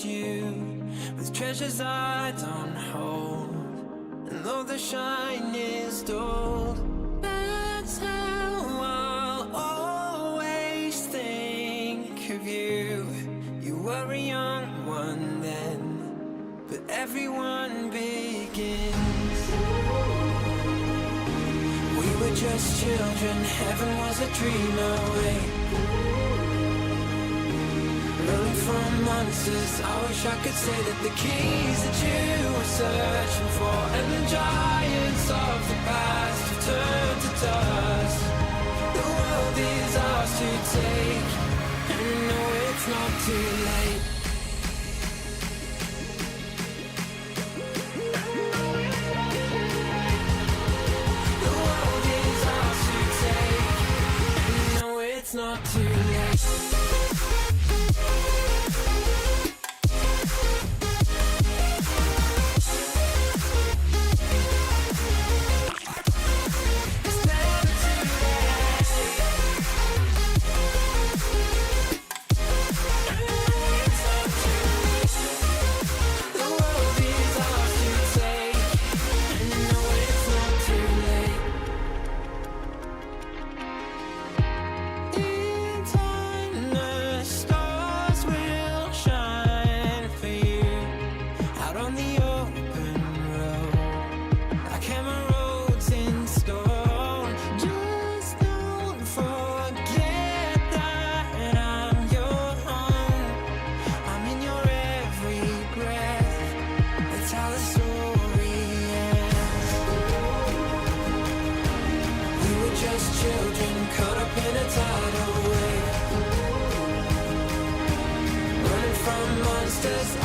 trust you with treasures I don't hold. And though the shine is dulled, that's how I'll always think of you. You were a young one then, but everyone begins. We were just children, heaven was a dream away. Running from monsters, I wish I could say that the keys that you were searching for and the giants of the past have turned to dust. The world is ours to take, and no, it's not too late. The world is ours to take, and no, it's not too late.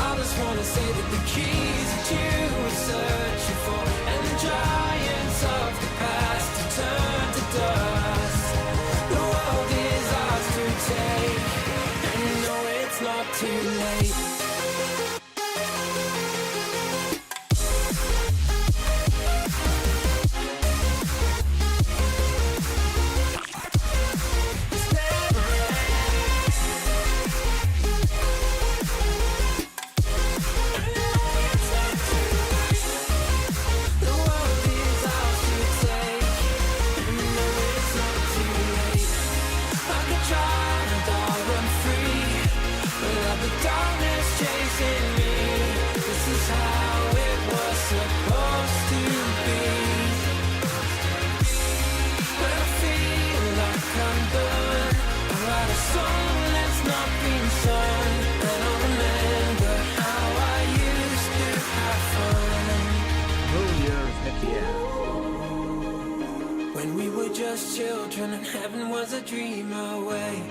I just wanna say that the keys that you were searching for and the giants of the past have turned to dust. The world is ours to take, and no, it's not too late. When we were just children and heaven was a dream away.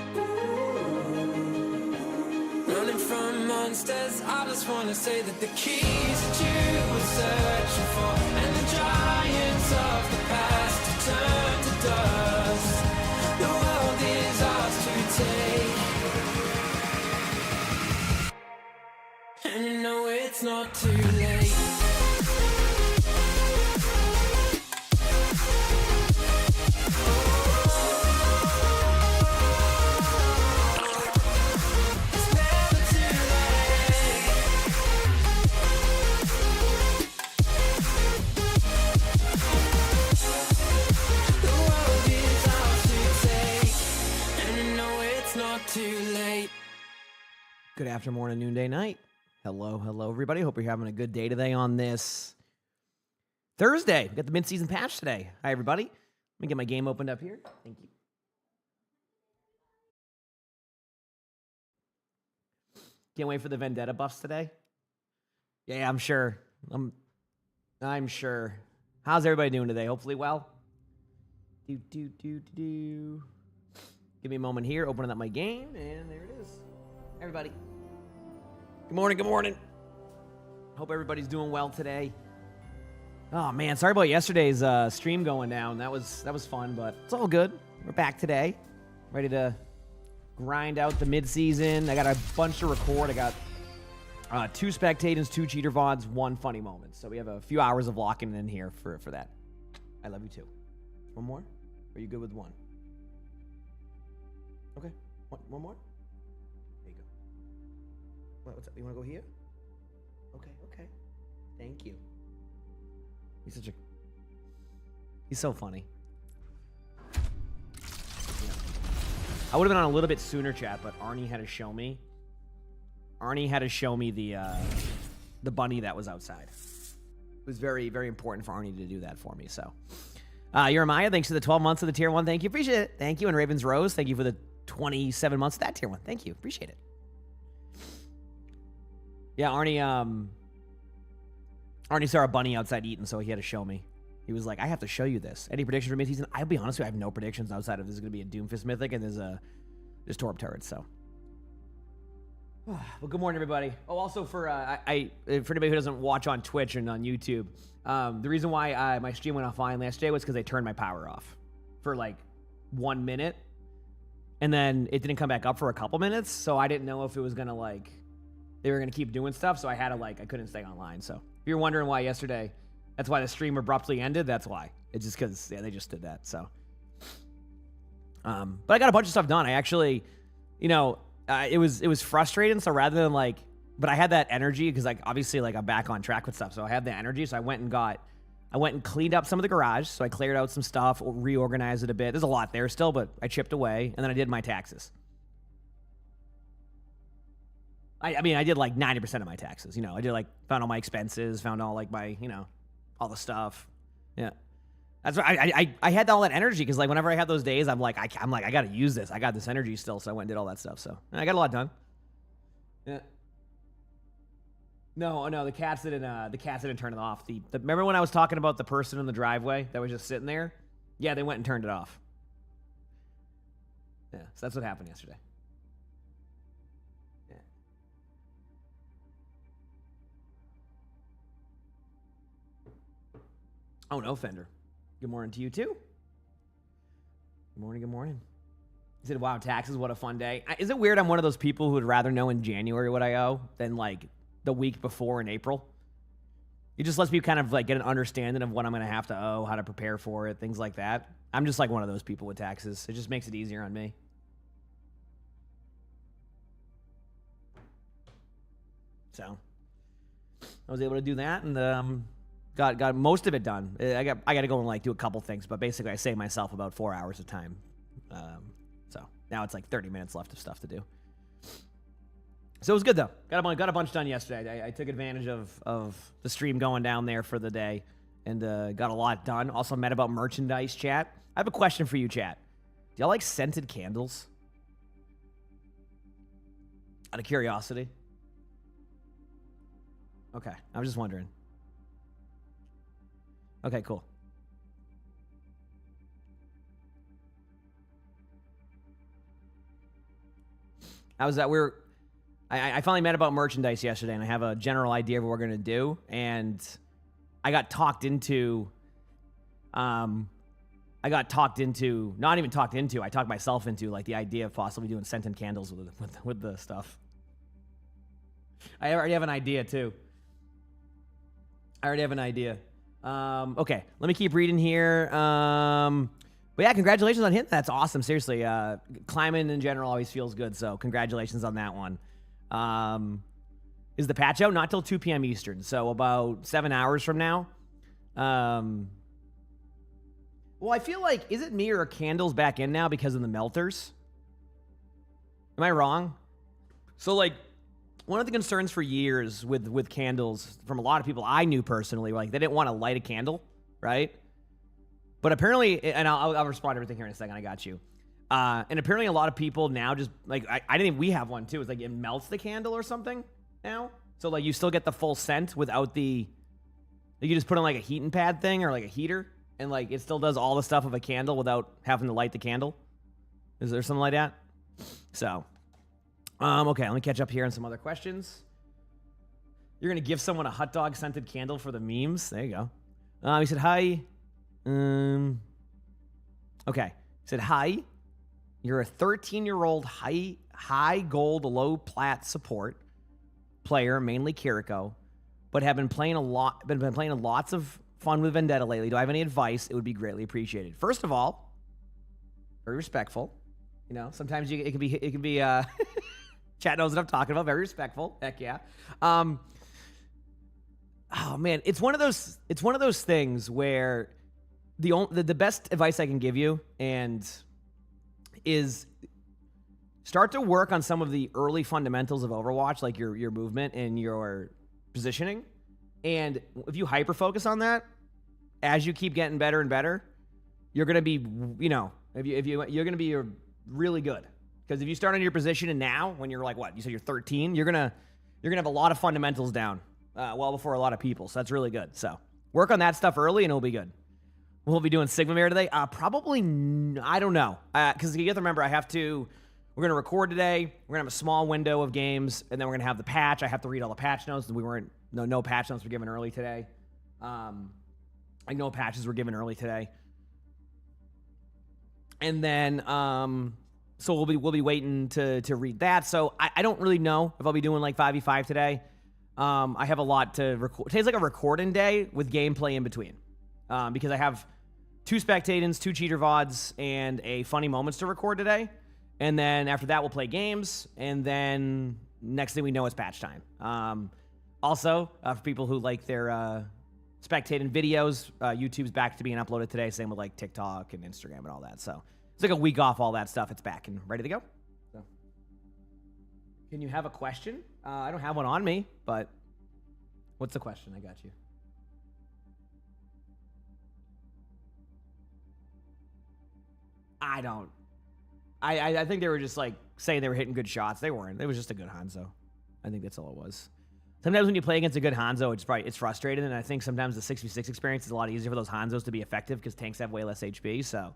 Running from monsters, I just wanna say that the keys that you were searching for and the giants of the past have turned to dust. The world is ours to take, and you know it's not too late. Too late. Good afternoon, morning, noonday, night. Hello, everybody. Hope you're having a good day today on this Thursday. We got the mid-season patch today. Hi, everybody. Let me get my game opened up here. Thank you. Can't wait for the Vendetta buffs today. Yeah, I'm sure. I'm sure. How's everybody doing today? Hopefully well. Give me a moment here, opening up my game, and there it is. Everybody. Good morning. Hope everybody's doing well today. Oh man, sorry about yesterday's stream going down. That was fun, but it's all good. We're back today. Ready to grind out the mid-season. I got a bunch to record. I got 2 spectators, 2 cheater VODs, 1 funny moment. So we have a few hours of locking in here for that. I love you too. One more? Are you good with 1? Okay. One more? There you go. What's up? You want to go here? Okay. Thank you. He's so funny. Yeah. I would have been on a little bit sooner, chat, but Arnie had to show me. The bunny that was outside. It was very, very important for Arnie to do that for me. So, Jeremiah, thanks for the 12 months of the tier 1. Thank you, appreciate it. Thank you, and Ravens Rose, thank you for the 27 months of that tier 1. Thank you, appreciate it. Yeah, Arnie saw a bunny outside eating, so he had to show me. He was like, I have to show you this. Any predictions for mid-season? I'll be honest with you, I have no predictions outside of this is going to be a Doomfist Mythic, and there's Torb Turrets, so. Well, good morning, everybody. Oh, also for anybody who doesn't watch on Twitch and on YouTube, the reason why my stream went offline last day was because I turned my power off for like 1 minute, and then it didn't come back up for a couple minutes, so I didn't know if it was going to they were going to keep doing stuff, so I had to I couldn't stay online. So if you're wondering why yesterday, that's why the stream abruptly ended, that's why. It's just because, they just did that, so. But I got a bunch of stuff done. I actually, it was frustrating, so rather than but I had that energy because obviously I'm back on track with stuff, so I had the energy, so I went and cleaned up some of the garage, so I cleared out some stuff, reorganized it a bit. There's a lot there still, but I chipped away, and then I did my taxes. I did 90% of my taxes. I did found all my expenses, found all my, all the stuff. Yeah. That's right. I had all that energy because whenever I have those days, I'm like, I got to use this. I got this energy still. So I went and did all that stuff. So I got a lot done. Yeah. No, the cats didn't turn it off. Remember when I was talking about the person in the driveway that was just sitting there? Yeah, they went and turned it off. Yeah. So that's what happened yesterday. Oh, no, Fender. Good morning to you, too. Good morning. He said, wow, taxes, what a fun day. Is it weird I'm one of those people who would rather know in January what I owe than, the week before in April? It just lets me kind of, get an understanding of what I'm going to have to owe, how to prepare for it, things like that. I'm just, one of those people with taxes. It just makes it easier on me. So, I was able to do that, and, Got most of it done. I got to go and do a couple things, but basically I saved myself about 4 hours of time. So now it's 30 minutes left of stuff to do. So it was good though. Got a bunch done yesterday. I took advantage of the stream going down there for the day, and got a lot done. Also met about merchandise, chat. I have a question for you, chat. Do y'all like scented candles? Out of curiosity. Okay, I was just wondering. Okay, cool. How was that? I finally met about merchandise yesterday, and I have a general idea of what we're going to do, and I got talked into, not even talked into, I talked myself into, the idea of possibly doing scented candles with the stuff. I already have an idea, too. Okay, let me keep reading here. But yeah, congratulations on hitting. That's awesome. Seriously, climbing in general always feels good. So congratulations on that one. Is the patch out? Not till 2 p.m. Eastern. So about 7 hours from now. Well, I feel is it me or are candles back in now because of the melters? Am I wrong? So one of the concerns for years with candles from a lot of people I knew personally, they didn't want to light a candle, right? But apparently, and I'll respond to everything here in a second, I got you. And apparently a lot of people now just, I didn't think we have one too. It's it melts the candle or something now. So you still get the full scent without you just put on a heating pad thing or a heater, and it still does all the stuff of a candle without having to light the candle. Is there something like that? So... okay, let me catch up here on some other questions. You're going to give someone a hot dog scented candle for the memes? There you go. He said, hi. Okay. He said, hi. You're a 13-year-old high gold, low plat support player, mainly Kiriko, but have been playing lots of fun with Vendetta lately. Do I have any advice? It would be greatly appreciated. First of all, very respectful. Sometimes it can be Chat knows what I'm talking about. Very respectful. Heck yeah. Oh man, it's one of those things where the best advice I can give you is start to work on some of the early fundamentals of Overwatch, like your movement and your positioning. And if you hyper focus on that, as you keep getting better and better, you're gonna be, you're gonna be really good. Because if you start on your position and now, when you're like you said you're 13, you're gonna have a lot of fundamentals down well before a lot of people. So that's really good. So work on that stuff early, and it'll be good. We'll be doing Sigma Mirror today. Probably, I don't know. Because you have to remember, we're going to record today. We're going to have a small window of games, and then we're going to have the patch. I have to read all the patch notes. No patch notes were given early today. No patches were given early today. And then, so we'll be waiting to read that. So I don't really know if I'll be doing like 5v5 today. I have a lot to record. Today's like a recording day with gameplay in between. Because I have 2 spectators, 2 cheater VODs, and a funny moments to record today. And then after that, we'll play games. And then next thing we know, it's patch time. Also, for people who like their spectating videos, YouTube's back to being uploaded today. Same with like TikTok and Instagram and all that. So it's like a week off all that stuff. It's back and ready to go. So, can you have a question? I don't have one on me, but what's the question? I got you. I don't. I think they were just like saying they were hitting good shots. They weren't. It was just a good Hanzo. I think that's all it was. Sometimes when you play against a good Hanzo, it's frustrating, and I think sometimes the 6v6 experience is a lot easier for those Hanzos to be effective because tanks have way less HP. So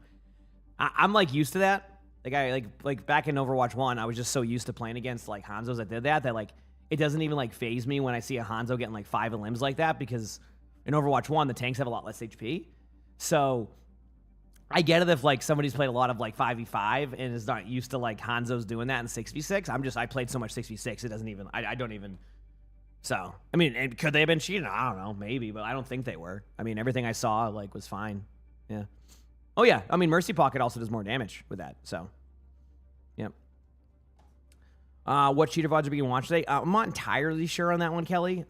I'm like used to that. Like back in Overwatch 1, I was just so used to playing against like Hanzos that did that like it doesn't even like phase me when I see a Hanzo getting like 5 limbs like that, because in Overwatch 1 the tanks have a lot less HP. So I get it if like somebody's played a lot of like 5v5 and is not used to like Hanzo's doing that in 6v6. I played so much 6v6 it doesn't even I don't even. So I mean, could they have been cheating? I don't know, maybe, but I don't think they were. I mean, everything I saw like was fine. Yeah. Oh yeah, I mean Mercy Pocket also does more damage with that. So yeah. What cheater VODs are we gonna watch today? I'm not entirely sure on that one, Kelly.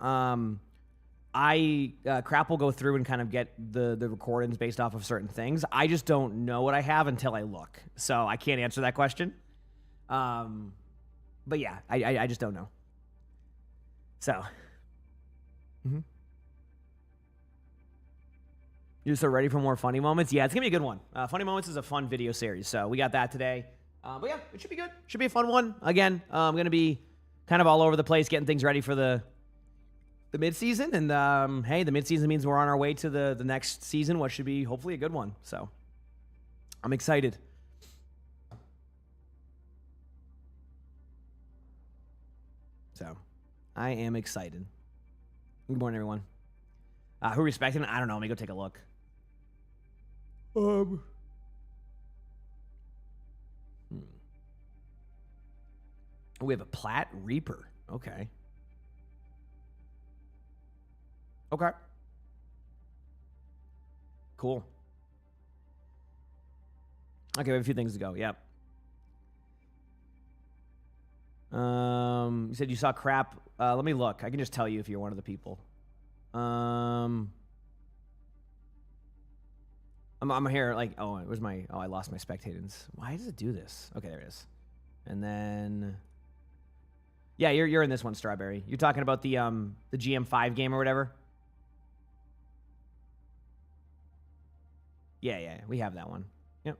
Crap will go through and kind of get the recordings based off of certain things. I just don't know what I have until I look. So I can't answer that question. But yeah, I just don't know. So. You're so ready for more funny moments? Yeah, it's going to be a good one. Funny Moments is a fun video series. So we got that today. But yeah, it should be good. Should be a fun one. Again, I'm going to be kind of all over the place getting things ready for the mid-season, and hey, the mid-season means we're on our way to the next season, what should be hopefully a good one. So I'm excited. So I am excited. Good morning, everyone. Who are we expecting? I don't know. Let me go take a look. We have a Plat Reaper. Okay. Okay. Cool. Okay, we have a few things to go. Yep. You said you saw crap. Let me look. I can just tell you if you're one of the people. I'm here like, where's my, I lost my spectators. Why does it do this? Okay, there it is. And then, yeah, you're in this one, Strawberry. You're talking about the GM5 game or whatever. Yeah, we have that one. Yep.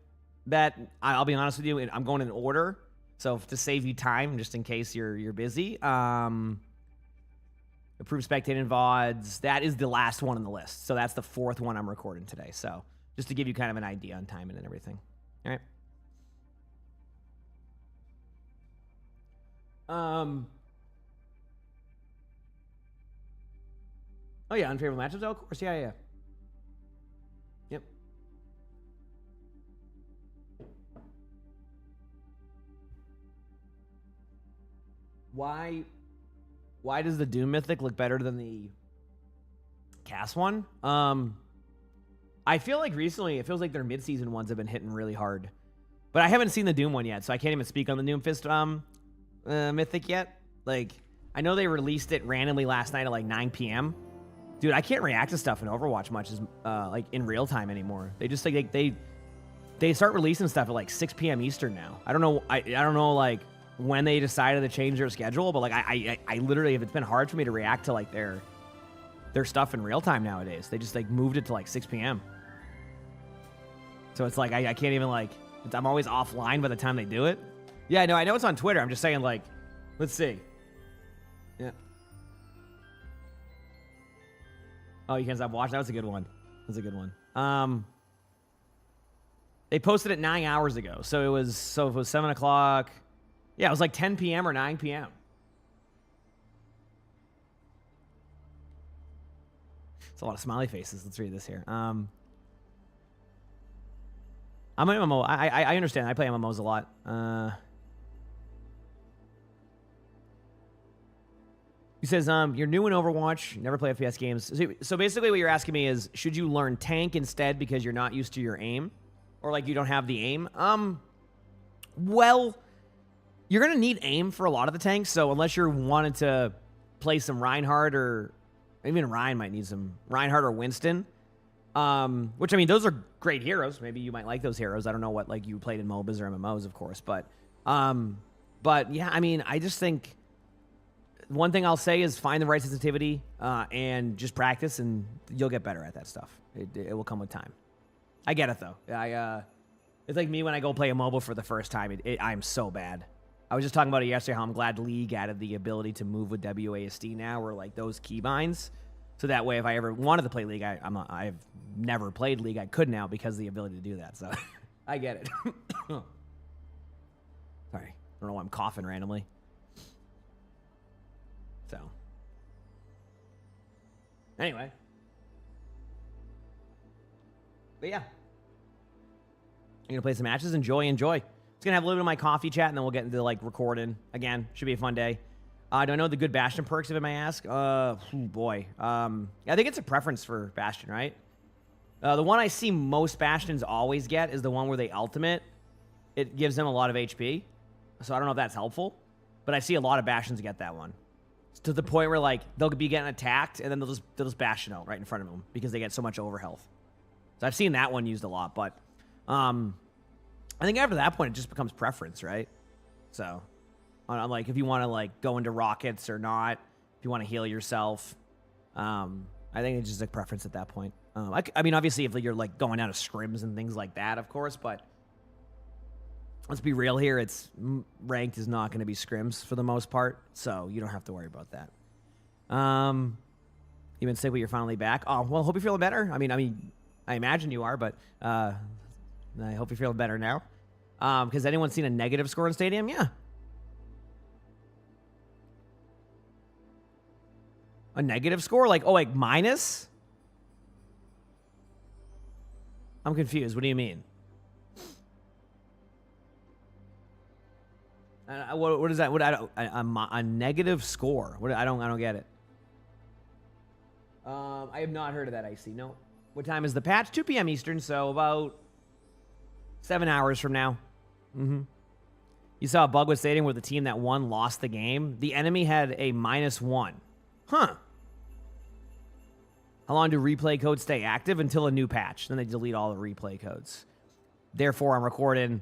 That, I'll be honest with you, I'm going in order. So to save you time, just in case you're busy, approved spectating VODs, that is the last one on the list. So that's the 4th one I'm recording today. So just to give you kind of an idea on timing and everything. All right. Oh yeah, unfavorable matchups. Oh, of course, yeah. Yep. Why does the Doom Mythic look better than the Cass one? I feel like recently it feels like their mid-season ones have been hitting really hard, but I haven't seen the Doom one yet, so I can't even speak on the Doom Fist Mythic yet. Like, I know they released it randomly last night at like 9 p.m. Dude, I can't react to stuff in Overwatch much as like in real time anymore. They just like they start releasing stuff at like 6 p.m. Eastern now. I don't know. I don't know like when they decided to change their schedule, but like I literally, if it's been hard for me to react to like their stuff in real time nowadays. They just like moved it to like 6 p.m. So it's like I can't even like, I'm always offline by the time they do it. Yeah, no, I know it's on Twitter. I'm just saying like, let's see. Yeah. Oh, you can't stop watching. That was a good one. That's a good one. They posted it 9 hours ago. So if it was 7 o'clock. Yeah, it was like 10 p.m. or 9 p.m. It's a lot of smiley faces. Let's read this here. I'm an MMO. I understand. I play MMOs a lot. He says, you're new in Overwatch, never play FPS games. So basically what you're asking me is, should you learn tank instead because you're not used to your aim? Or like you don't have the aim? Well, you're going to need aim for a lot of the tanks. So unless you're wanting to play some Reinhardt, or even Ryan might need some Reinhardt or Winston. Which, I mean, those are great heroes. Maybe you might like those heroes. I don't know what like you played in MOBAs or MMOs, of course. But yeah, I mean, I just think one thing I'll say is find the right sensitivity and just practice, and you'll get better at that stuff. It will come with time. I get it, though. It's like me when I go play a MOBA for the first time. I'm so bad. I was just talking about it yesterday, how I'm glad League added the ability to move with WASD now, or like those keybinds. So that way, if I ever wanted to play League, I've never played League. I could now because of the ability to do that. So I get it. Sorry. I don't know why I'm coughing randomly. So, anyway. But yeah. I'm going to play some matches. Enjoy. It's going to have a little bit of my coffee chat, and then we'll get into, like, recording. Again, should be a fun day. Do I know the good Bastion perks, if it may ask? Boy. I think it's a preference for Bastion, right? The one I see most Bastions always get is the one where they ultimate. It gives them a lot of HP. So I don't know if that's helpful. But I see a lot of Bastions get that one. To the point where, like, they'll be getting attacked, and then they'll just Bastion out right in front of them because they get so much overhealth. So I've seen that one used a lot, but I think after that point, it just becomes preference, right? So, I'm like, if you want to, like, go into rockets or not, if you want to heal yourself, I think it's just a preference at that point. I mean, obviously, if you're, like, going out of scrims and things like that, of course, but let's be real here. It's ranked is not going to be scrims for the most part, so you don't have to worry about that. You've been sick, but you're finally back. Oh, well, hope you're feeling better. I mean, I imagine you are, but I hope you're feeling better now. Has anyone seen a negative score in Stadium? Yeah. A negative score? Like, oh, like minus? I'm confused. What do you mean? What is that? A negative score? I don't get it. I have not heard of that, Icy. No. What time is the patch? 2 p.m. Eastern, so about 7 hours from now. You saw a bug with Stadium where the team that won lost the game. The enemy had a -1. Huh. How long do replay codes stay active? Until a new patch. Then they delete all the replay codes. Therefore, I'm recording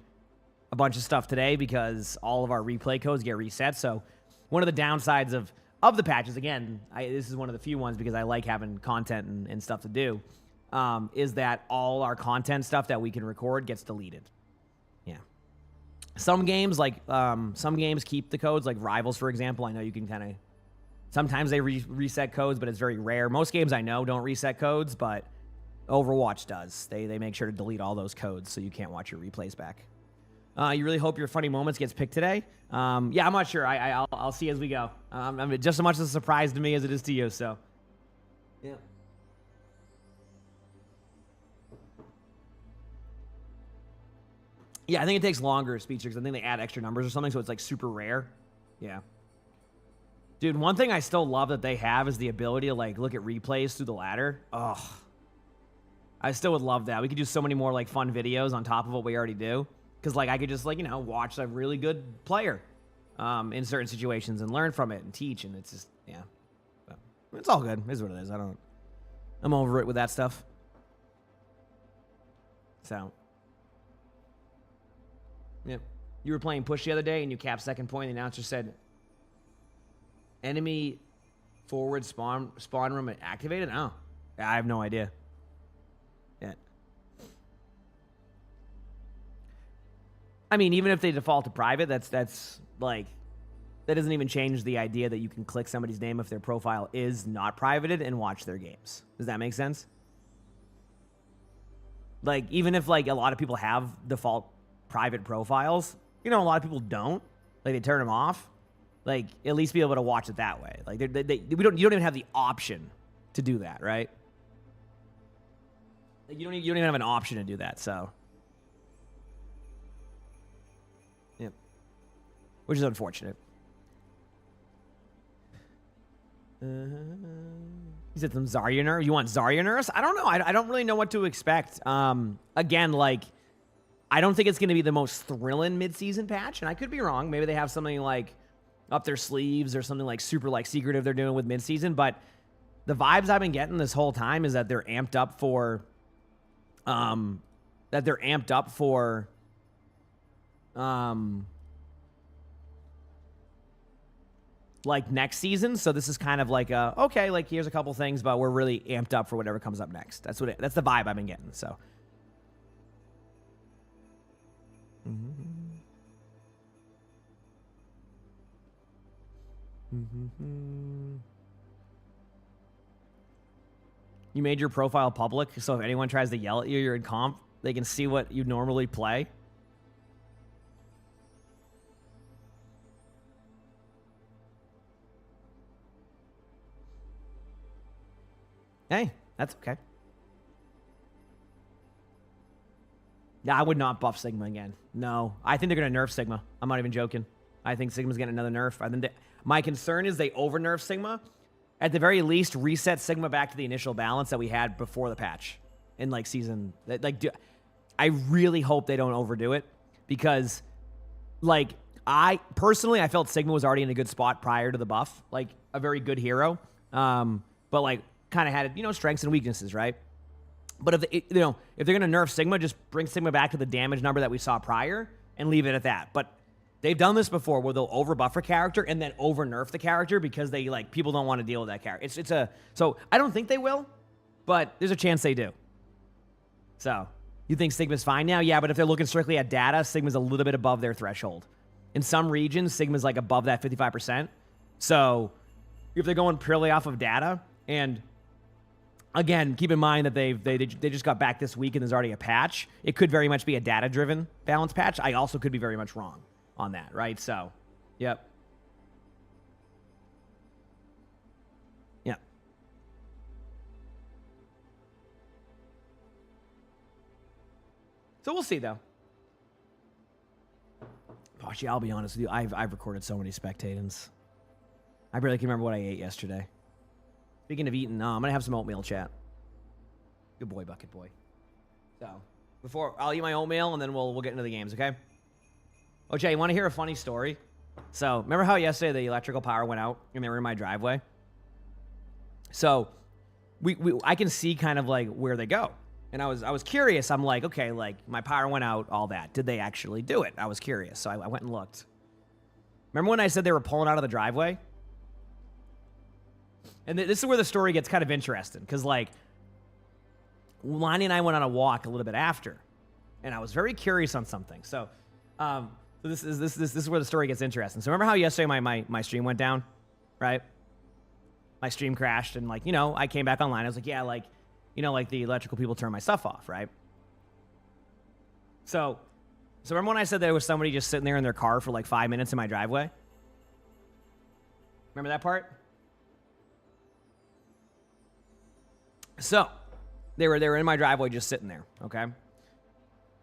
a bunch of stuff today because all of our replay codes get reset. So one of the downsides of the patches, again, this is one of the few ones because I like having content and stuff to do, is that all our content stuff that we can record gets deleted. Yeah. Some games, some games keep the codes, like Rivals, for example. I know you can kind of, sometimes they reset codes, but it's very rare. Most games I know don't reset codes, but Overwatch does. They make sure to delete all those codes so you can't watch your replays back. You really hope your funny moments gets picked today? Yeah, I'm not sure. I'll see as we go. I mean, just as much as a surprise to me as it is to you, so. Yeah. Yeah, I think it takes longer speech because I think they add extra numbers or something, so it's like super rare. Yeah. Dude, one thing I still love that they have is the ability to like look at replays through the ladder. Ugh. I still would love that. We could do so many more like fun videos on top of what we already do. Because, like, I could just, like, watch a really good player in certain situations and learn from it and teach. And it's just, yeah. But it's all good. It is what it is. I'm over it with that stuff. So, yeah. You were playing push the other day and you capped second point. The announcer said, enemy forward spawn room activated? Oh, I have no idea. Yeah. I mean, even if they default to private, that's like, that doesn't even change the idea that you can click somebody's name if their profile is not privated and watch their games. Does that make sense? Like, even if, like, a lot of people have default private profiles, you know, a lot of people don't. Like, they turn them off. Like, at least be able to watch it that way. Like, you don't even have the option to do that, right? Like, you don't even have an option to do that, so. Yep. Which is unfortunate. He said some Zarya nerfs. You want Zarya nerfs? I don't know. I don't really know what to expect. Again, like, I don't think it's going to be the most thrilling mid-season patch, and I could be wrong. Maybe they have something like up their sleeves or something like super like secretive they're doing with mid-season. But the vibes I've been getting this whole time is that they're amped up for, like next season. So this is kind of like okay, like here's a couple things, but we're really amped up for whatever comes up next. That's the vibe I've been getting. So. You made your profile public, so if anyone tries to yell at you, you're in comp, they can see what you normally play. Hey, that's okay. Yeah, I would not buff Sigma again. No, I think they're going to nerf Sigma. I'm not even joking. I think Sigma's getting another nerf. I think my concern is they over-nerf Sigma. At the very least, reset Sigma back to the initial balance that we had before the patch in like season. Like, I really hope they don't overdo it because, like, I felt Sigma was already in a good spot prior to the buff, like a very good hero. But like, kind of had, you know, strengths and weaknesses, right? But if if they're gonna nerf Sigma, just bring Sigma back to the damage number that we saw prior and leave it at that. But they've done this before where they'll overbuff a character and then over nerf the character because they like people don't want to deal with that character. So I don't think they will, but there's a chance they do. So you think Sigma's fine now? Yeah, but if they're looking strictly at data, Sigma's a little bit above their threshold. In some regions, Sigma's like above that 55%. So if they're going purely off of data, and again, keep in mind that they just got back this week and there's already a patch. It could very much be a data-driven balance patch. I also could be very much wrong on that, right? So, yep. Yeah. So we'll see, though. Gosh, yeah, I'll be honest with you. I've recorded so many spectators. I barely can remember what I ate yesterday. Speaking of eating, I'm gonna have some oatmeal, chat. Good boy, bucket boy. So I'll eat my oatmeal and then we'll get into the games, okay? Oh, Jay, you want to hear a funny story? So remember how yesterday the electrical power went out and they were in my driveway? So I can see kind of like where they go, and I was curious. I'm like, okay, like my power went out, all that. Did they actually do it? I was curious, so I went and looked. Remember when I said they were pulling out of the driveway? And this is where the story gets kind of interesting, because, like, Lonnie and I went on a walk a little bit after, and I was very curious on something. So this is where the story gets interesting. So remember how yesterday my stream went down, right? My stream crashed, and, like, you know, I came back online. I was like, yeah, like, you know, like the electrical people turned my stuff off, right? So remember when I said there was somebody just sitting there in their car for like 5 minutes in my driveway? Remember that part? So they were in my driveway just sitting there, okay?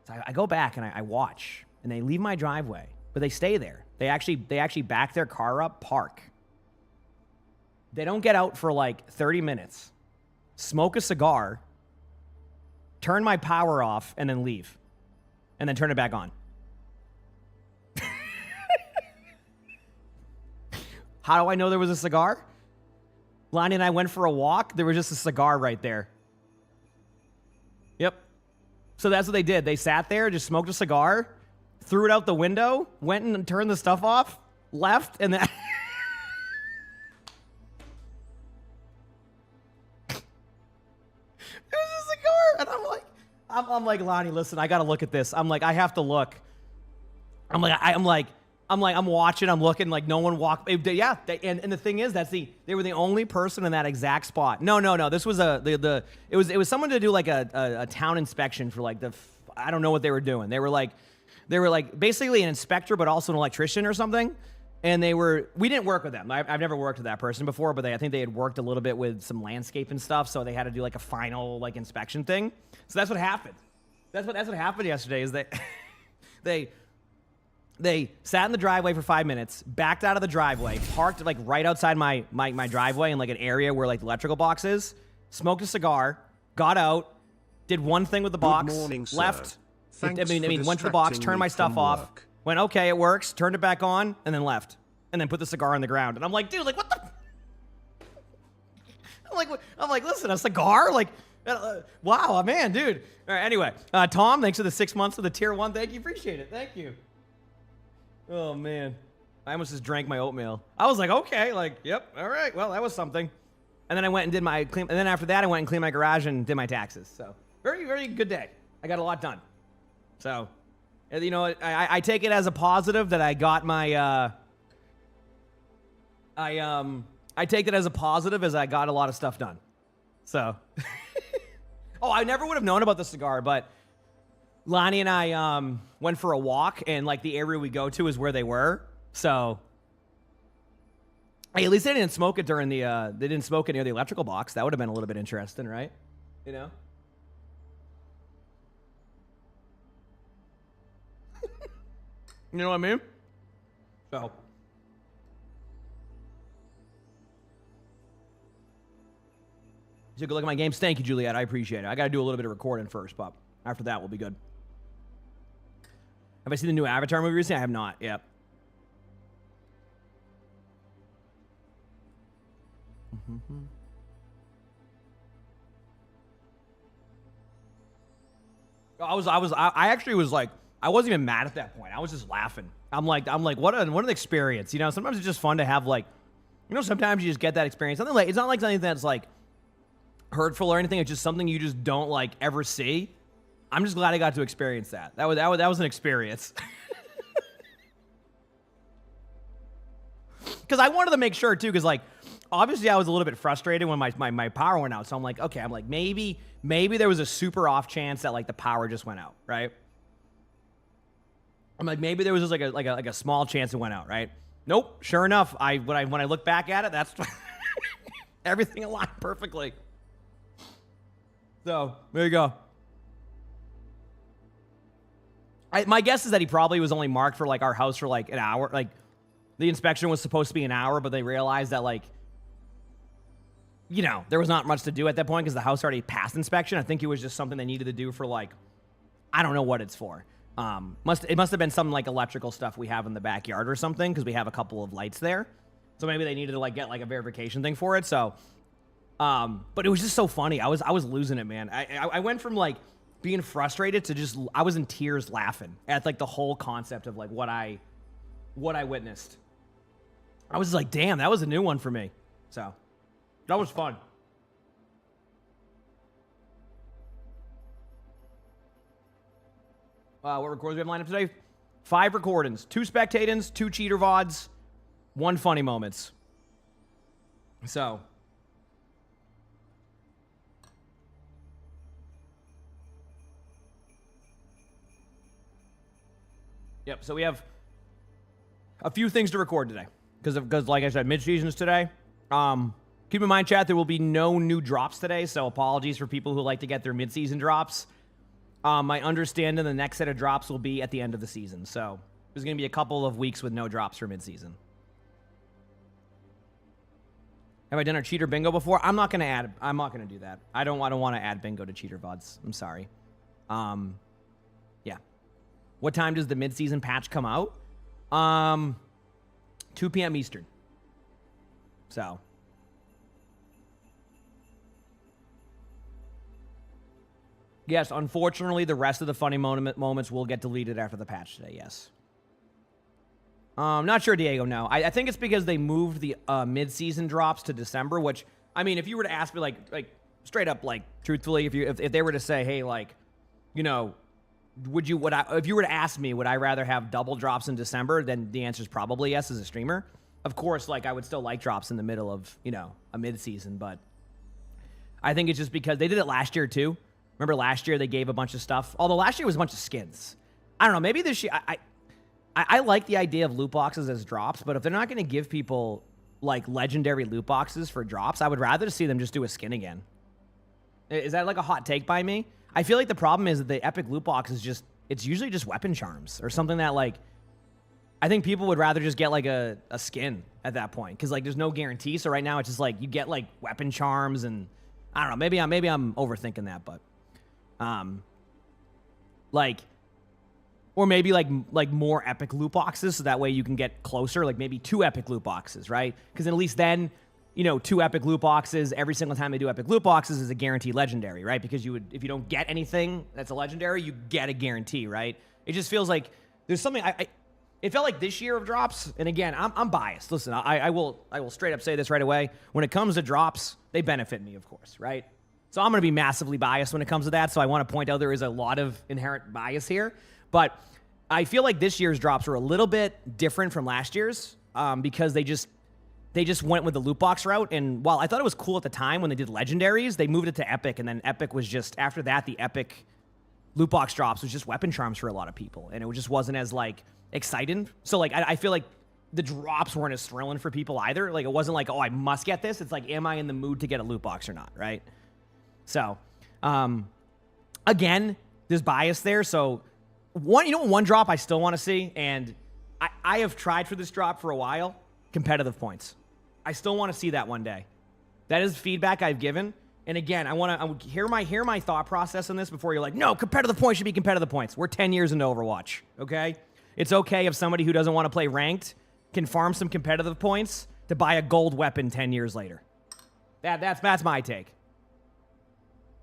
So I go back and I watch, and they leave my driveway, but they stay there. They actually back their car up, park. They don't get out for like 30 minutes, smoke a cigar, turn my power off, and then leave, and then turn it back on. How do I know there was a cigar? Lonnie and I went for a walk. There was just a cigar right there. Yep. So that's what they did. They sat there, just smoked a cigar, threw it out the window, went and turned the stuff off, left, and then... It was a cigar, and I'm like, Lonnie, listen, I gotta look at this. I'm like, I have to look. I'm watching, I'm looking, like no one walked. Yeah, and the thing is, they were the only person in that exact spot. No. This was it was someone to do like a town inspection for like I don't know what they were doing. They were like basically an inspector, but also an electrician or something. And we didn't work with them. I've never worked with that person before, but I think they had worked a little bit with some landscape and stuff, so they had to do like a final like inspection thing. So that's what happened. That's what happened yesterday is that they sat in the driveway for 5 minutes, backed out of the driveway, parked like right outside my driveway in like an area where like the electrical box is, smoked a cigar, got out, did one thing with the box, morning, left. Thanks Went to the box, turned my stuff off. Work. Went, okay, it works, turned it back on, and then left. And then put the cigar on the ground. And I'm like, dude, like, what the? I'm like, listen, a cigar? Like, wow, man, dude. All right, anyway, Tom, thanks for the 6 months of the tier 1. Thank you, appreciate it. Thank you. Oh, man. I almost just drank my oatmeal. I was like, okay, like, yep, all right, well, that was something. And then I went and did and then after that, I went and cleaned my garage and did my taxes. So, very, very good day. I got a lot done. So... You know, I take it as a positive that I got my, I take it as a positive as I got a lot of stuff done. So, oh, I never would have known about the cigar, but Lonnie and I, went for a walk and like the area we go to is where they were. So, hey, at least they didn't smoke it during they didn't smoke it near the electrical box. That would have been a little bit interesting, right? You know? You know what I mean? So. Took a look at my games. Thank you, Juliet. I appreciate it. I got to do a little bit of recording first, but after that, we'll be good. Have I seen the new Avatar movie recently? I have not. Yep. I actually was like, I wasn't even mad at that point. I was just laughing. I'm like, what an experience. You know, sometimes it's just fun to have like, you know, sometimes you just get that experience. Something like, it's not like something that's like hurtful or anything. It's just something you just don't like ever see. I'm just glad I got to experience that. That was an experience. Because I wanted to make sure too, because like, obviously I was a little bit frustrated when my power went out. So I'm like, okay, maybe there was a super off chance that like the power just went out, right? I'm like, maybe there was just like a small chance it went out, right? Nope. Sure enough, when I look back at it, that's everything aligned perfectly. So there you go. My guess is that he probably was only marked for like our house for like an hour. Like the inspection was supposed to be an hour, but they realized that like, you know, there was not much to do at that point because the house already passed inspection. I think it was just something they needed to do for like, I don't know what it's for. It must have been some like electrical stuff we have in the backyard or something because we have a couple of lights there. So maybe they needed to like get like a verification thing for it. So, but it was just so funny. I was losing it, man. I went from like being frustrated to just I was in tears laughing at like the whole concept of like what I witnessed. I was just like, damn, that was a new one for me. So that was fun. What recordings we have lined up today? 5 recordings, 2 spectators, 2 cheater VODs, 1 funny moments. So. Yep, so we have a few things to record today. Because like I said, mid-season's today. Keep in mind, chat, there will be no new drops today, so apologies for people who like to get their mid-season drops. My understanding the next set of drops will be at the end of the season. So there's going to be a couple of weeks with no drops for mid-season. Have I done a cheater bingo before? I'm not going to do that. I don't want to add bingo to cheater VODs. I'm sorry. Yeah. What time does the mid-season patch come out? 2 p.m. Eastern. So. Yes, unfortunately, the rest of the funny moments will get deleted after the patch today, yes. Not sure, Diego, no. I think it's because they moved the mid-season drops to December, which, I mean, if you were to ask me, like straight up, like, truthfully, if they were to say, hey, like, you know, if you were to ask me, would I rather have double drops in December, then the answer is probably yes as a streamer. Of course, like, I would still like drops in the middle of, you know, a mid-season, but I think it's just because they did it last year, too. Remember last year they gave a bunch of stuff? Although last year was a bunch of skins. I don't know. Maybe this year... I like the idea of loot boxes as drops, but if they're not going to give people, like, legendary loot boxes for drops, I would rather see them just do a skin again. Is that, like, a hot take by me? I feel like the problem is that the epic loot box is just... It's usually just weapon charms or something that, like... I think people would rather just get, like, a skin at that point because, like, there's no guarantee. So right now it's just, like, you get, like, weapon charms and... I don't know. Maybe I'm overthinking that, but... like, or maybe like more epic loot boxes, so that way you can get closer, like maybe 2 epic loot boxes, right? Because at least then, you know, 2 epic loot boxes every single time they do epic loot boxes is a guaranteed legendary, right? Because you would, if you don't get anything that's a legendary, you get a guarantee, right? It just feels like there's something it felt like this year of drops, and again, I'm biased. Listen, I will straight up say this right away. When it comes to drops, they benefit me, of course, right? So I'm going to be massively biased when it comes to that. So I want to point out there is a lot of inherent bias here. But I feel like this year's drops were a little bit different from last year's because they just went with the loot box route. And while I thought it was cool at the time when they did legendaries, they moved it to epic. And then epic was just, after that, the epic loot box drops was just weapon charms for a lot of people. And it just wasn't as, like, exciting. So, like, I feel like the drops weren't as thrilling for people either. Like, it wasn't like, oh, I must get this. It's like, am I in the mood to get a loot box or not, right? So, again, there's bias there. So, one drop I still want to see, and I have tried for this drop for a while, competitive points. I still want to see that one day. That is feedback I've given. And again, I want to hear my thought process on this before you're like, no, competitive points should be competitive points. We're 10 years into Overwatch, okay? It's okay if somebody who doesn't want to play ranked can farm some competitive points to buy a gold weapon 10 years later. That's my take.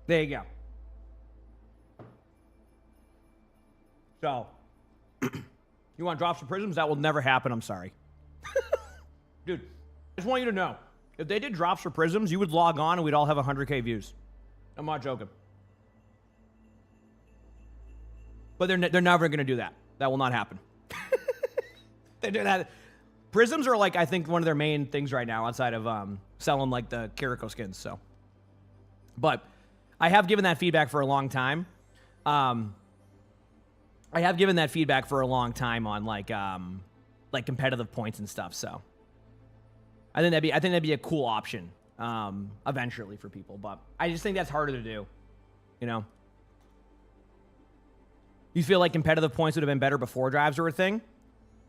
There you go. So, you want drops for prisms? That will never happen. I'm sorry. Dude, I just want you to know, if they did drops for prisms, you would log on and we'd all have 100K views. I'm not joking. But they're never going to do that. That will not happen. They do that. Prisms are, like, I think one of their main things right now outside of selling, like, the Kiriko skins. So, but I have given that feedback for a long time. I have given that feedback for a long time on, like competitive points and stuff. So I think that'd be a cool option eventually for people. But I just think that's harder to do. You know, you feel like competitive points would have been better before drives were a thing.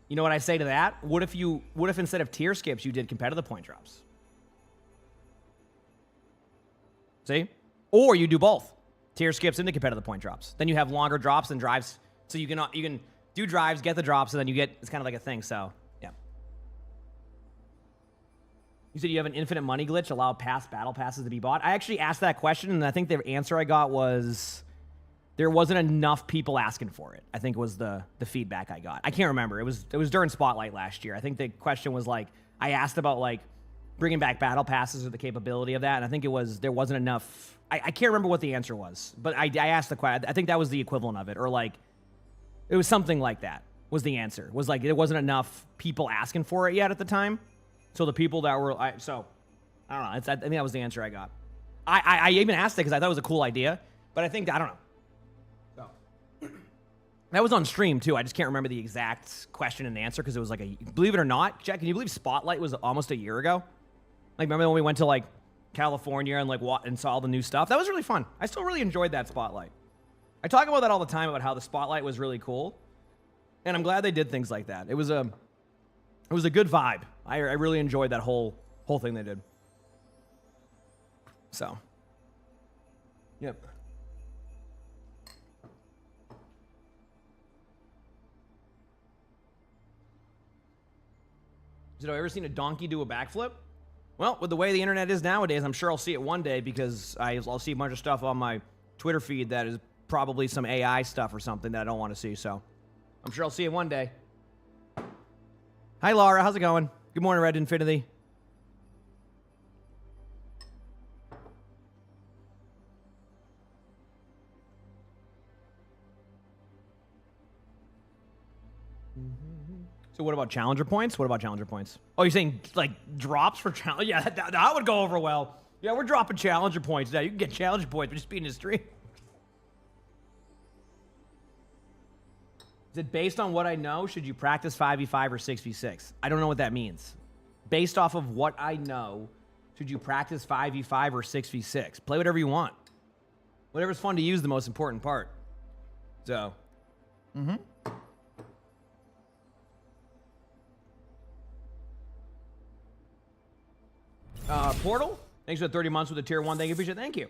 You know what I say to that? What if instead of tier skips you did competitive point drops? See? Or you do both. Tier skips into competitive point drops. Then you have longer drops than drives. So you can do drives, get the drops, and then you get, it's kind of like a thing. So, yeah. You said you have an infinite money glitch, allow past battle passes to be bought. I actually asked that question, and I think the answer I got was there wasn't enough people asking for it. I think it was the feedback I got. I can't remember. It was during Spotlight last year. I think the question was like, I asked about like bringing back battle passes or the capability of that, and I think there wasn't enough. I can't remember what the answer was, but I asked the question. I think that was the equivalent of it, or like it was something like that was the answer. Was like there wasn't enough people asking for it yet at the time, so the people that were I don't know. I think that was the answer I got. I even asked it because I thought it was a cool idea, but I don't know. So that was on stream too. I just can't remember the exact question and answer because it was like believe it or not, Jack, can you believe Spotlight was almost a year ago? Like remember when we went to like California and like and saw all the new stuff? That was really fun. I still really enjoyed that Spotlight. I talk about that all the time about how the Spotlight was really cool, and I'm glad they did things like that. It was a good vibe. I really enjoyed that whole thing they did. So, yep. Have you ever seen a donkey do a backflip? Well, with the way the internet is nowadays, I'm sure I'll see it one day because I'll see a bunch of stuff on my Twitter feed that is probably some AI stuff or something that I don't want to see. So I'm sure I'll see it one day. Hi, Laura. How's it going? Good morning, Red Infinity. So what about challenger points? What about challenger points? Oh, you're saying like drops for challenge? Yeah, that would go over well. Yeah, we're dropping challenger points now. You can get challenger points for just being in the stream. Is it based on what I know? Should you practice 5v5 or 6v6? I don't know what that means. Based off of what I know, should you practice 5v5 or 6v6? Play whatever you want. Whatever's fun to use, the most important part. So. Portal, thanks for the 30 months with the tier 1. Thank you, appreciate it. Thank you.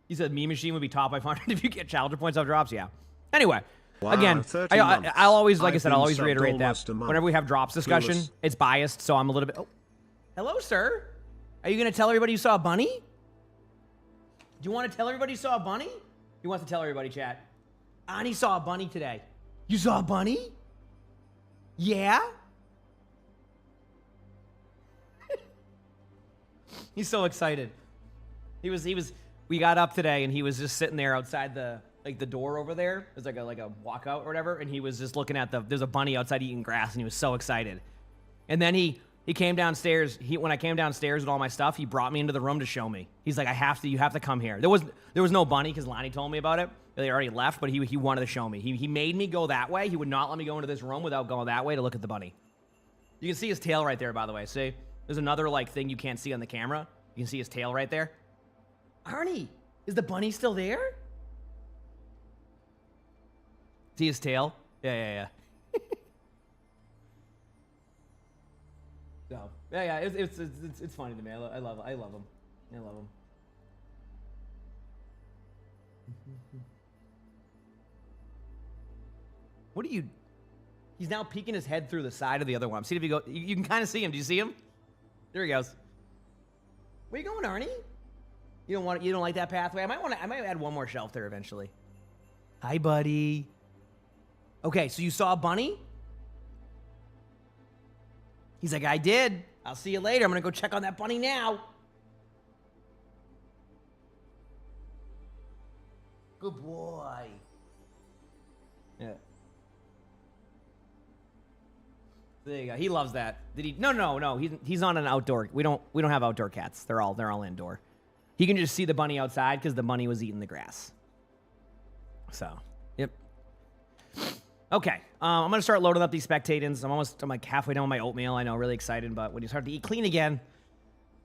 He said Meme Machine would be top 500 if you get challenger points off drops. Yeah. Anyway, again, I'll always, like I said, I'll always reiterate that whenever we have drops discussion, it's biased, so I'm a little bit... Oh, hello, sir. Are you going to tell everybody you saw a bunny? Do you want to tell everybody you saw a bunny? He wants to tell everybody, chat. Ani saw a bunny today. You saw a bunny? Yeah? He's so excited. We got up today and he was just sitting there outside the door over there. There's like a walkout or whatever. And he was just looking at there's a bunny outside eating grass and he was so excited. And then he came downstairs. When I came downstairs with all my stuff, he brought me into the room to show me. He's like, you have to come here. There was no bunny because Lonnie told me about it. They already left, but he wanted to show me. He made me go that way. He would not let me go into this room without going that way to look at the bunny. You can see his tail right there, by the way. See? There's another thing you can't see on the camera. You can see his tail right there. Arnie, is the bunny still there? See his tail? Yeah. So yeah, it's funny to me. I love him. I love him. What are you? He's now peeking his head through the side of the other one. See if you go. You can kind of see him. Do you see him? There he goes. Where you going, Arnie? You don't like that pathway? I might add one more shelf there eventually. Hi, buddy. Okay, so you saw a bunny? He's like, I did. I'll see you later. I'm gonna go check on that bunny now. Good boy. Yeah. There you go. He loves that. Did he? No. He's on an outdoor. We don't have outdoor cats. They're all indoor. He can just see the bunny outside because the bunny was eating the grass. So, yep. Okay. I'm gonna start loading up these spectators. I'm like halfway done with my oatmeal. I know, really excited, but when you start to eat clean again,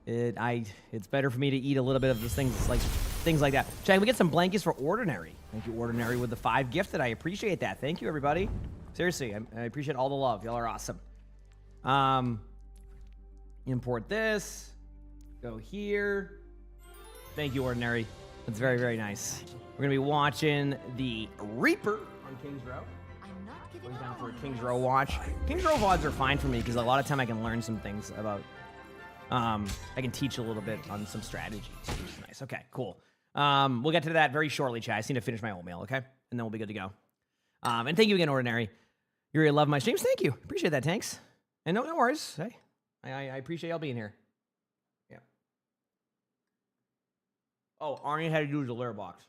it's better for me to eat a little bit of those things like that. Can we get some blankets for Ordinary? Thank you, Ordinary, with the 5 gifted. I appreciate that. Thank you, everybody. Seriously, I appreciate all the love. Y'all are awesome. Import this. Go here. Thank you, Ordinary. That's very, very nice. We're going to be watching the Reaper on Kings Row. Going down for a Kings Row watch. Kings Row VODs are fine for me because a lot of time I can learn some things about... I can teach a little bit on some strategy. So it's nice. Okay, cool. We'll get to that very shortly, chat. I just need to finish my oatmeal, okay? And then we'll be good to go. And thank you again, Ordinary. You really love my streams. Thank you. Appreciate that, Tanks. And no worries. Hey, I appreciate y'all being here. Yeah. Oh, Arnie had to use the litter box.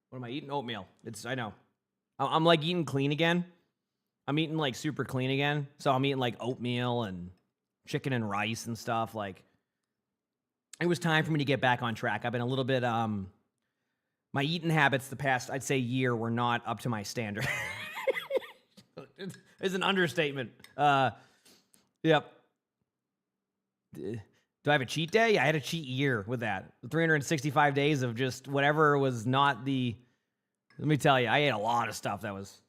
What am I eating? Oatmeal. I know. I'm like eating clean again. I'm eating like super clean again. So I'm eating like oatmeal and chicken and rice and stuff. Like, it was time for me to get back on track. I've been a little bit, my eating habits the past, I'd say, year were not up to my standard. It's an understatement. Yep. Do I have a cheat day? I had a cheat year with that. 365 days of just whatever was not the... Let me tell you, I ate a lot of stuff that was...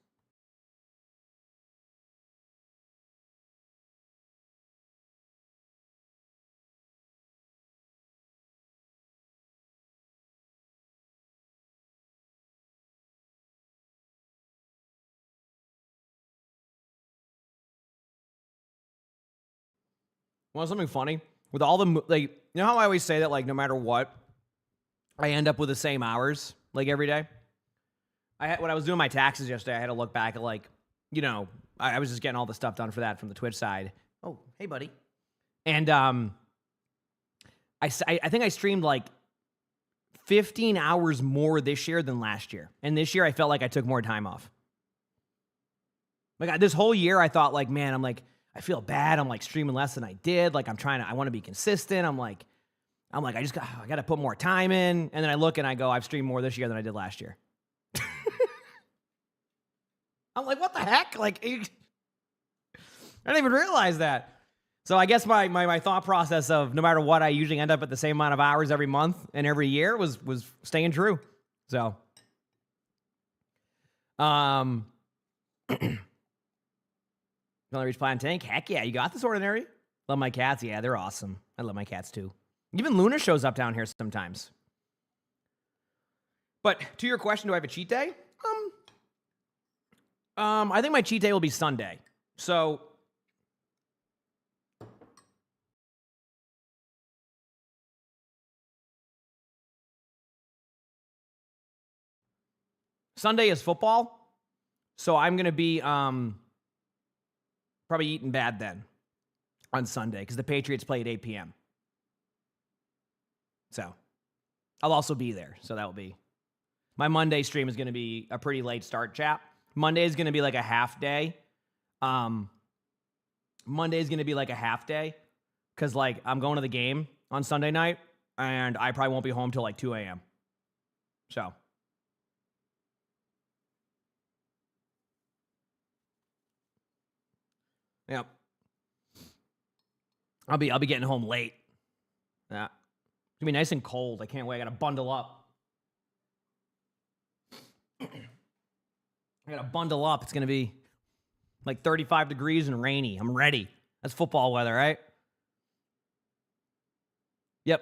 Want something funny? With all the, like, you know how I always say that, like, no matter what, I end up with the same hours, like, every day? When I was doing my taxes yesterday, I had to look back at, like, you know, I was just getting all the stuff done for that from the Twitch side. Oh, hey, buddy. And I think I streamed, like, 15 hours more this year than last year. And this year, I felt like I took more time off. Like, this whole year, I thought, like, man, I'm like, I feel bad. I'm like streaming less than I did. Like, I want to be consistent. I'm like, I got to put more time in. And then I look and I go, I've streamed more this year than I did last year. I'm like, what the heck? Like, I didn't even realize that. So I guess my thought process of no matter what, I usually end up at the same amount of hours every month and every year was staying true. So, Gonna reach Platinum Tank? Heck yeah, you got this, Ordinary. Love my cats. Yeah, they're awesome. I love my cats too. Even Luna shows up down here sometimes. But to your question, do I have a cheat day? I think my cheat day will be Sunday. So Sunday is football. So I'm gonna be probably eating bad then on Sunday because the Patriots play at 8 p.m. So I'll also be there. So that will be my Monday stream is going to be a pretty late start, chap. Monday is going to be like a half day. Monday is going to be like a half day because like I'm going to the game on Sunday night and I probably won't be home till like 2 a.m. So. Yep. I'll be getting home late. Yeah. It's gonna be nice and cold. I can't wait. I gotta bundle up. I gotta bundle up. It's gonna be like 35 degrees and rainy. I'm ready. That's football weather, right? Yep.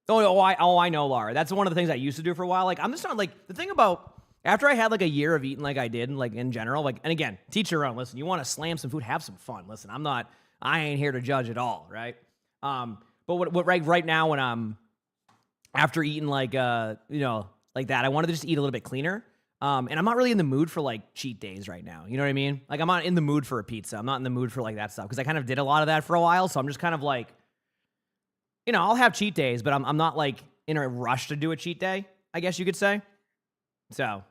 I know, Laura. That's one of the things I used to do for a while. Like, I'm just not like the thing about after I had like a year of eating like I did, like in general, like, and again, teach your own. Listen, you want to slam some food, have some fun. Listen, I ain't here to judge at all, right? But what right now when I'm after eating like like that, I wanted to just eat a little bit cleaner. And I'm not really in the mood for like cheat days right now. You know what I mean? Like I'm not in the mood for a pizza. I'm not in the mood for like that stuff because I kind of did a lot of that for a while. So I'm just kind of like, I'll have cheat days, but I'm not like in a rush to do a cheat day, I guess you could say. So.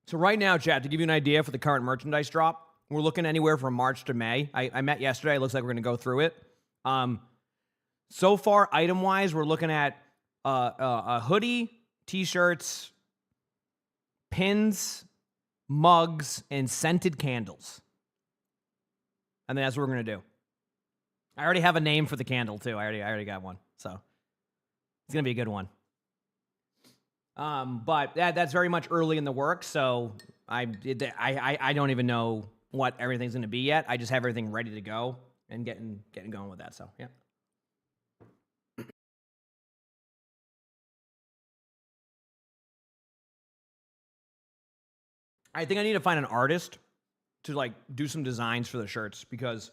So right now, chat, to give you an idea for the current merchandise drop, we're looking anywhere from March to May. I met yesterday. It looks like we're going to go through it. So far, item-wise, we're looking at a hoodie, T-shirts, pins, mugs, and scented candles. And then that's what we're going to do. I already have a name for the candle, too. I already got one. So it's going to be a good one. But that's very much early in the work, so I don't even know what everything's going to be yet. I just have everything ready to go and getting going with that. So, yeah. I think I need to find an artist to like do some designs for the shirts because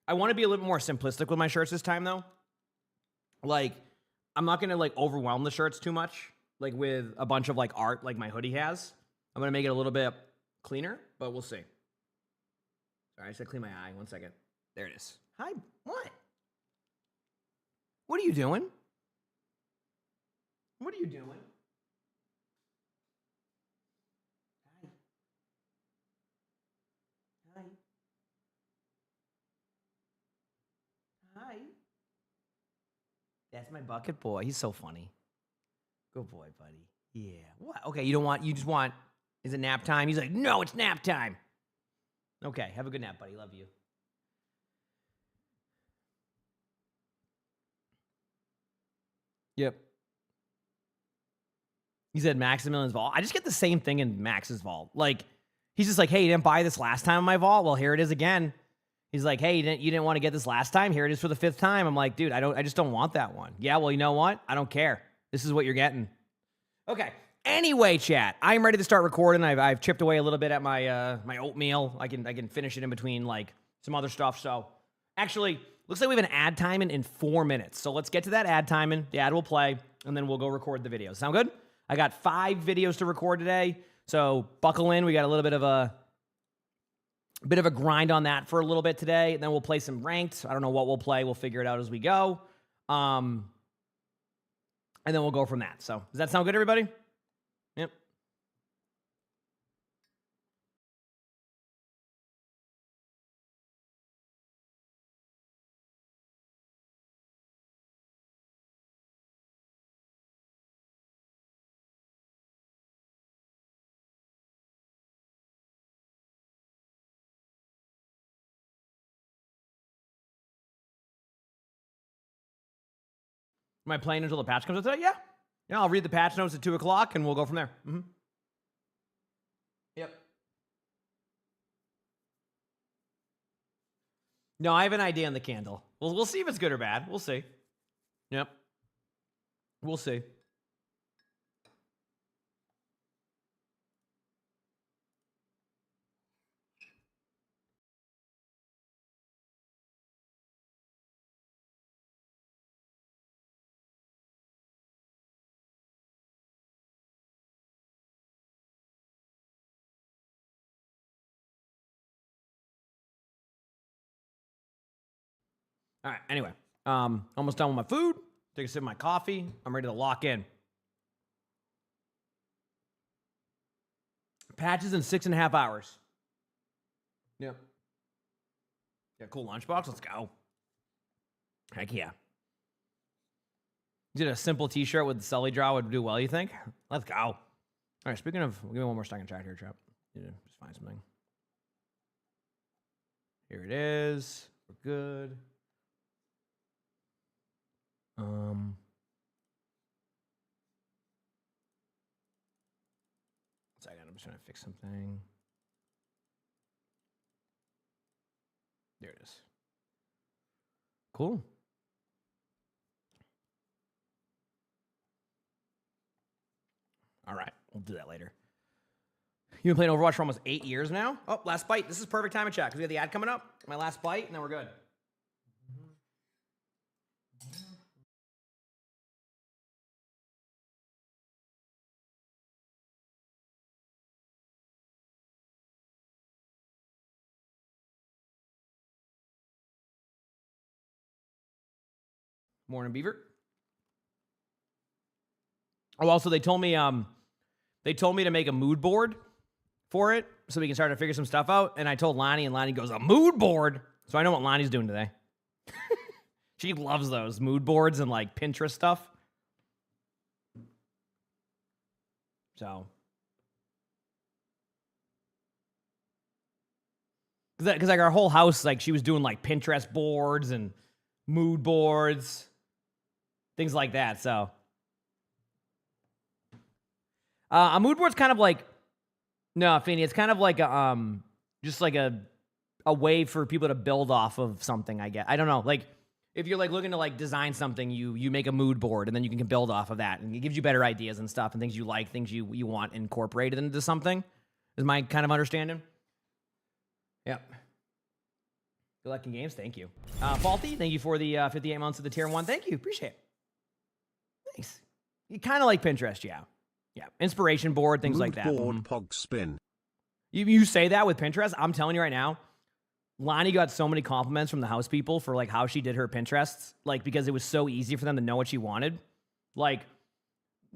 I want to be a little bit more simplistic with my shirts this time though. Like I'm not going to like overwhelm the shirts too much like with a bunch of like art like my hoodie has. I'm going to make it a little bit cleaner, but we'll see. Sorry, I just got to clean my eye. 1 second. There it is. Hi. What? What are you doing? What are you doing? Hi. That's my bucket boy. He's so funny. Good boy, buddy. Yeah. What? Okay, you just want, is it nap time? He's like, no, it's nap time. Okay, have a good nap, buddy. Love you. Yep. He said Maximilian's vault. I just get the same thing in Max's vault. Like, he's just like, hey, you didn't buy this last time in my vault? Well, here it is again. He's like, hey, you didn't want to get this last time? Here it is for the 5th time. I'm like, dude, I just don't want that one. Yeah, well, you know what? I don't care. This is what you're getting. Okay. Anyway, chat, I'm ready to start recording. I've chipped away a little bit at my my oatmeal. I can finish it in between like some other stuff. So actually, looks like we have an ad timing in 4 minutes. So let's get to that ad timing. The ad will play, and then we'll go record the videos. Sound good? I got 5 videos to record today. So buckle in. We got a little bit of a grind on that for a little bit today. And then we'll play some ranked. I don't know what we'll play. We'll figure it out as we go. And then we'll go from that. So does that sound good, everybody? Yep. Am I playing until the patch comes out today? Yeah. Yeah, I'll read the patch notes at 2 o'clock and we'll go from there. Mm-hmm. Yep. No, I have an idea on the candle. We'll see if it's good or bad. We'll see. Yep. We'll see. All right. Anyway, almost done with my food. Take a sip of my coffee. I'm ready to lock in. Patches in 6.5 hours. Yep. Yeah, cool lunchbox. Let's go. Heck yeah. Did a simple t-shirt with the Sully draw would do well, you think? Let's go. All right, speaking of, give me one more second track here, Trap. Yeah, just find something. Here it is. We're good. Second, I'm just trying to fix something. There it is. Cool. All right, we'll do that later. You've been playing Overwatch for almost 8 years now? Oh, last bite. This is perfect time to chat because we got the ad coming up. My last bite, and then we're good. Morning, Beaver. Oh, also they told me to make a mood board for it so we can start to figure some stuff out. And I told Lonnie, and Lonnie goes, a mood board? So I know what Lonnie's doing today. She loves those mood boards and like Pinterest stuff. So, because like our whole house, like she was doing like Pinterest boards and mood boards, things like that. So, a mood board's kind of like, no, Feeney, it's kind of like just like a way for people to build off of something. I guess I don't know, like. If you're like looking to like design something, you make a mood board and then you can build off of that, and it gives you better ideas and stuff and things you like, things you want incorporated into something. Is my kind of understanding. Yep. Good luck in games. Thank you. Faulty, thank you for the 58 months of the tier 1. Thank you. Appreciate it. Thanks. You kind of like Pinterest, yeah. Yeah. Inspiration board, things mood like that. Board, pog spin. You say that with Pinterest, I'm telling you right now, Lonnie got so many compliments from the house people for like how she did her Pinterests, like because it was so easy for them to know what she wanted. Like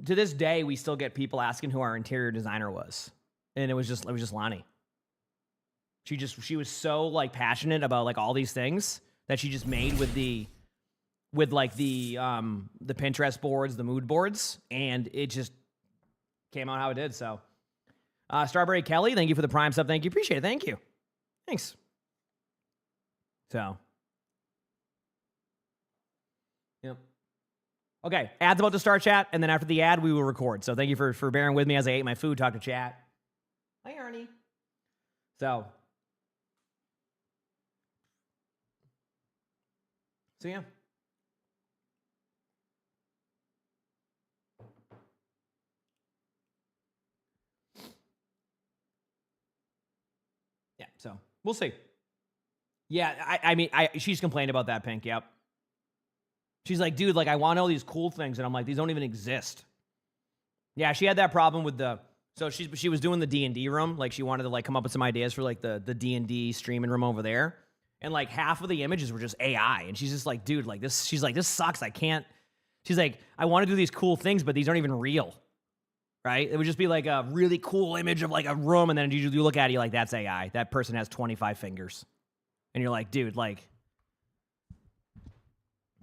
to this day, we still get people asking who our interior designer was, and it was just Lonnie. She was so like passionate about like all these things that she just made with the Pinterest boards, the mood boards, and it just came out how it did. So, Strawberry Kelly, thank you for the Prime sub. Thank you, appreciate it. Thank you, thanks. So, yep. Okay, ad's about to start, chat, and then after the ad, we will record. So thank you for bearing with me as I ate my food, talk to chat. Hi, Arnie. So yeah. So we'll see. Yeah, I mean, she's complained about that, Pink. Yep. She's like, dude, like, I want all these cool things. And I'm like, these don't even exist. Yeah, she had that problem with so she was doing the D&D room. Like, she wanted to, like, come up with some ideas for, like, the D&D streaming room over there. And, like, half of the images were just AI. And she's just like, dude, like, this, she's like, this sucks. I can't. She's like, I want to do these cool things, but these aren't even real. Right? It would just be, like, a really cool image of, like, a room. And then you look at it, you're like, that's AI. That person has 25 fingers. And you're like, dude, like,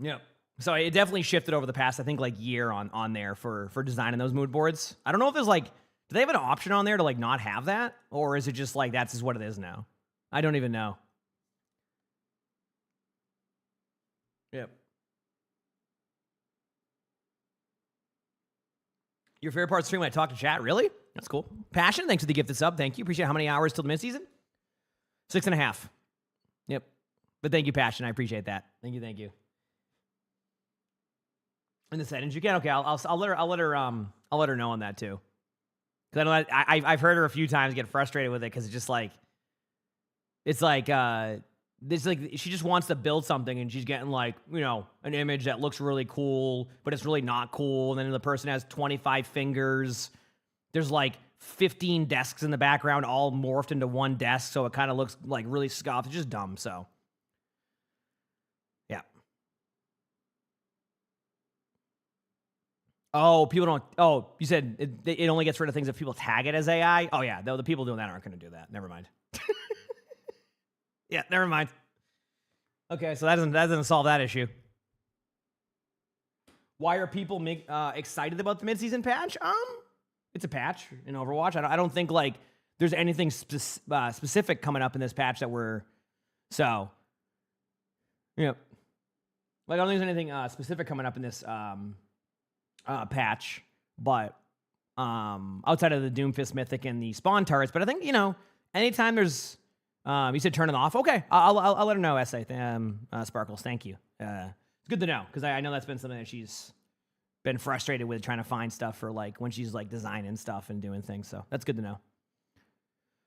yeah. So it definitely shifted over the past, I think, like, year on there for designing those mood boards. I don't know if there's, like, do they have an option on there to, like, not have that? Or is it just, like, that's just what it is now? I don't even know. Yep. Your favorite part of the stream when I talk to chat? Really? That's cool. Passion, thanks for the gifted sub. Thank you. Appreciate it. How many hours till the midseason? 6.5. Yep. But thank you, Passion. I appreciate that. Thank you. In the settings, you can. Okay, I'll let her know on that too. Because I've heard her a few times get frustrated with it because it's like she just wants to build something and she's getting, like, you know, an image that looks really cool, but it's really not cool. And then the person has 25 fingers. There's like 15 desks in the background, all morphed into one desk, so it kind of looks like really scuffed. It's just dumb. So, yeah. Oh, people don't. Oh, you said it only gets rid of things if people tag it as AI. Oh yeah, the people doing that aren't going to do that. Never mind. Yeah, never mind. Okay, so that doesn't solve that issue. Why are people excited about the midseason patch? It's a patch in Overwatch. I don't think, like, there's anything specific coming up in this patch that we're so. Yeah, like, I don't think there's anything specific coming up in this patch, but outside of the Doomfist Mythic and the spawn turrets. But I think, you know, anytime there's you said turn it off. Okay, I'll let her know. Sparkles, thank you. It's good to know because I know that's been something that she's been frustrated with, trying to find stuff for, like, when she's, like, designing stuff and doing things. So that's good to know.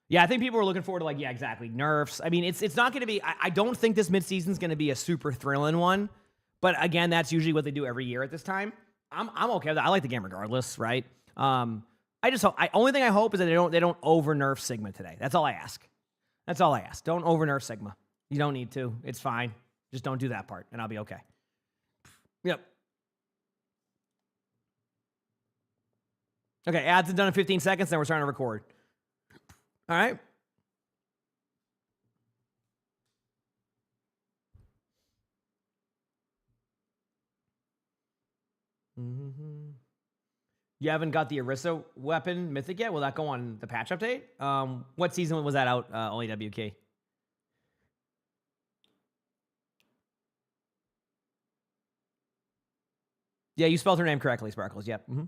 Yeah, I think people are looking forward to, like, yeah, exactly, nerfs. I mean, it's not going to be. I don't think this midseason is going to be a super thrilling one, but again, that's usually what they do every year at this time. I'm okay with that. I like the game regardless, right? I just hope. Only thing I hope is that they don't over nerf Sigma today. That's all I ask. Don't over nerf Sigma. You don't need to. It's fine. Just don't do that part, and I'll be okay. Yep. Okay, ads are done in 15 seconds, then we're starting to record. All right. Mm-hmm. You haven't got the Orisa weapon mythic yet? Will that go on the patch update? What season was that out, OEWK? Yeah, you spelled her name correctly, Sparkles. Yep. Mm-hmm.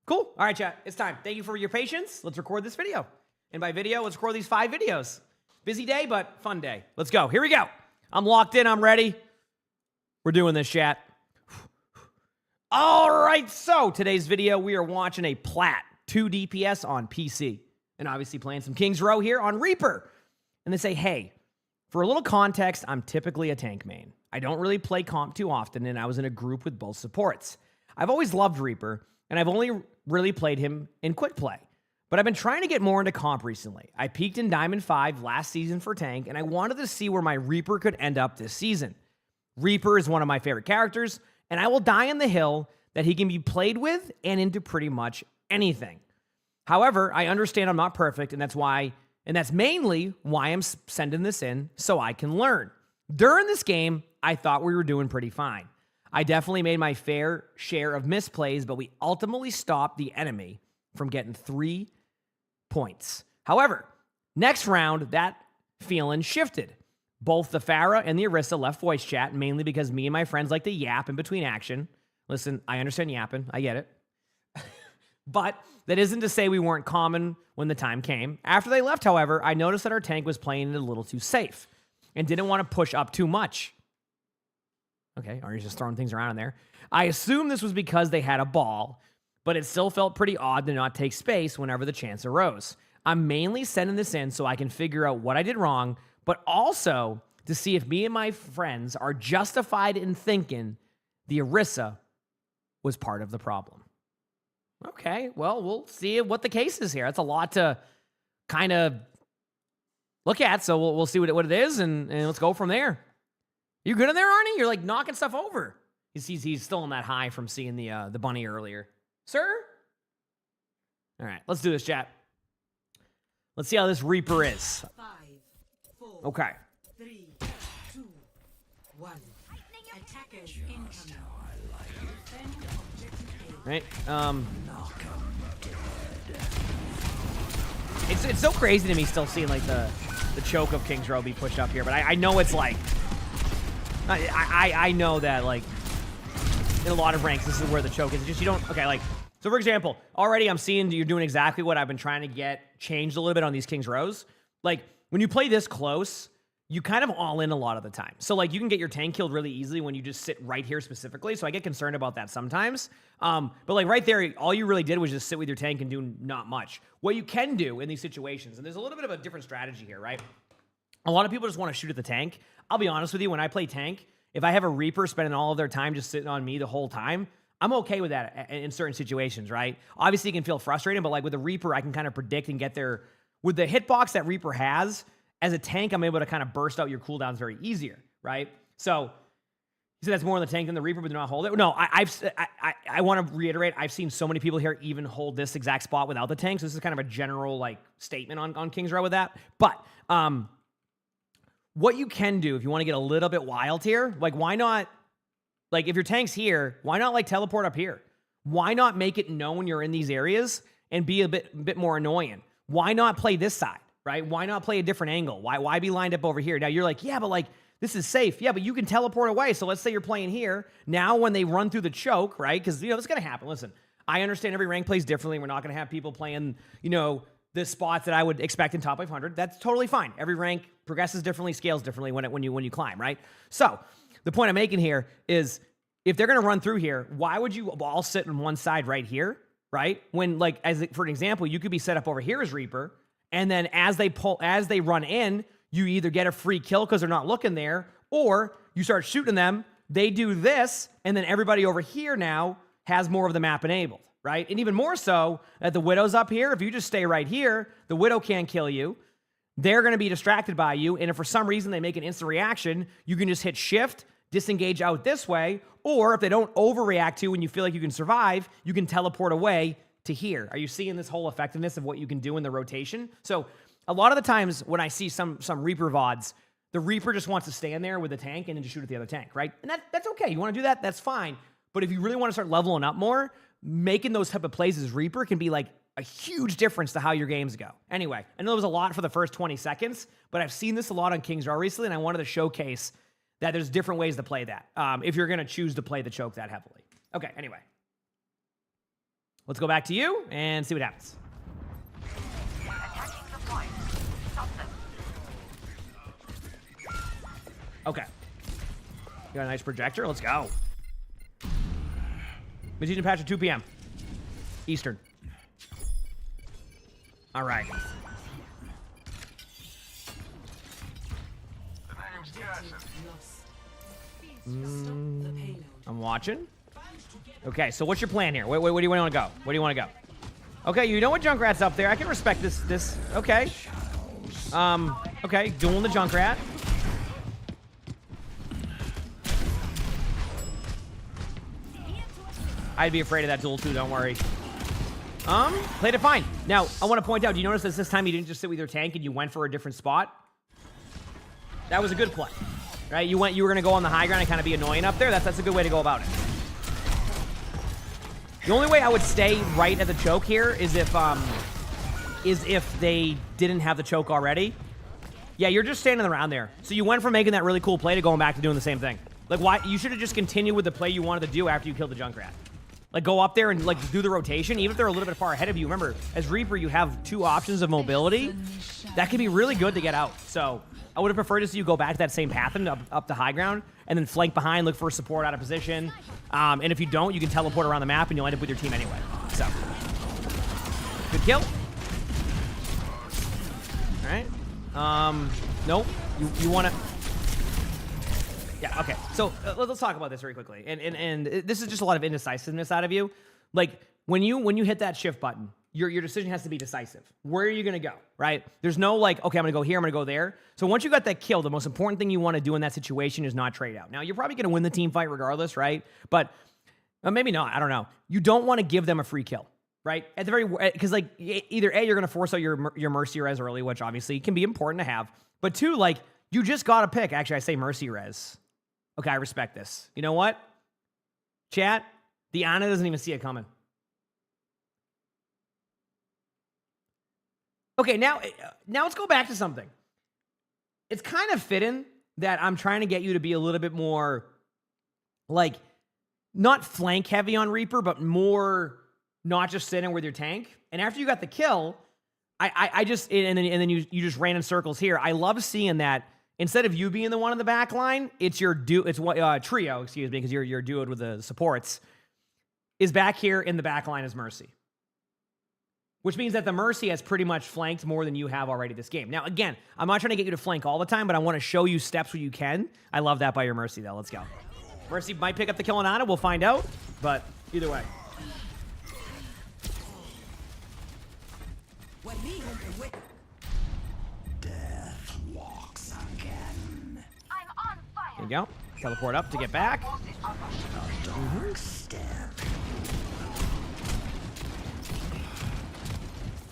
Cool. All right, chat. It's time. Thank you for your patience. Let's record this video. And by video, let's record these 5 videos. Busy day, but fun day. Let's go. Here we go. I'm locked in. I'm ready. We're doing this, chat. All right, so today's video, we are watching a Plat 2 DPS on PC. And obviously playing some King's Row here on Reaper. And they say, hey, for a little context, I'm typically a tank main. I don't really play comp too often, and I was in a group with both supports. I've always loved Reaper, and I've only really played him in quick play. But I've been trying to get more into comp recently. I peaked in Diamond 5 last season for tank, and I wanted to see where my Reaper could end up this season. Reaper is one of my favorite characters, and I will die on the hill that he can be played with and into pretty much anything. However, I understand I'm not perfect, and that's mainly why I'm sending this in, so I can learn. During this game, I thought we were doing pretty fine. I definitely made my fair share of misplays, but we ultimately stopped the enemy from getting 3 points. However, next round, that feeling shifted. Both the Pharah and the Orisa left voice chat, mainly because me and my friends like to yap in between action. Listen, I understand yapping. I get it. But that isn't to say we weren't common when the time came. After they left, however, I noticed that our tank was playing it a little too safe and didn't want to push up too much. Okay, or he's just throwing things around in there. I assume this was because they had a ball, but it still felt pretty odd to not take space whenever the chance arose. I'm mainly sending this in so I can figure out what I did wrong, but also to see if me and my friends are justified in thinking the Orisa was part of the problem. Okay, well, we'll see what the case is here. That's a lot to kind of look at, so we'll see what it is, and let's go from there. You good in there, Arnie? You're like knocking stuff over. He's still on that high from seeing the bunny earlier. Sir? All right, let's do this, chat. Let's see how this Reaper is. 5, 4, Okay. 3, 2, 1. Attackers incoming. Defend objective A. Right? It's so crazy to me still seeing like the choke of King's Row be pushed up here, but I know it's like I know that like in a lot of ranks this is where the choke is. It's just you don't like so for example, already I'm seeing you're doing exactly what I've been trying to get changed a little bit on these King's Rows. Like when you play this close, you kind of all in a lot of the time. So like you can get your tank killed really easily when you just sit right here specifically. So I get concerned about that sometimes. But like right there, all you really did was just sit with your tank and do not much. What you can do in these situations, and there's a little bit of a different strategy here, right? A lot of people just want to shoot at the tank. I'll be honest with you, when I play tank, if I have a Reaper spending all of their time just sitting on me the whole time, I'm okay with that in certain situations, right? Obviously, it can feel frustrating, but like with a Reaper, I can kind of predict and get there. With the hitbox that Reaper has, as a tank, I'm able to kind of burst out your cooldowns very easier, right? So, you say that's more on the tank than the Reaper, but do not hold it? No, I want to reiterate, I've seen so many people here even hold this exact spot without the tank, so this is kind of a general, like, statement on King's Row with that. But, what you can do if you want to get a little bit wild here, like, why not, like, if your tank's here, why not, like, teleport up here? Why not make it known you're in these areas and be a bit more annoying? Why not play this side, right? Why not play a different angle? Why be lined up over here? Now, you're like, yeah, but, like, this is safe. Yeah, but you can teleport away. So let's say you're playing here. Now, when they run through the choke, right? Because, you know, it's going to happen. Listen, I understand every rank plays differently. We're not going to have people playing, you know, the spots that I would expect in top 500. That's totally fine. Every rank progresses differently, scales differently when you climb, right? So the point I'm making here is if they're going to run through here, why would you all sit on one side right here, right? When, like, for an example, you could be set up over here as Reaper, and then as they run in, you either get a free kill because they're not looking there, or you start shooting them, they do this, and then everybody over here now has more of the map enabled, right? And even more so, that the Widow's up here, if you just stay right here, the Widow can't kill you. They're going to be distracted by you, and if for some reason they make an instant reaction, you can just hit Shift, disengage out this way, or if they don't overreact to you and you feel like you can survive, you can teleport away to here. Are you seeing this whole effectiveness of what you can do in the rotation? So a lot of the times when I see some Reaper VODs, the Reaper just wants to stand there with the tank and then just shoot at the other tank, right? And that's okay. You want to do that? That's fine. But if you really want to start leveling up more, making those type of plays as Reaper can be like a huge difference to how your games go. Anyway, I know it was a lot for the first 20 seconds, but I've seen this a lot on King's Row recently, and I wanted to showcase that there's different ways to play that if you're going to choose to play the choke that heavily. Okay, anyway. Let's go back to you and see what happens. Okay. You got a nice projector? Let's go. Midseason patch at 2 p.m. Eastern. All right. I'm watching. Okay, so what's your plan here? Where do you want to go? Where do you want to go? Okay, you know what Junkrat's up there. I can respect this. Okay. Okay, dueling the Junkrat. I'd be afraid of that duel too, don't worry. Played it fine. Now, I want to point out, do you notice that this time you didn't just sit with your tank and you went for a different spot? That was a good play. Right? You were going to go on the high ground and kind of be annoying up there. That's a good way to go about it. The only way I would stay right at the choke here is if they didn't have the choke already. Yeah, you're just standing around there. So you went from making that really cool play to going back to doing the same thing. Like, why? You should have just continued with the play you wanted to do after you killed the Junkrat. Like, go up there and, like, do the rotation. Even if they're a little bit far ahead of you. Remember, as Reaper, you have 2 options of mobility. That can be really good to get out. So I would have preferred to see you go back to that same path and up the high ground, and then flank behind, look for support out of position. And if you don't, you can teleport around the map, and you'll end up with your team anyway. So, good kill. Nope. You want to... Yeah, okay. So let's talk about this very quickly. And this is just a lot of indecisiveness out of you. Like, when you hit that shift button, your decision has to be decisive. Where are you going to go, right? There's no like, okay, I'm going to go here, I'm going to go there. So once you got that kill, the most important thing you want to do in that situation is not trade out. Now, you're probably going to win the team fight regardless, right? But maybe not. I don't know. You don't want to give them a free kill, right? At the very... Because, like, either A, you're going to force out your Mercy Res early, which obviously can be important to have. But two, like, you just got to pick. Actually, I say Mercy Res. Okay, I respect this. You know what? Chat, the Ana doesn't even see it coming. Okay, now let's go back to something. It's kind of fitting that I'm trying to get you to be a little bit more, like, not flank heavy on Reaper, but more not just sitting with your tank. And after you got the kill, I just, and then you just ran in circles here. I love seeing that instead of you being the one in the back line, it's your trio, excuse me, because you're duoed with the supports, is back here in the back line as Mercy. Which means that the Mercy has pretty much flanked more than you have already this game. Now, again, I'm not trying to get you to flank all the time, but I want to show you steps where you can. I love that by your Mercy, though. Let's go. Mercy might pick up the kill on Ana. We'll find out. But either way. Death walks again. I'm on fire. There you go. Teleport up to get back. Dark step.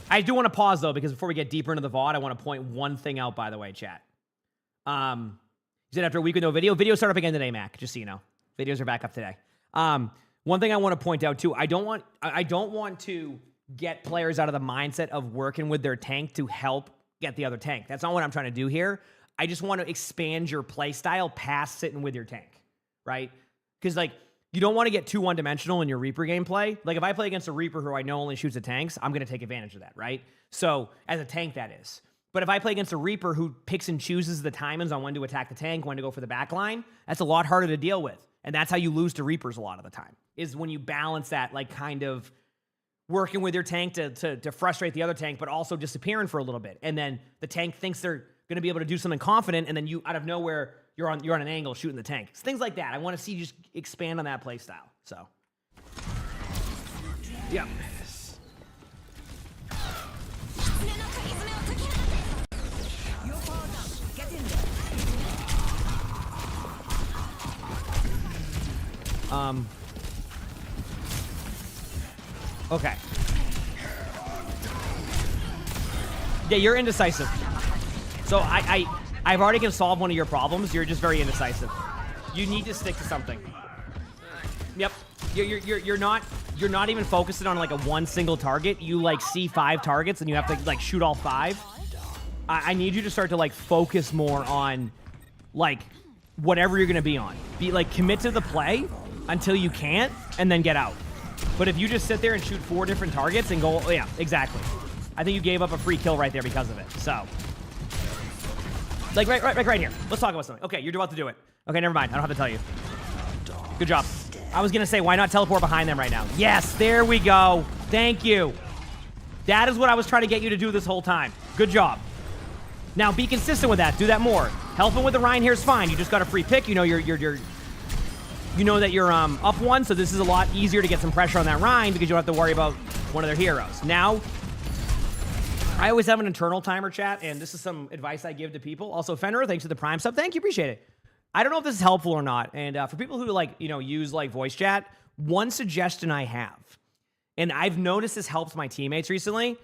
I do want to pause, though, because before we get deeper into the VOD, I want to point one thing out, by the way, chat. You said after a week with no video. Videos start up again today, Mac, just so you know. Videos are back up today. One thing I want to point out, too, I don't want to get players out of the mindset of working with their tank to help get the other tank. That's not what I'm trying to do here. I just want to expand your play style past sitting with your tank, right? Because, like, you don't want to get too one-dimensional in your Reaper gameplay. Like, if I play against a Reaper who I know only shoots at tanks, I'm going to take advantage of that, right? So, as a tank, that is. But if I play against a Reaper who picks and chooses the timings on when to attack the tank, when to go for the back line, that's a lot harder to deal with. And that's how you lose to Reapers a lot of the time, is when you balance that, like, kind of working with your tank to frustrate the other tank, but also disappearing for a little bit. And then the tank thinks they're going to be able to do something confident, and then you, out of nowhere, you're on an angle shooting the tank. It's things like that. I want to see you just expand on that play style. So, yeah. Okay. Yeah, you're indecisive. So I've already can solve one of your problems. You're just very indecisive. You need to stick to something. Yep. You're not even focusing on like a one single target. You like see 5 targets and you have to like shoot all 5. I need you to start to like focus more on like whatever you're gonna be on. Be like commit to the play until you can't and then get out. But if you just sit there and shoot 4 different targets and go, oh, yeah, exactly. I think you gave up a free kill right there because of it. So, like right here. Let's talk about something. Okay, you're about to do it. Okay, never mind. I don't have to tell you. Good job. I was gonna say, why not teleport behind them right now? Yes, there we go. Thank you. That is what I was trying to get you to do this whole time. Good job. Now be consistent with that. Do that more. Helping with the Ryan here is fine. You just got a free pick. You know you know that you're up 1, so this is a lot easier to get some pressure on that Ryan because you don't have to worry about one of their heroes. Now, I always have an internal timer, chat, and this is some advice I give to people. Also, Fenrir, thanks for the Prime sub. Thank you, appreciate it. I don't know if this is helpful or not, and for people who like, use like voice chat, one suggestion I have, and I've noticed this helps my teammates recently,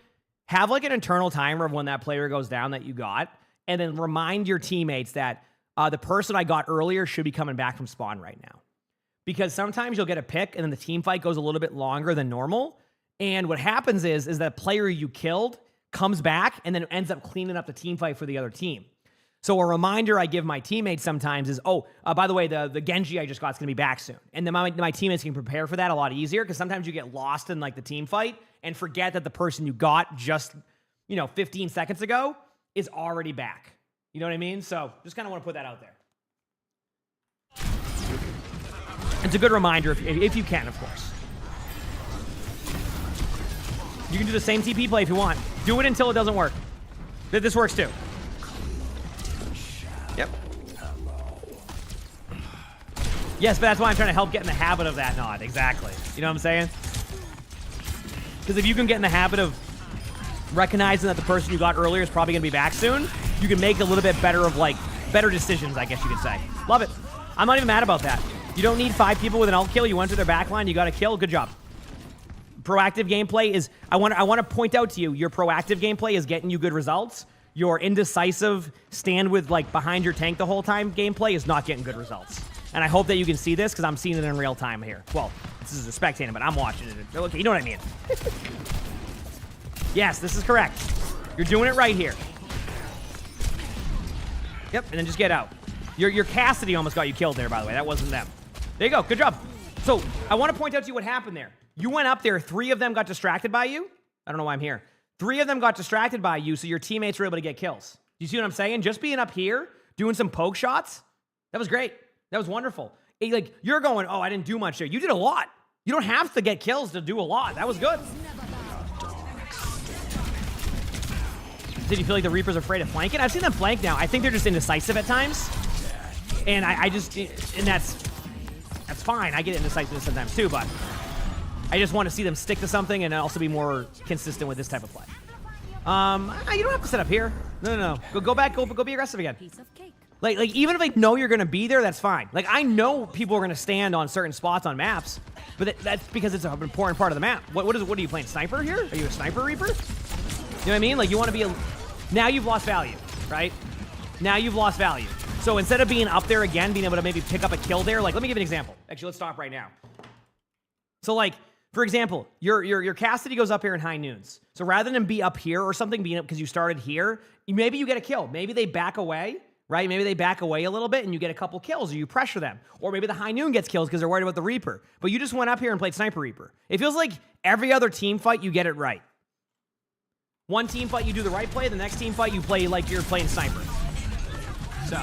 have like an internal timer of when that player goes down that you got, and then remind your teammates that the person I got earlier should be coming back from spawn right now. Because sometimes you'll get a pick, and then the team fight goes a little bit longer than normal, and what happens is that player you killed comes back and then ends up cleaning up the team fight for the other team. So a reminder I give my teammates sometimes is, by the way, the Genji I just got is going to be back soon. And then my teammates can prepare for that a lot easier because sometimes you get lost in like the team fight and forget that the person you got just, 15 seconds ago is already back. You know what I mean? So just kind of want to put that out there. It's a good reminder if you can, of course. You can do the same TP play if you want. Do it until it doesn't work. This works too. Yes, but that's why I'm trying to help get in the habit of that nod. Exactly. You know what I'm saying? Because if you can get in the habit of recognizing that the person you got earlier is probably going to be back soon, you can make a little bit better of, like, better decisions, I guess you could say. Love it. I'm not even mad about that. You don't need 5 people with an ult kill. You went to their backline. You got a kill. Good job. Proactive gameplay is... I want to point out to you, your proactive gameplay is getting you good results. Your indecisive, stand with, like, behind your tank the whole time gameplay is not getting good results. And I hope that you can see this, because I'm seeing it in real time here. Well, this is a spectator, but I'm watching it. Okay, you know what I mean. Yes, this is correct. You're doing it right here. Yep, and then just get out. Your Cassidy almost got you killed there, by the way. That wasn't them. There you go. Good job. So, I want to point out to you what happened there. You went up there. 3 of them got distracted by you. I don't know why I'm here. 3 of them got distracted by you, so your teammates were able to get kills. Do you see what I'm saying? Just being up here, doing some poke shots, that was great. That was wonderful. Like, you're going, oh, I didn't do much there. You did a lot. You don't have to get kills to do a lot. That was good. Did you feel like the Reaper's afraid of flanking? I've seen them flank now. I think they're just indecisive at times. And and that's fine. I get indecisive sometimes too, but I just want to see them stick to something and also be more consistent with this type of play. You don't have to sit up here. No. Go back. Go be aggressive again. Like even if they know you're gonna be there, that's fine. Like, I know people are gonna stand on certain spots on maps, but that's because it's an important part of the map. What are you playing, sniper here? Are you a sniper reaper? You know what I mean? Like, you want to be now you've lost value, right? Now you've lost value. So instead of being up there again, being able to maybe pick up a kill there, like, let me give you an example. Actually, let's stop right now. So, like, for example, your Cassidy goes up here in high noons. So rather than be up here or something, being up because you started here, maybe you get a kill. Maybe they back away, right? Maybe they back away a little bit and you get a couple kills, or you pressure them. Or maybe the high noon gets kills because they're worried about the Reaper. But you just went up here and played Sniper Reaper. It feels like every other team fight, you get it right. One team fight, you do the right play. The next team fight, you play like you're playing Sniper. So...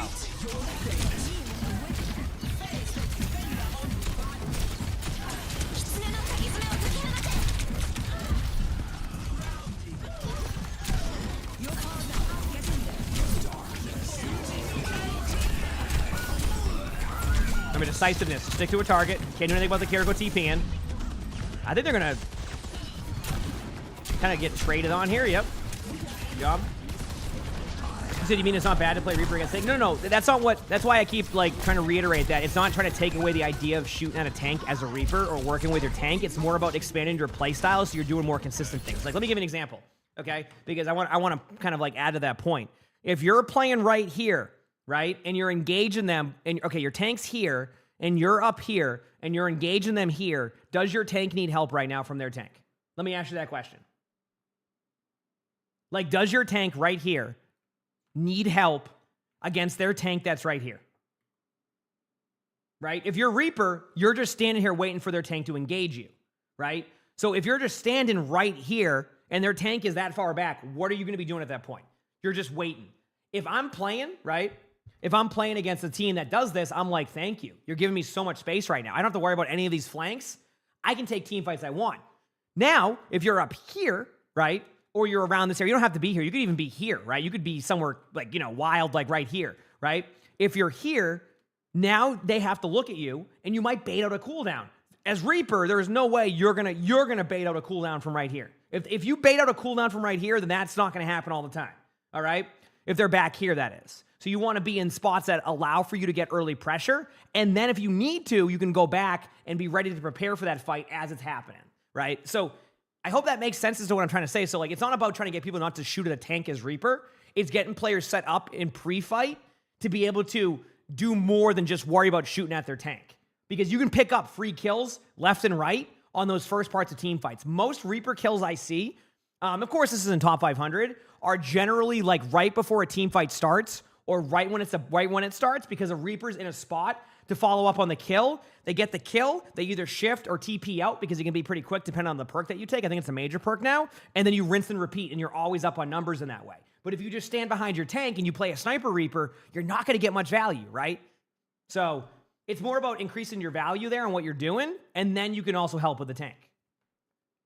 Remember, decisiveness. Stick to a target. Can't do anything about the Kiriko TPing. I think they're going to kind of get traded on here. Yep. Good job. You said you mean it's not bad to play Reaper against tank? No. That's not what... That's why I keep, like, trying to reiterate that. It's not trying to take away the idea of shooting at a tank as a Reaper or working with your tank. It's more about expanding your playstyle so you're doing more consistent things. Like, let me give you an example, okay? Because I want to kind of, like, add to that point. If you're playing right here, right, and you're engaging them, and, okay, your tank's here, and you're up here, and you're engaging them here, does your tank need help right now from their tank? Let me ask you that question. Like, does your tank right here need help against their tank that's right here? Right? If you're Reaper, you're just standing here waiting for their tank to engage you, right? So if you're just standing right here, and their tank is that far back, what are you going to be doing at that point? You're just waiting. If I'm playing, right? If I'm playing against a team that does this, I'm like, thank you. You're giving me so much space right now. I don't have to worry about any of these flanks. I can take team fights I want. Now, if you're up here, right? Or you're around this area, you don't have to be here. You could even be here, right? You could be somewhere like, wild, like right here, right? If you're here, now they have to look at you and you might bait out a cooldown. As Reaper, there is no way you're gonna bait out a cooldown from right here. If you bait out a cooldown from right here, then that's not gonna happen all the time. All right? If they're back here, that is. So you want to be in spots that allow for you to get early pressure. And then if you need to, you can go back and be ready to prepare for that fight as it's happening, right? So I hope that makes sense as to what I'm trying to say. So, like, it's not about trying to get people not to shoot at a tank as Reaper. It's getting players set up in pre-fight to be able to do more than just worry about shooting at their tank. Because you can pick up free kills left and right on those first parts of team fights. Most Reaper kills I see, of course this is in top 500, are generally like right before a team fight starts or right when it starts, because a Reaper's in a spot to follow up on the kill. They get the kill, they either shift or TP out because it can be pretty quick depending on the perk that you take. I think it's a major perk now. And then you rinse and repeat, and you're always up on numbers in that way. But if you just stand behind your tank and you play a Sniper Reaper, you're not going to get much value, right? So it's more about increasing your value there and what you're doing, and then you can also help with the tank.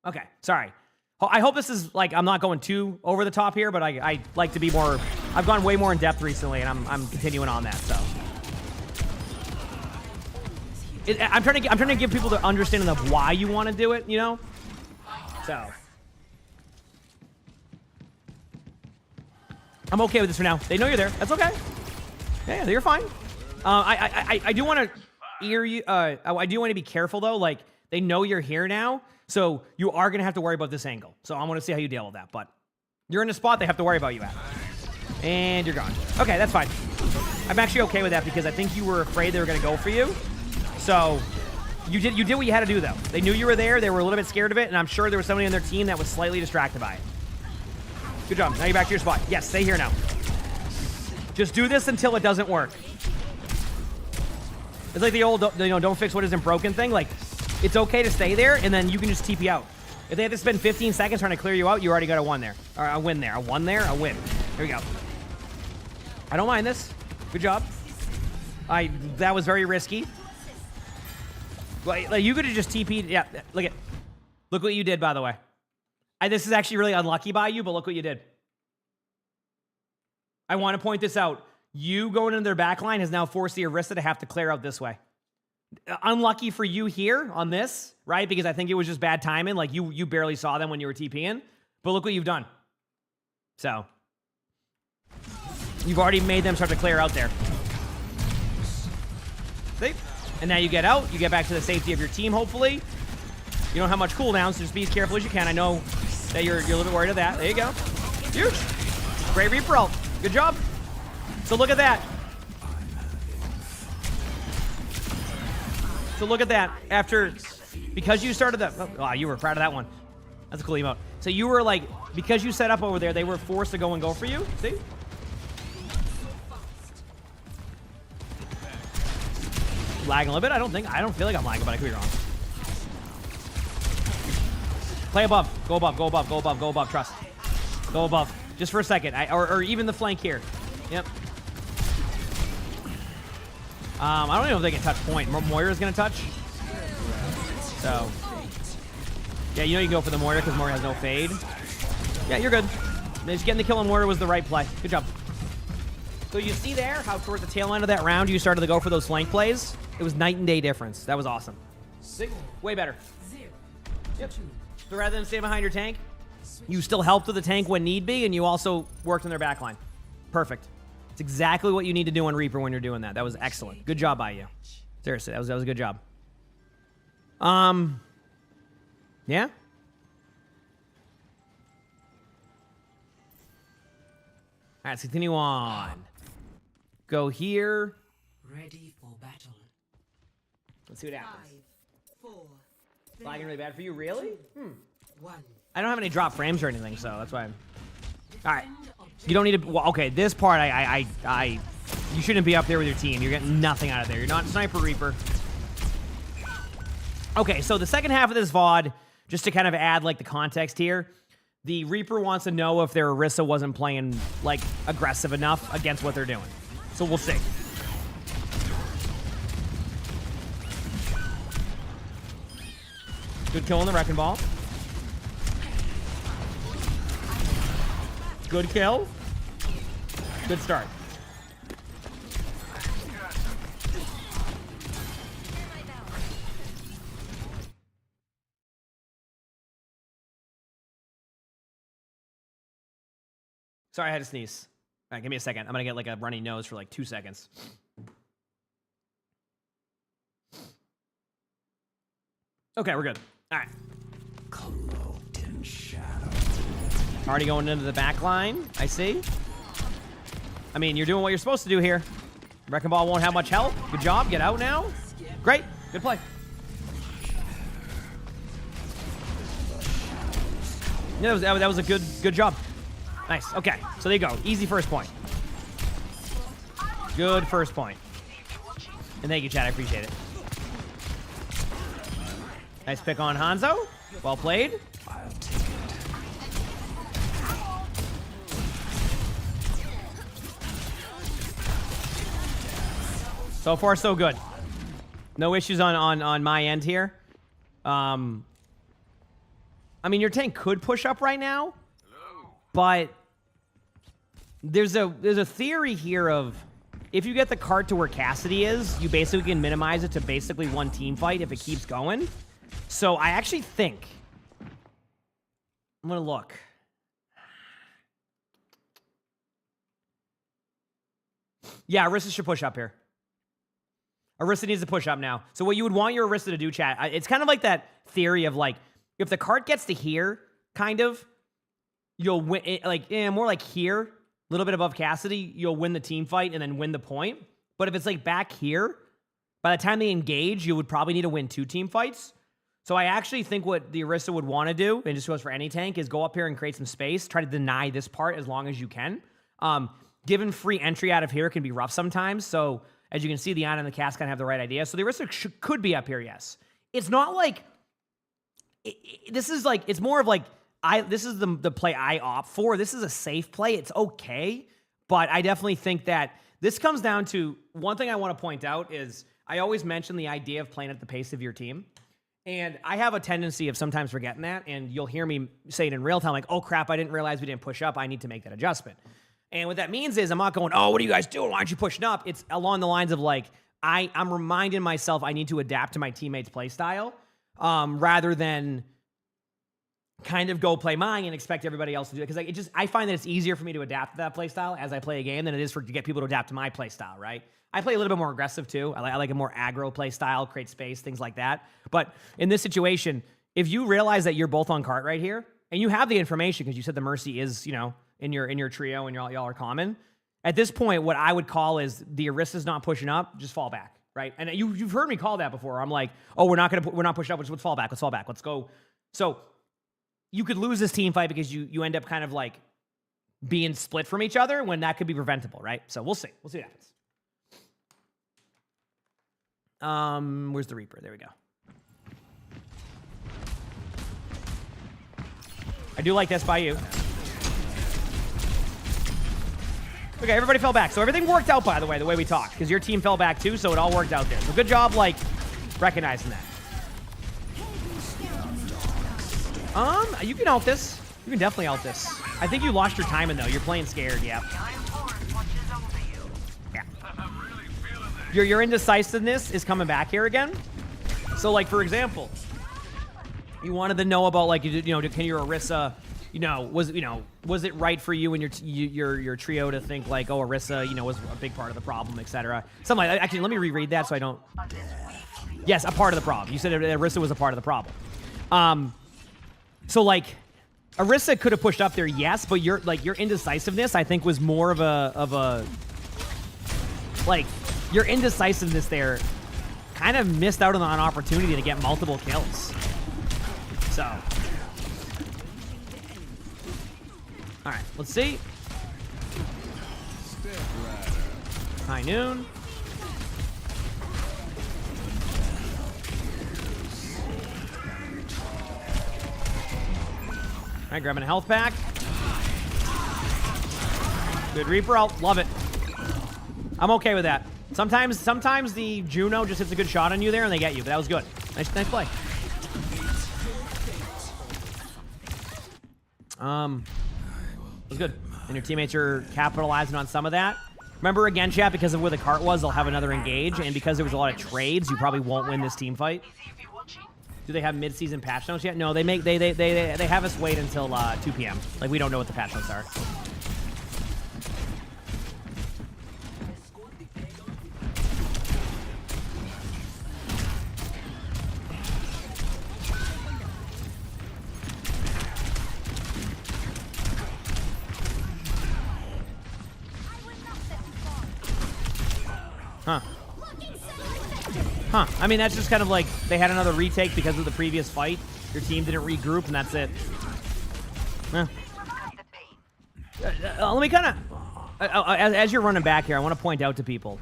Okay, sorry. I hope this is, like, I'm not going too over the top here, but I like to be more... I've gone way more in depth recently, and I'm continuing on that, so... I'm trying to give people the understanding of why you want to do it, you know? So I'm okay with this for now. They know you're there. That's okay. Yeah, you're fine. I do want to ear you. I do want to be careful though. Like they know you're here now, so you are gonna have to worry about this angle. So I want to see how you deal with that. But you're in a spot they have to worry about you at, and you're gone. Okay, that's fine. I'm actually okay with that because I think you were afraid they were gonna go for you. So you did what you had to do though. They knew you were there. They were a little bit scared of it, and I'm sure there was somebody on their team that was slightly distracted by it. Good job. Now you're back to your spot. Yes, stay here now. Just do this until it doesn't work. It's like the old, don't fix what isn't broken thing. Like, it's okay to stay there, and then you can just TP out. If they have to spend 15 seconds trying to clear you out, you already got a 1 there. Or a win there. A 1 there, a win. Here we go. I don't mind this. Good job. That was very risky. Like you could have just TP'd. Yeah, look what you did, by the way. This is actually really unlucky by you, but look what you did. I want to point this out. You going into their back line has now forced the Orisa to have to clear out this way. Unlucky for you here on this, right? Because I think it was just bad timing. Like you barely saw them when you were TPing. But look what you've done. So you've already made them start to clear out there. See? And now you get out. You get back to the safety of your team, hopefully. You don't have much cooldown, so just be as careful as you can. I know that you're a little bit worried of that. There you go. Huge. Great Reaper ult. Good job. So look at that. So look at that. Because you started that. Oh, you were proud of that one. That's a cool emote. So you were like, because you set up over there, they were forced to go and go for you. See? Lagging a little bit? I don't feel like I'm lagging, but I could be wrong. Play above. Go above, go above, go above, go above. Trust. Go above. Just for a second. Or even the flank here. Yep. I don't even know if they can touch point. Moira's going to touch. So. Yeah, you know you go for the Moira because Moira has no fade. Yeah, you're good. Just getting the kill on Moira was the right play. Good job. So you see there how towards the tail end of that round you started to go for those flank plays? It was night and day difference. That was awesome. Way better. Yep. So rather than stay behind your tank, you still helped with the tank when need be, and you also worked in their backline. Perfect. It's exactly what you need to do on Reaper when you're doing that. That was excellent. Good job by you. Seriously, that was a good job. Yeah? All right, let's continue on. Go here. Ready for battle. Let's see what happens. 5, 4, Lagging really bad for you? Really? 1. I don't have any drop frames or anything, so that's why. All right. You don't need to. Well, okay, this part, you shouldn't be up there with your team. You're getting nothing out of there. You're not Sniper Reaper. Okay, so the second half of this VOD, just to kind of add like the context here, the Reaper wants to know if their Orisa wasn't playing like aggressive enough against what they're doing. So we'll see. Good kill on the Wrecking Ball. Good kill. Good start. Sorry, I had to sneeze. All right, give me a second. I'm going to get like a runny nose for like 2 seconds. Okay, we're good. All right. Cloaked in shadow. Already going into the back line, I see. I mean, you're doing what you're supposed to do here. Wrecking Ball won't have much help. Good job. Get out now. Great. Good play. Yeah, that was a good job. Nice. Okay, so there you go. Easy first point. Good first point. And thank you, Chad. I appreciate it. Nice pick on Hanzo. Well played. So far, so good. No issues on my end here. I mean, your tank could push up right now, but there's a theory here of if you get the cart to where Cassidy is, you basically can minimize it to basically one team fight if it keeps going. So I actually think I'm gonna look. Yeah, Orisa should push up here. Orisa needs to push up now. So what you would want your Orisa to do, chat, it's kind of like that theory of like, if the cart gets to here, kind of, you'll win, like, more like here, a little bit above Cassidy, you'll win the team fight and then win the point. But if it's like back here, by the time they engage, you would probably need to win 2 team fights. So I actually think what the Orisa would want to do, and just goes for any tank, is go up here and create some space, try to deny this part as long as you can. Given free entry out of here can be rough sometimes, so as you can see, the Ana and the Cass kind of have the right idea. So the Orisa could be up here, yes. It's not like... this is like... It's more of like... This is the play I opt for. This is a safe play. It's okay, but I definitely think that this comes down to... One thing I want to point out is I always mention the idea of playing at the pace of your team. And I have a tendency of sometimes forgetting that, and you'll hear me say it in real time, like, oh crap, I didn't realize we didn't push up. I need to make that adjustment. And what that means is I'm not going, oh, what are you guys doing? Why aren't you pushing up? It's along the lines of like, I'm reminding myself I need to adapt to my teammates' play style, rather than kind of go play mine and expect everybody else to do it. Because I find that it's easier for me to adapt to that play style as I play a game than it is to get people to adapt to my play style, right? I play a little bit more aggressive too. I like a more aggro play style, create space, things like that. But in this situation, if you realize that you're both on cart right here, and you have the information because you said the Mercy is, in your trio and y'all are common. At this point, what I would call is the Orisa's not pushing up, just fall back, right? And you've heard me call that before. I'm like, oh, we're not pushing up, let's fall back, let's go. So you could lose this team fight because you end up kind of like being split from each other when that could be preventable, right? So we'll see what happens. Where's the Reaper? There we go. I do like this by you. Okay, everybody fell back. So everything worked out, by the way we talked, because your team fell back too, so it all worked out there. So good job, like, recognizing that. You can ult this. You can definitely ult this. I think you lost your timing, though. You're playing scared, yeah. Your indecisiveness is coming back here again. So, like, for example, you wanted to know about, like, can your Orisa, was it right for you and your trio to think, like, oh, Orisa, was a big part of the problem, etc. Something like that. Actually, let me reread that so I don't... Yes, a part of the problem. You said Orisa was a part of the problem. So, like, Orisa could have pushed up there, yes, but your indecisiveness, I think, was more of a like, your indecisiveness there kind of missed out on an opportunity to get multiple kills. So, all right, let's see. High noon. All right, grabbing a health pack. Good Reaper, I'll love it. I'm okay with that. Sometimes the Juno just hits a good shot on you there and they get you, but that was good. Nice play. It was good. And your teammates are capitalizing on some of that. Remember, again, chat, because of where the cart was, they'll have another engage, and because there was a lot of trades, you probably won't win this team fight. Do they have mid-season patch notes yet? No, they have us wait until 2 p.m. Like, we don't know what the patch notes are. Huh. I mean, that's just kind of like they had another retake because of the previous fight. Your team didn't regroup, and that's it. Let me kind of... as you're running back here, I want to point out to people.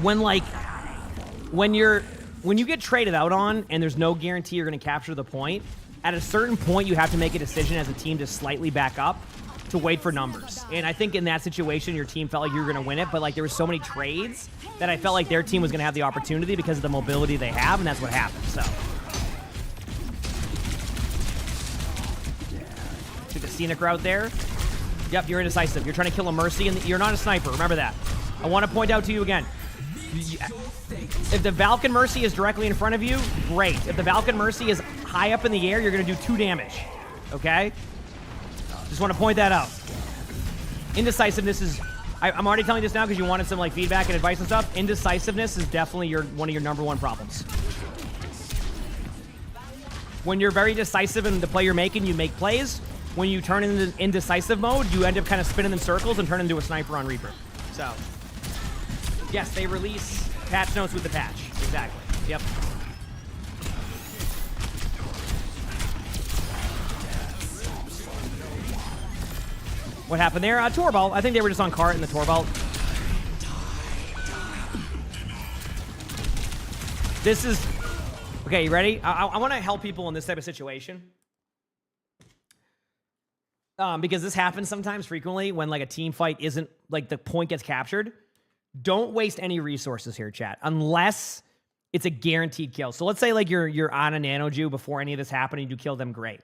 When you get traded out on, and there's no guarantee you're going to capture the point, at a certain point, you have to make a decision as a team to slightly back up to wait for numbers. And I think in that situation, your team felt like you were going to win it, but like there were so many trades that I felt like their team was going to have the opportunity because of the mobility they have, and that's what happened. So, took a scenic route there. Yep, you're indecisive. You're trying to kill a Mercy, and you're not a sniper. Remember that. I want to point out to you again. If the Valken Mercy is directly in front of you, great. If the Valken Mercy is high up in the air, you're going to do 2 damage. Okay? Just want to point that out. Indecisiveness is... I'm already telling you this now because you wanted some like feedback and advice and stuff. Indecisiveness is definitely one of your #1 problems. When you're very decisive in the play you're making, you make plays. When you turn into indecisive mode, you end up kind of spinning in circles and turn into a sniper on Reaper. So, yes, they release patch notes with the patch. Exactly. Yep. What happened there? Torbal. I think they were just on cart in the Torbal. This is... Okay, you ready? I want to help people in this type of situation. Because this happens sometimes frequently when like a team fight isn't... Like the point gets captured. Don't waste any resources here, chat. Unless it's a guaranteed kill. So let's say like you're on a Nano Jew before any of this happened and you kill them, great.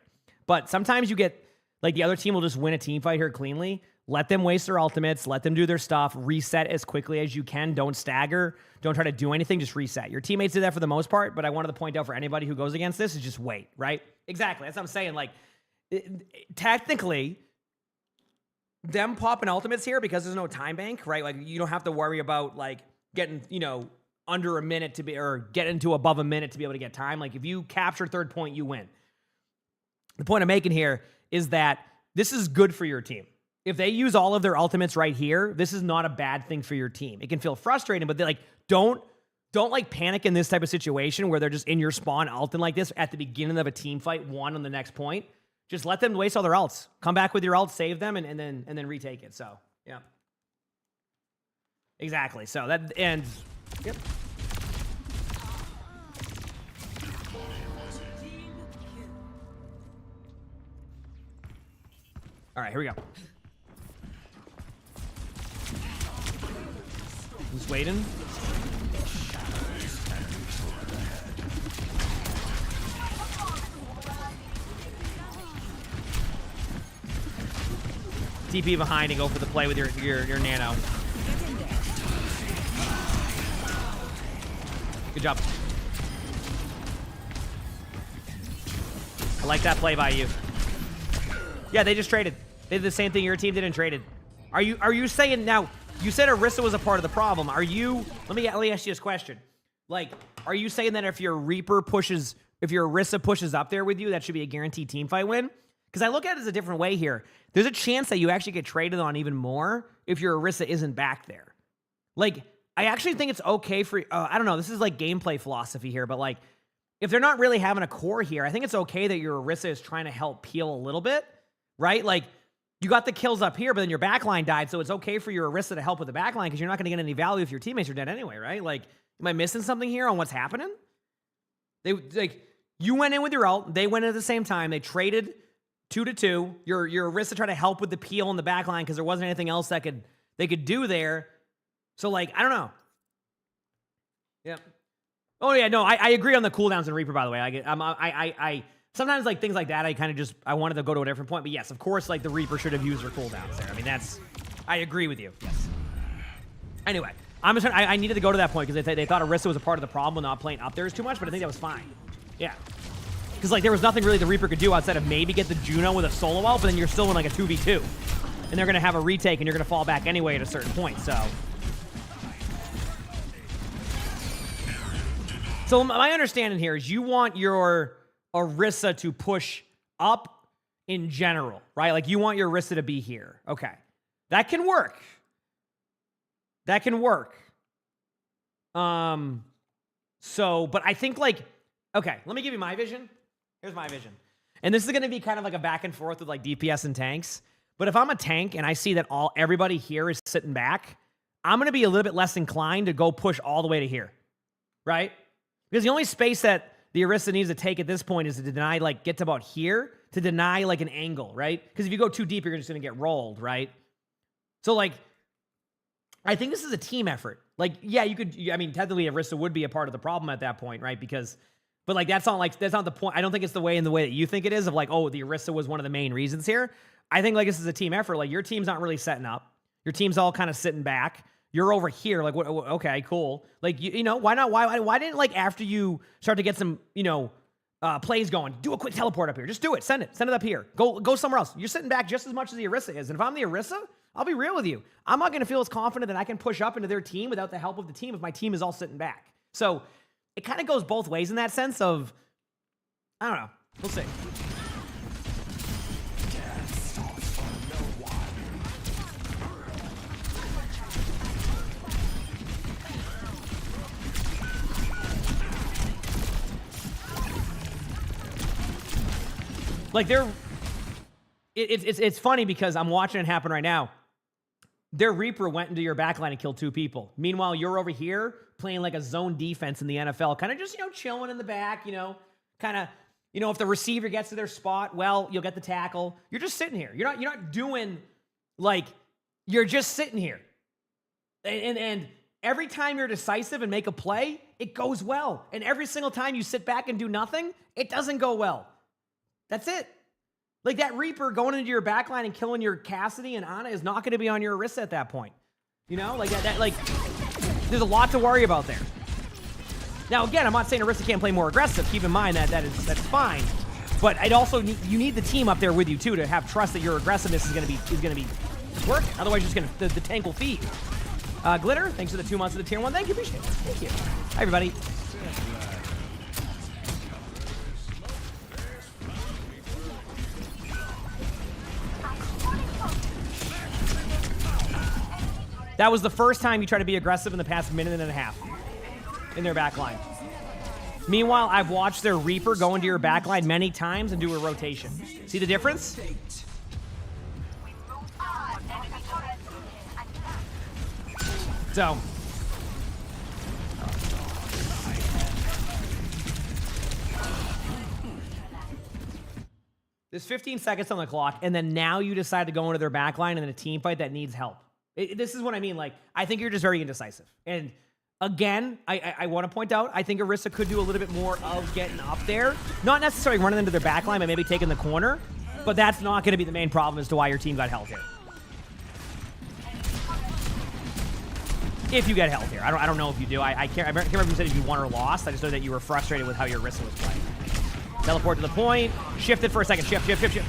But sometimes you get... Like, the other team will just win a team fight here cleanly. Let them waste their ultimates. Let them do their stuff. Reset as quickly as you can. Don't stagger. Don't try to do anything. Just reset. Your teammates do that for the most part, but I wanted to point out for anybody who goes against this is just wait, right? Exactly. That's what I'm saying. Like, technically, them popping ultimates here because there's no time bank, right? Like, you don't have to worry about, like, getting, you know, under a minute to be, or getting to above a minute to be able to get time. Like, if you capture third point, you win. The point I'm making here is that this is good for your team. If they use all of their ultimates right here, this is not a bad thing for your team. It can feel frustrating, but like don't like panic in this type of situation where they're just in your spawn ulting like this at the beginning of a team fight, one on the next point. Just let them waste all their ults. Come back with your ults, save them, and then retake it. So yeah. Exactly. So that and yep. All right, here we go. Who's waiting? TP behind and go for the play with your nano. Good job. I like that play by you. Yeah, they just traded. They did the same thing your team did and traded. Are you saying now? You said Orisa was a part of the problem. Are you? Let me ask you this question. Like, are you saying that if your Reaper pushes, if your Orisa pushes up there with you, that should be a guaranteed team fight win? Because I look at it as a different way here. There's a chance that you actually get traded on even more if your Orisa isn't back there. Like, I actually think it's okay for. I don't know. This is like gameplay philosophy here, but like, if they're not really having a core here, I think it's okay that your Orisa is trying to help peel a little bit, right? Like. You got the kills up here, but then your backline died, so it's okay for your Orisa to help with the backline because you're not going to get any value if your teammates are dead anyway, right? Like, am I missing something here on what's happening? They like you went in with your ult, they went in at the same time, they traded 2-2. Your Orisa tried to help with the peel in the backline because there wasn't anything else that they could do there. So like, I don't know. Yeah. Oh yeah, no, I agree on the cooldowns in Reaper. By the way, I sometimes, like, things like that, I wanted to go to a different point. But yes, of course, like, the Reaper should have used her cooldowns there. I mean, I agree with you. Yes. Anyway, I needed to go to that point because they thought Orisa was a part of the problem with not playing up there too much, but I think that was fine. Yeah. Because, like, there was nothing really the Reaper could do outside of maybe get the Juno with a solo ult, but then you're still in, like, a 2v2. And they're going to have a retake, and you're going to fall back anyway at a certain point, so. So my understanding here is you want your Orisa to push up in general, right? Like, you want your Orisa to be here. Okay. That can work. That can work. So, but I think, like, okay, let me give you my vision. Here's my vision. And this is going to be kind of like a back and forth with, like, DPS and tanks. But if I'm a tank and I see that everybody here is sitting back, I'm going to be a little bit less inclined to go push all the way to here, right? Because the only space that the Orisa needs to take at this point is to deny, like, get to about here, to deny, like, an angle, right? Because if you go too deep, you're just going to get rolled, right? So, like, I think this is a team effort. Like, yeah, I mean, technically, Orisa would be a part of the problem at that point, right? Because, but, like, that's not the point. I don't think it's the way that you think it is of, like, oh, the Orisa was one of the main reasons here. I think, like, this is a team effort. Like, your team's not really setting up. Your team's all kind of sitting back. You're over here. Like, okay, cool. Like, you know, why not? Why didn't, like, after you start to get some, you know, plays going, do a quick teleport up here. Just do it. Send it up here. Go somewhere else. You're sitting back just as much as the Orisa is. And if I'm the Orisa, I'll be real with you. I'm not going to feel as confident that I can push up into their team without the help of the team if my team is all sitting back. So it kind of goes both ways in that sense of, I don't know. We'll see. Like, it's funny because I'm watching it happen right now. Their Reaper went into your backline and killed 2 people. Meanwhile, you're over here playing like a zone defense in the NFL, kind of just, you know, chilling in the back, you know, kind of, you know, if the receiver gets to their spot, well, you'll get the tackle. You're just sitting here. You're not doing, like, you're just sitting here. And every time you're decisive and make a play, it goes well. And every single time you sit back and do nothing, it doesn't go well. That's it. Like, that Reaper going into your backline and killing your Cassidy and Ana is not going to be on your Orisa at that point. You know, like that like, there's a lot to worry about there. Now, again, I'm not saying Orisa can't play more aggressive. Keep in mind that's fine. But I'd also you need the team up there with you too to have trust that your aggressiveness is going to be working. Otherwise, you're just the tank will feed. Glitter, thanks for the 2 months of the tier 1. Thank you, appreciate it. Thank you. Hi, everybody. That was the first time you tried to be aggressive in the past minute and a half in their backline. Meanwhile, I've watched their Reaper go into your backline many times and do a rotation. See the difference? So. There's 15 seconds on the clock, and then now you decide to go into their backline in a team fight that needs help. This is what I mean. Like, I think you're just very indecisive. And again, I want to point out, I think Orisa could do a little bit more of getting up there. Not necessarily running into their backline, but maybe taking the corner. But that's not going to be the main problem as to why your team got held here. If you get held here. I don't know if you do. I can't remember if you said if you won or lost. I just know that you were frustrated with how your Orisa was playing. Teleport to the point. Shifted for a second. Shift.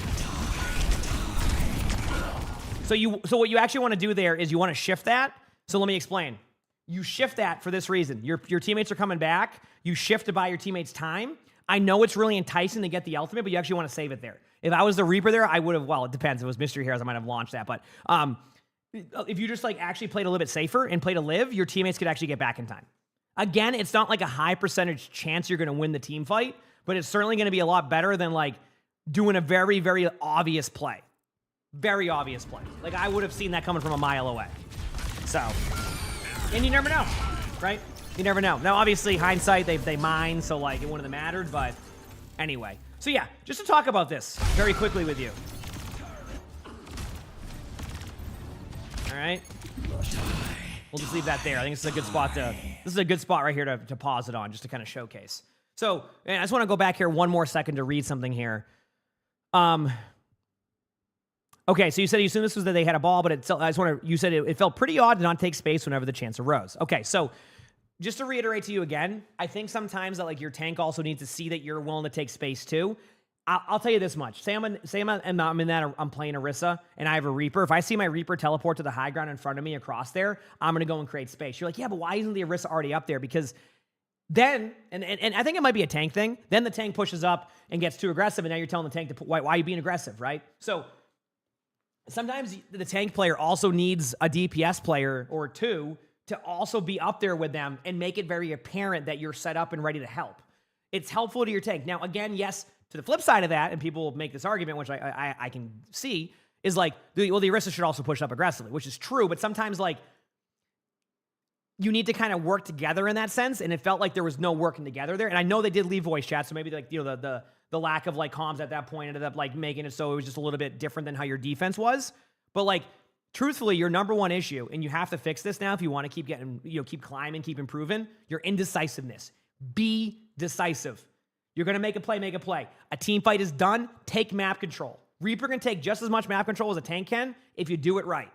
So what you actually want to do there is you want to shift that. So let me explain. You shift that for this reason. Your teammates are coming back. You shift to buy your teammates time. I know it's really enticing to get the ultimate, but you actually want to save it there. If I was the Reaper there, I would have, well, it depends. If it was Mystery Heroes, I might have launched that. But if you just like actually played a little bit safer and played to live, your teammates could actually get back in time. Again, it's not like a high percentage chance you're going to win the team fight, but it's certainly going to be a lot better than like doing a very, very obvious play. Very obvious play. Like, I would have seen that coming from a mile away. So, and you never know, right? You never know. Now, obviously, hindsight, they mine, so, like, it wouldn't have mattered, but anyway. So, yeah, just to talk about this very quickly with you. All right? We'll just leave that there. I think this is a good spot right here to pause it on, just to kind of showcase. So, and I just want to go back here one more second to read something here. Okay, so you said you assumed this was that they had a ball, but you said it felt pretty odd to not take space whenever the chance arose. Okay, so just to reiterate to you again, I think sometimes that like your tank also needs to see that you're willing to take space too. I'll tell you this much. Say I'm playing Orisa and I have a Reaper. If I see my Reaper teleport to the high ground in front of me across there, I'm going to go and create space. You're like, yeah, but why isn't the Orisa already up there? Because then, and I think it might be a tank thing, then the tank pushes up and gets too aggressive, and now you're telling the tank, why are you being aggressive, right? So sometimes the tank player also needs a DPS player or two to also be up there with them and make it very apparent that you're set up and ready to help. It's helpful to your tank. Now, again, yes, to the flip side of that, and people will make this argument, which I can see, is like, the Orisa should also push up aggressively, which is true, but sometimes, like, you need to kind of work together in that sense, and it felt like there was no working together there. And I know they did leave voice chat, so maybe, like, you know, the lack of, like, comms at that point ended up, like, making it so it was just a little bit different than how your defense was. But, like, truthfully, your number one issue, and you have to fix this now if you want to keep getting, you know, keep climbing, keep improving, your indecisiveness. Be decisive. You're going to make a play, make a play. A team fight is done, take map control. Reaper can take just as much map control as a tank can if you do it right.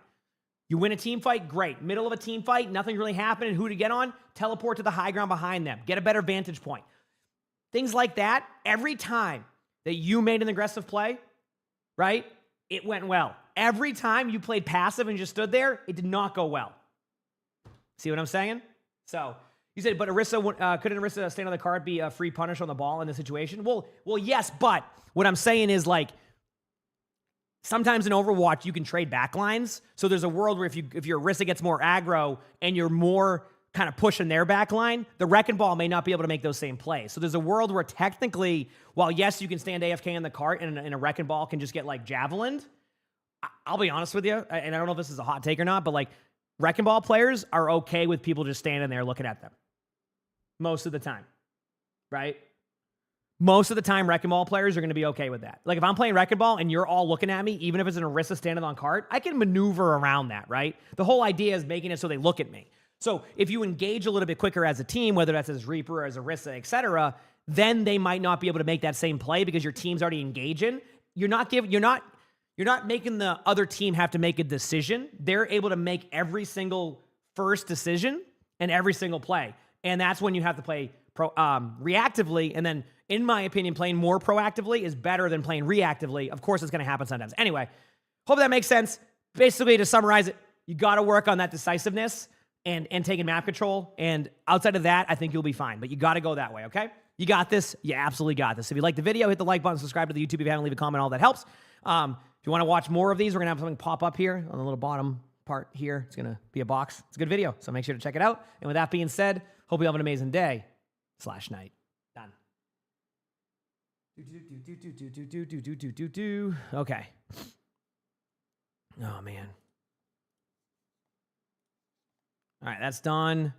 You win a team fight, great. Middle of a team fight, nothing really happening. Who to get on? Teleport to the high ground behind them. Get a better vantage point. Things like that, every time that you made an aggressive play, right, it went well. Every time you played passive and just stood there, it did not go well. See what I'm saying? So you said, but Orisa, couldn't Orisa stand on the card be a free punish on the ball in this situation? Well, yes, but what I'm saying is like, sometimes in Overwatch, you can trade backlines. So there's a world where if your Orisa gets more aggro and you're more kind of pushing their backline, the Wrecking Ball may not be able to make those same plays. So there's a world where technically, while yes, you can stand AFK in the cart and a Wrecking Ball can just get like javelined, I'll be honest with you, and I don't know if this is a hot take or not, but like Wrecking Ball players are okay with people just standing there looking at them. Most of the time, right? Most of the time, Wrecking Ball players are going to be okay with that. Like if I'm playing Wrecking Ball and you're all looking at me, even if it's an Orisa standing on cart, I can maneuver around that, right? The whole idea is making it so they look at me. So if you engage a little bit quicker as a team, whether that's as Reaper or as Orisa, etc., then they might not be able to make that same play because your team's already engaging. You're not making the other team have to make a decision. They're able to make every single first decision and every single play. And that's when you have to play reactively. And then, in my opinion, playing more proactively is better than playing reactively. Of course, it's going to happen sometimes. Anyway, hope that makes sense. Basically, to summarize it, you got to work on that decisiveness and taking map control. And outside of that, I think you'll be fine. But you got to go that way, okay? You got this. You absolutely got this. If you like the video, hit the like button, subscribe to the YouTube if you haven't, leave a comment. All that helps. If you want to watch more of these, we're going to have something pop up here on the little bottom part here. It's going to be a box. It's a good video, so make sure to check it out. And with that being said, hope you have an amazing day/night. Done. Okay. Oh, man. All right, that's done.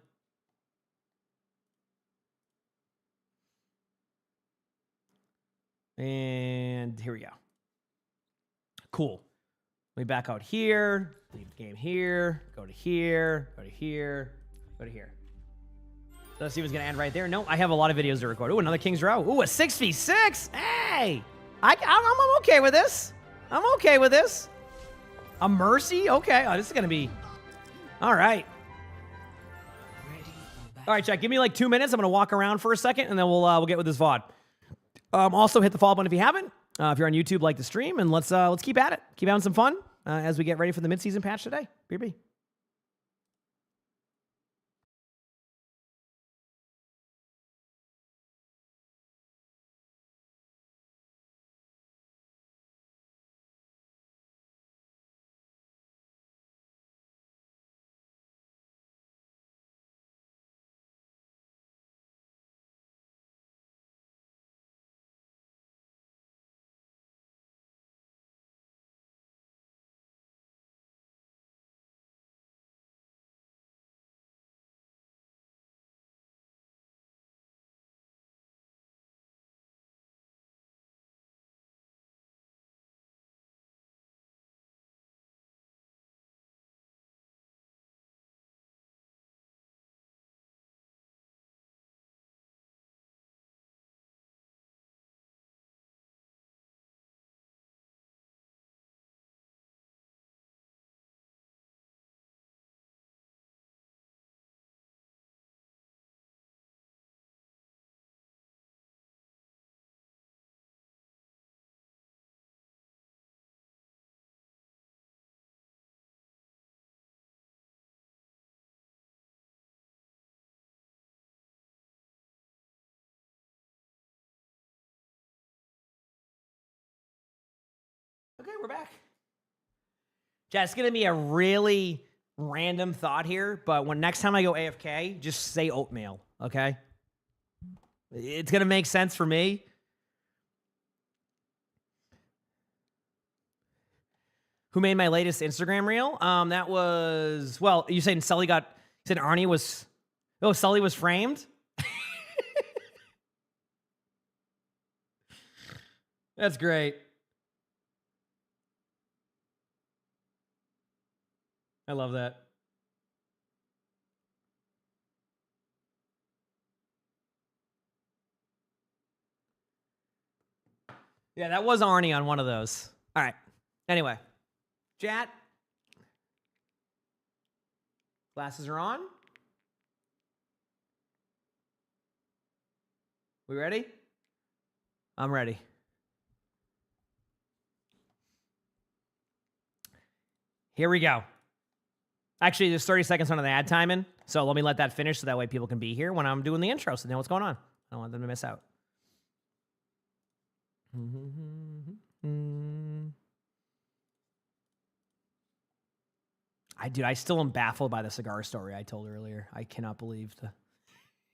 And here we go. Cool. Let me back out here. Leave the game here. Go to here. Go to here. Go to here. Let's see if it's going to end right there. No, I have a lot of videos to record. Ooh, another King's Row. Ooh, a 6v6. Hey, I'm okay with this. I'm okay with this. A Mercy? Okay. Oh, this is going to be... All right. All right, chat. Give me like 2 minutes. I'm going to walk around for a second, and then we'll get with this VOD. Also, hit the follow button if you haven't. If you're on YouTube, like the stream, and let's keep at it. Keep having some fun as we get ready for the mid-season patch today. BB. Okay, we're back. Chat, it's going to be a really random thought here, but when next time I go AFK, just say oatmeal, okay? It's going to make sense for me. Who made my latest Instagram reel? That was, well, you said Sully you said Arnie was, oh, Sully was framed? That's great. I love that. Yeah, that was Arnie on one of those. All right. Anyway, chat. Glasses are on. We ready? I'm ready. Here we go. Actually, there's 30 seconds on the ad timing, so let me let that finish so that way people can be here when I'm doing the intro so they know what's going on. I don't want them to miss out. I still am baffled by the cigar story I told earlier. I cannot believe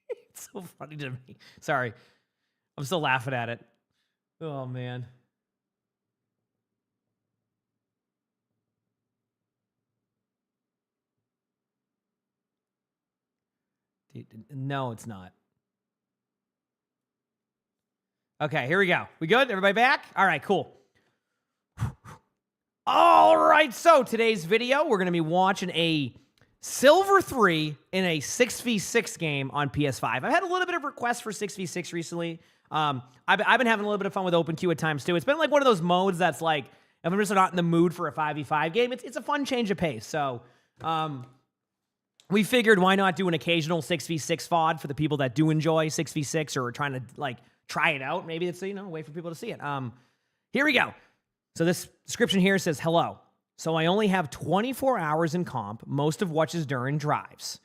it's so funny to me. Sorry. I'm still laughing at it. Oh, man. No, it's not. Okay, here we go. We good? Everybody back? All right, cool. All right, so today's video, we're going to be watching a Silver 3 in a 6v6 game on PS5. I've had a little bit of requests for 6v6 recently. I've been having a little bit of fun with Open Queue at times too. It's been like one of those modes that's like, if I'm just not in the mood for a 5v5 game, it's a fun change of pace. So, we figured why not do an occasional 6v6 VOD for the people that do enjoy 6v6 or are trying to like try it out. Maybe it's, a way for people to see it. Here we go. So this description here says, hello. So I only have 24 hours in comp, most of which is during drives.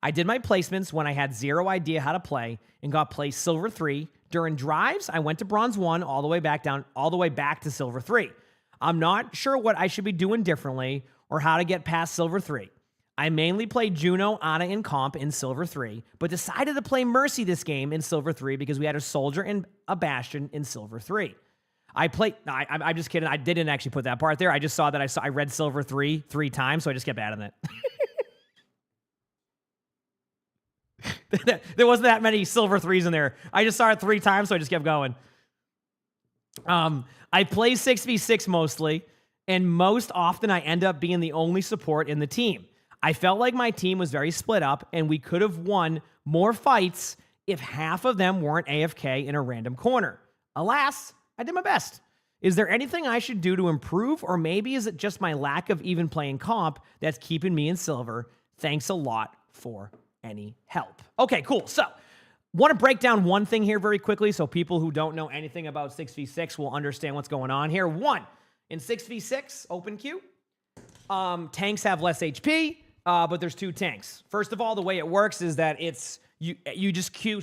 I did my placements when I had zero idea how to play and got placed Silver 3. During drives, I went to Bronze 1 all the way back to Silver 3. I'm not sure what I should be doing differently or how to get past Silver 3. I mainly played Juno, Ana, and Comp in Silver 3, but decided to play Mercy this game in Silver 3 because we had a Soldier and a Bastion in Silver 3. I'm just kidding. I didn't actually put that part there. I just saw that I read Silver 3 times, so I just kept adding it. There wasn't that many Silver 3s in there. I just saw it 3 times, so I just kept going. I play 6v6 mostly, and most often I end up being the only support in the team. I felt like my team was very split up, and we could have won more fights if half of them weren't AFK in a random corner. Alas, I did my best. Is there anything I should do to improve, or maybe is it just my lack of even playing comp that's keeping me in silver? Thanks a lot for any help. Okay, cool. So, want to break down one thing here very quickly so people who don't know anything about 6v6 will understand what's going on here. One, in 6v6, open queue, tanks have less HP, but there's 2 tanks. First of all, the way it works is that you just queue,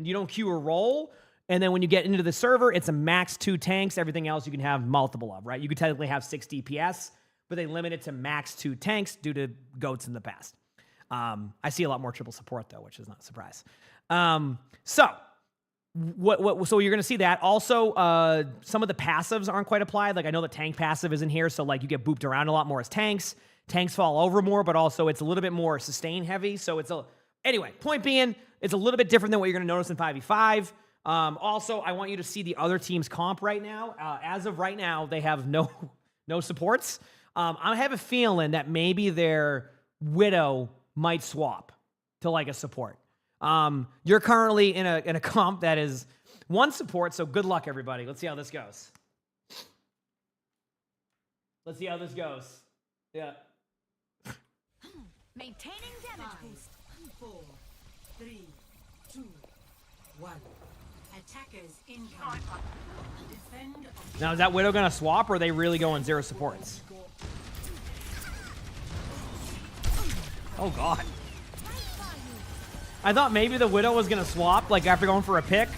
you don't queue a role, and then when you get into the server, it's a max 2 tanks. Everything else you can have multiple of, right? You could technically have 6 DPS, but they limit it to max 2 tanks due to goats in the past. I see a lot more triple support though, which is not a surprise. So you're going to see that. Also, some of the passives aren't quite applied. Like I know the tank passive isn't here, so like you get booped around a lot more as tanks. Tanks fall over more, but also it's a little bit more sustain heavy. So anyway, point being, it's a little bit different than what you're going to notice in 5v5. Also, I want you to see the other team's comp right now. As of right now, they have no supports. I have a feeling that maybe their Widow might swap to like a support. You're currently in a comp that is 1 support, so good luck, everybody. Let's see how this goes. Yeah. Maintaining damage 5, boost. 4, 3, 2, 1. Attackers incoming. Defend objective. Now, is that Widow going to swap, or are they really going 0 supports? Oh, God. I thought maybe the Widow was going to swap, like, after going for a pick.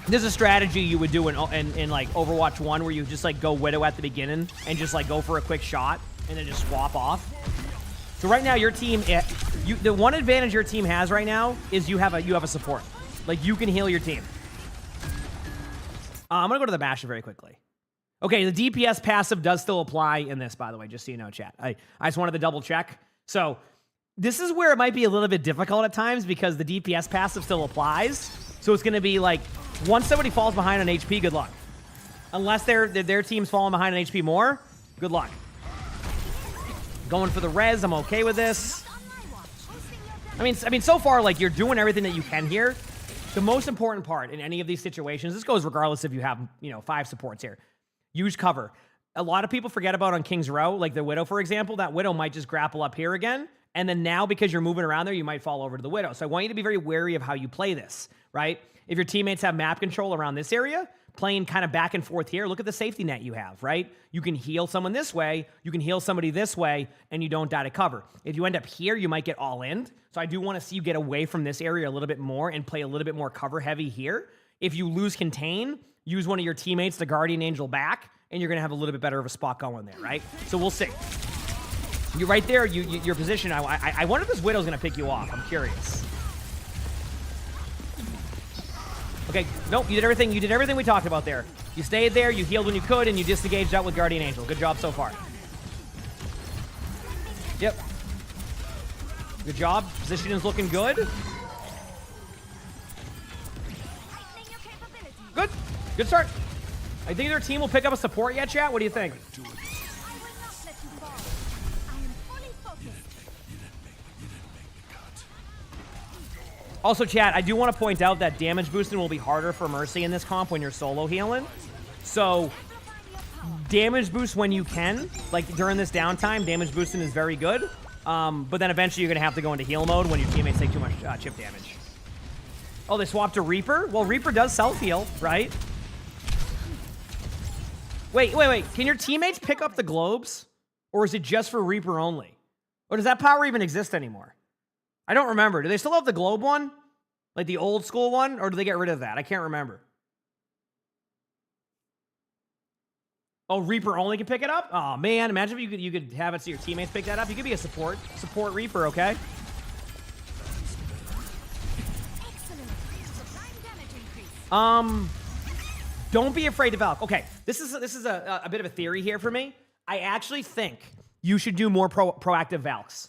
There's a strategy you would do in like, Overwatch 1 where you just, like, go Widow at the beginning and just, like, go for a quick shot and then just swap off. So right now, your team, the one advantage your team has right now is you have a support. Like, you can heal your team. I'm going to go to the Bastion very quickly. Okay, the DPS passive does still apply in this, by the way, just so you know, chat. I just wanted to double check. So this is where it might be a little bit difficult at times because the DPS passive still applies. So it's going to be like, once somebody falls behind on HP, good luck. Unless their team's falling behind on HP more, good luck. Going for the res, I'm okay with this. I mean, so far, like, you're doing everything that you can here. The most important part in any of these situations, this goes regardless if you have, 5 supports here. Use cover. A lot of people forget about on King's Row, like the Widow, for example. That Widow might just grapple up here again, And then now, because you're moving around there, you might fall over to the Widow. So I want you to be very wary of how you play this, right? If your teammates have map control around this area, playing kind of back and forth here, look at the safety net you have, right? You can heal someone this way, you can heal somebody this way, and you don't die to cover. If you end up here, you might get all in. So I do want to see you get away from this area a little bit more and play a little bit more cover heavy here. If you lose contain, use one of your teammates to Guardian Angel back, and you're going to have a little bit better of a spot going there, right? So we'll see. You're right there, your position. I wonder if this Widow's going to pick you off. I'm curious. Okay, nope, you did everything we talked about there. You stayed there, you healed when you could, and you disengaged out with Guardian Angel. Good job so far. Yep. Good job. Position is looking good. Good. Good start. I think their team will pick up a support yet, chat. What do you think? Also, chat, I do want to point out that damage boosting will be harder for Mercy in this comp when you're solo healing. So, damage boost when you can. Like, during this downtime, damage boosting is very good. But then eventually you're going to have to go into heal mode when your teammates take too much chip damage. Oh, they swapped to Reaper? Well, Reaper does self-heal, right? Wait. Can your teammates pick up the globes? Or is it just for Reaper only? Or does that power even exist anymore? I don't remember. Do they still have the globe one? Like the old school one? Or do they get rid of that? I can't remember. Oh, Reaper only can pick it up? Oh, man. Imagine if you could have it so your teammates pick that up. You could be a support Reaper, okay? Don't be afraid to Valk. Okay, this is a bit of a theory here for me. I actually think you should do more proactive Valks.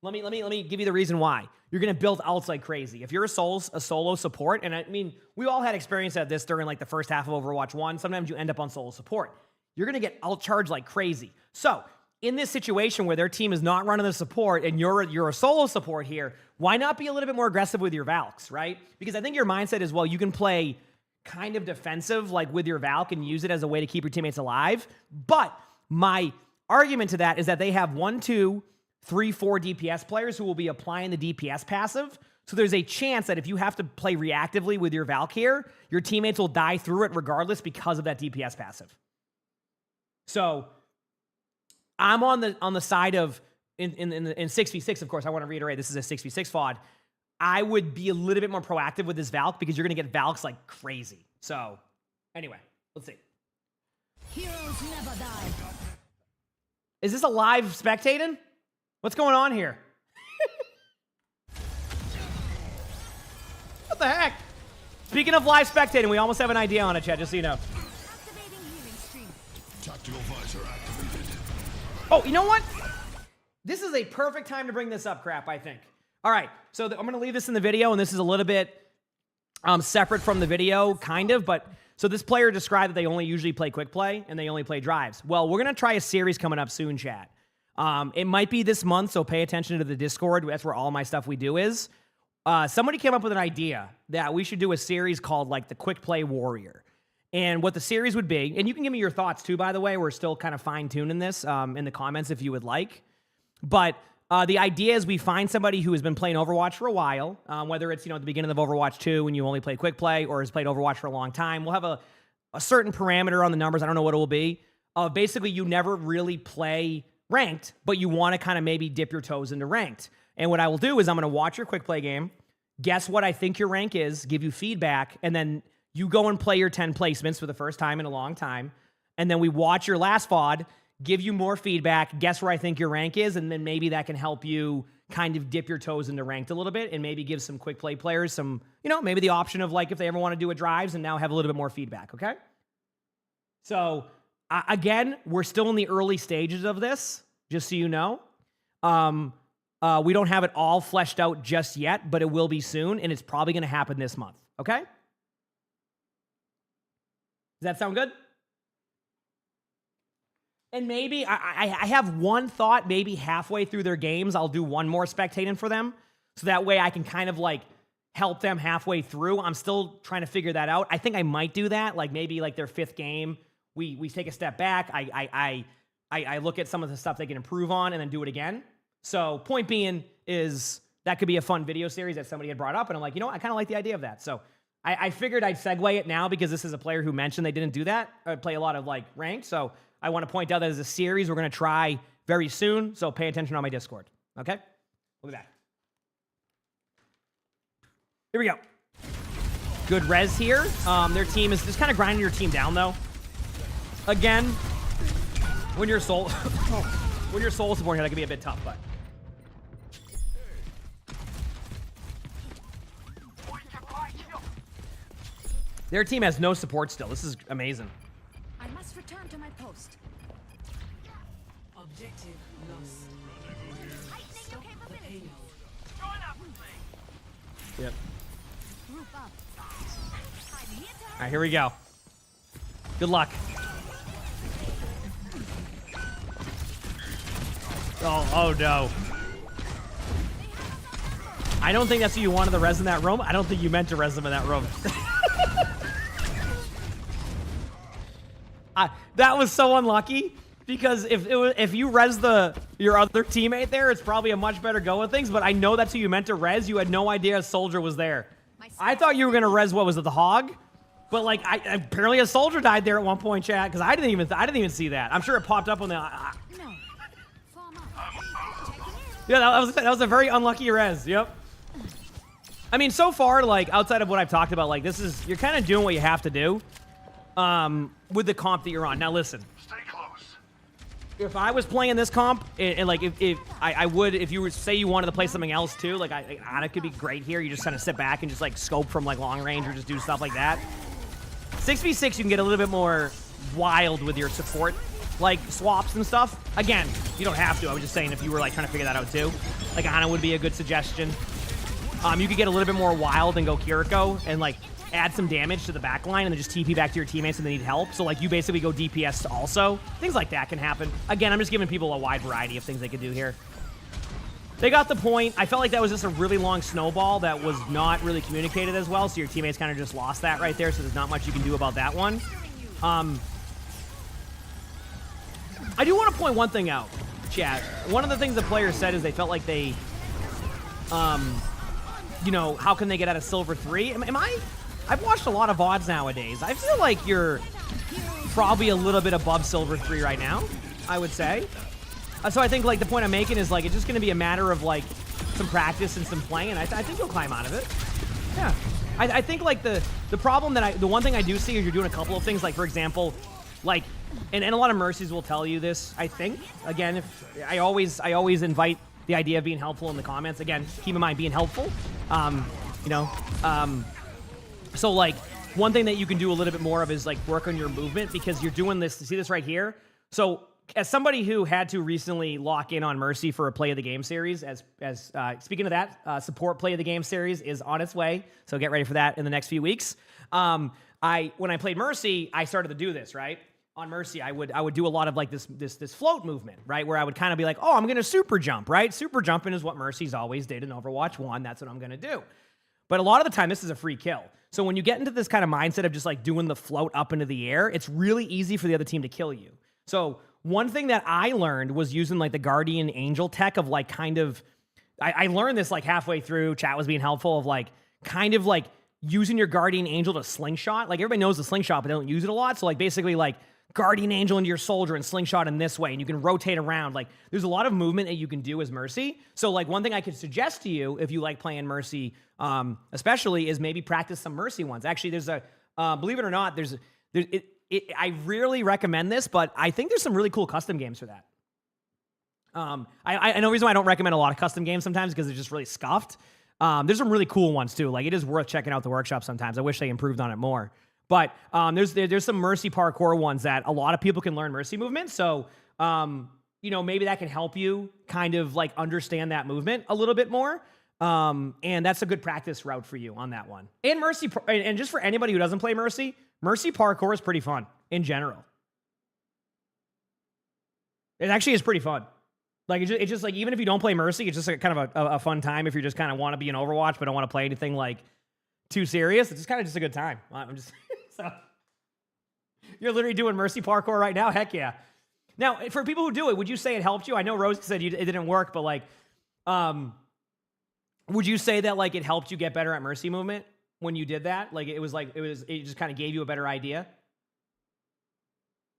Let me give you the reason why. You're gonna build ults like crazy. If you're a solo support, and I mean, we all had experience at this during like the first half of Overwatch 1. Sometimes you end up on solo support. You're gonna get ult charged like crazy. So in this situation where their team is not running the support and you're a solo support here, why not be a little bit more aggressive with your Valks, right? Because I think your mindset is, well, you can play kind of defensive like with your Valk and use it as a way to keep your teammates alive. But my argument to that is that they have 1, 2, 3, 4 DPS players who will be applying the DPS passive. So there's a chance that if you have to play reactively with your Valk here, your teammates will die through it regardless because of that DPS passive. So I'm on the side of in 6v6, of course, I want to reiterate this is a 6v6 FOD. I would be a little bit more proactive with this Valk because you're going to get Valks like crazy. So anyway, let's see. Heroes never die. Is this a live spectating? What's going on here? What the heck? Speaking of live spectating, we almost have an idea on it, chat, just so you know. Activating healing stream. Tactical visor activated. Oh, you know what? This is a perfect time to bring this up, crap, I think. All right, so I'm going to leave this in the video, and this is a little bit separate from the video, kind of, but so this player described that they only usually play quick play, and they only play drives. Well, we're going to try a series coming up soon, chat. It might be this month, so pay attention to the Discord. That's where all my stuff we do is. Somebody came up with an idea that we should do a series called, like, the Quick Play Warrior. And what the series would be, and you can give me your thoughts, too, by the way. We're still kind of fine-tuning this in the comments if you would like. But the idea is we find somebody who has been playing Overwatch for a while, whether it's, at the beginning of Overwatch 2 when you only play quick play or has played Overwatch for a long time. We'll have a certain parameter on the numbers. I don't know what it will be. Basically, you never really play ranked, but you want to kind of maybe dip your toes into ranked. And what I will do is I'm going to watch your quick play game, guess what I think your rank is, give you feedback, and then you go and play your 10 placements for the first time in a long time. And then we watch your last VOD, give you more feedback, guess where I think your rank is, and then maybe that can help you kind of dip your toes into ranked a little bit and maybe give some quick play players some, maybe the option of like if they ever want to do a drives and now have a little bit more feedback, okay? So, again, we're still in the early stages of this, just so you know. We don't have it all fleshed out just yet, but it will be soon, and it's probably going to happen this month, okay? Does that sound good? And maybe I have one thought, maybe halfway through their games, I'll do one more spectating for them. So that way I can kind of like help them halfway through. I'm still trying to figure that out. I think I might do that. Like maybe like their 5th game, we take a step back. I look at some of the stuff they can improve on and then do it again. So point being is that could be a fun video series that somebody had brought up, and I'm like, you know what? I kind of like the idea of that. So I figured I'd segue it now because this is a player who mentioned they didn't do that. I play a lot of like ranked, so I want to point out that as a series we're going to try very soon. So pay attention on my Discord. Okay, we'll be back. Here we go. Good res here. Their team is just kind of grinding your team down though. Again, when you're soul support here, that can be a bit tough, but. Their team has no support still. This is amazing. I must return to my post. Objective lost. Heightening your capabilities. Yep. Group up. I'm here to All right, here we go. Good luck. Oh no. I don't think that's who you wanted to res in that room. I don't think you meant to res them in that room. That was so unlucky because if you res your other teammate there, it's probably a much better go of things. But I know that's who you meant to res. You had no idea a soldier was there. I thought you were gonna res what was it, the hog? But like, apparently a soldier died there at one point, chat, because I didn't even see that. I'm sure it popped up on the. no. Form up. Yeah, that was a very unlucky res. Yep. I mean, so far, like outside of what I've talked about, like you're kind of doing what you have to do, with the comp that you're on. Now listen. Stay close. If I was playing this comp, and like if I would, if you were say you wanted to play something else too, like Ana could be great here. You just kind of sit back and just like scope from like long range or just do stuff like that. 6v6, you can get a little bit more wild with your support, like swaps and stuff. Again, you don't have to. I was just saying if you were like trying to figure that out too. Like Ana would be a good suggestion. You could get a little bit more wild and go Kiriko and like add some damage to the back line and then just TP back to your teammates when they need help. So like you basically go DPS also. Things like that can happen. Again, I'm just giving people a wide variety of things they could do here. They got the point. I felt like that was just a really long snowball that was not really communicated as well, so your teammates kind of just lost that right there, so there's not much you can do about that one. I do want to point one thing out, chat. One of the things the players said is they felt like they, you know, how can they get out of Silver 3? I've watched a lot of VODs nowadays. I feel like you're probably a little bit above Silver 3 right now, I would say. So I think, like, the point I'm making is, like, it's just going to be a matter of, like, some practice and some playing, and I think you'll climb out of it. Yeah. I think, like, the problem that the one thing I do see is you're doing a couple of things, like, for example, like, and a lot of Mercies will tell you this, I think. Again, if I always invite the idea of being helpful in the comments. Again, keep in mind being helpful. You know, so, like, one thing that you can do a little bit more of is, like, work on your movement because you're doing this, see this right here? So, as somebody who had to recently lock in on Mercy for a Play of the Game series, speaking of that, support Play of the Game series is on its way, so get ready for that in the next few weeks. When I played Mercy, I started to do this, right? On Mercy, I would do a lot of like this float movement, right? Where I would kind of be like, oh, I'm gonna super jump, right? Super jumping is what Mercy's always did in Overwatch 1. That's what I'm gonna do. But a lot of the time, this is a free kill. So when you get into this kind of mindset of just like doing the float up into the air, it's really easy for the other team to kill you. So one thing that I learned was using like the Guardian Angel tech of like kind of, I learned this like halfway through, chat was being helpful, of like kind of like using your Guardian Angel to slingshot. Like everybody knows the slingshot, but they don't use it a lot. So like basically like Guardian Angel into your soldier and slingshot in this way, and you can rotate around. Like there's a lot of movement that you can do as Mercy. So like one thing I could suggest to you if you like playing Mercy, especially, is maybe practice some Mercy ones. Actually, there's a, believe it or not, I rarely recommend this, but I think there's some really cool custom games for that. I know the reason why I don't recommend a lot of custom games sometimes because they're just really scuffed. There's some really cool ones too. Like it is worth checking out the workshop sometimes. I wish they improved on it more. But there's some Mercy parkour ones that a lot of people can learn Mercy movement. So you know, maybe that can help you kind of like understand that movement a little bit more. And that's a good practice route for you on that one. And Mercy, and just for anybody who doesn't play Mercy parkour is pretty fun in general. It actually is pretty fun. Like it's just like, even if you don't play Mercy, it's just like kind of a fun time if you just kind of want to be in Overwatch but don't want to play anything like too serious. It's just kind of just a good time. I'm just so you're literally doing Mercy parkour right now. Heck yeah. Now, for people who do it, would you say it helped you? I know Rose said it didn't work, but like, would you say that like it helped you get better at mercy movement when you did that? Like it just kind of gave you a better idea?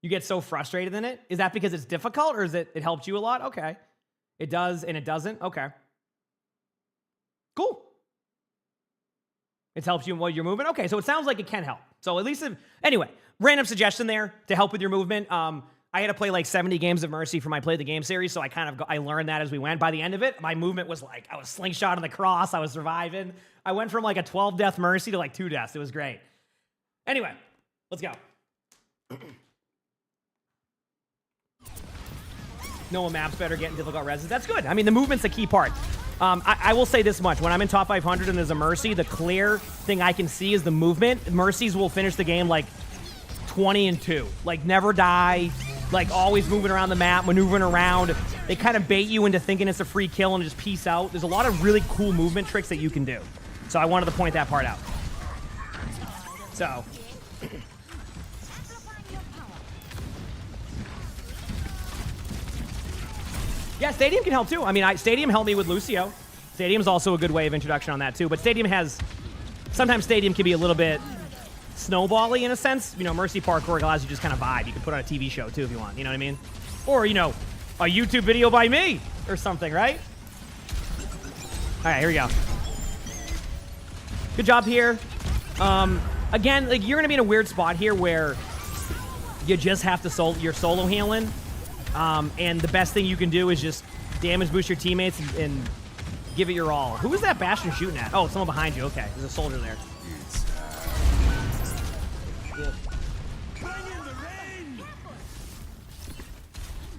You get so frustrated in it? Is that because it's difficult, or is it helped you a lot? Okay. It does and it doesn't? Okay. Cool. It helps you while you're moving? Okay, so it sounds like it can help. So at least, anyway, random suggestion there to help with your movement. I had to play like 70 games of Mercy for my Play the Game series, so I learned that as we went. By the end of it, my movement was like, I was slingshotting the cross, I was surviving. I went from like a 12 death Mercy to like 2 deaths. It was great. Anyway, let's go. Noah maps better getting difficult reses. That's good. I mean, the movement's a key part. I will say this much. When I'm in top 500 and there's a Mercy, the clear thing I can see is the movement. Mercies will finish the game like 20-2. Like, never die. Like, always moving around the map, maneuvering around. They kind of bait you into thinking it's a free kill and just peace out. There's a lot of really cool movement tricks that you can do. So I wanted to point that part out. So... yeah, Stadium can help too. I mean, Stadium helped me with Lucio. Stadium's also a good way of introduction on that too. But Stadium has... sometimes Stadium can be a little bit snowbally in a sense. You know, Mercy Parkour allows you to just kind of vibe. You can put on a TV show too if you want. You know what I mean? Or, you know, a YouTube video by me or something, right? All right, here we go. Good job here. Again, like, you're going to be in a weird spot here where you just have to you're solo handling. And the best thing you can do is just damage boost your teammates and give it your all. Who is that Bastion shooting at? Oh, someone behind you. Okay, there's a soldier there. Yep.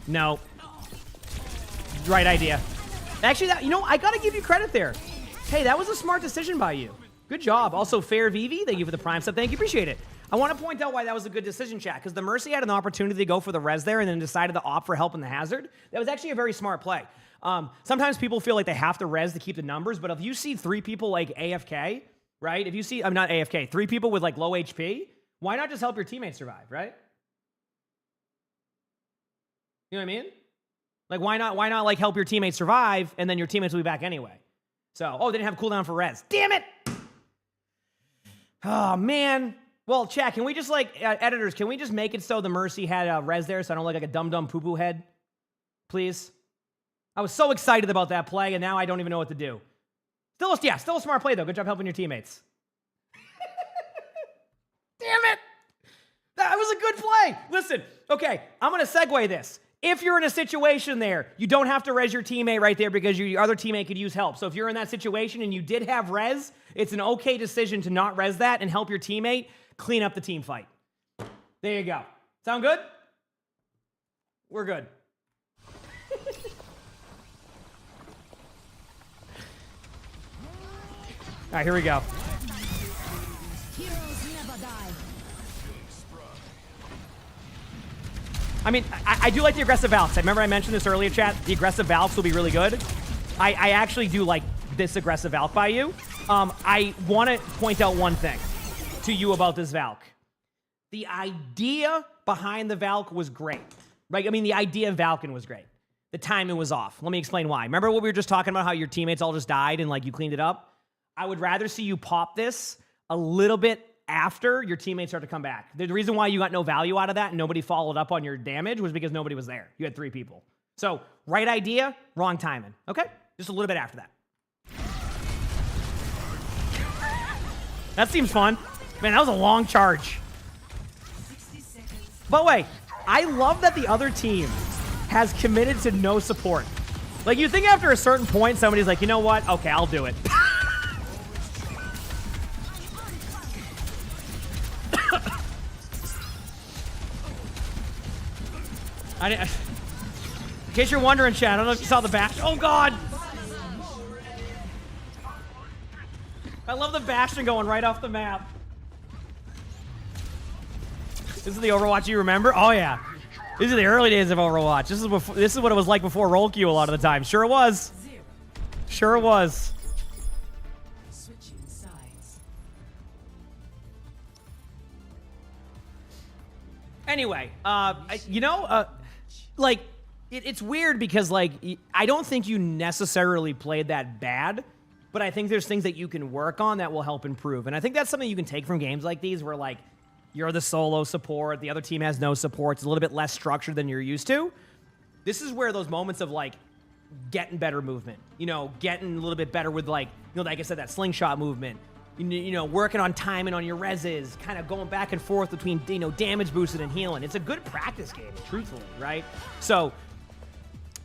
No. Right idea. Actually, you know, I gotta give you credit there. Hey, that was a smart decision by you. Good job. Also, Fair Vivi, thank you for the Prime sub. Thank you, appreciate it. I want to point out why that was a good decision, chat, because the Mercy had an opportunity to go for the res there and then decided to opt for help in the hazard. That was actually a very smart play. Sometimes people feel like they have to res to keep the numbers, but if you see 3 people like AFK, right? If you see, I'm not AFK, 3 people with like low HP, why not just help your teammates survive, right? You know what I mean? Like, why not like help your teammates survive and then your teammates will be back anyway? So, oh, they didn't have cooldown for res. Damn it! Oh, man. Well, chat, can we just, like, editors, can we just make it so the Mercy had res there so I don't look like a dumb poo-poo head? Please? I was so excited about that play, and now I don't even know what to do. Still a smart play, though. Good job helping your teammates. Damn it! That was a good play! Listen, okay, I'm going to segue this. If you're in a situation there, you don't have to res your teammate right there because your other teammate could use help. So if you're in that situation and you did have res, it's an okay decision to not res that and help your teammate clean up the team fight. There you go. Sound good? We're good. All right, here we go. Heroes never die. I mean, I do like the aggressive Valks. I remember I mentioned this earlier, chat. The aggressive Valks will be really good. I actually do like this aggressive Valk by you. I want to point out one thing to you about this Valk. The idea behind the Valk was great. Right? I mean, the idea of Valken was great. The timing was off. Let me explain why. Remember what we were just talking about, how your teammates all just died and like you cleaned it up? I would rather see you pop this a little bit after your teammates start to come back. The reason why you got no value out of that and nobody followed up on your damage was because nobody was there. You had 3 people. So, right idea, wrong timing. Okay? Just a little bit after that. That seems fun. Man, that was a long charge. But wait, I love that the other team has committed to no support. Like, you think after a certain point, somebody's like, you know what? Okay, I'll do it. In case you're wondering, chat, I don't know if you saw the Bastion. Oh, God! I love the Bastion going right off the map. This is the Overwatch you remember? Oh, yeah. These are the early days of Overwatch. This is what it was like before roll queue a lot of the time. Sure it was. Sure it was. Switching sides. Anyway, like, it's weird because, like, I don't think you necessarily played that bad, but I think there's things that you can work on that will help improve. And I think that's something you can take from games like these where, like, you're the solo support, the other team has no support, it's a little bit less structured than you're used to. This is where those moments of, like, getting better movement, you know, getting a little bit better with, like, you know, like I said, that slingshot movement, you know, working on timing on your reses, kind of going back and forth between, you know, damage boosted and healing. It's a good practice game, truthfully, right? So,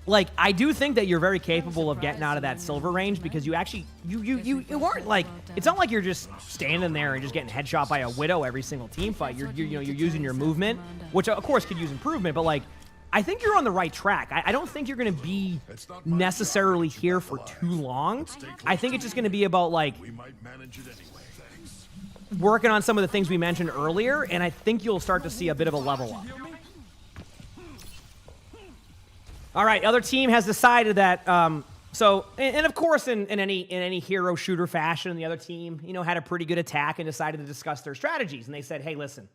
like, I do think that you're very capable of getting out of that silver range because you actually, you aren't, like, it's not like you're just standing there and just getting headshot by a Widow every single team fight. You're you know, you're using your movement, which, of course, could use improvement, but, like, I think you're on the right track. I don't think you're going to be necessarily here for too long. I think it's just going to be about, like, working on some of the things we mentioned earlier, and I think you'll start to see a bit of a level up. All right, other team has decided that, and of course, in any hero shooter fashion, the other team, you know, had a pretty good attack and decided to discuss their strategies. And they said, hey, listen,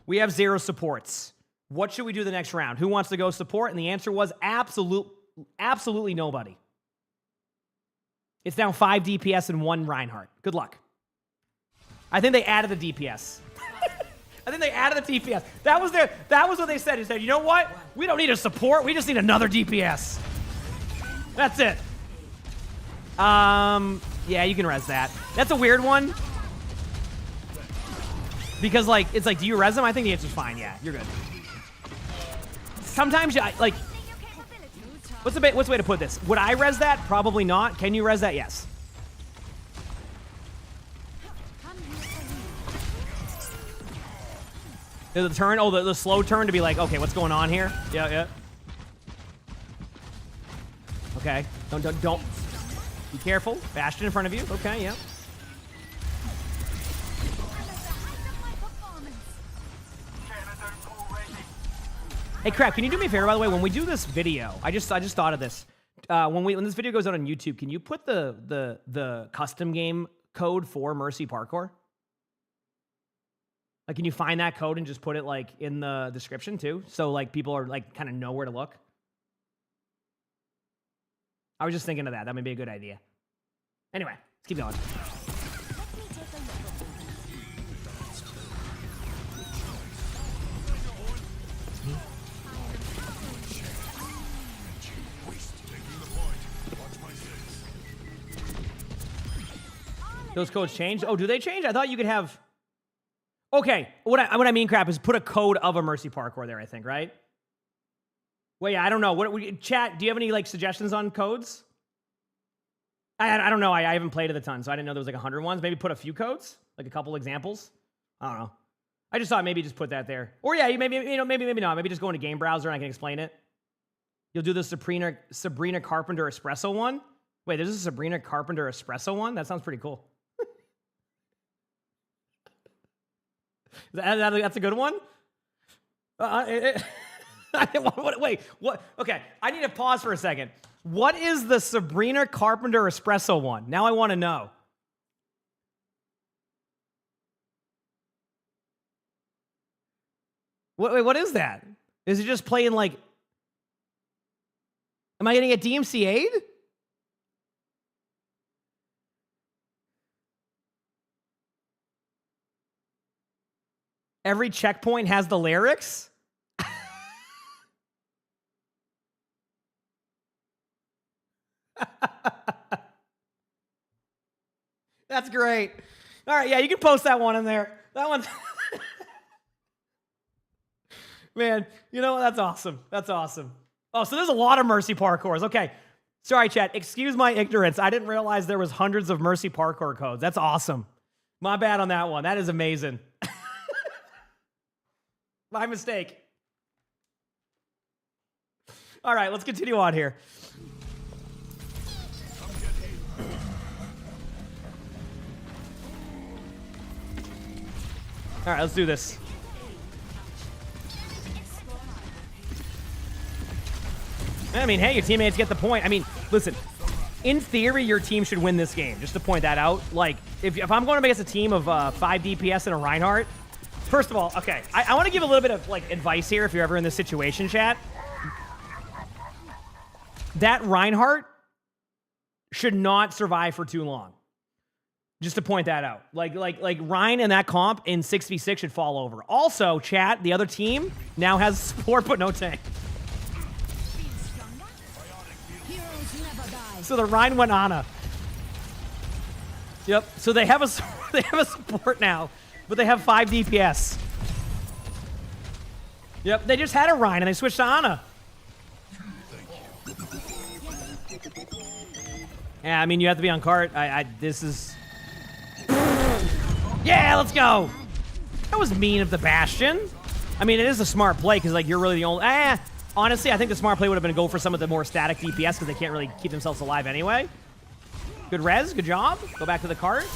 we have 0 supports. What should we do the next round? Who wants to go support? And the answer was absolutely nobody. It's now 5 DPS and 1 Reinhardt. Good luck. I think they added the DPS. I think they added the DPS. That was what they said. They said, you know what? We don't need a support. We just need another DPS. That's it. Yeah, you can res that. That's a weird one. Because, like, it's like, do you res them? I think the answer's fine. Yeah, you're good. Sometimes, like, what's the way to put this? Would I res that? Probably not. Can you res that? Yes. The turn? Oh, the slow turn to be like, okay, what's going on here? Yeah. Okay. Don't. Be careful. Bastion in front of you. Okay, yeah. Hey, Crap, can you do me a favor, by the way? When we do this video, I just thought of this. When this video goes out on YouTube, can you put the custom game code for Mercy Parkour? Like, can you find that code and just put it, like, in the description, too? So, like, people are, like, kind of know where to look? I was just thinking of that. That might be a good idea. Anyway, let's keep going. Those codes changed? Oh, do they change? I thought you could have... Okay, what I mean, Crap, is put a code of a Mercy Parkour there, I think, right? Well, yeah, I don't know. Chat, do you have any, like, suggestions on codes? I don't know. I haven't played it a ton, so I didn't know there was, like, 100 ones. Maybe put a few codes? Like, a couple examples? I don't know. I just thought maybe just put that there. Or, yeah, maybe not. Maybe just go into Game Browser and I can explain it. You'll do the Sabrina Carpenter Espresso one? Wait, there's a Sabrina Carpenter Espresso one? That sounds pretty cool. That's a good one? Wait, what? Okay, I need to pause for a second. What is the Sabrina Carpenter Espresso one? Now I want to know. Wait, what is that? Is it just playing, like... Am I going to get DMCA'd? Every checkpoint has the lyrics? That's great. All right, yeah, you can post that one in there. That one's... Man, you know what? That's awesome. That's awesome. Oh, so there's a lot of Mercy Parkours. Okay. Sorry, chat. Excuse my ignorance. I didn't realize there was hundreds of Mercy Parkour codes. That's awesome. My bad on that one. That is amazing. My mistake. All right, let's continue on here. All right, let's do this. I mean, hey, your teammates get the point. I mean, listen, in theory, your team should win this game. Just to point that out. Like, if I'm going to make us a team of 5 DPS and a Reinhardt, First of all, okay, I want to give a little bit of like advice here if you're ever in this situation, chat. That Reinhardt should not survive for too long. Just to point that out. Like Ryan and that comp in 6v6 should fall over. Also, chat, the other team now has support but no tank. So the Ryan went Ana. Yep. So they have a support now, but they have 5 DPS. Yep. They just had a Ryan and they switched to Ana. Yeah, I mean you have to be on cart. This is. Yeah, let's go. That was mean of the Bastion. I mean, it is a smart play because like you're really the only. Honestly, I think the smart play would have been to go for some of the more static DPS because they can't really keep themselves alive anyway. Good res, good job. Go back to the cart.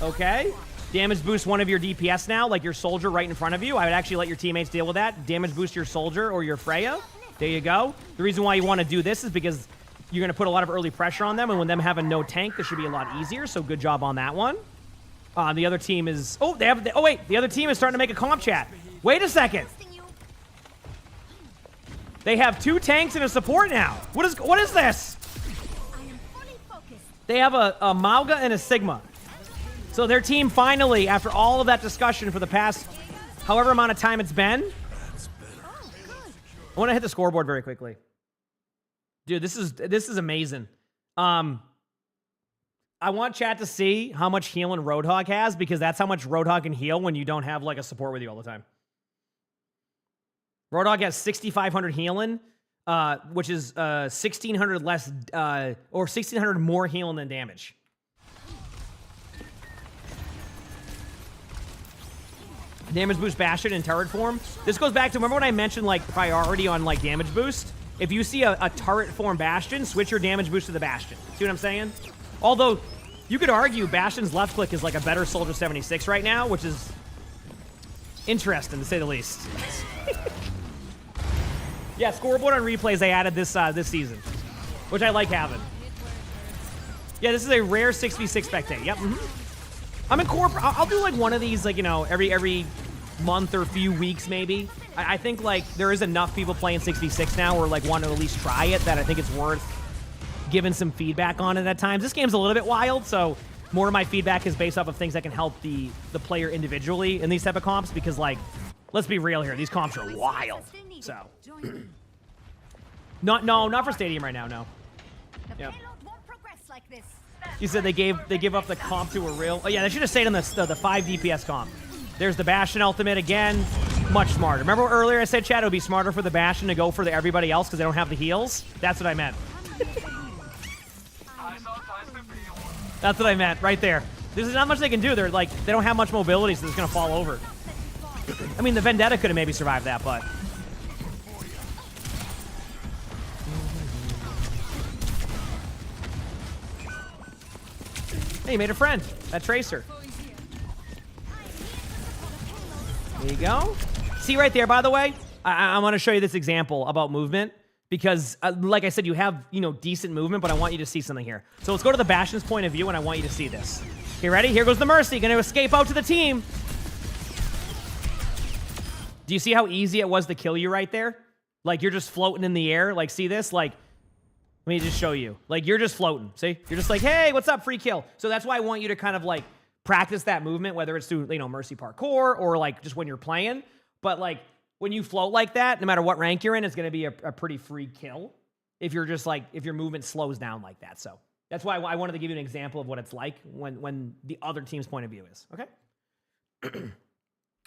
Okay. Damage boost one of your DPS now, like your soldier right in front of you. I would actually let your teammates deal with that. Damage boost your soldier or your Freya. There you go. The reason why you want to do this is because you're going to put a lot of early pressure on them, and when them having no tank, this should be a lot easier, so good job on that one. The other team is... Oh, wait. The other team is starting to make a comp chat. Wait a second. They have 2 tanks and a support now. What is this? They have a Mauga and a Sigma. So their team finally, after all of that discussion for the past however amount of time it's been... I want to hit the scoreboard very quickly. Dude, this is amazing. I want chat to see how much healing Roadhog has because that's how much Roadhog can heal when you don't have like a support with you all the time. Roadhog has 6,500 healing, which is 1,600 less or 1,600 more healing than damage. Damage boost Bastion in turret form. This goes back to, remember when I mentioned like priority on like damage boost? If you see a turret form Bastion, switch your damage boost to the Bastion. See what I'm saying? Although, you could argue Bastion's left click is like a better Soldier 76 right now, which is interesting to say the least. Yeah, scoreboard on replays they added this season, which I like having. Yeah, this is a rare 6v6 spectate. Yep. I'm in corporate. I'll do like one of these, like, you know, every month or few weeks maybe. I think like there is enough people playing 6v6 now or like want to at least try it that I think it's worth giving some feedback on it at times. This game's a little bit wild, so more of my feedback is based off of things that can help the player individually in these type of comps because, like, let's be real here, these comps are wild. So, not for Stadium right now, no. Yep. You said they give up the comp to a real... Oh yeah, they should have stayed on the 5 DPS comp. There's the Bastion ultimate again, much smarter. Remember earlier I said, Chad, it would be smarter for the Bastion to go for everybody else because they don't have the heals? That's what I meant. That's what I meant, right there. There's not much they can do. They're like, they don't have much mobility, so it's gonna fall over. I mean, the Vendetta could have maybe survived that, but... Hey, you made a friend. That Tracer. There you go. See right there, by the way? I want to show you this example about movement. Because, like I said, you have, you know, decent movement, but I want you to see something here. So let's go to the Bastion's point of view, and I want you to see this. Okay, ready? Here goes the Mercy. Gonna escape out to the team. Do you see how easy it was to kill you right there? Like, you're just floating in the air. Like, see this? Like, let me just show you. Like, you're just floating. See? You're just like, hey, what's up? Free kill. So that's why I want you to kind of, like, practice that movement, whether it's through, you know, Mercy parkour or, like, just when you're playing. But, like, when you float like that, no matter what rank you're in, it's going to be a pretty free kill if you're just like, if your movement slows down like that. So that's why I wanted to give you an example of what it's like when the other team's point of view is. Okay?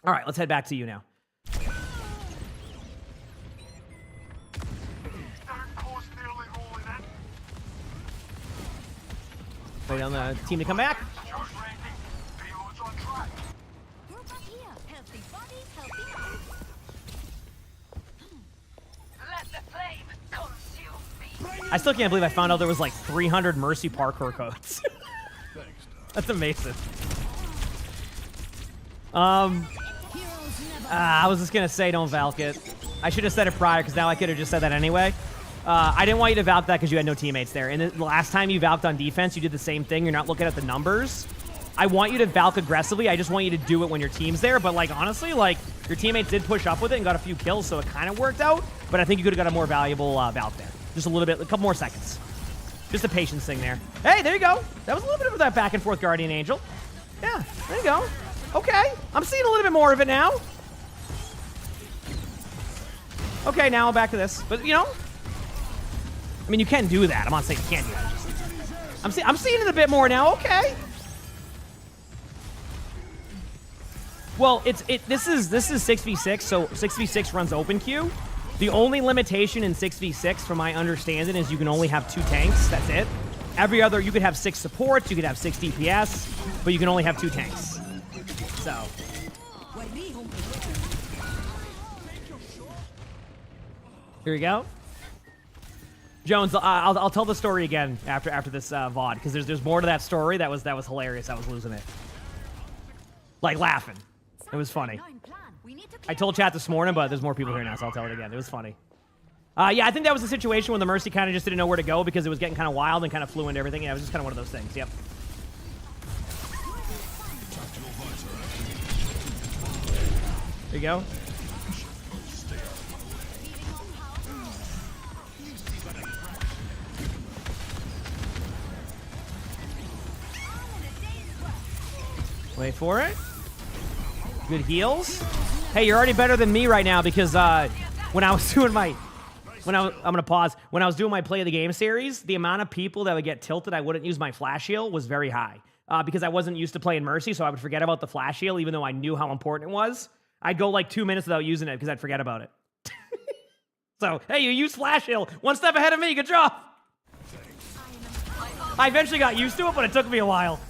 All right, let's head back to you now. Wait on the team to come back. I still can't believe I found out there was like 300 Mercy parkour codes. That's amazing. I was just gonna say don't Valk it. I should have said it prior because now I could have just said that anyway. I didn't want you to Valk that because you had no teammates there. And the last time you Valked on defense, you did the same thing. You're not looking at the numbers. I want you to Valk aggressively. I just want you to do it when your team's there. But, like, honestly, like, your teammates did push up with it and got a few kills, so it kind of worked out. But I think you could have got a more valuable Valk there. Just a little bit, a couple more seconds. Just a patience thing there. Hey, there you go. That was a little bit of that back and forth Guardian Angel. Yeah, there you go. Okay, I'm seeing a little bit more of it now. Okay, now I'm back to this. But, you know, I mean, you can do that. I'm not saying you can't do that. I'm seeing it a bit more now. Okay. Well, this is 6v6, so 6v6 runs open queue. The only limitation in 6v6, from my understanding, is you can only have 2 tanks. That's it. Every other, you could have 6 supports, you could have 6 DPS, but you can only have 2 tanks. So. Here we go. Jones, I'll tell the story again after this VOD, because there's more to that story. That was hilarious. I was losing it. Like, laughing. It was funny. I told chat this morning, but there's more people here now, so I'll tell it again. It was funny. Yeah, I think that was the situation when the Mercy kind of just didn't know where to go because it was getting kind of wild and kind of flew into everything. Yeah, it was just kind of one of those things. Yep. There you go. Wait for it. Good heals. Hey, you're already better than me right now because when I was doing my... I'm going to pause. When I was doing my Play of the Game series, the amount of people that would get tilted I wouldn't use my flash heal was very high. Because I wasn't used to playing Mercy, so I would forget about the flash heal even though I knew how important it was. I'd go like 2 minutes without using it because I'd forget about it. So, hey, you used flash heal. One step ahead of me. Good job. I eventually got used to it, but it took me a while.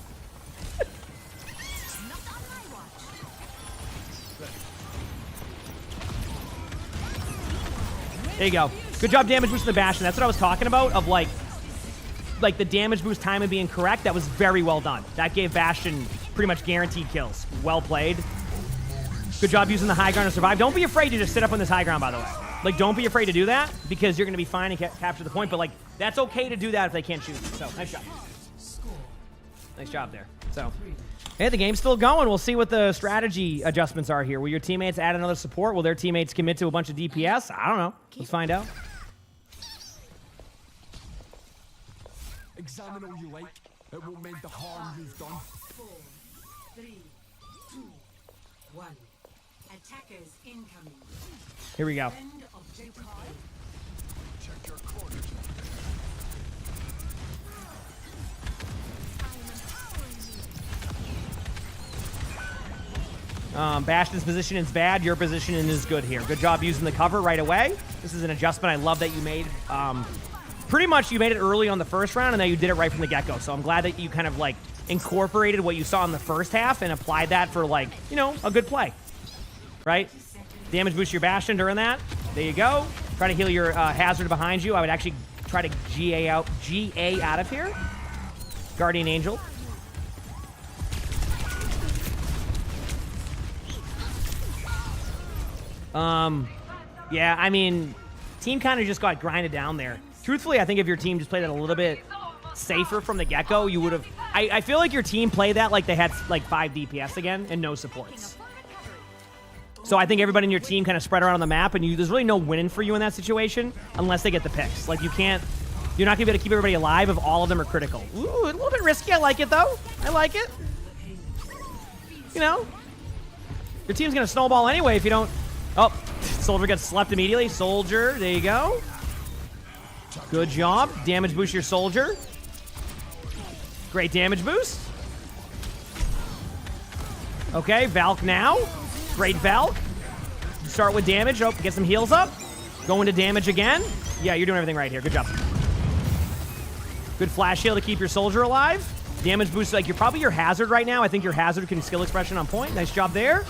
There you go. Good job damage boosting the Bastion. That's what I was talking about, of like the damage boost timing being correct. That was very well done. That gave Bastion pretty much guaranteed kills. Well played. Good job using the high ground to survive. Don't be afraid to just sit up on this high ground, by the way. Like, don't be afraid to do that because you're going to be fine and capture the point. But, like, that's okay to do that if they can't shoot. So, nice job. Nice job there. So, hey, the game's still going. We'll see what the strategy adjustments are here. Will your teammates add another support? Will their teammates commit to a bunch of DPS? I don't know. Let's find out. Examine all you like. It won't mend the harm you've done. 4, 3, 2, 1. Attackers incoming. Here we go. End objective. Check your corners. Bastion's positioning is bad. Your positioning is good here. Good job using the cover right away. This is an adjustment I love that you made. Pretty much you made it early on the first round, and then you did it right from the get-go. So I'm glad that you kind of, like, incorporated what you saw in the first half and applied that for, like, you know, a good play. Right? Damage boost your Bastion during that. There you go. Try to heal your Hazard behind you. I would actually try to GA out of here. Guardian Angel. Yeah, I mean, team kind of just got grinded down there. Truthfully, I think if your team just played it a little bit safer from the get-go, you would have... I feel like your team played that like they had, like, 5 DPS again and no supports. So I think everybody in your team kind of spread around on the map, and there's really no winning for you in that situation unless they get the picks. Like, you can't... You're not going to be able to keep everybody alive if all of them are critical. Ooh, a little bit risky. I like it, though. I like it. You know? Your team's going to snowball anyway if you don't... Oh, Soldier gets slept immediately. Soldier, there you go. Good job. Damage boost your Soldier. Great damage boost. Okay, Valk now. Great Valk. Start with damage. Oh, get some heals up. Go into damage again. Yeah, you're doing everything right here. Good job. Good flash heal to keep your Soldier alive. Damage boost, like, you're probably your Hazard right now. I think your Hazard can skill expression on point. Nice job there.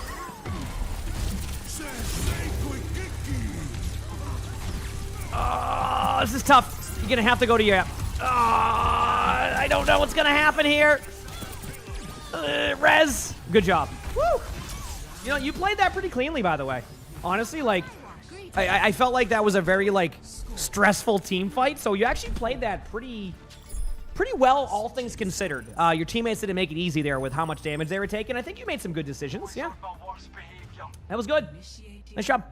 Oh, this is tough. You're going to have to go to your... Oh, I don't know what's going to happen here. Rez. Good job. Woo. You know, you played that pretty cleanly, by the way. Honestly, like, I felt like that was a very, like, stressful team fight. So you actually played that pretty pretty well, all things considered. Your teammates didn't make it easy there with how much damage they were taking. I think you made some good decisions. Yeah, that was good. Nice job.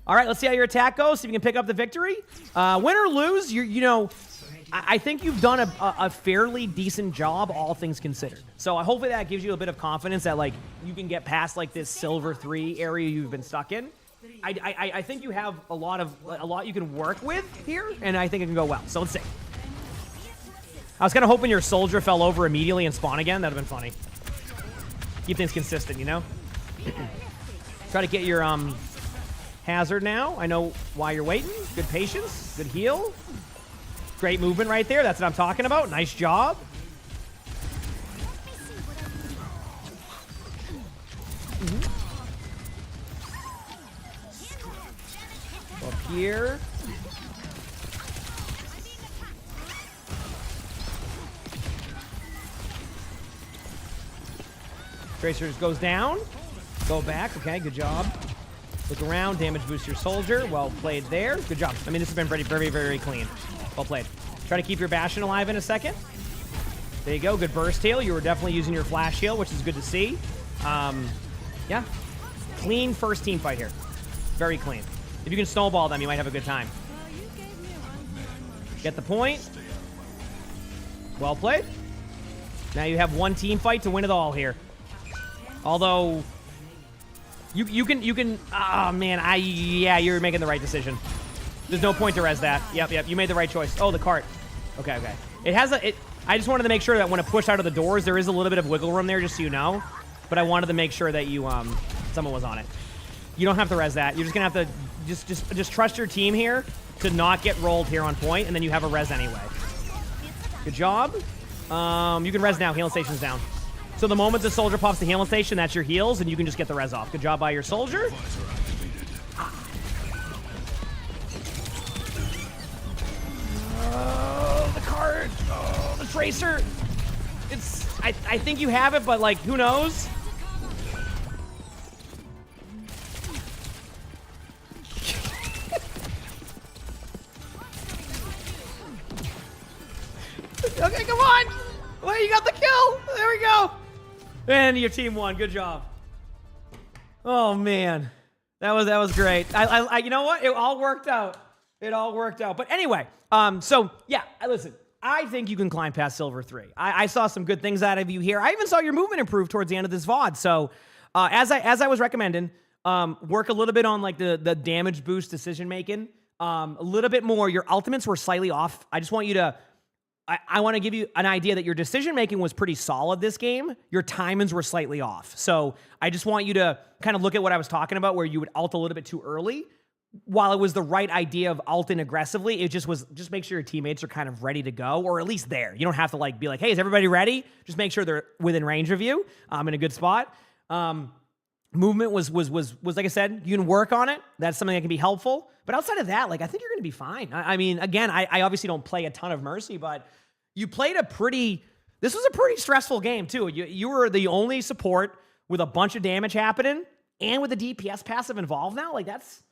All right, let's see how your attack goes. See if you can pick up the victory. Win or lose, you know, I think you've done a fairly decent job, all things considered. So hopefully that gives you a bit of confidence that, like, you can get past, like, this silver 3 area you've been stuck in. I think you have a lot you can work with here, and I think it can go well. So let's see. I was kind of hoping your soldier fell over immediately and spawn again. That would have been funny. Keep things consistent, you know? Try to get your hazard now. I know why you're waiting. Good patience. Good heal. Great movement right there. That's what I'm talking about. Nice job. Up here. Tracer just goes down. Go back. Okay, good job. Look around. Damage boost your soldier. Well played there. Good job. I mean, this has been very clean. Well played. Try to keep your Bastion alive in a second. There you go. Good burst heal. You were definitely using your flash heal, which is good to see. Yeah. Clean first team fight here. Very clean. If you can snowball them, you might have a good time. Get the point. Well played. Now you have one team fight to win it all here. Although, you can, oh man, yeah, you're making the right decision. There's no point to res that. Yep, you made the right choice. Oh, the cart. Okay. It has I just wanted to make sure that when it pushed out of the doors, there is a little bit of wiggle room there, just so you know. But I wanted to make sure that you, someone was on it. You don't have to res that. You're just gonna have to just trust your team here to not get rolled here on point, and then you have a res anyway. Good job. You can res now. Healing station's down. So the moment the soldier pops the healing station, that's your heals, and you can just get the res off. Good job by your soldier. Oh, the card. Oh, the tracer. I think you have it, but, like, who knows? Okay, come on. Wait, you got the kill. There we go. And your team won. Good job. Oh man, that was great. I you know what? It all worked out. It all worked out. But anyway, so yeah, listen. I think you can climb past Silver 3. I saw some good things out of you here. I even saw your movement improve towards the end of this VOD. So as I was recommending, work a little bit on like the damage boost decision making. A little bit more. Your ultimates were slightly off. I just want you to. I want to give you an idea that your decision-making was pretty solid this game. Your timings were slightly off. So I just want you to kind of look at what I was talking about where you would ult a little bit too early. While it was the right idea of ulting aggressively, it just make sure your teammates are kind of ready to go, or at least there. You don't have to like be like, hey, is everybody ready? Just make sure they're within range of you. In a good spot. Movement was like I said, you can work on it. That's something that can be helpful. But outside of that, like, I think you're going to be fine. I mean, again, I obviously don't play a ton of Mercy, but you played this was a pretty stressful game, too. You were the only support with a bunch of damage happening and with the DPS passive involved now. Like, that's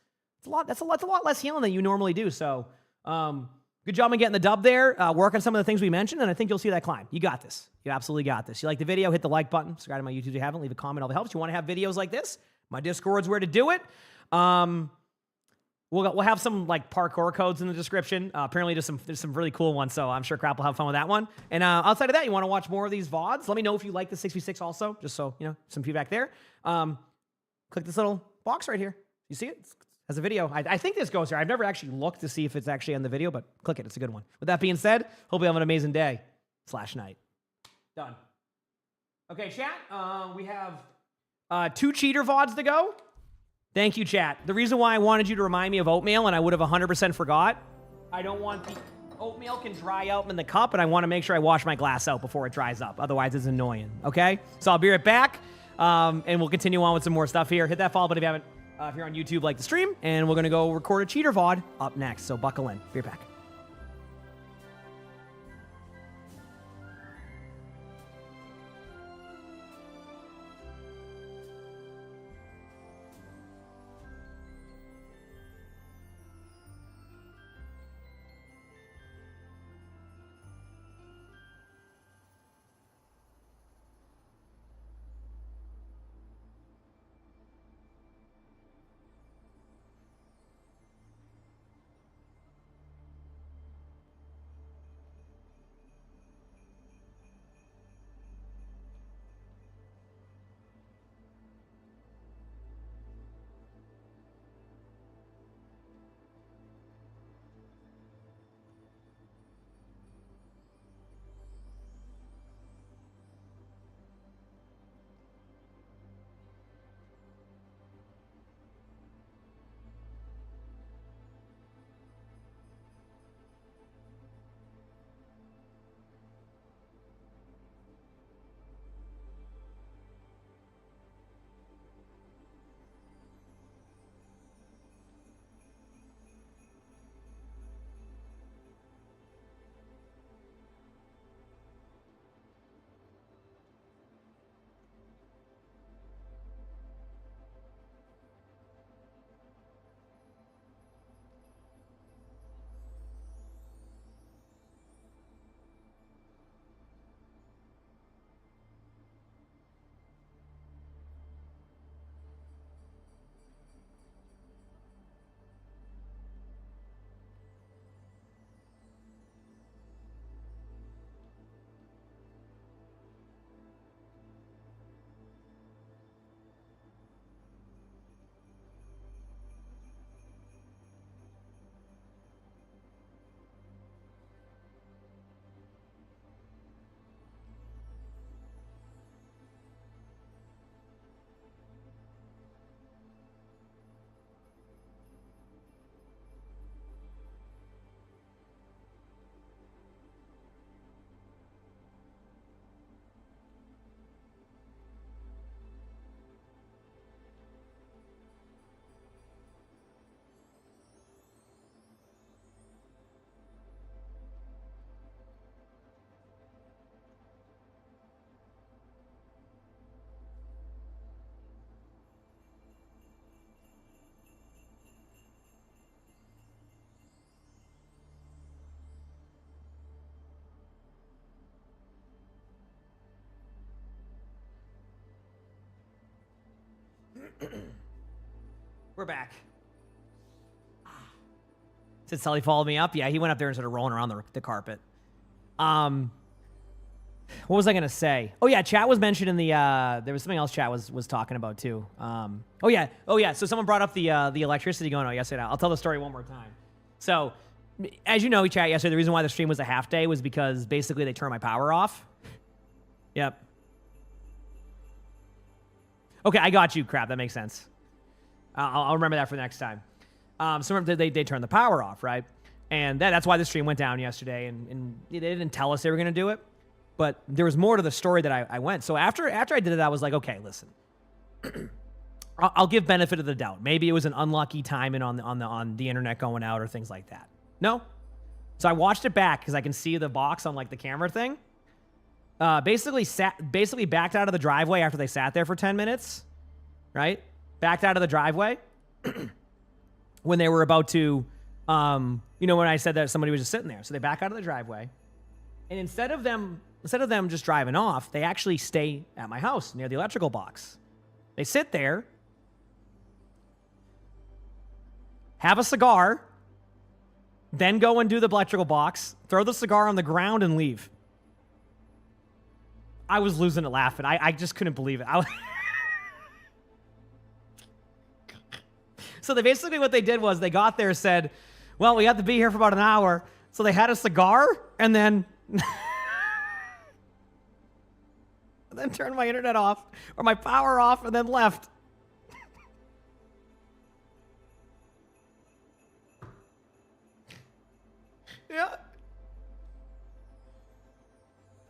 a lot less healing than you normally do. So, good job on getting the dub there. Work on some of the things we mentioned, and I think you'll see that climb. You got this. You absolutely got this. You like the video, hit the like button. Subscribe to my YouTube if you haven't. Leave a comment. All that helps. You want to have videos like this? My Discord's where to do it. We'll have some like parkour codes in the description. Apparently there's some really cool ones, so I'm sure Crap will have fun with that one. And outside of that, you want to watch more of these VODs? Let me know if you like the 6v6 also, just so, you know, some feedback there. Click this little box right here. You see it? It has a video. I think this goes here. I've never actually looked to see if it's actually on the video, but click it. It's a good one. With that being said, hope you have an amazing day / night. Done. Okay, chat. We have 2 cheater VODs to go. Thank you, chat. The reason why I wanted you to remind me of oatmeal, and I would have 100% forgot, I don't want the oatmeal can dry out in the cup, and I want to make sure I wash my glass out before it dries up. Otherwise, it's annoying, okay? So I'll be right back, and we'll continue on with some more stuff here. Hit that follow button if you haven't, if you're on YouTube, like the stream, and we're going to go record a cheater VOD up next, so buckle in. Be right back. We're back. Did Sully follow me up? Yeah, he went up there and started rolling around the carpet. What was I gonna say? Oh yeah, chat was mentioned in the. There was something else chat was talking about too. Oh yeah. So someone brought up the electricity going on yesterday. I'll tell the story one more time. So, as you know, chat yesterday, the reason why the stream was a half day was because basically they turned my power off. Yep. Okay, I got you. Crap, that makes sense. I'll remember that for next time. So remember they turned the power off, right? And that's why the stream went down yesterday, and they didn't tell us they were going to do it. But there was more to the story that I went. So after I did it, I was like, okay, listen. I'll give benefit of the doubt. Maybe it was an unlucky timing on the internet going out or things like that. No. So I watched it back because I can see the box on like the camera thing. Basically backed out of the driveway after they sat there for 10 minutes, right? Backed out of the driveway when they were about to, when I said that somebody was just sitting there. So they back out of the driveway, and instead of them just driving off, they actually stay at my house near the electrical box. They sit there, have a cigar, then go and do the electrical box, throw the cigar on the ground, and leave. I was losing it laughing. I just couldn't believe it. So basically what they did was they got there and said, well, we have to be here for about an hour. So they had a cigar and then turned my internet off or my power off and then left. Yeah.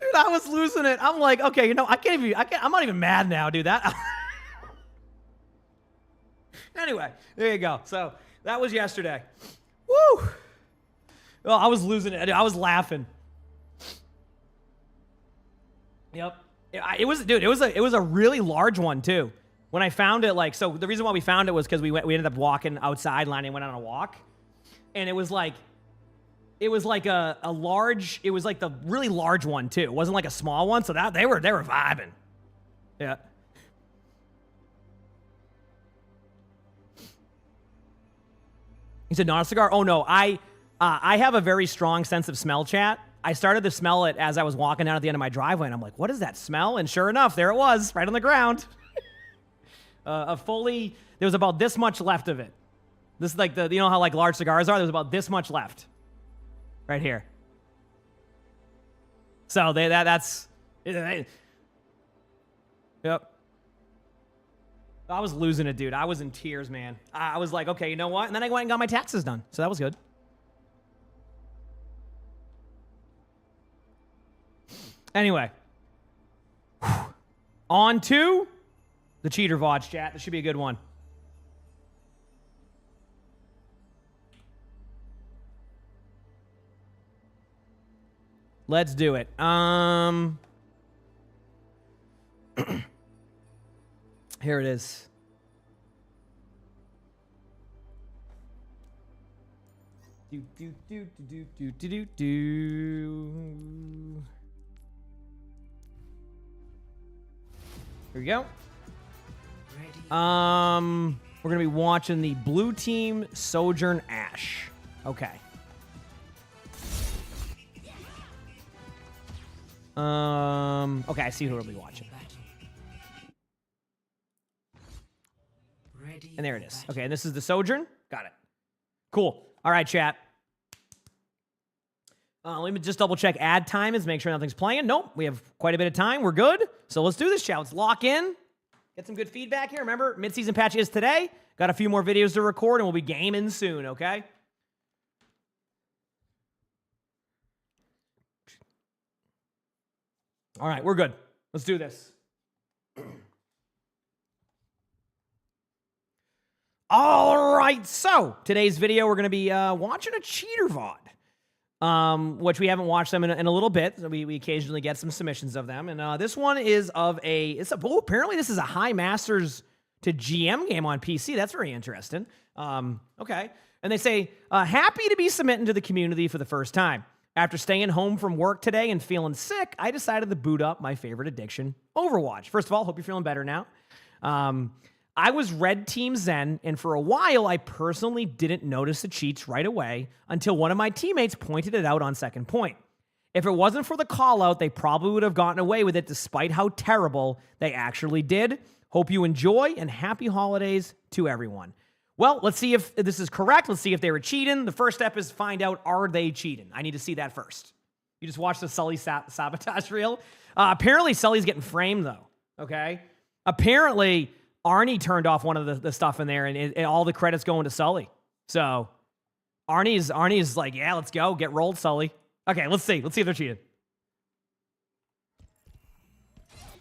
Dude, I was losing it. I'm like, okay, I'm not even mad now, dude. Anyway, there you go. So that was yesterday. Woo! Well, I was losing it. I was laughing. Yep. It was a really large one too. When I found it, so the reason why we found it was because we ended up walking outside, Lonnie went on a walk, and it was like the really large one too. It wasn't like a small one, so that they were vibing. Yeah. He said, not a cigar? Oh no, I have a very strong sense of smell, chat. I started to smell it as I was walking down at the end of my driveway, and I'm like, what is that smell? And sure enough, there it was, right on the ground. There was about this much left of it. This is like how like large cigars are? There was about this much left. Right here. So that's yep. I was losing it, dude. I was in tears, man. I was like, okay, you know what? And then I went and got my taxes done. So that was good. Anyway. On to the cheater VOD chat. This should be a good one. Let's do it. Here it is. Here we go. We're gonna be watching the blue team Sojourn Ash. Okay. Okay, I see who we'll be watching. And there it is. Okay, and this is the Sojourn. Got it. Cool. All right, chat. Let me just double check ad time is make sure nothing's playing. Nope, we have quite a bit of time. We're good. So let's do this, chat. Let's lock in. Get some good feedback here. Remember, mid-season patch is today. Got a few more videos to record, and we'll be gaming soon, okay? All right, we're good. Let's do this. All right, so today's video, we're going to be watching a cheater VOD, which we haven't watched them in a little bit. So we occasionally get some submissions of them. And this one is apparently this is a high masters to GM game on PC. That's very interesting. Okay. And they say, happy to be submitting to the community for the first time. After staying home from work today and feeling sick, I decided to boot up my favorite addiction, Overwatch. First of all, hope you're feeling better now. I was red team Zen, and for a while, I personally didn't notice the cheats right away until one of my teammates pointed it out on second point. If it wasn't for the call out, they probably would have gotten away with it despite how terrible they actually did. Hope you enjoy, and happy holidays to everyone. Well, let's see if this is correct. Let's see if they were cheating. The first step is find out, are they cheating? I need to see that first. You just watched the Sully sabotage reel. Apparently, Sully's getting framed, though, okay? Apparently, Arnie turned off one of the stuff in there, and all the credit's going to Sully. So, Arnie's like, yeah, let's go. Get rolled, Sully. Okay, let's see. Let's see if they're cheating.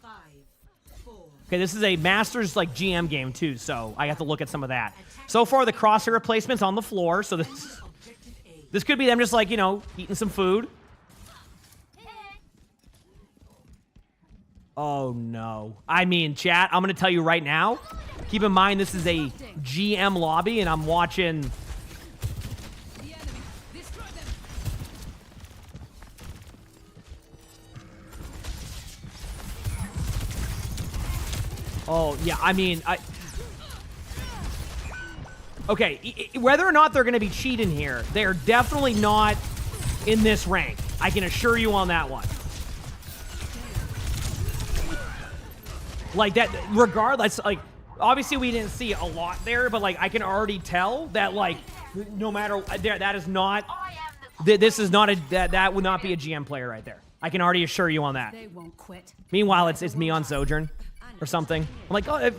5, 4, Okay, this is a Masters, like, GM game, too, so I have to look at some of that. So far, the crosshair replacement's on the floor, so this could be them just, like, you know, eating some food. Oh, no. I mean, chat, I'm going to tell you right now, keep in mind this is a GM lobby, and I'm watching... Oh, yeah, I mean, okay, whether or not they're going to be cheating here, they're definitely not in this rank. I can assure you on that one. Like, that, regardless, like, obviously we didn't see a lot there, but, like, I can already tell that, like, no matter, that is not, this is not that would not be a GM player right there. I can already assure you on that. They won't quit. Meanwhile, it's me on Sojourn or something. I'm like, oh,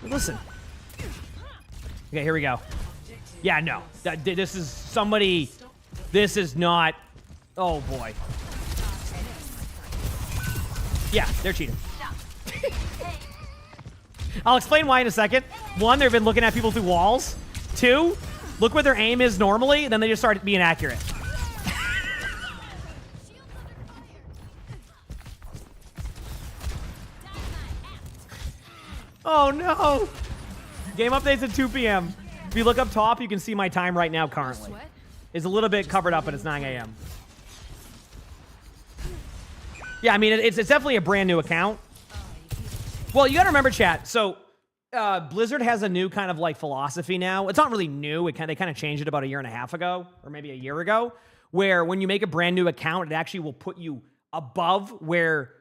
listen. Okay, here we go. Yeah, no. This is somebody, this is not, oh boy. Yeah, they're cheating. I'll explain why in a second. One, they've been looking at people through walls. Two, look where their aim is normally, then they just start being accurate. Oh no! Game updates at 2 p.m. If you look up top, you can see my time right now currently. It's a little bit covered up, but it's 9 a.m. Yeah, I mean, it's definitely a brand new account. Well, you gotta remember, chat, so Blizzard has a new kind of like philosophy now. It's not really new. They kind of changed it about a year and a half ago, or maybe a year ago, where when you make a brand new account, it actually will put you above where...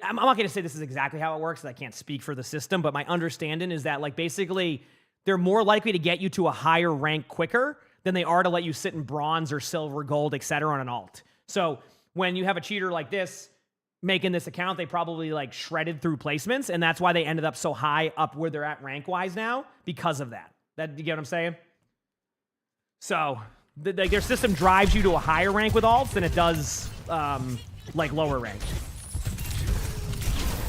I'm not going to say this is exactly how it works, because I can't speak for the system, but my understanding is that, like, basically, they're more likely to get you to a higher rank quicker than they are to let you sit in bronze or silver, gold, etc. on an alt. So when you have a cheater like this making this account, they probably, like, shredded through placements, and that's why they ended up so high up where they're at rank-wise now, because of that. You get what I'm saying? So their system drives you to a higher rank with alts than it does, like, lower rank.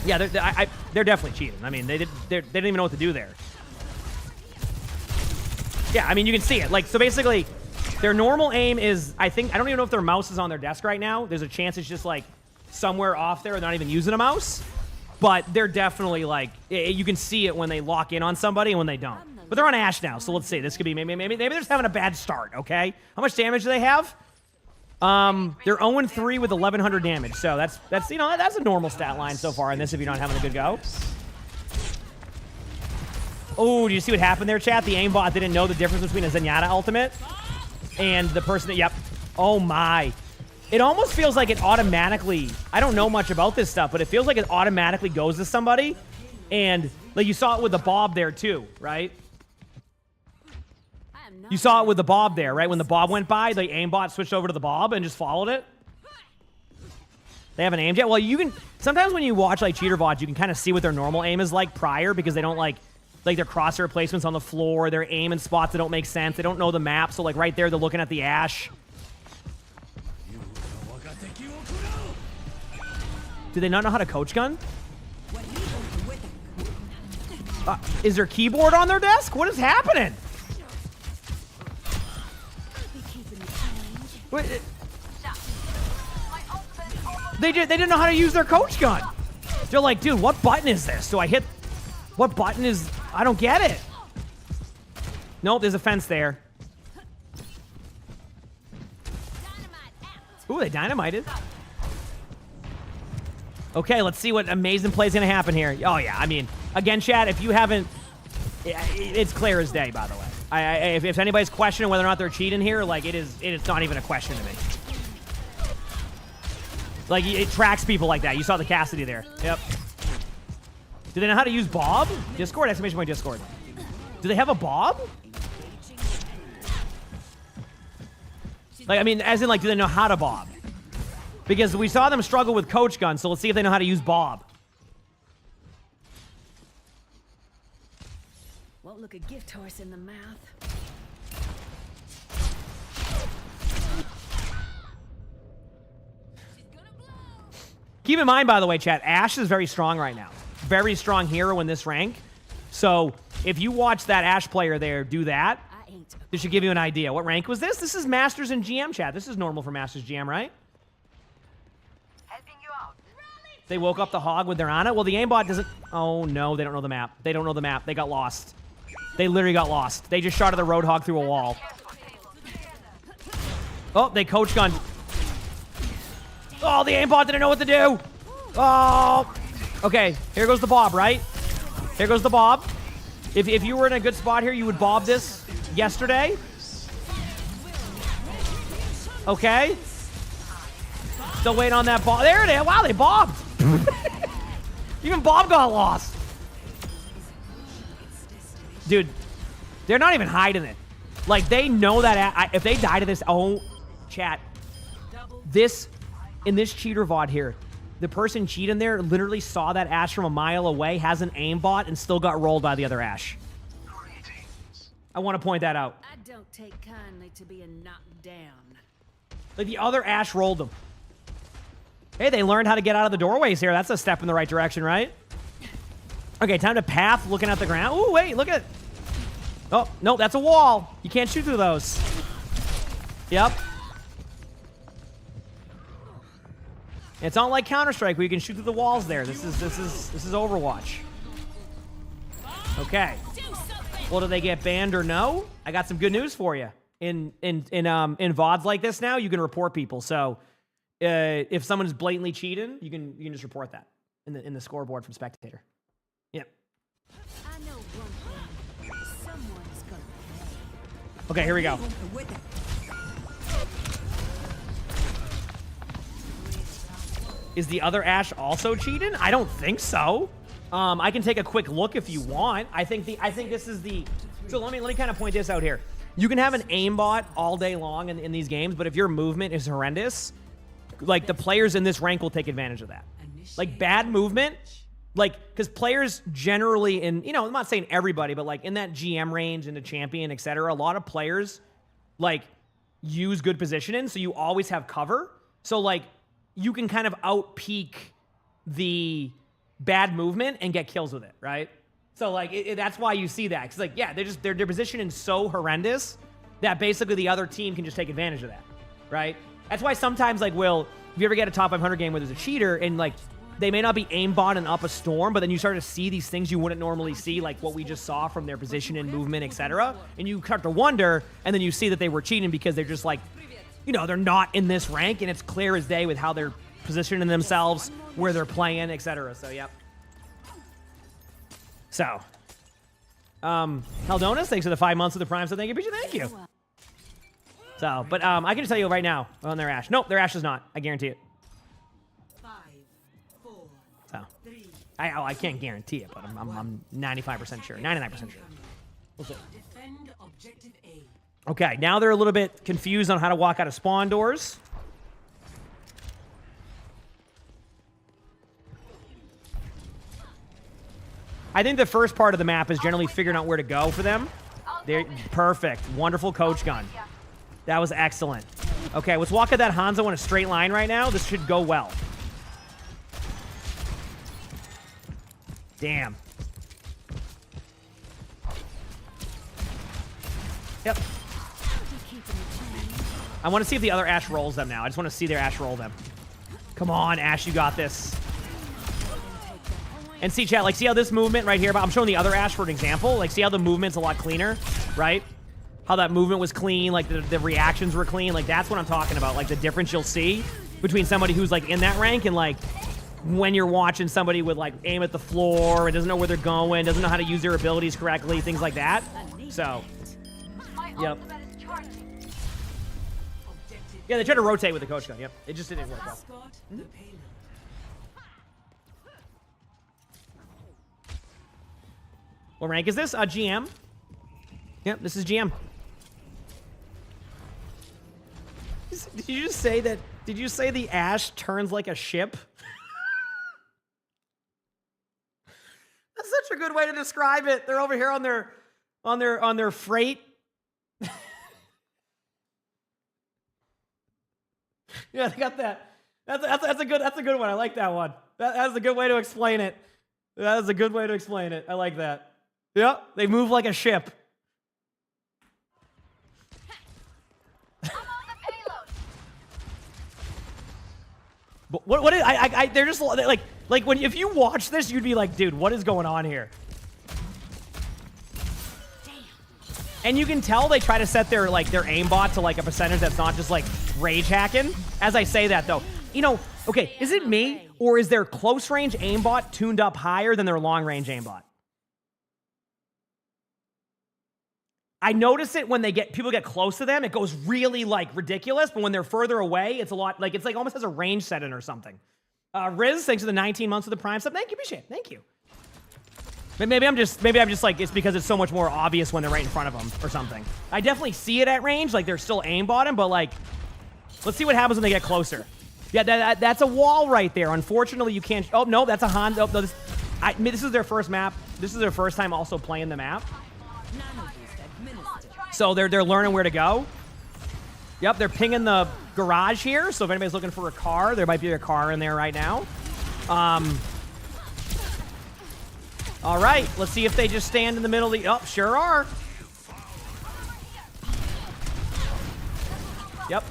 Yeah, they're definitely cheating. I mean, they didn't even know what to do there. Yeah, I mean, you can see it. Like, so basically, their normal aim is, I don't even know if their mouse is on their desk right now. There's a chance it's just, like, somewhere off there, they're not even using a mouse. But they're definitely, like, you can see it when they lock in on somebody and when they don't. But they're on Ashe now, so let's see. This could be maybe they're just having a bad start, okay? How much damage do they have? They're 0-3 with 1,100 damage, so that's you know, that's a normal stat line so far in this if you're not having a good go. Oh, do you see what happened there, chat? The aimbot didn't know the difference between a Zenyatta ultimate and the person that, yep. Oh my. It almost feels like it automatically, I don't know much about this stuff, but it feels like it automatically goes to somebody, and like you saw it with the Bob there too, right? You saw it with the Bob there, right? When the Bob went by, the aimbot switched over to the Bob and just followed it. They haven't aimed yet. Well, you can... Sometimes when you watch, like, cheater VODs, you can kind of see what their normal aim is like prior, because they don't, like their crosshair placements on the floor, their aim in spots that don't make sense. They don't know the map, so, like, right there, they're looking at the Ashe. Do they not know how to coach gun? Is there keyboard on their desk? What is happening? Wait, they didn't know how to use their coach gun. They're like, dude, what button is this? Do I hit? What button is? I don't get it. Nope, there's a fence there. Ooh, they dynamited. Okay, let's see what amazing play is gonna happen here. Oh yeah, I mean, again, chat, if you haven't It's clear as day, by the way. If anybody's questioning whether or not they're cheating here, like, it's not even a question to me. Like, it tracks people like that. You saw the Cassidy there. Yep. Do they know how to use Bob? Discord? Exclamation point Discord. Do they have a Bob? Like, I mean, as in, like, do they know how to Bob? Because we saw them struggle with Coach Gun, so let's see if they know how to use Bob. Won't look a gift horse in the mouth. Keep in mind, by the way, chat, Ashe is very strong right now. Very strong hero in this rank. So if you watch that Ashe player there do that, this should give you an idea. What rank was this? This is Masters and GM, chat. This is normal for Masters GM, right? Helping you out. They woke up the hog with their Ana. Well, the aimbot doesn't... Oh, no, they don't know the map. They don't know the map. They got lost. They literally got lost. They just shot at the Roadhog through a wall. Oh, they Coach Gunned. Oh, the aimbot didn't know what to do. Oh. Okay, here goes the Bob, right? Here goes the Bob. If you were in a good spot here, you would Bob this yesterday. Okay. Still waiting on that Bob. There it is. Wow, they bobbed. Even Bob got lost. Dude, they're not even hiding it. Like, they know that if they die to this... Oh, chat. This... In this cheater VOD here, the person cheating there literally saw that Ashe from a mile away, has an aimbot, and still got rolled by the other Ashe. I want to point that out. I don't take kindly to being knocked down. Like, the other Ashe rolled him. Hey, they learned how to get out of the doorways here. That's a step in the right direction, right? Okay, time to path, looking at the ground. Ooh, wait, look at... Oh, no, that's a wall. You can't shoot through those. Yep. It's not like Counter-Strike where you can shoot through the walls there. This is Overwatch. Okay. Well, do they get banned or no? I got some good news for you. In VODs like this now, you can report people. So if someone is blatantly cheating, you can just report that in the scoreboard from Spectator. Yep. I know one thing. Someone's gonna pay. Okay, here we go. Is the other Ashe also cheating? I don't think so. I can take a quick look if you want. I think this is the... So let me kind of point this out here. You can have an aimbot all day long in these games, but if your movement is horrendous, like, the players in this rank will take advantage of that. Like, bad movement, like, because players generally in, you know, I'm not saying everybody, but like in that GM range, in the champion, etc., a lot of players, like, use good positioning, so you always have cover. So, like, you can kind of out-peak the bad movement and get kills with it, right? So, like, that's why you see that. Because, like, yeah, their positioning is so horrendous that basically the other team can just take advantage of that, right? That's why sometimes, like, if you ever get a top 500 game where there's a cheater and, like, they may not be aimbot and up a storm, but then you start to see these things you wouldn't normally see, like what we just saw from their position and movement, etc. And you start to wonder, and then you see that they were cheating because they're just like, you know, they're not in this rank, and it's clear as day with how they're positioning themselves, where they're playing, etc. So, yep. So, Heldonis, thanks for the 5 months of the Prime, so thank you, Pichu, thank you. So, but I can just tell you right now on their Ashe. Nope, their Ashe is not. I guarantee it. 5, 4, So, 3. I can't guarantee it, but I'm 95% sure, 99% sure. We'll see. Defend objective A. Okay, now they're a little bit confused on how to walk out of spawn doors. I think the first part of the map is generally figuring out where to go for them. They're perfect. Wonderful coach gun. That was excellent. Okay, let's walk at that Hanzo in a straight line right now. This should go well. Damn. Yep. I want to see if the other Ashe rolls them now. I just want to see their Ashe roll them. Come on, Ashe, you got this. And see, chat, like, see how this movement right here, but I'm showing the other Ashe for an example. Like, see how the movement's a lot cleaner, right? How that movement was clean, like, the reactions were clean. Like, that's what I'm talking about. Like, the difference you'll see between somebody who's, like, in that rank and, like, when you're watching somebody with like aim at the floor and doesn't know where they're going, doesn't know how to use their abilities correctly, things like that. So, yep. Yeah, they tried to rotate with the coach gun. Yep, it just didn't work well. What rank is this? GM. Yep, this is GM. Did you just say that? Did you say the Ashe turns like a ship? That's such a good way to describe it. They're over here on their freight. Yeah, they got that. That's a good one. I like that one. That's a good way to explain it. That is a good way to explain it. I like that. Yep, they move like a ship. But what is, they're just like when if you watch this, you'd be like, dude, what is going on here? And you can tell they try to set their aimbot to like a percentage that's not just like rage hacking. As I say that though, you know, okay, is it me or is their close range aimbot tuned up higher than their long range aimbot? I notice it when people get close to them, it goes really like ridiculous, but when they're further away, it's a lot like it's like almost has a range setting or something. Riz, thanks for the 19 months of the Prime sub. Thank you, appreciate it. Thank you. Maybe I'm just like it's because it's so much more obvious when they're right in front of them or something. I definitely see it at range, like they're still aim bottom, but like let's see what happens when they get closer. Yeah, that's a wall right there. Unfortunately, you can't. Oh no, that's a Han. Oh, no, this is their first map. This is their first time also playing the map. So they're learning where to go. Yep, they're pinging the garage here. So if anybody's looking for a car, there might be a car in there right now. All right, let's see if they just stand in the middle of the... Oh, sure are. Yep.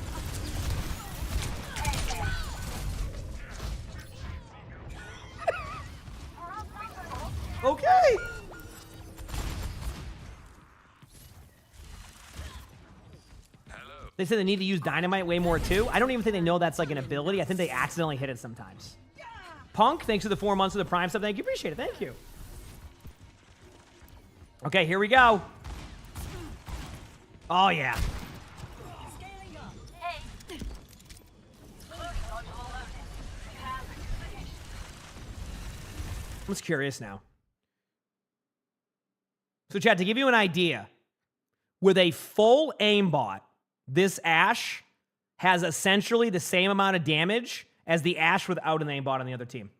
Okay. They said they need to use dynamite way more too. I don't even think they know that's like an ability. I think they accidentally hit it sometimes. Punk, thanks for the 4 months of the Prime sub. Thank you, appreciate it. Thank you. Okay, here we go. Oh yeah. I'm just curious now. So Chad, to give you an idea, with a full aimbot, this Ashe has essentially the same amount of damage as the Ashe without an aimbot on the other team.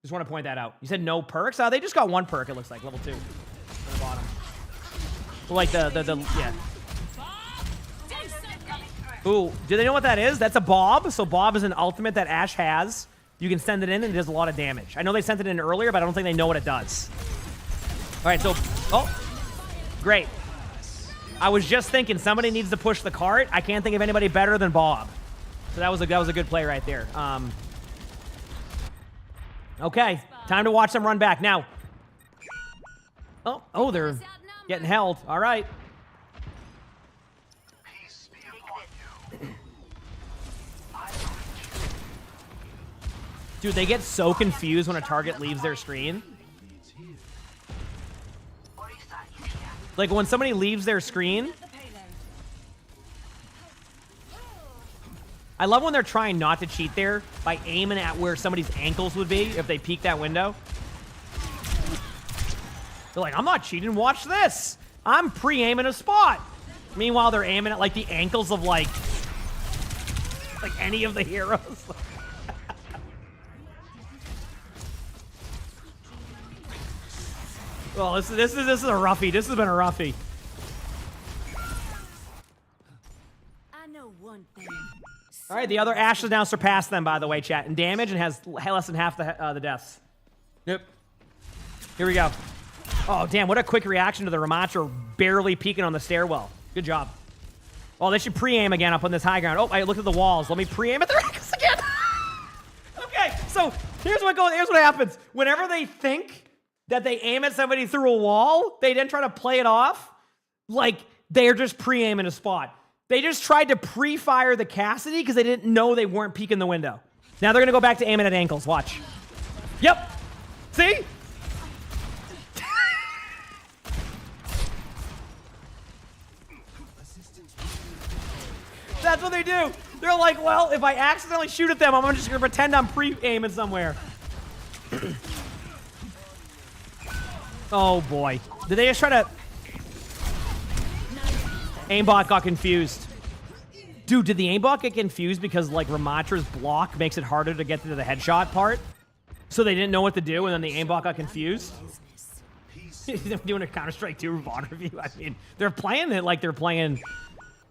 Just want to point that out. You said no perks? Oh, they just got one perk, it looks like, level 2 on the bottom. So like yeah. Ooh, do they know what that is? That's a Bob. So Bob is an ultimate that Ashe has. You can send it in and it does a lot of damage. I know they sent it in earlier, but I don't think they know what it does. All right, so, oh, great. I was just thinking somebody needs to push the cart. I can't think of anybody better than Bob. So that was a good play right there. Okay, time to watch them run back. Now, oh, they're getting held. All right. Dude, they get so confused when a target leaves their screen. Like when somebody leaves their screen. I love when they're trying not to cheat there by aiming at where somebody's ankles would be if they peek that window. They're like, I'm not cheating, watch this. I'm pre-aiming a spot. Meanwhile, they're aiming at like the ankles of like any of the heroes. Well, this is a roughie. This has been a roughie. I know one thing. All right, the other Ashe has now surpassed them, by the way, chat, in damage and has less than half the deaths. Yep. Here we go. Oh, damn, what a quick reaction to the Ramacho barely peeking on the stairwell. Good job. Oh, they should pre-aim again up on this high ground. Oh, I looked at the walls. Let me pre-aim at their ankles again. Okay, so here's what happens. Whenever they think that they aim at somebody through a wall, they then try to play it off like they're just pre-aiming a spot. They just tried to pre-fire the Cassidy because they didn't know they weren't peeking the window. Now they're gonna go back to aiming at ankles. Watch. Yep. See? That's what they do. They're like, well, if I accidentally shoot at them, I'm just gonna pretend I'm pre-aiming somewhere. Oh boy. Did they just try to... Aimbot got confused. Dude, did the aimbot get confused because, like, Ramatra's block makes it harder to get to the headshot part? So they didn't know what to do, and then the aimbot got confused? They're doing a Counter-Strike 2 VOD review. I mean, they're playing it like they're playing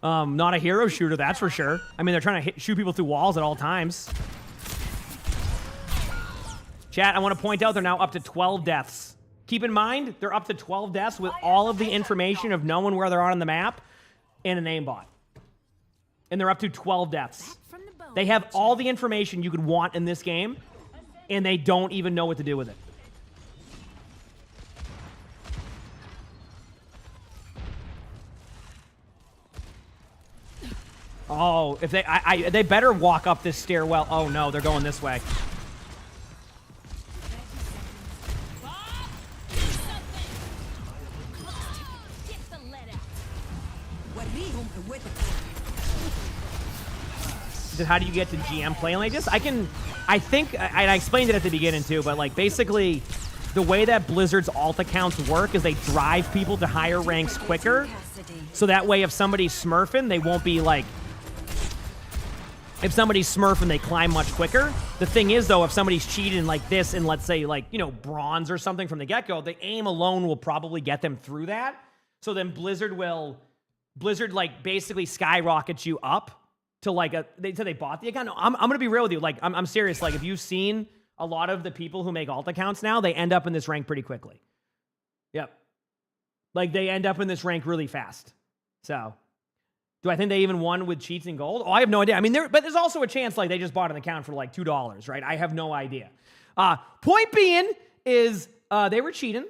not a hero shooter, that's for sure. I mean, they're trying to shoot people through walls at all times. Chat, I want to point out they're now up to 12 deaths. Keep in mind, they're up to 12 deaths with all of the information of knowing where they're on the map and an aimbot. And they're up to 12 deaths. They have all the information you could want in this game, and they don't even know what to do with it. Oh, if they better walk up this stairwell. Oh no, they're going this way. How do you get to GM playing like this? I think I explained it at the beginning too, but like basically the way that Blizzard's alt accounts work is they drive people to higher ranks quicker. So that way if somebody's smurfing, they won't be like, if somebody's smurfing, they climb much quicker. The thing is though, if somebody's cheating like this and let's say like, you know, bronze or something from the get-go, the aim alone will probably get them through that. So then Blizzard like basically skyrockets you up to like they bought the account. No, I'm gonna be real with you. Like I'm serious. Like if you've seen a lot of the people who make alt accounts now, they end up in this rank pretty quickly. Yep. Like they end up in this rank really fast. So do I think they even won with cheats and gold? Oh, I have no idea. I mean, but there's also a chance like they just bought an account for like $2, right? I have no idea. Point being is they were cheating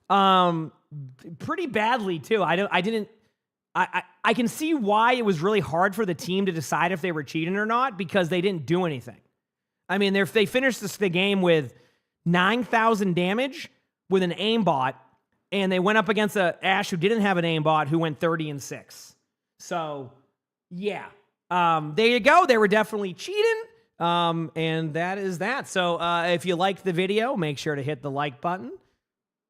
pretty badly too. I can see why it was really hard for the team to decide if they were cheating or not because they didn't do anything. I mean, they finished the game with 9,000 damage with an aimbot, and they went up against a Ashe who didn't have an aimbot who went 30-6. So, yeah. There you go. They were definitely cheating, and that is that. So, if you liked the video, make sure to hit the like button.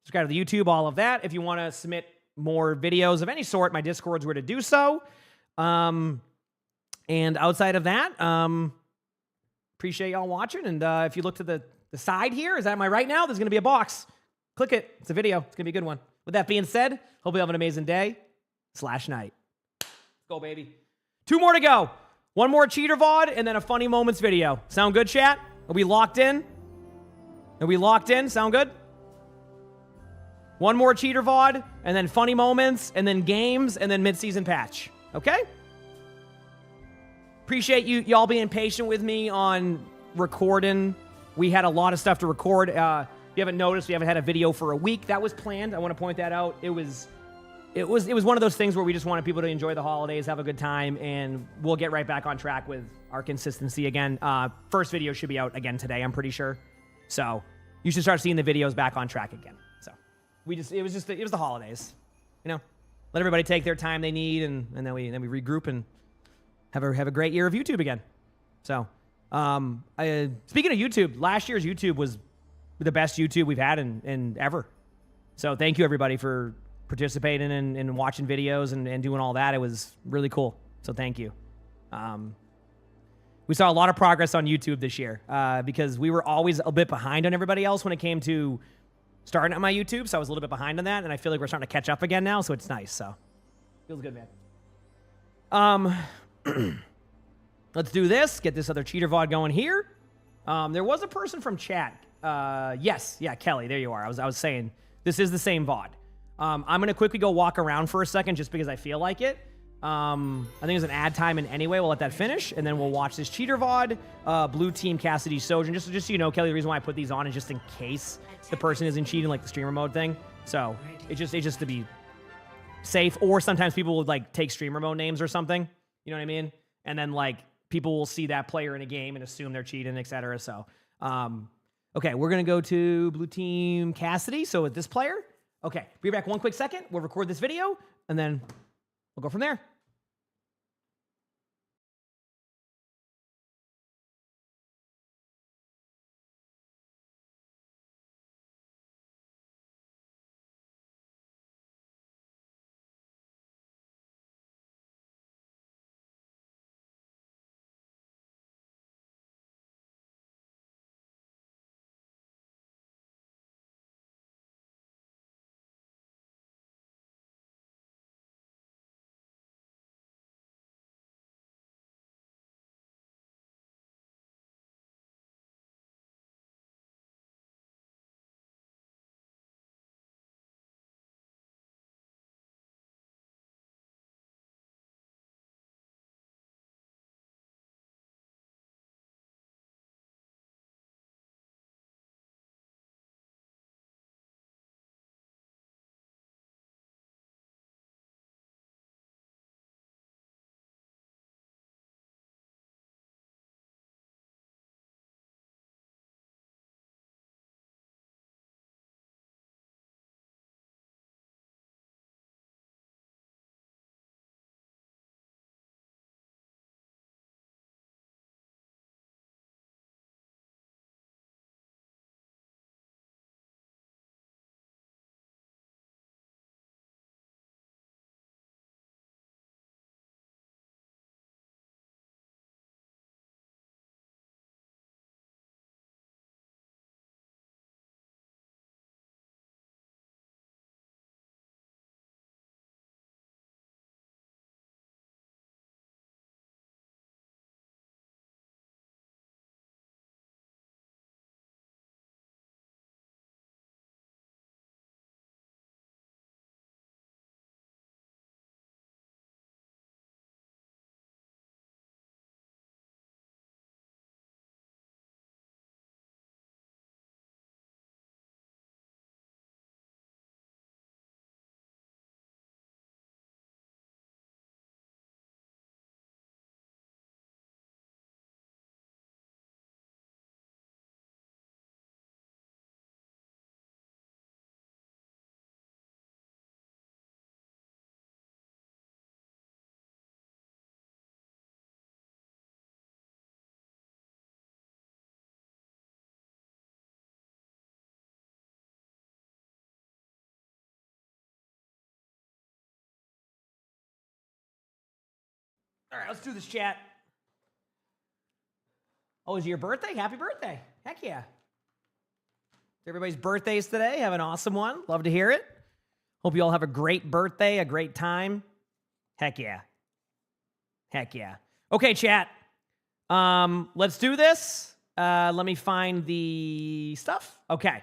Subscribe to the YouTube, all of that. If you want to submit more videos of any sort, my Discord's where to do so. And outside of that, appreciate y'all watching. And if you look to the side here, am I right now? There's going to be a box. Click it. It's a video. It's going to be a good one. With that being said, hope you have an amazing day / night. Let's go, baby. 2 more to go. 1 more cheater VOD and then a funny moments video. Sound good, chat? Are we locked in? Sound good? 1 more cheater VOD, and then funny moments, and then games, and then mid-season patch. Okay? Appreciate y'all being patient with me on recording. We had a lot of stuff to record. If you haven't noticed, we haven't had a video for a week. That was planned. I want to point that out. It was one of those things where we just wanted people to enjoy the holidays, have a good time, and we'll get right back on track with our consistency again. First video should be out again today, I'm pretty sure. So you should start seeing the videos back on track again. It was the holidays, you know. Let everybody take their time they need, and then we regroup and have a great year of YouTube again. So, speaking of YouTube, last year's YouTube was the best YouTube we've had in ever. So thank you everybody for participating and watching videos and doing all that. It was really cool. So thank you. We saw a lot of progress on YouTube this year because we were always a bit behind on everybody else when it came to starting at my YouTube, so I was a little bit behind on that, and I feel like we're starting to catch up again now, so it's nice, so feels good, man. Let's do this, get this other cheater VOD going here. There was a person from chat. Yes, yeah, Kelly, there you are. I was saying, this is the same VOD. I'm going to quickly go walk around for a second just because I feel like it. I think there's an ad time in anyway. We'll let that finish, and then we'll watch this cheater VOD. Blue Team Cassidy Sojourn. Just so you know, Kelly, the reason why I put these on is just in case the person isn't cheating, like the streamer mode thing. So it's just to be safe. Or sometimes people would like take streamer mode names or something. You know what I mean? And then like people will see that player in a game and assume they're cheating, et cetera. So, okay, we're going to go to blue team Cassidy. So with this player, okay, be back one quick second. We'll record this video and then we'll go from there. All right, let's do this, chat. Oh, is it your birthday? Happy birthday. Heck yeah. Everybody's birthdays today. Have an awesome one. Love to hear it. Hope you all have a great birthday, a great time. Heck yeah. Heck yeah. Okay, chat. Let's do this. Let me find the stuff. Okay.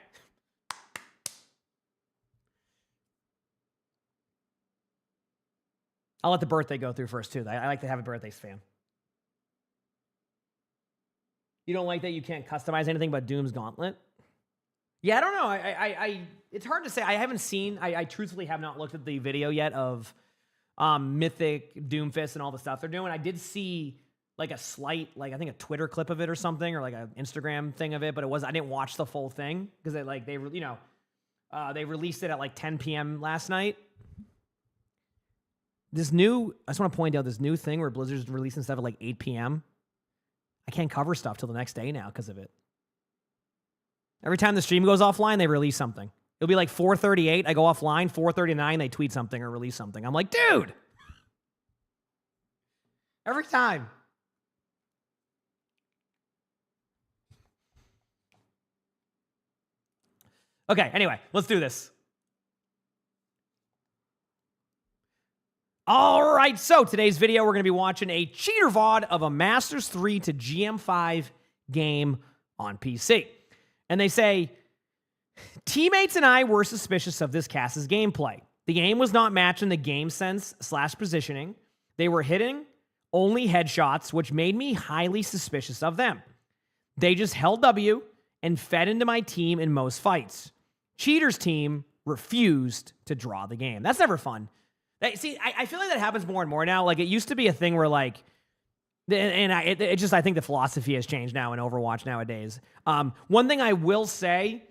I'll let the birthday go through first, too. I like to have a birthday spam. You don't like that you can't customize anything but Doom's Gauntlet? Yeah, I don't know. It's hard to say. I haven't seen, I truthfully have not looked at the video yet of Mythic, Doomfist, and all the stuff they're doing. I did see like a slight, like I think a Twitter clip of it or something, or like an Instagram thing of it, but I didn't watch the full thing because they released it at like 10 p.m. last night. I just want to point out this new thing where Blizzard's releasing stuff at like 8 p.m. I can't cover stuff till the next day now because of it. Every time the stream goes offline, they release something. It'll be like 4:38, I go offline, 4:39, they tweet something or release something. I'm like, dude! Every time. Okay, anyway, let's do this. All right, so today's video, we're going to be watching a cheater VOD of a Masters 3 to GM5 game on PC. And they say, teammates and I were suspicious of this cast's gameplay. The game was not matching the game sense / positioning. They were hitting only headshots, which made me highly suspicious of them. They just held W and fed into my team in most fights. Cheater's team refused to draw the game. That's never fun. See, I feel like that happens more and more now. Like, it used to be a thing where, like, And I think the philosophy has changed now in Overwatch nowadays. One thing I will say,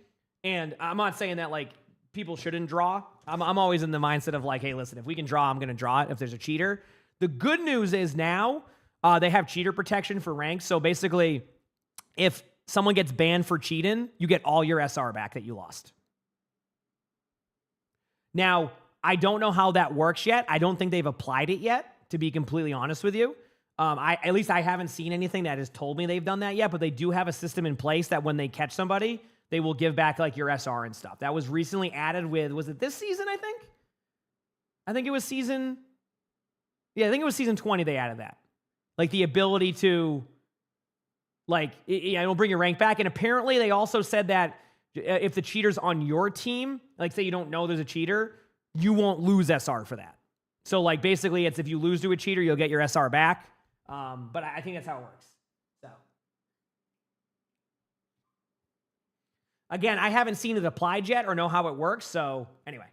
and I'm not saying that like people shouldn't draw. I'm always in the mindset of like, hey, listen, if we can draw, I'm going to draw it if there's a cheater. The good news is now they have cheater protection for ranks. So basically, if someone gets banned for cheating, you get all your SR back that you lost. Now, I don't know how that works yet. I don't think they've applied it yet, to be completely honest with you. At least I haven't seen anything that has told me they've done that yet, but they do have a system in place that when they catch somebody, they will give back like your SR and stuff. That was recently added with, was it this season, I think? I think it was season 20 they added that. Like the ability to, like, it'll bring your rank back. And apparently they also said that if the cheater's on your team, like say you don't know there's a cheater, you won't lose SR for that. So like basically it's if you lose to a cheater, you'll get your SR back. But I think that's how it works. So again, I haven't seen it applied yet or know how it works. So anyway,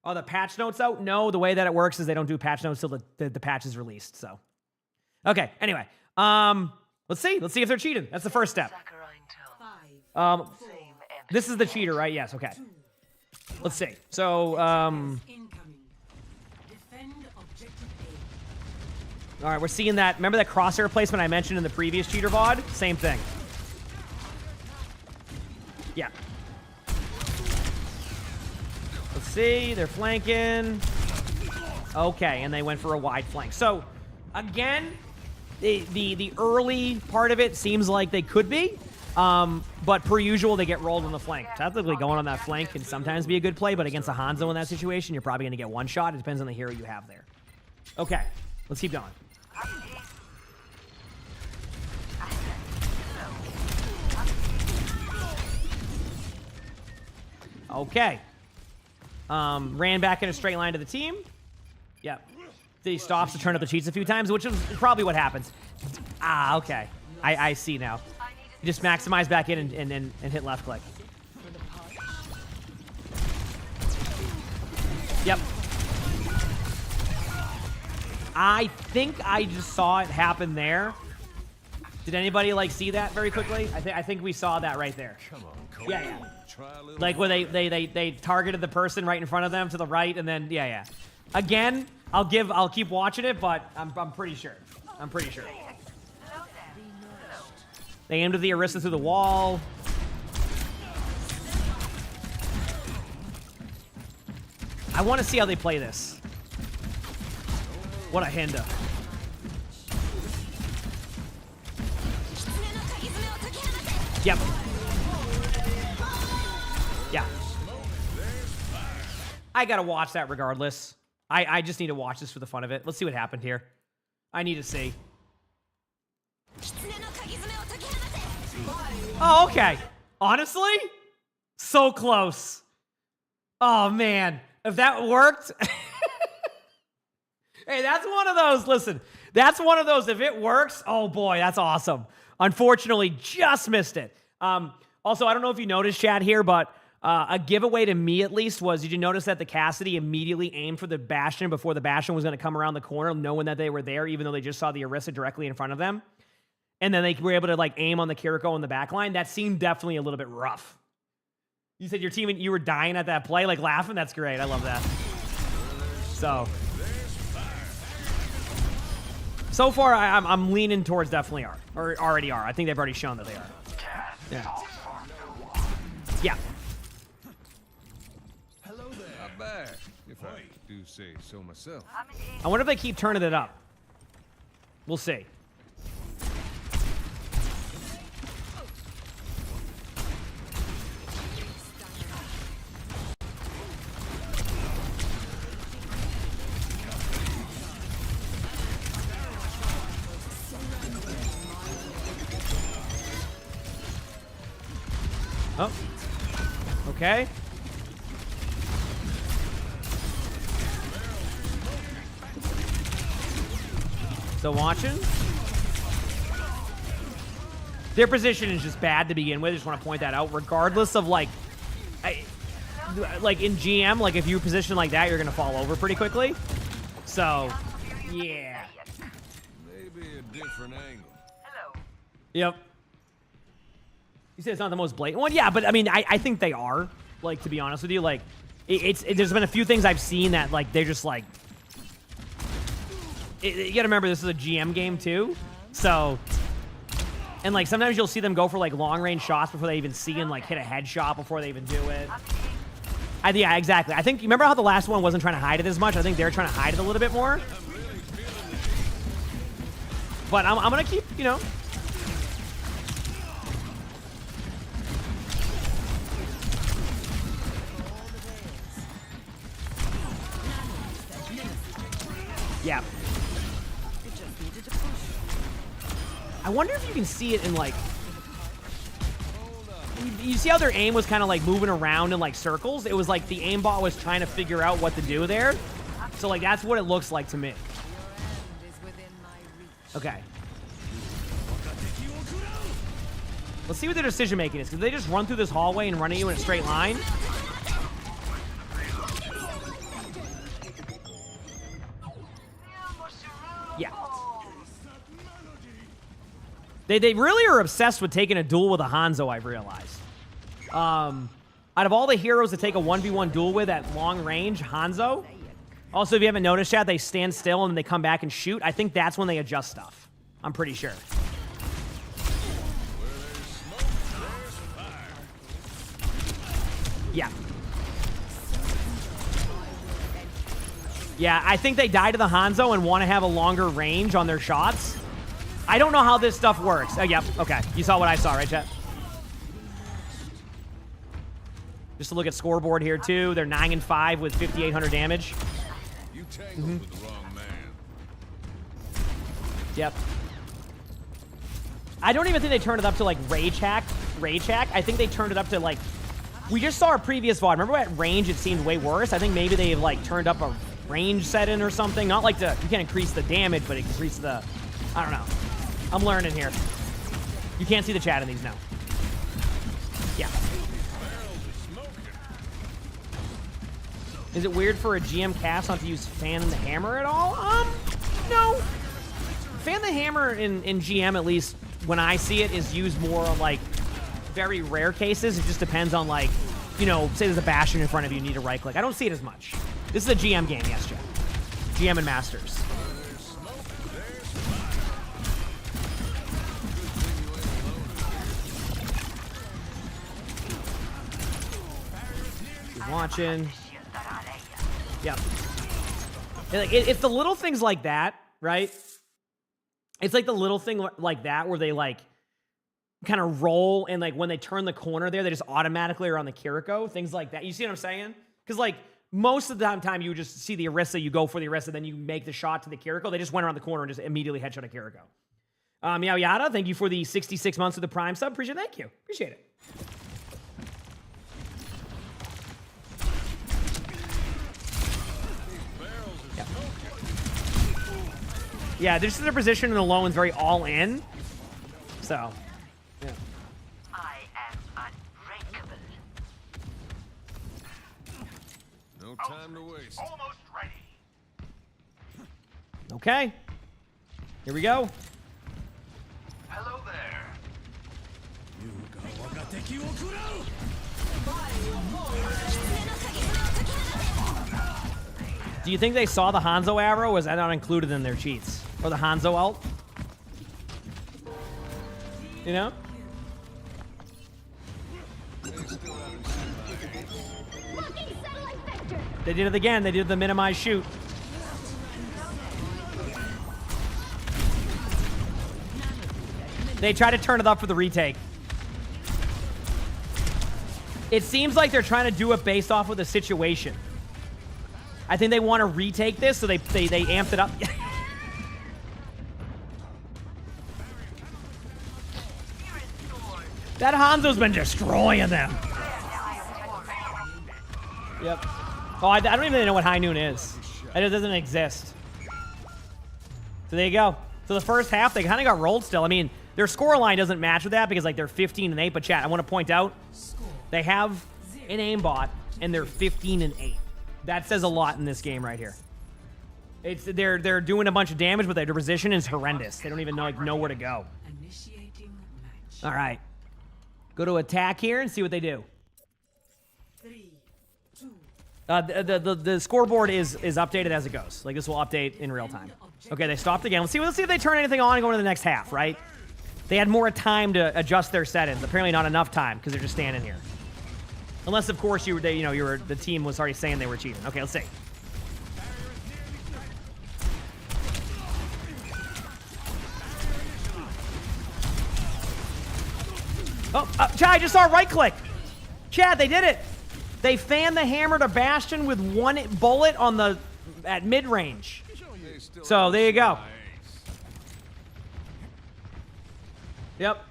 are the patch notes out? No, the way that it works is they don't do patch notes till the patch is released. So okay, anyway, let's see if they're cheating. That's the first step. This is the cheater, right? Yes. Okay. Let's see. So Incoming. Defend objective A. all right, we're seeing that. Remember that crosshair placement I mentioned in the previous cheater VOD? Same thing. Yeah. Let's see. They're flanking. Okay, and they went for a wide flank. So, again, the early part of it seems like they could be. But per usual, they get rolled on the flank. Technically, going on that flank can sometimes be a good play, but against a Hanzo in that situation, you're probably going to get one shot. It depends on the hero you have there. Okay, let's keep going. Okay. Ran back in a straight line to the team. Yep. He stops to turn up the cheats a few times, which is probably what happens. Ah, okay. I see now. You just maximize back in and hit left click. Yep. I think I just saw it happen there. Did anybody like see that very quickly? I think we saw that right there. Yeah. Like where they targeted the person right in front of them to the right, and then yeah. Again, I'll keep watching it, but I'm pretty sure. They aimed at the Orisa through the wall. I want to see how they play this. What a Hinda. Yep. Yeah. I gotta watch that regardless. I just need to watch this for the fun of it. Let's see what happened here. I need to see. Oh, okay. Honestly? So close. Oh, man. If that worked... Hey, that's one of those. Listen, that's one of those. If it works, oh, boy, that's awesome. Unfortunately, just missed it. Also, I don't know if you noticed, chat here, but a giveaway to me, at least, was, did you notice that the Cassidy immediately aimed for the Bastion before the Bastion was going to come around the corner, knowing that they were there, even though they just saw the Orisa directly in front of them? And then they were able to, like, aim on the Kiriko in the back line. That seemed definitely a little bit rough. You said your team, you were dying at that play, like, laughing? That's great. I love that. So far, I'm leaning towards definitely are. Or already are. I think they've already shown that they are. Yeah. Hello there. Not bad, if I do say so myself. I wonder if they keep turning it up. We'll see. Oh. Okay. Still watching. Their position is just bad to begin with. I just want to point that out. Regardless of, like in GM, like, if you position like that, you're going to fall over pretty quickly. So, yeah. Maybe a different angle. Hello. Yep. You said it's not the most blatant one? Yeah, but I mean, I think they are. Like, to be honest with you, like, there's been a few things I've seen that, like, they're just like... you gotta remember, this is a GM game, too. So... And, like, sometimes you'll see them go for, like, long-range shots before they even see and, like, hit a headshot before they even do it. Yeah, exactly. I think... Remember how the last one wasn't trying to hide it as much? I think they're trying to hide it a little bit more. But I'm gonna keep, you know... Yeah. I wonder if you can see it in, like... You see how their aim was kind of, like, moving around in, like, circles? It was like the aimbot was trying to figure out what to do there. So, like, that's what it looks like to me. Okay. Let's see what their decision-making is. Because they just run through this hallway and run at you in a straight line. Yeah. They really are obsessed with taking a duel with a Hanzo, I've realized. Out of all the heroes to take a 1v1 duel with at long range, Hanzo. Also, if you haven't noticed yet, they stand still and then they come back and shoot. I think that's when they adjust stuff. I'm pretty sure. Yeah. Yeah, I think they die to the Hanzo and want to have a longer range on their shots. I don't know how this stuff works. Oh, yep. Okay. You saw what I saw, right, chat? Just to look at scoreboard here, too. They're 9-5 with 5,800 damage. You tangled with the wrong man. Yep. I don't even think they turned it up to, like, Rage Hack. I think they turned it up to, like... We just saw our previous VOD. Remember at range it seemed way worse? I think maybe they've, like, turned up a range setting or something. Not like you can't increase the damage, but increase the... I don't know. I'm learning here. You can't see the chat in these now. Yeah. Is it weird for a GM cast not to use Fan the Hammer at all? No. Fan the Hammer in GM, at least when I see it, is used more on, like, very rare cases. It just depends on, like, you know, say there's a Bastion in front of you, you need to right click. I don't see it as much. This is a GM game, yes, Jeff. GM and Masters. Keep watching. Yep. It's the little things like that, right? It's like the little thing like that where they, like, kind of roll, and, like, when they turn the corner there, they just automatically are on the Kiriko. Things like that. You see what I'm saying? Because, like, most of the time you would just see the Orisa, you go for the Orisa, then you make the shot to the Kiriko. They just went around the corner and just immediately headshot a Kiriko. Meow Yada, thank you for the 66 months of the Prime sub. Thank you. Appreciate it. Yep. Yeah, this is their position in the low and very all in. So, yeah. I am unbreakable. No time to waste. Almost ready. Okay. Here we go. Hello there. Do you think they saw the Hanzo arrow? Was that not included in their cheats? Or the Hanzo ult? You know? They did it again. They did the minimize shoot. They try to turn it up for the retake. It seems like they're trying to do it based off of the situation. I think they want to retake this, so they amped it up. That Hanzo's been destroying them. Yep. Oh, I don't even know what High Noon is. It doesn't exist. So there you go. So the first half, they kind of got rolled still. I mean, their score line doesn't match with that because, like, they're 15-8. But chat, I want to point out, they have an aimbot and they're 15-8. That says a lot in this game right here. They're doing a bunch of damage, but their position is horrendous. They don't even know where to go. Initiating match. All right. Go to attack here and see what they do. 3, 2. The scoreboard is updated as it goes. Like, this will update in real time. Okay, they stopped again. Let's see if they turn anything on and go into the next half, right? They had more time to adjust their settings. Apparently not enough time because they're just standing here. Unless, of course, the team was already saying they were cheating. Okay, let's see. Oh, Chad, I just saw a right click. Chad, they did it. They fanned the hammer to Bastion with one bullet at mid range. So there you go. Yep.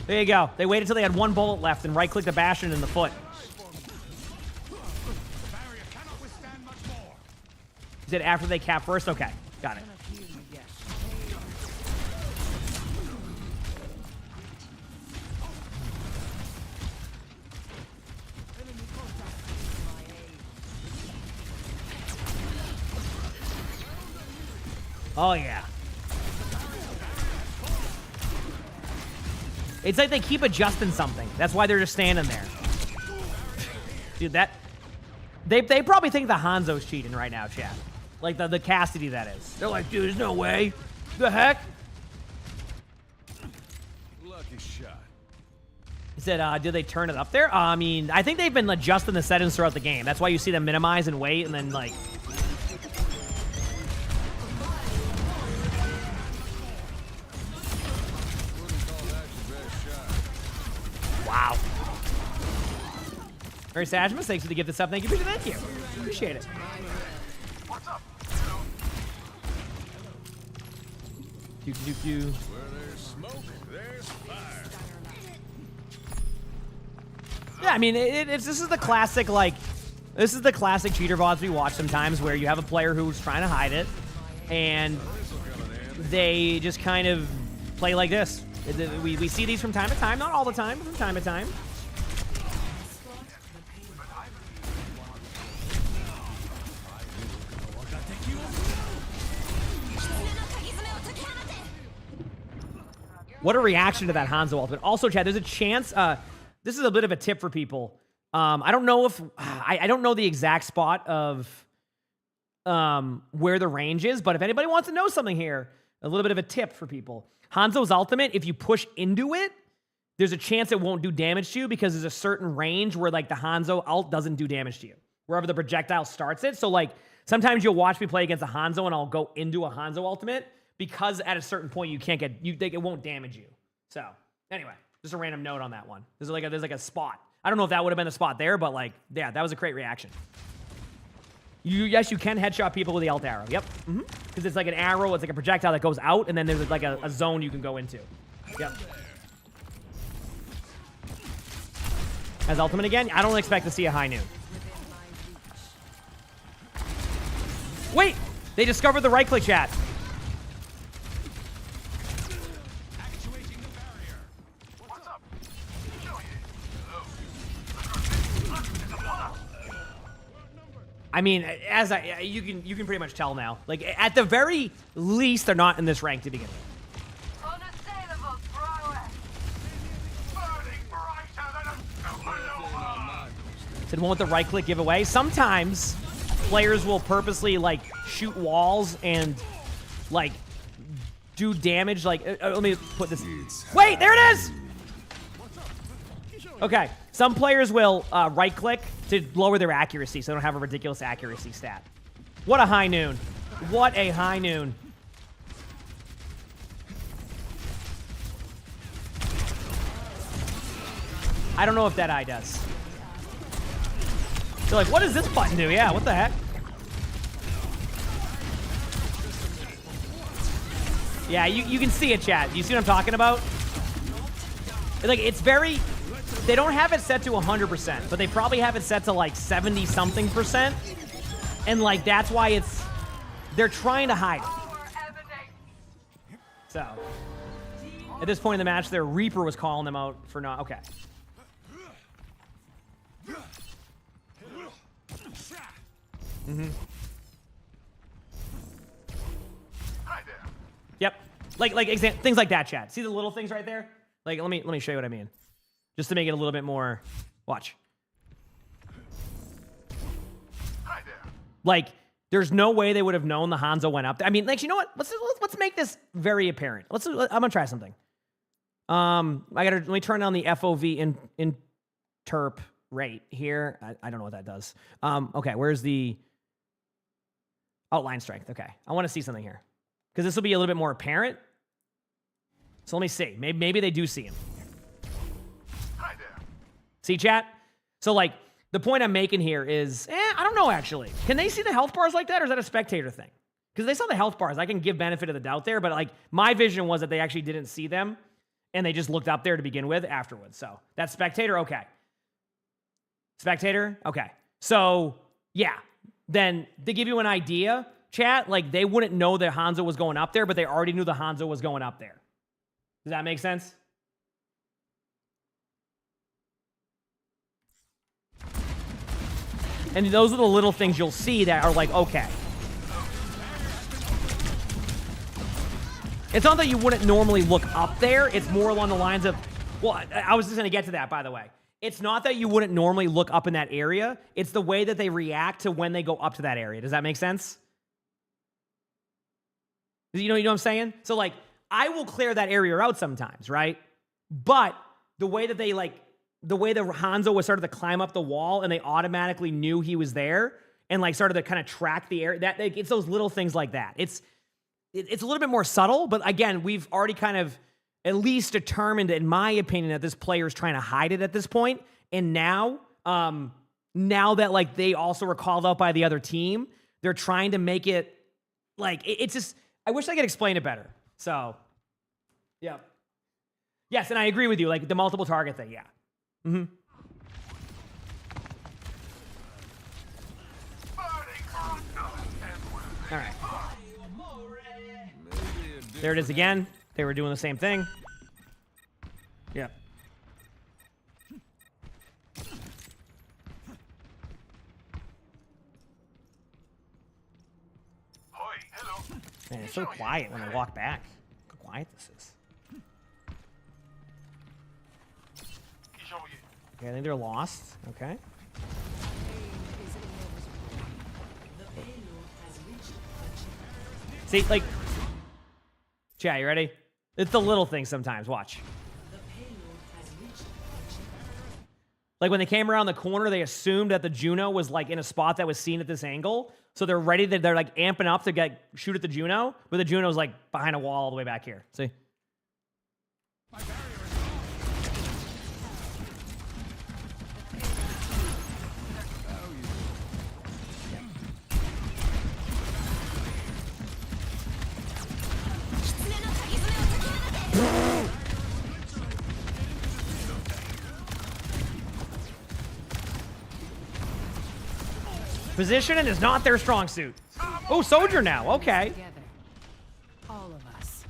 There you go. They waited till they had one bullet left and right clicked the Bastion in the foot. Is it after they cap first? Okay, got it. Oh, yeah. It's like they keep adjusting something. That's why they're just standing there. Dude, they probably think the Hanzo's cheating right now, chat. Like the Cassidy, that is. They're like, dude, there's no way. The heck? Lucky shot. He said, did they turn it up there? I mean, I think they've been adjusting the settings throughout the game. That's why you see them minimize and wait and then, like... Wow. Very Sagimus, thanks for the gift of sub. Thank you, thank you. Appreciate it. What's up? Where there's smoke, there's fire. Yeah, I mean, this is the classic, like, this is the classic cheater VODs we watch sometimes where you have a player who's trying to hide it, and they just kind of play like this. We see these from time to time, not all the time, but from time to time. What a reaction to that Hanzo ultimate. Also, Chad, there's a chance, this is a bit of a tip for people. I don't know if, I don't know the exact spot of where the range is, but if anybody wants to know something here, a little bit of a tip for people. Hanzo's ultimate, if you push into it, there's a chance it won't do damage to you because there's a certain range where, like, the Hanzo ult doesn't do damage to you, wherever the projectile starts it. So, like, sometimes you'll watch me play against a Hanzo and I'll go into a Hanzo ultimate because at a certain point you can't get, it won't damage you. So, anyway, just a random note on that one. There's like a spot. I don't know if that would have been the spot there, but, like, yeah, that was a great reaction. Yes, you can headshot people with the alt arrow. Yep. Because it's like an arrow. It's like a projectile that goes out, and then there's like a zone you can go into. Yep. As ultimate again, I don't expect to see a high noon. Wait! They discovered the right-click chat. I mean, you can pretty much tell now. Like, at the very least, they're not in this rank to begin with. Unassailable prowess. Burning brighter than a Said won't the right click giveaway? Sometimes players will purposely, like, shoot walls and, like, do damage. Like, let me put this. Wait, there it is. Okay, some players will right-click to lower their accuracy so they don't have a ridiculous accuracy stat. What a high noon. What a high noon. I don't know if that eye does. They're like, what does this button do? Yeah, what the heck? Yeah, you can see it, chat. You see what I'm talking about? Like, it's very... They don't have it set to 100%, but they probably have it set to like 70-something%. And like, that's why they're trying to hide it. So, at this point in the match, their Reaper was calling them out for not, okay. Yep. Things like that, chat. See the little things right there? Like, let me show you what I mean. Just to make it a little bit more. Watch. Hi there. Like, there's no way they would have known the Hanzo went up there. I mean, like, you know what? Let's make this very apparent. I'm gonna try something. Let me turn on the FOV interp rate here. I don't know what that does. Okay, where's the outline strength? Okay, I want to see something here because this will be a little bit more apparent. So let me see. Maybe they do see him. Hi there. See, chat? So, like, the point I'm making here is, I don't know, actually. Can they see the health bars like that, or is that a spectator thing? Because they saw the health bars. I can give benefit of the doubt there, but, like, my vision was that they actually didn't see them, and they just looked up there to begin with afterwards. So, that's spectator? Okay. Spectator? Okay. So, yeah. Then, to give you an idea, chat, like, they wouldn't know that Hanzo was going up there, but they already knew the Hanzo was going up there. Does that make sense? And those are the little things you'll see that are like, okay. It's not that you wouldn't normally look up there. It's more along the lines of, well, I was just going to get to that, by the way. It's not that you wouldn't normally look up in that area. It's the way that they react to when they go up to that area. Does that make sense? You know what I'm saying? So, like, I will clear that area out sometimes, right? But the way that they, like, the way that Hanzo was started to climb up the wall and they automatically knew he was there and, like, started to kind of track the area, that, like, it's those little things like that. It's a little bit more subtle, but again, we've already kind of at least determined, in my opinion, that this player is trying to hide it at this point. And now that, like, they also were called out by the other team, they're trying to make it, like, it's just, I wish I could explain it better. So, yeah. Yes, and I agree with you, like, the multiple target thing, yeah. Mm-hmm. All right. There it is again. They were doing the same thing. Yep. Hoi, hello. Man, it's so quiet when I walk back. Look how quiet this is. Okay, I think they're lost. Okay. See, like, chat, you ready? It's the little things sometimes. Watch. Like, when they came around the corner, they assumed that the Juno was, like, in a spot that was seen at this angle. So they're ready. They're like amping up to shoot at the Juno, but the Juno's like behind a wall all the way back here. See? Positioning is not their strong suit. Oh, Soldier now. Okay. Together. All of us.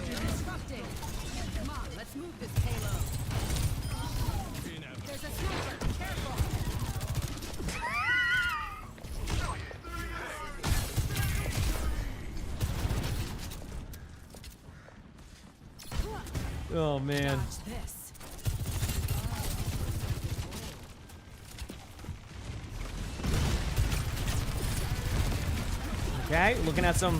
Disrupting. Come on, let's move this payload. There's a sniper. Careful. Oh, man. Watch this. Okay, looking at some.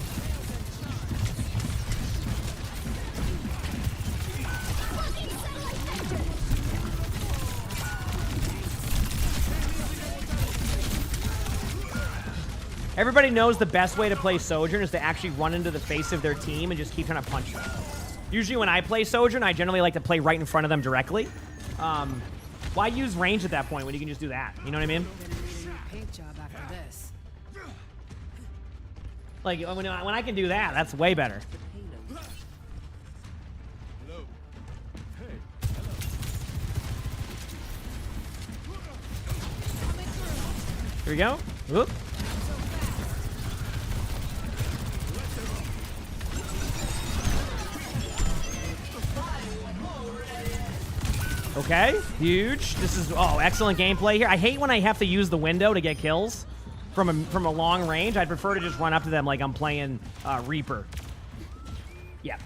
Everybody knows the best way to play Sojourn is to actually run into the face of their team and just keep trying to punch them. Usually when I play Sojourn, I generally like to play right in front of them directly. Why use range at that point when you can just do that? You know what I mean? Paint job after this. Like, when I can do that, that's way better. Hello. Hey. Here we go. Whoop. Okay, huge. This is, oh, excellent gameplay here. I hate when I have to use the window to get kills from a long range. I'd prefer to just run up to them like I'm playing Reaper. Yeah.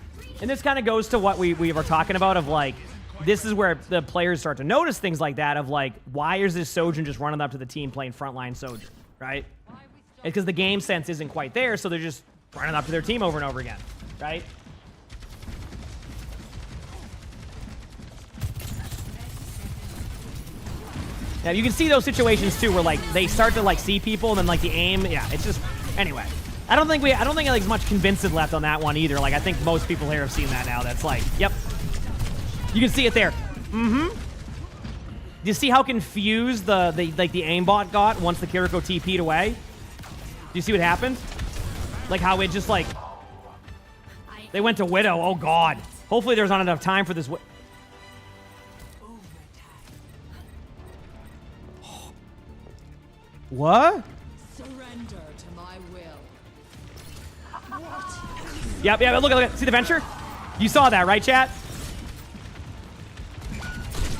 And this kind of goes to what we were talking about of, like, this is where the players start to notice things like that of, like, why is this Sojourn just running up to the team playing frontline Sojourn, right? It's because the game sense isn't quite there, so they're just running up to their team over and over again, right? Now, you can see those situations, too, where, like, they start to, like, see people, and then, like, the aim, yeah, it's just, anyway. I don't think there's much convincing left on that one, either. Like, I think most people here have seen that now. That's like, yep. You can see it there. Mm-hmm. Do you see how confused the aimbot got once the Kiriko TP'd away? Do you see what happened? Like, how it just, like, they went to Widow. Oh, God. Hopefully there's not enough time for this. What? Surrender to my will. Yep, look. See the Venture? You saw that, right, chat?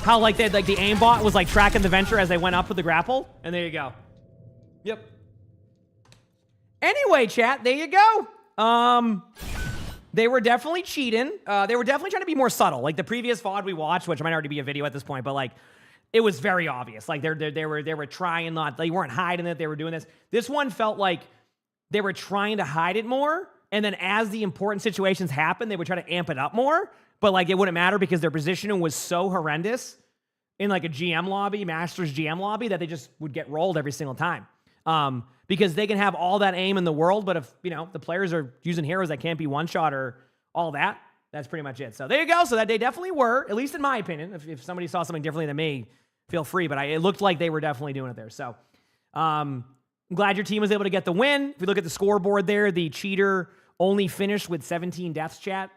How, like, the aimbot was, like, tracking the Venture as they went up with the grapple? And there you go. Yep. Anyway, chat, there you go. They were definitely cheating. They were definitely trying to be more subtle. Like, the previous VOD we watched, which might already be a video at this point, but, like, it was very obvious. Like, they were trying not, they weren't hiding it, they were doing this. This one felt like they were trying to hide it more, and then as the important situations happened, they would try to amp it up more, but, like, it wouldn't matter because their positioning was so horrendous in, like, a GM lobby, Masters GM lobby, that they just would get rolled every single time. Because they can have all that aim in the world, but if, you know, the players are using heroes that can't be one-shot or all that, that's pretty much it. So there you go. So that they definitely were, at least in my opinion. If somebody saw something differently than me, feel free, but it looked like they were definitely doing it there. So I'm glad your team was able to get the win. If we look at the scoreboard there, the cheater only finished with 17 deaths, chat.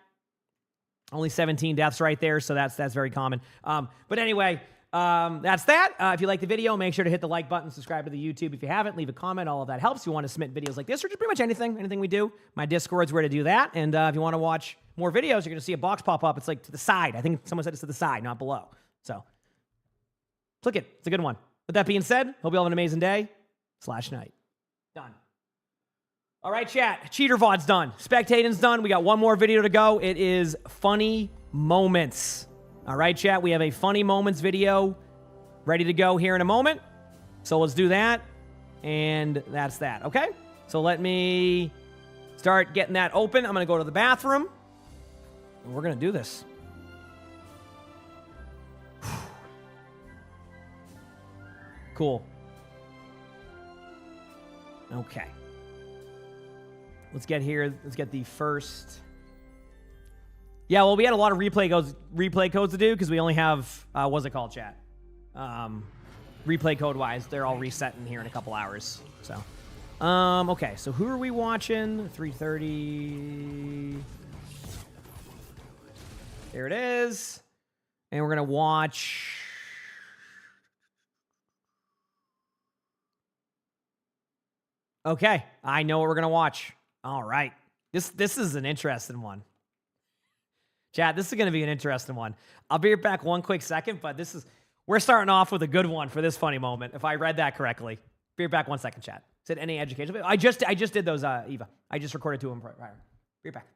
Only 17 deaths right there, so that's very common. But anyway, that's that. If you like the video, make sure to hit the like button, subscribe to the YouTube. If you haven't, leave a comment. All of that helps. If you want to submit videos like this or just pretty much anything we do, my Discord's where to do that. And if you want to watch more videos, you're going to see a box pop up. It's like to the side. I think someone said it's to the side, not below. So click it. It's a good one. With that being said, hope you all have an amazing day/night. Done. All right, chat. Cheater VOD's done. Spectating's done. We got one more video to go. It is funny moments. All right, chat. We have a funny moments video ready to go here in a moment. So let's do that. And that's that. Okay? So let me start getting that open. I'm going to go to the bathroom. And we're going to do this. Cool. Okay. Let's get here. Let's get the first. Yeah, well, we had a lot of replay codes to do because we only have what's it called, chat? Replay code wise, they're all resetting here in a couple hours. So, okay. So who are we watching? 3:30. There it is, and we're gonna watch. Okay, I know what we're gonna watch. All right. This is an interesting one. Chat, this is going to be an interesting one. I'll be right back one quick second, but we're starting off with a good one for this funny moment, if I read that correctly. Be right back one second, chat. Said any education. I just did those, Eva. I just recorded 2 of them prior. Be right back.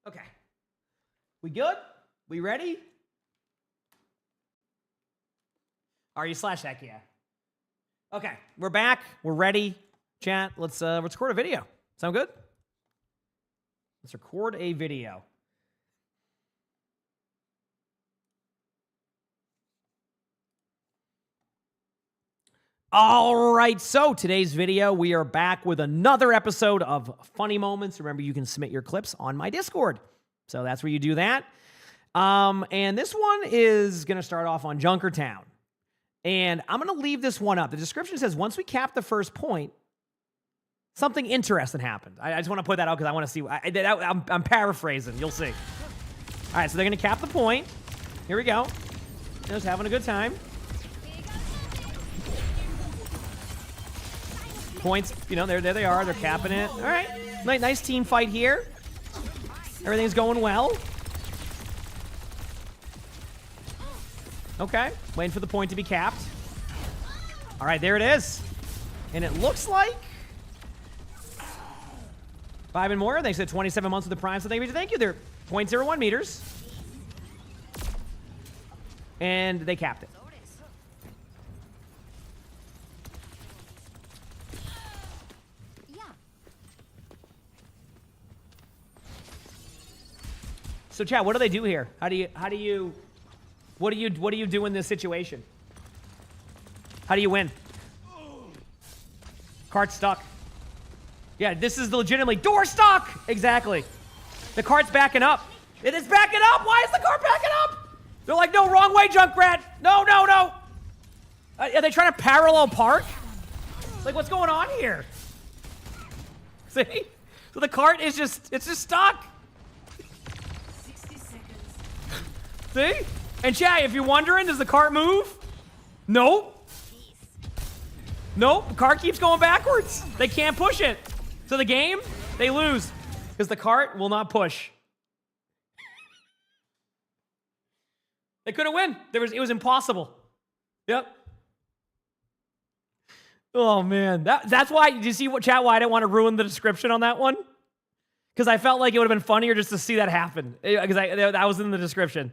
Okay. We good? We ready? Are you slash heck yeah? Okay, we're back. We're ready. Chat, let's record a video. Sound good? Let's record a video. All right, so today's video, we are back with another episode of Funny Moments. Remember, you can submit your clips on my Discord. So that's where you do that. And this one is going to start off on Junkertown. And I'm going to leave this one up. The description says, once we cap the first point, something interesting happened. I just want to put that out because I want to see. I'm paraphrasing. You'll see. All right, so they're going to cap the point. Here we go. Just having a good time. Points, there they are. They're capping it. All right. Nice team fight here. Everything's going well. Okay. Waiting for the point to be capped. All right, there it is. And it looks like 5 and more. They said 27 months with the prime, so thank you. They're 0.01 meters. And they capped it. So, chat, what do they do here? What do you do in this situation? How do you win? Cart's stuck. Yeah, this is legitimately door stuck. Exactly. The cart's backing up. It is backing up. Why is the cart backing up? They're like, no, wrong way, Junkrat. No. Are they trying to parallel park? Like, what's going on here? See? So the cart is just stuck. See? And chat, if you're wondering, does the cart move? Nope. Nope. The cart keeps going backwards. They can't push it. So the game, they lose. Because the cart will not push. They couldn't win. It was impossible. Yep. Oh, man. That's why, do you see what, chat, why I didn't want to ruin the description on that one? Because I felt like it would have been funnier just to see that happen. Because that was in the description.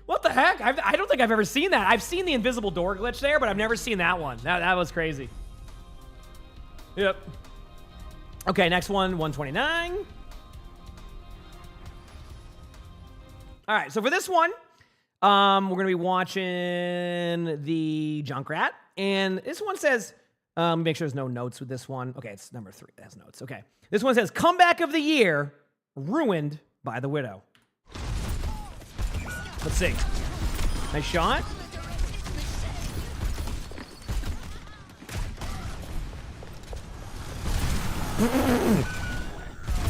What the heck? I don't think I've ever seen that. I've seen the invisible door glitch there, but I've never seen that one. That was crazy. Yep. Okay, next one, 129. All right, so for this one, we're going to be watching the Junkrat. And this one says, make sure there's no notes with this one. Okay, it's number 3. That's notes. Okay. This one says, comeback of the year, ruined by the Widow. Let's see. Nice shot.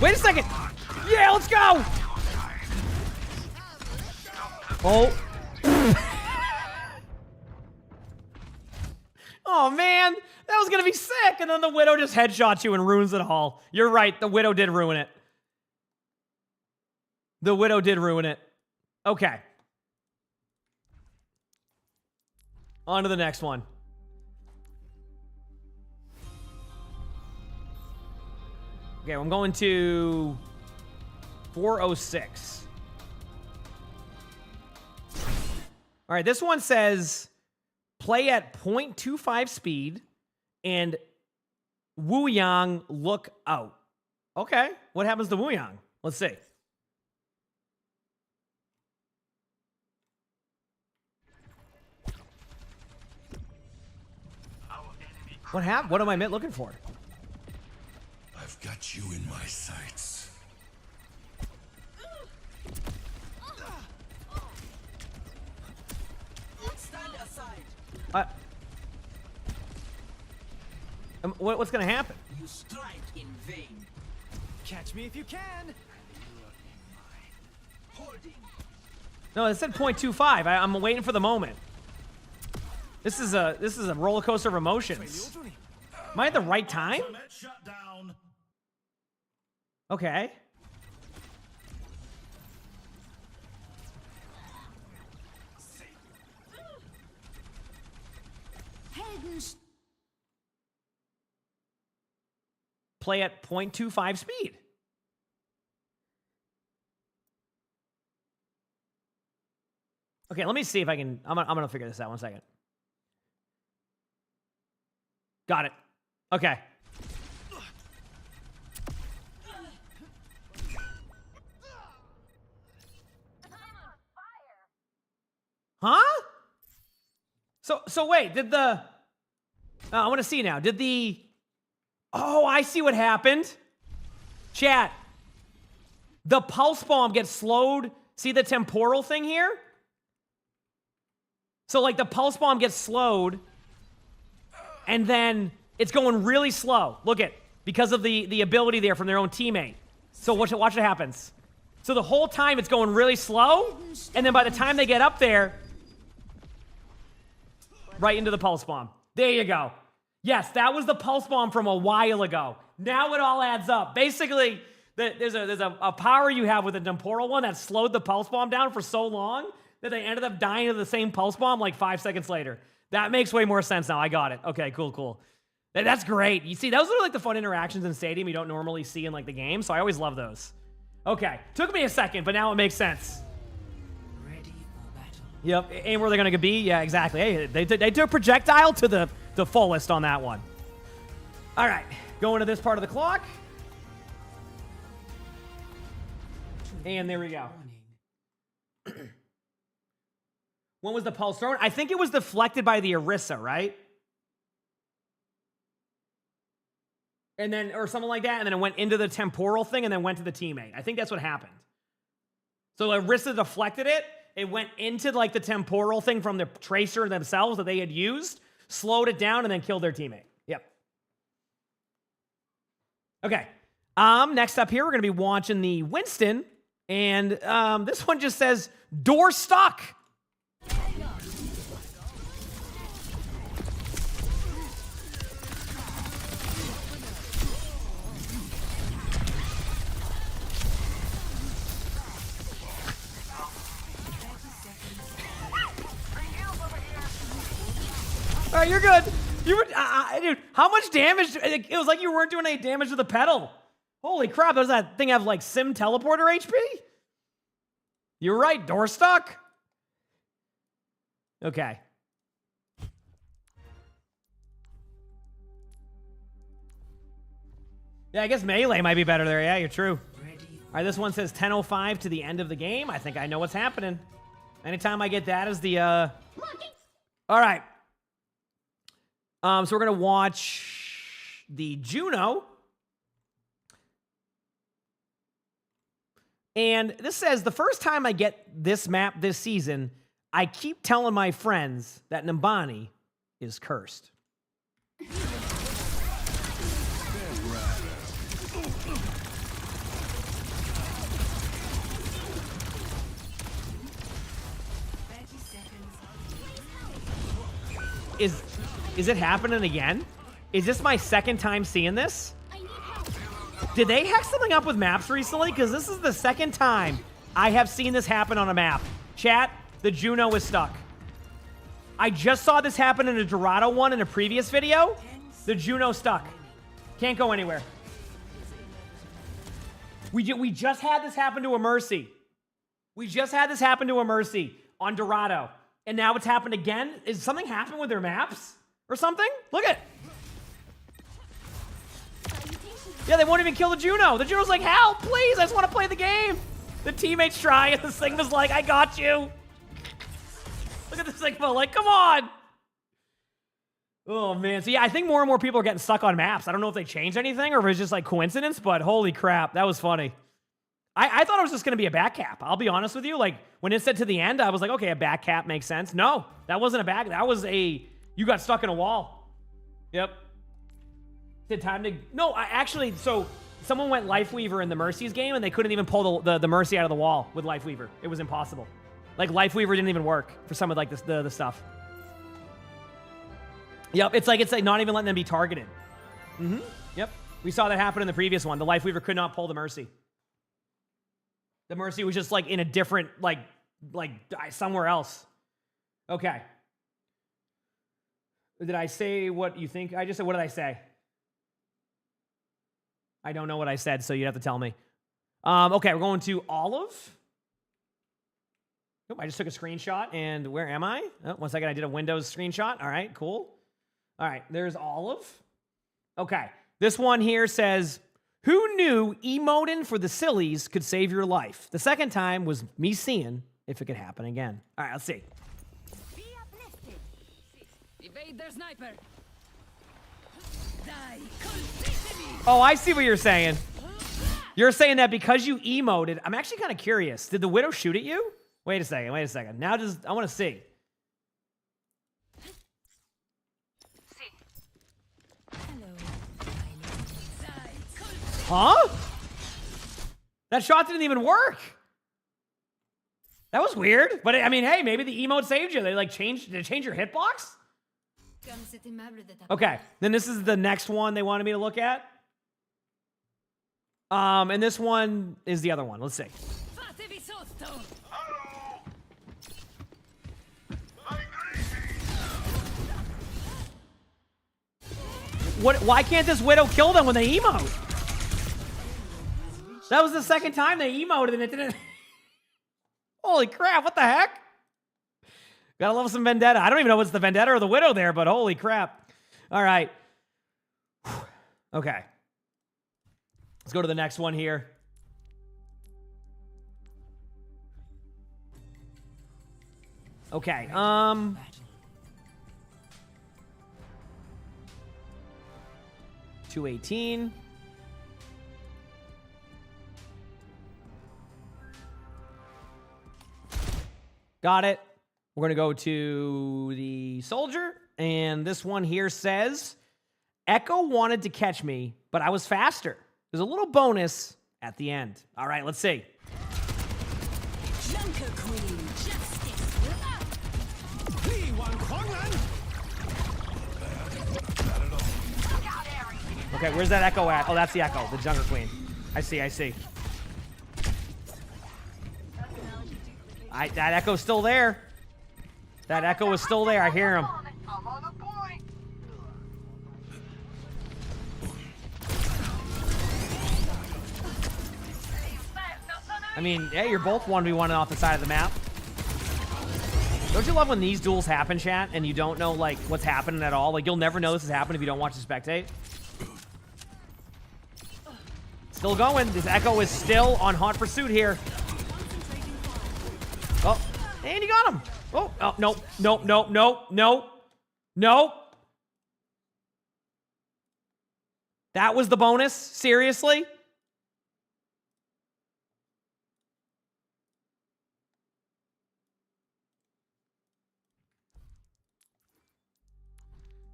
Wait a second. Yeah, let's go. Oh. Oh, man. That was going to be sick. And then the Widow just headshots you and ruins it all. You're right. The Widow did ruin it. The Widow did ruin it. Okay. On to the next one. Okay, I'm going to 406. All right, this one says play at 0.25 speed and Wu Yang look out. Okay, what happens to Wu Yang? Let's see. What happened? What am I looking for? I've got you in my sights. Stand aside. What's going to happen? You strike in vain. Catch me if you can. Holding. No, it said 0.25. I'm waiting for the moment. This is a roller coaster of emotions. Am I at the right time? Okay. play at 0.25 speed. Okay, let me see if I can. I'm gonna figure this out. 1 second. Got it. Okay. Huh? So wait, did the... I want to see now. Did the... Oh, I see what happened. Chat. The pulse bomb gets slowed. See the temporal thing here? So, like, the pulse bomb gets slowed, and then it's going really slow. Look at, because of the ability there from their own teammate. So watch what happens. So the whole time it's going really slow, and then by the time they get up there, right into the pulse bomb. There you go. Yes, that was the pulse bomb from a while ago. Now it all adds up. Basically, there's a power you have with the temporal one that slowed the pulse bomb down for so long that they ended up dying to the same pulse bomb like 5 seconds later. That makes way more sense now. I got it. Okay, cool. That's great. You see, those are like the fun interactions in Stadium you don't normally see in like the game, so I always love those. Okay, took me a second, but now it makes sense. Ready for battle. Yep, and where they're gonna be? Yeah, exactly. Hey, they took projectile to the fullest on that one. All right, going to this part of the clock. And there we go. When was the pulse thrown? I think it was deflected by the Orisa, right? And then, or something like that, and then it went into the temporal thing and then went to the teammate. I think that's what happened. So Orisa deflected it. It went into like the temporal thing from the tracer themselves that they had used, slowed it down, and then killed their teammate. Yep. Okay. Next up here, we're gonna be watching the Winston, and this one just says door stuck. All right, you're good. You were, dude, how much damage? It was like you weren't doing any damage to the pedal. Holy crap, does that thing have like sim teleporter HP? You're right, door stuck. Okay. Yeah, I guess melee might be better there. Yeah, you're true. All right, this one says 10:05 to the end of the game. I think I know what's happening. Anytime I get that as the, All right. So we're going to watch the Juno. And this says, the first time I get this map this season, I keep telling my friends that Nambani is cursed. Is it happening again? Is this my second time seeing this? Did they hack something up with maps recently? Because this is the second time I have seen this happen on a map. Chat, the Juno is stuck. I just saw this happen in a Dorado one in a previous video. The Juno stuck. Can't go anywhere. We just had this happen to a Mercy. We just had this happen to a Mercy on Dorado. And now it's happened again? Is something happening with their maps? Or something? Look at. Yeah, they won't even kill the Juno. The Juno's like, help, please, I just want to play the game. The teammates try, and the Sigma's like, I got you. Look at the Sigma, like, come on. Oh, man. So, yeah, I think more and more people are getting stuck on maps. I don't know if they changed anything or if it's just, like, coincidence, but holy crap, that was funny. I thought it was just going to be a back cap. I'll be honest with you. Like, when it said to the end, I was like, okay, a back cap makes sense. No, that wasn't a back. That was a, you got stuck in a wall. Yep. Did time to, no, actually, so someone went Lifeweaver in the Mercy's game, and they couldn't even pull the Mercy out of the wall with Lifeweaver. It was impossible. Like, Lifeweaver didn't even work for some of, like, the stuff. Yep, it's like not even letting them be targeted. Mm-hmm. Yep. We saw that happen in the previous one. The Lifeweaver could not pull the Mercy. The Mercy was just, like, in a different, like somewhere else. Okay. Did I say what you think? I just said, what did I say? I don't know what I said, so you'd have to tell me. Okay, we're going to Olive. Nope, I just took a screenshot, and where am I? Oh, 1 second, I did a Windows screenshot. All right, cool. All right, there's Olive. Okay, this one here says, who knew emoting for the sillies could save your life? The second time was me seeing if it could happen again. All right, let's see. Be uplifted. Evade their sniper. Die. Completely. Oh, I see what you're saying. You're saying that because you emoted. I'm actually kind of curious. Did the Widow shoot at you? Wait a second. Now I want to see. Huh? That shot didn't even work. That was weird. But I mean, hey, maybe the emote saved you. They like changed. Did it change your hitbox? Okay. Then this is the next one they wanted me to look at. And this one is the other one. Let's see. What? Why can't this Widow kill them when they emote? That was the second time they emoted and it didn't. Holy crap, what the heck? Gotta love some Vendetta. I don't even know what's the Vendetta or the Widow there, but holy crap. All right. Okay. Let's go to the next one here. Okay, 218. Got it. We're going to go to the soldier. And this one here says, Echo wanted to catch me, but I was faster. There's a little bonus at the end. All right, let's see. Junker Queen. Justice. Okay, where's that Echo at? Oh, that's the Echo, the Jungle Queen. I see. That Echo's still there. That Echo is still there. I hear him. I'm on the point. I mean, hey, you're both 1v1 off the side of the map. Don't you love when these duels happen, chat, and you don't know, like, what's happening at all? Like, you'll never know this has happened if you don't watch the spectate. Still going. This Echo is still on hot pursuit here. Oh, and you got him. Oh, nope. That was the bonus? Seriously?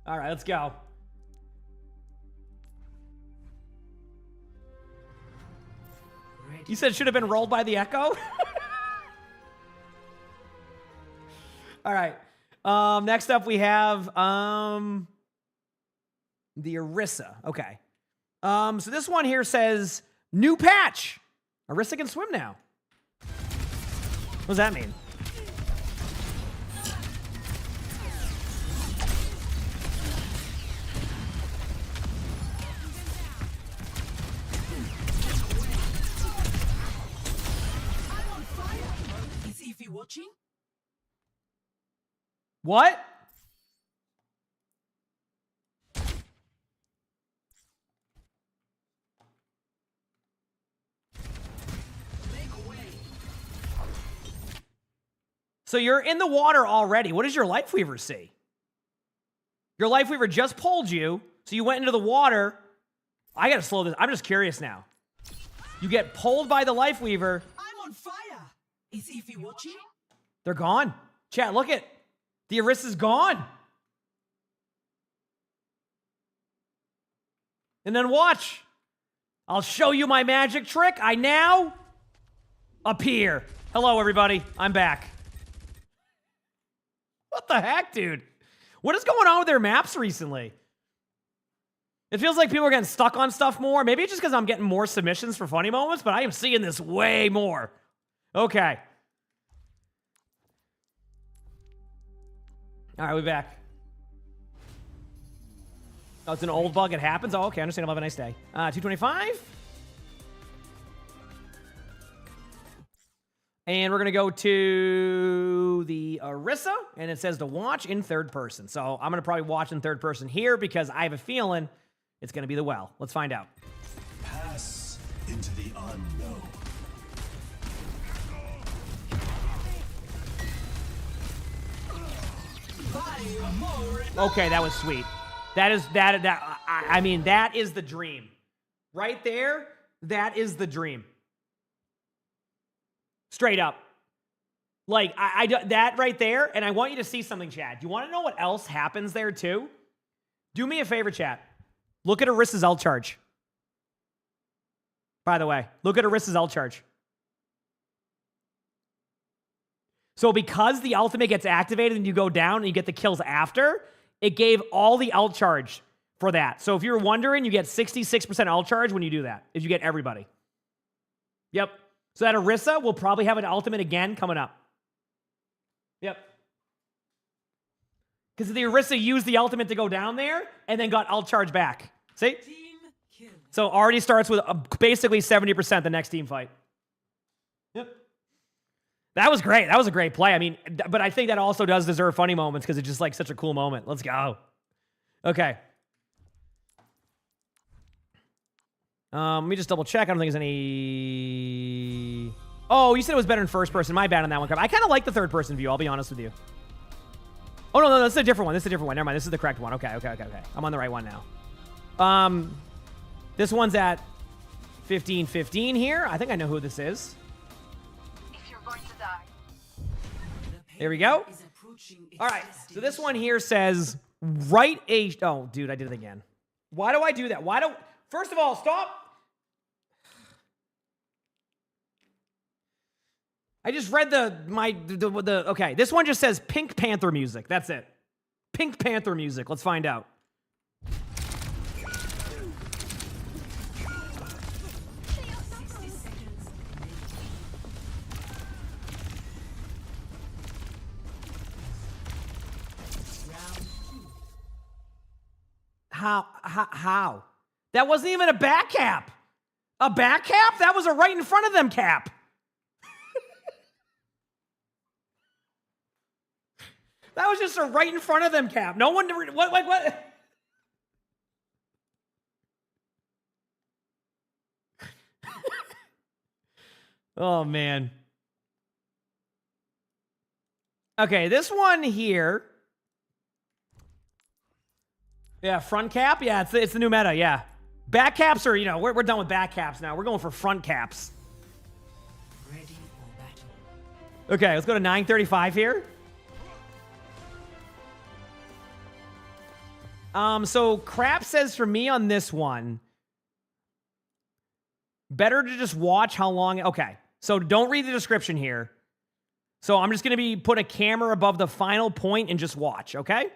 All right, let's go. You said it should have been rolled by the Echo? All right. Next up we have the Orisa. Okay. So this one here says new patch. Orisa can swim now. What does that mean? Is Ify watching? What? So you're in the water already. What does your Life Weaver see? Your Life Weaver just pulled you, so you went into the water. I gotta slow this. I'm just curious now. You get pulled by the Life Weaver. I'm on fire. Is Ify watching? They're gone. Chat, look it. The Orisa's gone. And then watch. I'll show you my magic trick. I now appear. Hello, everybody. I'm back. What the heck, dude? What is going on with their maps recently? It feels like people are getting stuck on stuff more. Maybe it's just because I'm getting more submissions for funny moments, but I am seeing this way more. Okay. All right, we're back. Oh, it's an old bug. It happens. Oh, okay. Understandable. Have a nice day. 225. And we're going to go to the Orisa, and it says to watch in third person. So I'm going to probably watch in third person here because I have a feeling it's going to be the well. Let's find out. Pass into the unknown. Okay, that was sweet. I mean, that is the dream. Right there, that is the dream. Straight up. Like, that right there, and I want you to see something, Chad. Do you want to know what else happens there, too? Do me a favor, chat. Look at Orisa's ult charge. By the way, look at Orisa's ult charge. So because the ultimate gets activated and you go down and you get the kills after, it gave all the ult charge for that. So if you're wondering, you get 66% ult charge when you do that, if you get everybody. Yep. So that Orisa will probably have an ultimate again coming up. Yep. Because the Orisa used the ultimate to go down there and then got ult charge back. See? So already starts with basically 70% the next team fight. Yep. That was great. That was a great play. I mean, but I think that also does deserve funny moments because it's just like such a cool moment. Let's go. Okay. Let me just double check. I don't think there's any... Oh, you said it was better in first person. My bad on that one. I kind of like the third person view, I'll be honest with you. Oh, no, this is a different one. This is a different one. Never mind. This is the correct one. Okay. I'm on the right one now. This one's at 15:15 here. I think I know who this is. There we go. All right. So this one here says, right age. Oh, dude, I did it again. Why do I do that? First of all, stop. I just read okay. This one just says Pink Panther music. That's it. Pink Panther music. Let's find out. How? That wasn't even a back cap. A back cap? That was a right in front of them cap. That was just a right in front of them cap. No one, what? Oh, man. Okay, this one here. Yeah, front cap. Yeah, it's the new meta. Yeah, back caps are, we're done with back caps now. We're going for front caps. Ready for battle. Okay, let's go to 935 here. So Crap says for me on this one, better to just watch how long. Okay, so don't read the description here. So I'm just gonna put a camera above the final point and just watch. Okay,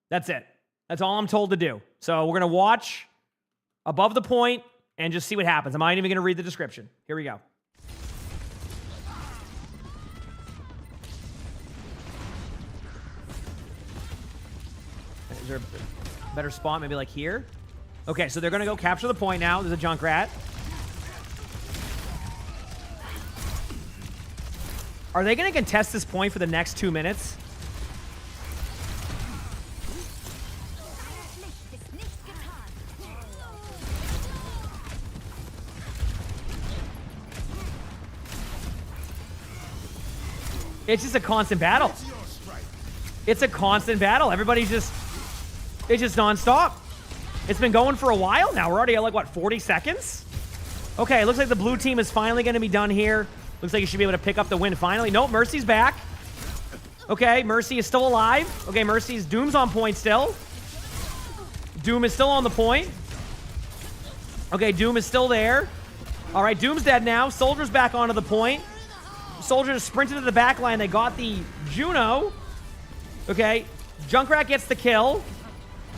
that's it. That's all I'm told to do. So we're going to watch above the point and just see what happens. I'm not even going to read the description. Here we go. Is there a better spot? Maybe like here? Okay, so they're going to go capture the point now. There's a Junkrat. Are they going to contest this point for the next 2 minutes? It's just a constant battle. It's a constant battle. Everybody's just... It's just nonstop. It's been going for a while now. We're already at, like, what, 40 seconds? Okay, it looks like the blue team is finally going to be done here. Looks like you should be able to pick up the win finally. Nope, Mercy's back. Okay, Mercy is still alive. Okay, Doom's on point still. Doom is still on the point. Okay, Doom is still there. All right, Doom's dead now. Soldier's back onto the point. Soldier sprinted to the back line. They got the Juno. Okay. Junkrat gets the kill.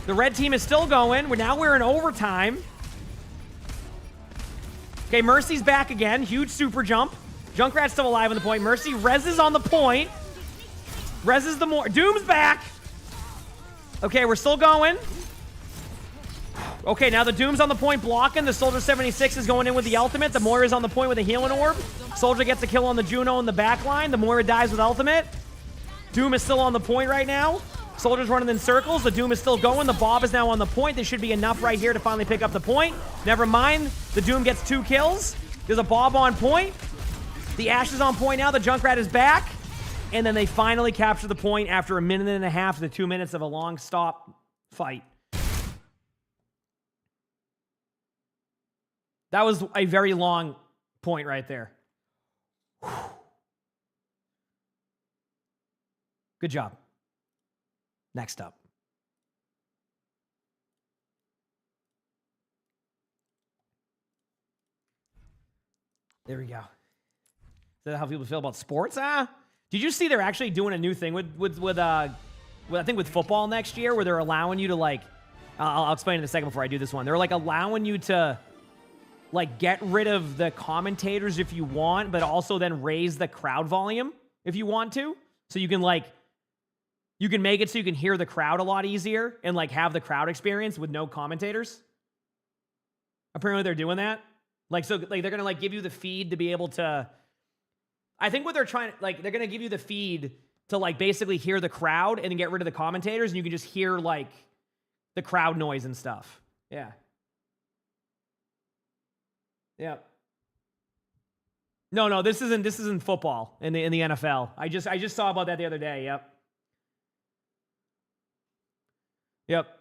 The red team is still going. We're in overtime. Okay, Mercy's back again. Huge super jump. Junkrat's still alive on the point. Mercy reses on the point. Reses the more. Doom's back. Okay, we're still going. Okay, now the Doom's on the point blocking. The Soldier 76 is going in with the ultimate. The Moira's on the point with a healing orb. Soldier gets a kill on the Juno in the back line. The Moira dies with ultimate. Doom is still on the point right now. Soldier's running in circles. The Doom is still going. The Bob is now on the point. There should be enough right here to finally pick up the point. Never mind. The Doom gets 2 kills. There's a Bob on point. The Ashe is on point now. The Junkrat is back. And then they finally capture the point after 1.5 minutes to 2 minutes of a long stop fight. That was a very long point right there. Whew. Good job. Next up. There we go. Is that how people feel about sports? Did you see they're actually doing a new thing with I think with football next year, where they're allowing you to like, I'll explain in a second before I do this one. They're like allowing you to like get rid of the commentators if you want, but also then raise the crowd volume if you want to. So you can like, you can make it so you can hear the crowd a lot easier and like have the crowd experience with no commentators. Apparently they're doing that. Like, so like they're going to like give you the feed to be able to, I think what they're trying, like they're going to give you the feed to like basically hear the crowd and then get rid of the commentators, and you can just hear like the crowd noise and stuff. Yeah. Yeah. No, this isn't football in the NFL. I just saw about that the other day. Yep.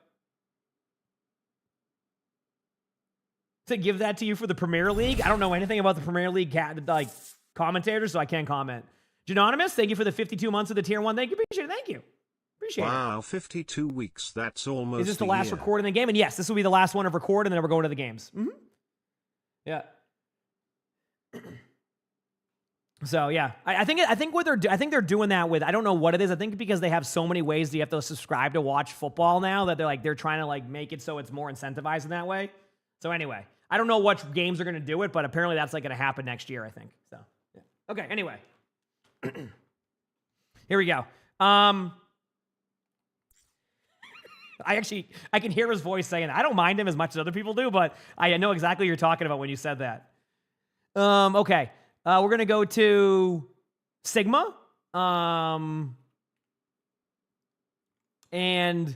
To give that to you for the Premier League, I don't know anything about the Premier League like commentators, so I can't comment. Genonymous, thank you for the 52 months of the tier 1. Thank you, appreciate it. Thank you. Appreciate it. Wow, 52 weeks. That's almost. Is this the last record in the game? And yes, this will be the last one of record, and then we're going to the games. Mm-hmm. Yeah. So yeah, I think they're doing that with, I don't know what it is. I think because they have so many ways that you have to subscribe to watch football now that they're trying to like make it so it's more incentivized in that way. So anyway, I don't know what games are going to do it, but apparently that's like going to happen next year, I think. So yeah. Okay. Anyway, here we go. I can hear his voice saying, I don't mind him as much as other people do, but I know exactly what you're talking about when you said that. Okay. We're going to go to Sigma. And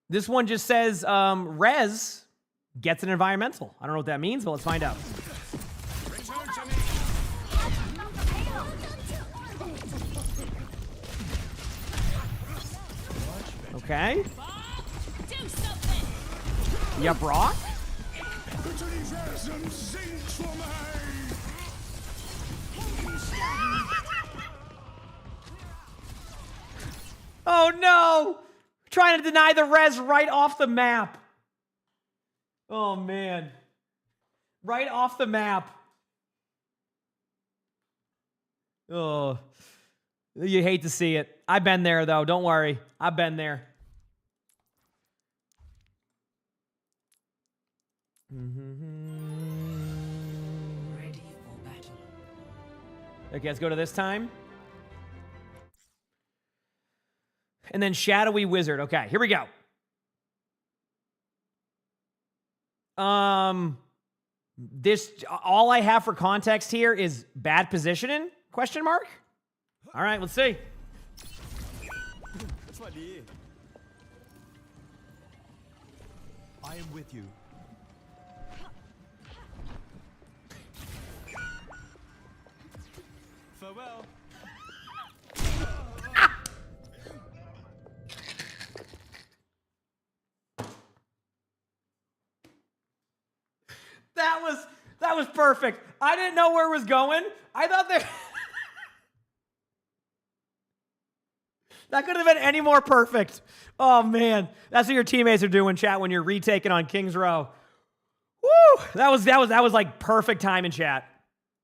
this one just says, Rez gets an environmental. I don't know what that means, but let's find out. Okay. Yep, Brock. Oh no! Trying to deny the res right off the map. Oh man. Right off the map. Oh. You hate to see it. I've been there though, don't worry. I've been there. Ready for battle. Okay, let's go to this time. And then Shadowy Wizard. Okay, here we go. This, all I have for context here is bad positioning, question mark? All right, let's see. I am with you. Farewell. That was perfect. I didn't know where it was going. I thought that could have been any more perfect. Oh man, that's what your teammates are doing, chat, when you're retaking on Kings Row. Woo! That was like perfect timing, chat.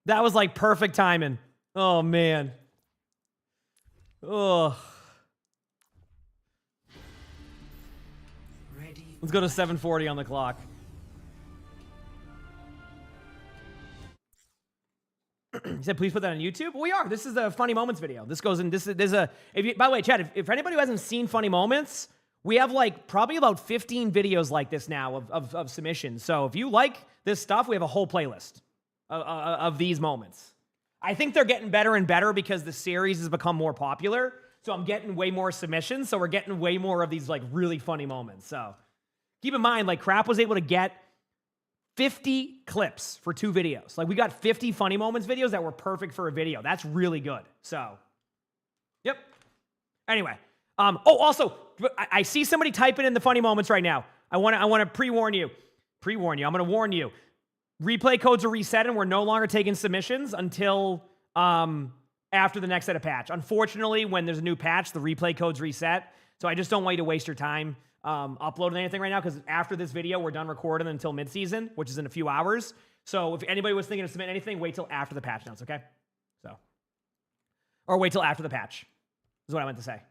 That was like perfect timing. Oh man. Oh. Let's go to 7:40 on the clock. He said, please put that on YouTube. Well, we are. This is a funny moments video. This goes in. This is a. If you, by the way, Chad, if anybody who hasn't seen funny moments, We have like probably about 15 videos like this now of submissions. So if you like this stuff, we have a whole playlist of these moments. I think they're getting better and better because the series has become more popular. So I'm getting way more submissions. So we're getting way more of these like really funny moments. So keep in mind, like Crap was able to get 50 clips for 2 videos. Like we got 50 funny moments videos that were perfect for a video. That's really good. So, yep. Anyway. Also, I see somebody typing in the funny moments right now. I want to pre-warn you. I'm going to warn you. Replay codes are reset and we're no longer taking submissions until after the next set of patch. Unfortunately, when there's a new patch, the replay codes reset. So I just don't want you to waste your time uploading anything right now because after this video, we're done recording until mid-season, which is in a few hours. So if anybody was thinking of submitting anything, wait till after the patch notes, okay? Or wait till after the patch is what I meant to say.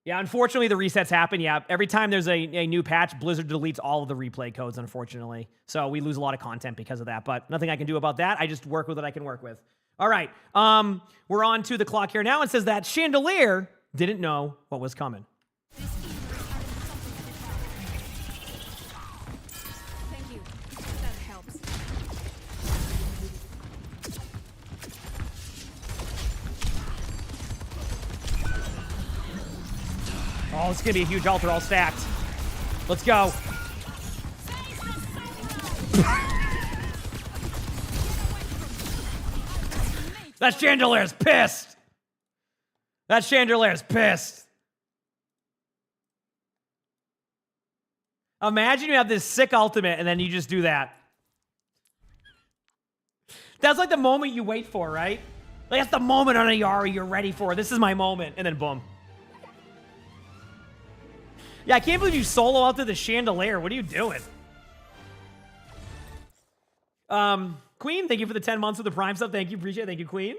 Yeah, unfortunately, the resets happen. Yeah, every time there's a new patch, Blizzard deletes all of the replay codes, unfortunately. So we lose a lot of content because of that, but nothing I can do about that. I just work with what I can work with. All right, we're on to the clock here now. It says that Chandelier didn't know what was coming. Thank you. That helps. Oh, it's going to be a huge ult. They're all stacked. Let's go. That Chandelier's pissed. That Chandelier's pissed. Imagine you have this sick ultimate and then you just do that. That's like the moment you wait for, right? Like that's the moment on a Yari you're ready for. This is my moment. And then boom. Yeah, I can't believe you solo out to the Chandelier. What are you doing? Queen, thank you for the 10 months of the Prime sub. Thank you, appreciate it. Thank you, Queen.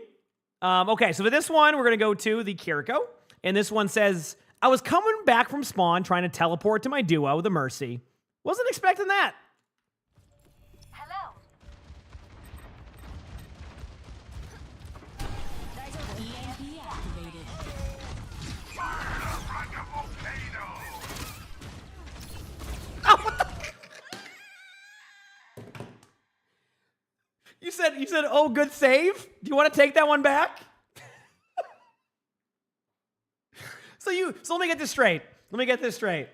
Okay, so for this one, we're going to go to the Kiriko. And this one says, I was coming back from spawn trying to teleport to my duo, the Mercy. Wasn't expecting that. Hello. EMP activated. Oh, what the? You said, oh, good save? Do you want to take that one back? So let me get this straight.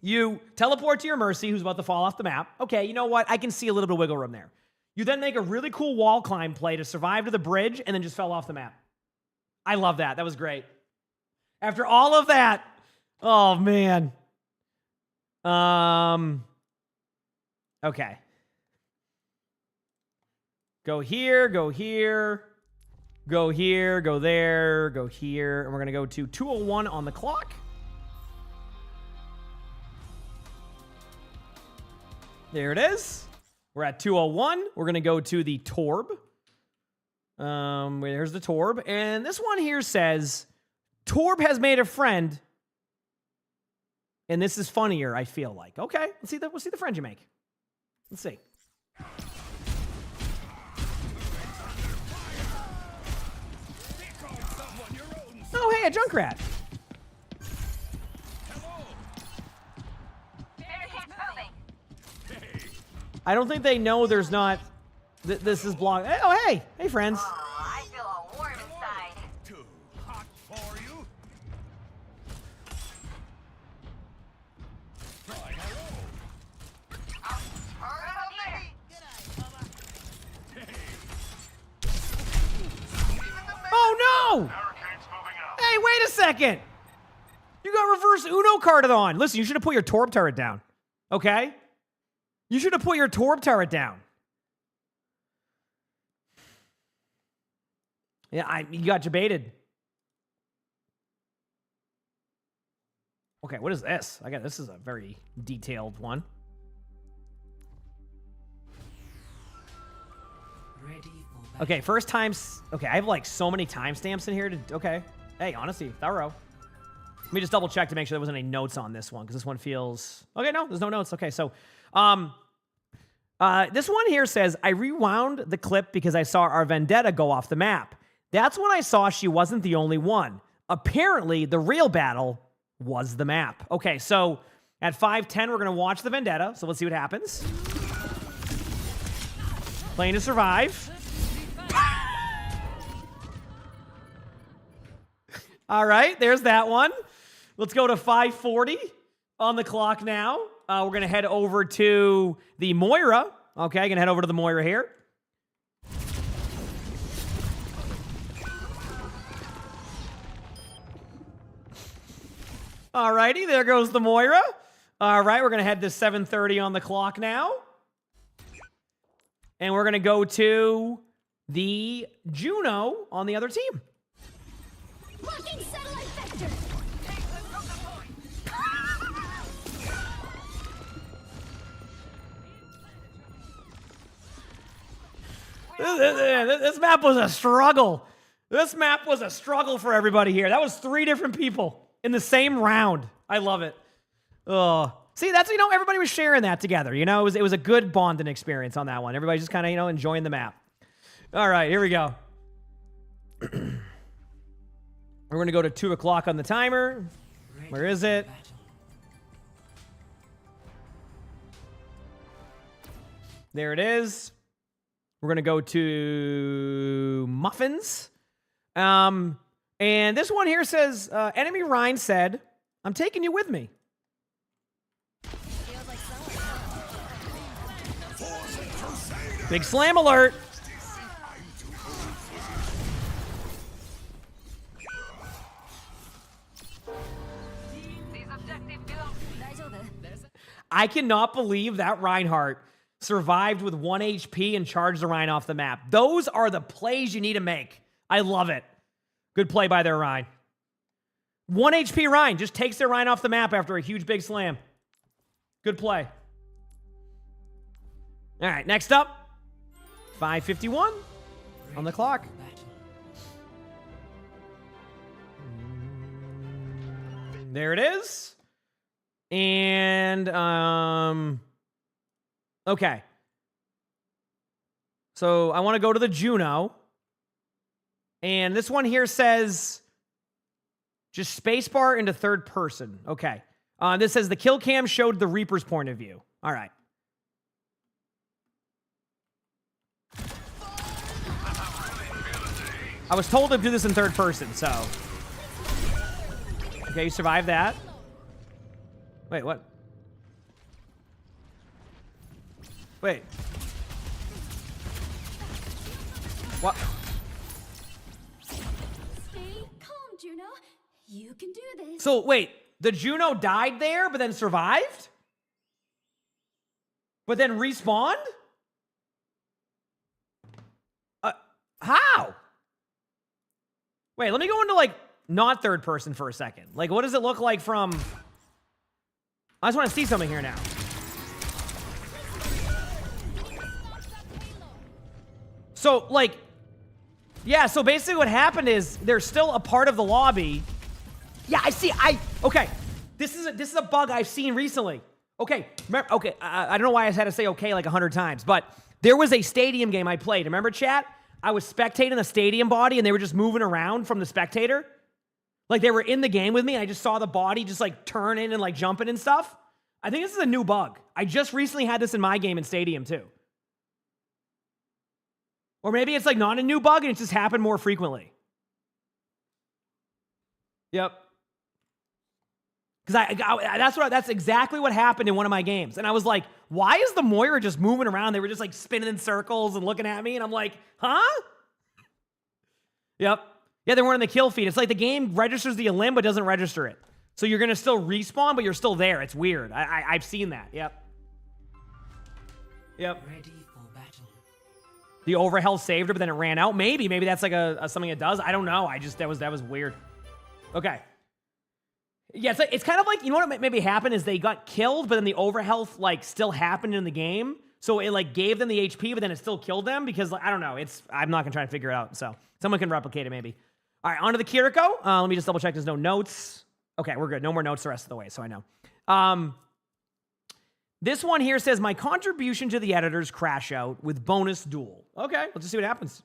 You teleport to your Mercy, who's about to fall off the map. Okay, you know what? I can see a little bit of wiggle room there. You then make a really cool wall climb play to survive to the bridge and then just fell off the map. I love that. That was great. After all of that, oh, man. Okay. Go here, go here, go here, go there, go here. And we're going to go to 2:01 on the clock. There it is. We're at 2:01. We're going to go to the Torb. There's the Torb. And this one here says, Torb has made a friend. And this is funnier, I feel like. Okay, we'll see the friend you make. Let's see. Oh, hey, a Junkrat. I don't think they know there's not... this is blocked. Hey, oh, hey. Hey, friends. I feel all warm inside. Too hot for you? Oh, no! Hey, wait a second. You got reverse Uno carded on. Listen, you should have put your Torb turret down. Okay? You should have put your Torb turret down. Yeah, you got debated. Okay, what is this? This is a very detailed one. Ready for battle. Okay, first times. Okay, I have like so many timestamps in here to. Okay. Hey, honestly, thorough. Let me just double check to make sure there wasn't any notes on this one because this one feels. Okay, no, there's no notes. Okay, so, this one here says I rewound the clip because I saw our Vendetta go off the map. That's when I saw she wasn't the only one. Apparently, the real battle was the map. Okay, so at 5:10, we're going to watch the Vendetta. So let's see what happens. Playing to survive. All right, there's that one. Let's go to 5:40 on the clock now. We're going to head over to the Moira. Okay, going to head over to the Moira here. All righty, there goes the Moira. All right, we're going to head to 7:30 on the clock now. And we're going to go to the Juno on the other team. Locking satellite vector. This map was a struggle. This map was a struggle for everybody here. That was 3 different people in the same round. I love it. See, that's, you know, everybody was sharing that together. You know, it was a good bonding experience on that one. Everybody's just kind of, you know, enjoying the map. All right, here we go. We're going to go to 2 o'clock on the timer. Where is it? There it is. We're going to go to Muffins. And this one here says, Enemy Ryan said, I'm taking you with me. Big slam alert. I cannot believe that Reinhardt survived with 1 HP and charged the Rhine off the map. Those are the plays you need to make. I love it. Good play by their Rhine. 1 HP Rhine just takes their Rhine off the map after a huge big slam. Good play. All right, next up. 5:51 on the clock. There it is. And, okay. So I want to go to the Juno. And this one here says just spacebar into third person. Okay. This says the kill cam showed the Reaper's point of view. All right. I was told to do this in third person, so. Okay, you survived that. Wait, what? Wait. What? Stay calm, Juno. You can do this. So, wait. The Juno died there, but then survived? But then respawned? How? Wait, let me go into, like, not third person for a second. Like, what does it look like from... I just want to see something here now. So, like... Yeah, so basically what happened is there's still a part of the lobby. Yeah, I see. Okay. This is a bug I've seen recently. Okay. Remember, okay, I don't know why I had to say okay like 100 times, but there was a stadium game I played. Remember, chat? I was spectating the stadium body, and they were just moving around from the spectator. Like, they were in the game with me, and I just saw the body just, like, turning and, like, jumping and stuff. I think this is a new bug. I just recently had this in my game in Stadium, too. Or maybe it's, like, not a new bug, and it just happened more frequently. Yep. Because that's exactly what happened in one of my games. And I was like, why is the Moira just moving around? They were just like spinning in circles and looking at me. And I'm like, huh? Yep. Yeah, they weren't in the kill feed. It's like the game registers the elim, but doesn't register it. So you're going to still respawn, but you're still there. It's weird. I've seen that. Yep. Yep. Ready for battle. The overhealth saved her, but then it ran out. Maybe that's like a something it does. I don't know. That was weird. Okay. Yeah, it's kind of like, you know what maybe happened is they got killed, but then the overhealth, like, still happened in the game. So it, like, gave them the HP, but then it still killed them because, like, I don't know. I'm not going to try and figure it out. So someone can replicate it maybe. All right, on to the Kiriko. Let me just double check there's no notes. Okay, we're good. No more notes the rest of the way, so I know. This one here says, my contribution to the editors crash out with bonus duel. Okay, let's just see what happens.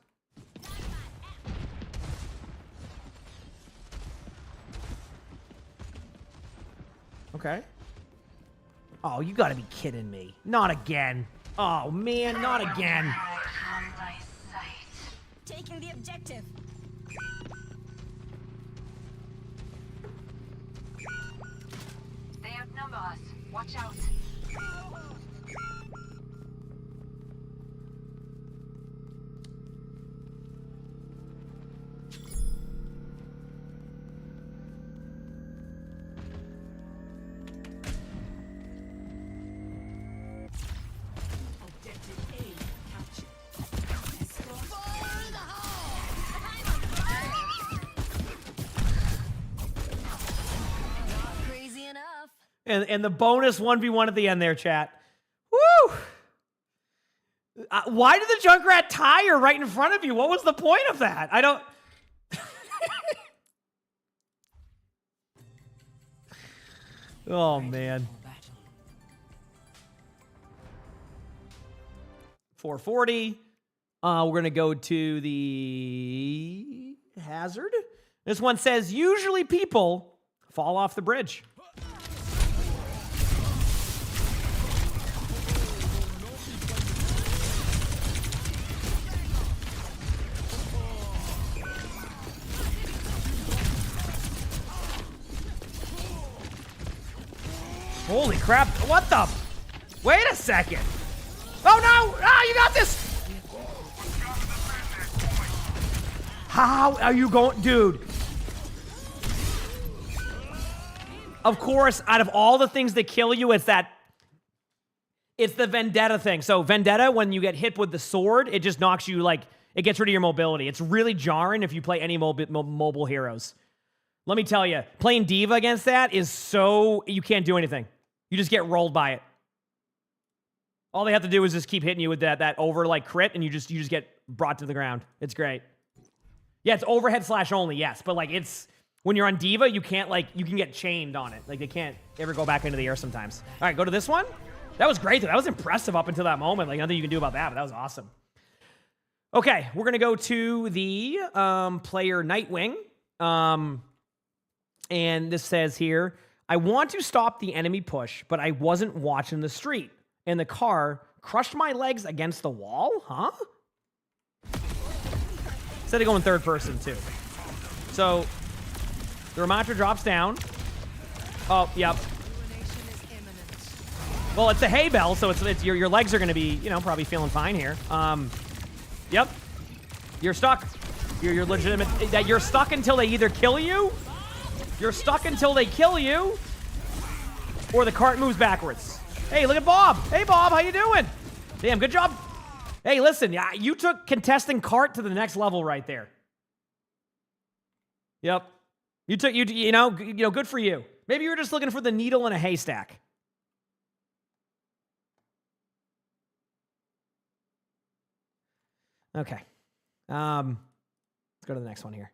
Okay. Oh, you gotta be kidding me. Not again. Oh, man, not again. Taking the objective. They outnumber us. Watch out. Crazy enough. And the bonus 1v1 at the end there, chat. Woo! Why did the Junkrat tire right in front of you? What was the point of that? I don't... Oh, man. 440. We're going to go to the hazard. This one says, usually people fall off the bridge. Holy crap. What the? Wait a second. Oh, no. Ah, you got this. How are you going? Dude. Of course, out of all the things that kill you, it's the vendetta thing. So vendetta, when you get hit with the sword, it just knocks you, like, it gets rid of your mobility. It's really jarring if you play any mobile heroes. Let me tell you, playing Diva against that is so, you can't do anything. You just get rolled by it. All they have to do is just keep hitting you with that over, like, crit, and you just get brought to the ground. It's great. Yeah, it's overhead slash only, yes. But, like, it's... When you're on Diva, you can't, like... You can get chained on it. Like, they can't ever go back into the air sometimes. All right, go to this one. That was great, though. That was impressive up until that moment. Like, nothing you can do about that, but that was awesome. Okay, we're going to go to the player Nightwing. And this says here, I want to stop the enemy push, but I wasn't watching the street. And the car crushed my legs against the wall? Huh? Instead of going third person, too. So, the Ramatra drops down. Oh, yep. Well, it's a hay bell, so it's your legs are going to be, you know, probably feeling fine here. Yep. You're stuck. You're legitimate. You're stuck until they either kill you, you're stuck until they kill you, or the cart moves backwards. Hey, look at Bob. Hey, Bob, how you doing? Damn, good job. Hey, listen, you took contesting cart to the next level right there. Yep. You know, good for you. Maybe you were just looking for the needle in a haystack. Okay. Let's go to the next one here.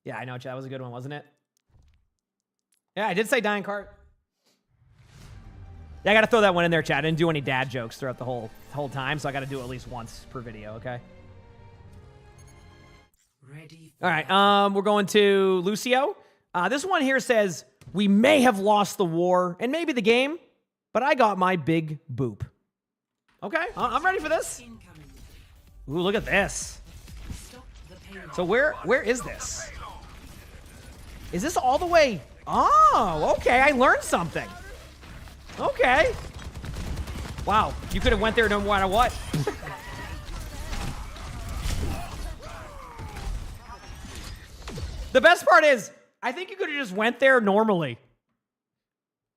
Yeah, I know, Chad. That was a good one, wasn't it? Yeah, I did say dying cart. Yeah, I got to throw that one in there, Chad. I didn't do any dad jokes throughout the whole time, so I got to do it at least once per video, okay? Ready. All right, we're going to Lucio. This one here says, we may have lost the war and maybe the game, but I got my big boop. Okay, I'm ready for this. Ooh, look at this. So where is this? Is this all the way? Oh, okay, I learned something. Okay. Wow, you could have went there no matter what. The best part is, I think you could have just went there normally.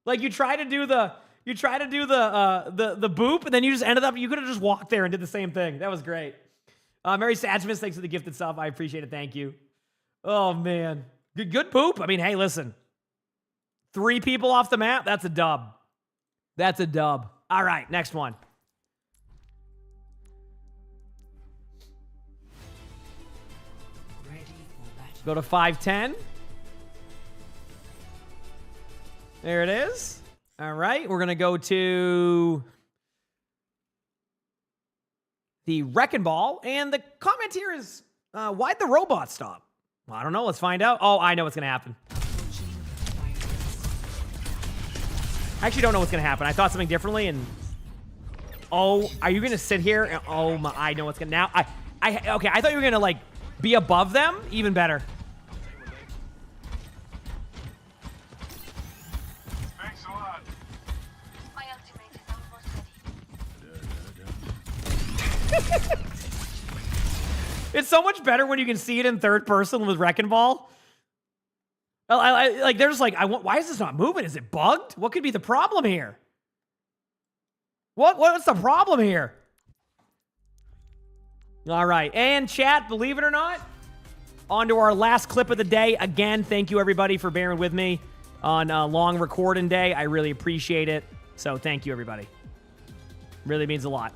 Like you try to do the boop, and then you just ended up. You could have just walked there and did the same thing. That was great. Mary Satchmas, thanks for the gifted sub. I appreciate it. Thank you. Oh man, good boop. I mean, hey, listen, 3 people off the map. That's a dub. That's a dub. All right, next one. Go to 510. There it is. All right, we're going to go to the Wrecking Ball. And the comment here is, why'd the robot stop? Well, I don't know. Let's find out. Oh, I know what's going to happen. I actually don't know what's going to happen. I thought something differently, and... Oh, are you going to sit here? And, oh, my... I know what's going to... Now, okay, I thought you were going to, like, be above them. Even better. Thanks a lot. My ultimate is almost ready. It's so much better when you can see it in third person with Wrecking Ball. Like, they're just like, why is this not moving? Is it bugged? What could be the problem here? What's the problem here? All right, and chat, believe it or not, on to our last clip of the day. Again, thank you everybody for bearing with me on a long recording day. I really appreciate it. So thank you everybody. Really means a lot.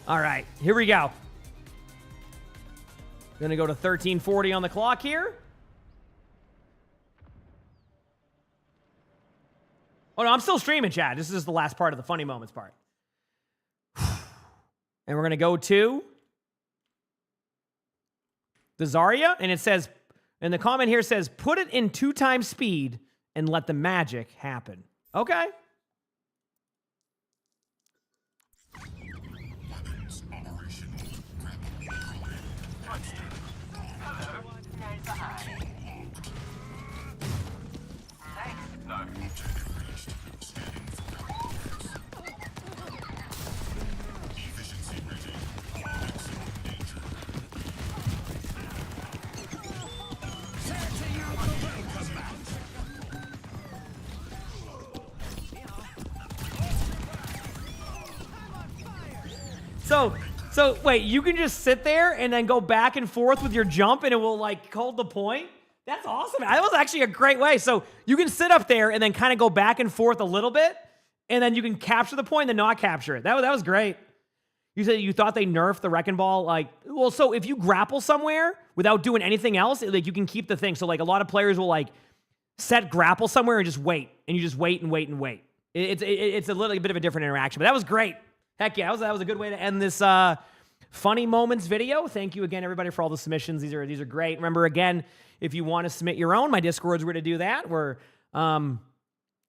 All right, here we go. Gonna go to 13:40 on the clock here. Oh, no, I'm still streaming, chat. This is the last part of the funny moments part. And we're going to go to the Zarya, and it says, and the comment here says, put it in 2 times speed and let the magic happen. Okay. So wait, you can just sit there and then go back and forth with your jump and it will like hold the point? That's awesome. That was actually a great way. So you can sit up there and then kind of go back and forth a little bit and then you can capture the point and then not capture it. That was great. You said you thought they nerfed the Wrecking Ball. Like, well, so if you grapple somewhere without doing anything else, like you can keep the thing. So like a lot of players will like set grapple somewhere and just wait. And you just wait and wait and wait. It's a little bit of a different interaction, but that was great. Heck yeah, that was a good way to end this funny moments video. Thank you again, everybody, for all the submissions. These are great. Remember, again, if you want to submit your own, my Discord's where to do that. We're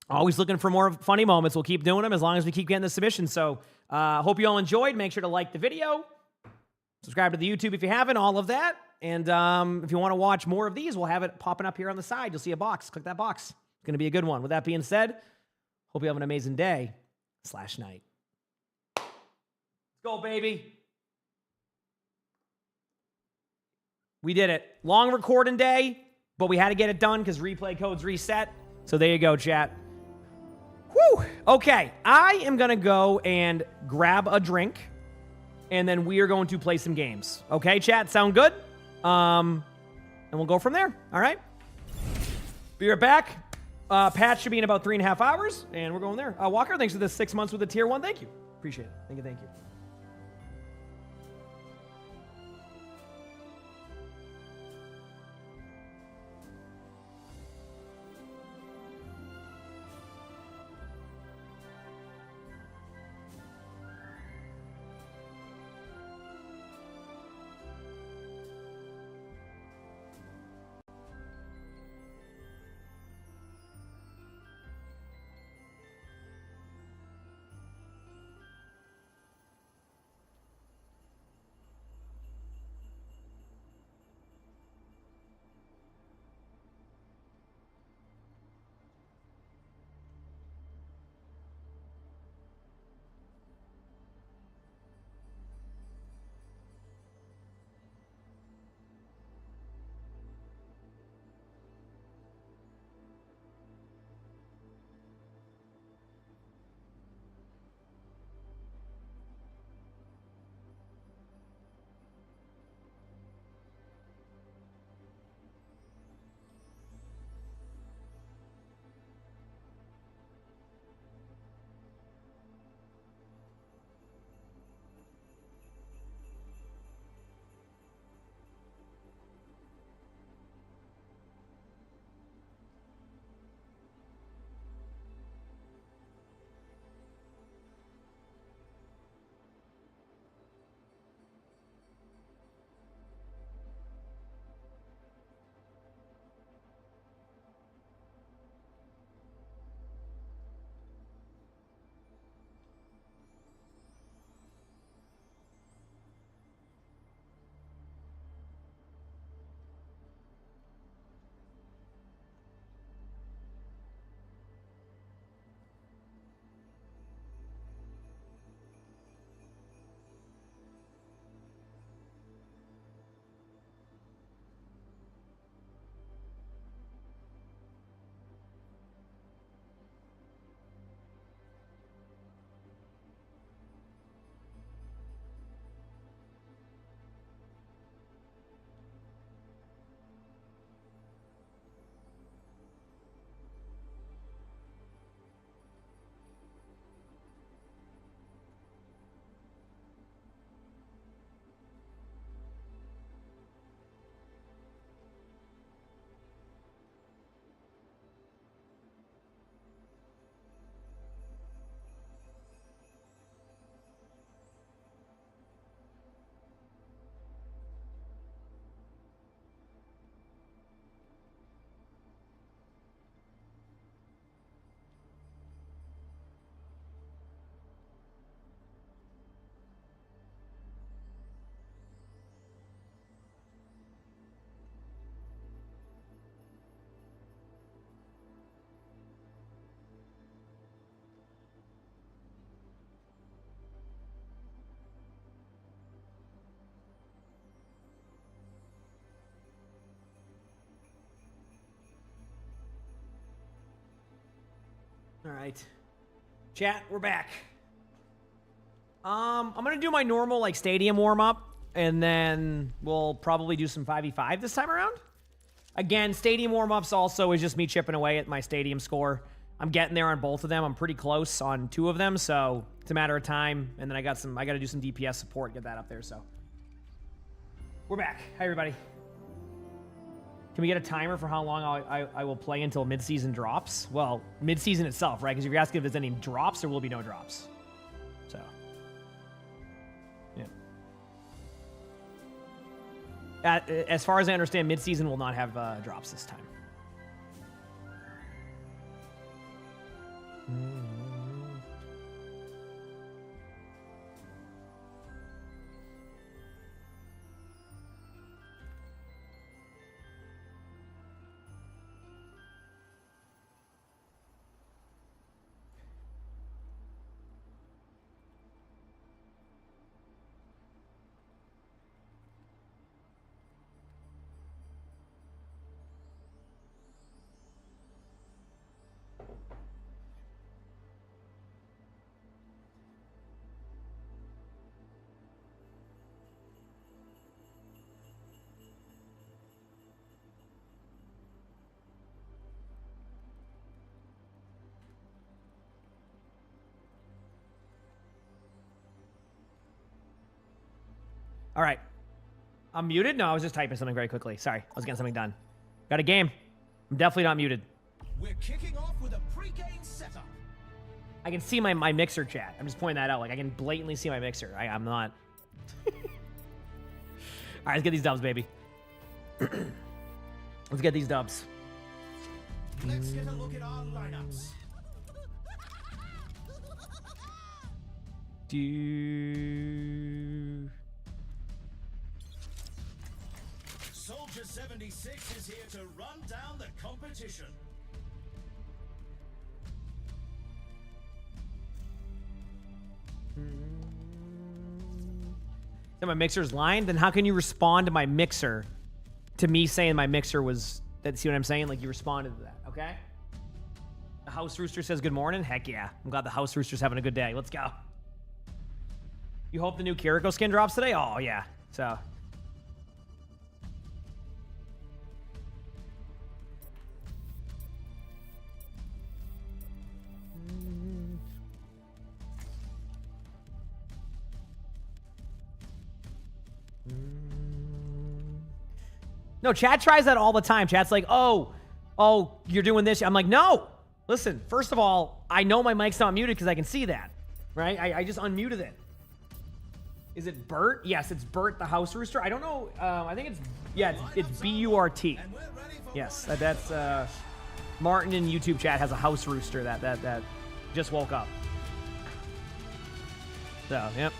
always looking for more funny moments. We'll keep doing them as long as we keep getting the submissions. So hope you all enjoyed. Make sure to like the video. Subscribe to the YouTube if you haven't, all of that. And if you want to watch more of these, we'll have it popping up here on the side. You'll see a box. Click that box. It's going to be a good one. With that being said, hope you have an amazing day/night. Go, baby. We did it. Long recording day, but we had to get it done because replay codes reset. So there you go, chat. Whew. Okay, I am going to go and grab a drink, and then we are going to play some games. Okay, chat? Sound good? And we'll go from there. All right? Be right back. Patch should be in about 3.5 hours, and we're going there. Walker, thanks for the 6 months with the tier 1. Thank you. Appreciate it. Thank you. All right. Chat, we're back. I'm gonna do my normal like stadium warm up, and then we'll probably do some 5v5 this time around. Again, stadium warm ups also is just me chipping away at my stadium score. I'm getting there on both of them. I'm pretty close on 2 of them, so it's a matter of time. And then I got to do some DPS support, get that up there. So we're back. Hi everybody. Can we get a timer for how long I will play until mid-season drops? Well, mid-season itself, right? Because if you're asking if there's any drops, there will be no drops. So, yeah. As far as I understand, mid-season will not have drops this time. All right. I'm muted? No, I was just typing something very quickly. Sorry, I was getting something done. Got a game. I'm definitely not muted. We're kicking off with a pre-game setup. I can see my mixer chat. I'm just pointing that out. Like, I can blatantly see my mixer. I'm not. All right, let's get these dubs, baby. Let's get these dubs. Let's get a look at our lineups. Soldier 76 is here to run down the competition. So my mixer's lying? Then how can you respond to my mixer to me saying my mixer was... See what I'm saying? Like, you responded to that, okay? The House Rooster says good morning? Heck yeah. I'm glad the House Rooster's having a good day. Let's go. You hope the new Kiriko skin drops today? Oh, yeah. So... No, chat tries that all the time. Chat's like, oh, you're doing this. I'm like, no. Listen, first of all, I know my mic's not muted because I can see that, right? I just unmuted it. Is it Bert? Yes, it's Bert the House Rooster. I don't know. I think it's B-U-R-T. Yes, that's Martin in YouTube chat has a House Rooster that just woke up. So, yep.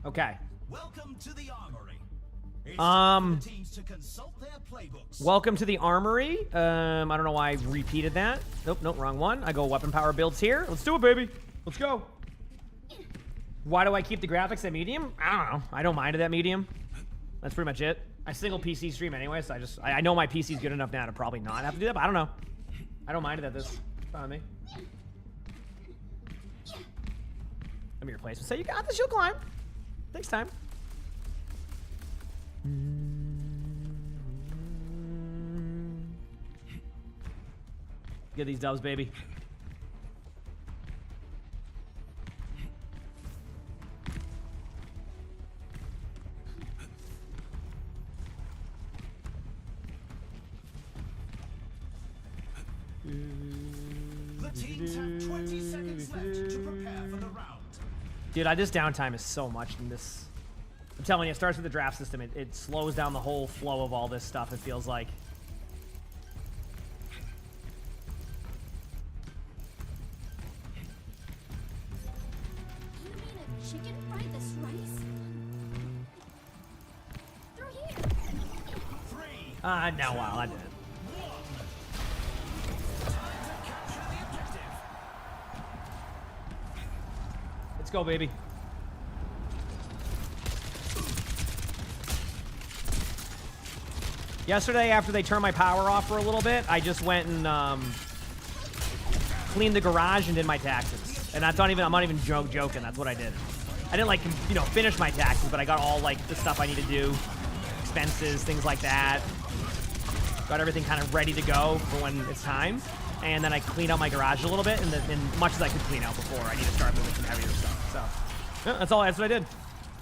Okay. Welcome to the armory. It's time for the teams to consult their playbooks. Welcome to the armory. I don't know why I repeated that. Nope, wrong one. I go weapon power builds here. Let's do it, baby. Let's go. Why do I keep the graphics at medium? I don't know. I don't mind it at medium. That's pretty much it. I single PC stream anyway, so I know my PC's good enough now to probably not have to do that, but I don't know. I don't mind it at this. It's fine with me. Let me replace it. So you got this, you'll climb. Takes time. Get these dubs, baby. The teams have 20 seconds left to prepare for the round. Dude, this downtime is so much in this. I'm telling you, it starts with the draft system. It slows down the whole flow of all this stuff, it feels like. You mean a chicken fried this rice? Through here. No, wow, I did it. go, baby. Yesterday, after they turned my power off for a little bit, I just went and cleaned the garage and did my taxes. And that's not even, I'm not even joking. That's what I did. I didn't, like, you know, finish my taxes, but I got all, like, the stuff I need to do. Expenses, things like that. Got everything kind of ready to go for when it's time. And then I cleaned out my garage a little bit, and much as I could clean out before, I need to start moving some heavier stuff. So, yeah, that's what I did.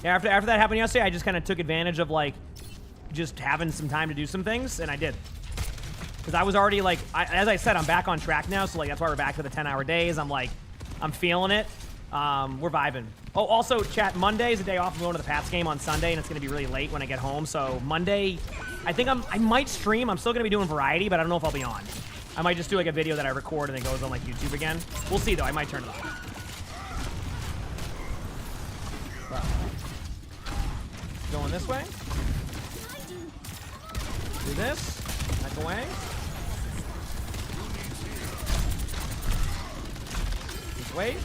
Yeah, after that happened yesterday, I just kind of took advantage of, like, just having some time to do some things, and I did. Because I was already, like, as I said, I'm back on track now, so, like, that's why we're back to the 10-hour days. I'm, like, I'm feeling it. We're vibing. Oh, also, chat, Monday is a day off. I'm going to the Pats game on Sunday, and it's going to be really late when I get home. So Monday, I think I might stream. I'm still going to be doing variety, but I don't know if I'll be on. I might just do, like, a video that I record and it goes on, like, YouTube again. We'll see, though. I might turn it off. Well, going this way. Do this. Back away. Just wait.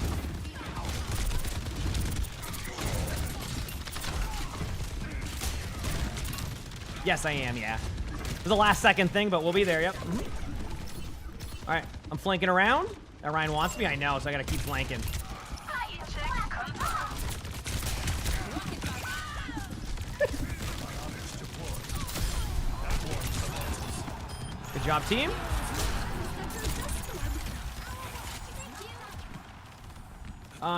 Yes, I am, yeah. It's a last second thing, but we'll be there, yep. All right, I'm flanking around. Ryan wants me, I know, so I gotta keep flanking. Good job, team.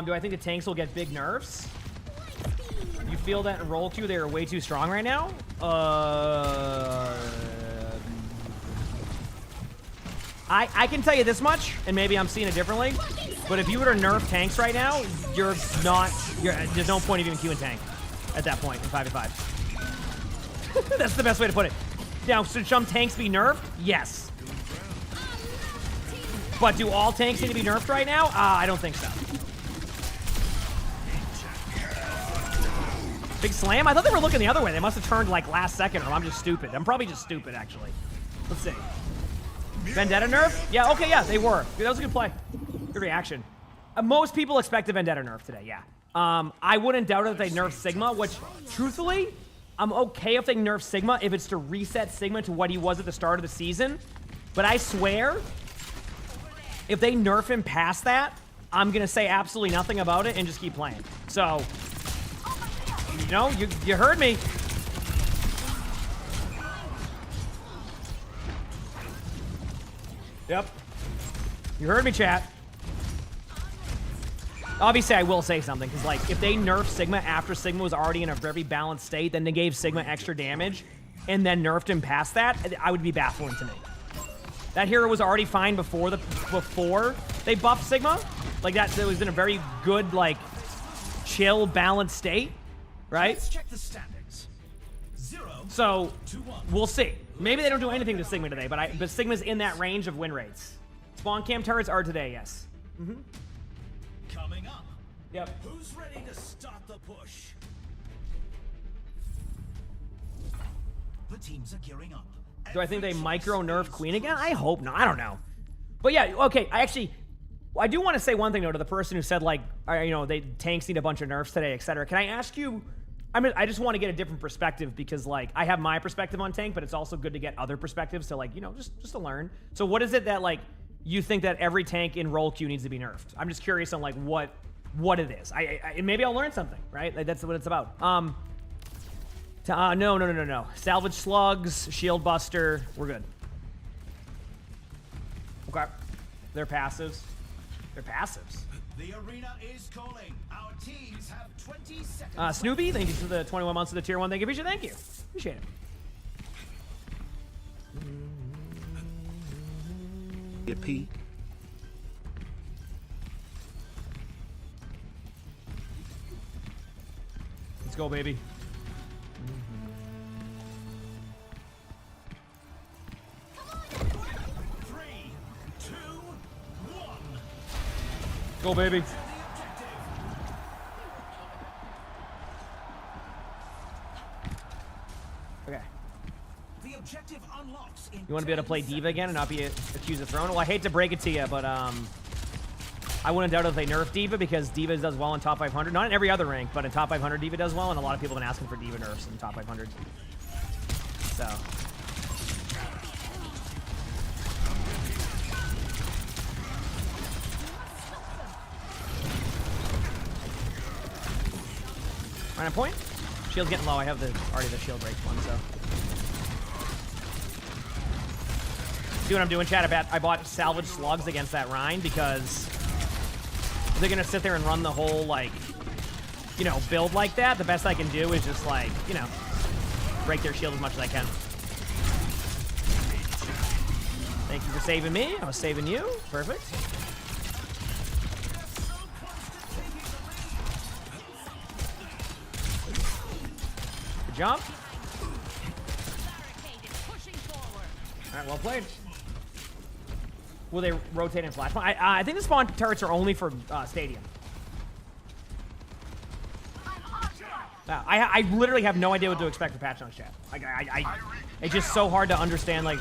Do I think the tanks will get big nerfs? You feel that in roll queue they are way too strong right now? I can tell you this much, and maybe I'm seeing it differently, but if you were to nerf tanks right now, there's no point of even queuing tank at that point in 5v5. That's the best way to put it. Now, should some tanks be nerfed? Yes. But do all tanks need to be nerfed right now? I don't think so. Big slam? I thought they were looking the other way. They must have turned like last second, or I'm just stupid. I'm probably just stupid, actually. Let's see. Vendetta nerf? Yeah, okay, yeah, they were. That was a good play. Good reaction. Most people expect a Vendetta nerf today, yeah. I wouldn't doubt it if they nerf Sigma, which, truthfully, I'm okay if they nerf Sigma if it's to reset Sigma to what he was at the start of the season. But I swear, if they nerf him past that, I'm going to say absolutely nothing about it and just keep playing. So, you know, you heard me. Yep. You heard me, chat. Obviously, I will say something, because, like, if they nerfed Sigma after Sigma was already in a very balanced state, then they gave Sigma extra damage, and then nerfed him past that, I would be baffling to me. That hero was already fine before they buffed Sigma. Like, that it was in a very good, like, chill, balanced state, right? Let's check the standings. 0 So, to 1. we'll see. Maybe they don't do anything to Sigma today, but Sigma's in that range of win rates. Spawn cam turrets are today, yes. Coming up. Yep. Who's ready to start the push? The teams are gearing up. Do I think they micro nerf Queen again? I hope not. I don't know. But yeah, okay. I do want to say one thing though to the person who said like, you know, tanks need a bunch of nerfs today, etc. Can I ask you? I just want to get a different perspective because like I have my perspective on tank, but it's also good to get other perspectives to like, you know, just to learn. So what is it that like you think that every tank in roll queue needs to be nerfed? I'm just curious on like what it is. Maybe I'll learn something, right? Like, that's what it's about. No. Salvage slugs, shield buster. We're good. Okay. They're passives. They're passives. The arena is calling. Our teams have 20 seconds. Snoopy, thank you for the 21 months of the tier 1. Thank you. Thank you. Appreciate it. Yippee. Let's go, baby. 3, 2, 1. Go, baby. Okay. The objective unlocks in You want to be able to play Diva again and not be accused of throwing? Well, I hate to break it to you, but I I wouldn't doubt if they nerf D.Va because D.Va does well in top 500. Not in every other rank, but in top 500 D.Va does well, and a lot of people have been asking for D.Va nerfs in top 500. So. Right on point. Shield's getting low. I have already the shield break one, so. See what I'm doing, chat? I bought salvage slugs against that Rhine because they're gonna sit there and run the whole, like, you know, build like that. The best I can do is just, like, you know, break their shield as much as I can. Thank you for saving me. I was saving you. Perfect. Good job. All right, well played. Will they rotate and flash? I think the spawn turrets are only for Stadium. Yeah, I literally have no idea what to expect for patch notes, chat. It's just so hard to understand, like,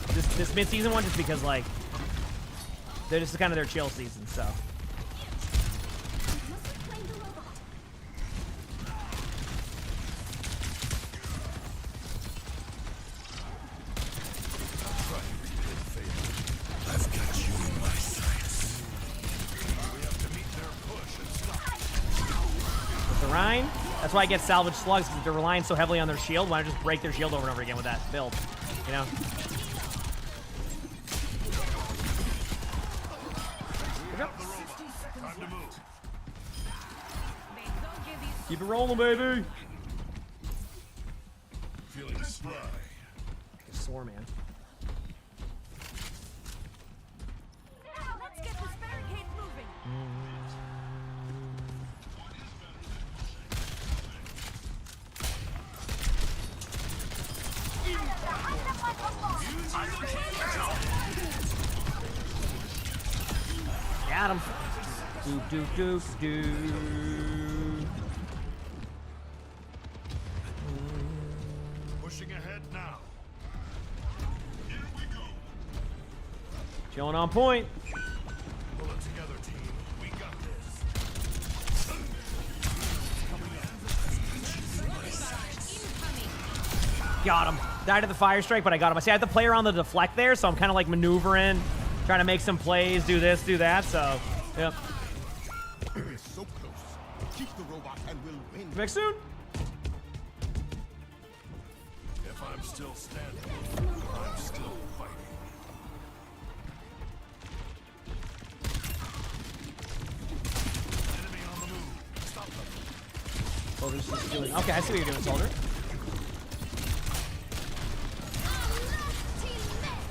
this mid-season one, just because, like, this is kind of their chill season, so. Rhine. That's why I get salvage slugs, because they're relying so heavily on their shield. Why not just break their shield over and over again with that build? You know? Good job. Keep it rolling, baby. Feeling spry. Like a sore, man. Let's get this barricade moving. Got him. Do. Pushing ahead now. Chilling on point. Pull it together, team. We got this. Got him. Died at the fire strike, but I got him. I see I have to play around the deflect there, so I'm kind of like maneuvering, trying to make some plays, do this, do that, so, yep. So close. Keep the robot and we'll win. Back soon. If I'm still standing, I'm still fighting. Enemy on the move. Stop them. Soldier's just doing. Okay, I see what you're doing, Soldier.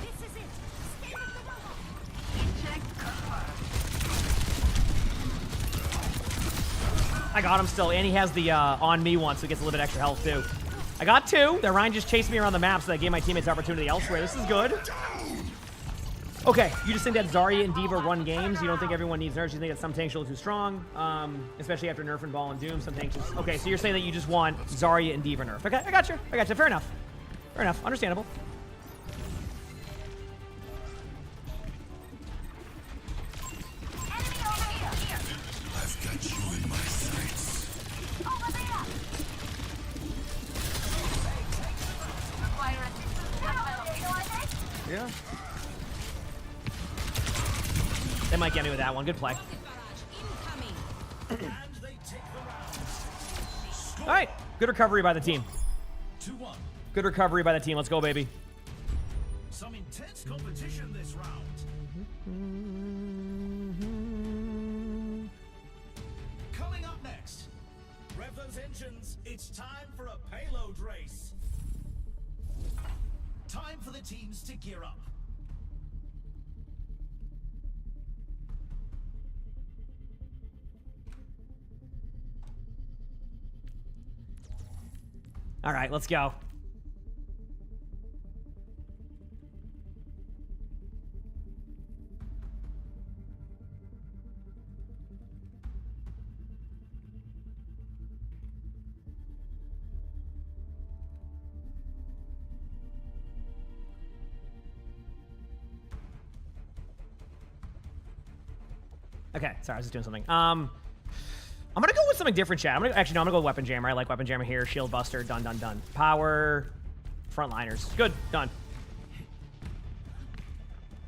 This is it. Stay with the robot. I got him still, and he has the on me one, so he gets a little bit extra health too. I got two. The Rhine just chased me around the map, so that gave my teammates opportunity elsewhere. This is good. Okay, you just think that Zarya and D.Va run games. You don't think everyone needs nerfs. You think that some tanks are a little too strong, especially after nerf and Ball and Doom. Some tanks just... Okay, so you're saying that you just want Zarya and D.Va nerf. Okay, I got you. Fair enough. Fair enough. Understandable. I've got you in my sights. Yeah. They might get me with that one. Good play. All right. Good recovery by the team. 2-1. Good recovery by the team. Let's go, baby. Some intense competition this round. Coming up next, rev those engines. It's time for a payload race. Time for the teams to gear up. All right, let's go. Okay, sorry, I was just doing something. I'm gonna go with something different, chat. I'm gonna go with Weapon Jammer. I like Weapon Jammer here. Shield Buster, done, done, done. Power, Frontliners, good, done.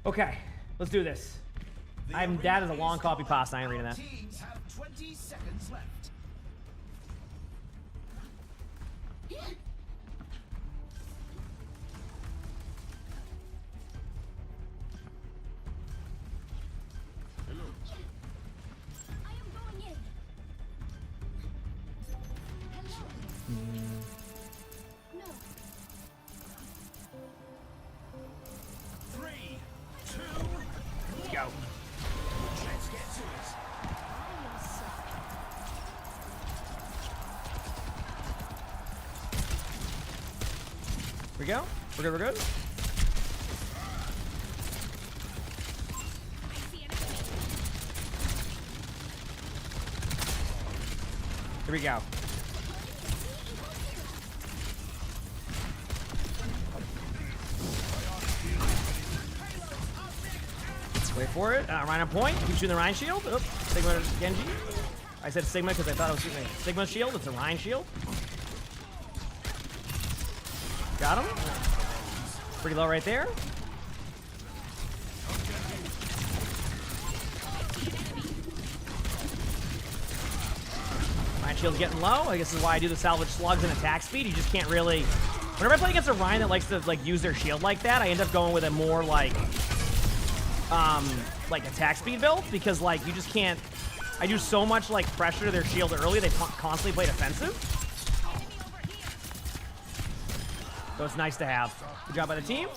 Okay, let's do this. That is a long copy pasta. I ain't reading that. Teams have 20 seconds left. I am going in. No. 3, 2, Go. let's get to it. Here we go. We're good, we're good. Here we go. Wait for it. Rhine on point. Keep shooting the Rhine shield. Oop. Sigma Genji. I said Sigma because I thought it was shooting a Sigma shield. It's a Rhine shield. Got him. Pretty low right there. Rhine shield's getting low. I guess this is why I do the salvage slugs and attack speed. You just can't really. Whenever I play against a Rhine that likes to use their shield like that, I end up going with a more like attack speed build because like you just can't. I do so much like pressure to their shield early. They constantly play defensive. So it's nice to have. Good job by the team.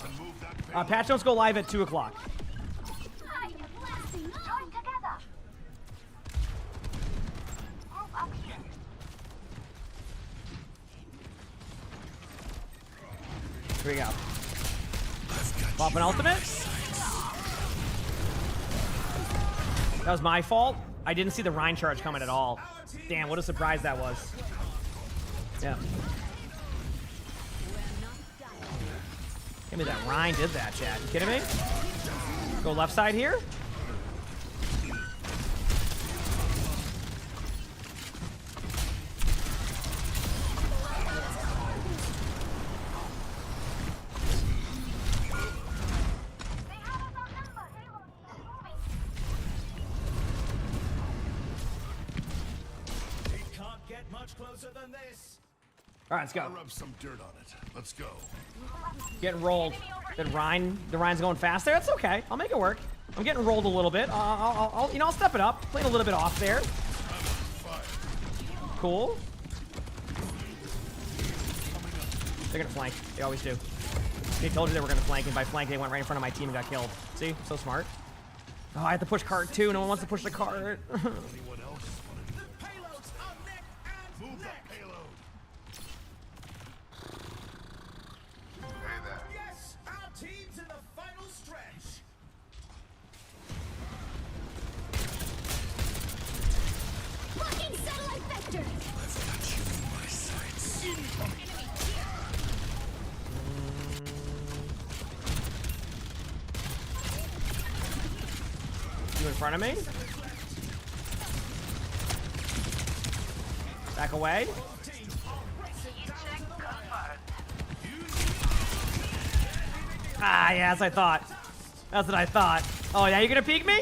Patch notes go live at 2 o'clock. I am blasting off. Join together. Group up here. Here we go. Pop an ultimate. That was my fault. I didn't see the Rhine charge coming at all. Damn, what a surprise that was. Yeah. Give me that Rhine did that, chat. You kidding me? Go left side here. It can't get much closer than this. All right, let's go. Rub some dirt on it. Let's go. Getting rolled. The Rhine's going faster. That's okay. I'll make it work. I'm getting rolled a little bit. I'll step it up. Playing a little bit off there. Cool. They're gonna flank. They always do. They told you they were gonna flank, and by flank, they went right in front of my team and got killed. See? So smart. Oh, I have to push cart too. No one wants to push the cart. Anyone else want to The payloads are neck and move neck. that payload? Hey there. Yes, our team's in the final stretch. Fucking satellite vector. You in front of me? Back away. Ah, yeah, as I thought. That's what I thought. Oh, yeah, you're gonna peek me?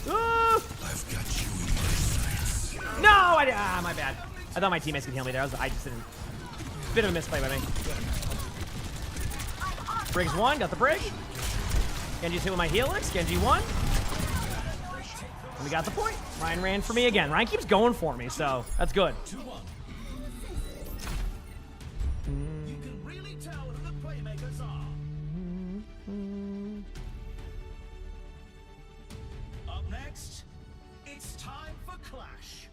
Ooh. I've got you in my sights. No, my bad. I thought my teammates could heal me there. I just didn't. Bit of a misplay by me. Briggs 1, got the brig. Genji's hit with my helix. Genji 1. And we got the point. Ryan ran for me again. Ryan keeps going for me, so that's good. 2-1. You can really tell who the playmakers are. Up next, it's time for Clash.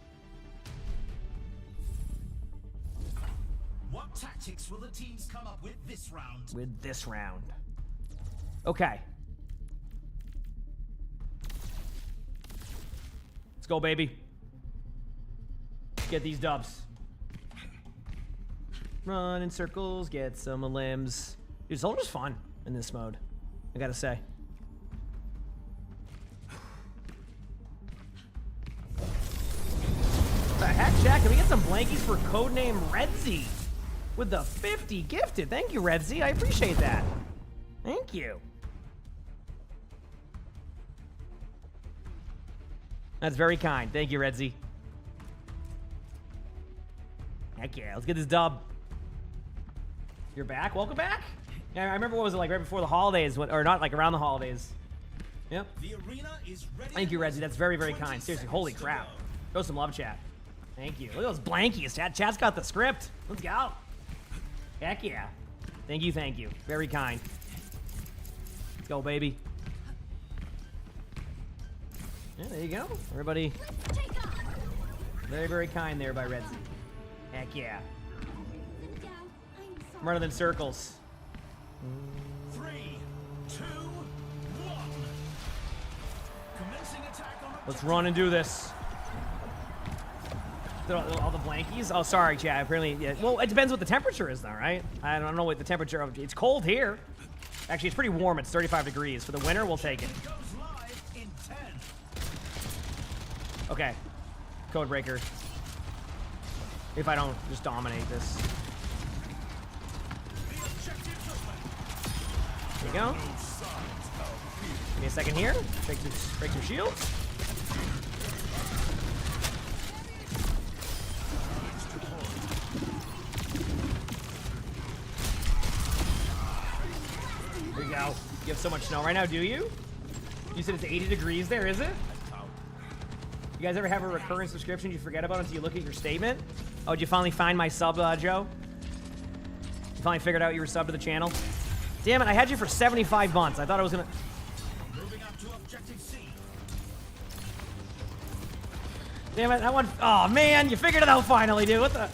What tactics will the teams come up with this round? With this round. Okay. Let's go, baby. Let's get these dubs. Run in circles, get some limbs. Dude, Soldier's fun in this mode, I gotta say. heck, Jack? Can we get some blankies for codename Redzy with the 50 gifted? Thank you, Redzy. I appreciate that. Thank you. That's very kind. Thank you, Redzy. Heck yeah, let's get this dub. You're back? Welcome back? Yeah, I remember, what was it, like right before the holidays, or not, like around the holidays. Yep. The arena is ready. Thank you, Redzy. That's very, very kind. Seriously, holy crap. Show some love, chat. Thank you. Look at those blankies, chat. Chat's got the script. Let's go. Heck yeah. Thank you, thank you. Very kind. Let's go, baby. Yeah, there you go. Everybody, very, very kind there by Redzy. Heck yeah. I'm running in circles. 3, 2, 1. Commencing attack on Let's run and do this. All the blankies? Oh, sorry, chat. Apparently, yeah. Well, it depends what the temperature is, though, right? I don't know what the temperature of. It's cold here. Actually, it's pretty warm. It's 35 degrees. For the winter, we'll take it. goes live in 10. Okay. Code breaker. If I don't just dominate this. There you go. Give me a second here. Break some shields. There you go. You have so much snow right now, do you? You said it's 80 degrees there, is it? You guys ever have a recurring subscription you forget about until you look at your statement? Oh, did you finally find my sub, Joe? You finally figured out you were sub to the channel? Damn it, I had you for 75 months. I thought I was gonna... Moving up to objective C. Damn it, that one... Oh, man, you figured it out finally, dude. What the...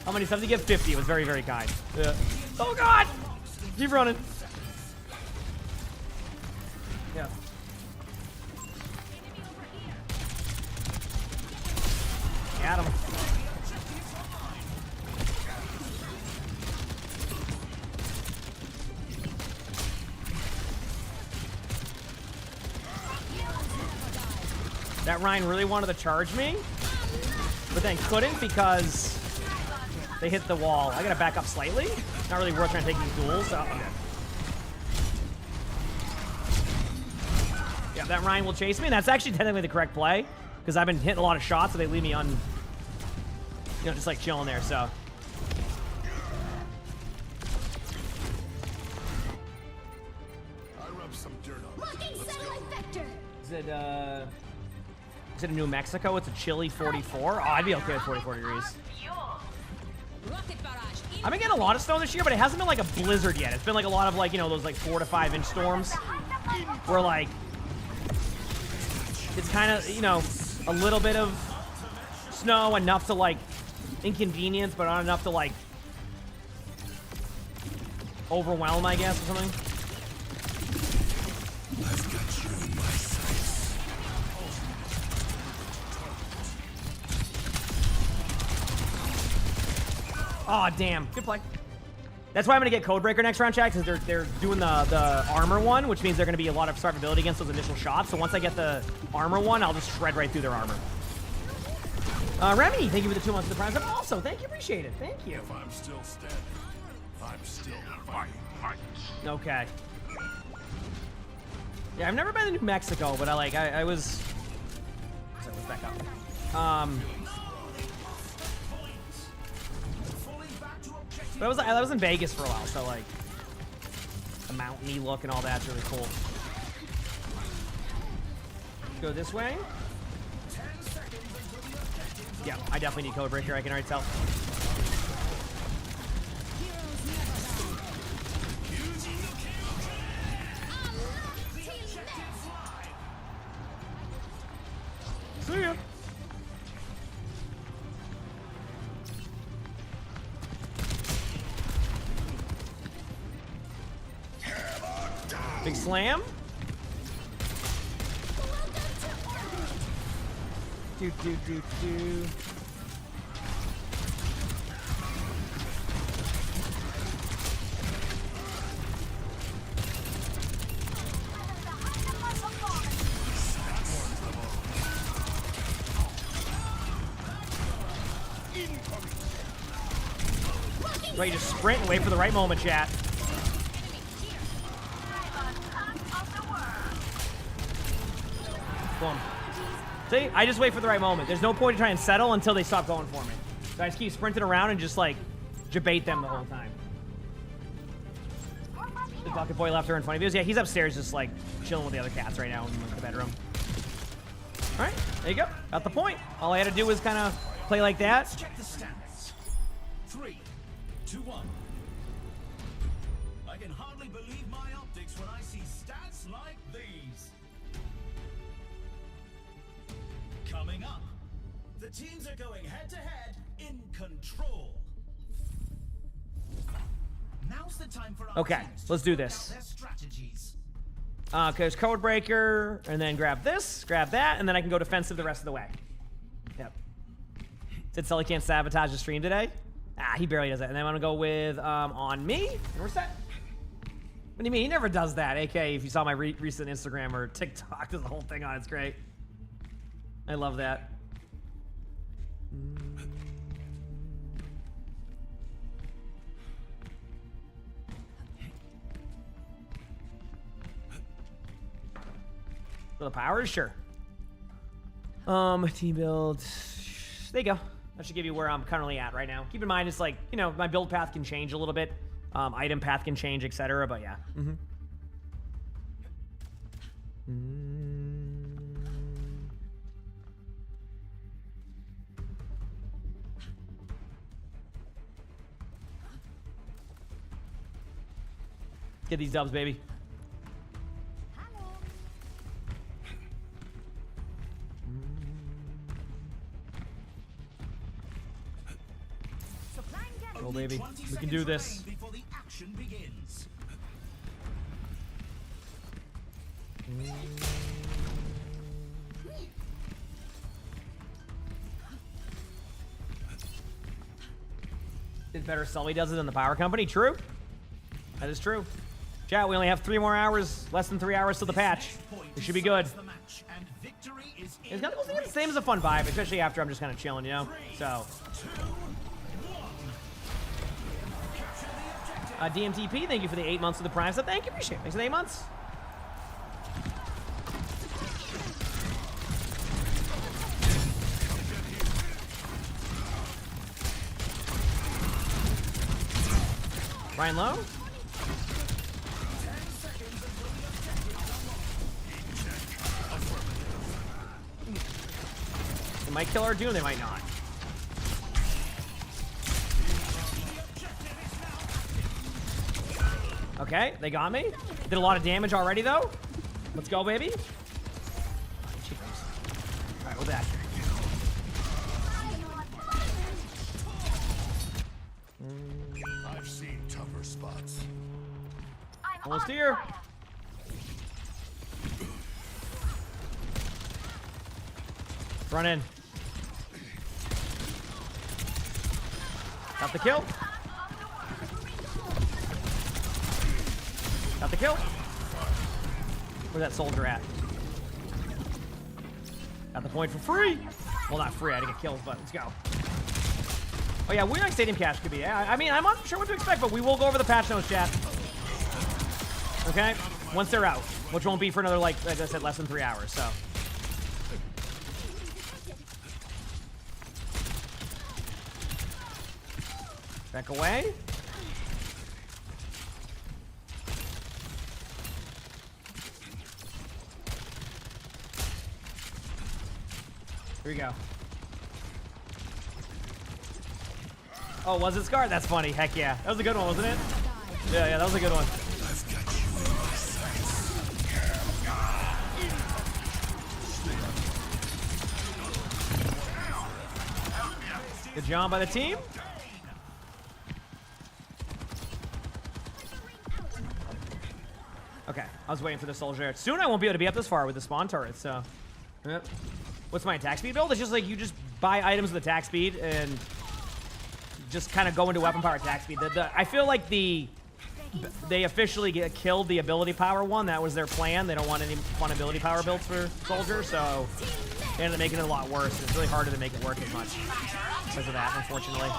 How many subs did you get? 50. It was very, very kind. Yeah. Oh, God! Keep running. Yeah. Got him. That Ryan really wanted to charge me, but then couldn't because they hit the wall. I gotta back up slightly. Not really worth trying to take these duels. So I'm dead. Yeah, that Ryan will chase me. And that's actually technically the correct play because I've been hitting a lot of shots, so they leave me on, you know, just like chilling there. So. I rub some dirt on it. Locking satellite vector. Is it in New Mexico? It's a chilly 44. Oh, I'd be okay with 44 degrees. Rocket barrage. I've been getting a lot of snow this year, but it hasn't been like a blizzard yet. It's been like a lot of like, you know, those like 4 to 5 inch storms where like it's kind of, you know, a little bit of snow, enough to like inconvenience, but not enough to like overwhelm, I guess, or something. I've got you in my sights. Oh, damn. Good play. That's why I'm going to get Codebreaker next round, chat, because they're doing the armor one, which means they're going to be a lot of survivability against those initial shots. So once I get the armor one, I'll just shred right through their armor. Remy, thank you for the 2 months of the prize. Also, thank you. Appreciate it. Thank you. If I'm still standing, I'm still fighting. Okay. Yeah, I've never been to New Mexico, but I was... Sorry, let's back up. But I was in Vegas for a while, so like the mountainy look and all that's really cool. Go this way. Yeah, I definitely need Codebreaker. I can already tell. See ya. Big slam. Do. Right, just sprint and wait for the right moment, chat. Boom. See, I just wait for the right moment. There's no point to try and settle until they stop going for me. So I just keep sprinting around and just like debate them the whole time. The bucket boy left her in funny videos. Yeah, he's upstairs just like chilling with the other cats right now in the bedroom. All right, there you go. Got the point. All I had to do was kind of play like that. Let's check the standings. 3, 2, 1. I can hardly believe my optics when I see stats like these. Coming up, the teams are going head-to-head in control. Now's the time for our Okay, teams to let's do work this. out their strategies. Because code breaker, and then grab this, grab that, and then I can go defensive the rest of the way. Yep. Did Sully can't sabotage the stream today? Ah, he barely does that. And then I'm gonna go with on me, and we're set. What do you mean? He never does that. AK, if you saw my recent Instagram or TikTok, there's the whole thing on. It's great. I love that. For the powers, sure. Team build. There you go. That should give you where I'm currently at right now. Keep in mind, it's like, you know, my build path can change a little bit. Item path can change, etc. But yeah. Get these dubs, baby. Go, baby. We can do this. Before the action begins. It's better Sully does it than the power company. True. That is true. Chat, we only have 3 more hours, less than 3 hours to the patch. We should be good. It's gonna be the same as a fun vibe, especially after I'm just kind of chilling, you know? So. DMTP, thank you for the 8 months of the Prime sub. Thank you, appreciate it. Thanks for the 8 months. Ryan Lowe? They might kill our Dune, they might not. Okay, they got me. Did a lot of damage already, though. Let's go, baby. All right, we're back. I've seen tougher spots. Almost here. Run in. Got the kill. Got the kill. Where's that soldier at? Got the point for free. Well, not free. I had to get kills, but let's go. Oh, yeah. Weird Stadium Cash could be. I mean, I'm not sure what to expect, but we will go over the patch notes, chat. Okay? Once they're out, which won't be for another, like I said, less than 3 hours, so. Back away. Here we go. Oh, was it Scar? That's funny. Heck yeah. That was a good one, wasn't it? Yeah, that was a good one. Good job by the team. Okay, I was waiting for the soldier. Soon I won't be able to be up this far with the spawn turret, so. Yep. What's my attack speed build? It's just like you just buy items with attack speed and just kind of go into weapon power attack speed. I feel like they officially killed the ability power one. That was their plan. They don't want any fun ability power builds for soldiers, so they ended up making it a lot worse. It's really harder to make it work as much because of that, unfortunately.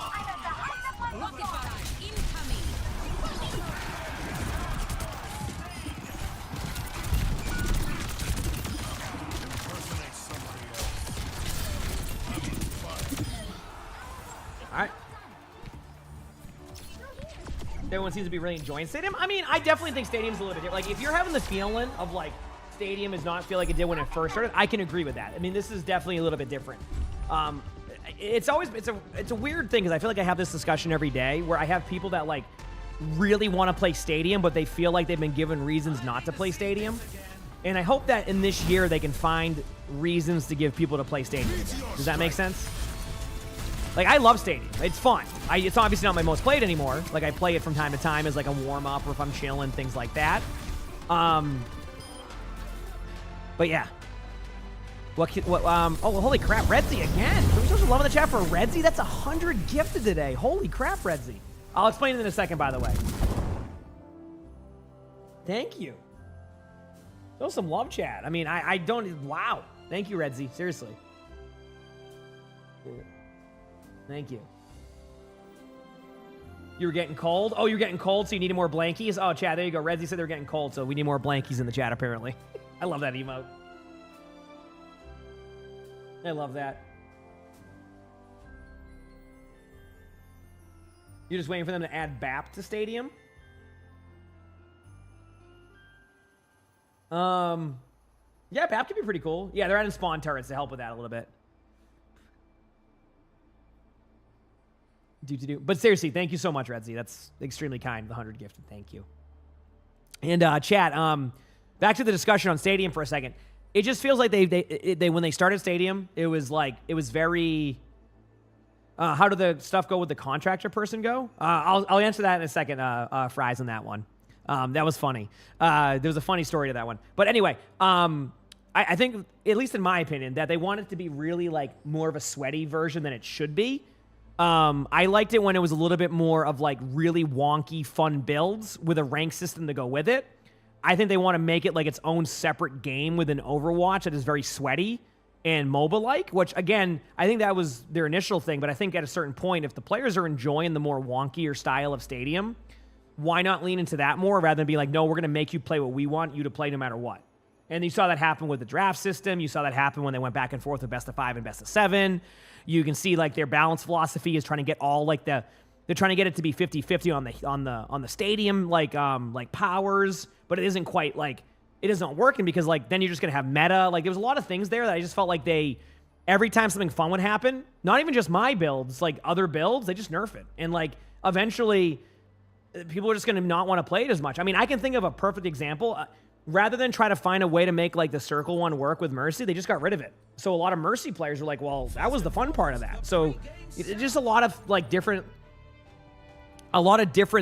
All right. Everyone seems to be really enjoying Stadium. I mean, I definitely think Stadium's a little bit different. Like, if you're having the feeling of, like, Stadium does not feel like it did when it first started, I can agree with that. I mean, this is definitely a little bit different. It's a weird thing, because I feel like I have this discussion every day where I have people that, like, really want to play Stadium, but they feel like they've been given reasons not to play Stadium. And I hope that in this year they can find reasons to give people to play Stadium again. Does that make sense? Like, I love Stadium. It's fun. It's obviously not my most played anymore. Like, I play it from time to time as, like, a warm-up or if I'm chilling, things like that. But, yeah. Oh, well, holy crap. Redzy again. Can we show some love in the chat for Redzy? That's 100 gifted today. Holy crap, Redzy. I'll explain it in a second, by the way. Thank you. Show some love, chat. I mean, I don't... Wow. Thank you, Redzy. Seriously. Thank you. You were getting cold? Oh, you're getting cold, so you needed more blankies? Oh, chat, there you go. Redzy said they're getting cold, so we need more blankies in the chat, apparently. I love that emote. I love that. You're just waiting for them to add BAP to Stadium? Yeah, BAP could be pretty cool. Yeah, they're adding spawn turrets to help with that a little bit. But seriously, thank you so much, Redzy. That's extremely kind. The 100 gifted. Thank you. And chat, back to the discussion on Stadium for a second. It just feels like they when they started Stadium, it was very... how did the stuff go with the contractor person go? I'll answer that in a second, Fries, on that one. That was funny. There was a funny story to that one. But anyway, I think, at least in my opinion, that they want it to be really, like, more of a sweaty version than it should be. I liked it when it was a little bit more of, like, really wonky, fun builds with a rank system to go with it. I think they want to make it, like, its own separate game within Overwatch that is very sweaty and MOBA-like, which, again, I think that was their initial thing, but I think at a certain point, if the players are enjoying the more wonkier style of Stadium, why not lean into that more rather than be like, no, we're going to make you play what we want you to play no matter what. And you saw that happen with the draft system. You saw that happen when they went back and forth with best of 5 and best of 7. You can see, like, their balance philosophy is trying to get all, like, they're trying to get it to be 50-50 on the Stadium, like powers, but it isn't quite, like, it isn't working because, like, then you're just going to have meta. Like, there was a lot of things there that I just felt like every time something fun would happen, not even just my builds, like other builds, they just nerf it. And, like, eventually people are just going to not want to play it as much. I mean, I can think of a perfect example. Rather than try to find a way to make, like, the circle one work with Mercy, they just got rid of it. So a lot of Mercy players were like, well, that was the fun part of that. So it's just a lot of, like, different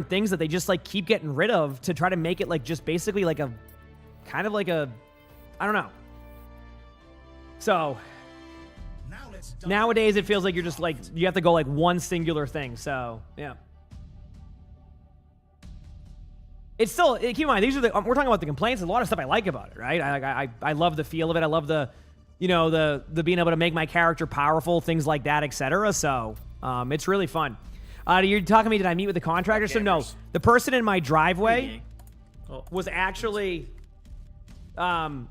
things that they just, like, keep getting rid of to try to make it, like, just basically like a kind of like a, I don't know. So nowadays it feels like you're just, like, you have to go, like, one singular thing. So yeah. It's still, keep in mind, these are we're talking about the complaints. There's a lot of stuff I like about it, right? I love the feel of it. I love the being able to make my character powerful, things like that, etc. So it's really fun. You're talking to me, did I meet with the contractor? So no, the person in my driveway was actually, the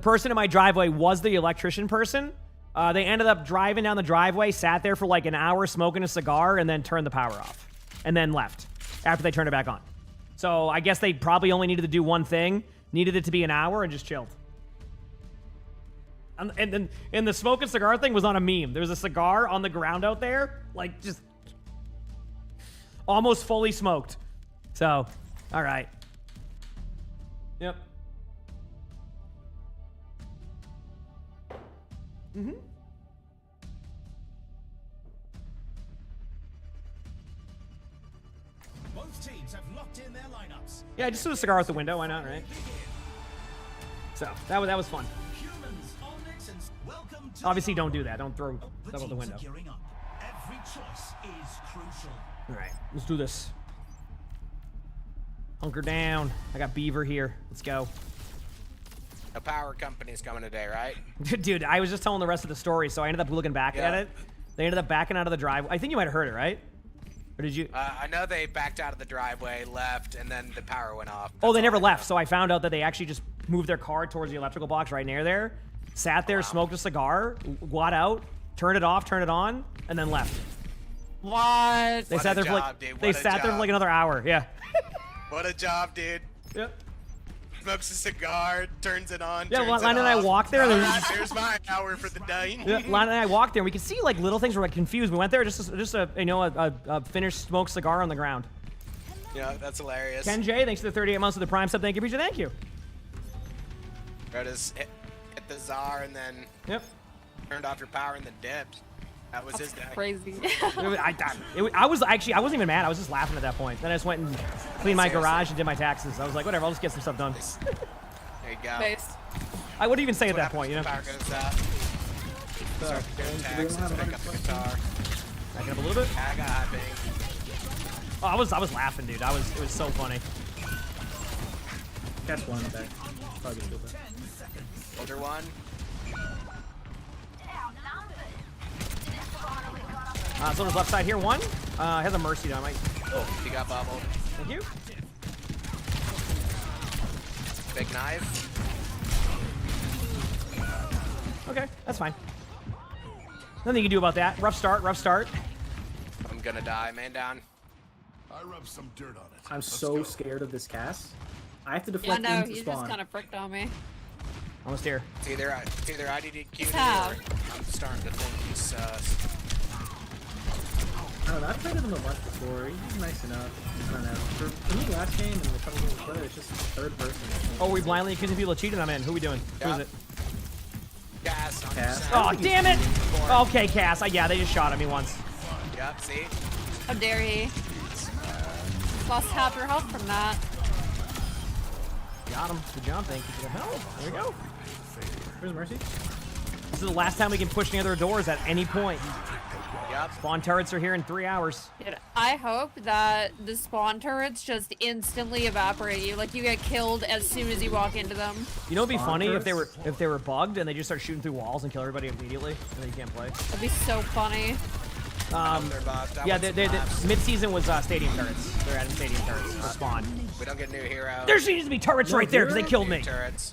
person in my driveway was the electrician person. They ended up driving down the driveway, sat there for like an hour smoking a cigar, and then turned the power off. And then left after they turned it back on. So I guess they probably only needed to do one thing, needed it to be an hour, and just chilled. And the smoking cigar thing was on a meme. There was a cigar on the ground out there, like, just almost fully smoked. So, all right. Yep. Mm-hmm. Both teams have locked in their lineups. Yeah, I just threw a cigar out the window. Why not, right? So that was fun. Obviously, don't do that. Don't throw stuff out the window. Every choice is crucial. All right, let's do this. Hunker down. I got Beaver here. Let's go. A power company's coming today, right? Dude, I was just telling the rest of the story, so I ended up looking back at it. They ended up backing out of the driveway. I think you might have heard it, right? Or did you? I know they backed out of the driveway, left, and then the power went off. Oh, they never left. So I found out that they actually just moved their car towards the electrical box right near there. Sat there, smoked a cigar, got out, turned it off, turned it on, and then left. What? They sat there for like they sat there for like another hour. Yeah. What a job, dude. Yep. Smokes a cigar, turns it on. Yeah, turns Lana it and I off. walked there. And Alright, there's my hour for the day. Yeah, Lana and I walked there. And we could see like little things. We're like confused. We went there just a you know a finished smoked cigar on the ground. Yeah, that's hilarious. Ken J, thanks for the 38 months of the Prime sub. Thank you, PJ. Thank you. Right, just hit the czar and then turned off your power and then dipped. That was his day. Crazy. I wasn't even mad. I was just laughing at that point. Then I just went and cleaned my garage and did my taxes. I was like, whatever, I'll just get some stuff done. There you go. Nice. I wouldn't even say at that point, you know. Power goes out. Start doing taxes, pick up the guitar. Back it up a little bit. I got big. Oh, I was laughing, dude. It was so funny. Catch one in the back. Probably good. Older one. Someone's left side here. One. Has a mercy though. I might. Oh, he got bubbled. Thank you. Big knife. Okay, that's fine. Nothing you can do about that. Rough start. Rough start. I'm gonna die. Man down. I rubbed some dirt on it. I'm so scared of this cast. I have to deflect Yeah, no, into he spawn. just kind of fricked on me. Almost here. It's either IDDQ How? or I'm starting to think he's sus. I don't know, I've played with him a bunch before. He's nice enough. I don't know. For me, last game and the couple games before, it's just third person. Oh, we blindly accusing people of cheating? I'm in. Who are we doing? Who is it? Gas. Cass. Oh, damn it! Okay, Cass. Yeah, they just shot at me once. Yep, see? How dare he? Lost half your health from that. Got him. Good job. Thank you for the help. There we go. Where's Mercy? This is the last time we can push near their doors at any point. Yep. Spawn turrets are here in 3 hours. Dude, I hope that the spawn turrets just instantly evaporate you. Like you get killed as soon as you walk into them. You know, it'd be Spawn funny if turrets? they were bugged and they just start shooting through walls and kill everybody immediately, and then you can't play. That'd be so funny. They're bugged. I Yeah, want some laps. mid-season was stadium turrets. They're adding stadium turrets for spawn. We don't get new hero. There needs to be turrets right there because they killed New me. turrets.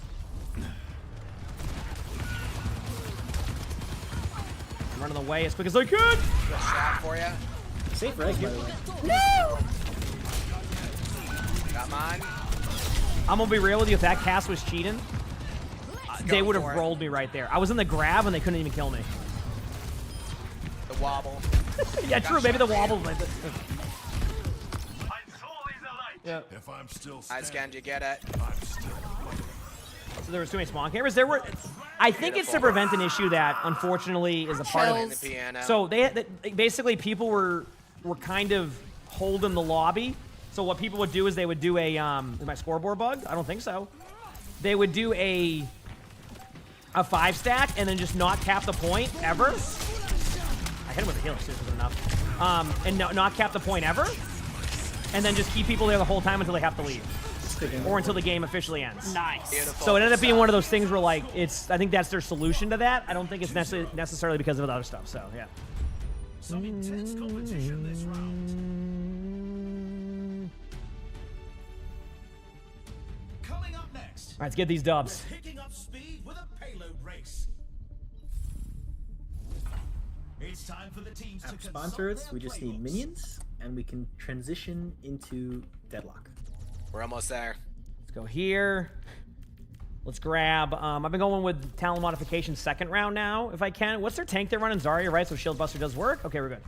I'm running away as quick as I can. Got a shot for you. Safe res, by the way. Got mine. I'm gonna be real with you. If that cast was cheating, they would have for it. rolled me right there. I was in the grab and they couldn't even kill me. The wobble. Yeah, true. Maybe the wobble. Like yeah. If I'm still I scanned you, get it. I'm still So there was too many spawn cameras. There were. I think it's to prevent an issue that unfortunately is a part of Playing it. the piano. So they basically people were kind of holding the lobby. So what people would do is they would do a is my scoreboard bugged? I don't think so. They would do a 5 stack and then just not cap the point ever. I hit him with a healer, so this was enough. And not cap the point ever, and then just keep people there the whole time until they have to leave, or until the game officially ends. Nice. Beautiful. So it ended up being one of those things where like I think that's their solution to that. I don't think it's necessarily because of the other stuff. So yeah. Some intense competition this round. Coming up next. All right, let's get these dubs. Picking up speed with a payload race. It's time for the teams to consult Sponsors, their we just need playbooks. minions, and we can transition into deadlock. We're almost there. Let's go here. Let's grab. I've been going with talent modification second round now, if I can. What's their tank they're running? Zarya, right? So Shield Buster does work. Okay, we're good.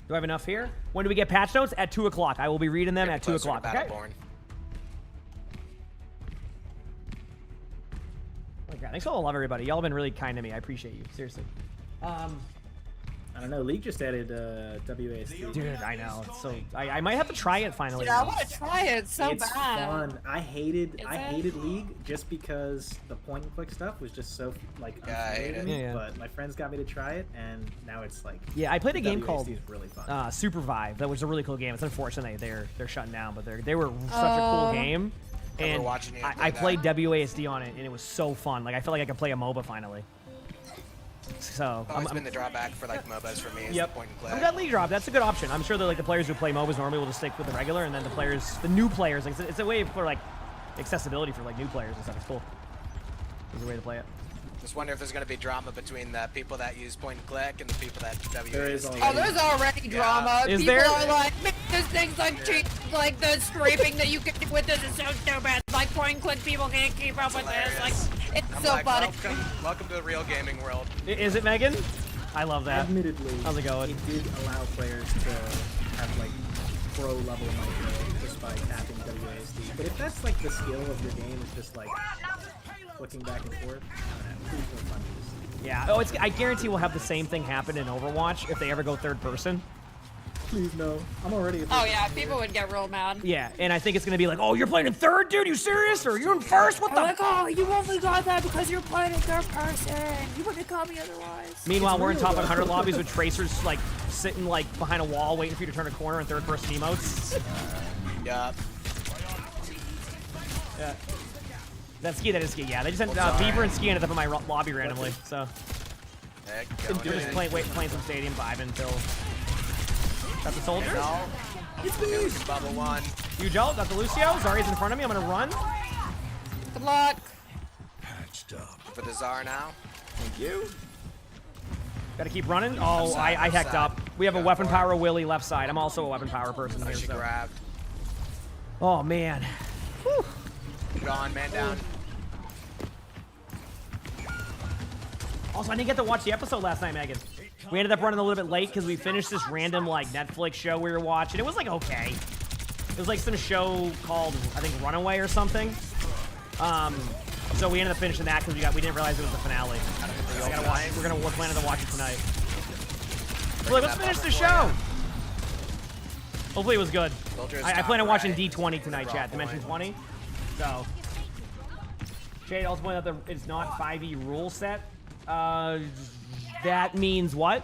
Do I have enough here? When do we get patch notes? At 2 o'clock. I will be reading them at 2 Closer to o'clock. Okay. Battleborn. Oh my God, thanks for all the love, everybody. Y'all have been really kind to me. I appreciate you. Seriously. I don't know, League just added WASD. Dude, I know. It's so I might have to try it finally. Dude, I want to try it so It's bad. fun. I hated Is it? League just because the point and click stuff was just so like Yeah, I hate unfamiliar to it. me. Yeah. But my friends got me to try it, and now it's like Yeah, I played a game WASD called is really fun. Supervive. That was a really cool game. It's unfortunate they're shutting down, but they were such a cool game. Remember And watching you play I that. played WASD on it, and it was so fun. Like I felt like I could play a MOBA finally. So Always been the drawback for like MOBAs for me is Yep. the point and I'm click. glad League drop. That's a good option. I'm sure that like the players who play MOBAs normally will just stick with the regular, and then the new players, like it's a way for like accessibility for like new players and stuff. It's cool. It's a way to play it. Just wonder if there's gonna be drama between the people that use point and click and the people that WASD. There is Oh, there's already drama. Is People there? are like, "Man, this thing's like cheap. Like the scraping that you can do with this is so stupid. Like point and click people can't keep up with this. Like it's I'm so like, funny. welcome to the real gaming world. Is it, Megan? I love that. Admittedly, How's it going? it did allow players to have like pro level micro just by tapping WASD. But if that's like the skill of your game, is just like flicking back and forth, please don't punch this. Yeah. Oh, I guarantee we'll have the same thing happen in Overwatch if they ever go third person. Please no. I'm already. Oh yeah, people would get real mad. Yeah, and I think it's gonna be like, oh, you're playing in third, dude? You serious? Or you're in first? What the? Like, oh, you only got that because you're playing in third person. You wouldn't call me otherwise. Meanwhile, we're in top 100 lobbies with tracers like sitting like behind a wall, waiting for you to turn a corner in third person emotes. Yeah. Yeah. That ski, that is ski. Yeah, they just had Beaver and ski ended up in my lobby randomly. So we're just playing some stadium vibe until. Got the soldiers. It's bubble one. Huge ult. Got the Lucio. Zarya's in front of me. I'm gonna run. Good luck. Patched up. For the Czar now. Thank you. Gotta keep running. Oh, I hecked up. We have a weapon power Willy left side. I'm also a weapon power person here. She So. grabbed. Oh man. Whew. Gone, man down. Also, I didn't get to watch the episode last night, Megan. We ended up running a little bit late because we finished this random like Netflix show we were watching. It was like okay. It was like some show called I think Runaway or something. So we ended up finishing that because we didn't realize it was the finale. We're planning to watch it tonight. So, like, let's finish the show. Hopefully it was good. I plan on watching D20 tonight, chat. Dimension 20. So, Jade also pointed out that it's not 5e rule set. That means what?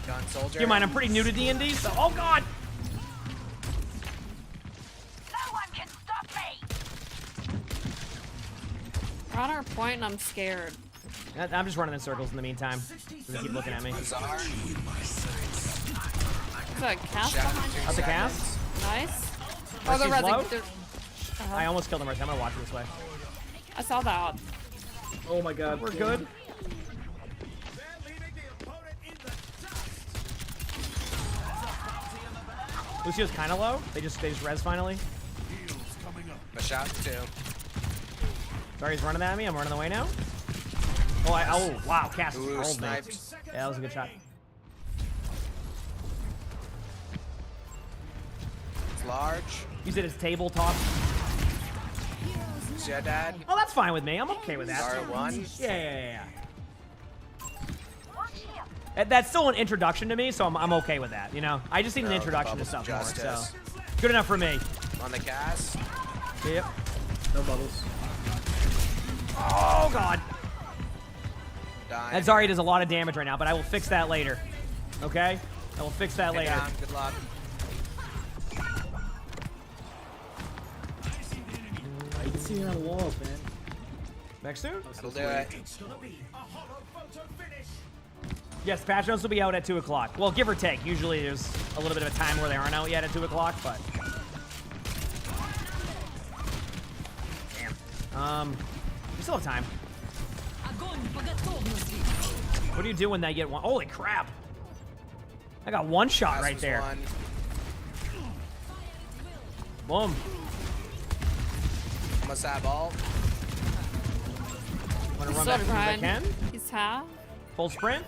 Gun soldier. Keep in mind, I'm pretty new to D&D, so oh god. No one can stop me! We're on our point and I'm scared. I'm just running in circles in the meantime. They keep looking at me. Is that a cast behind you? That's a cast. Nice. Oh, the low? I almost killed him right there. I'm gonna watch it this way. I saw that. Oh my god. We're good. Lucio's kind of low. They just res finally. A shot too. Sorry, he's running at me. I'm running away now. Oh, wow. Cass rolled me. Sniped. Yeah, that was a good shot. It's large. You said it's tabletop. Yeah, Dad. Oh, that's fine with me. I'm okay with that. R1. Yeah. That's still an introduction to me, so I'm okay with that. You know, I just need an introduction to stuff more. So good enough for me. On the cast. Yep. No bubbles. Oh god. Dying. That Zarya does a lot of damage right now, but I will fix that later. Okay? I will fix that later. Down. Good luck. You can see me on the walls, man. Next soon? That'll do it. Yes, patch notes will be out at 2 o'clock. Well, give or take. Usually there's a little bit of a time where they aren't out yet at 2 o'clock, but... Damn. We still have time. What do you do when they get one? Holy crap! I got one shot right there. Boom. Must have all. I'm gonna run back as soon as I can. He's half. Full sprint.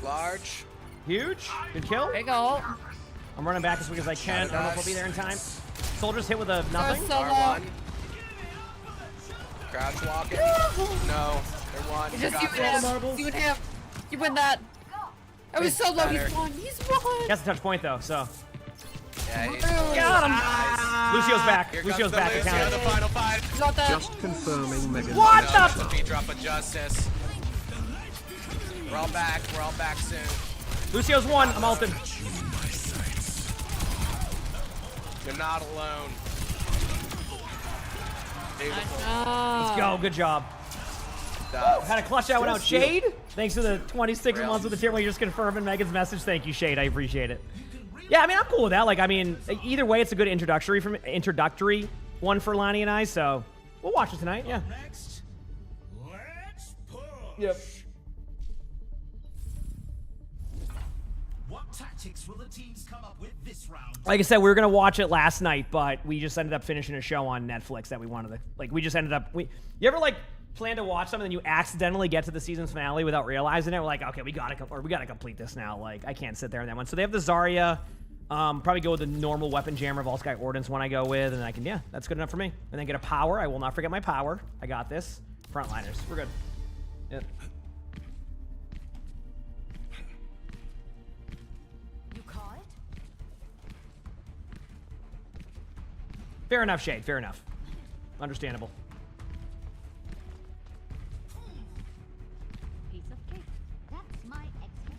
Large. Huge. Good kill. Big ult. I'm running back as quick as I can. I don't know if I'll be there in time. Soldiers hit with a nothing. R1. Crouch walking. No. They're one. Just you and him. You win that. It was so low. He's won. He's won. He has a touch point though, so. Yeah, he's got him. Nice. Lucio's back. Here Lucio's comes back. the Lucio, the final fight. Got that. Just confirming Megan. What the? Beat drop of justice. We're all back. We're all back soon. Lucio's won. I'm ulted. You're not alone. Let's go. Good job. Had to clutch that one out. Shade, thanks for the 26 months with the tier. Well, you're just confirming Megan's message. Thank you, Shade. I appreciate it. Yeah, I mean, I'm cool with that. Like, I mean, either way, it's a good introductory one for Lonnie and I, so we'll watch it tonight. Yeah. Next, let's push. Yep. What tactics will the teams come up with this round? Like I said, we were gonna watch it last night, but we just ended up finishing a show on Netflix that we wanted to. Like, we just ended up. You ever like plan to watch something and you accidentally get to the season finale without realizing it? We're like, okay, we gotta complete this now. Like, I can't sit there in that one. So they have the Zarya. Probably go with the normal weapon jammer of All Sky Ordnance one I go with, and I can, yeah, that's good enough for me. And then get a power. I will not forget my power. I got this. Frontliners. We're good. Yep. You caught it? Fair enough, Shade. Fair enough. Understandable. Piece of cake. That's my extra.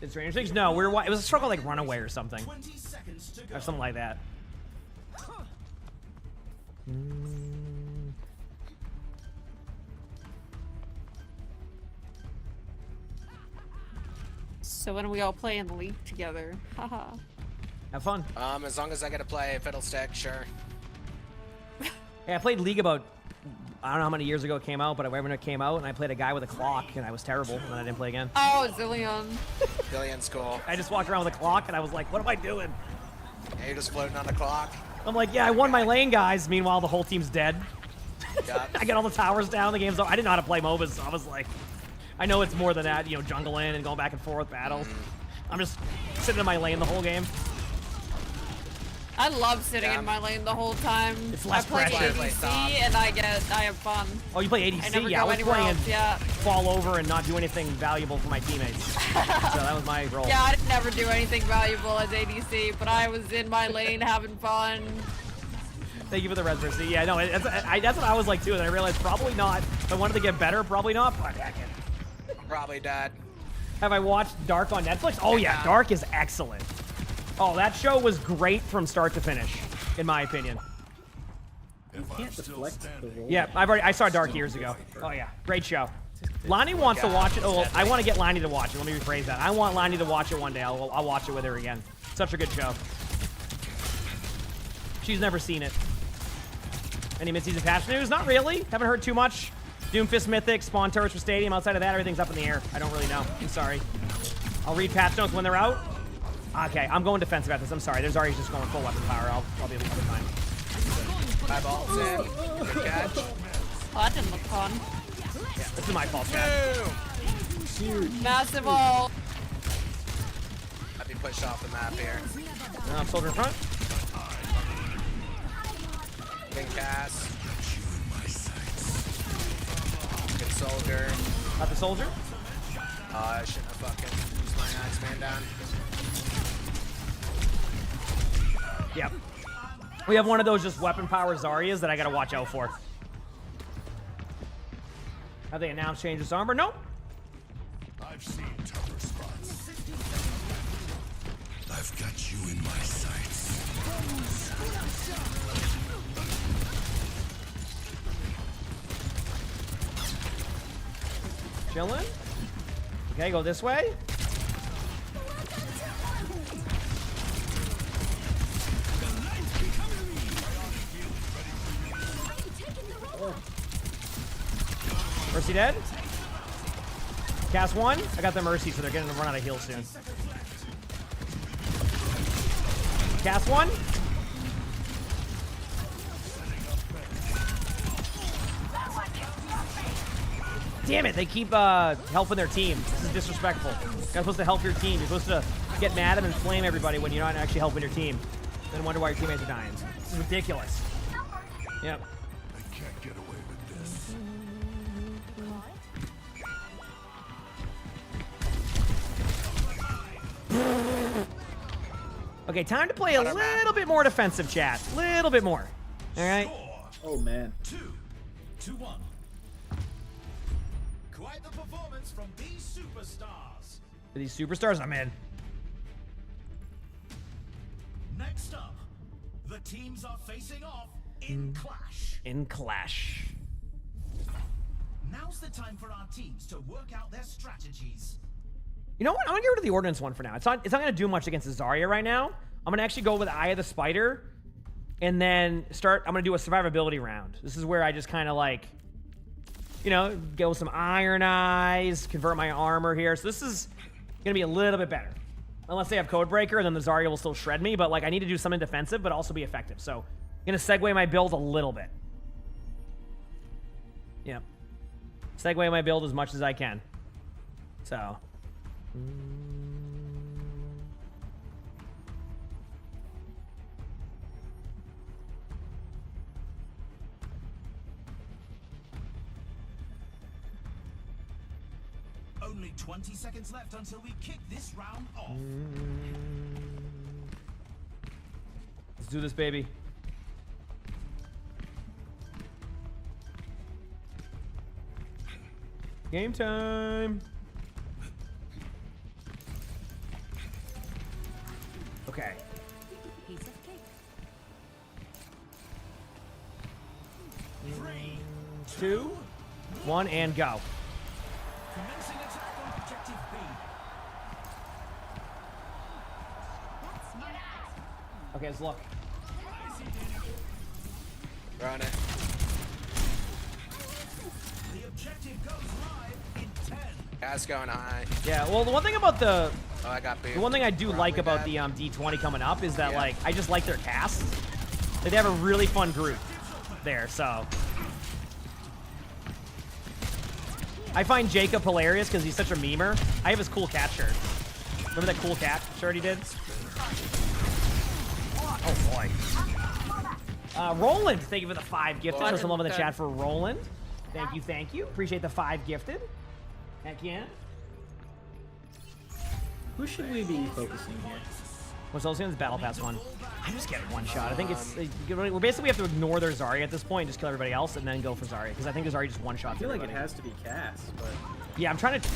Did Stranger Things? No, it was a struggle like Runaway or something. 20 seconds to go. Or something like that. So when we all play in the league together, haha. Have fun. As long as I get to play Fiddlestick, sure. Yeah, I played League about, I don't know how many years ago it came out, but when it came out, and I played a guy with a clock, and I was terrible, and then I didn't play again. Oh, Zillion. Zillion's cool. I just walked around with a clock, and I was like, what am I doing? Yeah, you're just floating on the clock. I'm like, yeah, I won my lane, guys. Meanwhile, the whole team's dead. Yeah. I got all the towers down. The game's over. I didn't know how to play MOBAs, so I was like, I know it's more than that, you know, jungling and going back and forth battles. I'm just sitting in my lane the whole game. I love sitting in my lane the whole time. It's less I play pressure. ADC and I have fun. Oh, you play ADC? I never Yeah, I go was anywhere playing else, yeah. fall over and not do anything valuable for my teammates. So that was my role. Yeah, I didn't never do anything valuable as ADC, but I was in my lane having fun. Thank you for the residency. Yeah, no, that's what I was like too, and I realized probably not. If I wanted to get better, probably not, but heck it. Probably dead. Have I watched Dark on Netflix? Oh yeah, Dark is excellent. Oh, that show was great from start to finish, in my opinion. You can't deflect the roll. Yeah, I saw Dark years ago. Oh yeah, great show. Lonnie wants to watch it. Oh, I want to get Lonnie to watch it. Let me rephrase that. I want Lonnie to watch it one day. I'll watch it with her again. Such a good show. She's never seen it. Any mid-season patch news? Not really. Haven't heard too much. Doomfist Mythic, Spawn Turrets for Stadium. Outside of that, everything's up in the air. I don't really know. I'm sorry. I'll read patch notes when they're out. Okay, I'm going defensive at this. I'm sorry. There's already just going full weapon power. I'll be able to have time. Eyeballs in. Good catch. Oh, that didn't look fun. Yeah, this is my fault, Chad. Massive ult. I'd be pushed off the map here. Soldier in front. Good cast. Good soldier. Got the soldier. I shouldn't have fucking used my Axeman down. Yep. We have one of those just weapon power Zaryas that I gotta watch out for. Have they announced changes to armor? Nope. I've seen tougher spots. I've got you in my sights. Chilling. Okay, go this way. Mercy dead. Cast one. I got the Mercy, so they're getting to run out of heals soon. Cast one. Damn it, they keep helping their team. This is disrespectful. You're supposed to help your team. You're supposed to get mad and then flame everybody when you're not actually helping your team. Then wonder why your teammates are dying. This is ridiculous. Yep. I can't get away with this. Okay, time to play a little bit more defensive, chat. Little bit more. All right. Oh man. 2-1. Quite the performance from these superstars. For these superstars, I'm in. Next up, the teams are facing off in Clash. In Clash. Now's the time for our teams to work out their strategies. You know what? I'm gonna get rid of the Ordnance one for now. It's not gonna do much against the Zarya right now. I'm gonna actually go with Eye of the Spider, and then I'm gonna do a survivability round. This is where I just kind of like, you know, go with some Iron Eyes, convert my armor here. So this is gonna be a little bit better. Unless they have Codebreaker, then the Zarya will still shred me, but like I need to do something defensive, but also be effective. So I'm gonna segue my build a little bit. Yeah. Segue my build as much as I can. So. Only 20 seconds left until we kick this round off. Let's do this, baby. Game time. Okay. Piece of cake. 3, 2, 1, and go. commencing attack on objective B. Okay, let's look. Run it. The objective goes live in 10. Gas going high. Yeah, well, the one thing about the I got beat. one thing I do like about the D20 coming up is that like I just like their cast. Like, they have a really fun group there, so I find Jacob hilarious because he's such a memer. I have his cool cat shirt. Remember that cool cat shirt he did? Oh boy. Roland, thank you for the 5 gifted. Show some love in the chat for Roland. Thank you, thank you. Appreciate the 5 gifted. Heck yeah. Who should we be focusing here? What's also in this Battle Pass one? I'm just getting one shot. I think it's we're basically have to ignore their Zarya at this point and just kill everybody else and then go for Zarya because I think the Zarya just one shot. I feel like it has to be Cass, but yeah, I'm trying to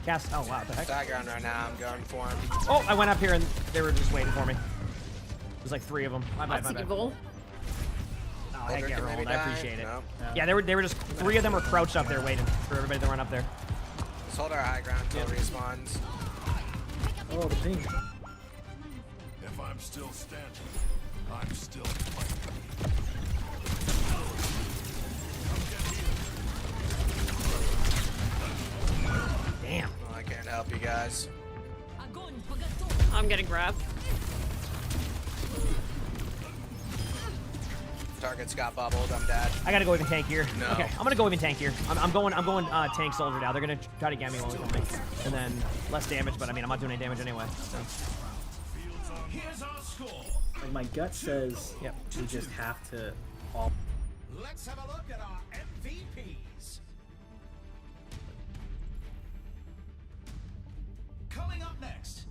cast. Oh wow, what the heck? Background right now. I'm going for him. Oh, I went up here and they were just waiting for me. There's like 3 of them. My bad. evil. Oh, heck yeah, Roland. I appreciate it. No. Yeah, they were just 3 of them were crouched up there waiting for everybody to run up there. Let's hold our high ground until it respawns. oh, the ping. If I'm still standing, I'm still fighting. Damn. Oh, I can't help you guys. I'm getting grabbed. Targets got bubbled. I'm dead. I gotta go even tank here. No. Okay, I'm gonna go even tank here. I'm going tank soldier now. They're gonna try to get me while they kill me, and then less damage. But I mean, I'm not doing any damage anyway. So. Here's our score. Like my gut says, Yep. we just have to all. Let's have a look at our MVPs. Coming up next,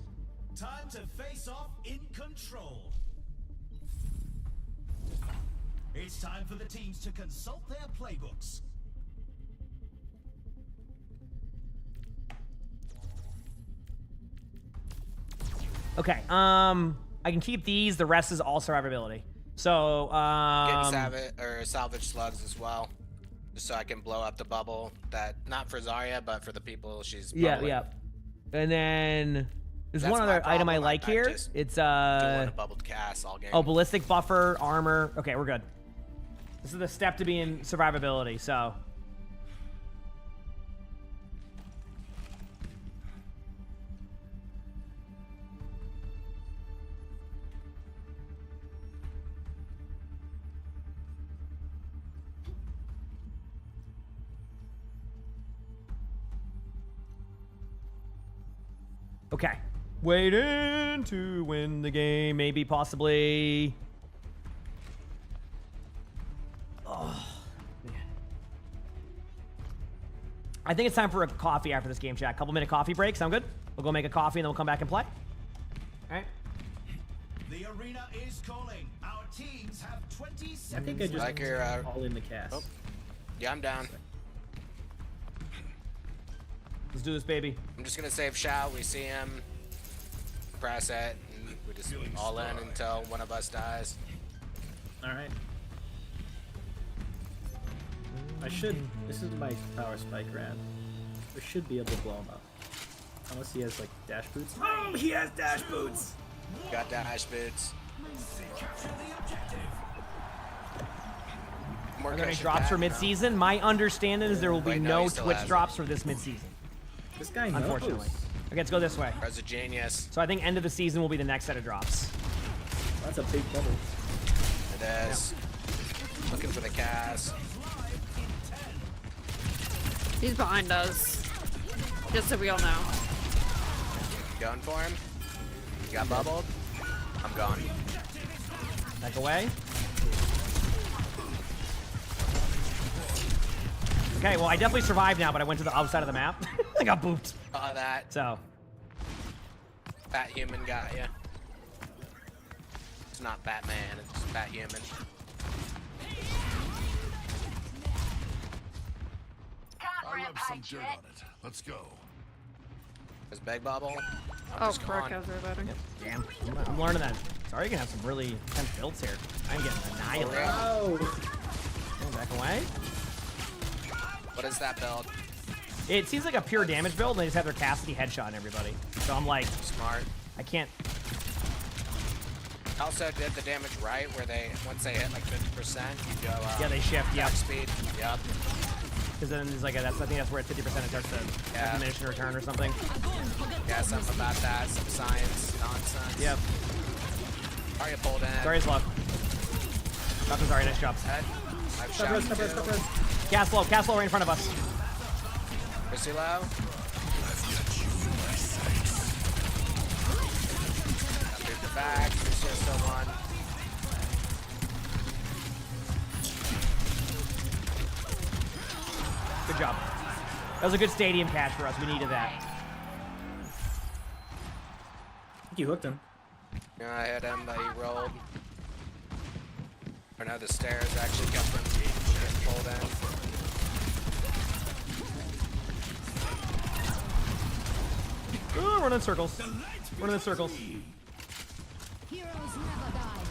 time to face off in control. It's time for the teams to consult their playbooks. Okay. I can keep these. The rest is all survivability. So Get salvage slugs as well, just so I can blow up the bubble. That not for Zarya, but for the people she's. Bubbling. yeah. And then there's That's one my other item I problem. like I here. just It's Doing a bubbled cast all game. oh, ballistic buffer, armor. Okay, we're good. This is the step to being survivability. So. Okay. Waiting to win the game. Maybe, possibly. Oh, man. I think it's time for a coffee after this game, chat. Couple-minute coffee break. Sound good? We'll go make a coffee and then we'll come back and play. All right. The arena is calling. Our teams have 20 seconds. I think I just Like your, all in the cast. Oh. Yeah, I'm down. Let's do this, baby. I'm just gonna save shout. We see him, press it, and we just all in until one of us dies. All right. I should. This is my power spike round. I should be able to blow him up, unless he has like dash boots. Oh, he has dash boots. Got dash boots. More Are there any cushion drops for pad, no. mid-season? My understanding is there will be Wait, no, no he still Twitch has it. drops for this mid-season. This guy knows. Unfortunately. Okay, let's go this way. As a genius. So I think end of the season will be the next set of drops. That's a big bubble. It is. Looking for the cast. He's behind us. Just so we all know. Going for him. He got bubbled. I'm gone. Back away. Okay, well, I definitely survived now, but I went to the outside of the map. I got booped. That. So. Fat human got ya. It's not Batman, it's fat human. I rubbed some dirt on it. Let's go. There's Beg Bubble. Oh, correct as reloading. Yep. Damn. I'm learning that. Sorry, you can have some really intense builds here. I'm getting annihilated. Oh. Back away. What is that build? It seems like a pure damage build, and they just have their Cassidy headshot on everybody. So I'm like, Smart. I can't. Also did the damage right, where they, once they hit like 50%, you go, Yeah, they shift, yep. speed. Yep. Because then there's like I think that's where at 50% it starts to diminish in return or something. Yeah, something about that, some science nonsense. Yep. Are you pulled in? Zarya's low. Dr. Zarya, nice job. Stop res. Cast low right in front of us. Is he low? Move the back, there's just the one. Good job. That was a good stadium catch for us. We needed that. I think you hooked him. Yeah, I hit him, but he rolled. Or no, the stairs actually kept him getting pulled in. Ooh, running in circles. Running in circles. Heroes never die.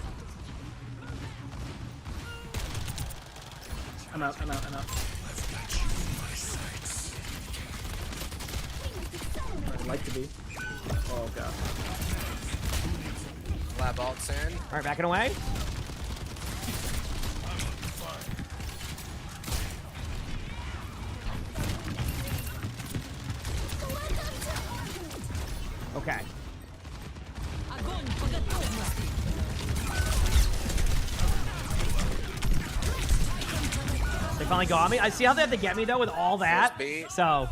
I'm out. I'd like to be. Oh god. Lab ults in. Alright, backing away. Okay. They finally got me. I see how they have to get me though with all that. So.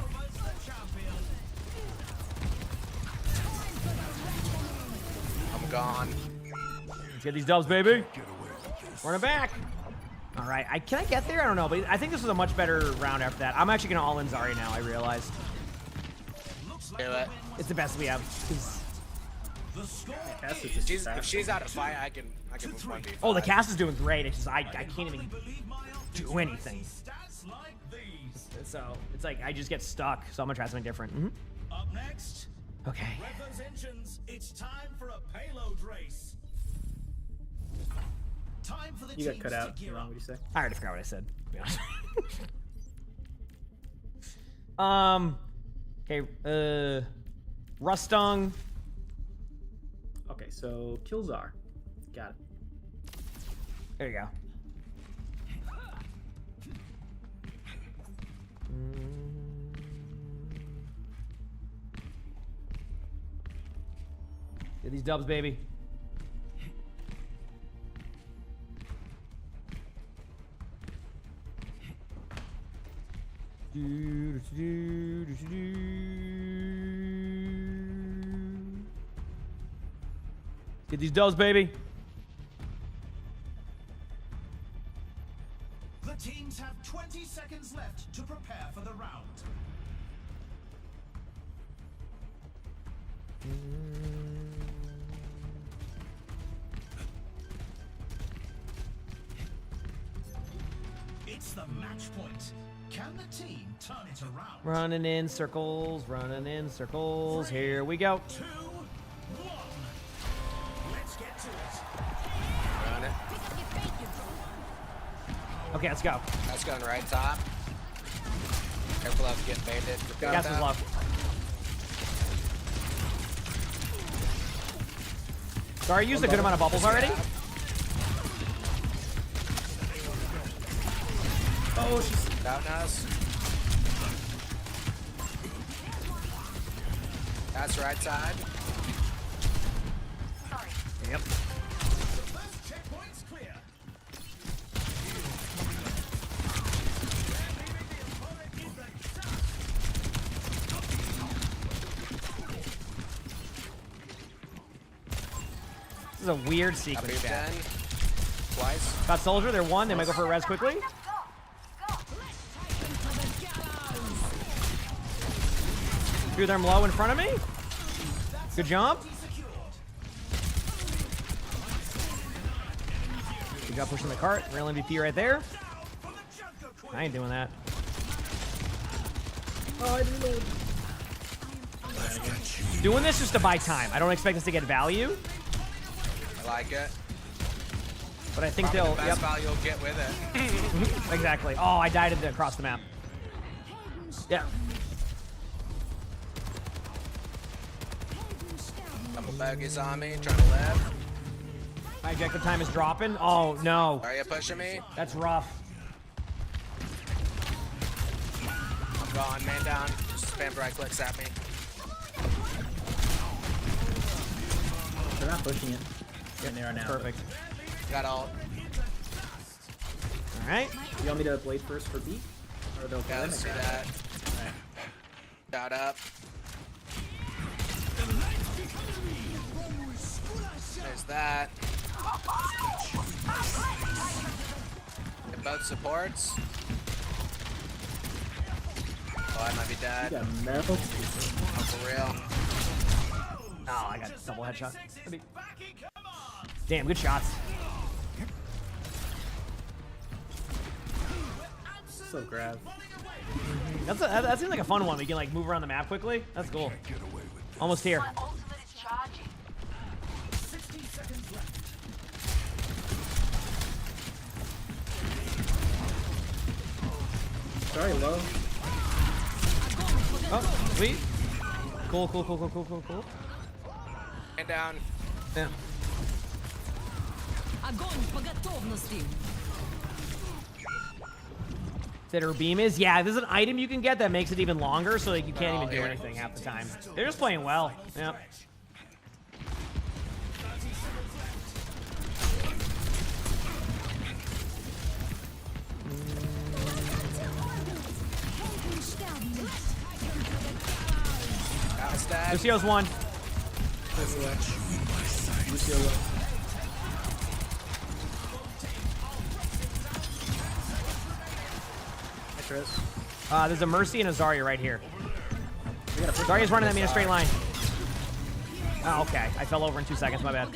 I'm gone. Let's get these dubs, baby. Run it back. All right. Can I get there? I don't know, but I think this was a much better round after that. I'm actually gonna all in Zarya now. I realized. Do it. It's the best we have. If she's out of fight, I can move 1v5. Oh, the cast is doing great. It's just I can't even do anything. So it's like I just get stuck. So I'm gonna try something different. Up next. Okay. Rev those engines. It's time for a payload race. Time for the You got teams cut to out. gear up. What do you say? I already forgot what I said, to be honest. Okay, Rustung. Okay, so Killzar. Got it. There you go. Get these dubs, baby. Get these dubs, baby. The teams have 20 seconds left to prepare for the round. It's the match point. Can the team turn it around? Running in circles, running in circles. Here we go. 2, 1. Let's get to it. Run it. Okay, let's go. That's going right top. Careful of getting baited. Gas is low. Sorry, I used a good amount of bubbles already. Oh, she's Down us. That's right side. Yep. Checkpoint's clear. This is a weird sequence, Up chat. 10. Twice. Got Soldier, they're one. They might go for a res quickly. Few of them low in front of me. Good jump. Good job pushing the cart. Real MVP right there. I ain't doing that. Oh, I reload. Doing this just to buy time. I don't expect us to get value, I like it. but I think Probably they'll. the best value you'll get with it. Exactly. Oh, I died across the map. Yeah. Couple bogeys on me, trying to live. My objective time is dropping. Oh no. Are you pushing me? That's rough. I'm gone, man down. Just spammed right clicks at me. They're not pushing it. And they are now. Perfect. Got ult. All right. You want me to blade first for B? Or they'll Yeah, let's do that. Alright. Shot up. There's that. Get both supports. Oh, I might be dead. You got metal. Oh, for real. Oh, I got double headshot. Damn, good shots. So grab. That seems like a fun one. We can like move around the map quickly. That's cool. Almost here. Sorry, low. Oh, sweet. Cool. And down. Yeah. That her beam is? Yeah, there's an item you can get that makes it even longer, so like you can't even do anything half the time. They're just playing well. Yep. Lucio's one. Lucio low. There's a Mercy and a Zarya right here. Zarya's running at me in a straight line. Oh, okay. I fell over in 2 seconds. My bad.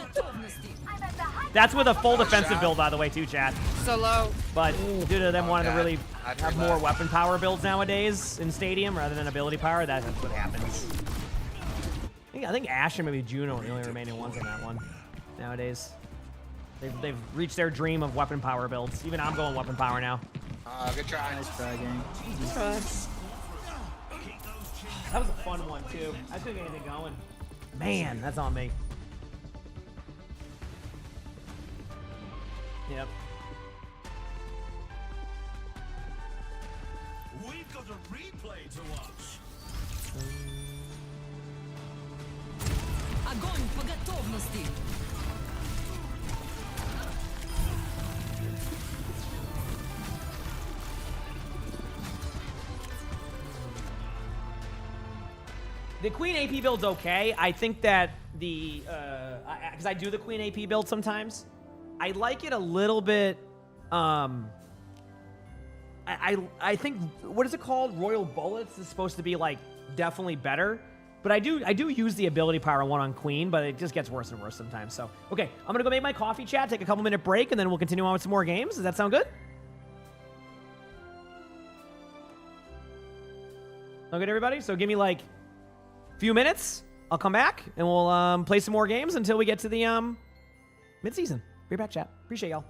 That's with a full defensive build, by the way, too, chat. So low. But due to them wanting to really I'd have reload. more weapon power builds nowadays in Stadium rather than ability power, that's what happens. I think Ashe and maybe Juno are the only remaining ones on that one nowadays. They've reached their dream of weapon power builds. Even I'm going weapon power now. Good try. Nice try, gang. That was a fun one, too. I couldn't get anything going. Man, that's on me. Yep. We've got a replay to watch. Огонь по готовности! The Queen AP build's okay. I think that the, because I do the Queen AP build sometimes, I like it a little bit, I think, what is it called? Royal Bullets is supposed to be, like, definitely better. But I do use the ability power one on Queen, but it just gets worse and worse sometimes. So, okay, I'm going to go make my coffee chat, take a couple minute break, and then we'll continue on with some more games. Does that sound good? Sound good, everybody? So give me, like, a few minutes. I'll come back, and we'll play some more games until we get to the mid-season. Be back, chat. Appreciate y'all.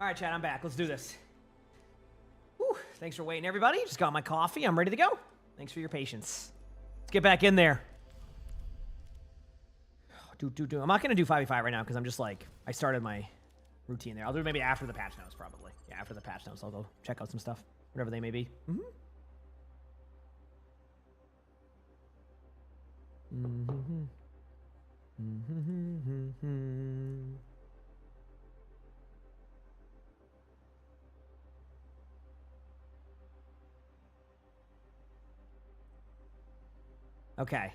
All right, chat, I'm back. Let's do this. Whew, thanks for waiting, everybody. Just got my coffee. I'm ready to go. Thanks for your patience. Let's get back in there. I'm not going to do 5v5 right now because I'm just like, I started my routine there. I'll do it maybe after the patch notes, probably. Yeah, after the patch notes, I'll go check out some stuff, whatever they may be. Okay.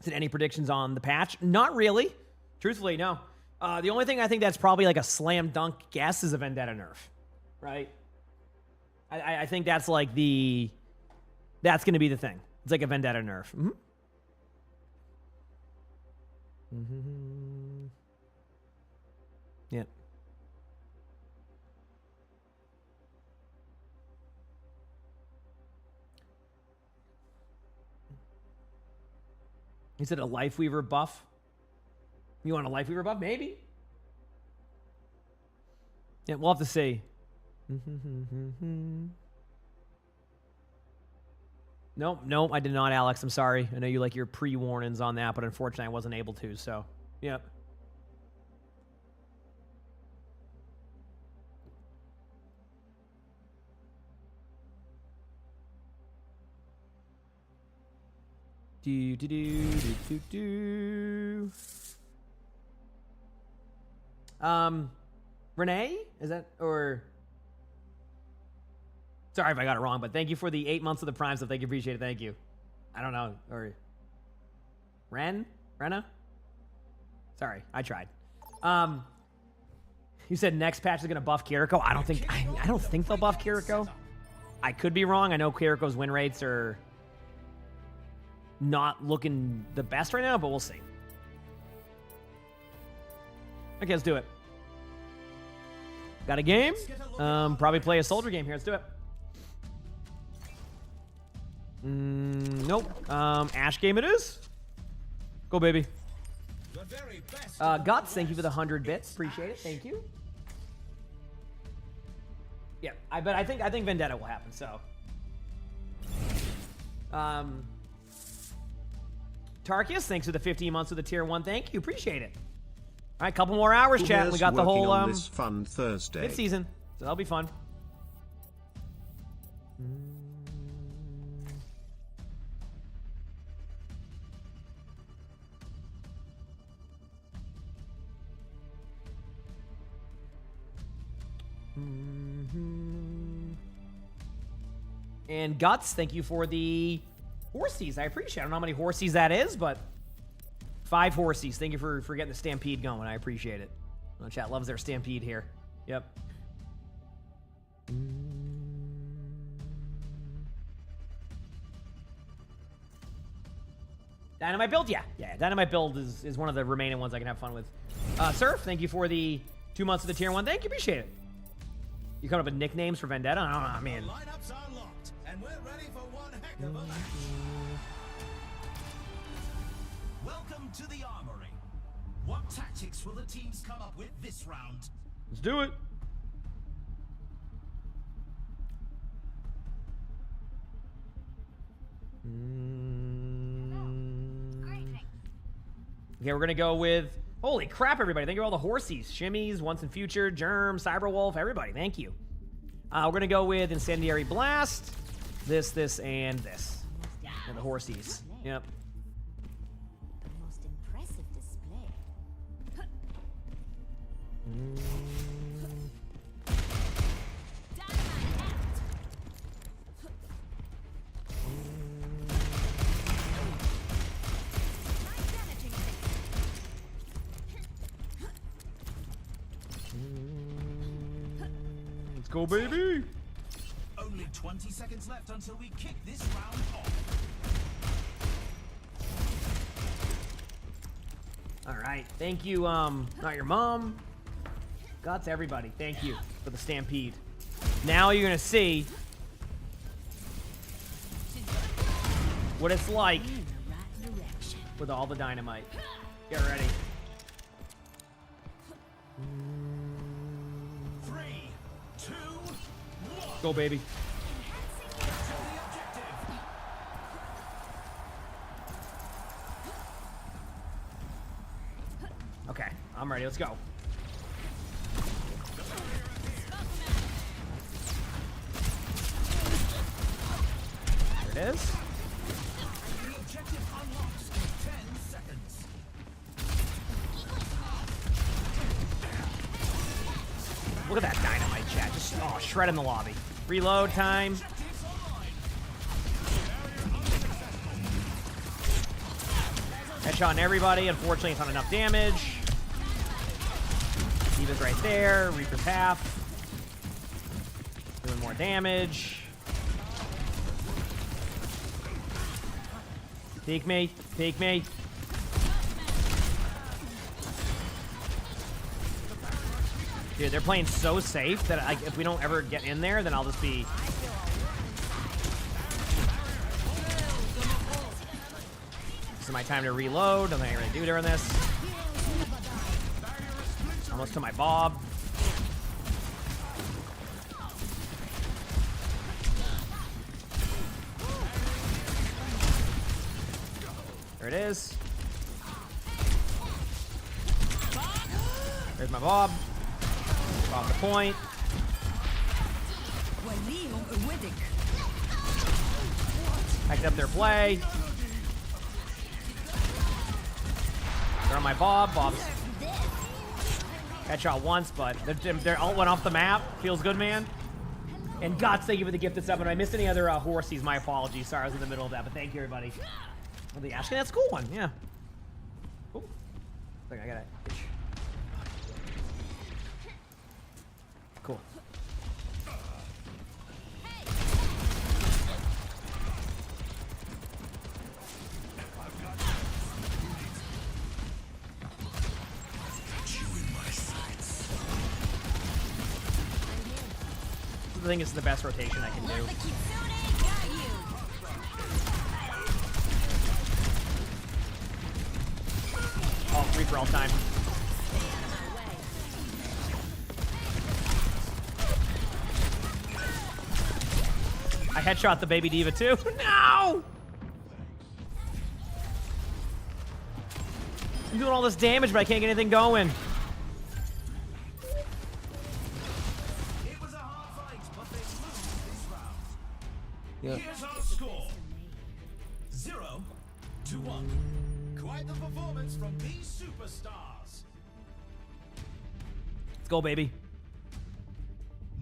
Is it any predictions on the patch? Not really. Truthfully, no. The only thing I think that's probably like a slam dunk guess is a Vendetta nerf, right? I think that's like that's going to be the thing. It's like a Vendetta nerf. Yep. Is it a Lifeweaver buff? You want a Lifeweaver buff? Maybe. Yeah, we'll have to see. Nope, I did not, Alex. I'm sorry. I know you like your pre-warnings on that, but unfortunately I wasn't able to, so, yep. Renee? Is that, or... Sorry if I got it wrong, but thank you for the 8 months of the Prime, so thank you, appreciate it, thank you. I don't know, or... Renna? Sorry, I tried. You said next patch is gonna buff Kiriko. I don't think they'll buff Kiriko. I could be wrong. I know Kiriko's win rates are not looking the best right now, but we'll see. Okay, let's do it. Got a game? Probably play a soldier game here. Let's do it. Nope. Ash game it is. Go, baby. Guts, thank you for the 100 bits. Appreciate it. Thank you. Yeah, I think Vendetta will happen, so. Tarkius, thanks for the 15 months of the tier 1. Thank you. Appreciate it. All right, couple more hours, chat. We got the whole this fun Thursday. Midseason, so that'll be fun. And Guts, thank you for the horsies. I appreciate it. I don't know how many horsies that is, but 5 horsies. Thank you for getting the stampede going. I appreciate it. Oh, chat loves their stampede here. Yep. Dynamite build? Yeah. Dynamite build is one of the remaining ones I can have fun with. Surf, thank you for the 2 months of the tier 1. Thank you. Appreciate it. You coming up with nicknames for Vendetta? I don't know, man. Lineups are locked, and we're ready for one heck of a match. Welcome to the Armory. What tactics will the teams come up with this round? Let's do it. Okay, we're gonna go with, holy crap, everybody. Thank you for all the horsies. Shimmies, Once and Future, Germ, Cyberwolf, everybody. Thank you. We're gonna go with Incendiary Blast, this, and this. And the horsies. Yep. The most impressive display. Let's go, baby. Only 20 seconds left until we kick this round off. All right, thank you, not your mom. Guts, everybody, thank you for the stampede. Now you're gonna see what it's like with all the dynamite. Get ready. 3, 2, 1. Go, baby. Okay, I'm ready. Let's go. There it is. The objective unlocks in 10 seconds. Look at that dynamite, chat. Just shred in the lobby. Reload time. Headshot on everybody. Unfortunately, it's not enough damage. Diva's right there. Reaper's half. Doing more damage. Peek me. Peek me. Dude, they're playing so safe that if we don't ever get in there, then I'll just be... This is my time to reload. Nothing I can really do during this. Almost to my Bob. There it is. There's my Bob. Off the point. Packed up their play. They're on my Bob. Bob's headshot once, but they're all went off the map. Feels good, man. And Gots, thank you for the gift this up. And if I missed any other horsies, my apologies. Sorry, I was in the middle of that, but thank you, everybody. Well, the Ashkin, that's a cool one, yeah. Ooh. I think I got it. Cool. I think it's the best rotation I can do. Oh, free for all time. I headshot the baby diva too. No! I'm doing all this damage, but I can't get anything going. It was a hard fight, but they moved this round. Yeah. Here's our score. 0-1. Quite the performance from these superstars. Let's go, baby.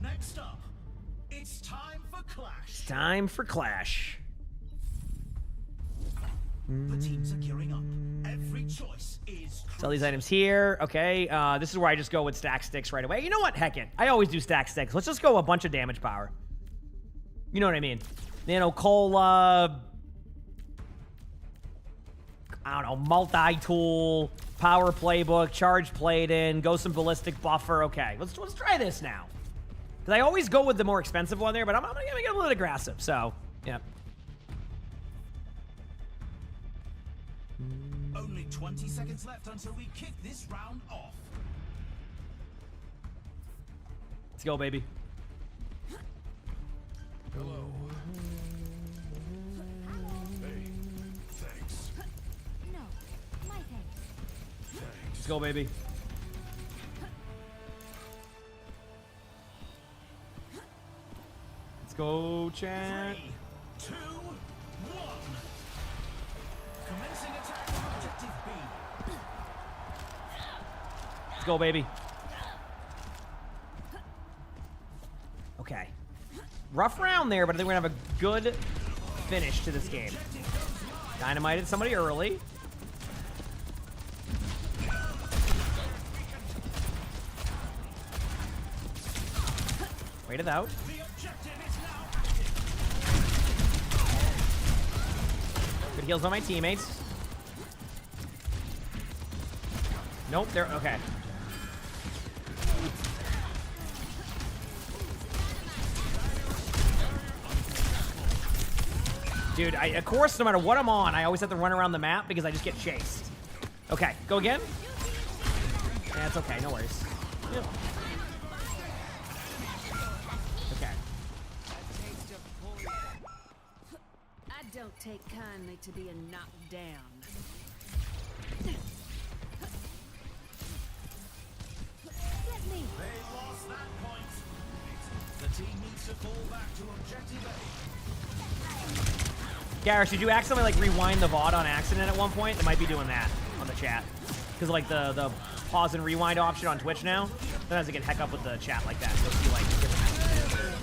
Next up, it's time for Clash. Time for Clash. The teams are gearing up. Every choice is Sell these items here. Okay, this is where I just go with stack sticks right away. You know what? Heck it. I always do stack sticks. Let's just go a bunch of damage power. You know what I mean? Nano Cola. I don't know. Multi-tool. Power playbook. Charge played in. Go some ballistic buffer. Okay, let's try this now. Because I always go with the more expensive one there, but I'm going to get a little aggressive. So, yeah. Only 20 seconds left until we kick this round off. Let's go, baby. Hello. Hey, thanks. No, my thanks. Let's go, baby. Let's go, chat. 3, 2, 1. Commencing attack on objective B. Let's go, baby. Okay. Rough round there, but I think we're going to have a good finish to this game. Dynamited somebody early. Wait it out. The objective is now Good heals on my teammates. Nope, they're okay. Dude, of course, no matter what I'm on, I always have to run around the map because I just get chased. Okay, go again. Yeah, it's okay, no worries. Yep. Okay. I don't take kindly to being knocked down. Get me. They lost that point. The team needs to fall back to objective A. Garrus, did you accidentally like rewind the VOD on accident at one point? It might be doing that on the chat. Because like the pause and rewind option on Twitch now, sometimes it can heck up with the chat like that. So see like different messages.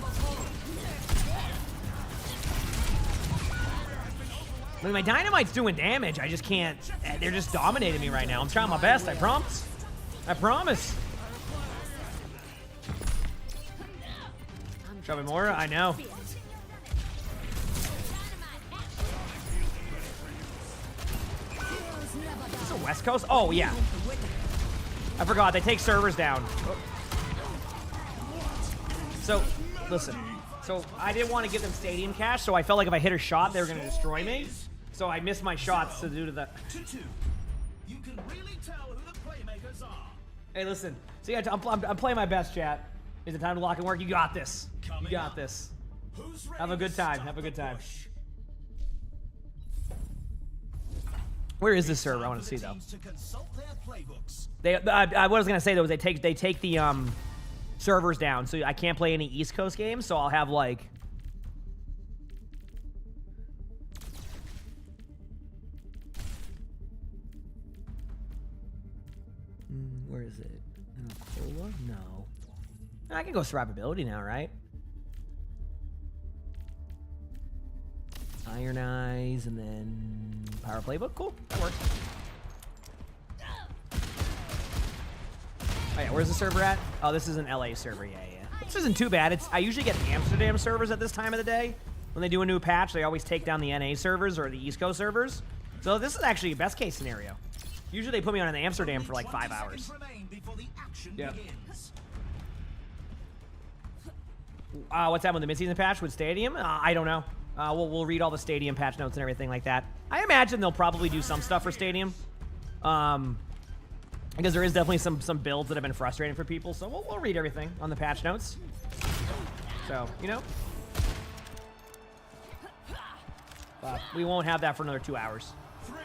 I mean, my dynamite's doing damage. I just can't. They're just dominating me right now. I'm trying my best. I promise. I promise. Show me more. I know. Is this a West Coast? Oh yeah. I forgot. They take servers down. So listen. So I didn't want to give them stadium cash, so I felt like if I hit a shot, they were going to destroy me. So I missed my shots due to that. You can really tell who the playmakers are. Hey, listen. So yeah, I'm playing my best, chat. Is it time to lock and work? You got this. You got this. Have a good time. Have a good time. Where is this server? I want to see though. I was gonna say though is they take the servers down, so I can't play any East Coast games. So I'll have like. Where is it? Cola? No. I can go survivability now, right? Iron Eyes and then Power Playbook. Cool, that works. Oh yeah, where's the server at? Oh, this is an LA server. Yeah. This isn't too bad. I usually get Amsterdam servers at this time of the day. When they do a new patch, they always take down the NA servers or the East Coast servers. So this is actually a best case scenario. Usually they put me on an Amsterdam for like 5 hours. Yeah. What's happening with the midseason patch with Stadium? I don't know. We'll read all the Stadium patch notes and everything like that. I imagine they'll probably do some stuff for Stadium. Because there is definitely some builds that have been frustrating for people. So we'll read everything on the patch notes. So, you know. But we won't have that for another 2 hours. 3,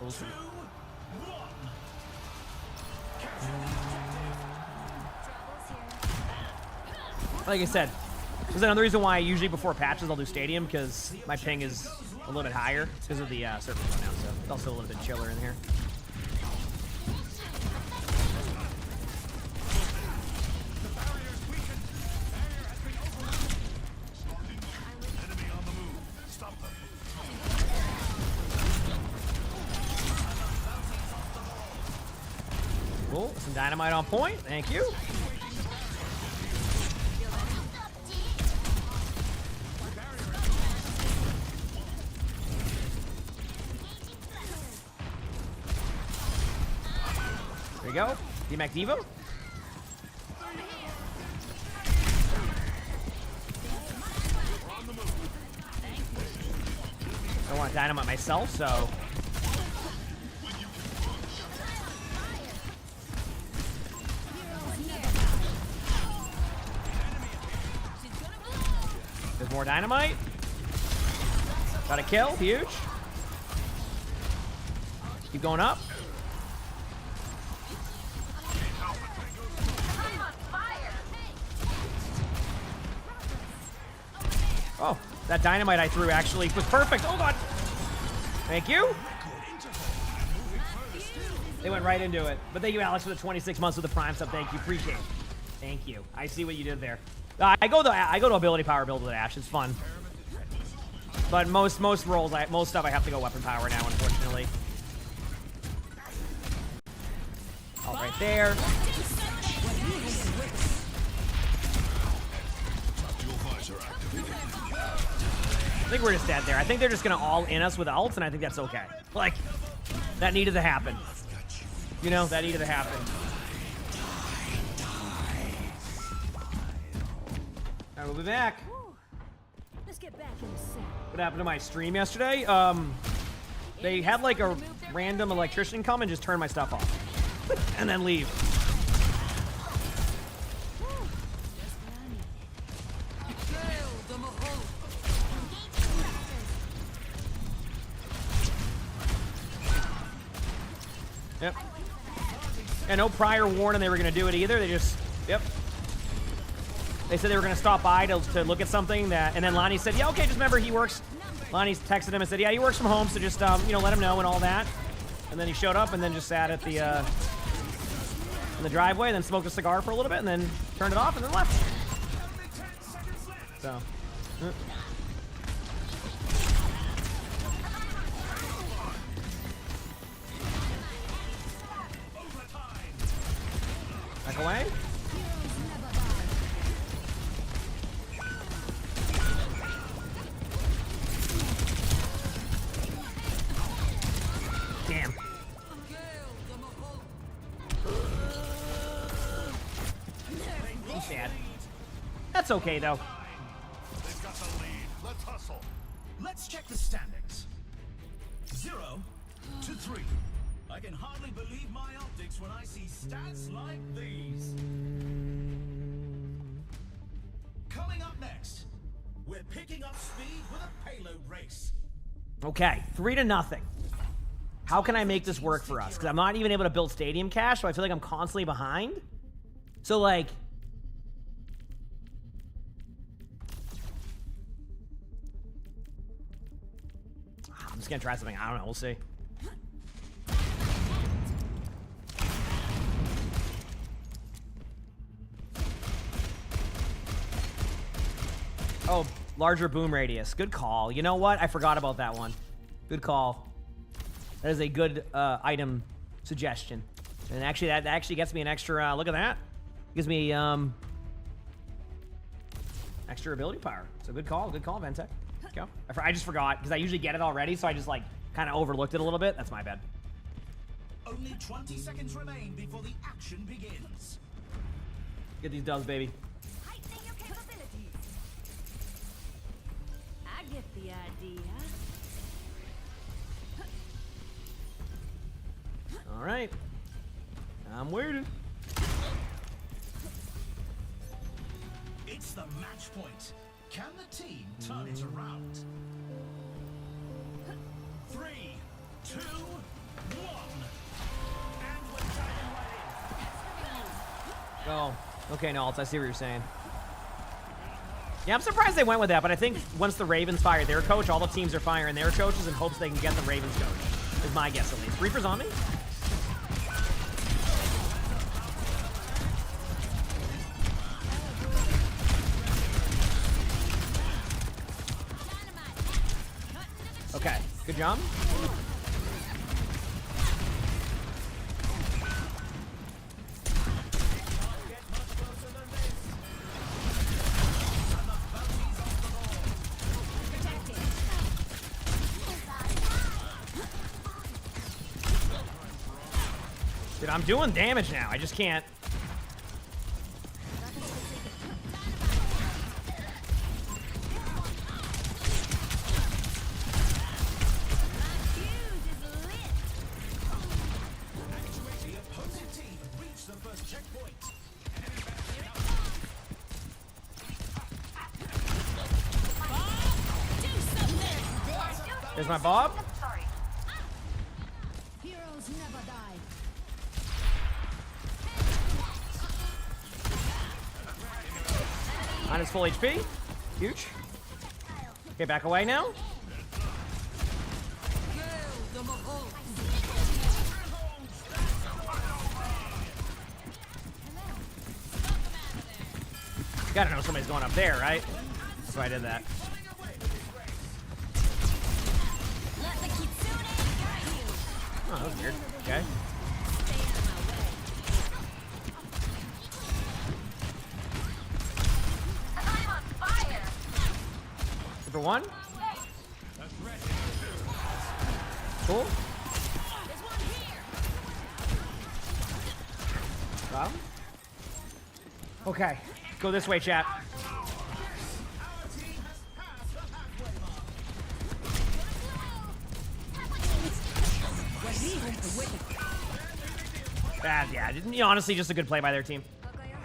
We'll see. 2, 1. Like I said, there's another reason why usually before patches I'll do Stadium, because my ping is a little bit higher because of the server going down, so it's also a little bit chiller in here. Cool, some dynamite on point, thank you. There you go. D-Mac Devo. I want to dynamite myself, so. There's more dynamite. Got a kill. Huge. Keep going up. Oh, that dynamite I threw actually was perfect. Oh, God. Thank you. They went right into it. But thank you, Alex, for the 26 months with the Prime sub. Thank you. Appreciate it. Thank you. I see what you did there. I go to ability power build with Ash. It's fun. But most roles, most stuff I have to go weapon power now, unfortunately. All right there. I think we're just dead there. I think they're just gonna all in us with ults, and I think that's okay. Like, that needed to happen. You know, that needed to happen. Alright, we'll be back. The Let's get back in the saddle. What happened to my stream yesterday? They had like a random electrician come and just turn my stuff off. And then leave. Yep. And no prior warning they were going to do it either. They just, yep. They said they were going to stop by to look at something that, and then Lonnie said, yeah, okay, just remember he works. Lonnie texted him and said, yeah, he works from home, so just, you know, let him know and all that. And then he showed up and then just sat at the, in the driveway and then smoked a cigar for a little bit and then turned it off and then left. So. Back away. Damn. I'm sad. That's okay though. They've got the lead. Let's hustle. Let's check the standings. 0 to 3. I can hardly believe my optics when I see stats like these. Coming up next, we're picking up speed with a payload race. Okay, 3-0. How can I make this work for us? Because I'm not even able to build stadium cash, so I feel like I'm constantly behind. So, like... I'm just gonna try something. I don't know. We'll see. Oh, larger boom radius. Good call. You know what? I forgot about that one. Good call. That is a good item suggestion. And actually, that actually gets me an extra, look at that. Gives me extra ability power. So good call, Ventec. Go. I just forgot, because I usually get it already, so I just, like, kind of overlooked it a little bit. That's my bad. Only 20 seconds remain before the action begins. Get these dubs, baby. Heightening your capabilities. I get the idea. All right. I'm waiting. It's the match point. Can the team turn it around? 3, 2, 1. And we're diving right in. Oh, okay, Nalt, I see what you're saying. Yeah, I'm surprised they went with that, but I think once the Ravens fire their coach, all the teams are firing their coaches in hopes they can get the Ravens coach. Is my guess, at least. Reaper's on me? Okay, good job. Dude, I'm doing damage now. I just can't. There's my Bob. Heroes never die. Minus full HP. Huge. Okay, back away now. You gotta know somebody's going up there, right? That's why I did that. Oh, that was weird. Okay. Number one. Cool. Wow. Okay. Go this way, chat. Yeah, honestly, just a good play by their team.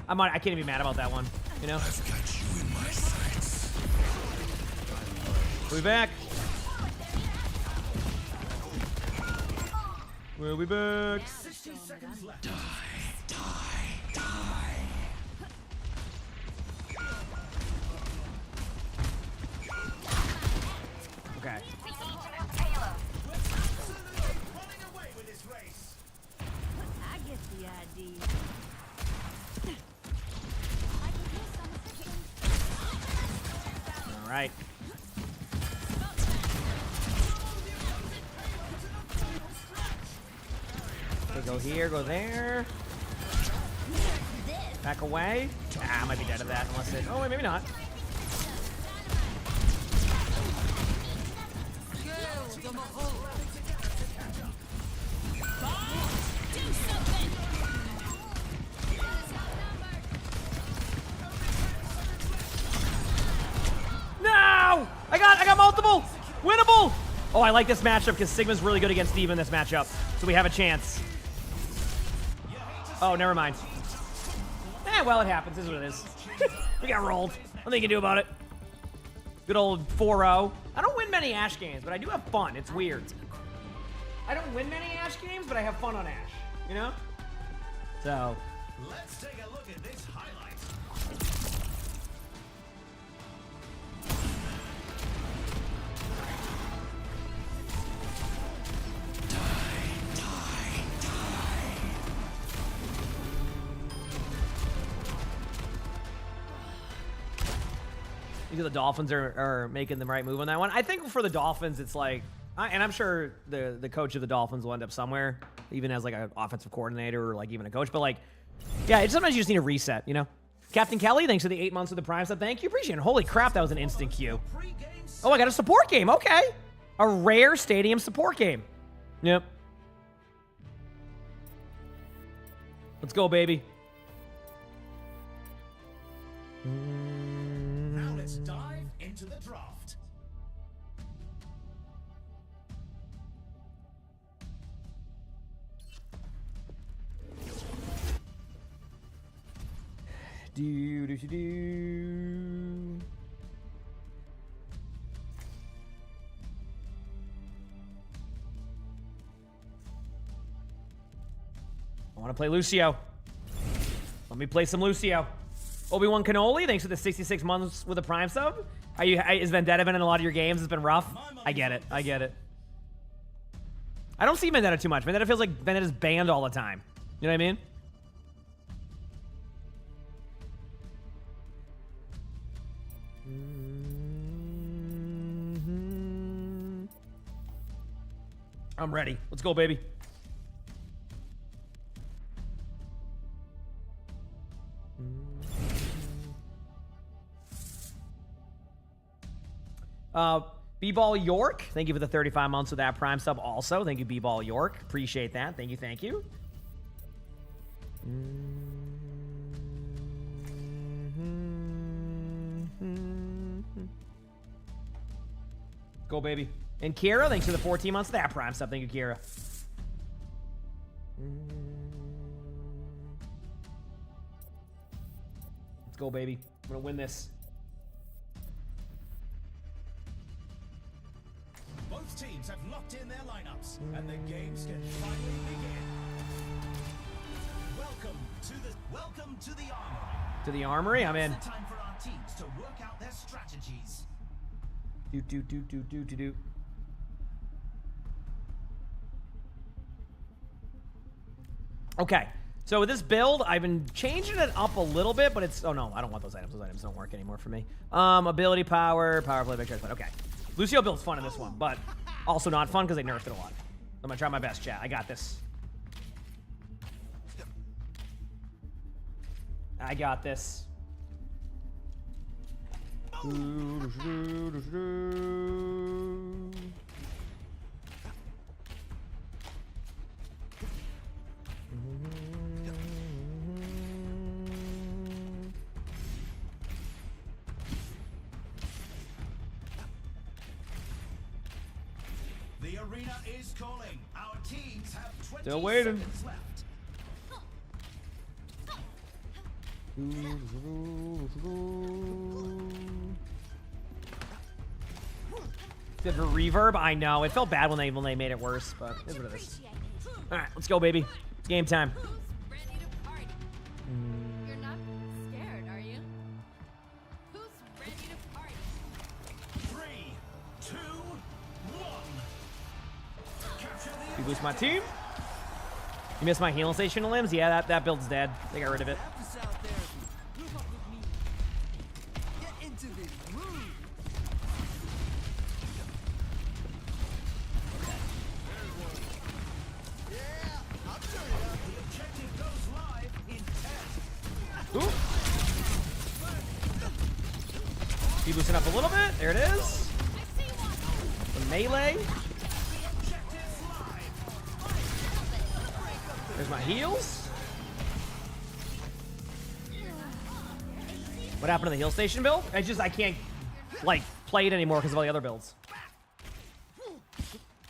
I can't even be mad about that one, you know? I've got you in my sights. We'll be back. We'll be back. 60 seconds left. Die. Okay. We need to move payload. Running away with this race. I get the idea. All right. Okay, go here, go there. Back away. I might be dead of that unless it. Oh, wait, maybe not. No! I got multiple! Winnable! Oh, I like this matchup because Sigma's really good against Steve in this matchup. So we have a chance. Oh, never mind. Well, it happens. This is what it is. We got rolled. Nothing you can do about it. Good old 4-0. I don't win many Ashe games, but I do have fun. It's weird. I don't win many Ashe games, but I have fun on Ashe. You know? So. Let's take a look at this highlight. Because the Dolphins are making the right move on that one. I think for the Dolphins, it's like, and I'm sure the coach of the Dolphins will end up somewhere, even as like an offensive coordinator or like even a coach. But like, yeah, sometimes you just need a reset, you know? Captain Kelly, thanks for the 8 months of the Prime sub. Thank you, appreciate it. Holy crap, that was an instant queue. Oh, I got a support game. Okay, a rare stadium support game. Yep. Let's go, baby. Now let's dive into the draft. Do. I want to play Lucio. Let me play some Lucio. Obi-Wan Cannoli, thanks for the 66 months with a Prime sub. Is Vendetta been in a lot of your games? It's been rough. I get it. I get it. I don't see Vendetta too much. Vendetta feels like Vendetta's banned all the time. You know what I mean? I'm ready. Let's go, baby. B-Ball York, thank you for the 35 months with that Prime sub also. Thank you, B-Ball York. Appreciate that. Thank you, thank you. Go, baby. And Kira, thanks for the 14 months of that Prime sub. Thank you, Kira. Let's go, baby. I'm gonna win this. Both teams have locked in their lineups, and the games can finally begin. Welcome to the armory. To the armory, I'm in. It's time for our teams to work out their strategies. Do. Okay, so with this build, I've been changing it up a little bit, but it's... Oh, no, I don't want those items. Those items don't work anymore for me. Ability power play, victory. Okay. Lucio build's fun in this one, but also not fun because they nerfed it a lot. I'm going to try my best, chat. I got this. I got this. The arena is calling. Our teams have 20 Still waiting. seconds left. The reverb, I know. It felt bad when they made it worse, but it's what it is. All right, let's go, baby. It's game time. Ready to party? You're not scared, are you? Who's ready to party? 3, 2, 1. Capture the You boost my team. You missed my healing station limbs? Yeah, that build's dead. They got rid of it. Get into this groove. Ooh. Keep boosting up a little bit. There it is. The melee. There's my heals. What happened to the heal station build? I can't like play it anymore because of all the other builds.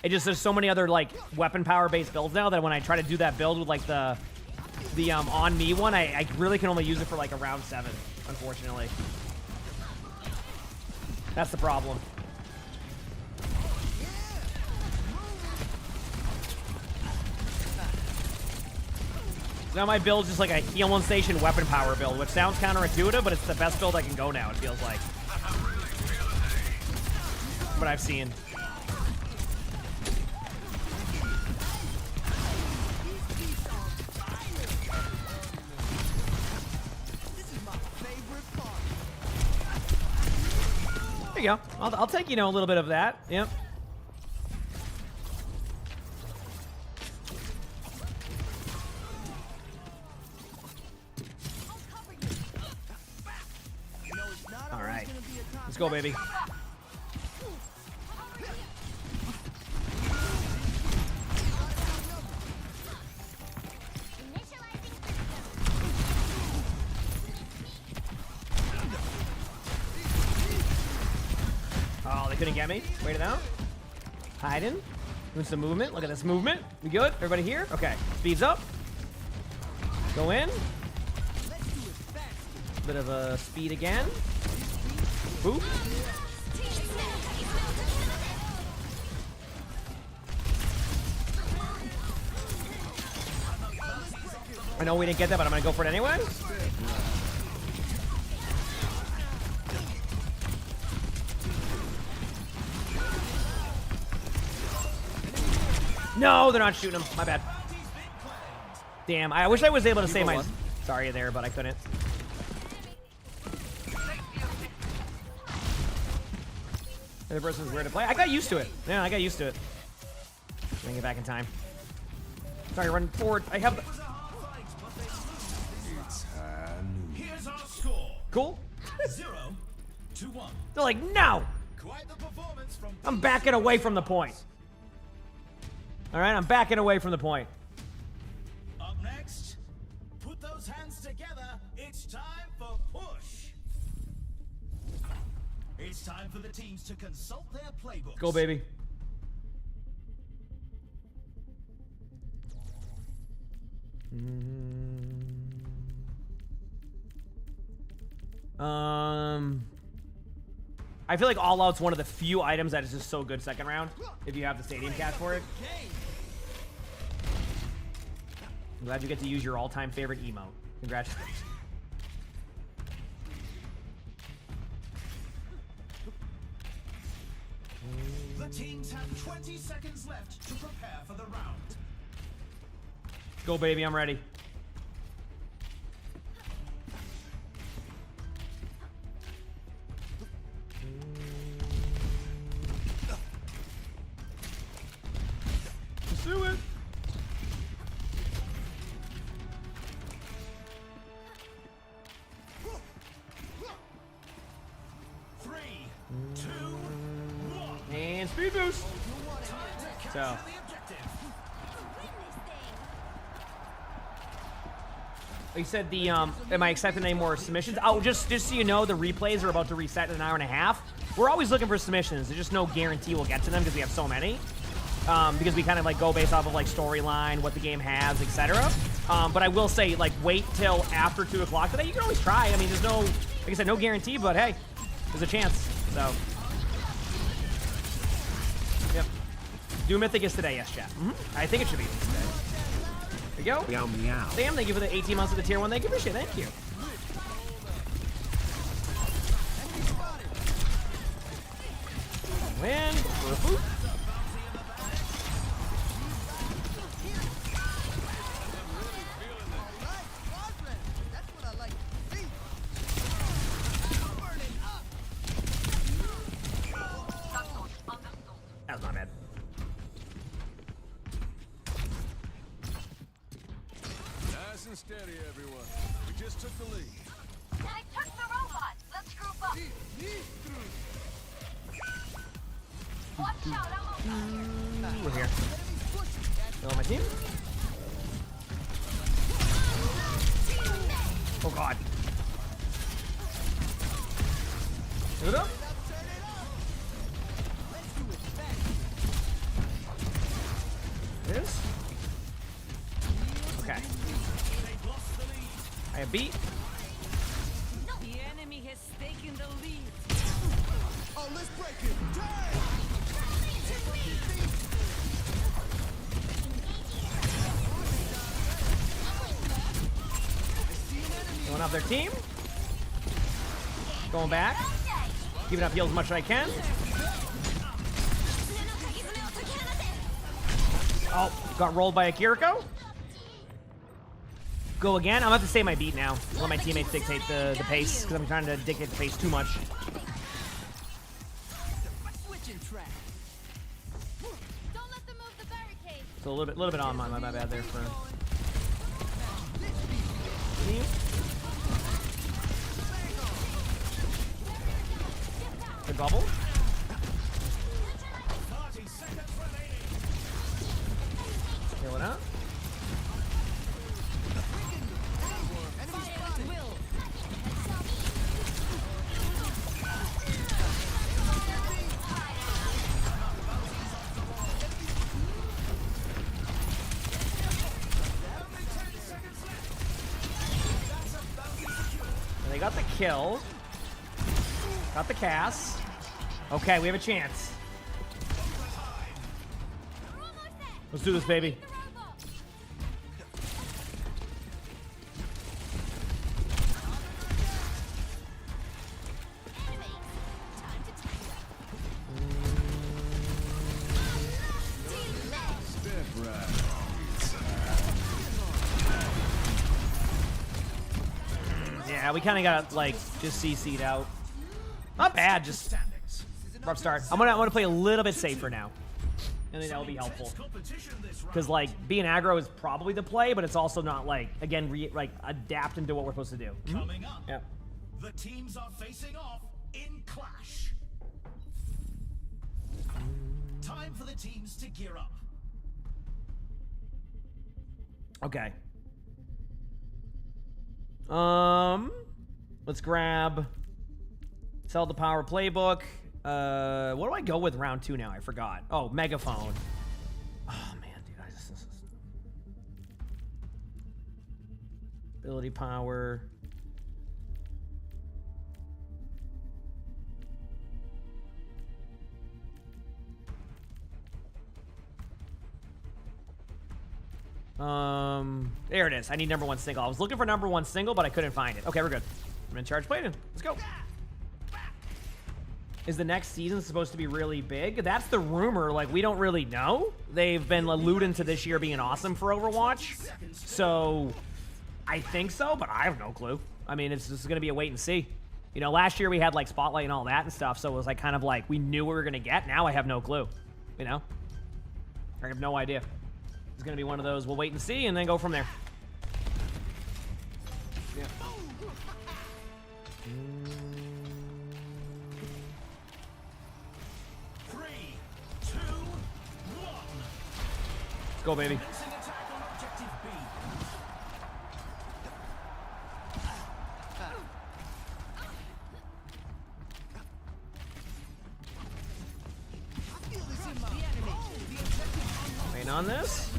There's so many other like weapon power based builds now that when I try to do that build with like the on me one, I really can only use it for like a round 7, unfortunately. That's the problem. Now my build's just like a healing station weapon power build, which sounds counterintuitive, but it's the best build I can go now, it feels like. What I've seen. There you go. I'll take, a little bit of that. Yep. All right. Let's go, baby. Oh, they couldn't get me. Wait it out. Hiding. Doing some movement. Look at this movement. We good? Everybody here? Okay. Speeds up. Go in. Bit of a speed again. Boop. I know we didn't get that, but I'm gonna go for it anyway. No, they're not shooting him. My bad. Damn, I wish I was able to say my... Sorry there, but I couldn't. The other person's weird to play. I got used to it. Yeah, I got used to it. Bring it back in time. Sorry, run forward. I have... Here's our score. Cool. 0-1. They're like, no! Quite the performance from I'm backing away from the point. All right, I'm backing away from the point. Up next, put those hands together. It's time for push. It's time for the teams to consult their playbooks. Go, baby. I feel like All Out's one of the few items that is just so good second round, if you have the stadium cash for it. I'm glad you get to use your all-time favorite emote. Congratulations. The teams have 20 seconds left to prepare for the round. Go, baby, I'm ready. Pursue it. And speed boost. So. You said the am I accepting any more submissions? Oh, just so you know, the replays are about to reset in an hour and a half. We're always looking for submissions. There's just no guarantee we'll get to them because we have so many. Because we kind of like go based off of like storyline, what the game has, etc. But I will say, like, wait till after 2 o'clock today. You can always try. I mean, there's no, like I said, no guarantee, but hey, there's a chance. So, yep. Do Mythic is today, yes, chat. I think it should be today. There you go. Meow meow. Sam, thank you for the 18 months of the tier 1. Thank you, appreciate it. Thank you. Win. Boop. That's not bad. Nice and steady, everyone. We just took the lead. I took the robot. Let's group up. Watch out, I'm We're here. Hello, my team. Oh god. Get it up. It is. Okay. I have beat. The enemy has taken the lead. Oh, let's break it. Going off their team. Going back. Keeping up heals as much as I can. Oh, got rolled by a Kiriko. Go again. I'm about to say my beat now. Let my teammates dictate the pace, because I'm trying to dictate the pace too much. Switching track. Don't let them move the barricade. So a little bit on my bad there for team. Good bubble. Heal it up. And they got the kill. Got the cast. Okay, we have a chance. Let's do this, baby. Yeah, we kind of got like just CC'd out. Not bad, just rough start. I'm gonna play a little bit safer now. I think that will be helpful. Because, like, being aggro is probably the play, but it's also not, like, again, like, adapt into what we're supposed to do. Coming up, yeah. The teams are facing off in clash. Time for the teams to gear up. Okay. Let's grab Sell the Power Playbook. What do I go with round 2 now? I forgot. Oh, Megaphone. Oh, man, dude. This is... Ability Power. There it is. I need #1 single. I was looking for #1 single, but I couldn't find it. Okay, we're good. I'm in charge Playdin. Let's go. Is the next season supposed to be really big? That's the rumor. Like, we don't really know. They've been alluding to this year being awesome for Overwatch. So, I think so, but I have no clue. I mean, it's just going to be a wait and see. You know, last year we had, like, Spotlight and all that and stuff, so it was, like, kind of like we knew what we were going to get. Now I have no clue. You know? I have no idea. It's going to be one of those, we'll wait and see, and then go from there. Yeah. Let's go, baby. Waiting on this.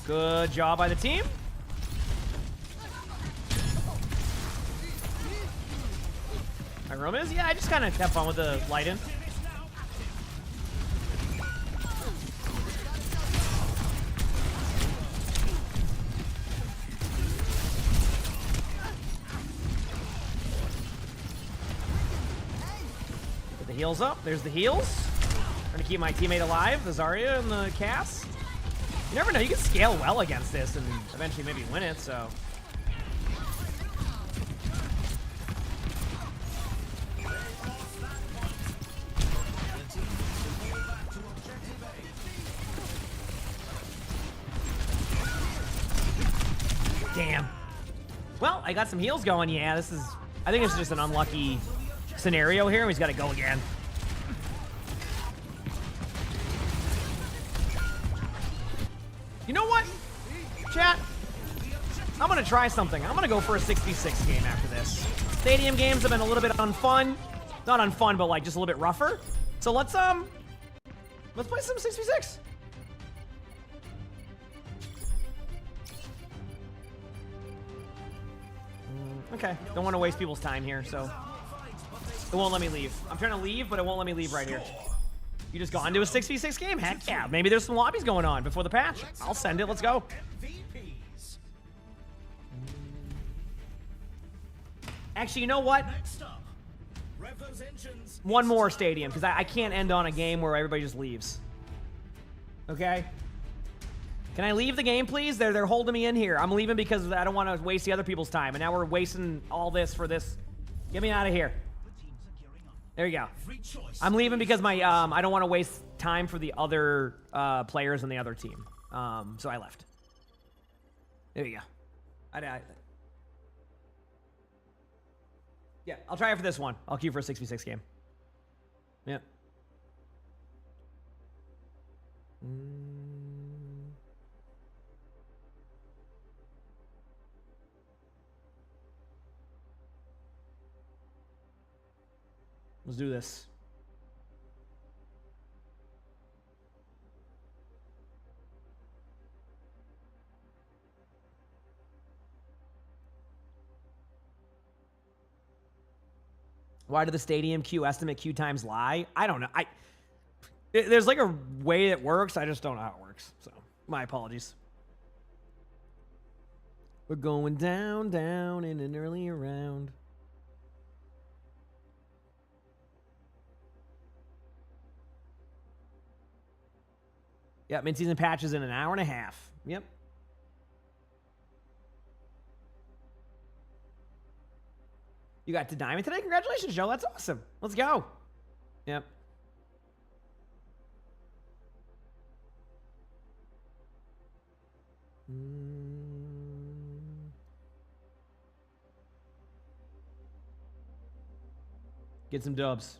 Good job by the team. room is? Yeah, I just kind of have fun with the lighting. Get the heals up. There's the heals. Trying to keep my teammate alive, the Zarya and the Cass. You never know, you can scale well against this and eventually maybe win it, so. Damn. Well, I got some heals going. Yeah, this is... I think it's just an unlucky scenario here. He's got to go again. You know what, chat? I'm going to try something. I'm going to go for a 6v6 game after this. Stadium games have been a little bit unfun. Not unfun, but like just a little bit rougher. So let's play some 6v6. Okay, don't want to waste people's time here, so it won't let me leave. I'm trying to leave, but it won't let me leave right here. You just gone to a 6v6 game? Heck yeah. Maybe there's some lobbies going on before the patch. I'll send it. Let's go. Actually, you know what? One more stadium, because I can't end on a game where everybody just leaves. Okay? Can I leave the game, please? They're holding me in here. I'm leaving because I don't want to waste the other people's time. And now we're wasting all this for this. Get me out of here. There you go. I'm leaving because my I don't want to waste time for the other players on the other team. So I left. There you go. Yeah, I'll try it for this one. I'll queue for a 6v6 game. Yep. Let's do this. Why did the stadium queue estimate queue times lie? I don't know. There's like a way it works. I just don't know how it works. So my apologies. We're going down in an earlier round. Yeah, mid-season patches in an hour and a half. Yep. You got to Diamond today? Congratulations, Joe. That's awesome. Let's go. Yep. Get some dubs.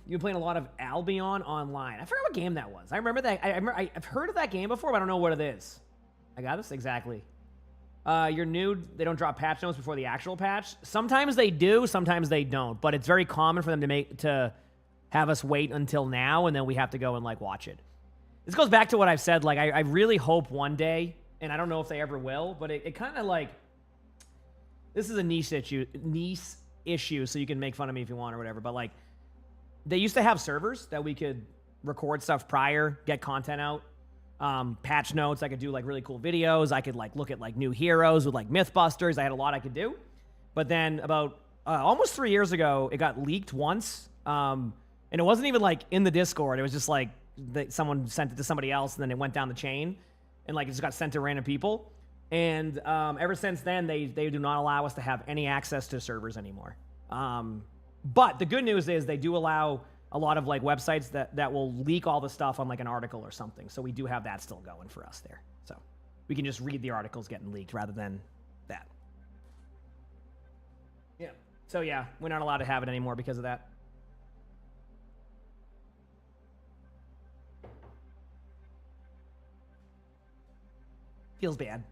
You've been playing a lot of Albion online. I forgot what game that was. I remember that. I've heard of that game before, but I don't know what it is. I got this? Exactly. You're new. They don't drop patch notes before the actual patch. Sometimes they do, sometimes they don't. But it's very common for them to have us wait until now, and then we have to go and like watch it. This goes back to what I've said. Like I really hope one day, and I don't know if they ever will, but it kind of like, this is a niche issue, so you can make fun of me if you want or whatever. But like, they used to have servers that we could record stuff prior, get content out, patch notes. I could do like really cool videos. I could like look at like new heroes with like Mythbusters. I had a lot I could do. But then about almost 3 years ago, it got leaked once. And it wasn't even like in the Discord. It was just like someone sent it to somebody else, and then it went down the chain, and like it just got sent to random people. And ever since then, they do not allow us to have any access to servers anymore. But the good news is they do allow a lot of like websites that will leak all the stuff on like an article or something. So we do have that still going for us there. So we can just read the articles getting leaked rather than that. Yeah. So yeah, we're not allowed to have it anymore because of that. Feels bad.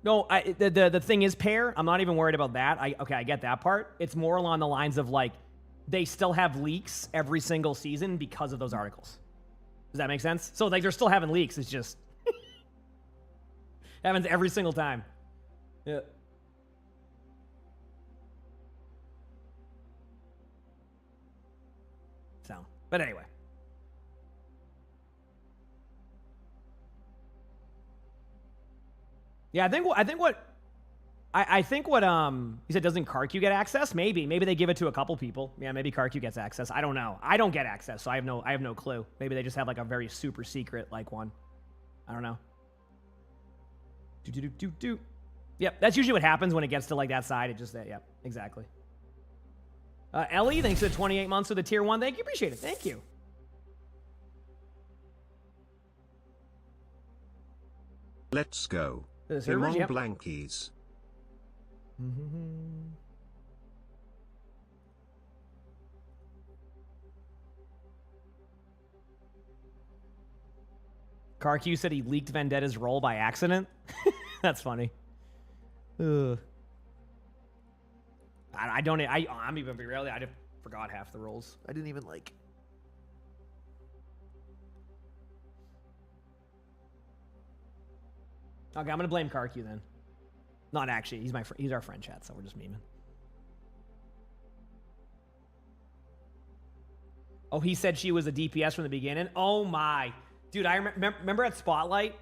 No, the thing is, Pear, I'm not even worried about that. I get that part. It's more along the lines of, like, they still have leaks every single season because of those articles. Does that make sense? So, like, they're still having leaks. It's just happens every single time. Yeah. So, but anyway. Yeah, I think what you said, doesn't KarQ get access? Maybe they give it to a couple people. Yeah, maybe KarQ gets access. I don't know. I don't get access, so I have no clue. Maybe they just have like a very super secret like one. I don't know. Yep, that's usually what happens when it gets to like that side. It just yep, exactly. Ellie, thanks for the 28 months with the tier 1. Thank you, appreciate it. Thank you. Let's go. The servers, yep. Blankies. KarQ said he leaked Vendetta's role by accident. That's funny. Ugh. I'm even be real. I just forgot half the roles. I didn't even like. Okay, I'm gonna blame KarQ then. Not actually. He's our friend, chat. So we're just memeing. Oh, he said she was a DPS from the beginning. Oh my, dude! I remember at Spotlight.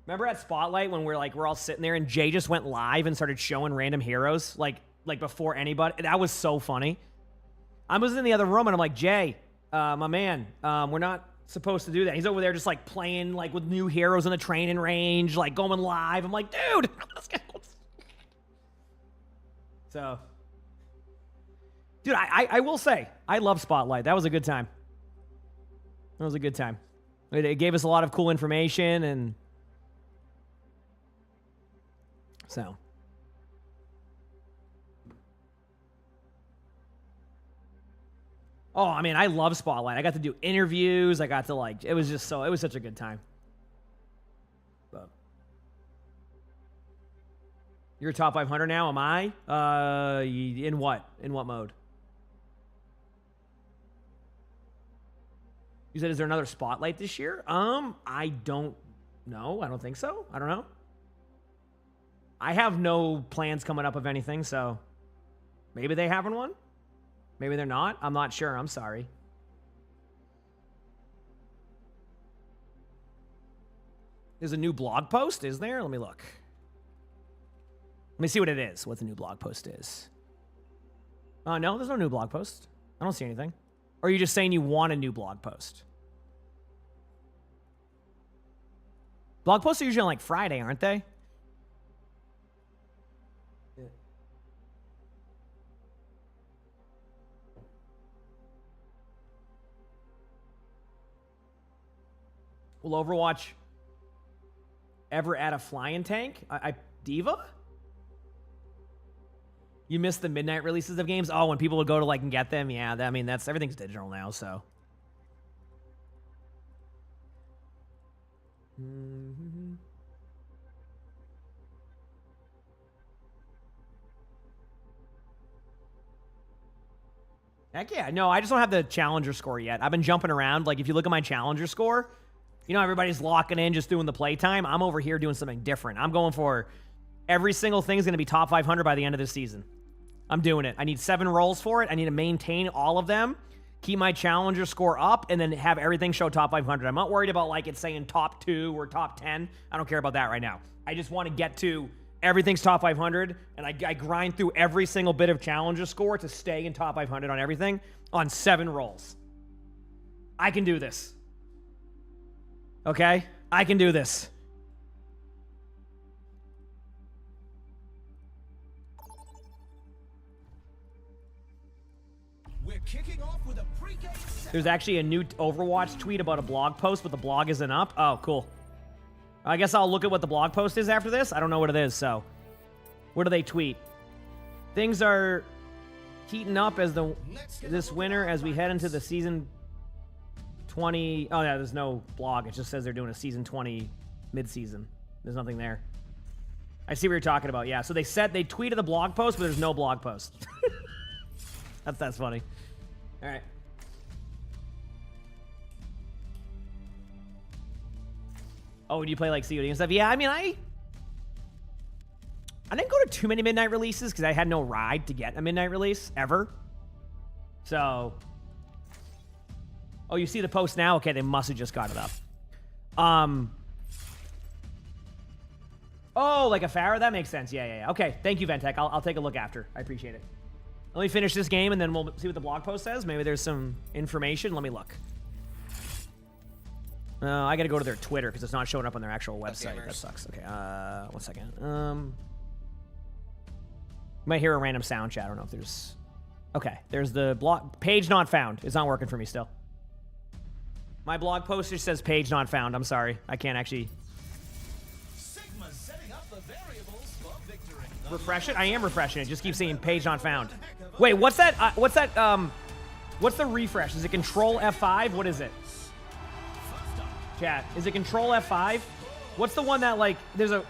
Remember at Spotlight when we're all sitting there and Jay just went live and started showing random heroes like before anybody. That was so funny. I was in the other room and I'm like, Jay, my man, we're not supposed to do that. He's over there just like playing like with new heroes in the training range, like going live. I'm like, dude, let's go. So, dude, I will say, I love Spotlight. That was a good time. That was a good time. It gave us a lot of cool information and so. Oh, I mean, I love Spotlight. I got to do interviews. I got to it was such a good time. But you're top 500 now, am I? In what? In what mode? You said, is there another Spotlight this year? I don't know. I don't think so. I don't know. I have no plans coming up of anything, so maybe they having one. Maybe they're not. I'm not sure. I'm sorry. There's a new blog post, is there? Let me look. Let me see what it is, what the new blog post is. No, there's no new blog post. I don't see anything. Or are you just saying you want a new blog post? Blog posts are usually on like Friday, aren't they? Will Overwatch ever add a flying tank? Diva? You missed the midnight releases of games? Oh, when people would go to and get them? Yeah, everything's digital now, so. Heck yeah. No, I just don't have the challenger score yet. I've been jumping around. If you look at my challenger score, everybody's locking in, just doing the playtime. I'm over here doing something different. I'm going for every single thing is going to be top 500 by the end of this season. I'm doing it. I need 7 rolls for it. I need to maintain all of them, keep my challenger score up, and then have everything show top 500. I'm not worried about it saying top 2 or top 10. I don't care about that right now. I just want to get to everything's top 500, and I grind through every single bit of challenger score to stay in top 500 on everything on 7 rolls. I can do this. Okay? I can do this. We're kicking off with a pre-game set. There's actually a new Overwatch tweet about a blog post, but the blog isn't up. Oh, cool. I guess I'll look at what the blog post is after this. I don't know what it is, so. What do they tweet? Things are heating up as this winter as we head into the season 20. Oh yeah, there's no blog. It just says they're doing a season 20 mid-season. There's nothing there. I see what you're talking about. Yeah, so they tweeted the blog post, but there's no blog post. That's funny. All right. Oh, do you play like COD and stuff? Yeah, I mean, I didn't go to too many midnight releases because I had no ride to get a midnight release ever. So, oh, you see the post now? Okay, they must have just got it up. Oh, like a Farah? That makes sense. Yeah. Okay, thank you, Ventec. I'll take a look after. I appreciate it. Let me finish this game, and then we'll see what the blog post says. Maybe there's some information. Let me look. I got to go to their Twitter because it's not showing up on their actual website. That sucks. Okay, 1 second. You might hear a random sound chat. I don't know if there's... Okay, there's the blog... Page not found. It's not working for me still. My blog post just says page not found. I'm sorry. I can't actually... Refresh it? I am refreshing it. Just keep saying page not found. Wait, what's that? What's the refresh? Is it Control F5? What is it? Chat. Is it Control F5? What's the one that, like, there's a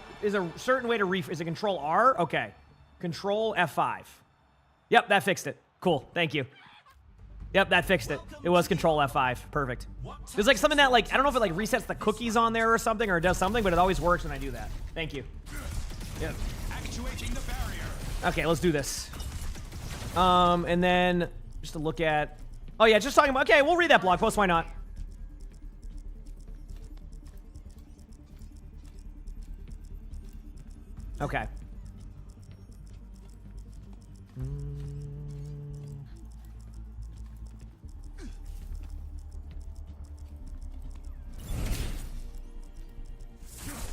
certain way to refresh? Is it Control R? Okay. Control F5. Yep, that fixed it. Cool. Thank you. Yep, that fixed it. It was Control F5. Perfect. There's like something that, like, I don't know if it like resets the cookies on there or something, or it does something, but it always works when I do that. Thank you. Yep. Actuating the barrier. Okay, let's do this. And then just to look at... Oh, yeah, just talking about... Okay, we'll read that blog post. Why not? Okay.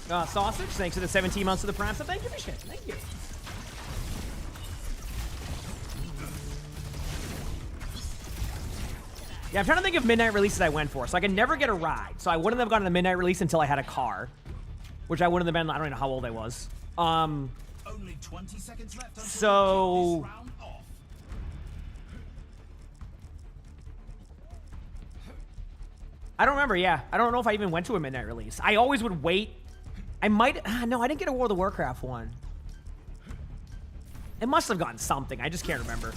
Sausage, thanks for the 17 months of the Prime. So thank you for shit. Thank you. Yeah, I'm trying to think of midnight releases I went for. So I could never get a ride. So I wouldn't have gotten the midnight release until I had a car. Which I wouldn't have been, I don't even know how old I was. Only 20 seconds left until so... this round off. I don't remember, yeah. I don't know if I even went to a midnight release. I always would wait. I might... no, I didn't get a World of Warcraft one. It must have gotten something. I just can't remember.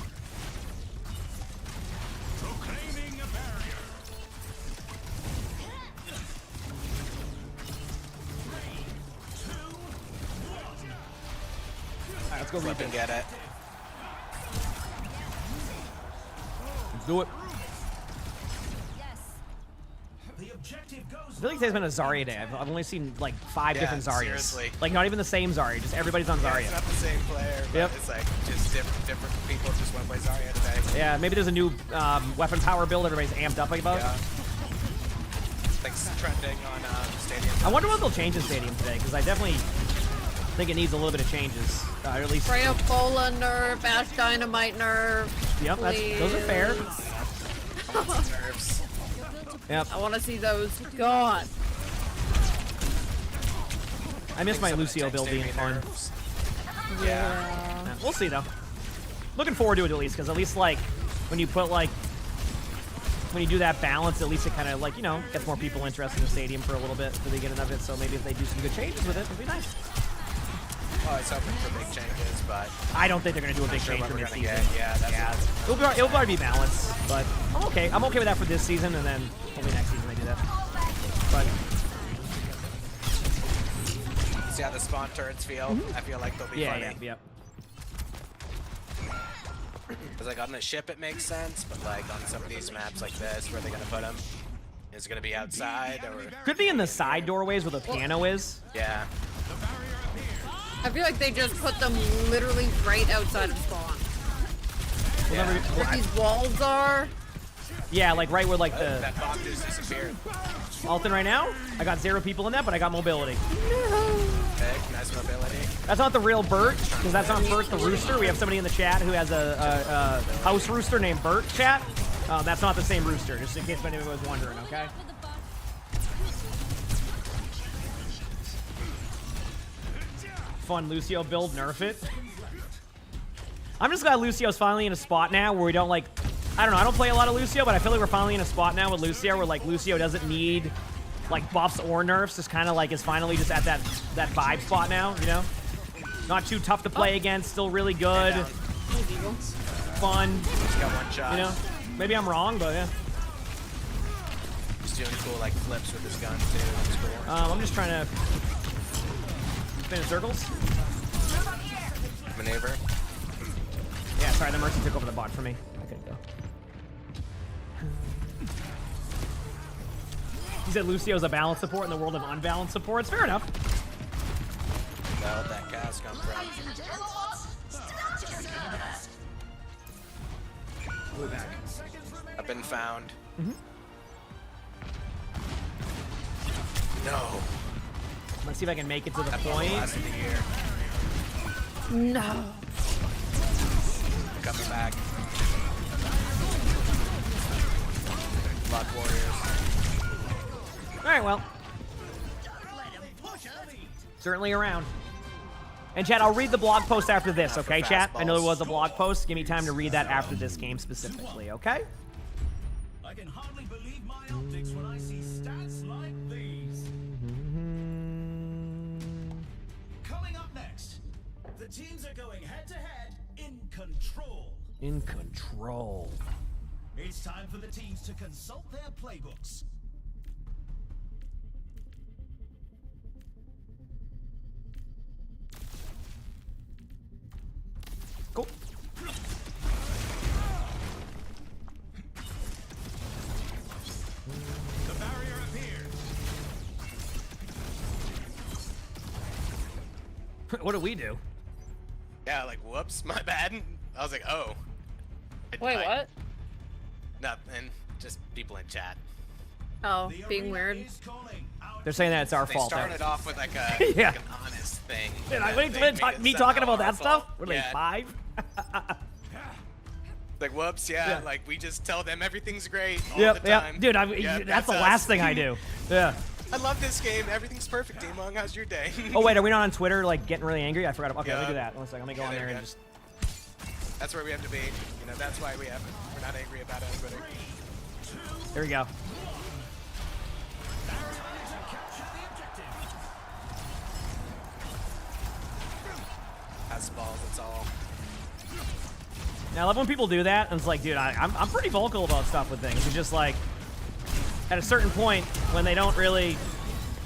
Proclaiming a barrier. 3, 2, 1. Alright, let's go Flip and get it. Let's do it. The objective goes. I feel like today's been a Zarya day. I've only seen like 5 different Zaryas. Seriously. Like not even the same Zarya. Just everybody's on Zarya. It's not the same player, but it's like just different people just want to play Zarya today. Yeah, maybe there's a new weapon power build everybody's amped up about. Yeah. Like trending on Stadium. I wonder what they'll change in Stadium today, because I definitely think it needs a little bit of changes. Or at least... Freya Fola nerf, Ash Dynamite nerf. Yep, those are fair. Nerves. Yep. I want to see those gone. I miss my Lucio build being fun. Yeah. We'll see though. Looking forward to it at least, because at least like when you put like when you do that balance, at least it kind of like, you know, gets more people interested in the Stadium for a little bit at the beginning of it. So maybe if they do some good changes with it, it'd be nice. Oh, it's hoping for big changes, but I don't think they're gonna do a big change for this season. It'll probably be balanced, but I'm okay. I'm okay with that for this season, and then hopefully next season they do that. But see how the spawn turrets feel? I feel like they'll be funny. Yeah. Because like on the ship it makes sense, but like on some of these maps like this, where are they gonna put them? Is it gonna be outside or? Could be in the side doorways where the piano is. Yeah. I feel like they just put them literally right outside of spawn. Yeah. Where these walls are. Yeah, like right where like the... That bomb just disappeared. Alton right now? I got 0 people in that, but I got mobility. Big, nice mobility. That's not the real Bert, because that's not Bert the rooster. We have somebody in the chat who has a house rooster named Bert, chat. That's not the same rooster, just in case anybody was wondering, okay? Fun Lucio build, nerf it. I'm just glad Lucio's finally in a spot now where we don't like, I don't know, I don't play a lot of Lucio, but I feel like we're finally in a spot now with Lucio where like Lucio doesn't need like buffs or nerfs, just kind of like is finally just at that vibe spot now, you know? Not too tough to play against, still really good. Fun. Just got one shot. You know? Maybe I'm wrong, but yeah. He's doing cool like flips with his gun too. That's cool. I'm just trying to spin in circles. Maneuver. Yeah, sorry, the Mercy took over the bot for me. I couldn't go. He said Lucio's a balanced support in the world of unbalanced supports. Fair enough. Where'd that cast come from? We're back. I've been found. Mm-hmm. No. Let's see if I can make it to the That's point. the last of the year. No. Coming back. Block Warriors. Alright, well. Certainly around. And chat, I'll read the blog post after this, okay, chat? I know there was a blog post. Give me time to read that after this game specifically, okay? I can hardly believe my optics when I see stats like these. Coming up next, the teams are going head-to-head in control. In control. It's time for the teams to consult their playbooks. Cool. The barrier appears. What do we do? Yeah, like whoops, my bad. I was like, oh. Wait, what? Nothing. Just people in chat. Oh, being weird. They're saying that it's our fault. They started off with like a Yeah. like an honest thing. Dude, and wait, then they made it me talking somehow about that our stuff? fault. What are they, Yeah. 5? Like whoops, yeah, Yeah. like we just tell them everything's great all Yep, the yep. time. Dude, Yep, that's the us. last thing I do. Yeah. I love this game. Everything's perfect, Emongg. How's your day? Oh, wait, are we not on Twitter, like, getting really angry? I forgot. Okay, let me do Yeah. that. One second, let me go Yeah, on there there we and go. just... That's where we have to be. You know, that's why we're not angry about it on Twitter. There we go. That's balls, that's all. Now, I love when people do that, and it's like, dude, I'm pretty vocal about stuff with things. It's just like, at a certain point, when they don't really...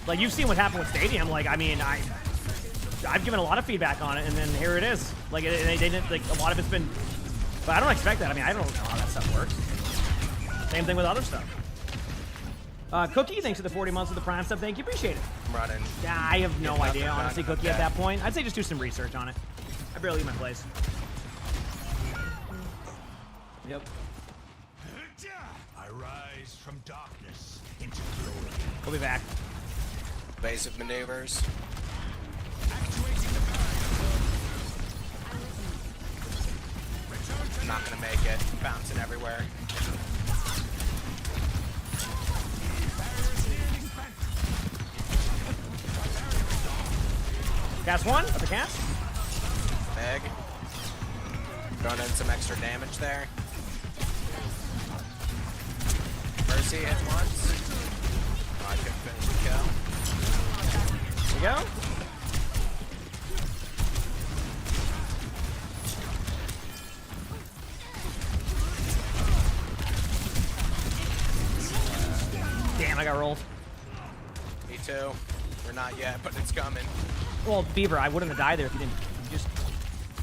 Like, you've seen what happened with Stadium. Like, I mean, I've given a lot of feedback on it, and then here it is. Like, they didn't, like, a lot of it's been... But I don't expect that. I mean, I don't know how that stuff works. Same thing with other stuff. Cookie, thanks for the 40 months of the Prime stuff. Thank you. Appreciate it. I'm running. Yeah, I have no Nothing, idea, honestly, nothing, Cookie, at okay. that point. I'd say just do some research on it. I barely leave my place. Yep. I rise from darkness into glory. We'll be back. Basic maneuvers. I'm not gonna make it. Bouncing everywhere. Cast 1 of the cast. Meg. Throwing in some extra damage there. Mercy hit once. Oh, I couldn't finish the kill. There we go. Damn, I got rolled. Me too. We're not yet, but it's coming. Well, Beaver, I wouldn't have died there if you didn't just,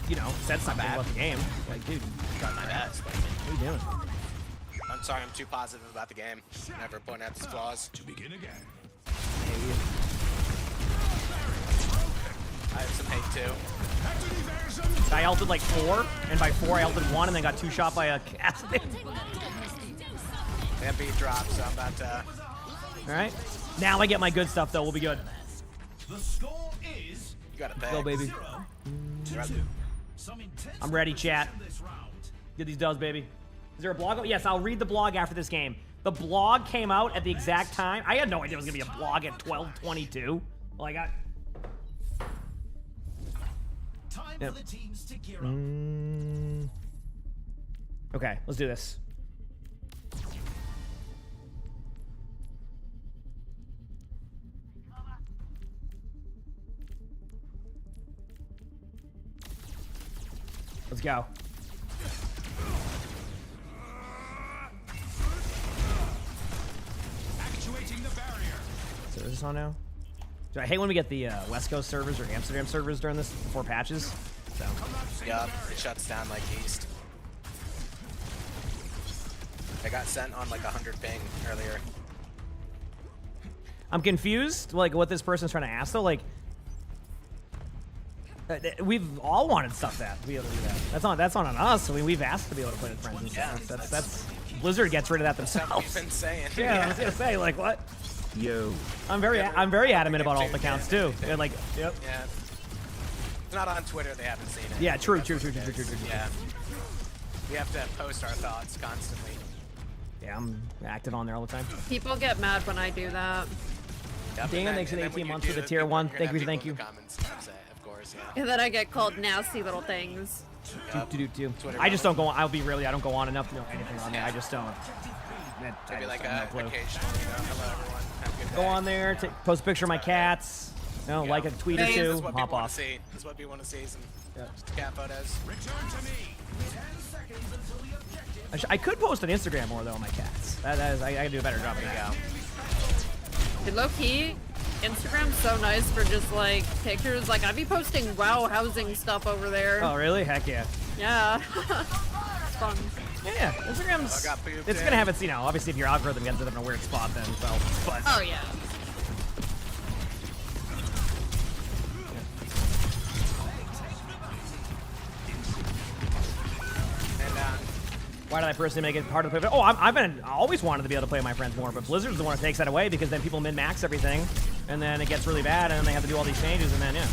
you know, said something bad. about the game. Like, dude, Got my best. what are you doing? I'm sorry, I'm too positive about the game. Never point out its flaws. To begin again. I have some hate too. I ulted like 4, and by 4 I ulted 1, and then got 2 shot by a cast. That beat dropped, so I'm about to... Alright. Now I get my good stuff, though. We'll be good. The score is You got it back. Go, baby. 0-2. Some intense I'm ready, chat. in this round. Get these dubs, baby. Is there a blog? Yes, I'll read the blog after this game. The blog came out at the exact time. I had no idea it was going to be a blog at 12:22. Like, Time Yep. for the teams to gear up. Okay, let's do this. Let's go. Actuating the barrier. So is this on now? Do I hate when we get the West Coast servers or Amsterdam servers during this before patches? So. Yup, it shuts down like East. I got sent on like 100 ping earlier. I'm confused, like what this person's trying to ask though. Like, we've all wanted stuff that to be able to do that. That's not on us. I mean, we've asked to be able to play with friends and stuff. Yeah, That's Blizzard gets rid of that That's what themselves. we've been saying. Yeah, I was gonna say like what? Yo. I'm very adamant about alt accounts too. And like, yep. Yeah. It's not on Twitter. They haven't seen it. Yeah, true. Yeah. We have to post our thoughts constantly. Yeah, I'm active on there all the time. People get mad when I do that. Yep, Dan, thanks for 18 months for the tier 1. Thank you. Of course, yeah. And then I get called nasty little things. I just don't go on. I don't go on enough to know anything on there. I just don't. Maybe like a occasional, hello everyone. Have a good day. Go on there, post a picture of my cats. Like a tweet or two, hop off. This is what we want to see. Some cat photos. Return to me. 10 seconds until the objective. I could post on Instagram more though, on my cats. I gotta do a better job of that. Dude, low key, Instagram's so nice for just like pictures. Like I'd be posting WoW housing stuff over there. Oh really? Heck yeah. Yeah. It's fun. Yeah, Instagram's. It's gonna have its, obviously if your algorithm gets it in a weird spot, then well. But oh yeah. Why did I personally make it part of the play? Oh, I always wanted to be able to play with my friends more, but Blizzard's the one that takes that away because then people min-max everything, and then it gets really bad, and then they have to do all these changes, and then yeah.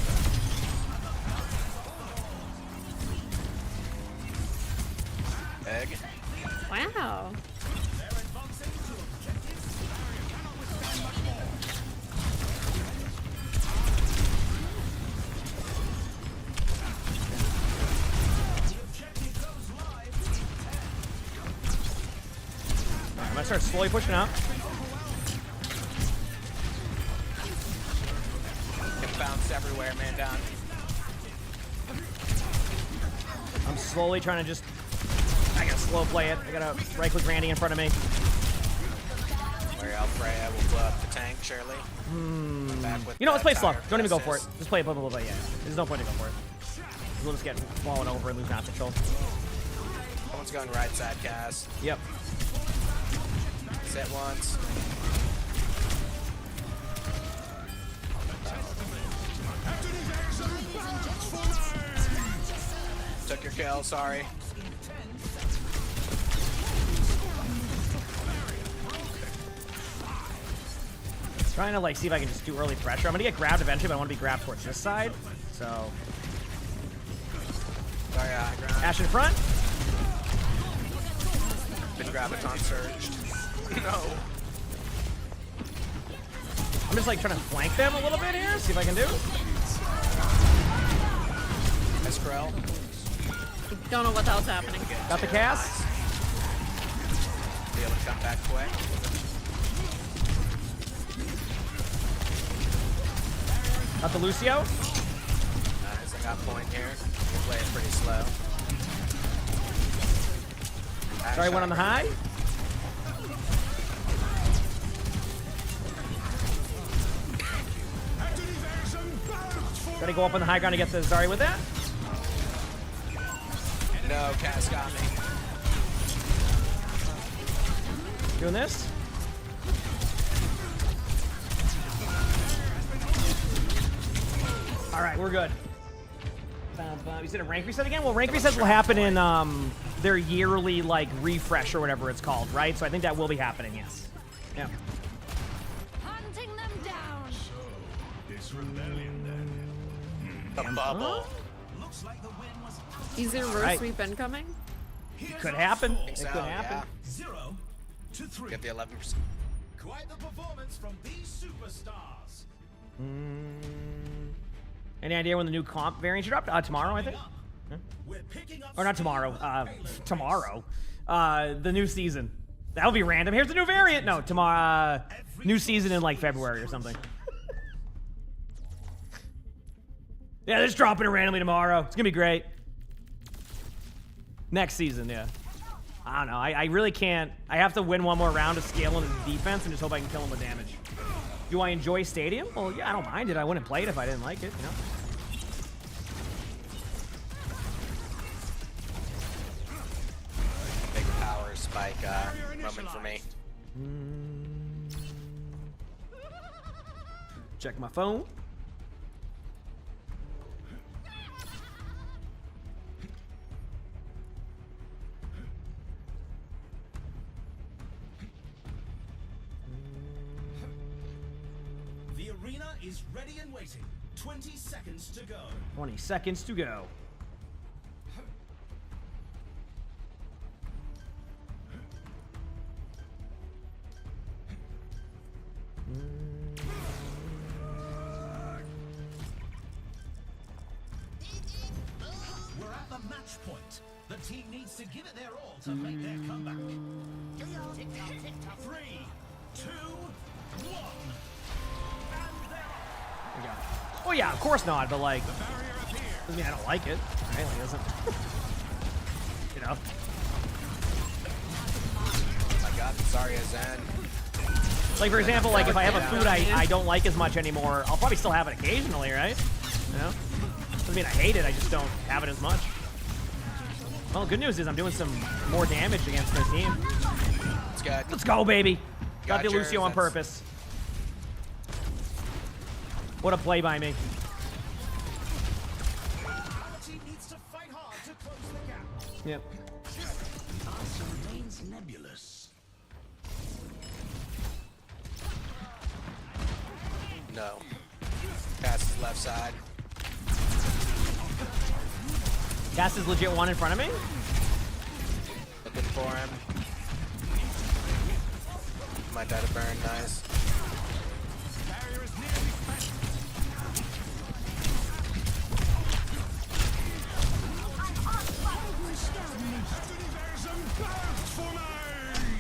Egg. Wow. I'm gonna start slowly pushing up. Get bounced everywhere, man down. I'm slowly trying to I gotta slow play it. I gotta right-click Randy in front of me. Where Freya will blow up the tank, surely. Let's play it slow. Don't even go for it. Just play it, blah, blah, blah, yeah. There's no point to go for it. We'll just get fallen over and lose map control. Someone's going right side cast. Yep. Sit once. Took your kill, sorry. Trying to see if I can just do early pressure. I'm gonna get grabbed eventually, but I want to be grabbed towards this side. So. Sorry, Ash in front. Been graviton surged. No. I'm just trying to flank them a little bit here. See if I can do. Eskrell. Don't know what the hell's happening. Got the cast. Be able to come back quick. Got the Lucio. Nice, I got point here. We'll play it pretty slow. Sorry, went on the high. Gotta go up on the high ground to get the Zari with that. No, Cass got me. Doing this. All right, we're good. You said a rank reset again? Well, rank resets will happen in their yearly refresh or whatever it's called, right? So I think that will be happening. Yes. Yeah. Hunting them down. So, it's rebellion then. The bubble. Looks like the win was Is there a road sweep incoming? It could happen. It So, could happen. yeah. 0 to 3. Get the 11%. Quite the performance from these superstars. Any idea when the new comp variant should drop? Tomorrow, I think. Or not tomorrow. Tomorrow. The new season. That would be random. Here's the new variant. No, tomorrow. New season in like February or something. Yeah, they're just dropping it randomly tomorrow. It's gonna be great. Next season, yeah. I don't know. I really can't. I have to win one more round to scale on his defense and just hope I can kill him with damage. Do I enjoy Stadium? Well, yeah, I don't mind it. I wouldn't play it if I didn't like it, you know? Big power spike moment for me. Check my phone. The arena is ready and waiting. 20 seconds to go. 20 seconds to go. We're at the match point. The team needs to give it their all to make their comeback. 3, 2, 1. Oh yeah, of course not, but like, doesn't mean I don't like it. Right? Like, doesn't, you know. Oh my god, Zarya Zen. Like for example, like if I have a food I don't like as much anymore, I'll probably still have it occasionally, right? You know? Doesn't mean I hate it, I just don't have it as much. Well, good news is I'm doing some more damage against their team. It's good. Let's go, baby. Got the yours, Lucio on that's- purpose. What a play by me. Our team needs to fight hard to close the gap. Yep. Answer remains nebulous. No. Pass is left side. Gas is legit one in front of me. Looking for him. Might die to burn, nice.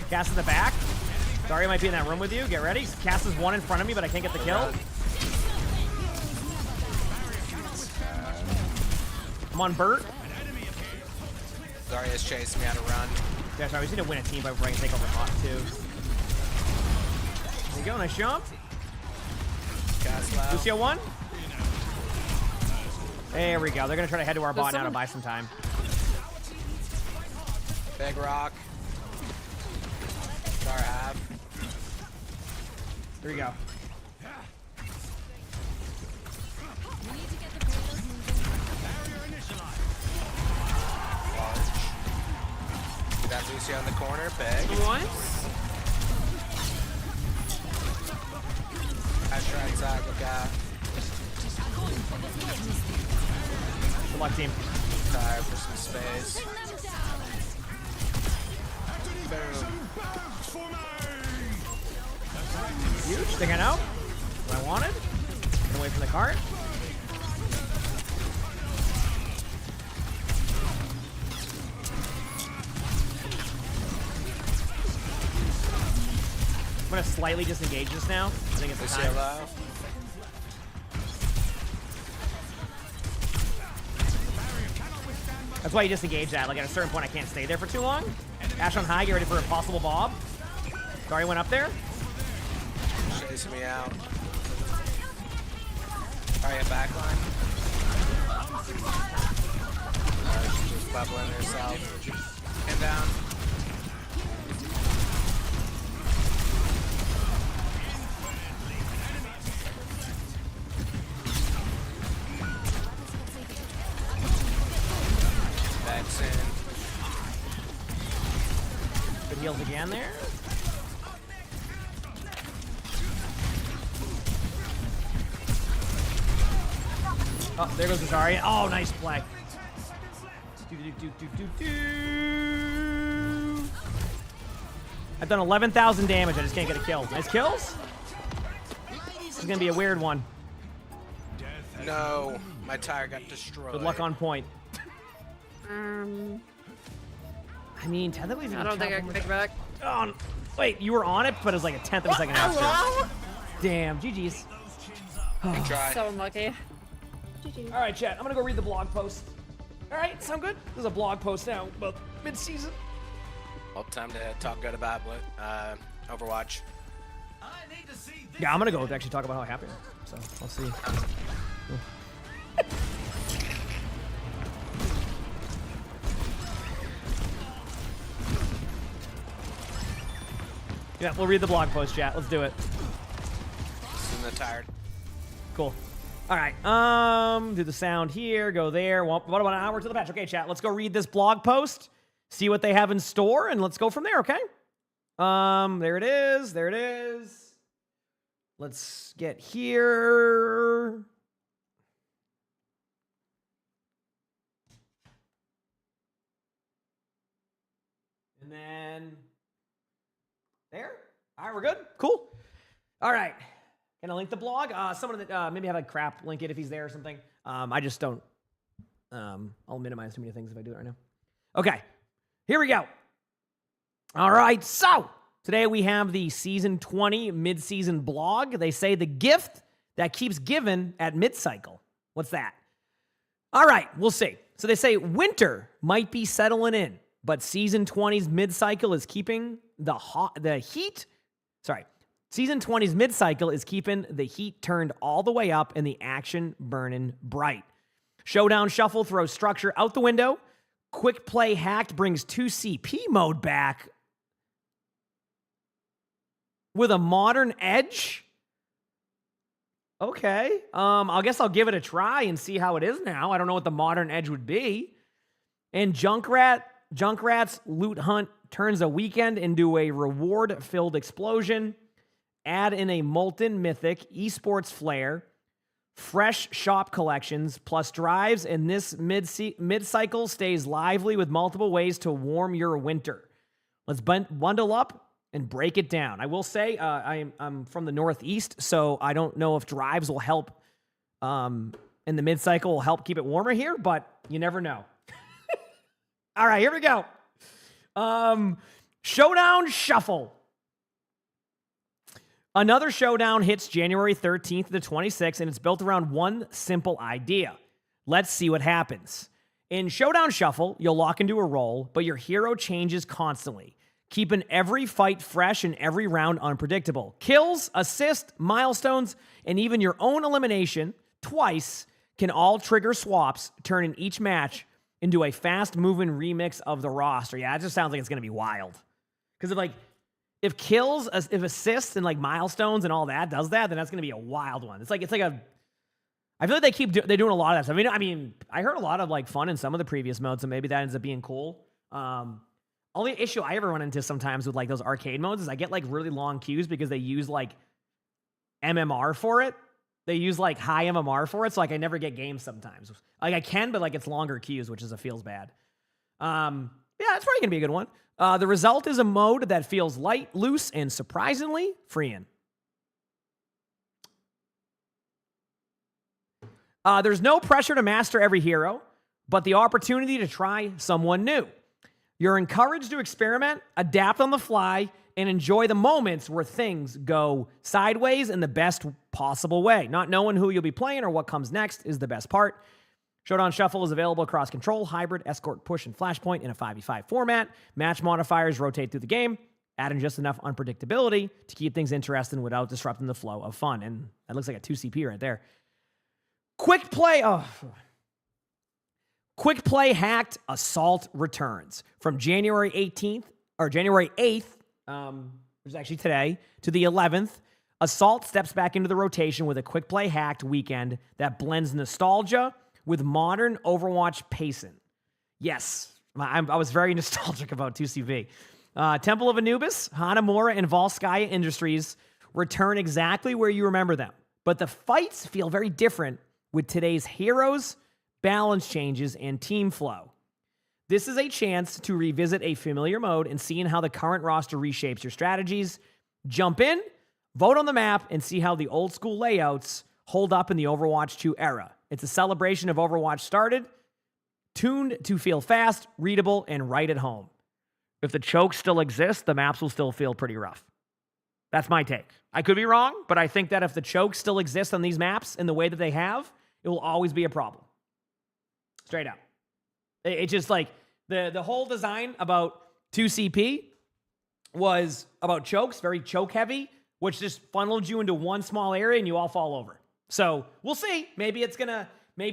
Cass in the back. Zarya might be in that room with you. Get ready. Cass is one in front of me, but I can't get the kill. I'm on Bert. Zarya's chasing me out of run. Yeah, sorry, we just need to win a team before I can take over bot too. There you go, nice jump. Gas low. Lucio one. There we go. They're gonna try to head to our bot now to buy some time. Big rock. Star half. There we go. We need to get the payload Large. Got Lucio in the corner. Big. What? Asher outside. Look out. Good luck, team. Tired for some space. Boom. Huge. Think I know what I wanted. Get away from the cart. I'm gonna slightly disengage this now. I think it's the Lucio time. low. That's why you disengage that. Like at a certain point, I can't stay there for too long. Ash on high. Get ready for a possible bob. Sorry, went up there. Chasing me out. Alright, backline. She's just bubbling herself. And down. Backs in. Good heals again there. Oh, there goes the Zarya. Oh, nice play. I've done 11,000 damage. I just can't get a kill. Nice kills. This is gonna be a weird one. No, my tire got destroyed. Good luck on point. I mean, technically, if you I don't think I can pick back. Oh, wait, you were on it, but it was like a tenth of a second after. Hello? Damn, GG's. So unlucky. GG. All right, chat. I'm gonna go read the blog post. All right, sound good? There's a blog post now about mid-season. Well, time to talk good about Overwatch. Yeah, I'm gonna go actually talk about how happy I am. So let's see. Yeah, we'll read the blog post, chat. Let's do it. I'm tired. Cool. All right. Do the sound here. Go there. What about an hour to the patch? Okay, chat. Let's go read this blog post. See what they have in store, and let's go from there. Okay. There it is. There it is. Let's get here. And then there. All right, we're good. Cool. All right. Gonna link the blog. Someone that maybe have a crap link it if he's there or something. I just don't. I'll minimize too many things if I do it right now. Okay. Here we go. All right. So today we have the season 20 mid-season blog. They say the gift that keeps giving at mid-cycle. What's that? All right. We'll see. So they say winter might be settling in, but season 20's mid-cycle is keeping the heat. Sorry. Season 20's mid-cycle is keeping the heat turned all the way up and the action burning bright. Showdown Shuffle throws structure out the window. Quick Play Hacked brings 2CP mode back with a modern edge. Okay. I guess I'll give it a try and see how it is now. I don't know what the modern edge would be. And Junkrat's Loot Hunt turns a weekend into a reward-filled explosion. Add in a Molten Mythic, Esports Flair, fresh shop collections, plus drives, and this mid-cycle stays lively with multiple ways to warm your winter. Let's bundle up and break it down. I will say I'm from the Northeast, so I don't know if drives will help in the mid-cycle will help keep it warmer here, but you never know. All right, here we go. Showdown Shuffle. Another showdown hits January 13th to the 26th, and it's built around one simple idea. Let's see what happens. In Showdown Shuffle, you'll lock into a role, but your hero changes constantly, keeping every fight fresh and every round unpredictable. Kills, assists, milestones, and even your own elimination twice can all trigger swaps, turning each match into a fast-moving remix of the roster. Yeah, it just sounds like it's going to be wild. Because if kills, if assists and like milestones and all that does that, then that's going to be a wild one. It's like a. I feel like they're doing a lot of that stuff. I mean, I heard a lot of like fun in some of the previous modes, so maybe that ends up being cool. Only issue I ever run into sometimes with like those arcade modes is I get like really long queues because they use like MMR for it. They use like high MMR for it, so like I never get games sometimes. Like I can, but like it's longer queues, which feels bad. Yeah, it's probably gonna be a good one. The result is a mode that feels light, loose, and surprisingly freeing. There's no pressure to master every hero, but the opportunity to try someone new. You're encouraged to experiment, adapt on the fly, and enjoy the moments where things go sideways in the best possible way. Not knowing who you'll be playing or what comes next is the best part. Showdown Shuffle is available across Control, Hybrid, Escort, Push, and Flashpoint in a 5v5 format. Match modifiers rotate through the game, adding just enough unpredictability to keep things interesting without disrupting the flow of fun. And that looks like a 2CP right there. Quick Play Hacked Assault returns from January 18th, or January 8th, which is actually today, to the 11th. Assault steps back into the rotation with a Quick Play Hacked weekend that blends nostalgia with modern Overwatch pacing. Yes, I was very nostalgic about 2CV. Temple of Anubis, Hanamura, and Volskaya Industries return exactly where you remember them. But the fights feel very different with today's heroes, balance changes, and team flow. This is a chance to revisit a familiar mode and seeing how the current roster reshapes your strategies. Jump in, vote on the map, and see how the old school layouts hold up in the Overwatch 2 era. It's a celebration of Overwatch started tuned to feel fast, readable, and right at home. If the chokes still exist, the maps will still feel pretty rough. That's my take. I could be wrong, but I think that if the chokes still exist on these maps in the way that they have, it will always be a problem. Straight up. It's just like the whole design about 2CP was about chokes, very choke heavy, which just funneled you into one small area and you all fall over. So we'll see. Maybe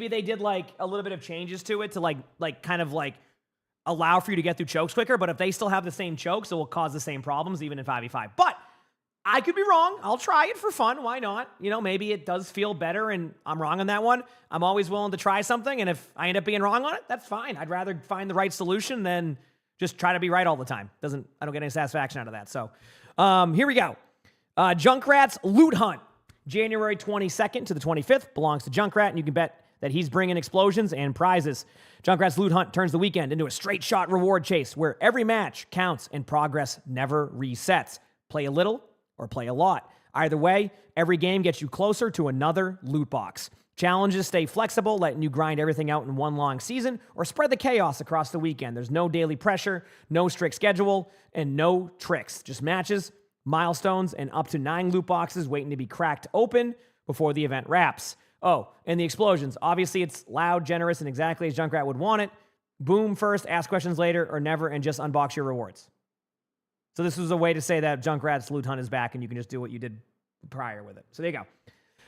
they did like a little bit of changes to it to like kind of like allow for you to get through chokes quicker. But if they still have the same chokes, it will cause the same problems even in 5v5. But I could be wrong. I'll try it for fun. Why not? You know, maybe it does feel better and I'm wrong on that one. I'm always willing to try something. And if I end up being wrong on it, that's fine. I'd rather find the right solution than just try to be right all the time. I don't get any satisfaction out of that. So here we go. Junkrat's Loot Hunt, January 22nd to the 25th, belongs to Junkrat, and you can bet that he's bringing explosions and prizes. Junkrat's Loot Hunt turns the weekend into a straight shot reward chase where every match counts and progress never resets. Play a little or play a lot. Either way, every game gets you closer to another loot box. Challenges stay flexible, letting you grind everything out in one long season or spread the chaos across the weekend. There's no daily pressure, no strict schedule, and no tricks. Just matches, milestones, and up to 9 loot boxes waiting to be cracked open before the event wraps. Oh, and the explosions. Obviously, it's loud, generous, and exactly as Junkrat would want it. Boom first, ask questions later, or never, and just unbox your rewards. So this was a way to say that Junkrat's Loot Hunt is back, and you can just do what you did prior with it. So there you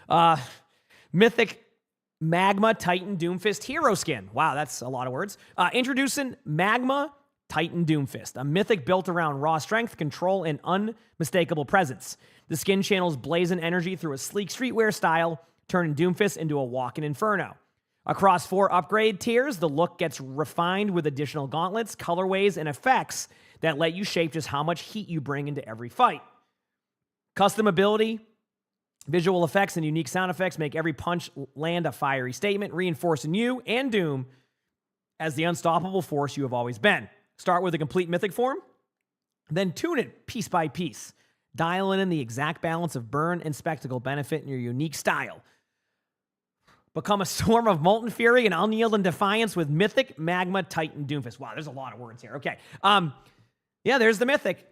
go. Mythic Magma Titan Doomfist Hero Skin. Wow, that's a lot of words. Introducing Magma Titan Doomfist, a mythic built around raw strength, control, and unmistakable presence. The skin channels blazing energy through a sleek streetwear style, turning Doomfist into a walking inferno. Across 4 upgrade tiers, the look gets refined with additional gauntlets, colorways, and effects that let you shape just how much heat you bring into every fight. Custom ability, visual effects, and unique sound effects make every punch land a fiery statement, reinforcing you and Doom as the unstoppable force you have always been. Start with a complete mythic form, then tune it piece by piece, dialing in the exact balance of burn and spectacle benefit in your unique style. Become a storm of molten fury and unyielding defiance with Mythic Magma Titan Doomfist. Wow, there's a lot of words here. Okay. Yeah, there's the Mythic.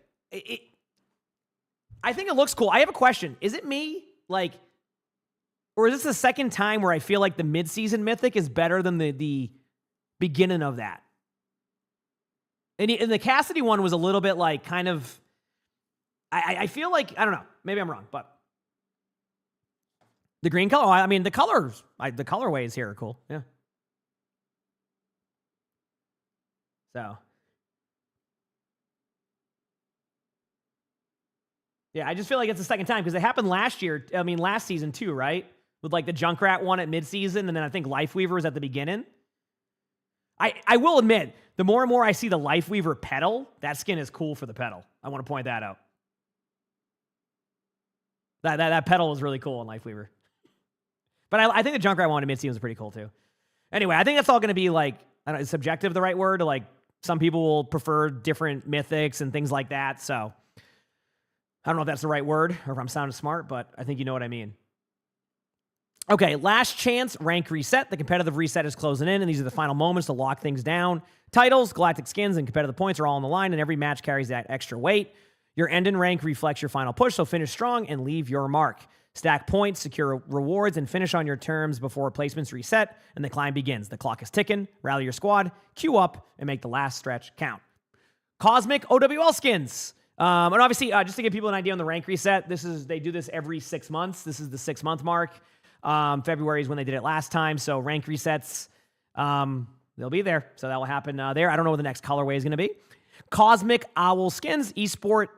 I think it looks cool. I have a question. Is it me? Or is this the second time where I feel like the mid-season Mythic is better than the beginning of that? And the Cassidy one was a little bit like kind of... I feel like... I don't know. Maybe I'm wrong, but... The green color? I mean, the colors... the colorways here are cool. Yeah. So... Yeah, I just feel like it's the second time because it happened last year. I mean, last season too, right? With like the Junkrat one at mid-season, and then I think Lifeweaver was at the beginning. I will admit, the more and more I see the Lifeweaver pedal, that skin is cool for the pedal. I want to point that out. That pedal was really cool in Lifeweaver. But I think the Junkrat one at mid-season was pretty cool too. Anyway, I think that's all going to be like, I don't know, is subjective the right word? Or like some people will prefer different mythics and things like that, so... I don't know if that's the right word or if I'm sounding smart, but I think you know what I mean. Okay, last chance rank reset. The competitive reset is closing in, and these are the final moments to lock things down. Titles, galactic skins, and competitive points are all on the line, and every match carries that extra weight. Your end in rank reflects your final push, so finish strong and leave your mark. Stack points, secure rewards, and finish on your terms before placements reset, and the climb begins. The clock is ticking. Rally your squad, queue up, and make the last stretch count. Cosmic OWL skins. And obviously, just to give people an idea on the rank reset, they do this every 6 months. This is the 6-month mark. February is when they did it last time. So rank resets, they'll be there. So that will happen there. I don't know what the next colorway is going to be. Cosmic Owl skins. Esports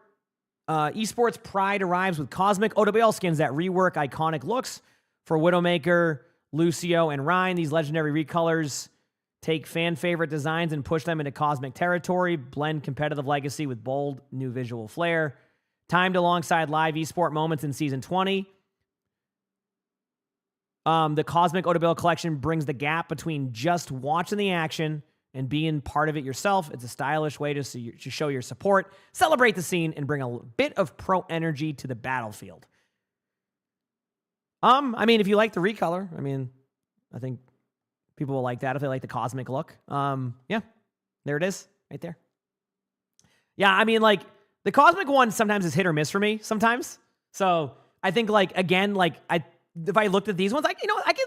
pride arrives with Cosmic OWL skins that rework iconic looks for Widowmaker, Lucio, and Ryan. These legendary recolors take fan favorite designs and push them into cosmic territory, blend competitive legacy with bold new visual flair. Timed alongside live esport moments in Season 20. The Cosmic OWL collection brings the gap between just watching the action and being part of it yourself. It's a stylish way to show your support, celebrate the scene, and bring a bit of pro energy to the battlefield. I mean, if you like the recolor, I mean, I think People will like that if they like the cosmic look. Yeah, there it is, right there. Yeah, I mean, like, the cosmic one sometimes is hit or miss for me sometimes. So I think, like, again, like, if I looked at these ones, like, you know, I can.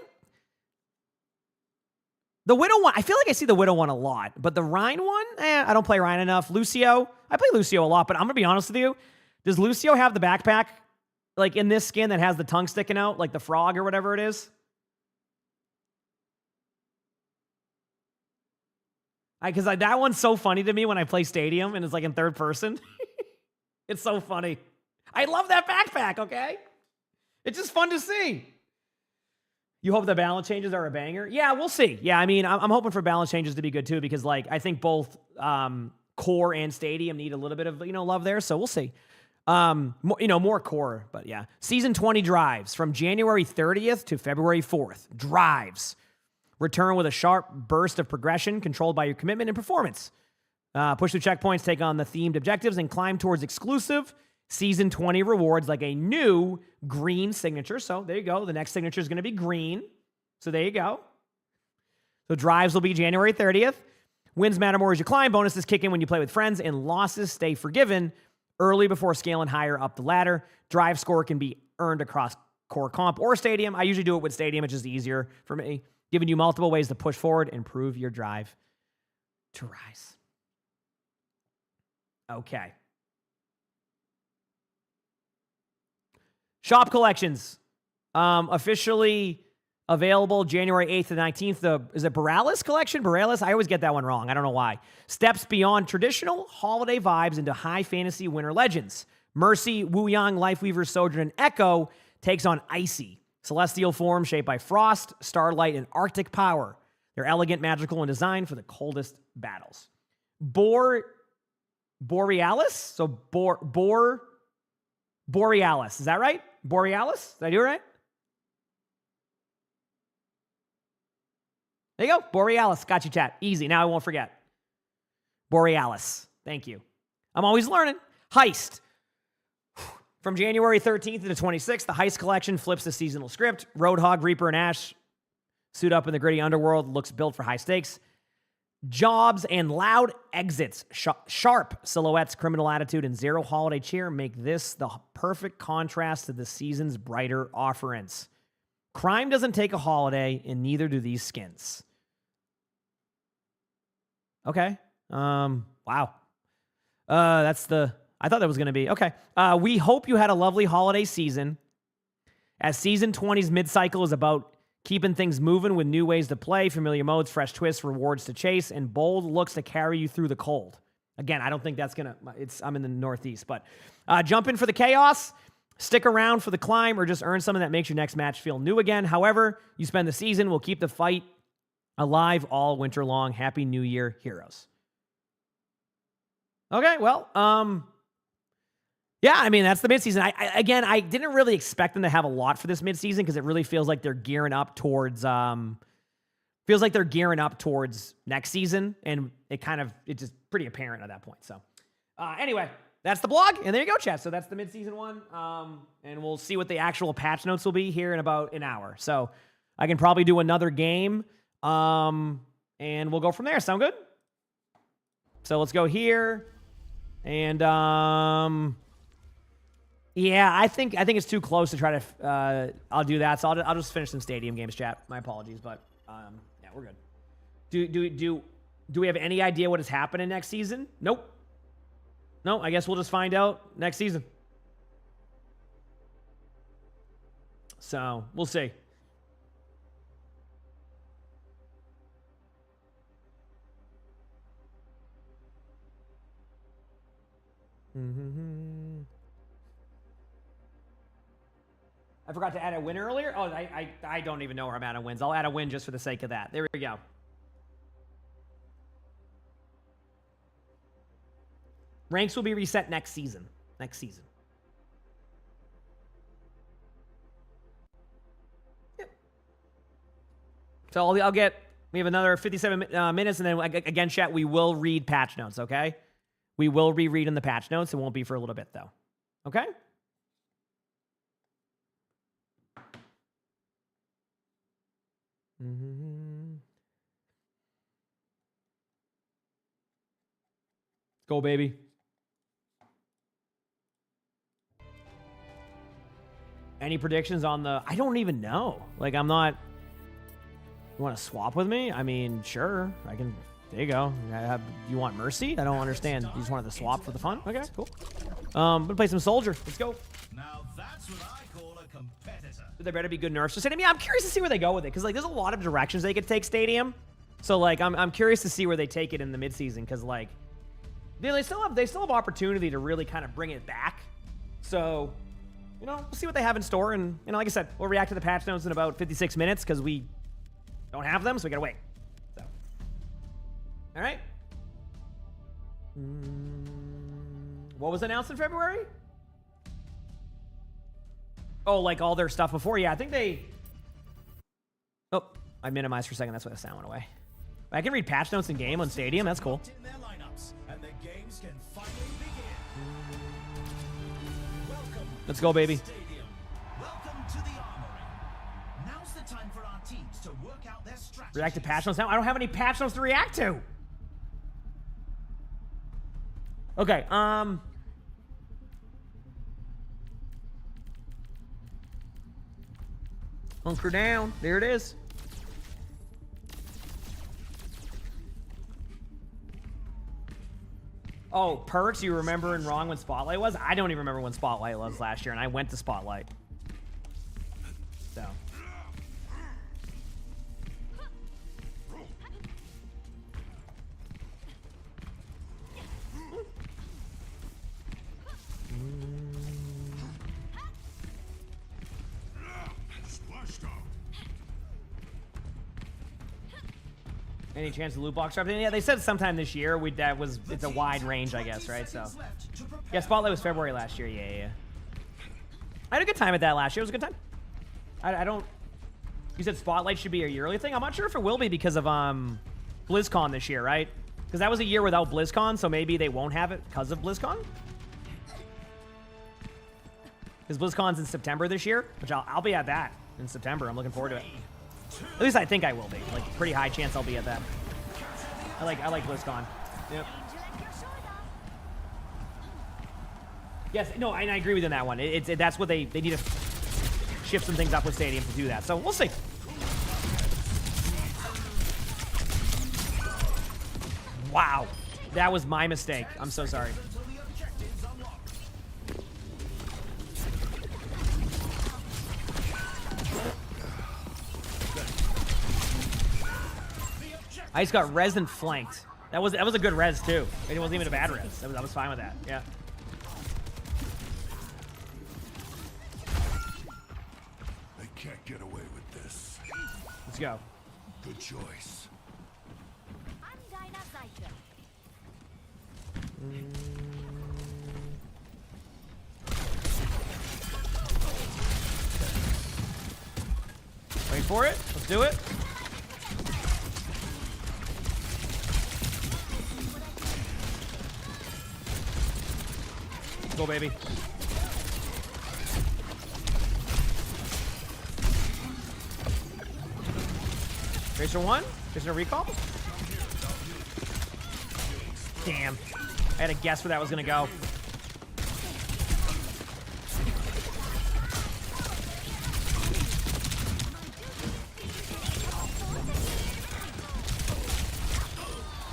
The Widow one, I feel like I see the Widow one a lot, but the Rhine one, I don't play Rhine enough. Lucio, I play Lucio a lot, but I'm gonna be honest with you. Does Lucio have the backpack, like, in this skin that has the tongue sticking out, like the frog or whatever it is? Because that one's so funny to me when I play Stadium and it's like in third person. It's so funny. I love that backpack, okay? It's just fun to see. You hope the balance changes are a banger? Yeah, we'll see. Yeah, I mean, I'm hoping for balance changes to be good too because, like, I think both core and Stadium need a little bit of, you know, love there, so we'll see. More core, but yeah. Season 20 drives from January 30th to February 4th. Drives. Return with a sharp burst of progression controlled by your commitment and performance. Push through checkpoints, take on the themed objectives, and climb towards exclusive Season 20 rewards like a new green signature. So there you go. The next signature is going to be green. So there you go. So drives will be January 30th. Wins matter more as you climb. Bonuses kick in when you play with friends, and losses stay forgiven early before scaling higher up the ladder. Drive score can be earned across core comp or Stadium. I usually do it with Stadium. It's just easier for me. Giving you multiple ways to push forward and improve your drive to rise. Okay. Shop collections. Officially available January 8th to 19th. Is it Borealis collection? Borealis? I always get that one wrong. I don't know why. Steps beyond traditional holiday vibes into high fantasy winter legends. Mercy, Wuyang, Lifeweaver, Sojourn, and Echo takes on Icy. Celestial form shaped by frost, starlight, and arctic power. They're elegant, magical, and designed for the coldest battles. Borealis? So Borealis. Is that right? Borealis? Did I do it right? There you go. Borealis. Got you, chat. Easy. Now I won't forget. Borealis. Thank you. I'm always learning. Heist. From January 13th to the 26th, the Heist Collection flips the seasonal script. Roadhog, Reaper, and Ash suit up in the gritty underworld. Looks built for high stakes. Jobs and loud exits, sharp silhouettes, criminal attitude, and zero holiday cheer make this the perfect contrast to the season's brighter offerings. Crime doesn't take a holiday, and neither do these skins. Okay. Wow. I thought that was going to be, okay. We hope you had a lovely holiday season. As Season 20's mid-cycle is about keeping things moving with new ways to play, familiar modes, fresh twists, rewards to chase, and bold looks to carry you through the cold. Again, I don't think that's going to, I'm in the Northeast, but jump in for the chaos, stick around for the climb, or just earn something that makes your next match feel new again. However you spend the season, we'll keep the fight alive all winter long. Happy New Year, heroes. Okay, well, yeah, I mean, that's the midseason. I didn't really expect them to have a lot for this midseason because it really feels like they're gearing up towards next season, and it's just pretty apparent at that point. So anyway, that's the blog, and there you go, chat. So that's the midseason one, and we'll see what the actual patch notes will be here in about an hour. So I can probably do another game, and we'll go from there. Sound good? So let's go here, and yeah, I think it's too close to try to. I'll do that. So I'll just finish some Stadium games, chat. My apologies, but yeah, we're good. Do we have any idea what is happening next season? Nope. No, I guess we'll just find out next season. So we'll see. I forgot to add a win earlier. Oh, I don't even know where I'm at on wins. I'll add a win just for the sake of that. There we go. Ranks will be reset next season. Yep. So we have another 57 minutes, and then again, chat, we will read patch notes, okay? We will reread in the patch notes. It won't be for a little bit, though. Okay? Go, baby. Any predictions on the... I don't even know. Like, I'm not... You want to swap with me? I mean, sure. I can... There you go. You want Mercy? I don't understand. You just wanted to swap for the fun? Okay, cool. I'm gonna play some Soldier. Let's go. Now that's what I call a competitor. There better be good nerfs to Stadium. Yeah, I'm curious to see where they go with it, because like there's a lot of directions they could take Stadium. So like I'm curious to see where they take it in the midseason, because like they still have opportunity to really kind of bring it back. So, you know, we'll see what they have in store, and you know, like I said, we'll react to the patch notes in about 56 minutes because we don't have them, so we gotta wait. So, all right. What was announced in February? Oh, like all their stuff before? Yeah, I think they... Oh, I minimized for a second. That's why the sound went away. I can read patch notes in game on Stadium. That's cool. Let's go, baby. Welcome to the Armory. Now's the time for our teams to work out their strategy. React to patch notes now? I don't have any patch notes to react to. Okay, hunker down. There it is. Oh, perks, you remembering wrong when Spotlight was? I don't even remember when Spotlight was last year, and I went to Spotlight. So. Any chance of loot box drop? Yeah, they said sometime this year. It's a wide range, I guess, right? So, yeah, Spotlight was February last year. Yeah. I had a good time at that last year. It was a good time. I don't. You said Spotlight should be a yearly thing. I'm not sure if it will be because of BlizzCon this year, right? Because that was a year without BlizzCon, so maybe they won't have it because of BlizzCon. Because BlizzCon's in September this year, which I'll be at that in September. I'm looking forward to it. At least I think I will be. Like, pretty high chance I'll be at that. I like BlizzCon. Yep. Yes, no, and I agree with you on that one. That's what they need to shift some things up with Stadium to do that. So we'll see. Wow, that was my mistake. I'm so sorry. I just got res and flanked. That was a good res too. And it wasn't even a bad res. I was fine with that. Yeah. They can't get away with this. Let's go. Good choice. Wait for it. Let's do it. Go, baby. Tracer 1? Tracer recall? Damn. I had to guess where that was going to go.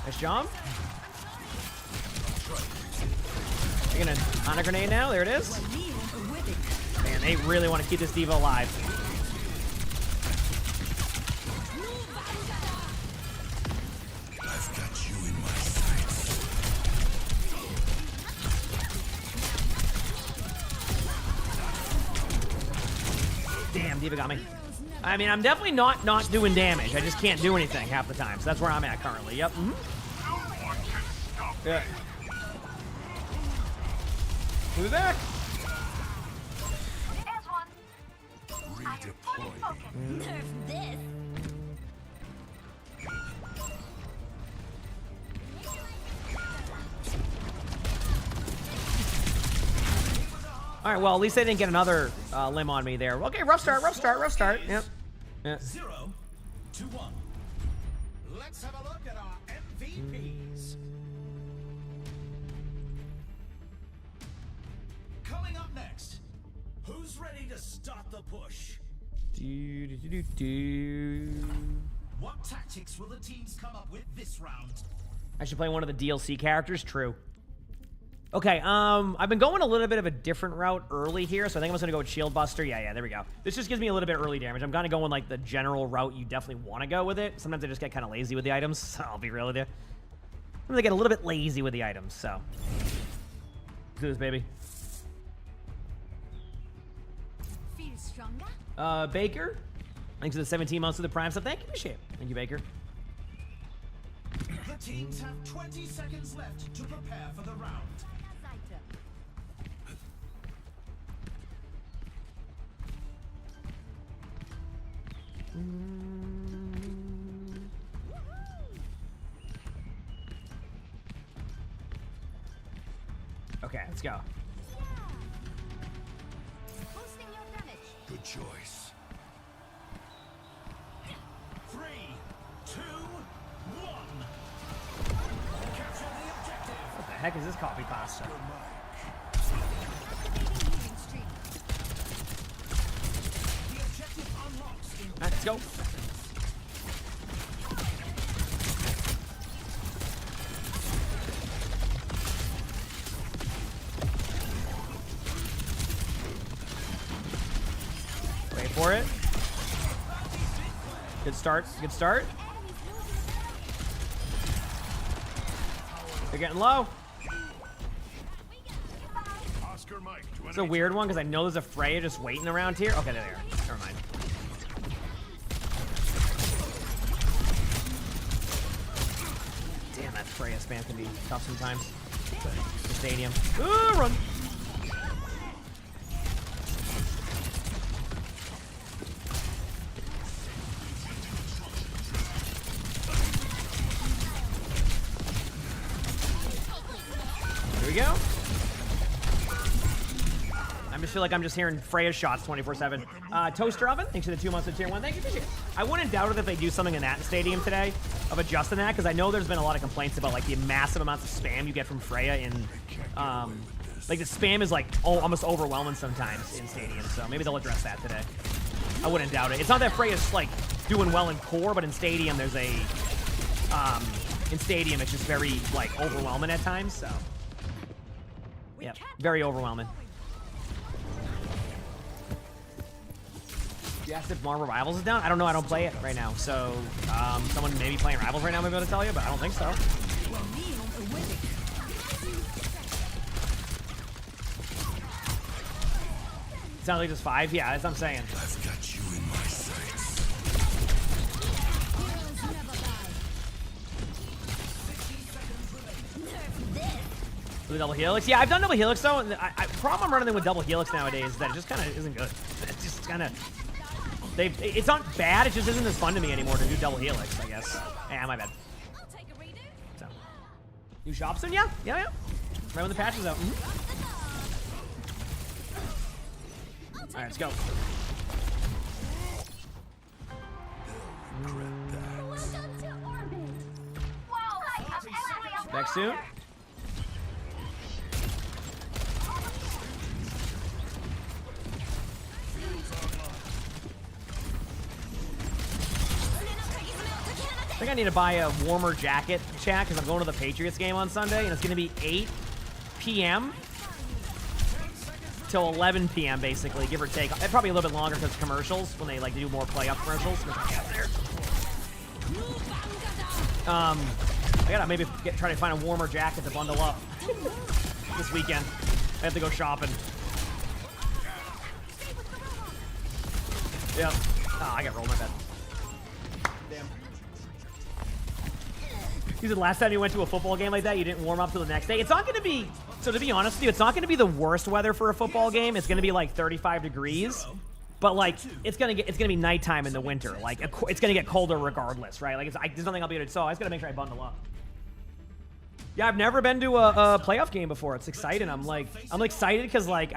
Nice jump. Gonna on a grenade now. There it is. Man, they really want to keep this diva alive. I've got you in my sights. Damn, diva got me. I mean, I'm definitely not doing damage. I just can't do anything half the time. So that's where I'm at currently. Yep. Yeah. We'll be back. Nerf this. All right, well, at least they didn't get another limb on me there. Okay, rough start. Yep. Yeah. 0 to 1. Let's have a look at our MVPs. start the push. Do. What tactics will the teams come up with this round? I should play one of the DLC characters. True. Okay, I've been going a little bit of a different route early here, so I think I'm just gonna go with Shield Buster. Yeah, there we go. This just gives me a little bit early damage. I'm gonna go in like the general route you definitely want to go with it. Sometimes I just get kind of lazy with the items, so I'll be real with you. I'm gonna get a little bit lazy with the items, so. Let's do this, baby. Feel stronger? Baker. Thanks for the 17 months of the Prime stuff. Thank you, Michelle. Thank you, Baker. The teams have 20 seconds left to prepare for the round. Okay, let's go. Boosting your damage. Good choice. 3, 2, 1. Capture the objective. What the heck is this copy pasta? Activating healing stream. The objective unlocks in All right, let's go. Wait for it. Good start. Good start. They're getting low. Oscar Mike to It's a weird one because I know there's a Freya just waiting around here. Okay, there they are. Never mind. Damn, that Freya spam can be tough sometimes. The stadium. Ooh, run. Here we go. I just feel like I'm just hearing Freya shots 24/7. Toaster Oven, thanks for the 2 months of tier 1. Thank you, appreciate it. I wouldn't doubt it if they do something in that stadium today of adjusting that, because I know there's been a lot of complaints about like the massive amounts of spam you get from Freya in, like the spam is like almost overwhelming sometimes in stadium. So maybe they'll address that today. I wouldn't doubt it. It's not that Freya's like doing well in core, but in stadium there's a, in stadium it's just very like overwhelming at times. So yeah, very overwhelming. You asked if Marvel Rivals is down? I don't know. I don't play it right now. So, someone maybe playing Rivals right now may be able to tell you, but I don't think so. Sounds like just 5? Yeah, that's what I'm saying. I've got you in my sights. The double helix? Yeah, I've done double helix though. Problem I'm running with double helix nowadays is that it just kind of isn't good. It's just kind of... It's not bad, it just isn't as fun to me anymore to do double helix, I guess. Yeah, my bad. So. New shop soon? Yeah. Right when the patch is out. Alright, let's go. Back soon. I think I need to buy a warmer jacket, chat, because I'm going to the Patriots game on Sunday, and it's going to be 8 p.m. till 11 p.m. basically, give or take. Probably a little bit longer because commercials, when they like to do more playoff commercials. I gotta maybe try to find a warmer jacket to bundle up this weekend. I have to go shopping. Yep. Oh, I got rolled my bed. Damn. He said last time you went to a football game like that, you didn't warm up till the next day. It's not going to be, so to be honest with you, it's not going to be the worst weather for a football game. It's going to be like 35 degrees, but like it's going to be nighttime in the winter. Like it's going to get colder regardless, right? Like there's nothing I'll be able to. So I just got to make sure I bundle up. Yeah, I've never been to a playoff game before. It's exciting. I'm excited because like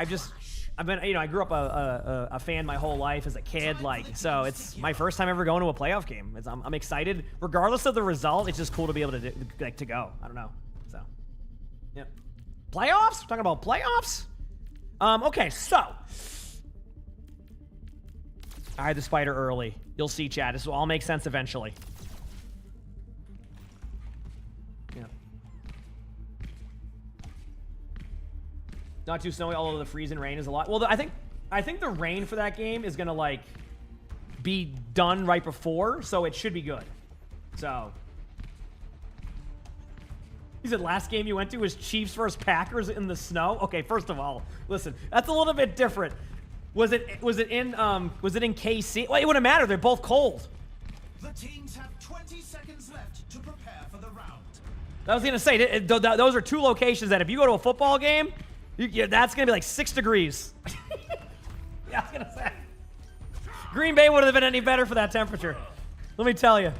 I've been, you know, I grew up a fan my whole life as a kid, like, so it's my first time ever going to a playoff game. I'm excited, regardless of the result. It's just cool to be able to to go. I don't know. So, yeah, playoffs. We're talking about playoffs. Okay, so I had the spider early. You'll see, chat. This will all make sense eventually. Yeah. Not too snowy, although the freeze and rain is a lot. Well, I think the rain for that game is gonna like be done right before, so it should be good. So. He said last game you went to was Chiefs versus Packers in the snow. Okay, first of all, listen, that's a little bit different. Was it in KC? Well, it wouldn't matter. They're both cold. The teams have 20 seconds left to prepare for the round. I was gonna say those are two locations that if you go to a football game, that's gonna be like 6 degrees. Yeah, I was gonna say. Green Bay wouldn't have been any better for that temperature. Let me tell you.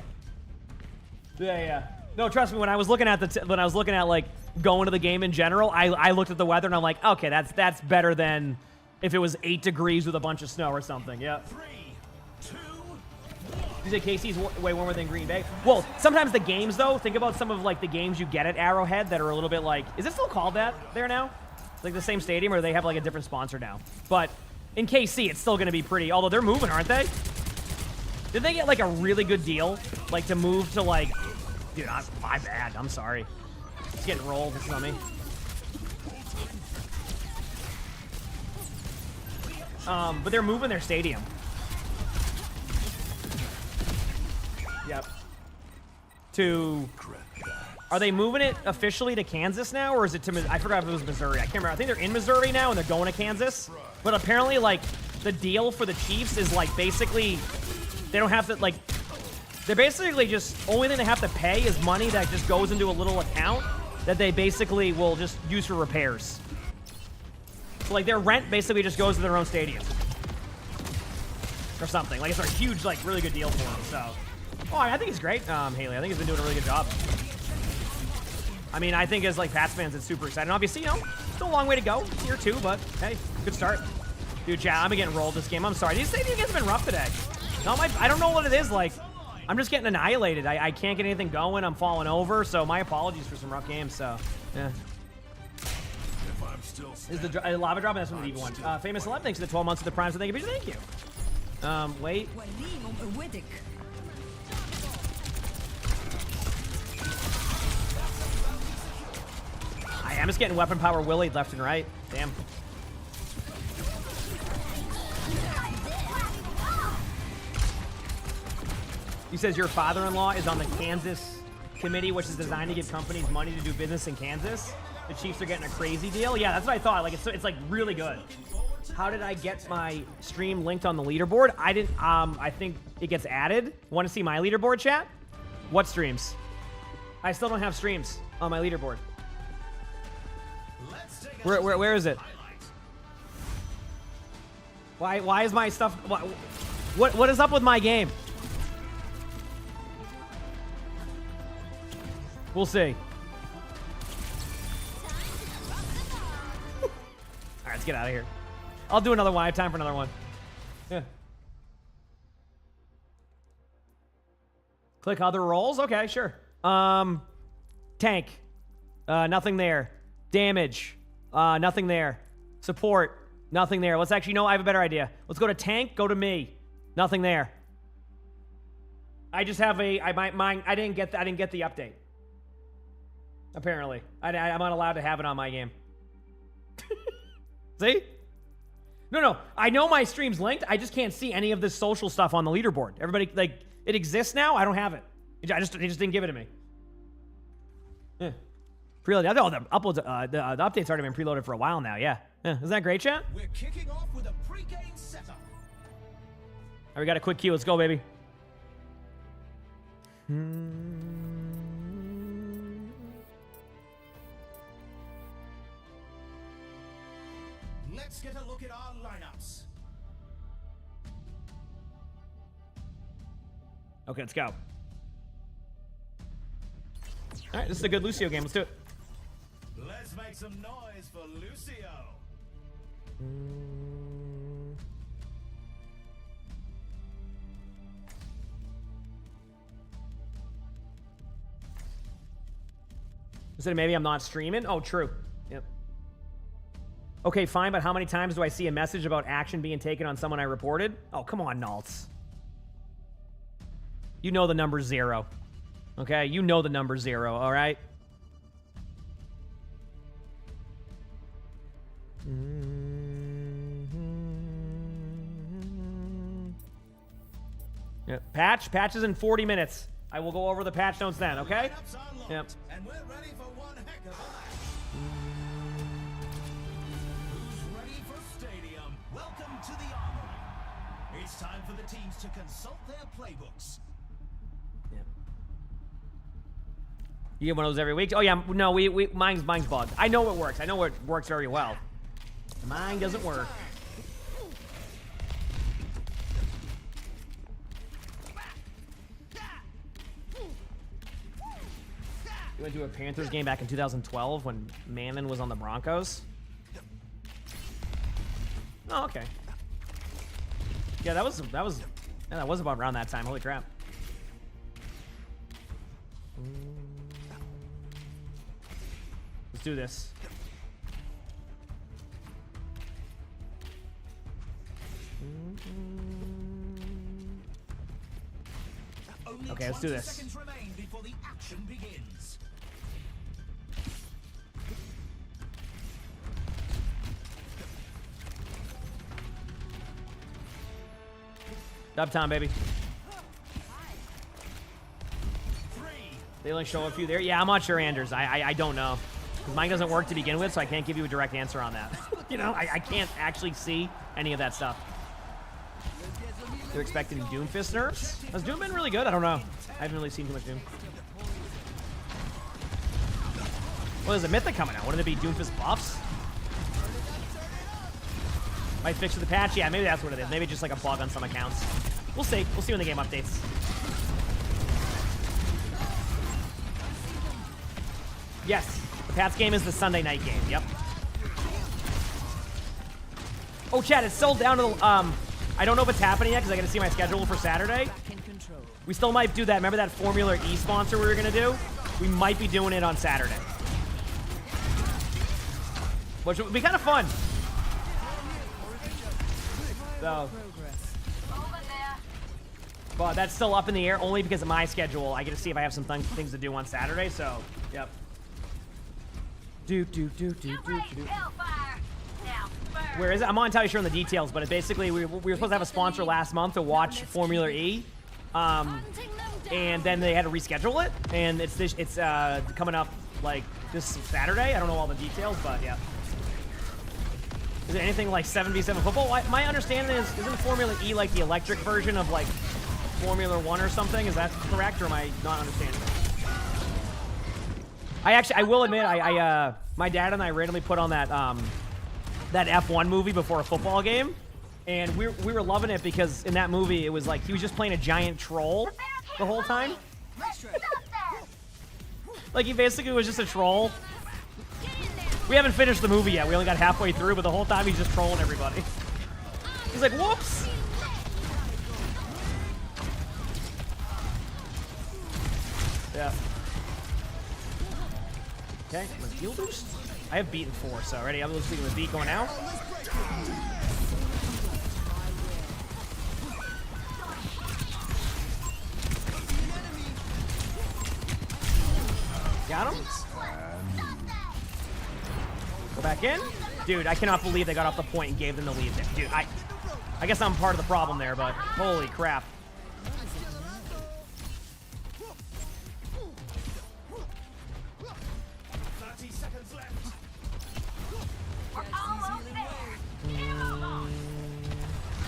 Yeah. No, trust me. When I was looking at like going to the game in general, I looked at the weather and I'm like, okay, that's better than if it was 8 degrees with a bunch of snow or something. Yeah. 3, 2, 1. You say KC's way warmer than Green Bay? Well, sometimes the games though. Think about some of like the games you get at Arrowhead that are a little bit like. Is it still called that there now? Like the same stadium, or they have like a different sponsor now? But in KC, it's still going to be pretty. Although they're moving, aren't they? Did they get like a really good deal, like to move to like? Dude, my bad. I'm sorry. It's getting rolled. This is on me. But they're moving their stadium. Yep. Are they moving it officially to Kansas now, or is it to? I forgot if it was Missouri. I can't remember. I think they're in Missouri now, and they're going to Kansas. But apparently, like the deal for the Chiefs is like basically they don't have to like. They're basically just, only thing they have to pay is money that just goes into a little account that they basically will just use for repairs. So like their rent basically just goes to their own stadium. Or something. Like it's a huge, like really good deal for them, so. Oh, I think he's great, Haley. I think he's been doing a really good job. I mean, I think as like Pats fans, it's super exciting. Obviously, still a long way to go. Year 2, but hey, good start. Dude, chat, I'm getting rolled this game. I'm sorry. These games have been rough today. I don't know what it is, like. I'm just getting annihilated. I can't get anything going. I'm falling over. So my apologies for some rough games. So, yeah. Is the lava drop? That's one of the evil ones. Famous 11, thanks for the 12 months of the prime. So thank you. Thank you. Wait. I am just getting weapon power Willie left and right. Damn. He says your father-in-law is on the Kansas committee, which is designed to give companies money to do business in Kansas. The Chiefs are getting a crazy deal. Yeah, that's what I thought. Like it's like really good. How did I get my stream linked on the leaderboard? I didn't. I think it gets added. Want to see my leaderboard, chat? What streams? I still don't have streams on my leaderboard. Where is it? Why is my stuff? What is up with my game? We'll see. All right, let's get out of here. I'll do another one. I have time for another one. Yeah. Click other roles. Okay, sure. Tank. Nothing there. Damage. Nothing there. Support. Nothing there. Let's actually, no, I have a better idea. Let's go to tank. Go to me. Nothing there. I just have I didn't get the update. Apparently. I'm not allowed to have it on my game. See? No. I know my stream's linked. I just can't see any of this social stuff on the leaderboard. Everybody, like, it exists now. I don't have it. They just didn't give it to me. Yeah. Preloaded. Oh, the update's already been preloaded for a while now. Yeah. Isn't that great, chat? We're kicking off with a pre-game setup. All right, we got a quick queue. Let's go, baby. Let's get a look at our lineups. Okay, let's go. All right, this is a good Lucio game. Let's do it. Let's make some noise for Lucio. Instead of maybe I'm not streaming. Oh, true. Yep. Okay, fine, but how many times do I see a message about action being taken on someone I reported? Oh, come on, Naltz. You know the number's 0. Okay? You know the number's 0, all right? Yeah, patch is in 40 minutes. I will go over the patch notes then, okay? Yep. And we're ready for one heck of a match. Who's ready for Stadium? Welcome to the Armory. It's time for the teams to consult their playbooks. You get one of those every week? Oh yeah, no, mine's bugged. I know it works. I know it works very well. Mine doesn't work. You went to a Panthers game back in 2012 when Manning was on the Broncos? Oh, okay. Yeah, that was about around that time. Holy crap. Let's do this. Okay, let's do this. Seconds remain before the action begins. Dub time, baby. They only show a few there. Yeah, I'm not sure, Anders. I don't know. Because mine doesn't work to begin with, so I can't give you a direct answer on that. You know, I can't actually see any of that stuff. They're expecting Doomfist nerfs? Has Doom been really good? I don't know. I haven't really seen too much Doom. Well, there's a Mythic coming out. Wouldn't it be Doomfist buffs? Might fix with the patch? Yeah, maybe that's what it is. Maybe just like a bug on some accounts. We'll see. We'll see when the game updates. Yes, the Pats game is the Sunday night game. Yep. Oh, Chad, it's sold down to the, I don't know if it's happening yet because I got to see my schedule for Saturday. We still might do that. Remember that Formula E sponsor we were going to do? We might be doing it on Saturday. Which would be kind of fun. So, but that's still up in the air only because of my schedule. I get to see if I have some things to do on Saturday. So, yep. Where is it? I'm not entirely sure on the details, but it basically we were supposed to have a sponsor last month to watch Formula E, and then they had to reschedule it, and it's coming up like this Saturday. I don't know all the details, but yeah. Is it anything like 7v7 football? My understanding is, isn't Formula E like the electric version of like Formula 1 or something? Is that correct, or am I not understanding? I will admit, my dad and I randomly put on that that F1 movie before a football game, and we were loving it because in that movie it was like he was just playing a giant troll the whole time. Like he basically was just a troll. We haven't finished the movie yet. We only got halfway through, but the whole time he's just trolling everybody. He's like, whoops. Yeah. Okay, let's heal boost. I have beaten 4, so ready? I'm speaking with beat going out. Got him. Go back in. Dude, I cannot believe they got off the point and gave them the lead there. Dude, I guess I'm part of the problem there, but holy crap.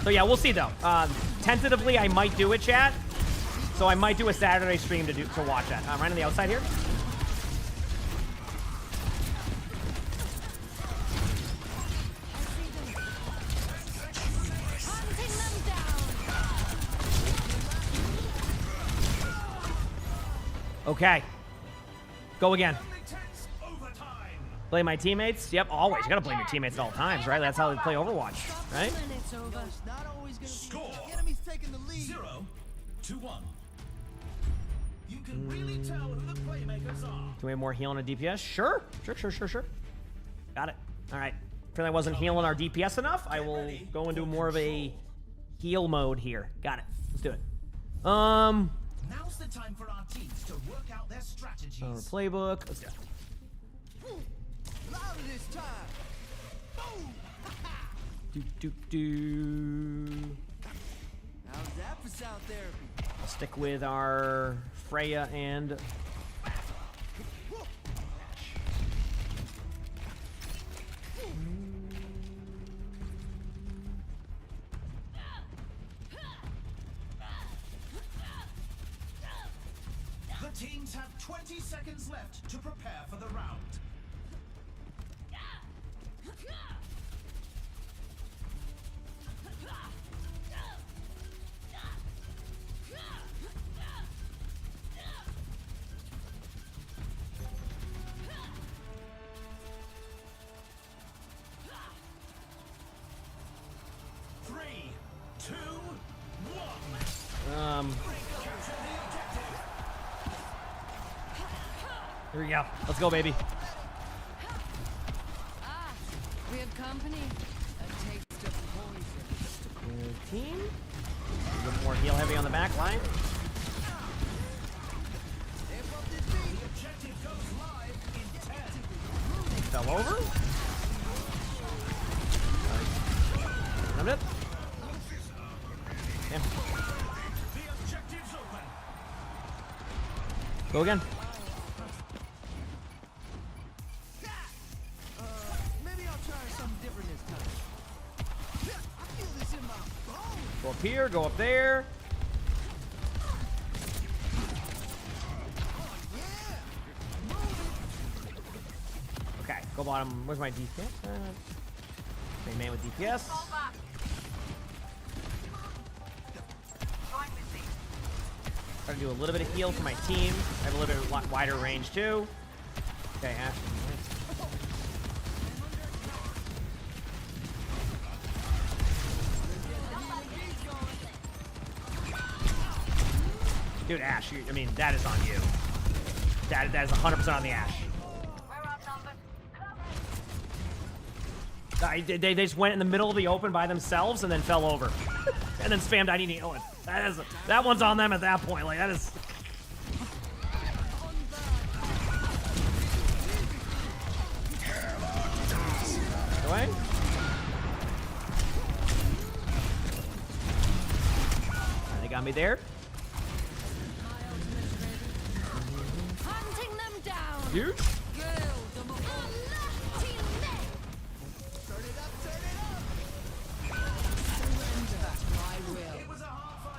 So yeah, we'll see though. Tentatively, I might do it, chat. So I might do a Saturday stream to watch that. Right on the outside here. Okay. Go again. Blame my teammates? Yep, always. You gotta blame your teammates at all times, right? That's how they play Overwatch, right? Score 0-1. You can really tell who the playmakers are. Do we have more heal on a DPS? Sure. Sure. Got it. All right. I wasn't healing our DPS enough, I will go into more of a heal mode here. Got it. Let's do it. Now's the time for our teams to work out their strategies. Our playbook. Let's go. Louder this time. Boom. How's that for sound therapy? I'll stick with our Freya and The teams have 20 seconds left to prepare for the round. Three, two, one. Here we go. Let's go, baby. Ah, we have company. A taste of poison. Team. A little more heal heavy on the back line. Fell over. Named it. Yeah. Go again. Maybe I'll try something different this time. I feel this in my bones. Go up here, go up there. Okay, go bottom. Where's my DPS? Main man with DPS. Try to do a little bit of heal for my team. I have a little bit wider range too. Okay, Ash. Dude, Ash, I mean, that is on you. That is 100% on the Ash. They just went in the middle of the open by themselves and then fell over. And then spammed I need healing. That one's on them at that point. Like, that is... Go away. They got me there. Hunting them down. Huge.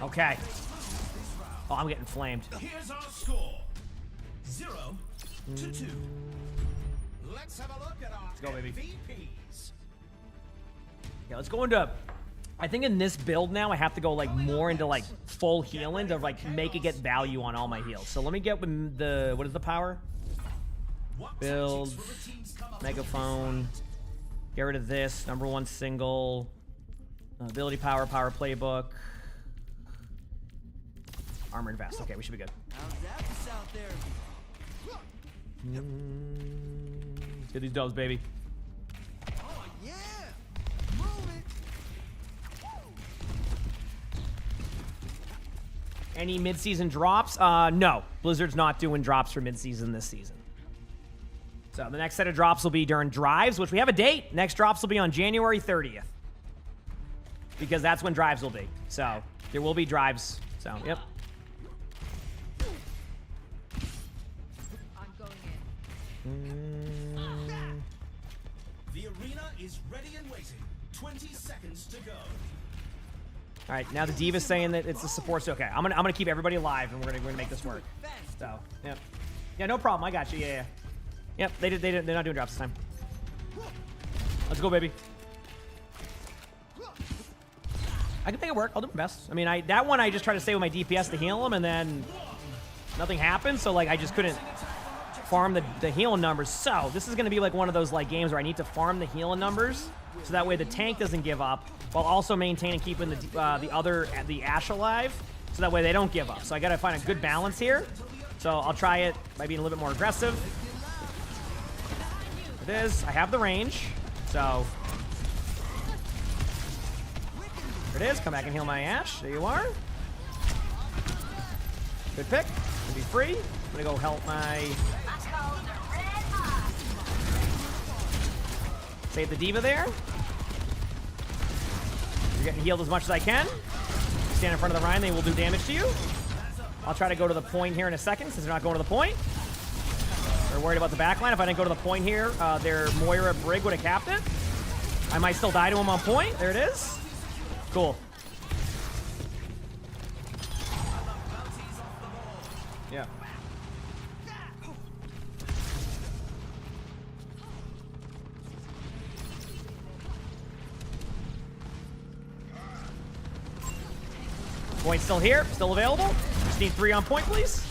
Okay. Oh, I'm getting flamed. Here's our score. 0-2. Let's have a look at our go, baby. MVPs. Yeah, let's go into... I think in this build now, I have to go like more into like full healing to like make it get value on all my heals. So let me get with the... What is the power? Build. Megaphone. Get rid of this. #1 single. Ability power. Power playbook. Armored vest. Okay, we should be good. How's that for sound therapy? Let's get these dubs, baby. Oh yeah. Move it. Any mid-season drops? No. Blizzard's not doing drops for mid-season this season. So the next set of drops will be during drives, which we have a date. Next drops will be on January 30th. Because that's when drives will be. So there will be drives. So, yep. I'm going in. The arena is ready and waiting. 20 seconds to go. All right, now the Diva's saying that it's the support. So, okay, I'm gonna keep everybody alive, and we're gonna make this work. So, yep. Yeah, no problem. I got you. Yeah. Yep. They're not doing drops this time. Let's go, baby. I can make it work. I'll do my best. I mean, that one I just tried to stay with my DPS to heal him, and then nothing happened. So like I just couldn't farm the healing numbers. So this is going to be like one of those like games where I need to farm the healing numbers, so that way the tank doesn't give up, while also maintaining keeping the Ash alive, so that way they don't give up. So I got to find a good balance here. So I'll try it by being a little bit more aggressive. It is. I have the range, so There it is. Come back and heal my Ash. There you are. Good pick. Gonna be free. I'm gonna go help my... Save the diva there. You're getting healed as much as I can. Stand in front of the Rhine, they will do damage to you. I'll try to go to the point here in a second since they're not going to the point. They're worried about the backline. If I didn't go to the point here, their Moira Brig would have capped it. I might still die to him on point. There it is. Cool. Yeah. Point still here, still available. Just need 3 on point, please.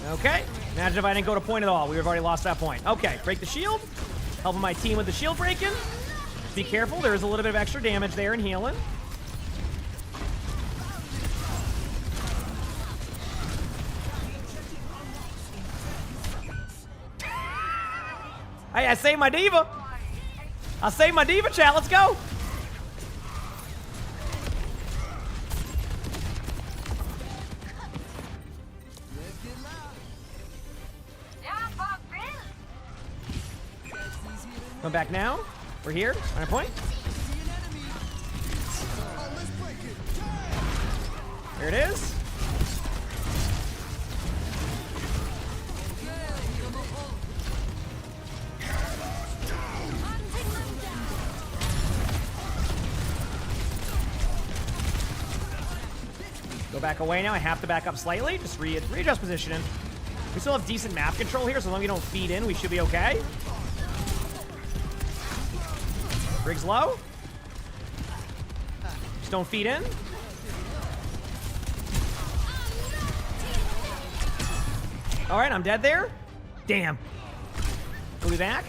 Okay. Imagine if I didn't go to point at all. We would have already lost that point. Okay, break the shield. Helping my team with the shield breaking. Be careful, there is a little bit of extra damage there in healing. Hey, I saved my diva. I saved my diva, chat. Let's go. Come back now. We're here on our point. There it is. Go back away now. I have to back up slightly. Just readjust positioning. We still have decent map control here, so as long as we don't feed in, we should be okay. Briggs low. Just don't feed in. All right, I'm dead there. Damn. We'll be back.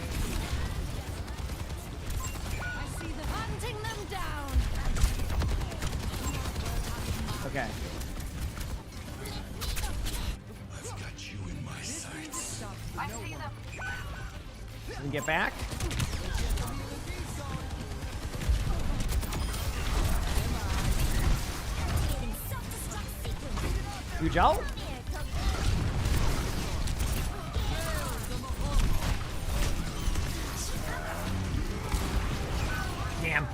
Okay. I've got you in my sights. I see them. We can get back. Huge ult. Damn.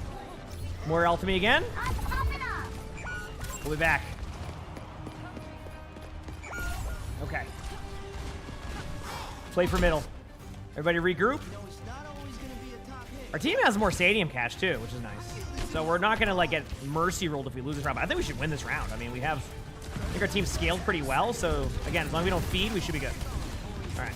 More ult to me again. We'll be back. Okay. Play for middle. Everybody regroup. Our team has more stadium cash too, which is nice. So we're not gonna like get mercy rolled if we lose this round. But I think we should win this round. I mean, we have. I think our team scaled pretty well. So again, as long as we don't feed, we should be good. All right.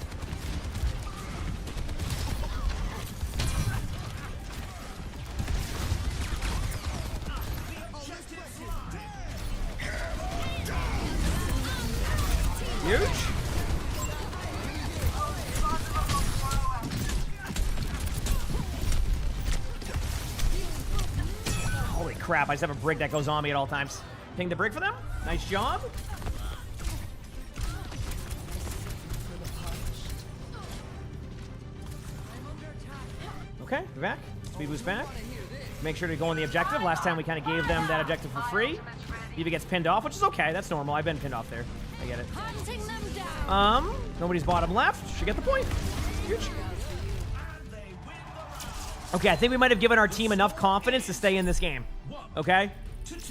Huge. Holy crap, I just have a brig that goes on me at all times. Ping the brig for them. Nice job. Okay, we're back. Speed boost back. Make sure to go on the objective. Last time we kind of gave them that objective for free. Eva gets pinned off, which is okay. That's normal. I've been pinned off there. I get it. Nobody's bottom left. Should get the point. Huge. Okay, I think we might have given our team enough confidence to stay in this game. Okay?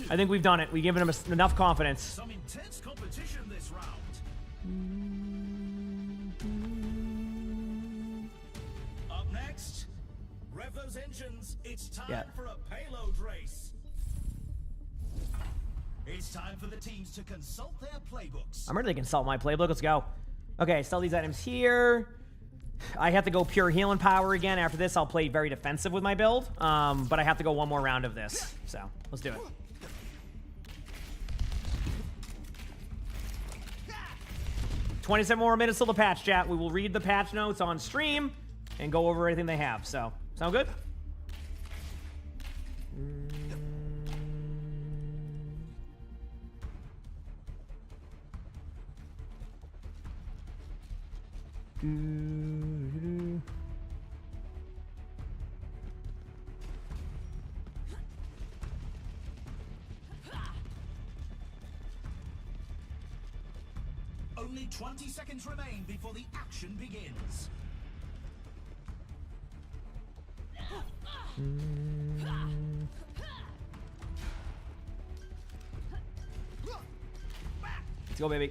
I think we've done it. We've given them enough confidence. Some intense competition this round. Up next, rev those engines. It's time for a payload race. It's time for the teams to consult their playbooks. I'm ready to consult my playbook. Let's go. Okay, sell these items here. I have to go pure healing power again. After this, I'll play very defensive with my build. But I have to go one more round of this. So, let's do it. $27 more minutes till the patch, chat. We will read the patch notes on stream and go over everything they have. So, sound good? Only 20 seconds remain before the action begins. Let's go, baby.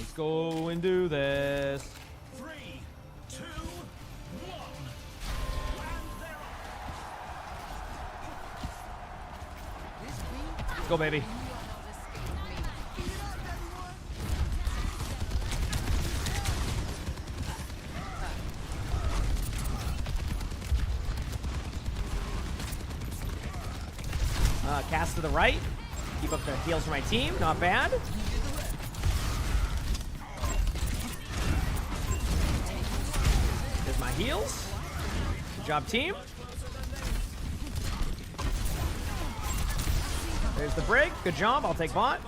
Let's go and do this. 3, 2, 1. Let's go, baby. Cast to the right. Keep up the heals for my team. Not bad. There's my heals. Good job, team. There's the break. Good job. I'll take bot.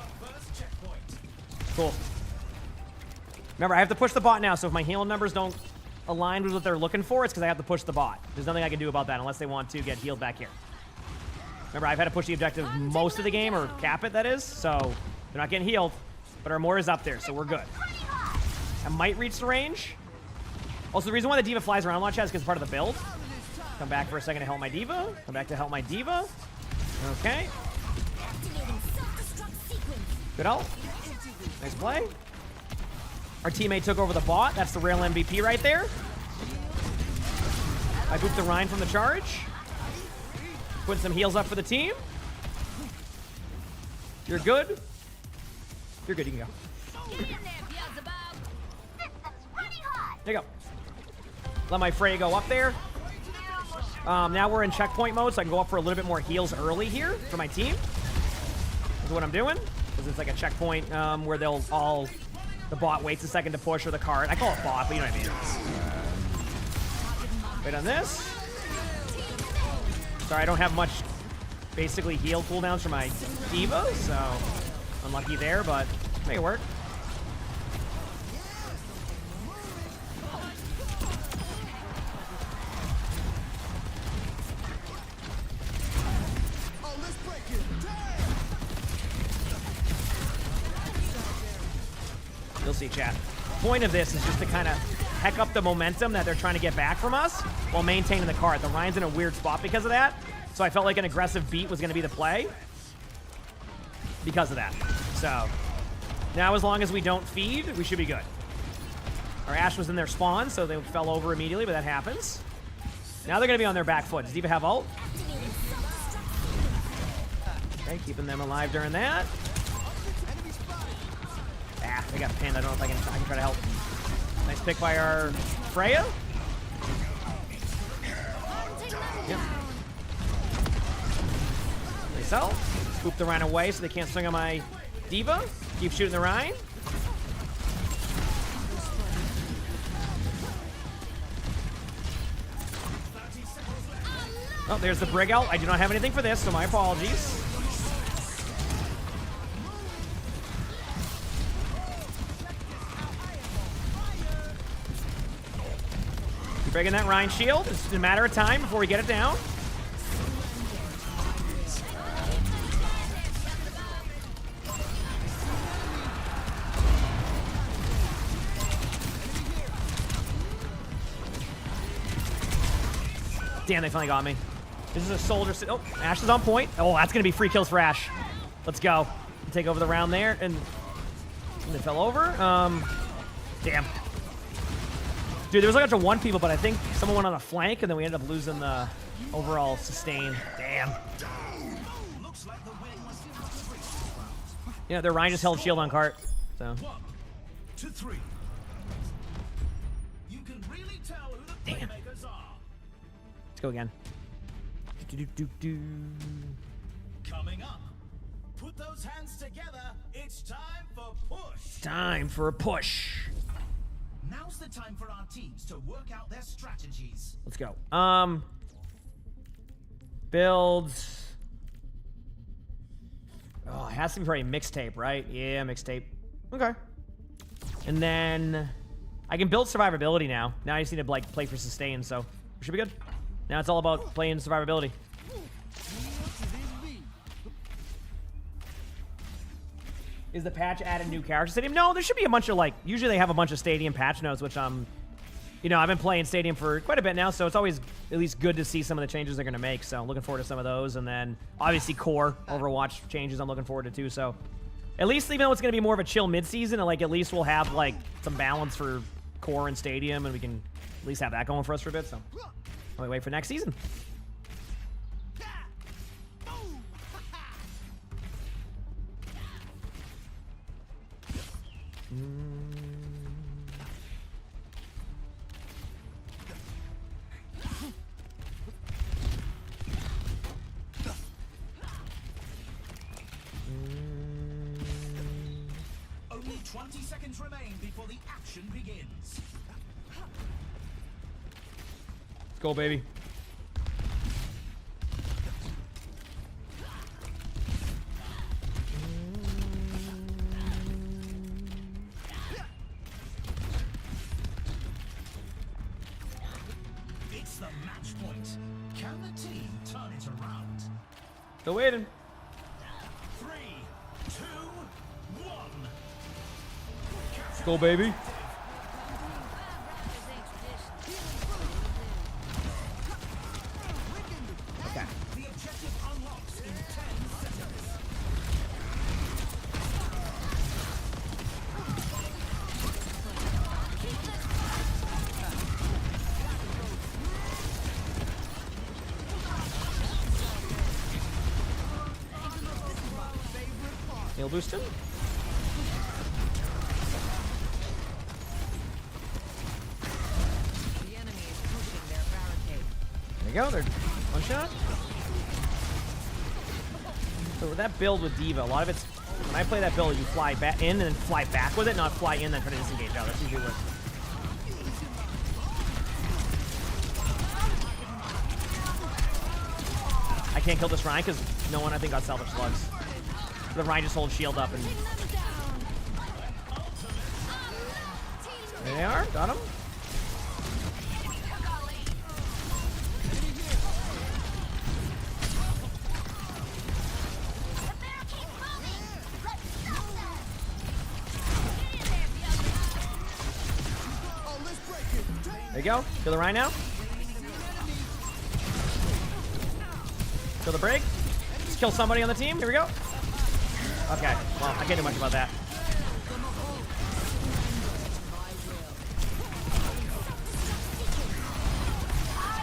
Cool. Remember, I have to push the bot now, so if my heal numbers don't align with what they're looking for, it's because I have to push the bot. There's nothing I can do about that unless they want to get healed back here. Remember, I've had to push the objective most of the game, or cap it, that is, so they're not getting healed, but our Moira is up there, so we're good. I might reach the range. Also, the reason why the D.Va flies around a lot, Chad, is because it's part of the build. Come back for a second to help my D.Va. Come back to help my D.Va. Okay. Good ult. Nice play. Our teammate took over the bot. That's the real MVP right there. I booped the Rhine from the charge. Putting some heals up for the team. You're good. You're good. You can go. There you go. Let my Frey go up there. Now we're in checkpoint mode, so I can go up for a little bit more heals early here for my team. That's what I'm doing. Because it's like a checkpoint where they'll all... The bot waits a second to push, or the card. I call it bot, but you know what I mean. Wait on this. Sorry, I don't have much, basically, heal cooldowns for my D.Va, so unlucky there, but make it work. You'll see, chat. The point of this is just to kind of heck up the momentum that they're trying to get back from us while maintaining the card. The Rhine's in a weird spot because of that, so I felt like an aggressive beat was going to be the play because of that. So now as long as we don't feed, we should be good. Our Ashe was in their spawn, so they fell over immediately, but that happens. Now they're going to be on their back foot. Does D.Va have ult? Okay, keeping them alive during that. Ah, they got pinned. I don't know if I can try to help. Nice pick by our Freya. Yep. They sell. Scoop the Rhine away so they can't swing on my D.Va. Keep shooting the Rhine. Oh, there's the Brig ult. I do not have anything for this, so my apologies. Breaking that Rhine shield. It's a matter of time before we get it down. Damn, they finally got me. This is a soldier. Oh, Ashe is on point. Oh, that's going to be free kills for Ashe. Let's go. Take over the round there. And they fell over. Damn. Dude, there was like a bunch of one people, but I think someone went on a flank, and then we ended up losing the overall sustain. Damn. Yeah, their Rhine just held shield on cart. So. 1, 2, 3. You can really tell who the Damn. playmakers are. Let's go again. Coming up. Put those hands together. It's time for push. Time for a push. Now's the time for our teams to work out their strategies. Let's go. Builds. Oh, it has to be probably mixtape, right? Yeah, mixtape. Okay. And then I can build survivability now. Now I just need to like play for sustain, so we should be good. Now it's all about playing survivability. Is the patch added new character stadium? No, there should be a bunch of, like, usually they have a bunch of stadium patch notes, which you know, I've been playing stadium for quite a bit now, so it's always at least good to see some of the changes they're going to make. So looking forward to some of those. And then obviously core Overwatch changes I'm looking forward to too. So at least even though it's going to be more of a chill mid-season, and like at least we'll have like some balance for core and stadium, and we can at least have that going for us for a bit. So I'll wait for next season. Only 20 seconds remain before the action begins. Let's go, baby. It's the match point. Can the team turn it around? Still waiting. 3, 2, 1. Let's go, baby. Okay. The objective unlocks in 10 seconds. Heal boost him. The enemy is pushing their barricade. There you go. They're one shot. So with that build with D.Va, a lot of it's when I play that build, you fly back in and then fly back with it, not fly in and then try to disengage out. That's usually what. I can't kill this Ryan because no one I think got salvage slugs. The Ryan just holds shield up and. There they are. Got him. There you go. Kill the Ryan now. Kill the break. Just kill somebody on the team. Here we go. Okay. Well, I can't do much about that.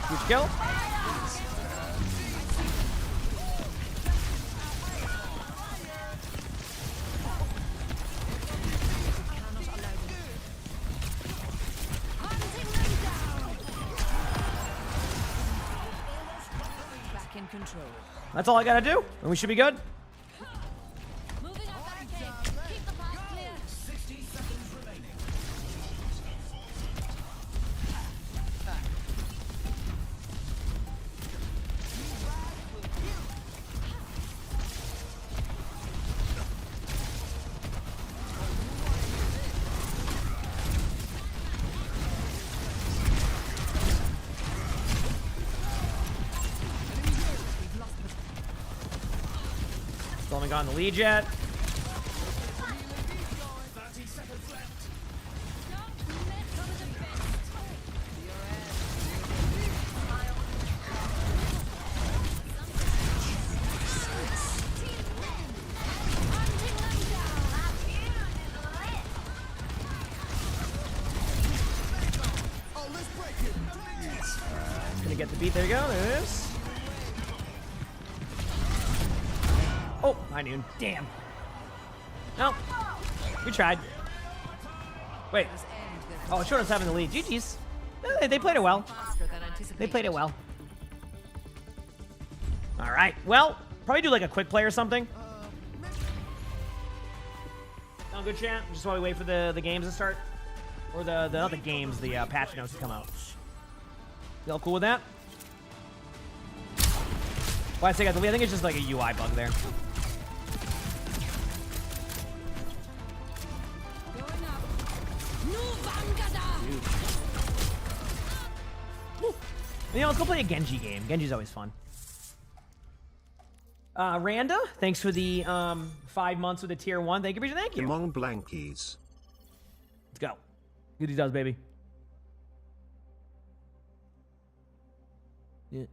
Huge kill. Back in control. That's all I gotta do, and we should be good. Moving our barricade. Keep the path clear. 60 seconds remaining. Still haven't gotten the lead yet. 30 seconds left. Don't mess with the best. Hunting them down. Oh, let's break it. Gonna get the beat. There you go. There it is. Oh, high noon. Damn. No. We tried. Wait. Oh, it showed us having the lead. GG's. They played it well. Faster than anticipated. They played it well. All right. Well, probably do like a quick play or something. Sound good, chat? Just while we wait for the games to start. Or the not the games, the patch notes to come out. Y'all cool with that? Why I say got the lead? I think it's just like a UI bug there. You know, let's go play a Genji game. Genji's always fun. Randa, thanks for the 5 months with the tier 1. Thank you, Bridget. Thank you. Emongg blankies. Let's go. Get these does, baby. Yeah.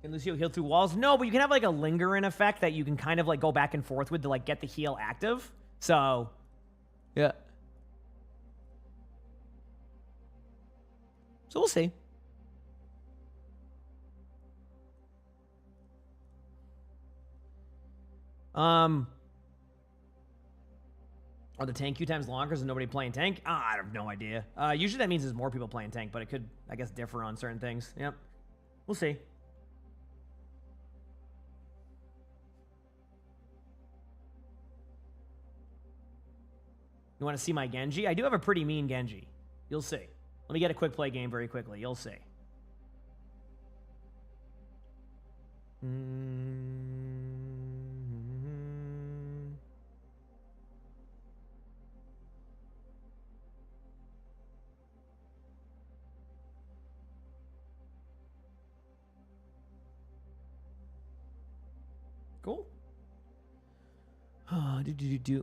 Can Lucio heal through walls? No, but you can have like a lingering effect that you can kind of like go back and forth with to like get the heal active. So, yeah. So we'll see. Are the tank queue times longer? Is nobody playing tank? I have no idea. Usually that means there's more people playing tank, but it could, I guess, differ on certain things. Yep. We'll see. You want to see my Genji? I do have a pretty mean Genji. You'll see. Let me get a quick play game very quickly. You'll see. Cool.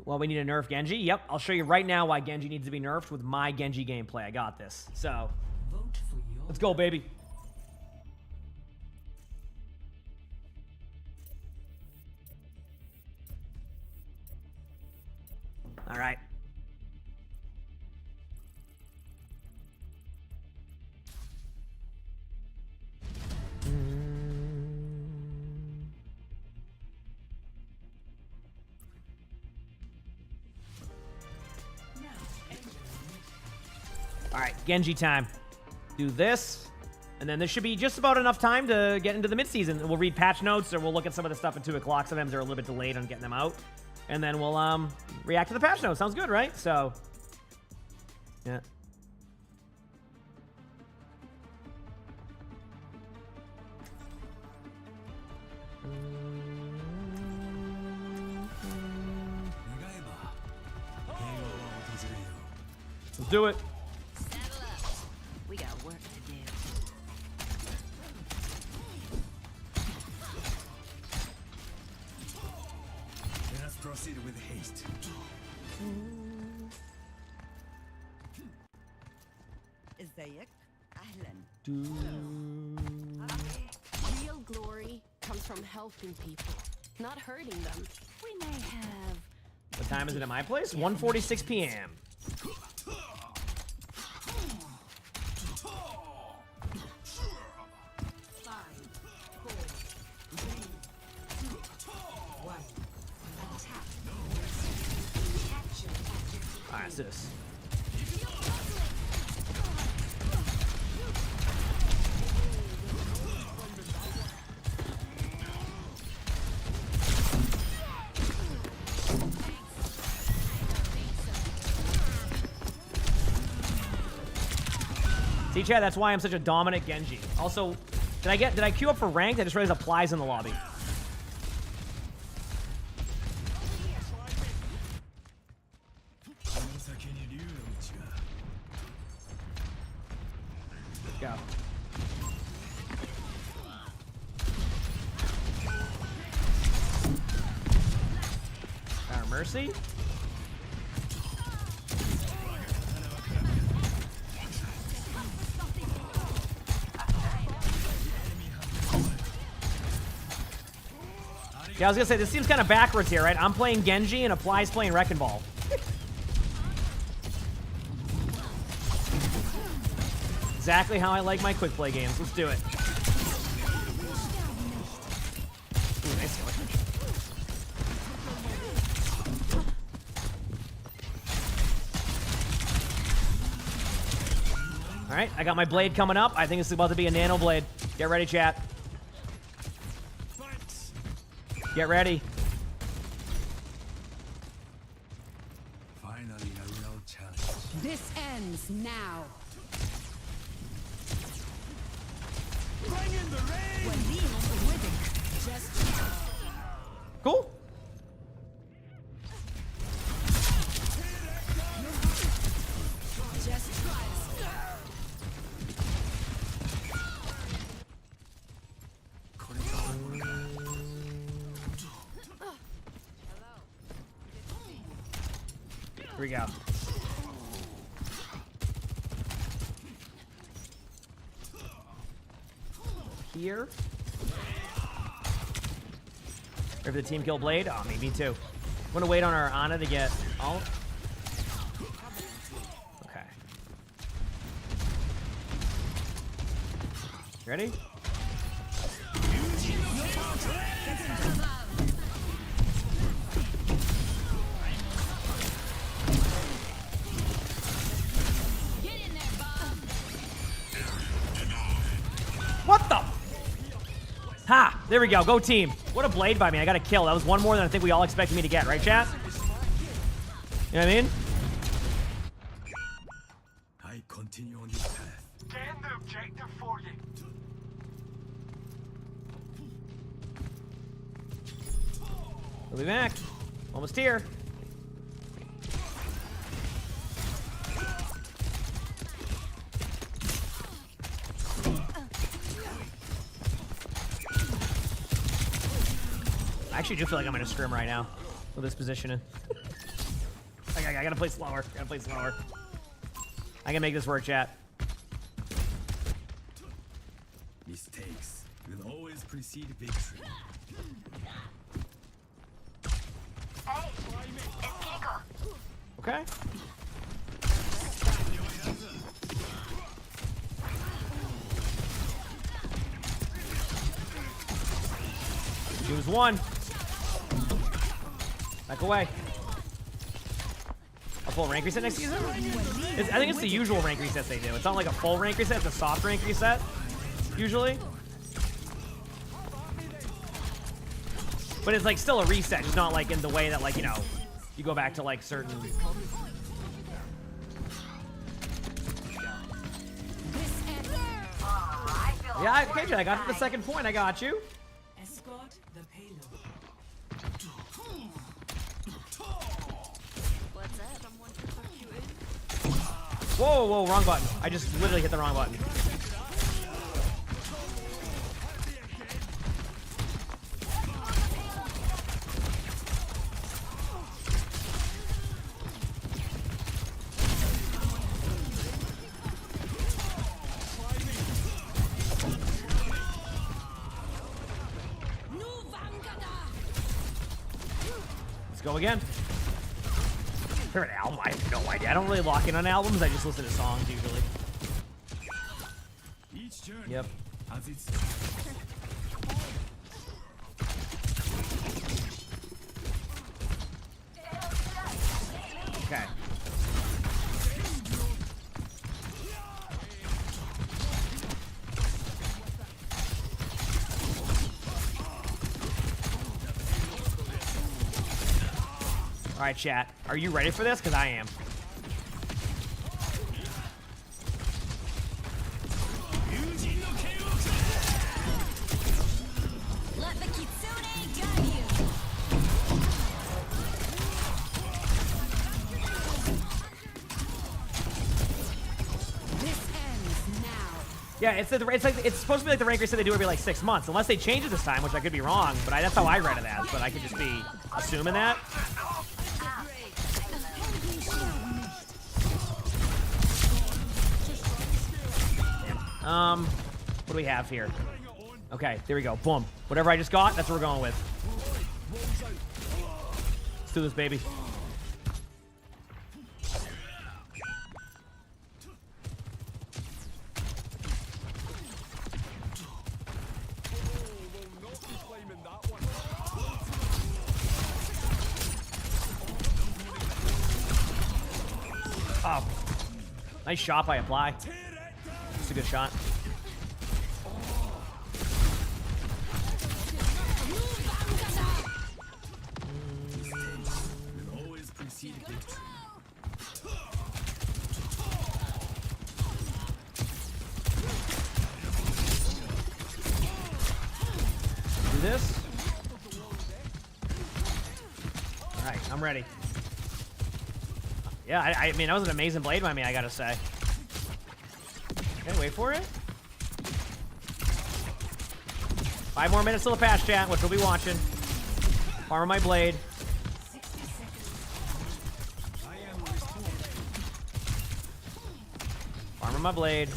Well, we need a nerf Genji. Yep, I'll show you right now why Genji needs to be nerfed with my Genji gameplay. I got this. So, let's go, baby. All right. All right, Genji time. Do this, and then there should be just about enough time to get into the mid-season. We'll read patch notes, or we'll look at some of the stuff at 2 o'clock. Sometimes they're a little bit delayed on getting them out. And then we'll react to the patch notes. Sounds good, right? So, yeah. Let's do it. We got work to do. Let us proceed with haste. ازيك؟ أهلا. Real glory comes from helping people, not hurting them. We may have... What time is it at my place? 1:46 p.m. Alright, this. See, Chad, that's why I'm such a dominant Genji. Also, did I queue up for ranked? I just realized applies in the lobby. Go. Our mercy. Yeah, I was gonna say, this seems kind of backwards here, right? I'm playing Genji and Apply's playing Wrecking Ball. Exactly how I like my quick play games. Let's do it. Ooh, nice heal. All right, I got my blade coming up. I think this is about to be a nano blade. Get ready, chat. Get ready. Finally, a real challenge. This ends now. Bring in the rain! Cool. Here we go. Here. Or if the team kill Blade? Oh, me too. I'm gonna wait on our Ana to get all. Okay. Ready? What the? Ha! There we go. Go team. What a blade by me. I got a kill. That was one more than I think we all expected me to get, right, chat? You know what I mean? I continue on this path. Scan the objective for you. We'll be back. Almost here. I actually do feel like I'm in a scrim right now with this positioning. I gotta play slower. I can make this work, chat. Mistakes will always precede victory. Hey, it's Kiko. Okay. Choose one. Back away. A full rank reset next season? I think it's the usual rank resets they do. It's not like a full rank reset, it's a soft rank reset, usually. But it's like still a reset, just not like in the way that, like, you know, you go back to like certain. Yeah, okay, I got to the second point. I got you. Escort the payload. What's up? Someone to tuck you in? Whoa, wrong button. I just literally hit the wrong button. Let's go again. Favorite album? I have no idea. I don't really lock in on albums. I just listen to songs usually. Each journey Yep. has its Okay. All right, chat. Are you ready for this? Because I am. Let the kitsune guide you. This ends now. Yeah, it's supposed to be like the rank reset they do every like 6 months, unless they change it this time, which I could be wrong. But that's how I read it as. But I could just be assuming that. What do we have here? Okay, there we go. Boom. Whatever I just got, that's what we're going with. Let's do this, baby. Oh. Nice shot by Apply. It's a good shot. will always precede victory. Do this. All right, I'm ready. Yeah, I mean, that was an amazing blade by me, I gotta say. Okay, wait for it. 5 more minutes till the patch, chat, which we'll be watching. Farming my blade. Cover my blade.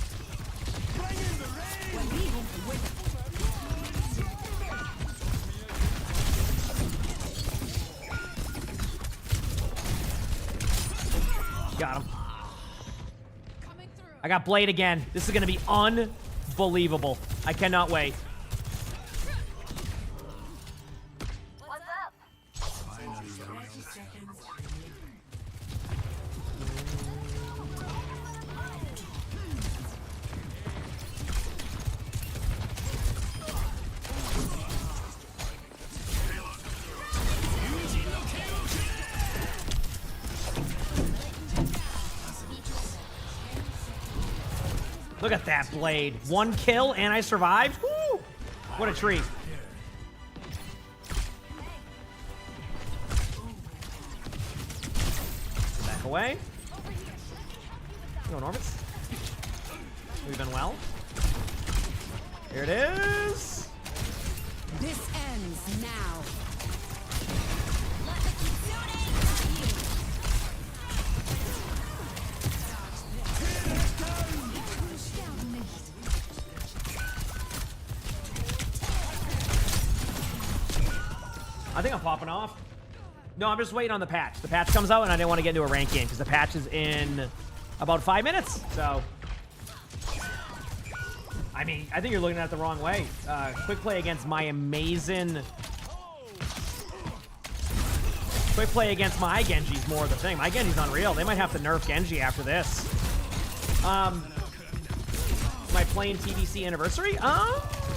Got him. I got blade again. This is going to be unbelievable. I cannot wait. What's up? Look at that blade. 1 kill and I survived. Woo! What a treat. Back away. Go, Norbits. We've been well. Here it is. This ends now. I think I'm popping off. No, I'm just waiting on the patch. The patch comes out and I didn't want to get into a rank game because the patch is in about 5 minutes. So, I mean, I think you're looking at it the wrong way. Quick play against my amazing... Quick play against my Genji's more the thing. My Genji's unreal. They might have to nerf Genji after this. My playing TBC anniversary?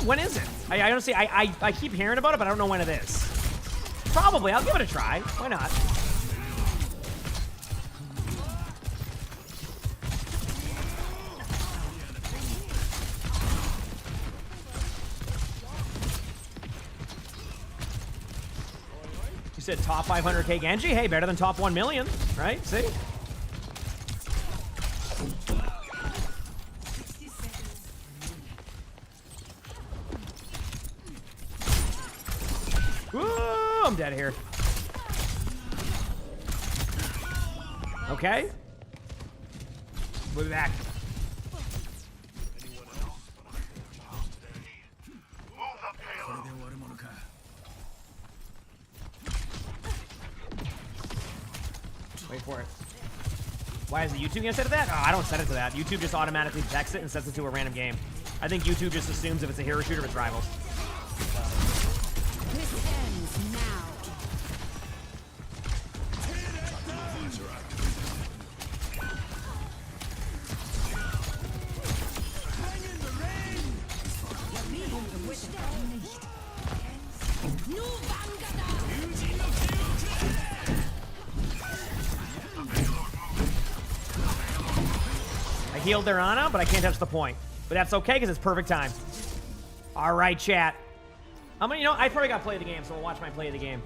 When is it? I honestly, I keep hearing about it, but I don't know when it is. Probably. I'll give it a try. Why not? You said top 500k Genji? Hey, better than top 1 million, right? See? Woo, I'm dead here. Okay. We'll be back. Wait for it. Why is the YouTube gonna set it to that? Oh, I don't set it to that. YouTube just automatically detects it and sets it to a random game. I think YouTube just assumes if it's a hero shooter, it's rivals. This ends now. I healed their Ana, but I can't touch the point. But that's okay because it's perfect time. All right, chat. I'm gonna, you know, I probably got to play the game, so we'll watch my play of the game.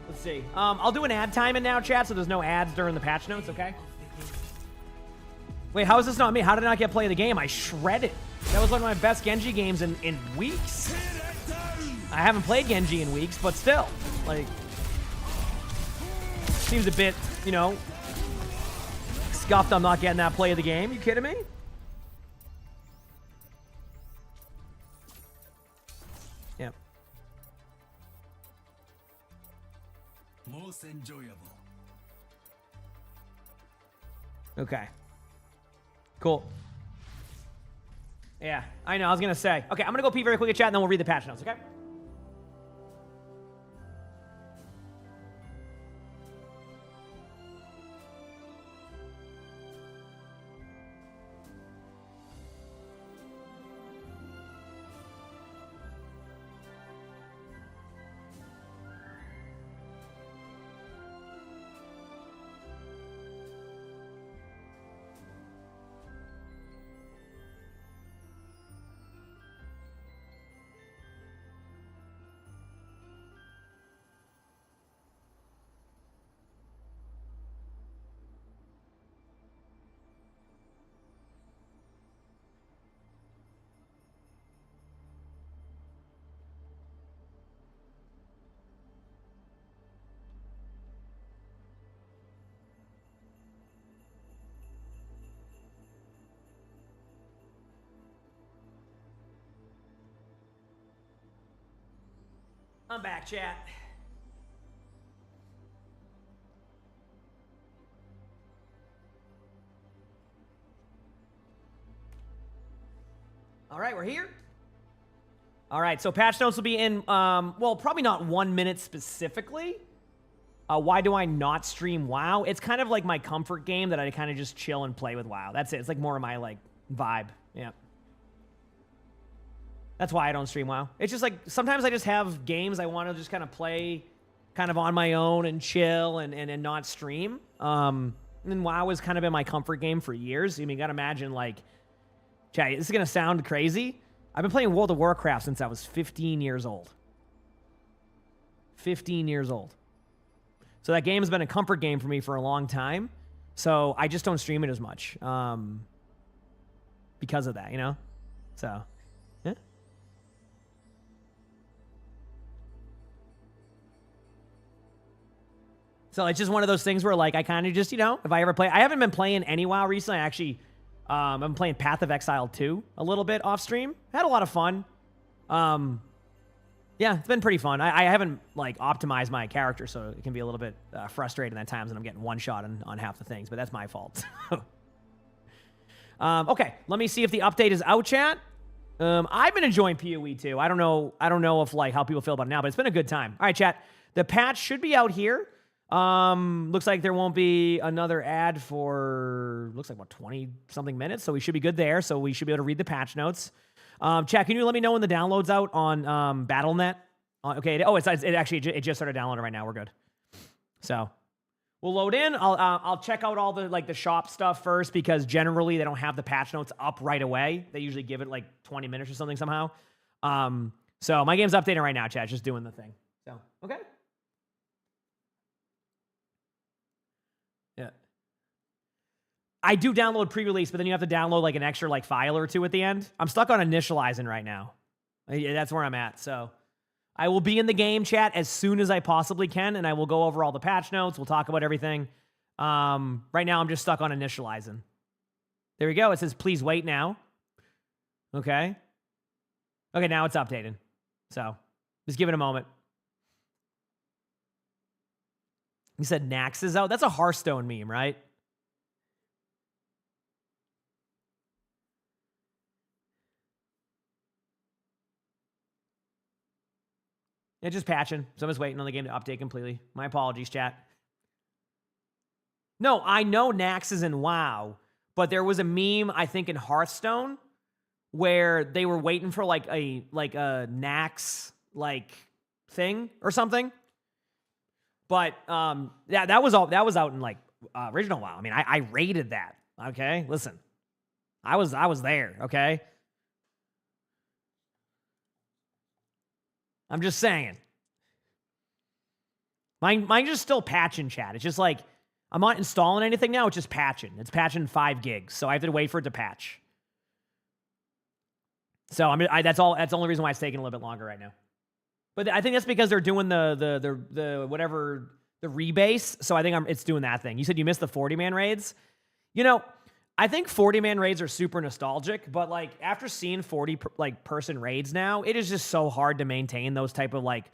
Let's see. I'll do an ad time in now, chat, so there's no ads during the patch notes, okay? Wait, how is this not me? How did I not get play of the game? I shredded. That was one of my best Genji games in weeks. I haven't played Genji in weeks, but still, like, seems a bit, you know, scuffed I'm not getting that play of the game. You kidding me? Yep. Most enjoyable. Okay. Cool. Yeah, I know. I was going to say. Okay, I'm going to go pee very quick at chat, and then we'll read the patch notes, okay? I'm back, chat. All right, we're here. All right, so patch notes will be in, well, probably not 1 minute specifically. Why do I not stream WoW? It's kind of like my comfort game that I kind of just chill and play with WoW. That's it. It's like more of my, like, vibe. Yeah. That's why I don't stream WoW. It's just like, sometimes I just have games I want to just kind of play kind of on my own and chill and not stream. And WoW has kind of been my comfort game for years. I mean, you gotta imagine, like, chat, this is gonna sound crazy. I've been playing World of Warcraft since I was 15 years old. 15 years old. So that game has been a comfort game for me for a long time. So I just don't stream it as much. Because of that, you know? So, yeah. So it's just one of those things where, like, I kind of just, you know, if I ever play... I haven't been playing any WoW recently. I actually... I've been playing Path of Exile 2 a little bit off stream. Had a lot of fun. Yeah, it's been pretty fun. I haven't, like, optimized my character, so it can be a little bit frustrating at times when I'm getting one shot on half the things, but that's my fault. Okay, let me see if the update is out, chat. I've been enjoying PoE too. I don't know if, like, how people feel about it now, but it's been a good time. All right, chat. The patch should be out here. Looks like there won't be another ad for, looks like, what, 20-something minutes, so we should be good there, so we should be able to read the patch notes. Chat, can you let me know when the download's out on Battle.net? Okay, it just started downloading right now. We're good. So we'll load in. I'll check out all the, like, the shop stuff first, because generally they don't have the patch notes up right away. They usually give it like 20 minutes or something somehow. So my game's updating right now, chat, just doing the thing. So, okay. Yeah. I do download pre-release, but then you have to download, like, an extra, like, file or two at the end. I'm stuck on initializing right now. That's where I'm at. So I will be in the game, chat, as soon as I possibly can, and I will go over all the patch notes. We'll talk about everything. Right now, I'm just stuck on initializing. There we go. It says, please wait now. Okay. Okay, now it's updated. So just give it a moment. You said Nax is out? That's a Hearthstone meme, right? Yeah, just patching. So I'm just waiting on the game to update completely. My apologies, chat. No, I know Nax is in WoW, but there was a meme, I think, in Hearthstone where they were waiting for like a Nax like thing or something. But yeah, that was out in, like, original WoW. I mean, I rated that. Okay, listen, I was there. Okay. I'm just saying. Mine's just still patching, chat. It's just like, I'm not installing anything now. It's just patching. It's patching 5 gigs. So I have to wait for it to patch. So that's the only reason why it's taking a little bit longer right now. But I think that's because they're doing the whatever, the rebase. So I think it's doing that thing. You said you missed the 40-man raids. You know, I think 40-man raids are super nostalgic, but, like, after seeing 40 person raids now, it is just so hard to maintain those type of, like,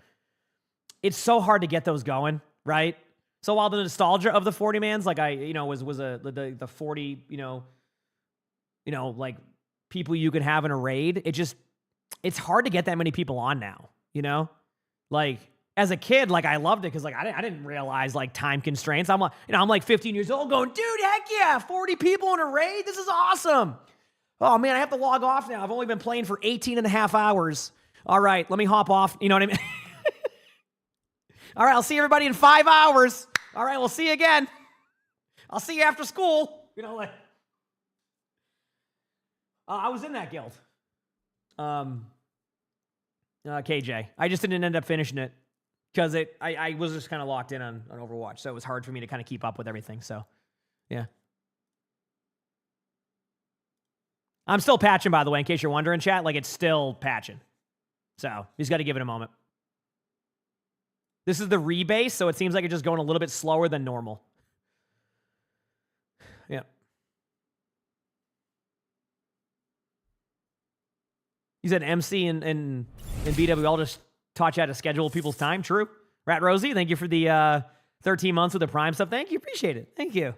it's so hard to get those going, right? So while the nostalgia of the 40-mans, like, was the 40, like, people you could have in a raid, it's hard to get that many people on now, you know? Like, as a kid, like, I loved it because, like, I didn't realize, like, time constraints. I'm like, I'm like 15 years old going, dude, heck yeah, 40 people in a raid? This is awesome. Oh, man, I have to log off now. I've only been playing for 18 and a half hours. All right, let me hop off. You know what I mean? All right, I'll see everybody in 5 hours. All right, we'll see you again. I'll see you after school. You know, like, I was in that guild. KJ. I just didn't end up finishing it because I was just kind of locked in on Overwatch, so it was hard for me to kind of keep up with everything. So, yeah. I'm still patching, by the way, in case you're wondering, chat. Like, it's still patching. So, you just got to give it a moment. This is the rebase, so it seems like it's just going a little bit slower than normal. Yeah. You said MC and BW all just taught you how to schedule people's time. True. Rat Rosie, thank you for the 13 months with the Prime stuff. Thank you. Appreciate it. Thank you.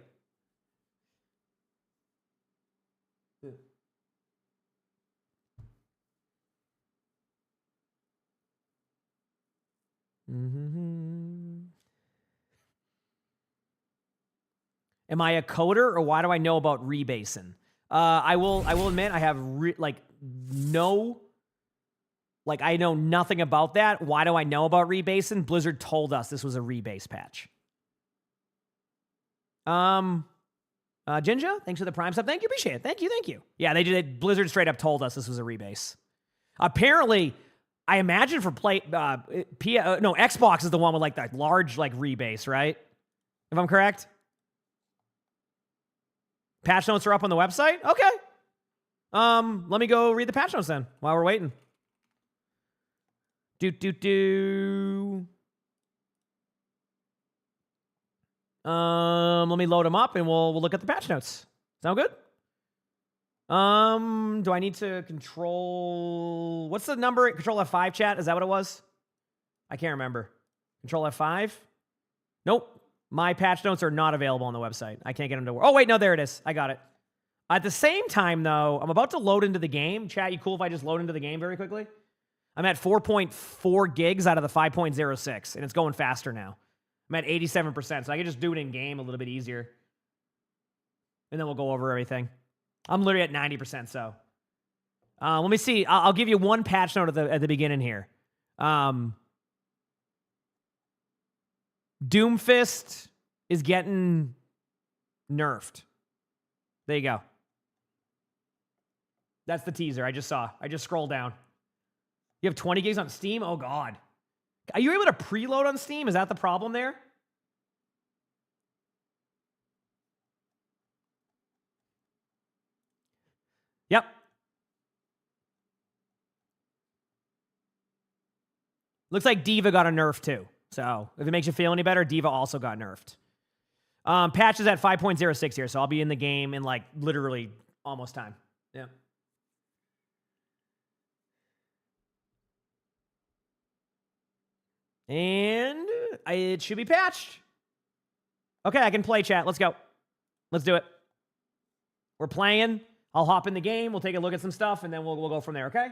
Am I a coder, or why do I know about rebasing? I will admit I have I know nothing about that. Why do I know about rebasing? Blizzard told us this was a rebase patch. Jinja, thanks for the Prime sub. Thank you, appreciate it. Thank you. Yeah, they did. Blizzard straight up told us this was a rebase. Apparently, I imagine for Xbox is the one with like that large like rebase, right? If I'm correct. Patch notes are up on the website? Okay. Let me go read the patch notes then while we're waiting. Let me load them up and we'll look at the patch notes. Sound good? Do I need to control... What's the number? Control F5, chat? Is that what it was? I can't remember. Control F5? Nope. My patch notes are not available on the website. I can't get them to work. Oh, wait, no, there it is. I got it. At the same time, though, I'm about to load into the game. Chat, you cool if I just load into the game very quickly? I'm at 4.4 gigs out of the 5.06, and it's going faster now. I'm at 87%, so I can just do it in-game a little bit easier. And then we'll go over everything. I'm literally at 90%, so. Let me see. I'll give you one patch note at the beginning here. Doomfist is getting nerfed. There you go. That's the teaser I just saw. I just scrolled down. You have 20 gigs on Steam? Oh, God. Are you able to preload on Steam? Is that the problem there? Yep. Looks like Diva got a nerf too. So if it makes you feel any better, Diva also got nerfed. Patch is at 5.06 here, so I'll be in the game in like literally almost time. Yeah. And it should be patched. Okay, I can play, chat. Let's go. Let's do it. We're playing. I'll hop in the game. We'll take a look at some stuff, and then we'll go from there, okay?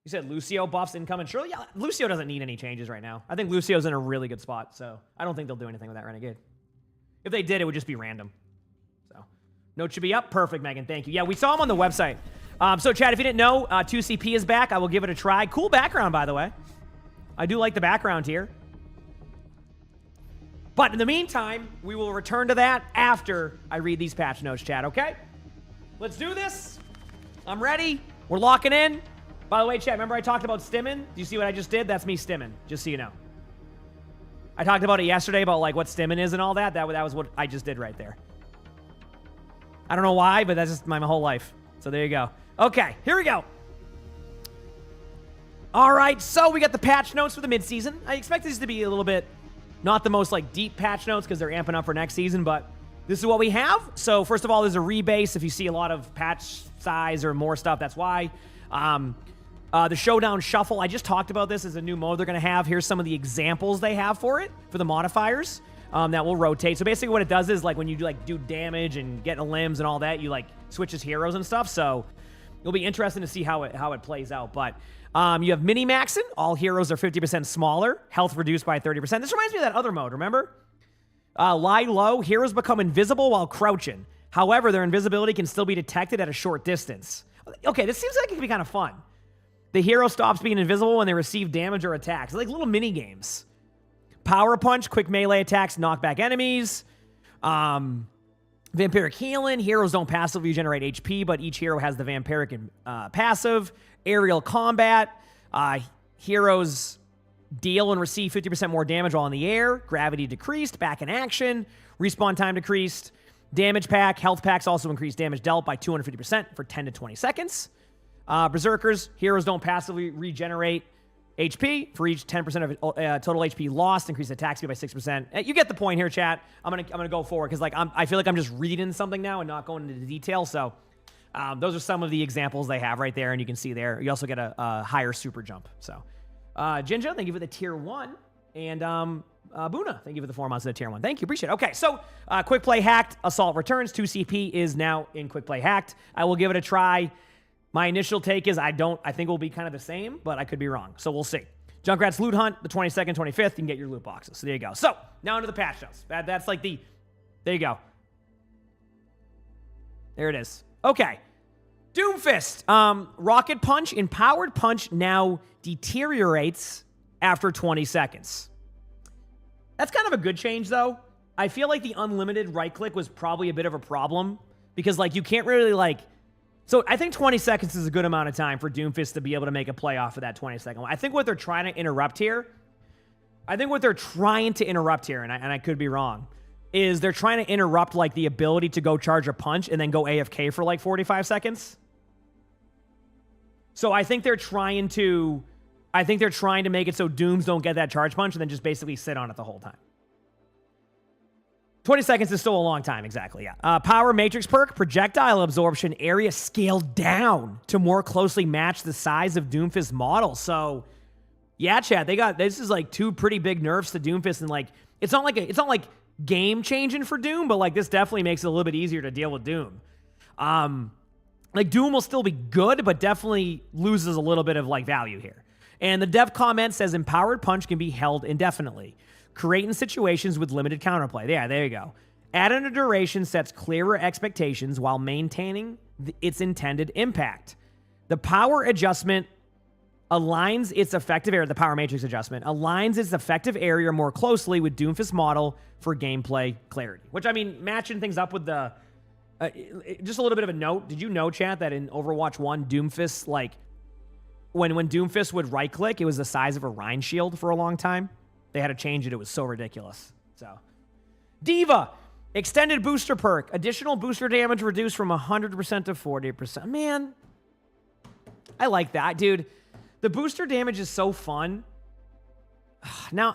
You said Lucio buffs incoming. Surely, yeah, Lucio doesn't need any changes right now. I think Lucio's in a really good spot, so I don't think they'll do anything with that Renegade. If they did, it would just be random. So, note should be up. Perfect, Megan. Thank you. Yeah, we saw him on the website. So, Chad, if you didn't know, 2CP is back. I will give it a try. Cool background, by the way. I do like the background here. But in the meantime, we will return to that after I read these patch notes, Chad, okay? Let's do this. I'm ready. We're locking in. By the way, Chad, remember I talked about stimming? Do you see what I just did? That's me stimming, just so you know. I talked about it yesterday, about like what stimming is and all that. That was what I just did right there. I don't know why, but that's just my whole life. So there you go. Okay, here we go. All right, so we got the patch notes for the midseason. I expect these to be a little bit, not the most like deep patch notes because they're amping up for next season, but this is what we have. So first of all, there's a rebase. If you see a lot of patch size or more stuff, that's why. The Showdown Shuffle, I just talked about this as a new mode they're going to have. Here's some of the examples they have for it, for the modifiers that will rotate. So basically what it does is like when you do damage and get limbs and all that, you like switches heroes and stuff. So it'll be interesting to see how it plays out. But you have Mini-Maxing. All heroes are 50% smaller. Health reduced by 30%. This reminds me of that other mode, remember? Lie low. Heroes become invisible while crouching. However, their invisibility can still be detected at a short distance. Okay, this seems like it could be kind of fun. The hero stops being invisible when they receive damage or attacks. Like little mini games. Power Punch, quick melee attacks, knock back enemies. Vampiric Healing. Heroes don't passively regenerate HP, but each hero has the Vampiric passive. Aerial Combat. Heroes deal and receive 50% more damage while in the air. Gravity decreased. Back in action. Respawn time decreased. Damage pack. Health packs also increase damage dealt by 250% for 10 to 20 seconds. Berserkers, heroes don't passively regenerate HP. For each 10% of total HP lost, increase attack speed by 6%. You get the point here, chat. I'm gonna go forward because like I feel like I'm just reading something now and not going into the detail. So Those are some of the examples they have right there, and you can see there. You also get a higher super jump. So, Jinja, thank you for the tier 1. And Buna, thank you for the 4 months of the tier 1. Thank you, appreciate it. Okay, so quick play hacked, assault returns, 2 CP is now in quick play hacked. I will give it a try. My initial take is I think it will be kind of the same, but I could be wrong. So we'll see. Junkrat's Loot Hunt, the 22nd, 25th, you can get your loot boxes. So there you go. So now into the patch notes. That's like there you go. There it is. Okay. Doomfist. Rocket Punch, Empowered Punch now deteriorates after 20 seconds. That's kind of a good change, though. I feel like the unlimited right-click was probably a bit of a problem because, like, you can't really, like... So I think 20 seconds is a good amount of time for Doomfist to be able to make a play off of that 20-second one. I think what they're trying to interrupt here, and I could be wrong, is they're trying to interrupt, like, the ability to go charge a punch and then go AFK for, like, 45 seconds. So I think they're trying to make it so Dooms don't get that charge punch and then just basically sit on it the whole time. 20 seconds is still a long time, exactly, yeah. Power Matrix perk, projectile absorption area scaled down to more closely match the size of Doomfist model. So, yeah, chat, this is like 2 pretty big nerfs to Doomfist, and like it's not like game changing for Doom, but like this definitely makes it a little bit easier to deal with Doom. Like Doom will still be good, but definitely loses a little bit of like value here. And the dev comment says Empowered Punch can be held indefinitely. Create in situations with limited counterplay. Yeah, there you go. Add in a duration sets clearer expectations while maintaining its intended impact. The power adjustment aligns its effective area, the power matrix adjustment, aligns its effective area more closely with Doomfist model for gameplay clarity. Which, I mean, matching things up with the... just a little bit of a note. Did you know, chat, that in Overwatch 1, Doomfist, like... When Doomfist would right-click, it was the size of a Rhine shield for a long time. They had to change it. It was so ridiculous. So, Diva, extended booster perk. Additional booster damage reduced from 100% to 40%. Man, I like that, dude. The booster damage is so fun. Now,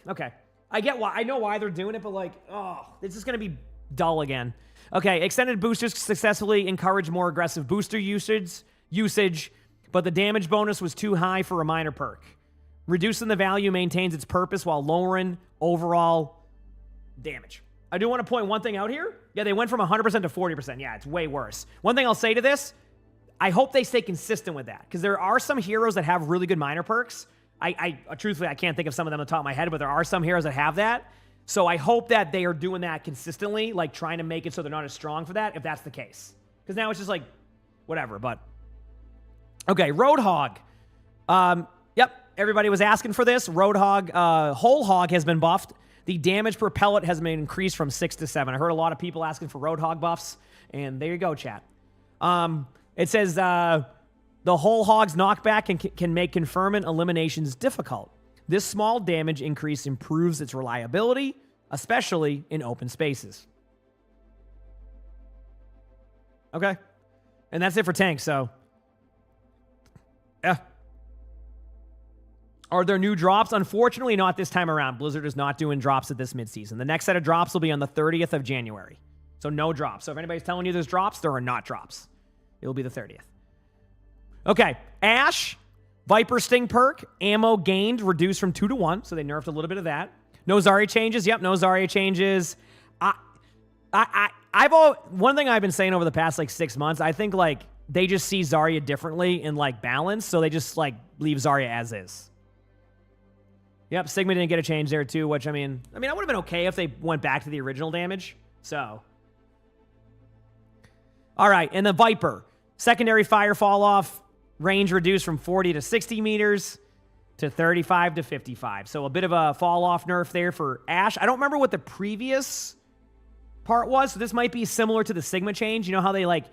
okay. I get why. I know why they're doing it, but like, oh, it's just going to be dull again. Okay, extended boosters successfully encourage more aggressive booster usage, but the damage bonus was too high for a minor perk. Reducing the value maintains its purpose while lowering overall damage. I do want to point one thing out here. Yeah, they went from 100% to 40%. Yeah, it's way worse. One thing I'll say to this, I hope they stay consistent with that, because there are some heroes that have really good minor perks. Truthfully, I can't think of some of them on the top of my head, but there are some heroes that have that. So I hope that they are doing that consistently, like trying to make it so they're not as strong for that, if that's the case. Because now it's just like, whatever, but... Okay, Roadhog. Yep. Everybody was asking for this. Roadhog, Whole Hog has been buffed. The damage per pellet has been increased from 6 to 7. I heard a lot of people asking for Roadhog buffs, and there you go, chat. It says the Whole Hog's knockback can make confirmant eliminations difficult. This small damage increase improves its reliability, especially in open spaces. Okay. And that's it for tanks, so... Yeah. Are there new drops? Unfortunately, not this time around. Blizzard is not doing drops at this midseason. The next set of drops will be on the 30th of January. So no drops. So if anybody's telling you there's drops, there are not drops. It will be the 30th. Okay. Ash, Viper Sting perk, ammo gained, reduced from 2 to 1. So they nerfed a little bit of that. No Zarya changes. Yep, no Zarya changes. One thing I've been saying over the past like 6 months, I think like they just see Zarya differently in like balance. So they just like leave Zarya as is. Yep, Sigma didn't get a change there too, which I mean, I would have been okay if they went back to the original damage. So, all right, and the Viper, secondary fire fall off, range reduced from 40 to 60 meters to 35 to 55. So a bit of a fall off nerf there for Ash. I don't remember what the previous part was, so this might be similar to the Sigma change. You know how they like,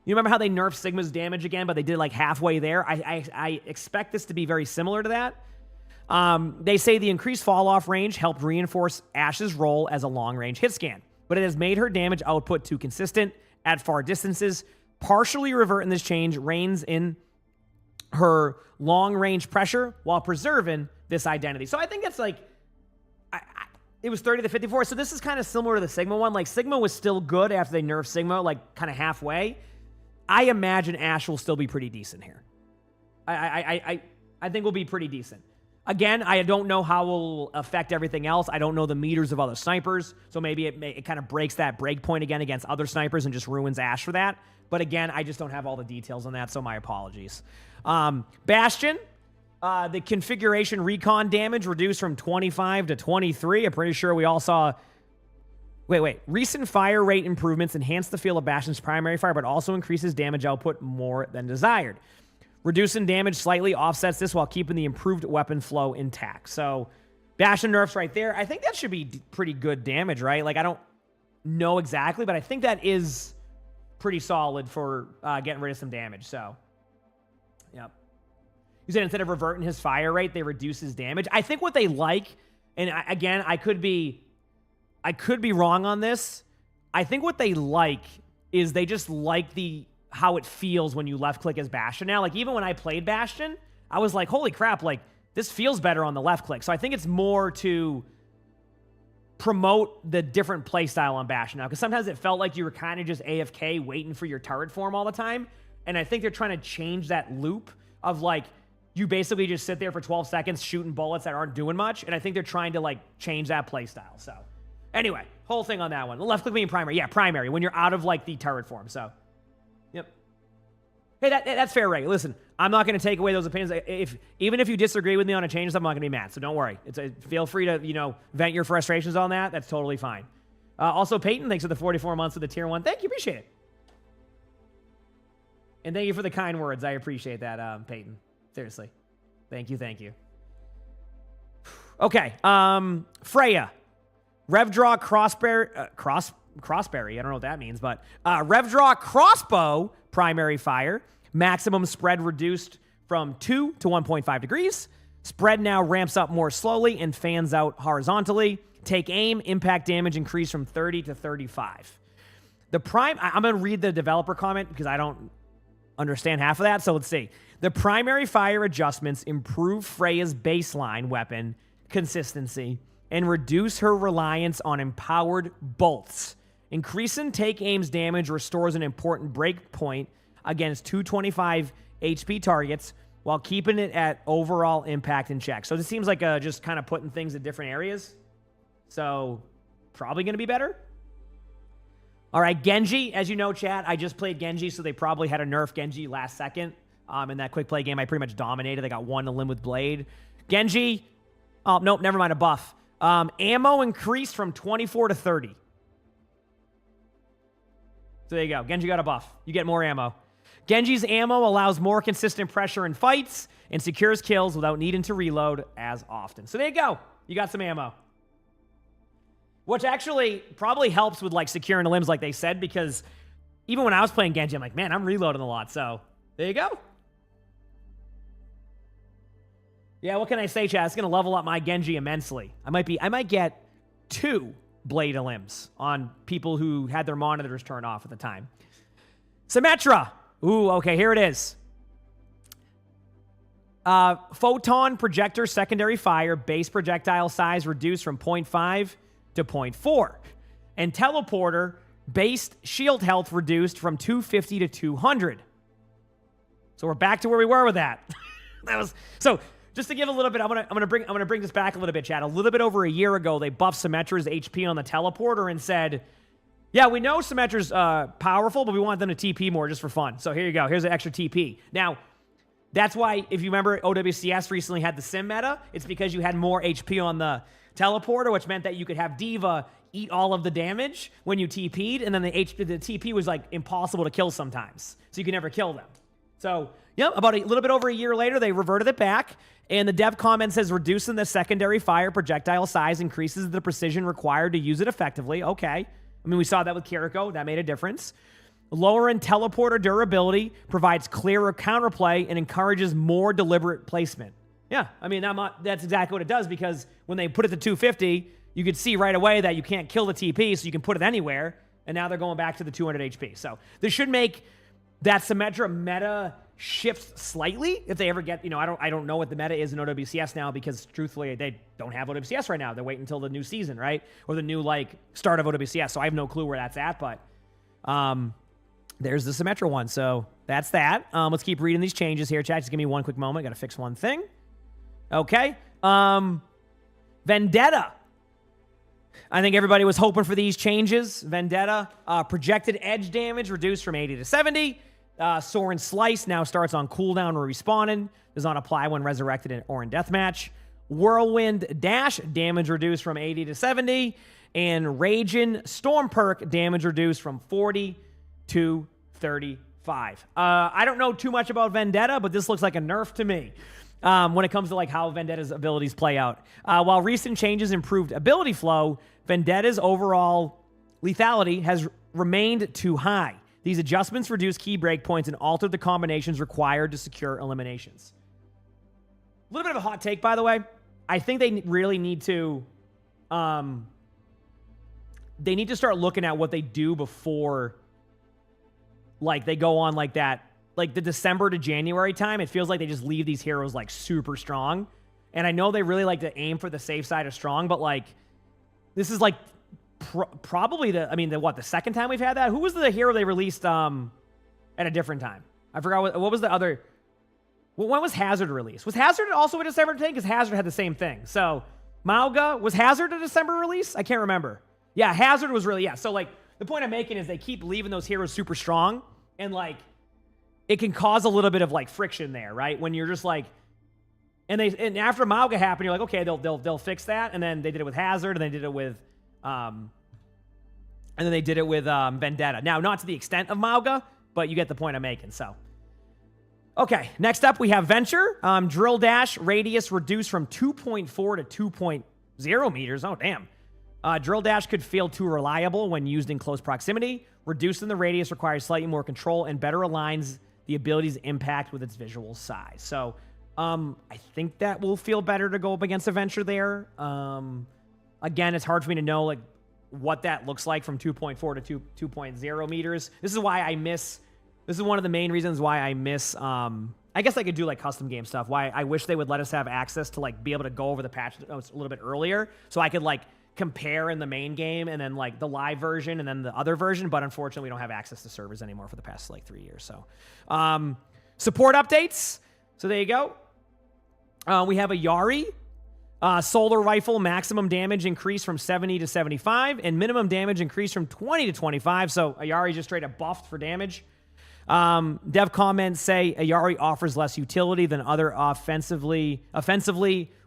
you remember how they nerfed Sigma's damage again, but they did like halfway there? I expect this to be very similar to that. They say the increased fall-off range helped reinforce Ash's role as a long-range hit scan, but it has made her damage output too consistent at far distances. Partially reverting this change reins in her long-range pressure while preserving this identity. So I think it's like, it was 30 to 54, so this is kind of similar to the Sigma one. Like, Sigma was still good after they nerfed Sigma, like, kind of halfway. I imagine Ashe will still be pretty decent here. I think we'll be pretty decent. Again, I don't know how it will affect everything else. I don't know the meters of other snipers, so maybe it kind of breaks that break point again against other snipers and just ruins Ashe for that. But again, I just don't have all the details on that, so my apologies. Bastion, the configuration recon damage reduced from 25 to 23. I'm pretty sure we all saw... Wait. Recent fire rate improvements enhance the feel of Bastion's primary fire, but also increases damage output more than desired. Reducing damage slightly offsets this while keeping the improved weapon flow intact. So, Bastion nerfs right there. I think that should be pretty good damage, right? Like, I don't know exactly, but I think that is pretty solid for getting rid of some damage. So, yep. You said instead of reverting his fire rate, they reduce his damage. I think what they like, and again, I could be wrong on this. I think what they like is they just like how it feels when you left click as Bastion now. Like, even when I played Bastion, I was like, holy crap, like, this feels better on the left click. So I think it's more to promote the different playstyle on Bastion now, because sometimes it felt like you were kind of just AFK waiting for your turret form all the time. And I think they're trying to change that loop of, like, you basically just sit there for 12 seconds shooting bullets that aren't doing much. And I think they're trying to, like, change that playstyle. So anyway, whole thing on that one. The left click being primary. Yeah, primary, when you're out of, like, the turret form. So, yep. Hey, that's fair, Ray. Listen, I'm not going to take away those opinions. Even if you disagree with me on a change, I'm not going to be mad. So don't worry. Feel free to, vent your frustrations on that. That's totally fine. Also, Peyton, thanks for the 44 months with the tier 1. Thank you. Appreciate it. And thank you for the kind words. I appreciate that, Peyton. Seriously. Thank you. Okay. Freya. Revdraw crossberry. I don't know what that means, but Revdraw crossbow primary fire. Maximum spread reduced from 2 to 1.5 degrees. Spread now ramps up more slowly and fans out horizontally. Take aim. Impact damage increased from 30 to 35. I'm going to read the developer comment because I don't understand half of that. So let's see. The primary fire adjustments improve Freya's baseline weapon consistency and reduce her reliance on empowered bolts. Increasing take aim's damage restores an important break point against 225 HP targets while keeping it at overall impact in check. So this seems like just kind of putting things in different areas. So probably going to be better. All right, Genji. As you know, chat, I just played Genji, so they probably had a nerf Genji last second. In that quick play game, I pretty much dominated. They got 1 to limb with Blade. Genji. Oh, nope, never mind, a buff. Ammo increased from 24 to 30. So there you go. Genji got a buff. You get more ammo. Genji's ammo allows more consistent pressure in fights and secures kills without needing to reload as often. So there you go. You got some ammo. Which actually probably helps with, like, securing the limbs, like they said, because even when I was playing Genji, I'm like, man, I'm reloading a lot. So there you go. Yeah, what can I say, chat? It's going to level up my Genji immensely. I might get 2 Blade limbs on people who had their monitors turned off at the time. Symmetra. Ooh, okay, here it is. Photon projector secondary fire, base projectile size reduced from 0.5 to 0.4. And teleporter, base shield health reduced from 250 to 200. So we're back to where we were with that. So just to give a little bit, I'm gonna bring this back a little bit, Chad. A little bit over a year ago, they buffed Symmetra's HP on the teleporter and said, yeah, we know Symmetra's powerful, but we want them to TP more just for fun. So here you go. Here's an extra TP. Now, that's why, if you remember, OWCS recently had the Sim meta. It's because you had more HP on the teleporter, which meant that you could have Diva eat all of the damage when you TP'd, and then the TP was, like, impossible to kill sometimes. So you could never kill them. So, yep, about a little bit over a year later, they reverted it back. And the dev comment says, reducing the secondary fire projectile size increases the precision required to use it effectively. Okay. I mean, we saw that with Kiriko. That made a difference. Lowering teleporter durability provides clearer counterplay and encourages more deliberate placement. Yeah, I mean, that's exactly what it does, because when they put it to 250, you could see right away that you can't kill the TP, so you can put it anywhere. And now they're going back to the 200 HP. So this should make that Symmetra meta shift slightly if they ever get, I don't know what the meta is in OWCS now, because truthfully they don't have OWCS right now. They're waiting until the new season, right? Or the new, like, start of OWCS. So I have no clue where that's at, but there's the Symmetra one. So that's that. Let's keep reading these changes here, chat. Just give me one quick moment. Got to fix one thing. Okay. Vendetta. I think everybody was hoping for these changes. Vendetta, projected edge damage reduced from 80 to 70. Soren Slice now starts on cooldown or respawning. Does not apply when resurrected or in deathmatch. Whirlwind Dash, damage reduced from 80 to 70. And Raging Storm Perk, damage reduced from 40 to 35. I don't know too much about Vendetta, but this looks like a nerf to me. When it comes to like how Vendetta's abilities play out. While recent changes improved ability flow, Vendetta's overall lethality has remained too high. These adjustments reduce key breakpoints and altered the combinations required to secure eliminations. A little bit of a hot take, by the way. I think they really need to start looking at what they do before like they go on like that. Like the December to January time, it feels like they just leave these heroes like super strong. And I know they really like to aim for the safe side of strong, but like this is like probably the second time we've had that? Who was the hero they released at a different time? I forgot what was the other. When was Hazard released? Was Hazard also a December thing? Because Hazard had the same thing. So Mauga, was Hazard a December release? I can't remember. Yeah, Hazard was really, yeah. So like the point I'm making is they keep leaving those heroes super strong and like it can cause a little bit of like friction there, right? When you're just like, and after Mauga happened, you're like, okay, they'll fix that, and then they did it with Hazard, and they did it with, Vendetta. Now, not to the extent of Mauga, but you get the point I'm making. So, okay, next up we have Venture. Drill Dash radius reduced from 2.4 to 2.0 meters. Oh damn. Drill Dash could feel too reliable when used in close proximity. Reducing the radius requires slightly more control and better aligns the ability's impact with its visual size. So, I think that will feel better to go up against a Venture there. Again, it's hard for me to know like what that looks like from 2.4 to 2.0 meters. This is one of the main reasons why I miss, I guess I could do like custom game stuff. Why I wish they would let us have access to like be able to go over the patch notes a little bit earlier so I could like compare in the main game and then like the live version and then the other version, but unfortunately we don't have access to servers anymore for the past like 3 years. So support updates. So there you go. We have a Yari. Solar rifle maximum damage increased from 70 to 75 and minimum damage increased from 20 to 25. So Ayari just straight up buffed for damage. Dev comments say Ayari offers less utility than other offensively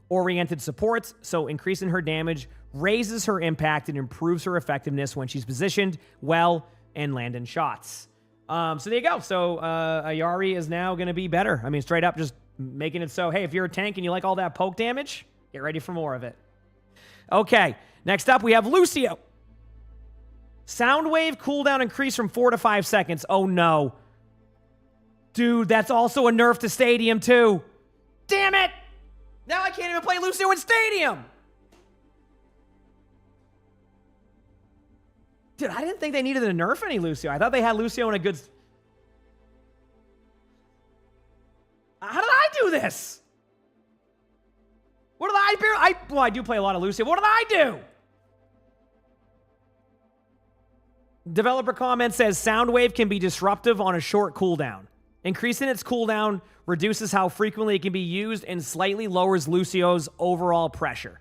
oriented supports, so increasing her damage raises her impact and improves her effectiveness when she's positioned well and landing shots. So there you go. So Ayari is now going to be better. I mean, straight up just making it so, hey, if you're a tank and you like all that poke damage, get ready for more of it. Okay, next up we have Lucio. Sound wave cooldown increase from 4 to 5 seconds. Oh no. Dude, that's also a nerf to Stadium too. Damn it! Now I can't even play Lucio in Stadium! Dude, I didn't think they needed to nerf any Lucio. I thought they had Lucio in a good... How did I do this? What did I do? Well, I do play a lot of Lucio. What did I do? Developer comment says Soundwave can be disruptive on a short cooldown. Increasing its cooldown reduces how frequently it can be used and slightly lowers Lucio's overall pressure.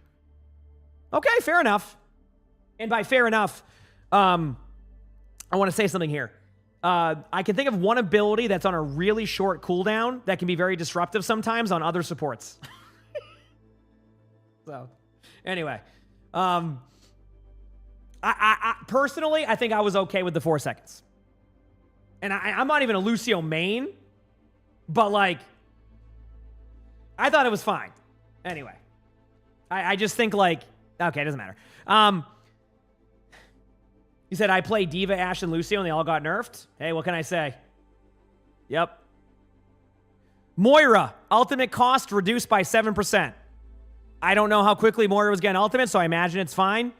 Okay, fair enough. And by fair enough, I want to say something here. I can think of one ability that's on a really short cooldown that can be very disruptive sometimes on other supports. So, anyway. I personally, I think I was okay with the 4 seconds. And I'm not even a Lucio main, but like, I thought it was fine. Anyway. I just think like, okay, it doesn't matter. You said I play Diva, Ashe, and Lucio, and they all got nerfed? Hey, what can I say? Yep. Moira, ultimate cost reduced by 7%. I don't know how quickly Moira was getting ultimate, so I imagine it's fine.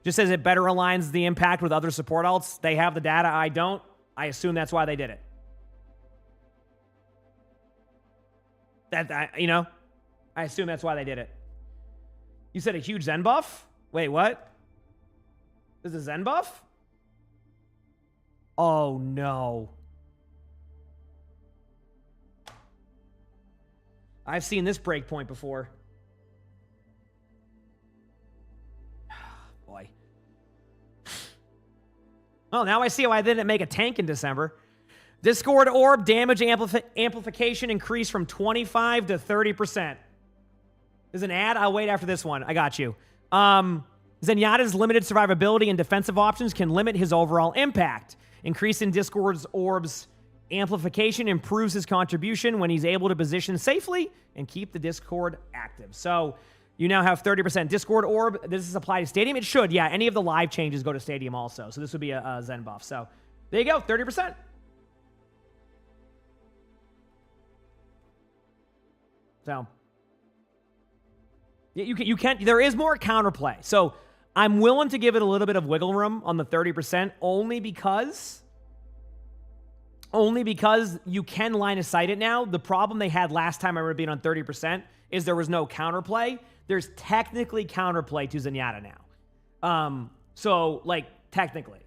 Just says it better aligns the impact with other support ults. They have the data, I don't. I assume that's why they did it. I assume that's why they did it. You said a huge Zen buff? Wait, what? There's a Zen buff? Oh, no. I've seen this breakpoint before. Boy. Well, now I see why I didn't make a tank in December. Discord orb damage amplification increased from 25 to 30%. There's an ad? I'll wait after this one. I got you. Zenyatta's limited survivability and defensive options can limit his overall impact. Increase in Discord's orb's amplification improves his contribution when he's able to position safely and keep the Discord active. So you now have 30% Discord orb. Does this apply to Stadium? It should, yeah. Any of the live changes go to Stadium also. So this would be a Zen buff. So there you go, 30%. So you can there is more counterplay. So I'm willing to give it a little bit of wiggle room on the 30% only because you can line of sight it now. The problem they had last time I remember being on 30% is there was no counterplay. There's technically counterplay to Zenyatta now. So like technically.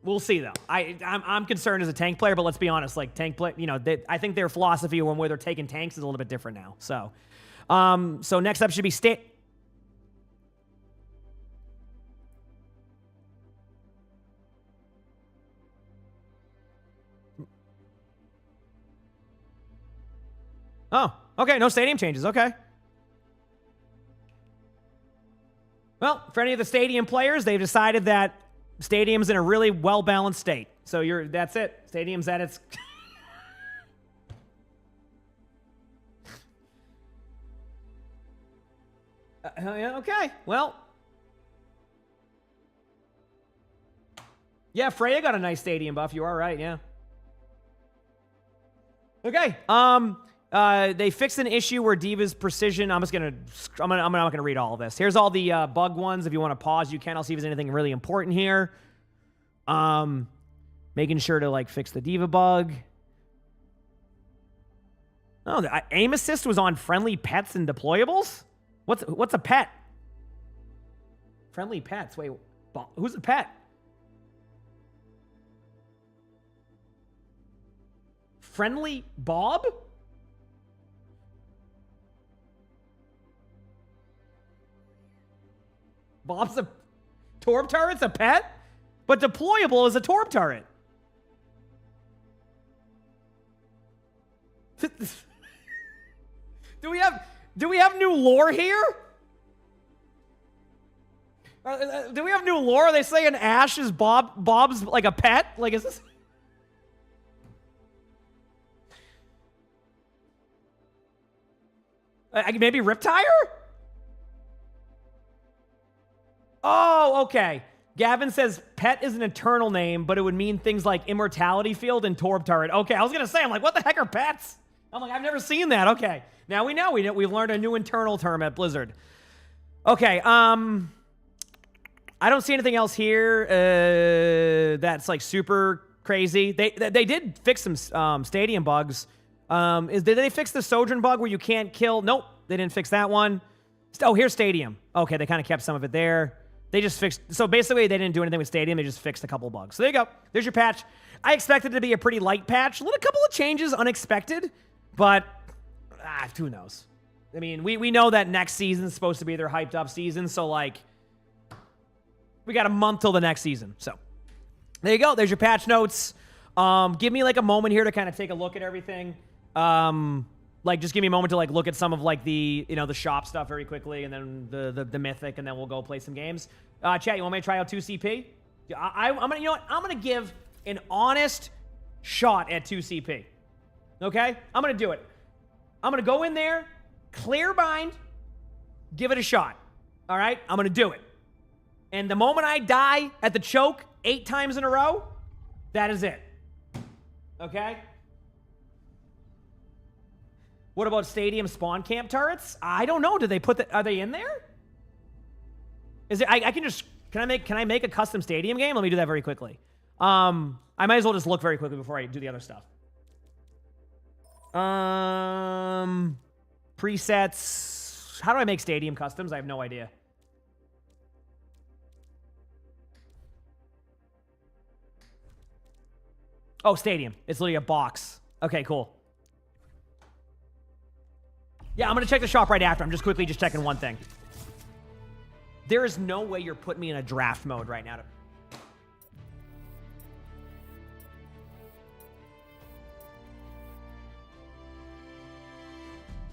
We'll see though. I'm concerned as a tank player, but let's be honest, like tank play, you know, I think their philosophy when where they're taking tanks is a little bit different now. So so next up should be Oh, okay, no stadium changes, okay. Well, for any of the stadium players, they've decided that Stadium's in a really well-balanced state. So that's it. Stadium's at its... okay, well. Yeah, Freya got a nice Stadium buff. You are right, yeah. Okay, they fixed an issue where D.Va's precision. I'm not gonna read all of this. Here's all the bug ones. If you want to pause, you can. I'll see if there's anything really important here. Making sure to like fix the D.Va bug. Oh, the aim assist was on friendly pets and deployables. What's a pet? Friendly pets. Wait, who's a pet? Friendly Bob? Bob's a Torb turret's a pet, but deployable is a Torb turret. Do we have new lore here? Do we have new lore? Are they saying Ash is Bob's like a pet? Like is this? Maybe Riptire? Oh, okay. Gavin says pet is an eternal name, but it would mean things like immortality field and Torb turret. Okay, I was gonna say, I'm like, what the heck are pets? I'm like, I've never seen that. Okay, now we know. We've learned a new internal term at Blizzard. Okay, I don't see anything else here that's like super crazy. They did fix some stadium bugs. Did they fix the Sojourn bug where you can't kill? Nope, they didn't fix that one. Oh, here's Stadium. Okay, they kind of kept some of it there. They just fixed... So basically, they didn't do anything with Stadium. They just fixed a couple bugs. So there you go. There's your patch. I expected it to be a pretty light patch. A couple of changes, unexpected. But, who knows? I mean, we know that next season's supposed to be their hyped up season. So, like, we got a month till the next season. So, there you go. There's your patch notes. Give me, like, a moment here to kind of take a look at everything. Like, just give me a moment to, like, look at some of, like, the, you know, the shop stuff very quickly, and then the Mythic, and then we'll go play some games. Chat, you want me to try out 2CP? I'm gonna, you know what? I'm gonna give an honest shot at 2CP. Okay? I'm gonna do it. I'm gonna go in there, clear bind, give it a shot. All right? I'm gonna do it. And the moment I die at the choke 8 times in a row, that is it. Okay? What about Stadium spawn camp turrets? I don't know. Did they put are they in there? Is it? I can just can I make a custom Stadium game? Let me do that very quickly. I might as well just look very quickly before I do the other stuff. Presets. How do I make Stadium customs? I have no idea. Oh, stadium. It's literally a box. Okay, cool. Yeah, I'm going to check the shop right after. I'm just quickly just checking one thing. There is no way you're putting me in a draft mode right now.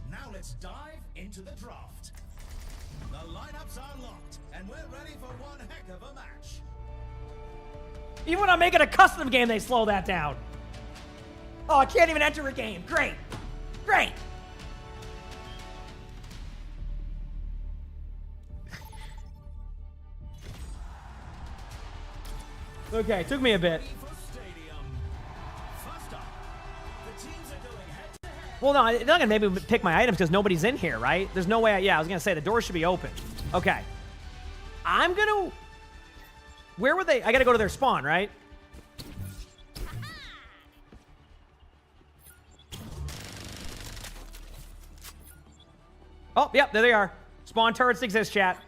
Now let's dive into the draft. The lineups are locked, and we're ready for one heck of a match. Even when I'm making a custom game, they slow that down. Oh, I can't even enter a game. Great. Great. Okay, took me a bit. Well, no, they're not going to maybe pick my items because nobody's in here, right? There's no way. Yeah, I was going to say the door should be open. Okay. I'm going to... Where were they? I got to go to their spawn, right? Oh, yep, there they are. Spawn turrets exist, chat.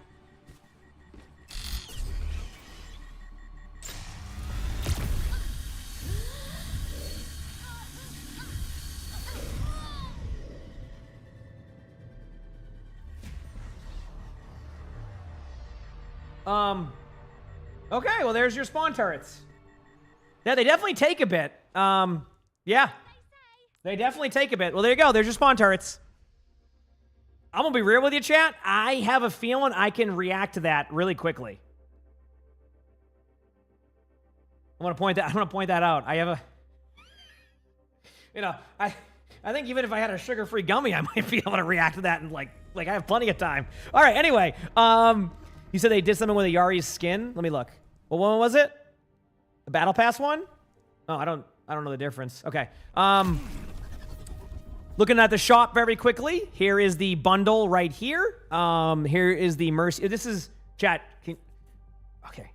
Okay, well, there's your spawn turrets. Yeah, they definitely take a bit. Yeah. They definitely take a bit. Well, there you go. There's your spawn turrets. I'm gonna be real with you, chat. I have a feeling I can react to that really quickly. I want to point that out. I have a... You know, I think even if I had a sugar-free gummy, I might be able to react to that and like I have plenty of time. All right, anyway. You said they did something with a Yari's skin? Let me look. What one was it? The Battle Pass one? Oh, I don't know the difference. Okay. Looking at the shop very quickly. Here is the bundle right here. Here is the Mercy. This is chat. Okay.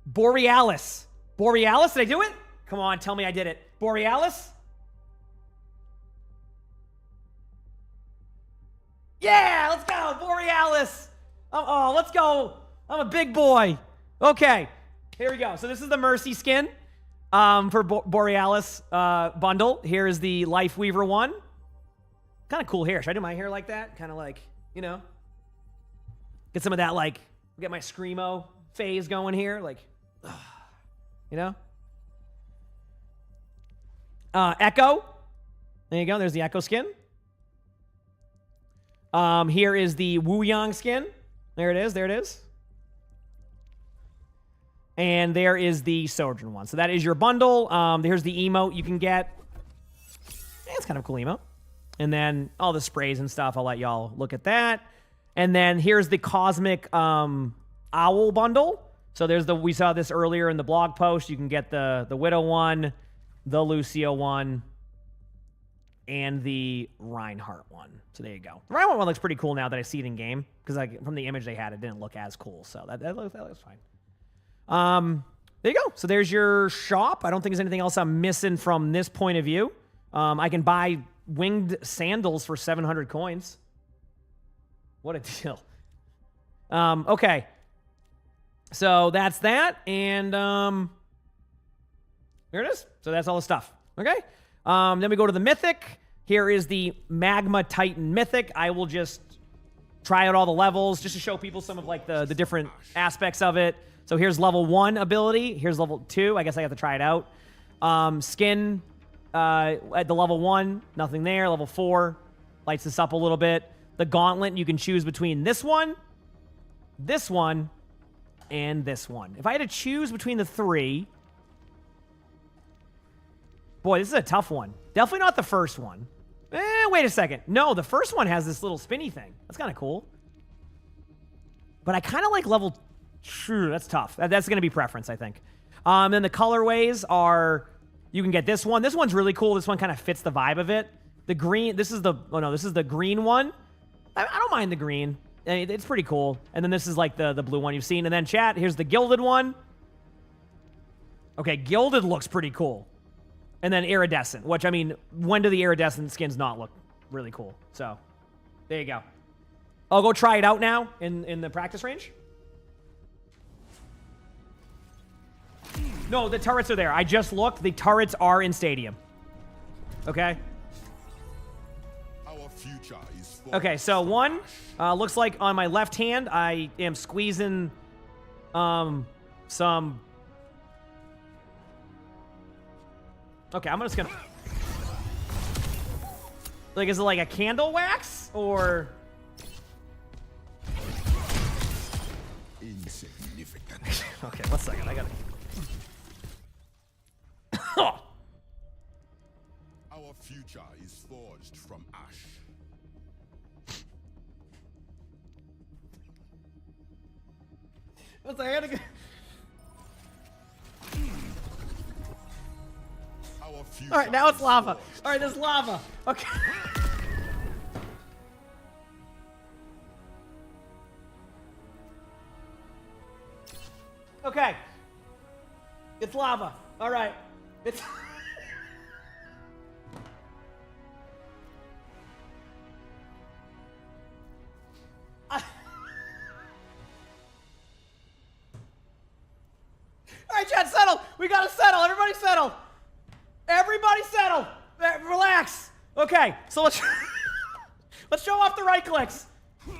Borealis. Borealis, did I do it? Come on, tell me I did it. Borealis? Yeah, let's go, Borealis. Oh, let's go. I'm a big boy. Okay, here we go. So this is the Mercy skin for Borealis bundle. Here is the Life Weaver one. Kind of cool hair. Should I do my hair like that? Kind of like, you know, get some of that, like, get my Screamo phase going here. Like, you know? Echo. There you go. There's the Echo skin. Here is the Wu Yang skin. There it is. There it is. And there is the Sojourn one. So that is your bundle. Here's the emote you can get. Yeah, it's kind of a cool emote. And then all the sprays and stuff. I'll let y'all look at that. And then here's the Cosmic Owl bundle. So there's we saw this earlier in the blog post. You can get the Widow one, the Lucio one, and the Reinhardt one. So there you go. The Reinhardt one looks pretty cool now that I see it in game, because like from the image they had, it didn't look as cool. So that looks fine. There you go. So there's your shop. I don't think there's anything else I'm missing from this point of view. I can buy winged sandals for 700 coins. What a deal. Okay. So that's that. And there it is. So that's all the stuff. Okay. Then we go to the Mythic. Here is the Magma Titan Mythic. I will just try out all the levels just to show people some of like the different aspects of it. So here's level 1 ability. Here's level 2. I guess I have to try it out. Skin at the level 1, nothing there. Level 4 lights this up a little bit. The Gauntlet, you can choose between this one, and this one. If I had to choose between the 3... Boy, this is a tough one. Definitely not the first one. Wait a second. No, the first one has this little spinny thing. That's kind of cool. But I kind of like level... That's tough. That's going to be preference, I think. Then the colorways are... You can get this one. This one's really cool. This one kind of fits the vibe of it. The green... This is the... Oh, no. This is the green one. I don't mind the green. It's pretty cool. And then this is like the blue one you've seen. And then chat, here's the gilded one. Okay, gilded looks pretty cool. And then iridescent, which, I mean, when do the iridescent skins not look really cool? So, there you go. I'll go try it out now in the practice range. No, the turrets are there. I just looked. The turrets are in stadium. Okay. Our future is Okay, so one looks like on my left hand I am squeezing some. Okay, I'm just gonna. Like, is it like a candle wax or? insignificant. Okay, 1 second. I gotta. Our future is forged from ash. One second, I gotta go. Our future All right, now it's is lava. forged All right, there's lava. Okay. Okay. It's lava. All right. It's. All right, Chad, settle. We gotta settle. Everybody settle. Everybody settle. Relax. Okay, so let's let's show off the right clicks.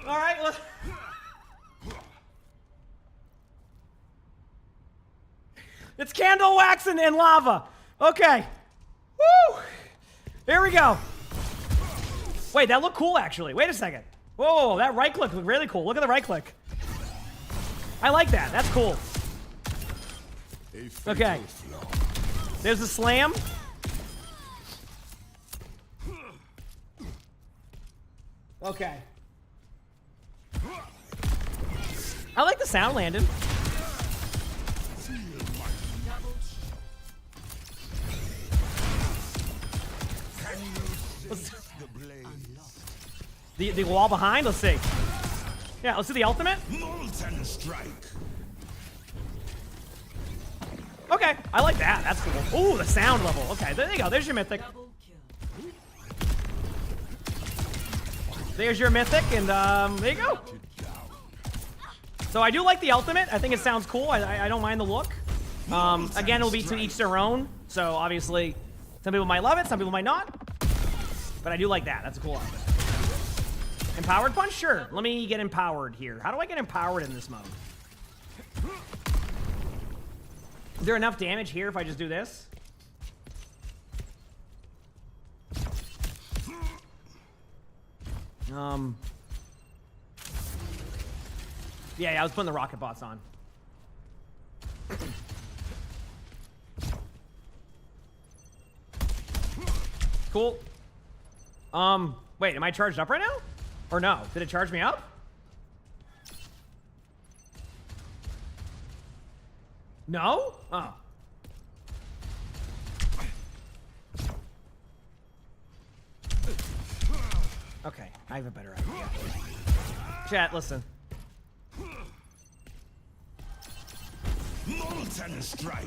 All right. It's candle wax and lava. Okay. Woo. Here we go. Wait, that looked cool actually. Wait a second. Whoa, that right click looked really cool. Look at the right click. I like that. That's cool. Okay. There's the slam. Okay. I like the sound, Landon. The wall behind? Let's see. Yeah, let's do the ultimate. Molten strike. Okay, I like that. That's cool. Ooh, the sound level. Okay, there you go. There's your mythic. There's your mythic, and there you go. So I do like the ultimate. I think it sounds cool. I don't mind the look. Again, it'll be to each their own. So obviously, some people might love it, some people might not. But I do like that. That's a cool outfit. Empowered punch? Sure. Let me get empowered here. How do I get empowered in this mode? Is there enough damage here if I just do this? Yeah, I was putting the rocket bots on. Cool. Wait, am I charged up right now? Or no? Did it charge me up? No? Oh. Okay, I have a better idea. Chat, listen. Molten strike.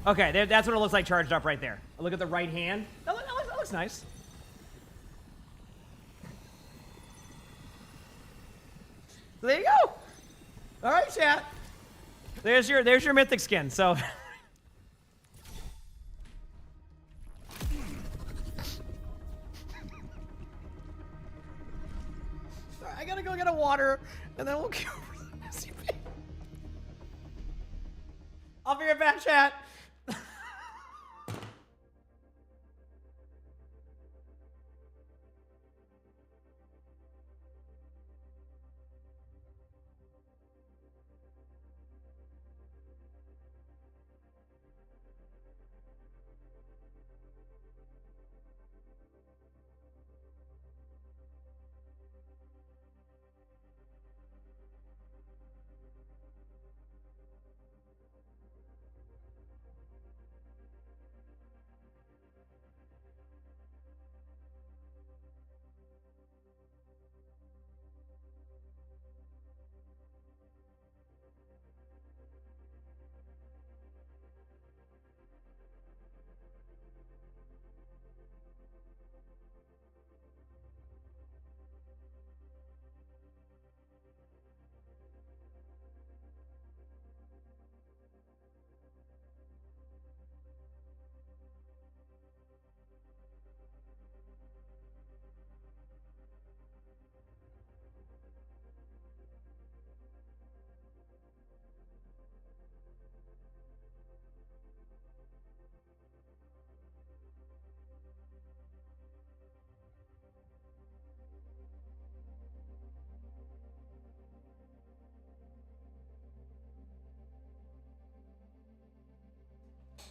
Okay, that's what it looks like charged up right there. Look at the right hand. That looks nice. So there you go. All right, chat. There's your mythic skin. So I gotta go get a water, and then we'll go over the messy pig. I'll be right back, chat.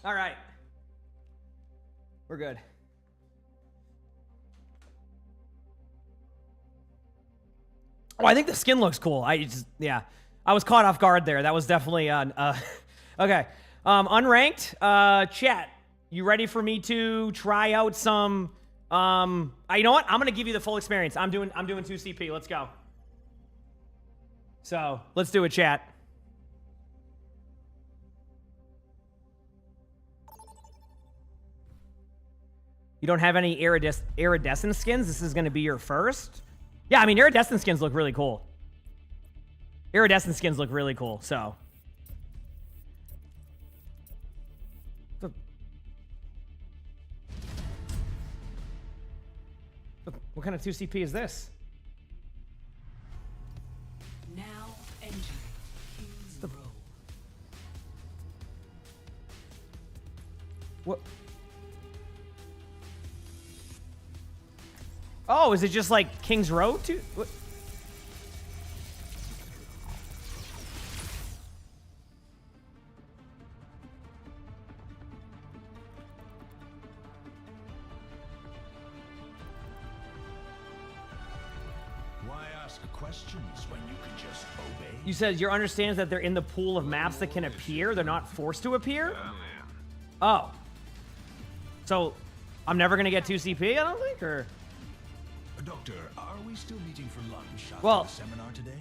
All right. We're good. Oh, I think the skin looks cool. Yeah. I was caught off guard there. That was definitely okay. Unranked. Chat. You ready for me to try out some? You know what? I'm gonna give you the full experience. I'm doing 2 CP. Let's go. So let's do it, chat. You don't have any iridescent skins? This is gonna be your first? Yeah, I mean, iridescent skins look really cool. Iridescent skins look really cool, so. What kind of 2 CP is this? Now entering King's Row. What? Oh, is it just like King's Row too? What? Why ask questions when you can just obey? You said your understands that they're in the pool of maps that can appear. They're not forced to appear. Oh, so I'm never gonna get 2 CP, I don't think, or. Doctor, are we still meeting for lunch after Well, the seminar today?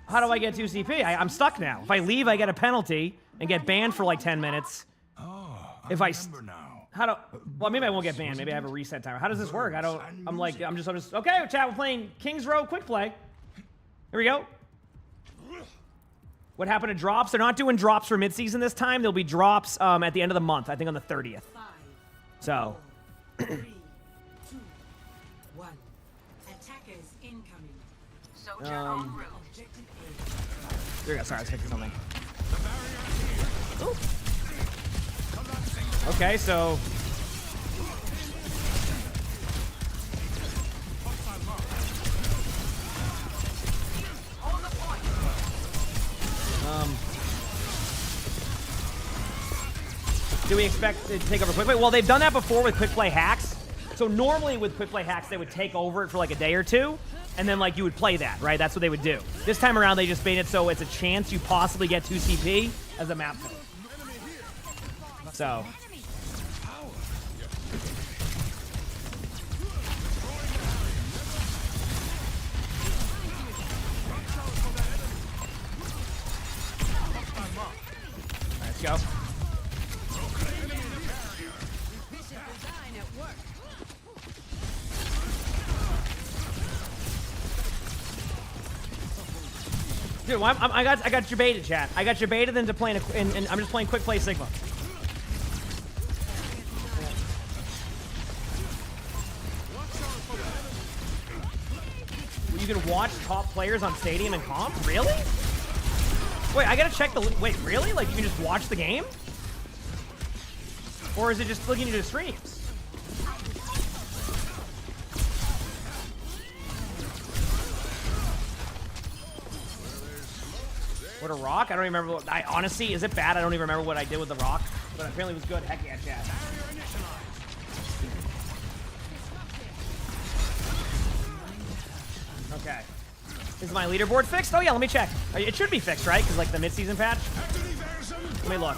How do I get 2 CP? I'm stuck now. If I leave, I get a penalty and get banned for like 10 minutes. Oh, if I remember now. Well, maybe I won't get banned. Maybe I have a reset timer. How does this work? I'm just, okay, chat, we're playing King's Row quick play. Here we go. What happened to drops? They're not doing drops for mid-season this time. There'll be drops at the end of the month, I think on the 30th. So. 3, 2, 1. Attackers incoming. Soldier en route. Objective Here we go. Sorry, I was fixing something. Ooh. Okay, so. Do we expect it to take over quick play? Well, they've done that before with quick play hacks. So normally with quick play hacks, they would take over it for like a day or two, and then like you would play that, right? That's what they would do. This time around, they just made it so it's a chance you possibly get 2 CP as a map code. So. Let's go. Dude, well, I got you baited, chat. I got you baited into playing, and I'm just playing quick play Sigma. You can watch top players on Stadium and comp? Really? Wait, I gotta check the. Wait, really? Like you can just watch the game? Or is it just looking at the streams? What a rock? I don't even remember. Honestly, is it bad? I don't even remember what I did with the rock, but apparently it was good. Heck yeah, chat. Okay. Is my leaderboard fixed? Oh yeah, let me check. It should be fixed, right? Because like the mid-season patch. Let me look.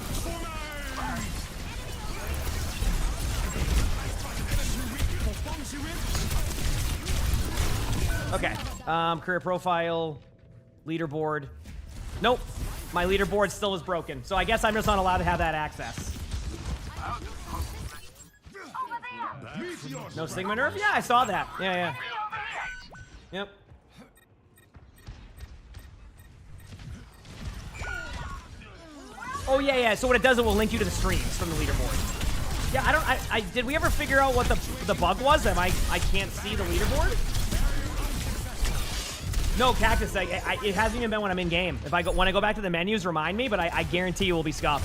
Okay. Career profile, leaderboard. Nope. My leaderboard still is broken. So I guess I'm just not allowed to have that access. No Sigma nerf? Yeah, I saw that. Yeah. Yep. Oh yeah. So what it does, it will link you to the streams from the leaderboard. Yeah, I did we ever figure out what the bug was? That I can't see the leaderboard? No, Cactus, it hasn't even been when I'm in game. When I go back to the menus, remind me, but I guarantee you will be scuffed.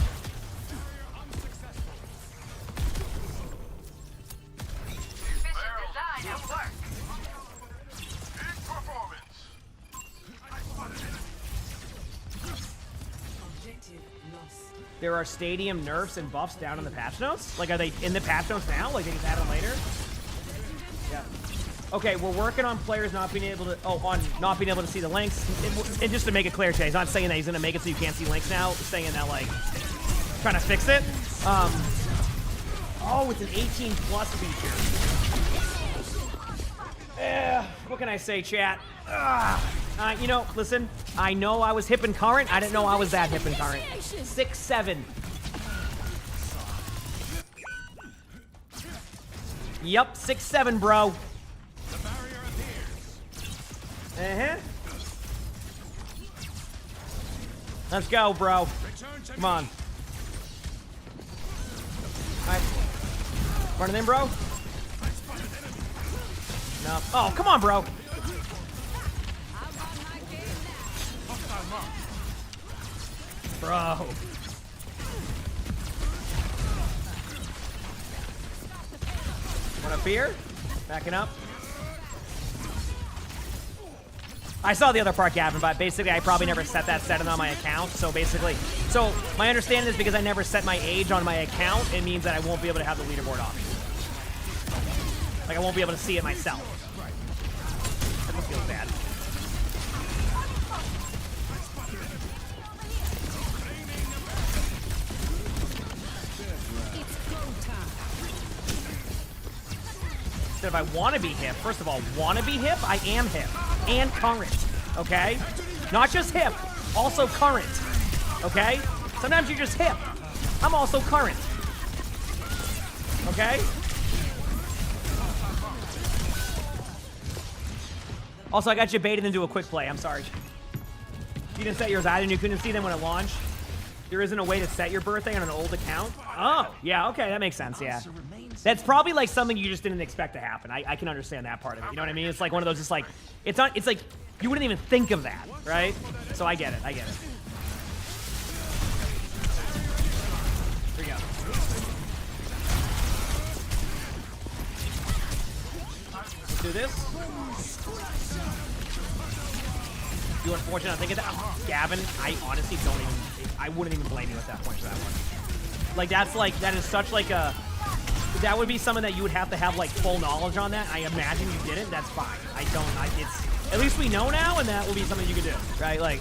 Objective lost. there are stadium nerfs and buffs down in the patch notes? Like, are they in the patch notes now? Like, they just add them later? Yeah. Okay, we're working on players not being able to, not being able to see the links. And just to make it clear, Jay, he's not saying that he's gonna make it so you can't see links now. He's saying that, like, trying to fix it. Oh, it's an 18 plus feature. What can I say, chat? You know, listen, I know I was hip and current. I didn't know I was that hip and current. 6-7. Yep, 6-7, bro. Let's go, bro. Come on. Alright. Running in, bro. No. Oh, come on, bro. Bro. Want a beer? Backing up. I saw the other part, Gavin, but basically I probably never set that setting on my account. So basically, my understanding is because I never set my age on my account, it means that I won't be able to have the leaderboard option. Like, I won't be able to see it myself. That must feel bad. That if I want to be hip, first of all, want to be hip, I am hip. And current, okay? Not just hip, also current, okay? Sometimes you're just hip. I'm also current, okay? Also, I got you baited into a quick play. I'm sorry. You didn't set yours either, and you couldn't see them when it launched. There isn't a way to set your birthday on an old account? Oh, yeah, okay, that makes sense, yeah. That's probably like something you just didn't expect to happen. I can understand that part of it, you know what I mean? It's like one of those, just like, it's like, you wouldn't even think of that, right? So I get it, I get it. Here we go. Let's do this. You unfortunate not thinking that. Gavin, I honestly don't even, I wouldn't even blame you at that point for that one. Like, that is such like a, that would be something that you would have to have like full knowledge on that. I imagine you didn't, that's fine. It's, at least we know now, and that will be something you can do, right? Like,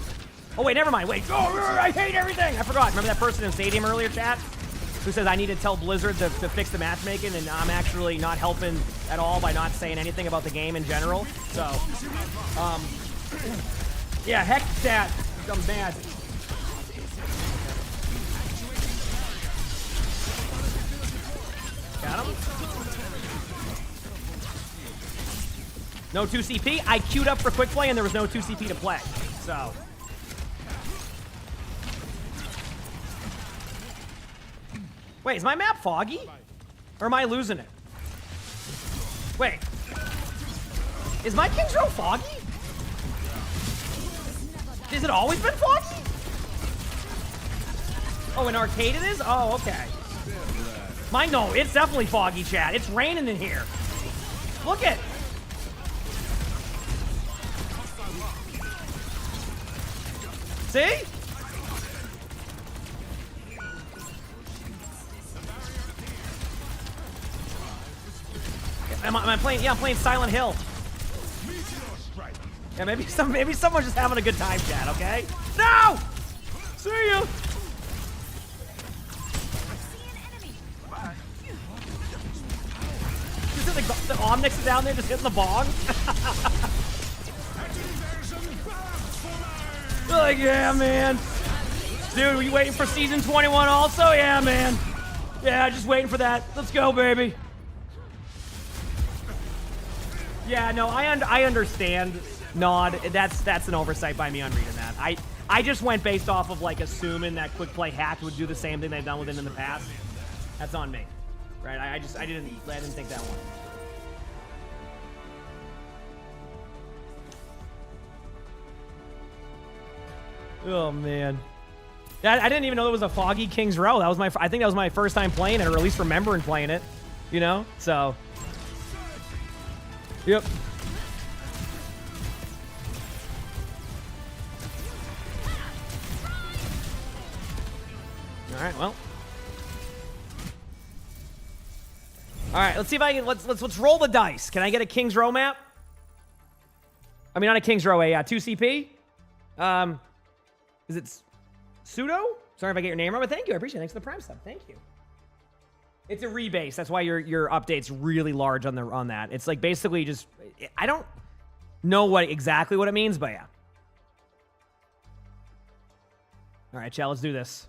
oh wait, never mind, wait, oh, I hate everything. I forgot, remember that person in Stadium earlier, chat? Who says I need to tell Blizzard to fix the matchmaking, and I'm actually not helping at all by not saying anything about the game in general. So, yeah, heck that, I'm mad. Got him. No 2 CP. I queued up for quick play and there was no 2 CP to play. So. Wait, is my map foggy? Or am I losing it? Wait. Is my King's Row foggy? Has it always been foggy? Oh, in arcade it is? Oh, okay. Mine, no, it's definitely foggy, chat. It's raining in here. Look it. See? Am I playing? Yeah, I'm playing Silent Hill. Yeah, maybe someone's just having a good time, chat. Okay? No! See you. The Omnix is down there just hitting the bong. Like, yeah, man. Dude, were you waiting for season 21 also? Yeah, man. Yeah, just waiting for that. Let's go, baby. Yeah, no, I understand, Nod. That's an oversight by me on reading that. I just went based off of, like, assuming that Quick Play Hack would do the same thing they've done with it in the past. That's on me. Right? I didn't think that one. Oh man, I didn't even know there was a foggy King's Row. That was I think that was my first time playing it, or at least remembering playing it. You know, so. Yep. All right, well. All right, let's see if I can, let's roll the dice. Can I get a King's Row map? I mean, not a King's Row, a 2CP. Is it Pseudo? Sorry if I get your name wrong, but thank you. I appreciate it. Thanks for the Prime sub. Thank you. It's a rebase. That's why your update's really large on that. It's like basically just, I don't know exactly what it means, but yeah. All right, chat, let's do this.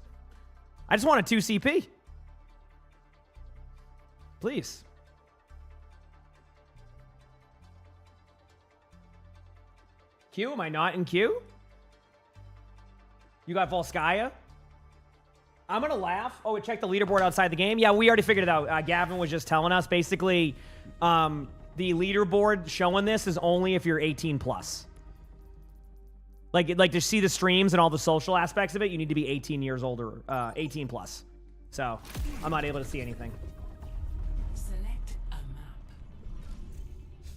I just want a 2CP. Please. Q? Am I not in Q? You got Volskaya? I'm going to laugh. Oh, check the leaderboard outside the game. Yeah, we already figured it out. Gavin was just telling us. Basically, the leaderboard showing this is only if you're 18 plus. Like to see the streams and all the social aspects of it, you need to be 18 years older, 18 plus. So I'm not able to see anything. Select a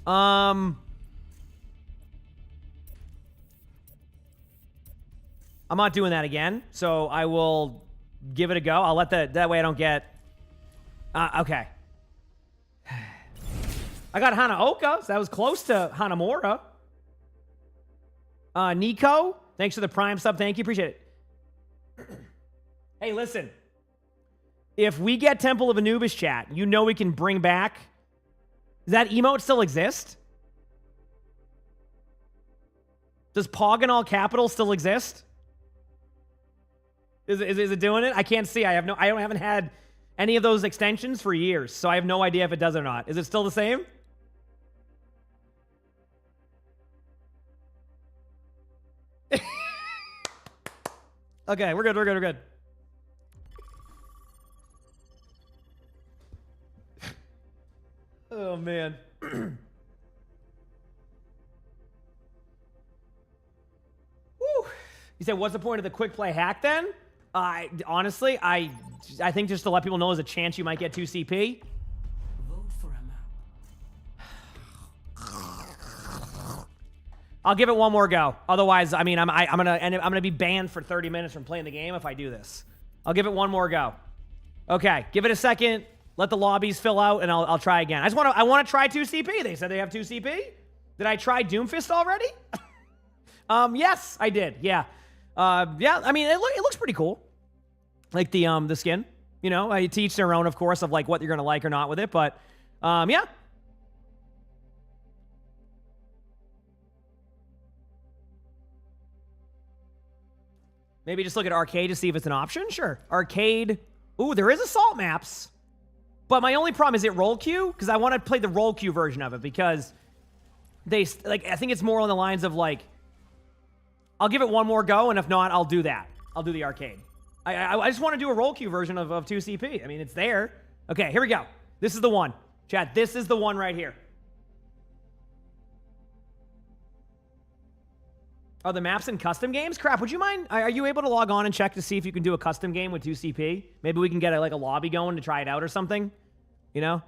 map. I'm not doing that again, so I will give it a go. I'll let that way I don't get... okay. I got Hanaoka, so that was close to Hanamura. Nico, thanks for the Prime sub. Thank you. Appreciate it. Hey, listen. If we get Temple of Anubis chat, you know we can bring back... Does that emote still exist? Does Pogonal Capital still exist? Is it doing it? I can't see. I haven't had any of those extensions for years, so I have no idea if it does or not. Is it still the same? Okay, we're good. Oh, man. Woo. You said, what's the point of the quick play hack then? Honestly, I think just to let people know there's a chance you might get 2CP. Vote for a map. I'll give it one more go. Otherwise, I mean, I'm gonna be banned for 30 minutes from playing the game if I do this. I'll give it one more go. Okay, give it a second. Let the lobbies fill out, and I'll try again. I want to try 2CP. They said they have 2CP. Did I try Doomfist already? Yes, I did. Yeah. Yeah. I mean, it looks pretty cool. Like the skin. You know, I teach their own, of course, of like what you're gonna like or not with it. But yeah. Maybe just look at arcade to see if it's an option. Sure. Arcade. Ooh, there is assault maps. But my only problem is it roll queue, because I want to play the roll queue version of it, because they like I think it's more on the lines of like I'll give it one more go, and if not, I'll do that. I'll do the arcade. I just want to do a roll queue version of 2CP. I mean, it's there. Okay, here we go. This is the one. Chat, this is the one right here. Are the maps in custom games? Crap, would you mind? Are you able to log on and check to see if you can do a custom game with 2CP? Maybe we can get like a lobby going to try it out or something. You know?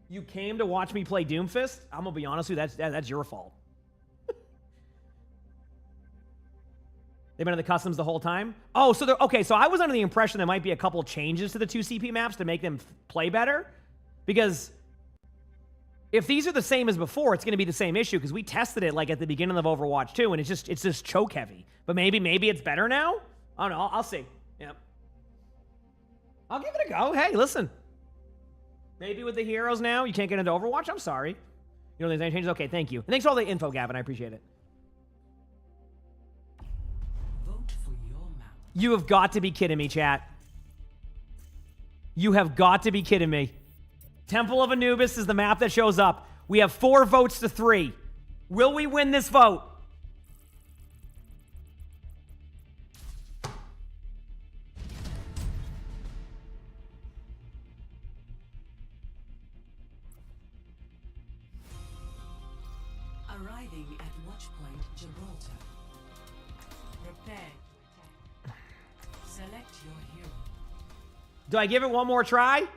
You came to watch me play Doomfist? I'm gonna be honest with you, that's your fault. They've been in the customs the whole time? Oh, so okay, so I was under the impression there might be a couple changes to the 2CP maps to make them play better. Because if these are the same as before, it's gonna be the same issue, because we tested it like at the beginning of Overwatch 2, and it's just choke heavy. But maybe it's better now? I don't know, I'll see. Yep. I'll give it a go. Hey, listen. Maybe with the heroes now, you can't get into Overwatch? I'm sorry. You know there's any changes? Okay, thank you. And thanks for all the info, Gavin. I appreciate it. Vote for your map. You have got to be kidding me, chat. You have got to be kidding me. Temple of Anubis is the map that shows up. We have 4 votes to 3. Will we win this vote? Arriving at Watchpoint Gibraltar. Prepare to attack. Select your hero. Do I give it one more try?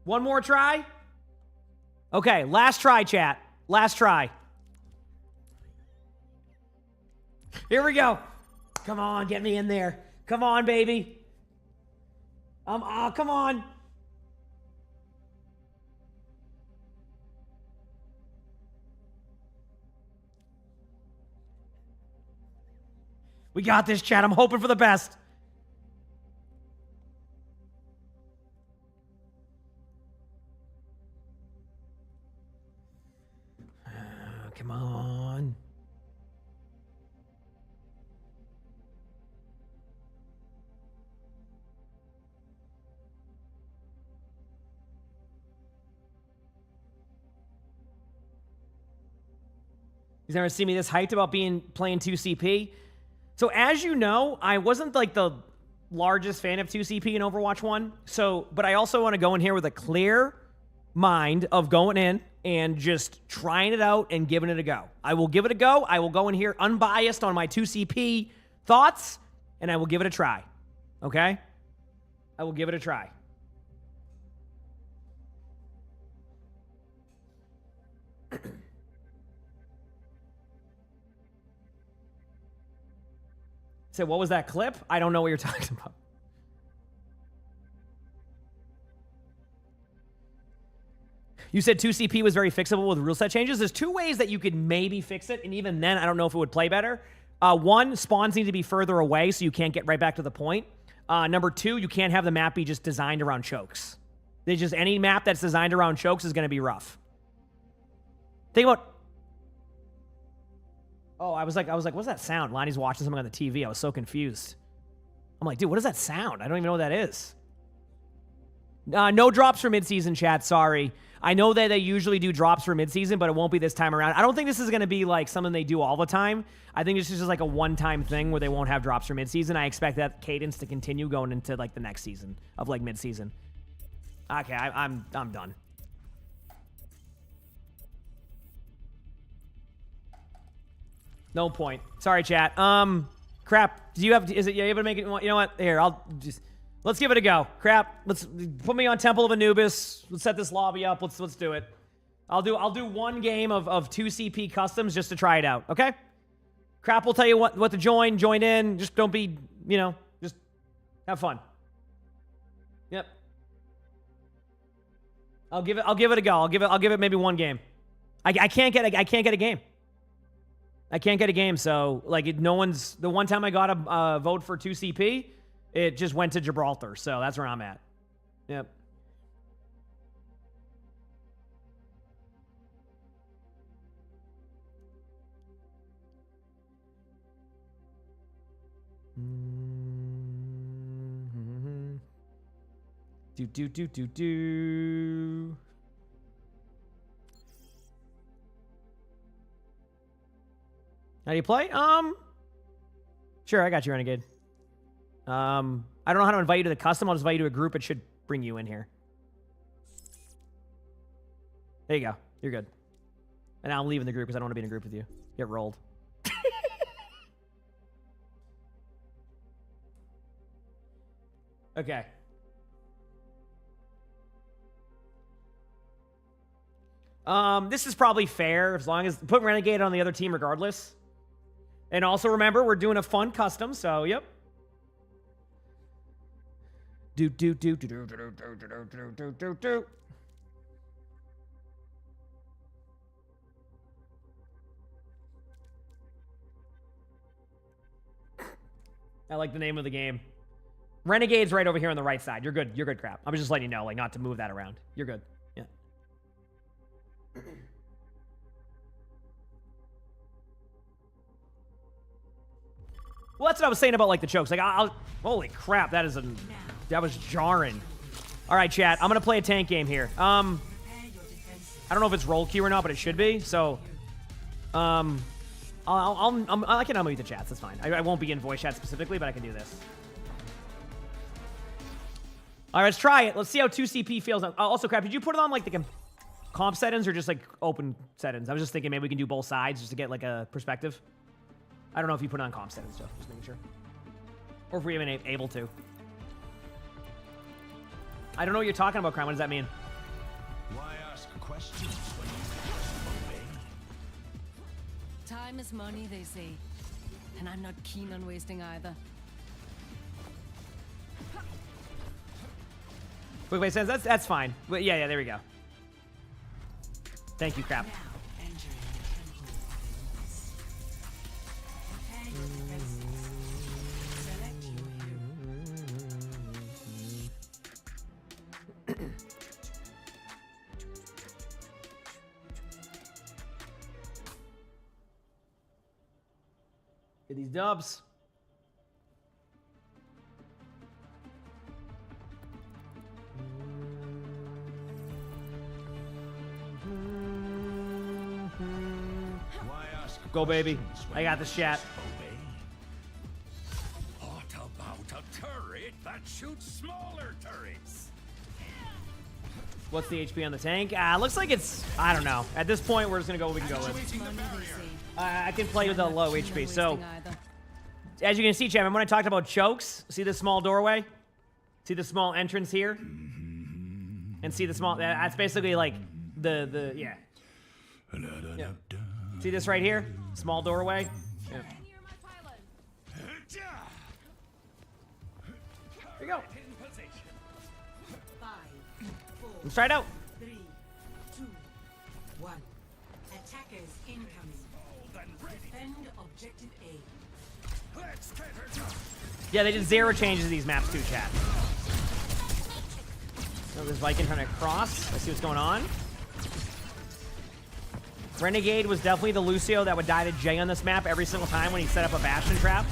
One more try? Okay, last try, chat. Last try. Here we go. Come on, get me in there. Come on, baby. Come on. We got this, chat. I'm hoping for the best. Come on. You've never seen me this hyped about playing 2CP. So as you know, I wasn't like the largest fan of 2CP in Overwatch 1. But I also want to go in here with a clear mind of going in and just trying it out and giving it a go. I will give it a go. I will go in here unbiased on my 2CP thoughts, and I will give it a try. Okay? I will give it a try. So what was that clip? I don't know what you're talking about. You said 2CP was very fixable with rule set changes. There's two ways that you could maybe fix it, and even then, I don't know if it would play better. One, spawns need to be further away so you can't get right back to the point. Number two, you can't have the map be just designed around chokes. There's just any map that's designed around chokes is going to be rough. Think about... Oh, I was like, what's that sound? Lonnie's watching something on the TV. I was so confused. I'm like, dude, what is that sound? I don't even know what that is. No drops for midseason, chat. Sorry. I know that they usually do drops for midseason, but it won't be this time around. I don't think this is going to be like something they do all the time. I think this is just like a one-time thing where they won't have drops for midseason. I expect that cadence to continue going into like the next season of like midseason. Okay, I'm done. No point. Sorry, chat. Crap. Do you have? Is it you able to make it? You know what? Here, let's give it a go. Crap. Let's put me on Temple of Anubis. Let's set this lobby up. Let's do it. I'll do one game of 2CP customs just to try it out. Okay. Crap. We'll tell you what to join. Join in. Just don't be. Just have fun. Yep. I'll give it a go. I'll give it maybe one game. I can't get a game. I can't get a game, so like the one time I got a vote for 2CP, it just went to Gibraltar, so that's where I'm at. Yep. Do. How do you play? Sure, I got you, Renegade. I don't know how to invite you to the custom. I'll just invite you to a group. It should bring you in here. There you go. You're good. And now I'm leaving the group because I don't want to be in a group with you. Get rolled. Okay. This is probably fair as long as put Renegade on the other team regardless. And also remember, we're doing a fun custom, so yep. Do. I like the name of the game. Renegade's right over here on the right side. You're good. You're good, crap. I was just letting you know, like, not to move that around. You're good. Yeah. Well, that's what I was saying about, like, the chokes. Like, holy crap, that was jarring. All right, chat, I'm going to play a tank game here. I don't know if it's roll queue or not, but it should be. So, I can unmute the chats. That's fine. I won't be in voice chat specifically, but I can do this. All right, let's try it. Let's see how 2CP feels. Also, crap, did you put it on, like, the comp settings or just, like, open settings? I was just thinking maybe we can do both sides just to get, like, a perspective. I don't know if you put it on comp settings, so just making sure. Or if we're even able to. I don't know what you're talking about, Crown. What does that mean? Why ask questions? Time is money, they say. And I'm not keen on wasting either. Quick way sense. That's fine. Well, yeah, there we go. Thank you, crap. Get these dubs. Go, baby. I got the chat. What about a turret that shoots smaller turrets? What's the HP on the tank? Looks like it's, I don't know. At this point, we're just gonna go what we can go with. I can play with a low HP. So, as you can see, chat, remember when I talked about chokes? See this small doorway? See the small entrance here? And see the small, that's basically like yeah. See this right here? Small doorway? Yeah. Here we go. Let's try it out. 3, 2, 1. Attackers incoming. Defend objective A. Yeah, they did 0 changes to these maps too, chat. Oh, there's Viking trying to cross. Let's see what's going on. Renegade was definitely the Lucio that would die to Jay on this map every single time when he set up a Bastion trap.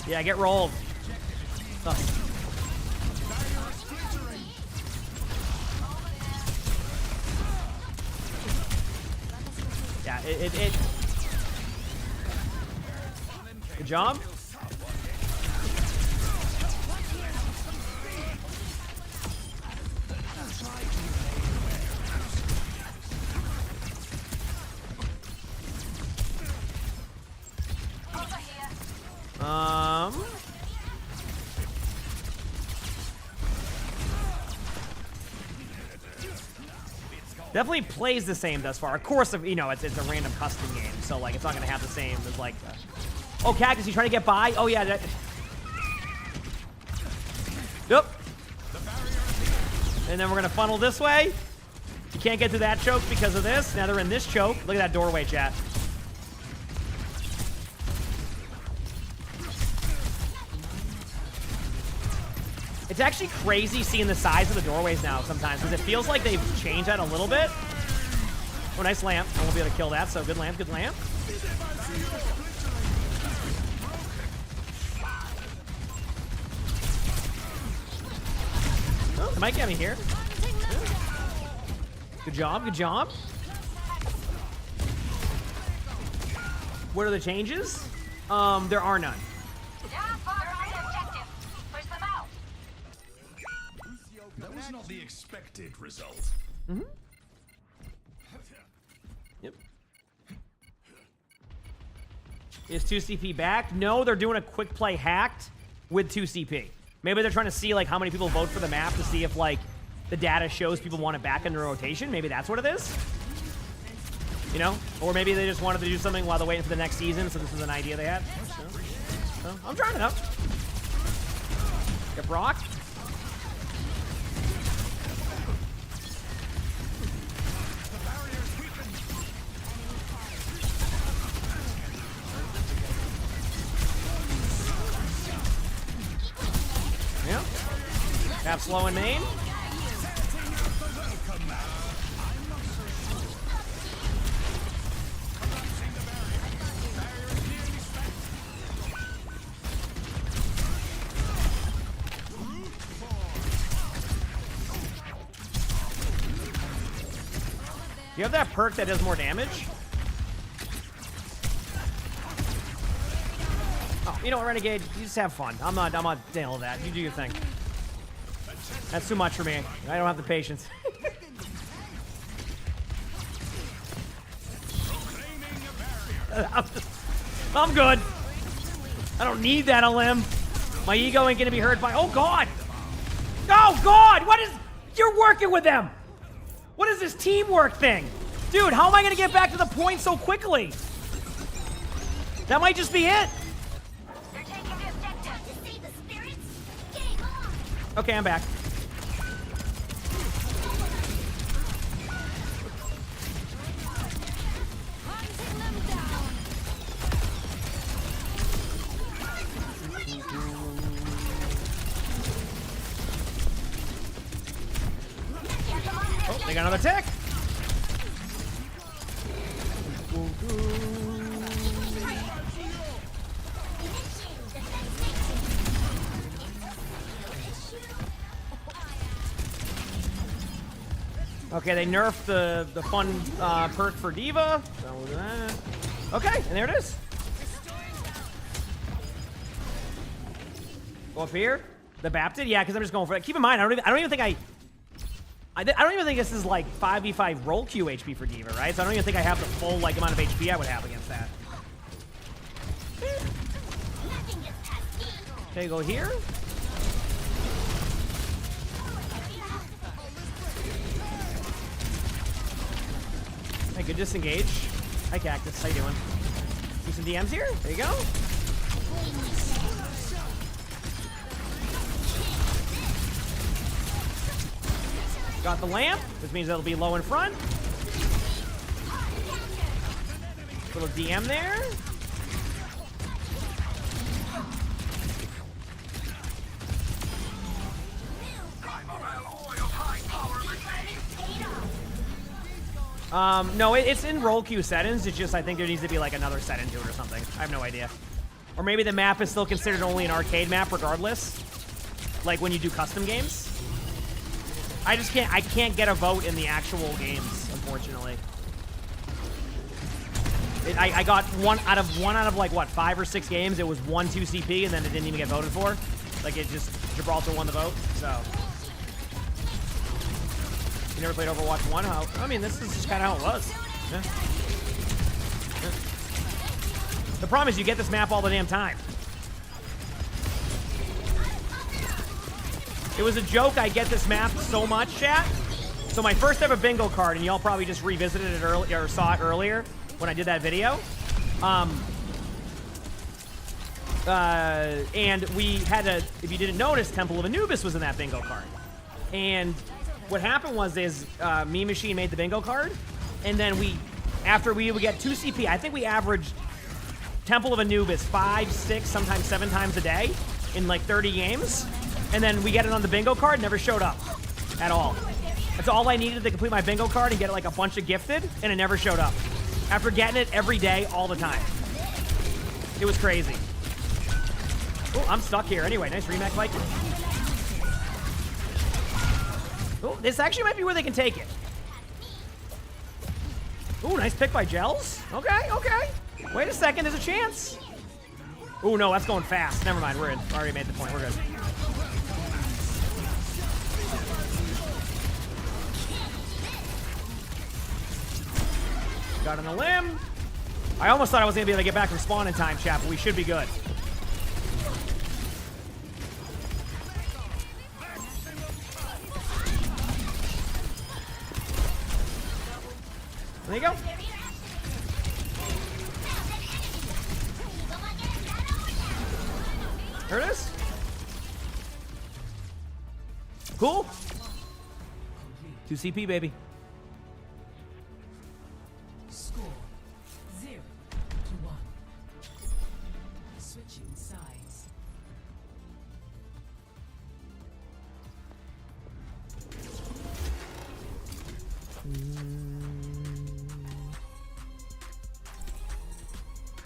Yeah, get rolled. Oh. Yeah, it good job. Definitely plays the same thus far. Of course, you know, it's a random custom game, so like it's not gonna have the same as like. Oh, Cactus, you trying to get by? Oh yeah. Yep. And then we're gonna funnel this way. You can't get through that choke because of this. Now they're in this choke. Look at that doorway, chat. It's actually crazy seeing the size of the doorways now sometimes, because it feels like they've changed that a little bit. Oh, nice lamp. I won't be able to kill that, so good lamp, good lamp. Oh, they might get me here. Good job, good job. What are the changes? There are none. That was not the expected result. Mm-hmm. Yep. Is 2CP back? No, they're doing a quick play hacked with 2CP. Maybe they're trying to see like how many people vote for the map to see if like the data shows people want it back in the rotation. Maybe that's what it is. You know? Or maybe they just wanted to do something while they're waiting for the next season, so this is an idea they had. So I'm trying it out. Get Brock. Yeah. Tap slow in main. Do you have that perk that does more damage? Oh, you know what, Renegade? You just have fun. I'm not dealing with that. You do your thing. That's too much for me. I don't have the patience. I'm good. I don't need that LM. My ego ain't gonna be hurt by. Oh God! Oh God! What is? You're working with them. What is this teamwork thing? Dude, how am I gonna get back to the point so quickly? That might just be it. Okay, I'm back. Oh, they got another tick. Okay, they nerfed the fun perk for Diva. Okay, and there it is. Go up here. The Baptid? Yeah, because I'm just going for it. Keep in mind, I don't even think I don't even think this is like 5v5 roll Q HP for Diva, right? So I don't even think I have the full like amount of HP I would have against that. Okay, go here. Hey, good disengage. Hi, Cactus. How you doing? See some DMs here? There you go. Got the lamp, which means it'll be low in front. Little DM there. No, it's in roll queue settings. It's just I think there needs to be like another setting to it or something. I have no idea. Or maybe the map is still considered only an arcade map regardless. Like when you do custom games. I can't get a vote in the actual games, unfortunately. I got one out of like what, 5 or 6 games. It was 1-2 CP and then it didn't even get voted for. Like it just, Gibraltar won the vote, so. You never played Overwatch 1? I mean, this is just kind of how it was. Yeah. Yeah. The problem is you get this map all the damn time. It was a joke I get this map so much, chat. So my first ever bingo card, and y'all probably just revisited it earlier or saw it earlier when I did that video. And we had a, if you didn't notice, Temple of Anubis was in that bingo card. And what happened was Mean Machine made the bingo card, and then after we would get 2 CP, I think we averaged Temple of Anubis 5, 6, sometimes 7 times a day in like 30 games. And then we get it on the bingo card, never showed up at all. That's all I needed to complete my bingo card and get like a bunch of gifted, and it never showed up. After getting it every day, all the time. It was crazy. Oh, I'm stuck here. Anyway, nice remake, Viking. Oh, this actually might be where they can take it. Oh, nice pick by Gels. Okay, okay. Wait a second, there's a chance. Oh, no, that's going fast. Never mind, we're in. Already made the point. We're good. Got on a limb. I almost thought I was going to be able to get back from spawn in time, chat, but we should be good. There you go. There it is. Cool. 2 CP, baby. Score 0-1. Switching sides.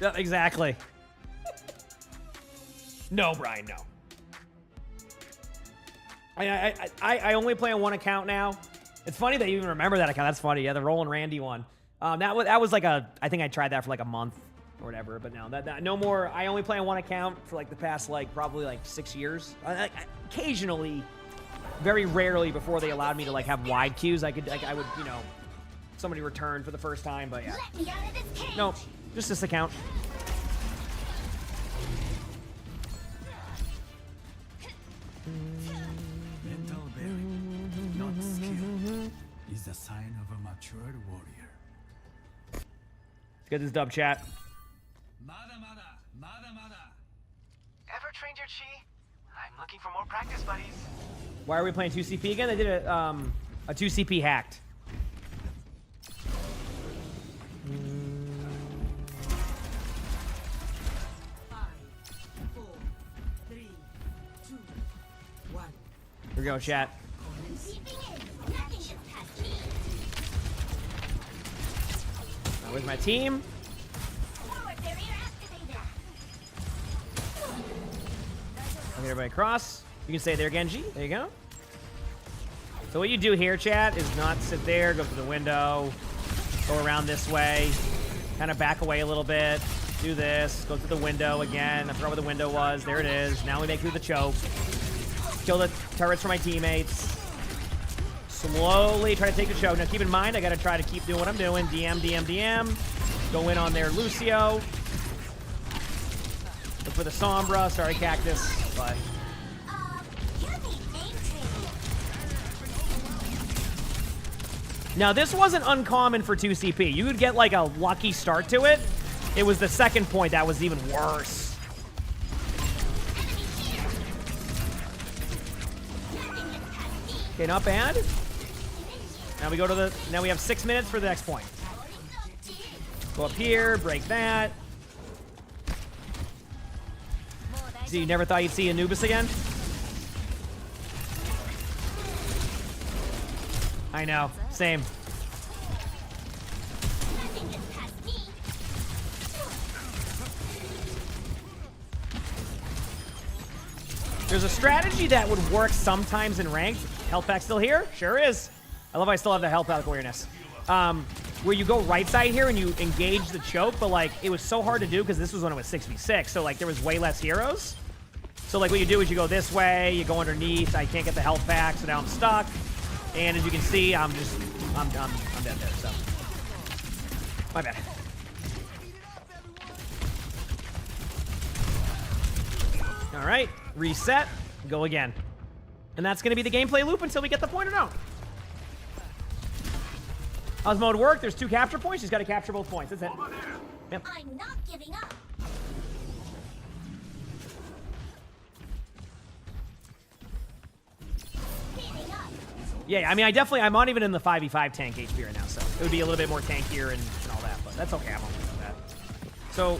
Yeah, exactly. No, Brian, no. I only play on one account now. It's funny that you even remember that account. That's funny. Yeah, the Roland Randy one. That was like I think I tried that for like a month or whatever. But no, that no more. I only play on one account for like the past like probably like 6 years. Occasionally, very rarely before they allowed me to like have wide queues, I would somebody return for the first time. But yeah, no, just this account. Mental, not skill, is a sign of a matured warrior. 「 Let's Let's get this dub, chat. Ever trained your chi? I'm looking for more practice buddies. Why are we playing 2CP again? They did a 2CP hacked. Here we go, chat. Where's my team? Okay, everybody cross. You can stay there, Genji. There you go. So what you do here, chat, is not sit there, go through the window, go around this way, kind of back away a little bit, do this, go through the window again. I forgot where the window was. There it is. Now we make through the choke. Kill the turrets for my teammates. Slowly try to take the choke. Now keep in mind, I got to try to keep doing what I'm doing. DM, DM, DM. Go in on there, Lucio. Look for the Sombra. Sorry, Cactus, but... Now, this wasn't uncommon for 2CP. You would get, like, a lucky start to it. It was the second point that was even worse. Okay, not bad. Now we go to the... Now we have 6 minutes for the next point. Go up here, break that. See, you never thought you'd see Anubis again? I know. Same. There's a strategy that would work sometimes in ranked. Health pack still here? Sure is. I love I still have the health pack awareness. Where you go right side here and you engage the choke, but like it was so hard to do because this was when it was 6v6, so like there was way less heroes. So like what you do is you go this way, you go underneath. I can't get the health pack, so now I'm stuck. And as you can see, I'm dead there, so. My bad. All right, reset, go again. And that's gonna be the gameplay loop until we get the point or no. How's mode work? There's 2 capture points, just gotta capture both points, that's it. Yep. I'm not giving up. Yeah, I mean, I'm not even in the 5v5 tank HP right now, so it would be a little bit more tankier and all that, but that's okay, I'm okay with that. So,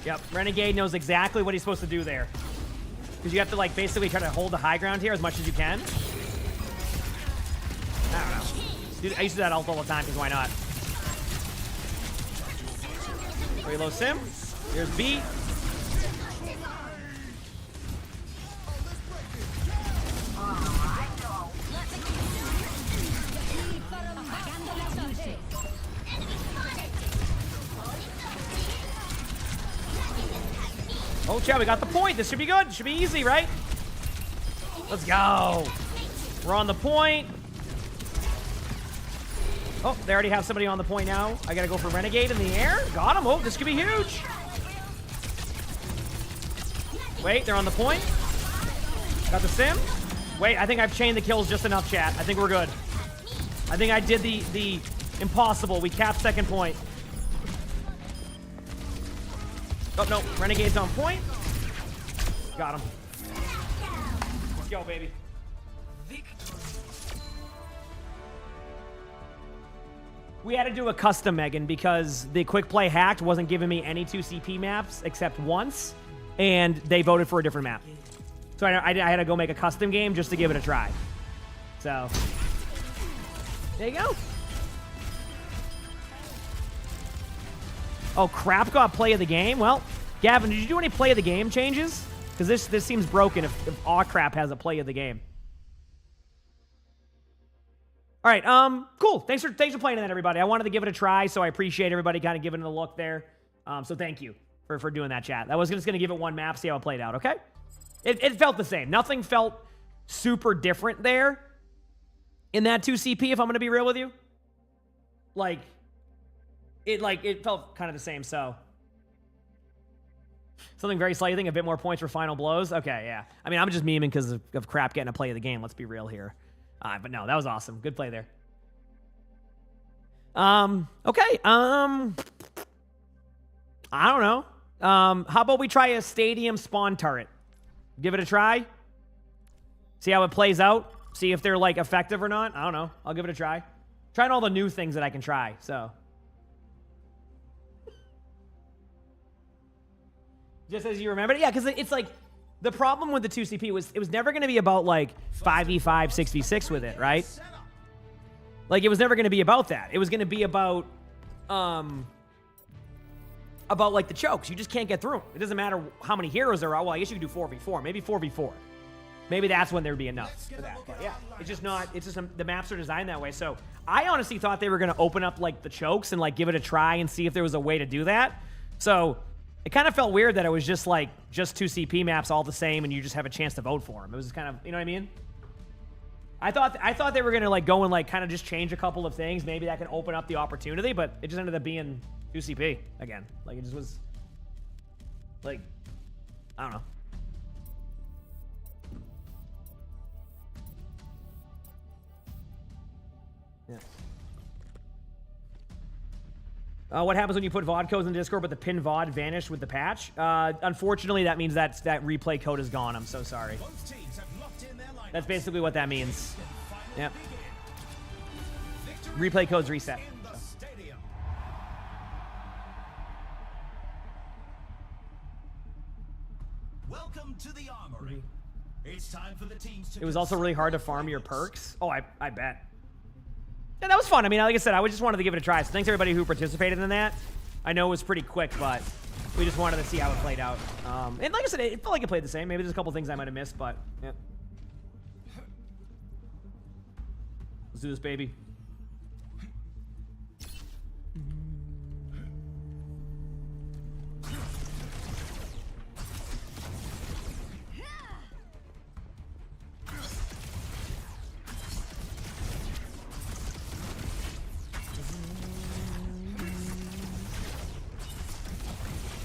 yep, Renegade knows exactly what he's supposed to do there. Because you have to, like, basically try to hold the high ground here as much as you can. I don't know. Dude, I used to do that ult all the time, because why not? Very low sim. Here's B. Oh, chat, we got the point. This should be good. Should be easy, right? Let's go. We're on the point. Oh, they already have somebody on the point now. I gotta go for Renegade in the air. Got him. Oh, this could be huge. Wait, they're on the point. Got the sim. Wait, I think I've chained the kills just enough, chat. I think we're good. I think I did the impossible. We capped second point. Oh, no. Renegade's on point. Got him. Let's go, baby. We had to do a custom, Megan, because the quick play hacked wasn't giving me any 2CP maps except once, and they voted for a different map. So I had to go make a custom game just to give it a try. So, there you go. Oh, crap got play of the game? Well, Gavin, did you do any play of the game changes? Because this seems broken if Aw Crap has a play of the game. All right, cool. Thanks for playing that, everybody. I wanted to give it a try, so I appreciate everybody kind of giving it a look there. So thank you for doing that, chat. I was just going to give it one map, see how it played out, okay? It felt the same. Nothing felt super different there in that 2CP, if I'm going to be real with you. It felt kind of the same, so. Something very slightly, a bit more points for final blows. Okay, yeah. I mean, I'm just memeing because of crap getting a play of the game. Let's be real here. But no, that was awesome. Good play there. Okay. I don't know. How about we try a stadium spawn turret? Give it a try. See how it plays out. See if they're like effective or not. I don't know. I'll give it a try. Trying all the new things that I can try. So. Just as you remember, yeah, because it's like the problem with the 2CP was it was never going to be about like 5v5, 6v6 with it, right? Like it was never going to be about that. It was going to be about like the chokes. You just can't get through them. It doesn't matter how many heroes there are. Well, I guess you could do 4v4, maybe 4v4. Maybe that's when there'd be enough for that. But yeah, it's just not. It's just the maps are designed that way. So I honestly thought they were going to open up like the chokes and like give it a try and see if there was a way to do that. So it kind of felt weird that it was just like just 2 CP maps all the same and you just have a chance to vote for them. It was just kind of, you know what I mean? I thought they were going to like go and like kind of just change a couple of things. Maybe that can open up the opportunity, but it just ended up being 2 CP again. Like it just was like, I don't know. Yeah. What happens when you put VOD codes in Discord but the pin VOD vanished with the patch? Unfortunately, that means that replay code is gone. I'm so sorry. That's basically what that means. Yep. Replay code's reset. So. Welcome to the armory. It's time for the teams to. It was also really hard to farm your perks. Oh, I bet. Yeah, that was fun. I mean, like I said, I just wanted to give it a try. So thanks everybody who participated in that. I know it was pretty quick, but we just wanted to see how it played out. And like I said, it felt like it played the same. Maybe there's a couple things I might have missed, but yeah. Let's do this, baby.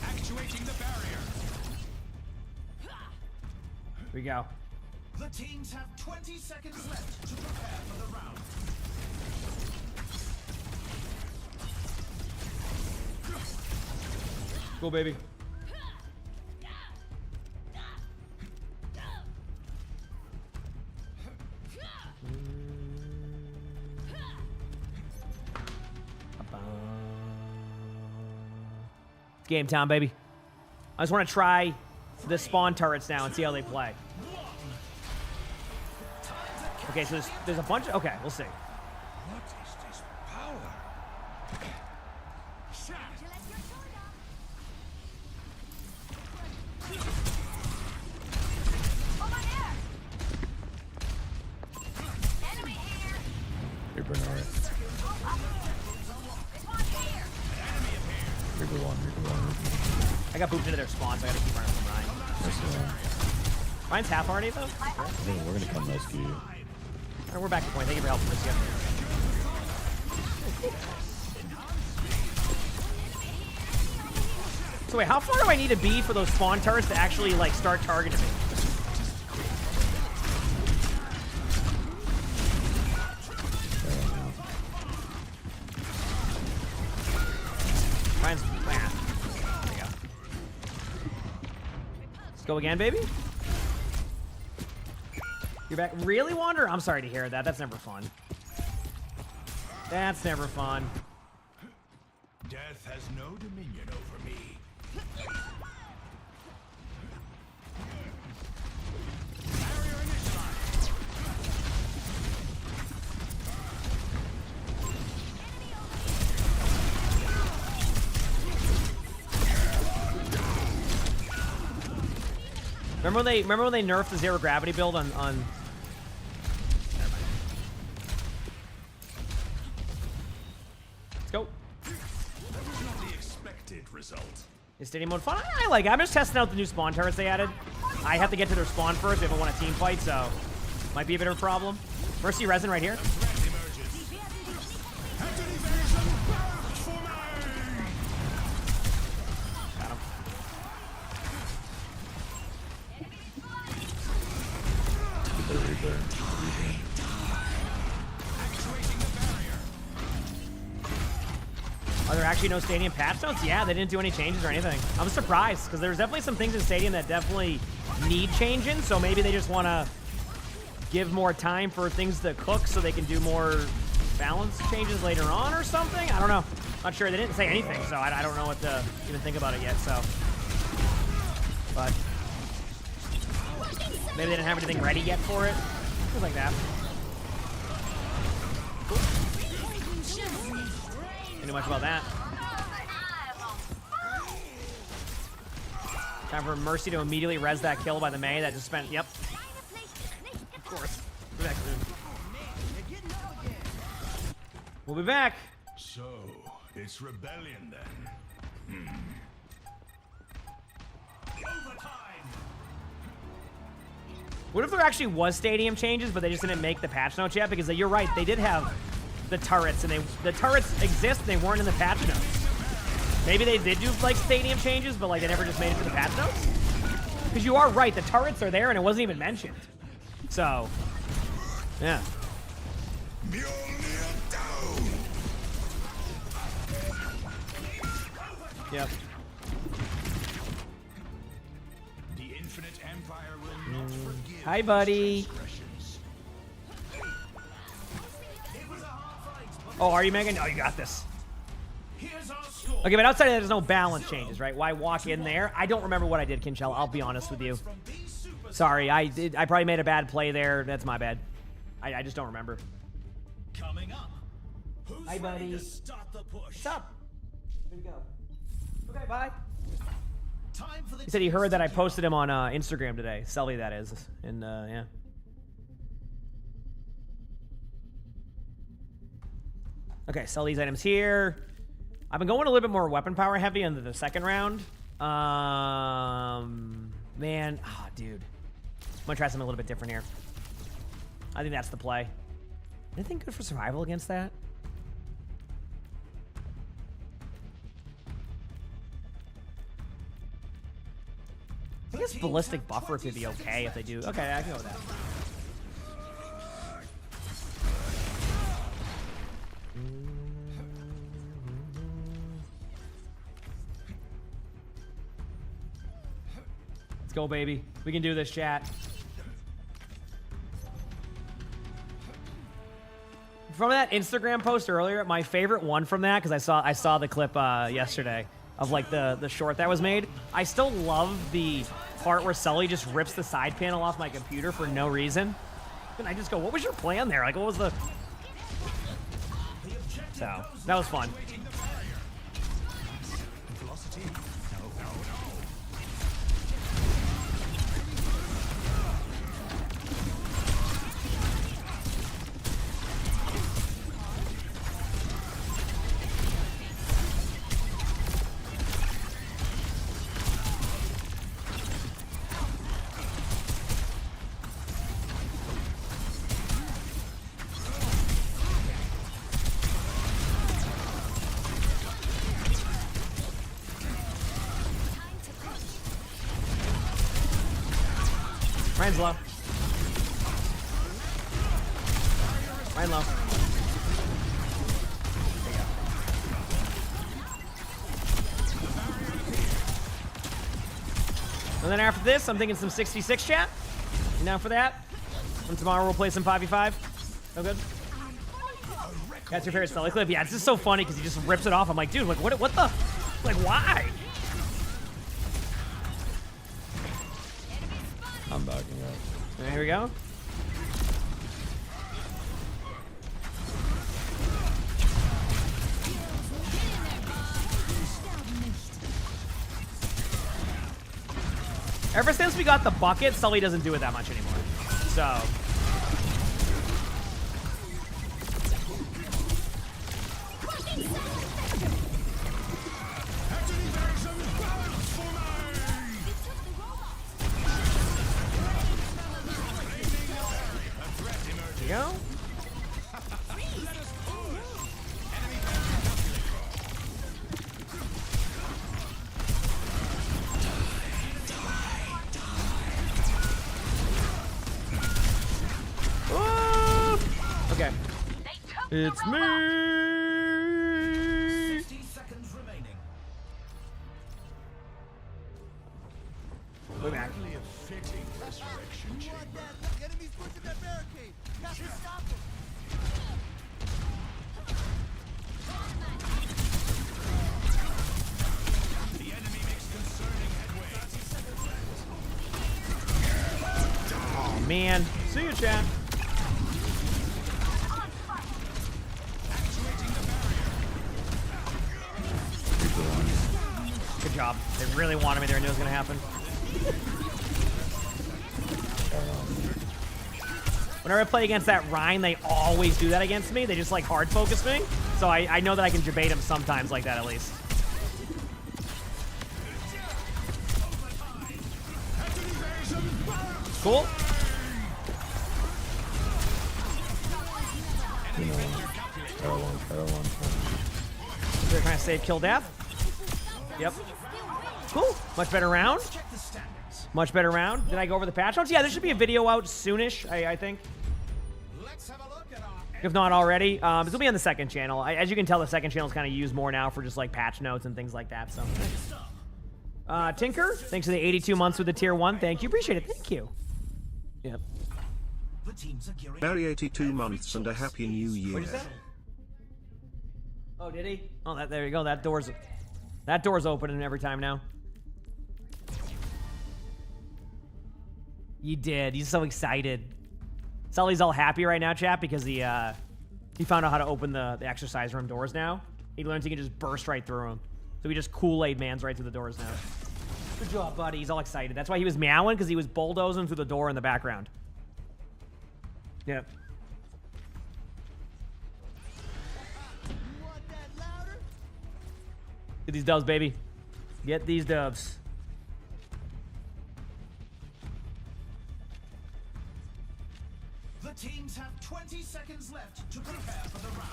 Actuating the barrier. Here we go. The teams have 20 seconds left to prepare for the round. Go, baby. Game time, baby. I just want to try the spawn turrets now and see how they play. Okay, so there's a bunch of... Okay, we'll see. What is this power? You're Bernard. Reaper one. I got booped into their spawn, so I gotta keep running from Ryan. Ryan's half already, though? We're gonna come rescue you. Alright, we're back to point. Thank you for helping us. So wait, how far do I need to be for those spawn turrets to actually, like, start targeting me? Ryan's... There we go. Let's go again, baby. You're back. Really, Wander? I'm sorry to hear that. That's never fun. That's never fun. Death has no dominion over me. Barrier initialized. Remember when they nerfed the zero gravity build on Never mind. Let's go. That was not the expected result. Is stadium mode fun? I like it. I'm just testing out the new spawn turrets they added. I have to get to their spawn first. They haven't won a team fight, so might be a bit of a problem. Mercy resin right here. Got him. actually no Stadium patch notes? Yeah, they didn't do any changes or anything. I'm surprised, because there's definitely some things in Stadium that definitely need changing, so maybe they just want to give more time for things to cook so they can do more balance changes later on or something? I don't know. Not sure. They didn't say anything, so I don't know what to even think about it yet, so. But maybe they didn't have anything ready yet for it. Things like that. Didn't know much about that. Time for Mercy to immediately res that kill by the Mei that just spent, yep. Of course. We'll be back soon. We'll be back. So, it's rebellion then. What if there actually was Stadium changes, but they just didn't make the patch notes yet? Because you're right, they did have the turrets, and the turrets exist, and they weren't in the patch notes. Maybe they did do like Stadium changes, but like they never just made it to the patch notes. Because you are right, the turrets are there, and it wasn't even mentioned. So, yeah. Yep. The Infinite Empire will not forgive. Hi, buddy. Oh, are you, Megan? Oh, you got this. Okay, but outside of that, there's no balance changes, right? Why walk in there? I don't remember what I did, Kinchell. I'll be honest with you. Sorry, I probably made a bad play there. That's my bad. I just don't remember. Coming up. Who's Hi, buddy. Start the push? What's up? Here we go. Okay, bye. Time for the He said he heard that I posted him on Instagram today. Sully, that is. And, yeah. Okay, sell these items here. I've been going a little bit more weapon power heavy into the second round. Man, dude. I'm gonna try something a little bit different here. I think that's the play. Anything good for survival against that? I guess ballistic buffer could be okay if they do. Okay, I can go with that. Let's go, baby. We can do this, chat. From that Instagram post earlier, my favorite one from that, because I saw the clip yesterday of like the short that was made. I still love the part where Sully just rips the side panel off my computer for no reason. And I just go, what was your plan there? Like, what was the... So, that was fun. Ryan's low. Ryan low. There you go. And then after this, I'm thinking some 66 chat. You down for that? And tomorrow we'll play some 5v5. No good? That's your favorite Sully clip? Yeah, it's just so funny because he just rips it off. I'm like, dude, like, what the? Like, why? I'm backing up. Here we go. Ever since we got the bucket, Sully doesn't do it that much anymore. So... Go. Okay. It's me. Way back. Enemies pushing that barricade. Got to stop them. The enemy makes concerning headway. Oh man. See you, chat. Good job. They really wanted me there and knew it was gonna happen. Whenever I play against that Rhine, they always do that against me. They just like hard focus me. So I know that I can debate him sometimes like that at least. Cool. They're trying to save kill death. Yep. Cool. Much better round. Much better round. Did I go over the patch notes? Yeah, there should be a video out soonish, I think. If not already. This will be on the second channel. As you can tell, the second channel is kind of used more now for just like patch notes and things like that. So, Tinker, thanks for the 82 months with the tier 1. Thank you. Appreciate it. Thank you. Yep. Merry 82 months and a happy new year. What'd you say? Oh, did he? Oh, there you go. That door's opening every time now. You did. He's so excited. Sully's all happy right now, chat, because he found out how to open the exercise room doors now. He learns he can just burst right through them. So he just Kool-Aid mans right through the doors now. Good job, buddy. He's all excited. That's why he was meowing, because he was bulldozing through the door in the background. Yep. Get these dubs, baby. Get these dubs. The teams have 20 seconds left to prepare for the round.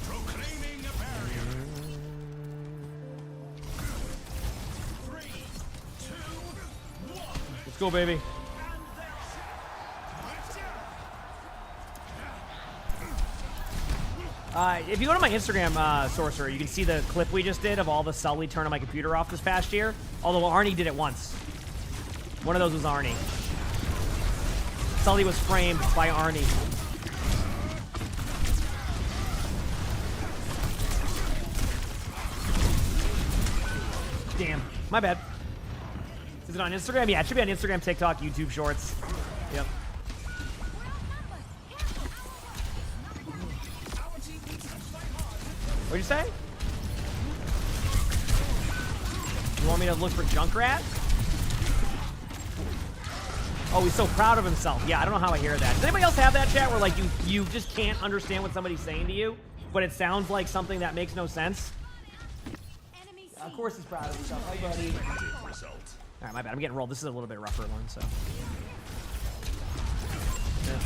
Proclaiming a barrier. 3, 2, 1. Let's go, baby. If you go to my Instagram, Sorcerer, you can see the clip we just did of all the Sully turning my computer off this past year. Although Arnie did it once. One of those was Arnie. Sully was framed by Arnie. Damn. My bad. Is it on Instagram? Yeah, it should be on Instagram, TikTok, YouTube Shorts. Yep. What'd you say? You want me to look for Junkrat? Oh, he's so proud of himself. Yeah, I don't know how I hear that. Does anybody else have that, chat, where like you just can't understand what somebody's saying to you, but it sounds like something that makes no sense? Of course he's proud of himself. Hi, buddy. All right, my bad. I'm getting rolled. This is a little bit rougher one, so. Yeah.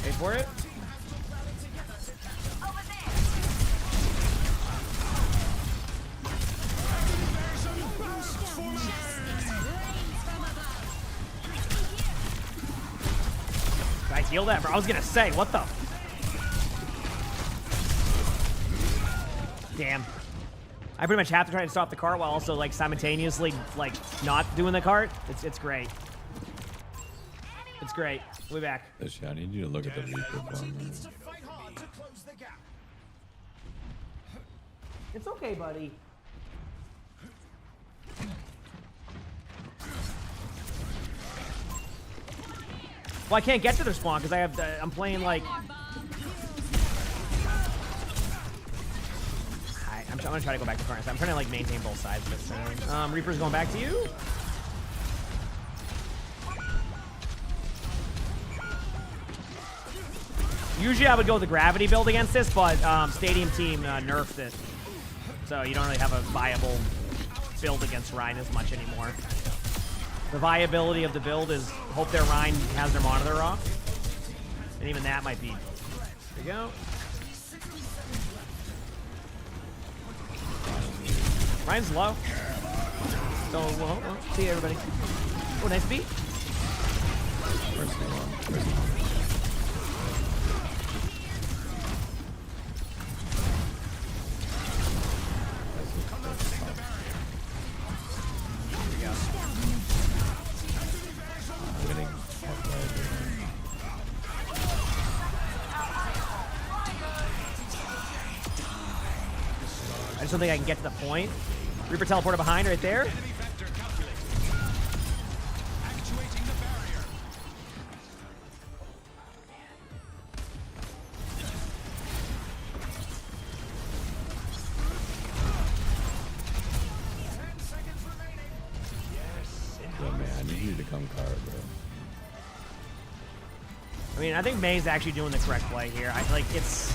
Wait for it. I heal that, bro. I was gonna say, what the? Damn. I pretty much have to try to stop the cart while also like simultaneously like not doing the cart. It's great. It's great. We'll be back. I need you to look at the Reaper farm. It's okay, buddy. Well, I can't get to their spawn because I have. I'm playing like. I'm gonna try to go back to furnace. I'm trying to like maintain both sides of this thing. Reaper's going back to you. Usually I would go with the gravity build against this, but Stadium Team nerfed it, so you don't really have a viable build against Rhine as much anymore. The viability of the build is hope their Rhine has their monitor off. And even that might be. There we go. Ryan's low. So, well, see you, everybody. Oh, nice beat. I just don't think I can get to the point. Reaper teleported behind right there. Yo, man, I need you to come card, bro. I mean, I think May's actually doing the correct play here. I like it's.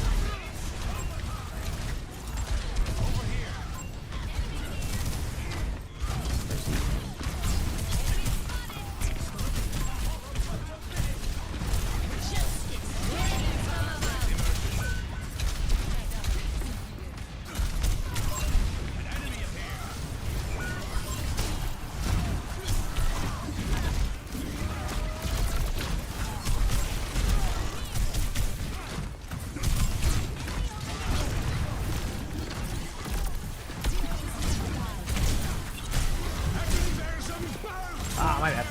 Ah, my bad.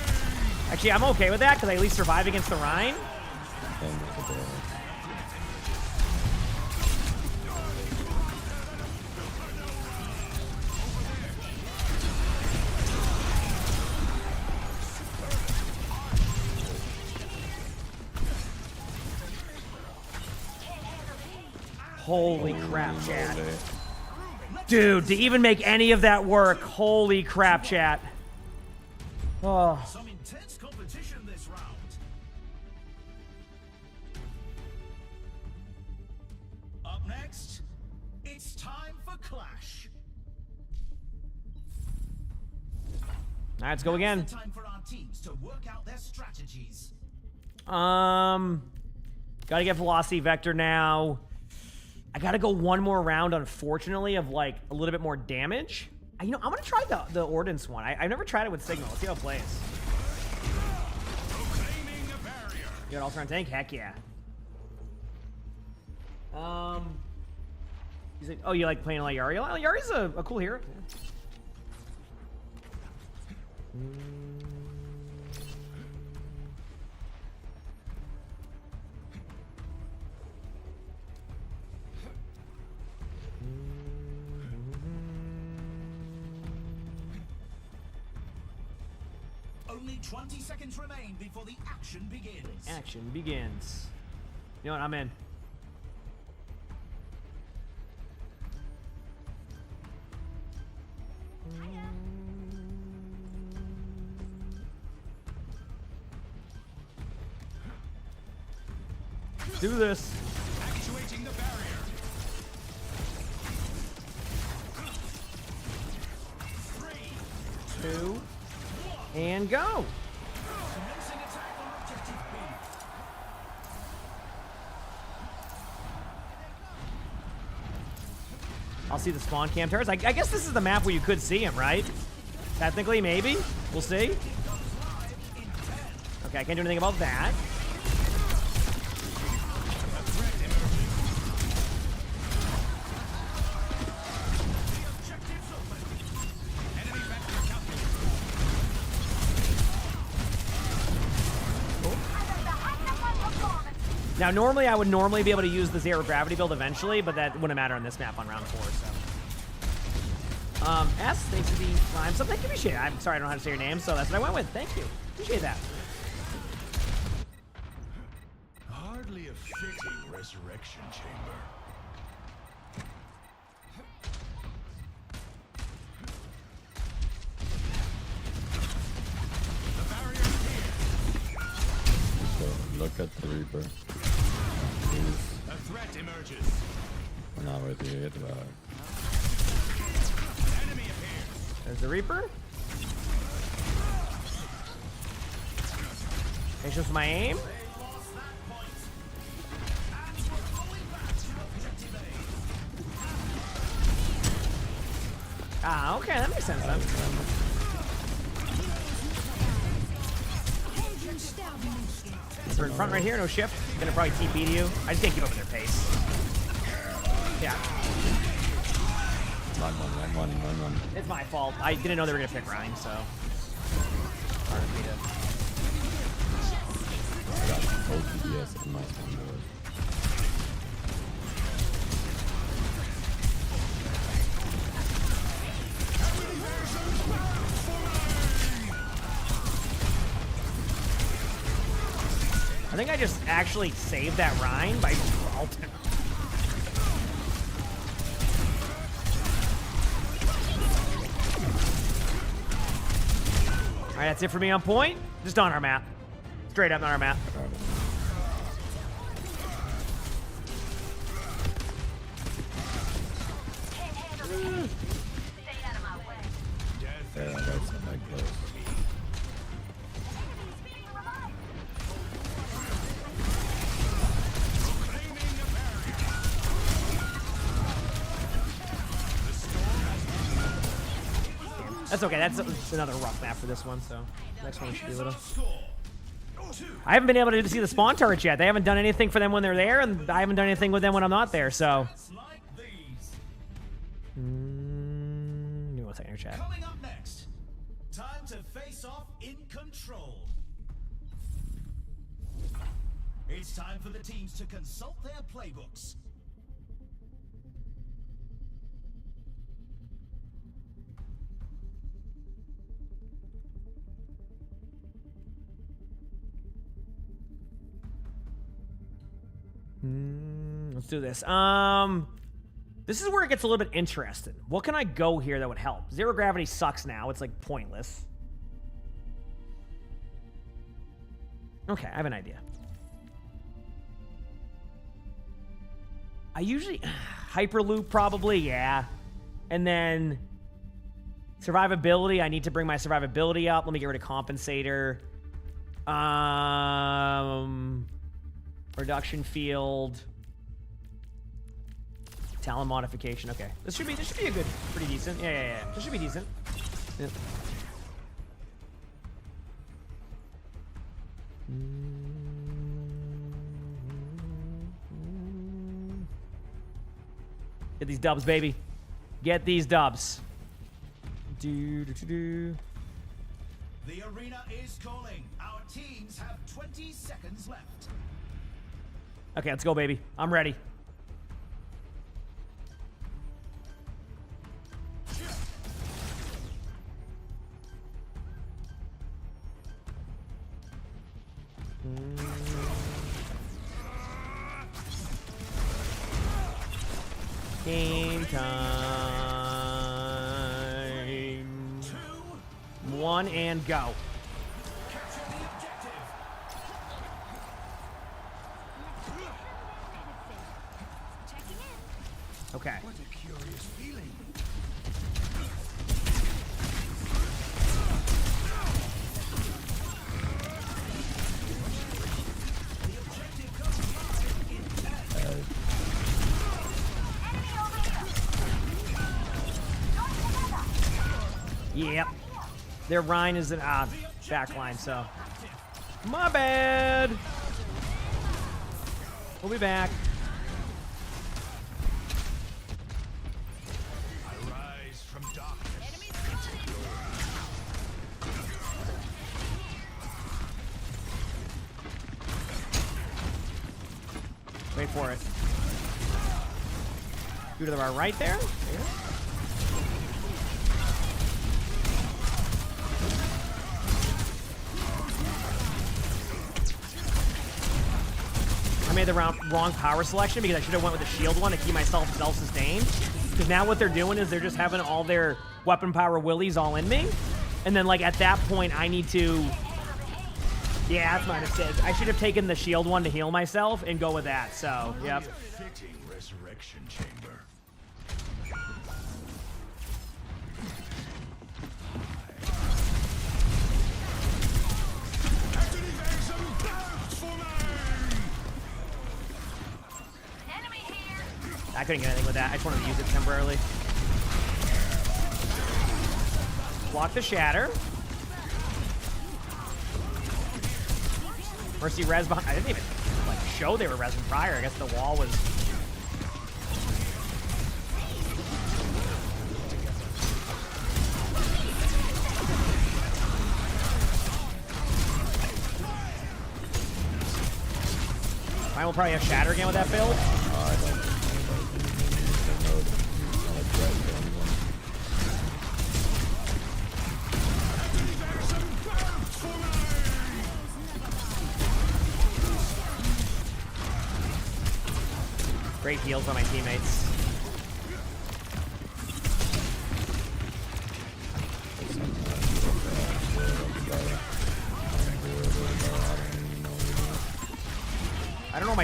Actually, I'm okay with that because I at least survive against the Rhine. Holy crap, chat. Dude, to even make any of that work, holy crap, chat. Oh. Some intense competition this round. Up next, it's time for Clash. All right, let's go again. Time for our teams to work out their strategies. Gotta get Velocity Vector now. I gotta go one more round, unfortunately, of like a little bit more damage. You know, I'm gonna try the Ordnance one. I've never tried it with Signal. Let's see how it plays. You got Ultron Tank? Heck yeah. He's like, oh, you like playing like Yari? Oh, Yari's a cool hero. Yeah. Only 20 seconds remain before the action begins. Action begins. You know what? I'm in. Let's do this. Actuating the barrier. 3, 2, and go. I'll see the spawn cam turrets. I guess this is the map where you could see him, right? Technically, maybe. We'll see. Okay, I can't do anything about that. Now, normally, I would be able to use the zero gravity build eventually, but that wouldn't matter on this map on round 4, so. S, thanks for the climb. So thank you, appreciate it. I'm sorry I don't know how to say your name, so that's what I went with. Thank you. Appreciate that. Hardly a fitting resurrection chamber. So look at the Reaper. A threat emerges. I'm not with you. Hit the bar. Enemy appears. There's the Reaper. Patience with my aim. Ah, okay, that makes sense then. We're in front right here, no shift. Gonna probably TP to you. I just can't keep up with their pace. Yeah. Run. It's my fault. I didn't know they were gonna pick Ryan, so. Hard for me to. I got full DPS in my board. I think I just actually saved that Rhine by defaulting. Alright, that's it for me on point. Just on our map. Straight up on our map. Yeah, that's my close. That's okay. That's another rough map for this one, so next one should be a little. I haven't been able to see the spawn turrets yet. They haven't done anything for them when they're there, and I haven't done anything with them when I'm not there, so. Give me 1 second here, chat. Coming up next, time to face off in control. It's time for the teams to consult their playbooks. Let's do this. This is where it gets a little bit interesting. What can I go here that would help? Zero gravity sucks now. It's like pointless. Okay, I have an idea. I usually hyperloop probably, yeah. And then survivability, I need to bring my survivability up. Let me get rid of compensator. Reduction field. Talent modification. Okay. This should be a good, pretty decent. Yeah. This should be decent. Yep. Get these dubs, baby. Get these dubs. The arena is calling. Our teams have 20 seconds left. Okay, let's go, baby. I'm ready. Game time. 1 and go. Okay. What a curious feeling. Yep. Their Rhine is an back line, so. My bad. We'll be back. Wait for it. Go to the right there. I made the wrong power selection because I should have went with the shield one to keep myself self-sustained. Because now what they're doing is they're just having all their weapon power willies all in me. And then like at that point I need to... Yeah, that's my mistake. I should have taken the shield one to heal myself and go with that, so, yep. Fitting resurrection chamber. I couldn't get anything with that. I just wanted to use it temporarily. Block the shatter. Mercy res behind. I didn't even like show they were resing prior. I guess the wall was. I will probably have shatter again with that build. Great heals on my teammates. I don't know my.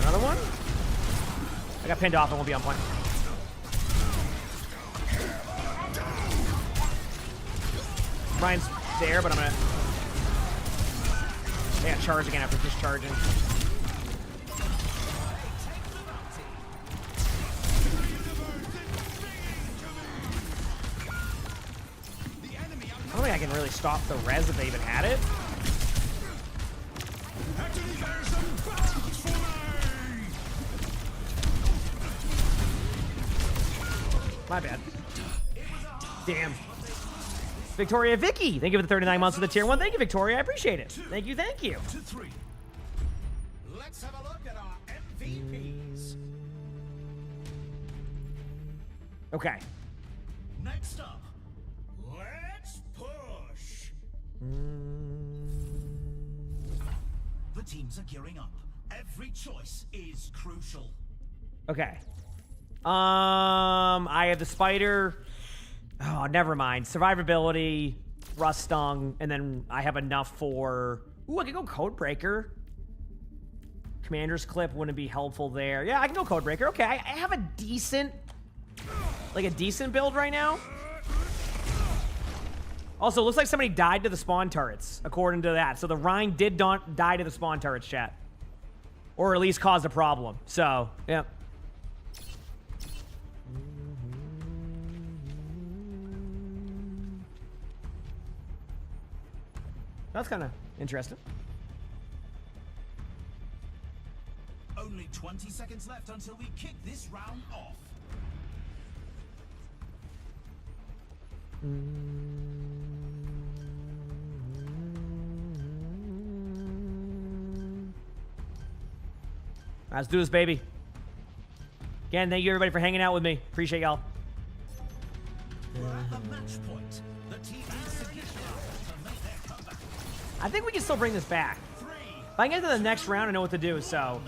Another one? I got pinned off. I won't be on point. Ryan's there, but I'm gonna. They got charge again after discharging. I don't think I can really stop the res if they even had it. My bad. Damn. Victoria Vicky, thank you for the 39 months for the tier 1. Thank you, Victoria. I appreciate it. Thank you, thank you. Let's have a look at our MVPs. Okay. Next up, let's push. The teams are gearing up. Every choice is crucial. Okay. I have the spider. Oh, never mind. Survivability, rust stung, and then I have enough for. Ooh, I could go Codebreaker. Commander's clip wouldn't be helpful there. Yeah, I can go Codebreaker. Okay, I have a decent, like a decent build right now. Also, it looks like somebody died to the spawn turrets, according to that. So the Rhine did die to the spawn turrets, chat. Or at least caused a problem. So, yeah. That's kind of interesting. Only 20 seconds left until we kick this round off. Let's do this, baby. Again, thank you everybody for hanging out with me. Appreciate y'all. We're at the match point. The team needs to get to make their comeback. I think we can still bring this back. If I can get to the next round, I know what to do, so.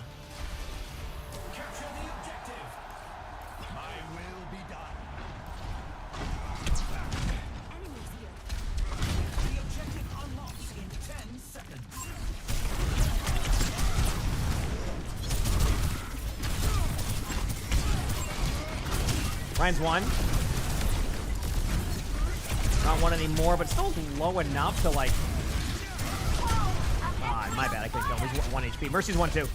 Capture the objective. My will be done. The objective unlocks in 10 seconds. Ryan's one. Not one anymore, but still low enough to like. Ah, my bad. I couldn't kill him. He's 1 HP. Mercy's 1 too.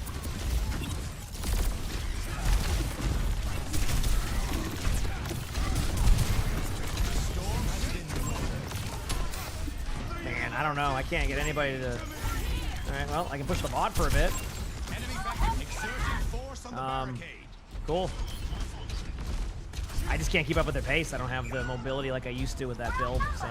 Man, I don't know. I can't get anybody to. All right. Well, I can push the bot for a bit. Cool. I just can't keep up with their pace. I don't have the mobility like I used to with that build, so.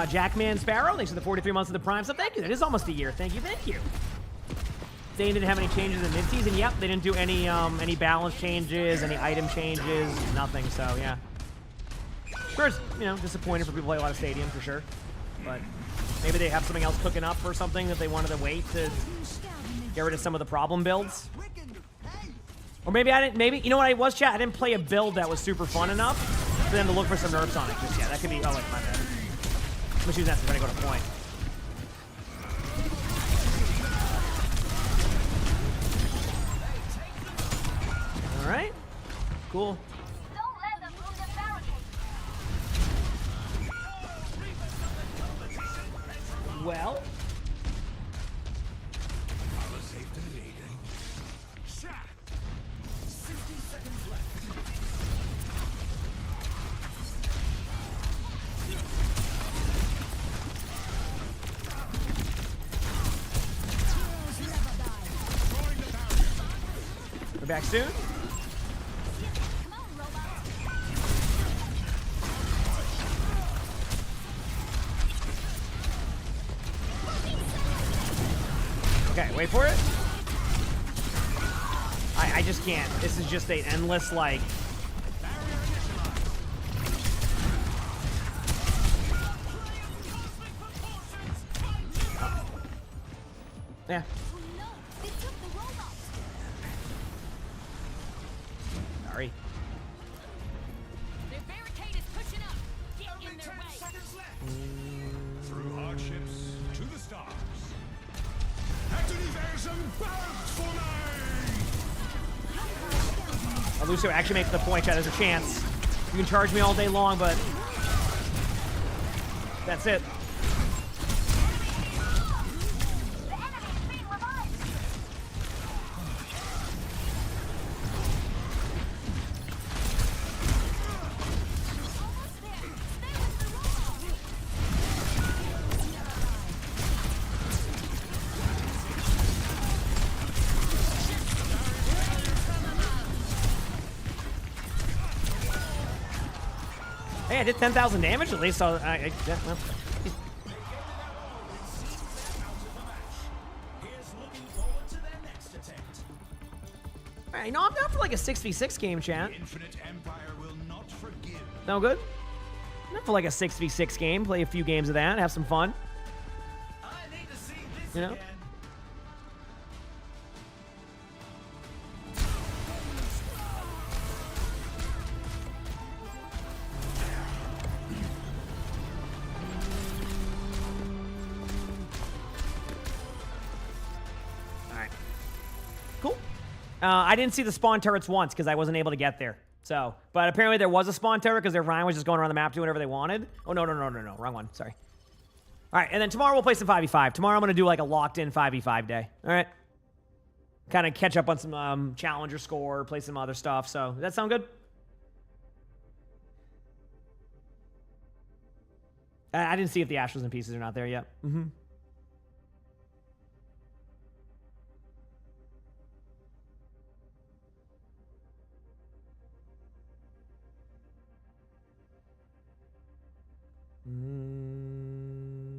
Jackman Sparrow, thanks for the 43 months of the Prime sub. Thank you. That is almost a year. Thank you, thank you. They didn't have any changes in mid-season. Yep, they didn't do any balance changes, any item changes, nothing. So yeah. Sure, it's, you know, disappointing for people who play a lot of Stadium for sure, but maybe they have something else cooking up or something that they wanted to wait to get rid of some of the problem builds. Or maybe I didn't. Maybe you know what I was, chat. I didn't play a build that was super fun enough for them to look for some nerfs on it. Just yeah, that could be. Oh wait, my bad. I'm just using that to try to go to point. Cool. Don't let them move the barricade. Well. Shot. 60 seconds left. We're back soon. Okay, wait for it. I just can't. This is just an endless, like... Yeah. Sorry. Their barricade is pushing up. Get in their way. Through hardships to the stars. Activation burst for me! Lucio actually makes the point, chat. There's a chance. You can charge me all day long, but that's it. Hey, I did 10,000 damage at least, so yeah, well. Alright, no, I'm down for like a 6v6 game, chat. Infinite Empire will not forgive. No good? I'm down for like a 6v6 game, play a few games of that, have some fun. I need to see this You know? again. I didn't see the spawn turrets once because I wasn't able to get there. So, but apparently there was a spawn turret because their Ryan was just going around the map doing whatever they wanted. Oh, no. Wrong one. Sorry. All right, and then tomorrow we'll play some 5v5. Tomorrow I'm going to do like a locked-in 5v5 day. All right? Kind of catch up on some challenger score, play some other stuff. So, does that sound good? I didn't see if the Ash was in pieces or not there yet. Mm-hmm.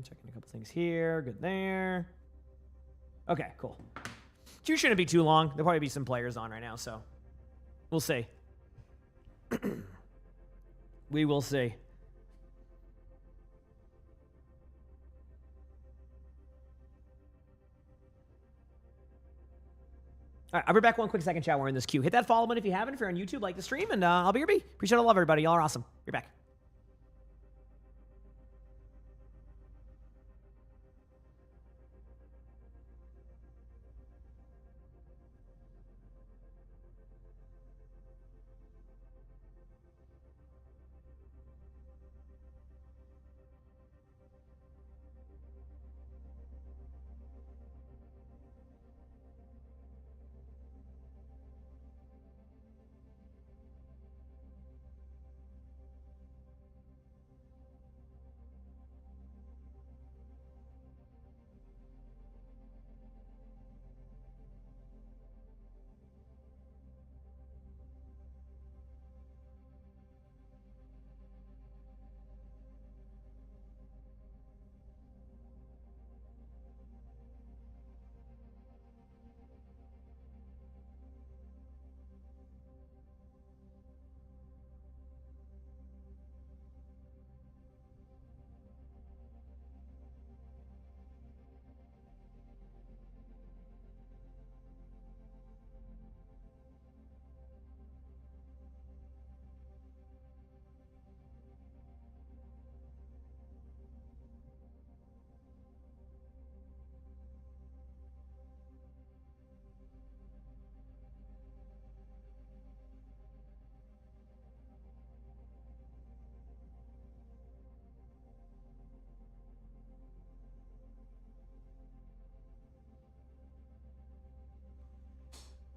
Checking a couple things here. Good there. Okay, cool. Queue shouldn't be too long. There'll probably be some players on right now, so we'll see. We will see. All right, I'll be back one quick second, chat. We're in this queue. Hit that follow button if you haven't. If you're on YouTube, like the stream, and I'll be your B. Appreciate all love, everybody. Y'all are awesome. Be back.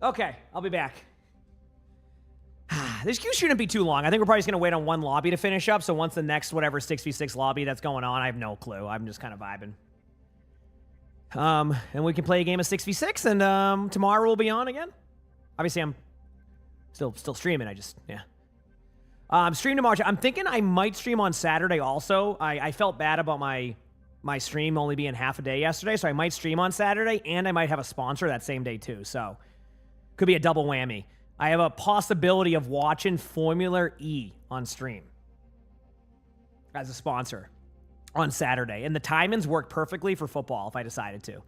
Okay, I'll be back. This queue shouldn't be too long. I think we're probably just going to wait on one lobby to finish up. So once the next whatever 6v6 lobby that's going on, I have no clue. I'm just kind of vibing. And we can play a game of 6v6, and tomorrow we'll be on again. Obviously, I'm still streaming. Stream tomorrow. I'm thinking I might stream on Saturday also. I felt bad about my stream only being half a day yesterday, so I might stream on Saturday, and I might have a sponsor that same day too. So could be a double whammy. I have a possibility of watching Formula E on stream as a sponsor on Saturday. And the timings work perfectly for football if I decided to.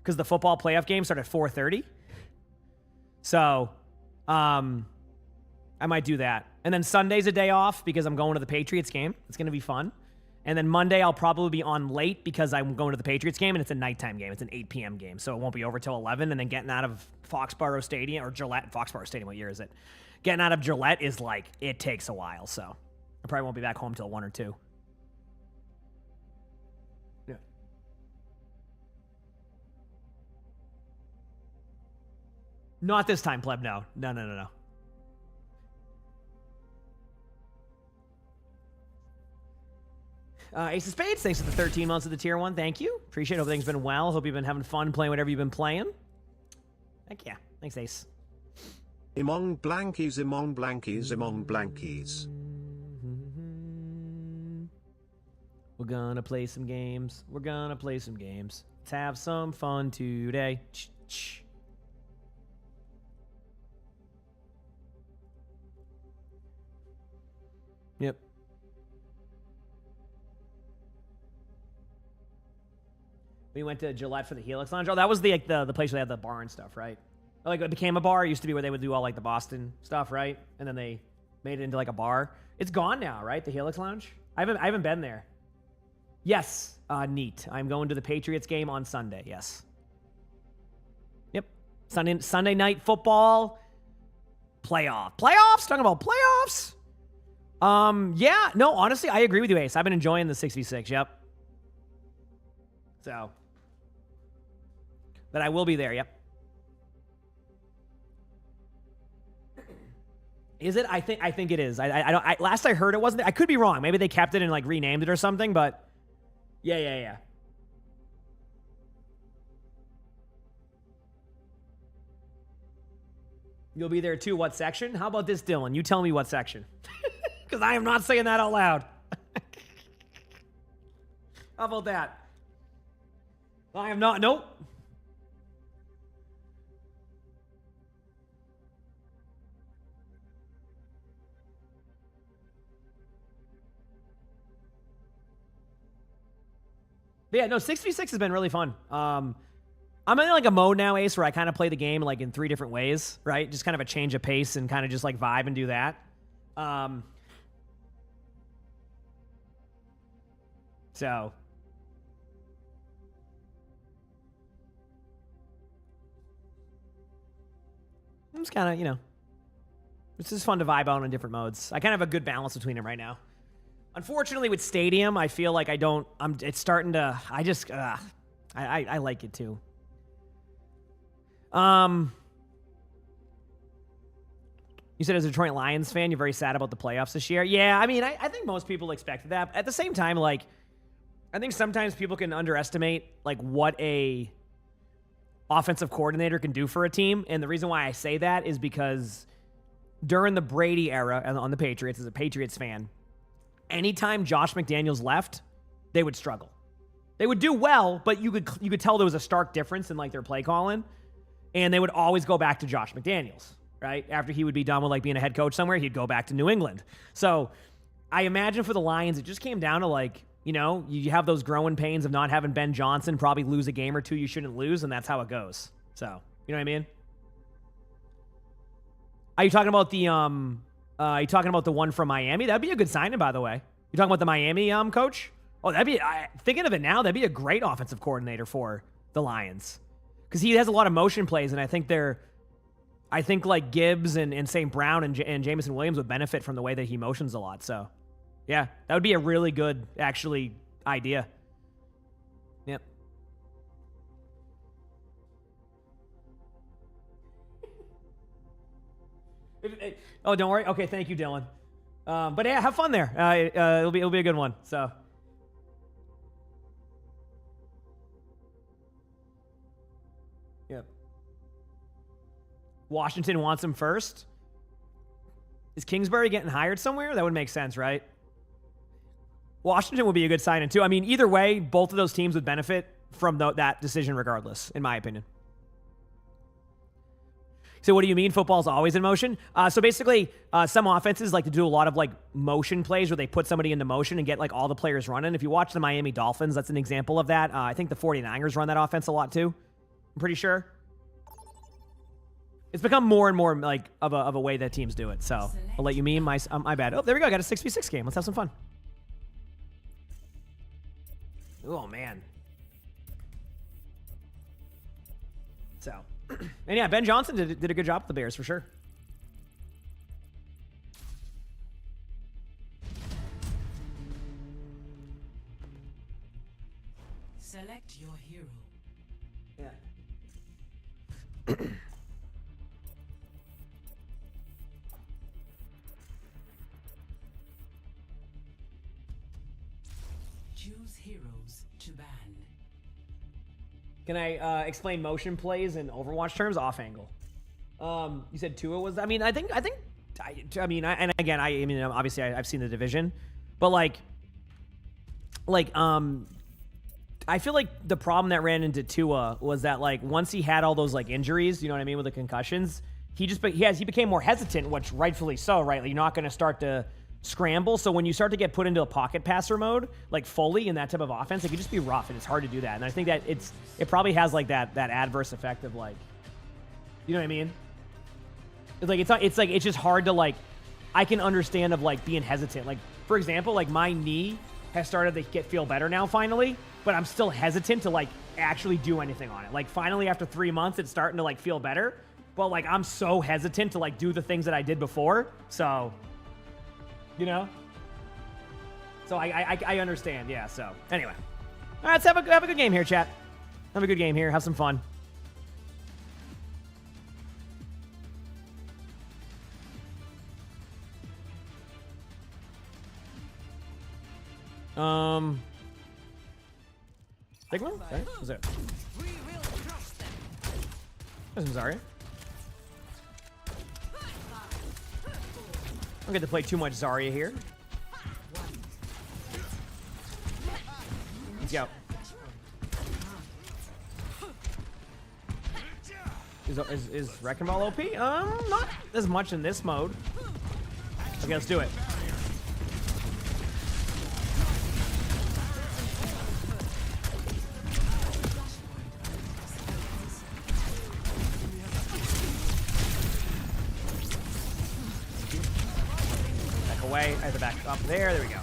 Because the football playoff games start at 4:30. So, I might do that. And then Sunday's a day off because I'm going to the Patriots game. It's going to be fun. And then Monday I'll probably be on late because I'm going to the Patriots game, and it's a nighttime game. It's an 8 p.m. game, so it won't be over till 11. And then getting out of Foxborough Stadium, or Gillette, Foxborough Stadium, what year is it? Getting out of Gillette is like, it takes a while, so I probably won't be back home till 1 or 2. Yeah. Not this time, pleb, no. No. Ace of Spades, thanks for the 13 months of the tier 1. Thank you. Appreciate it. Hope everything's been well. Hope you've been having fun playing whatever you've been playing. Heck yeah. Thanks, Ace. Emongg blankies, emongg blankies, emongg blankies. We're gonna play some games. Let's have some fun today. Yep. We went to Gillette for the Helix Lounge. Oh, that was the place where they had the bar and stuff, right? Like, it became a bar. It used to be where they would do all, like, the Boston stuff, right? And then they made it into, like, a bar. It's gone now, right? The Helix Lounge? I haven't been there. Yes. Neat. I'm going to the Patriots game on Sunday. Yes. Yep. Sunday night football. Playoffs? Talking about playoffs? Yeah. No, honestly, I agree with you, Ace. I've been enjoying the 6v6. Yep. So. But I will be there. Yep. Is it? I think it is. Last I heard it wasn't. I could be wrong. Maybe they kept it and like renamed it or something. But yeah. You'll be there too. What section? How about this, Dylan? You tell me what section. Because I am not saying that out loud. How about that? I am not. Nope. But yeah, no, 6v6 has been really fun. I'm in like a mode now, Ace, where I kind of play the game like in 3 different ways, right? Just kind of a change of pace and kind of just like vibe and do that. So I'm just kind of, it's just fun to vibe out on different modes. I kind of have a good balance between them right now. Unfortunately, with Stadium, I feel like it's starting to, I like it too. You said as a Detroit Lions fan, you're very sad about the playoffs this year. Yeah, I mean, I think most people expected that. At the same time, like, I think sometimes people can underestimate, like, what a offensive coordinator can do for a team. And the reason why I say that is because during the Brady era on the Patriots, as a Patriots fan, anytime Josh McDaniels left, they would struggle. They would do well, but you could tell there was a stark difference in like their play calling, and they would always go back to Josh McDaniels, right? After he would be done with like being a head coach somewhere, he'd go back to New England. So I imagine for the Lions, it just came down to like, you have those growing pains of not having Ben Johnson probably lose a game or two you shouldn't lose, and that's how it goes. So, you know what I mean? Are you talking about the one from Miami? That'd be a good signing, by the way. You talking about the Miami coach? Oh, thinking of it now, that'd be a great offensive coordinator for the Lions. Because he has a lot of motion plays, and I think like Gibbs and St. Brown and Jameson Williams would benefit from the way that he motions a lot. So, yeah, that would be a really good, actually, idea. Yep. Oh, don't worry. Okay, thank you, Dylan. But yeah, have fun there. It'll be a good one. So. Yep. Washington wants him first. Is Kingsbury getting hired somewhere? That would make sense, right? Washington would be a good sign-in too. I mean, either way, both of those teams would benefit from that decision regardless, in my opinion. So what do you mean football's always in motion? So basically, some offenses like to do a lot of like motion plays where they put somebody into motion and get like all the players running. If you watch the Miami Dolphins, that's an example of that. I think the 49ers run that offense a lot too. I'm pretty sure. It's become more and more like of a way that teams do it. So I'll let you meme my bad. Oh, there we go. I got a 6v6 game. Let's have some fun. Oh man. So, and yeah, Ben Johnson did a good job with the Bears for sure. Select your hero. Yeah. Choose heroes to ban. Can I explain motion plays in Overwatch terms? Off angle. You said Tua was. I mean, I think. I mean, obviously, I've seen the division, but like, I feel like the problem that ran into Tua was that like once he had all those like injuries, you know what I mean, with the concussions, he became more hesitant, which rightfully so, right? Like, you're not going to start to scramble. So when you start to get put into a pocket passer mode, like fully in that type of offense, it can just be rough and it's hard to do that. And I think that it probably has like that adverse effect of like, you know what I mean? It's just hard to like, I can understand of like being hesitant. Like, for example, like my knee has started to feel better now finally, but I'm still hesitant to like actually do anything on it. Like finally after 3 months, it's starting to like feel better, but like I'm so hesitant to like do the things that I did before. So, you know? So I understand, yeah, so. Anyway. All right, let's have a good game here, chat. Have a good game here. Have some fun. Big one? Okay. What's it? There's some Zarya. I don't get to play too much Zarya here. Let's go. Is Wrecking Ball OP? Not as much in this mode. Okay, let's do it. Back away. I have to back up there. There we go.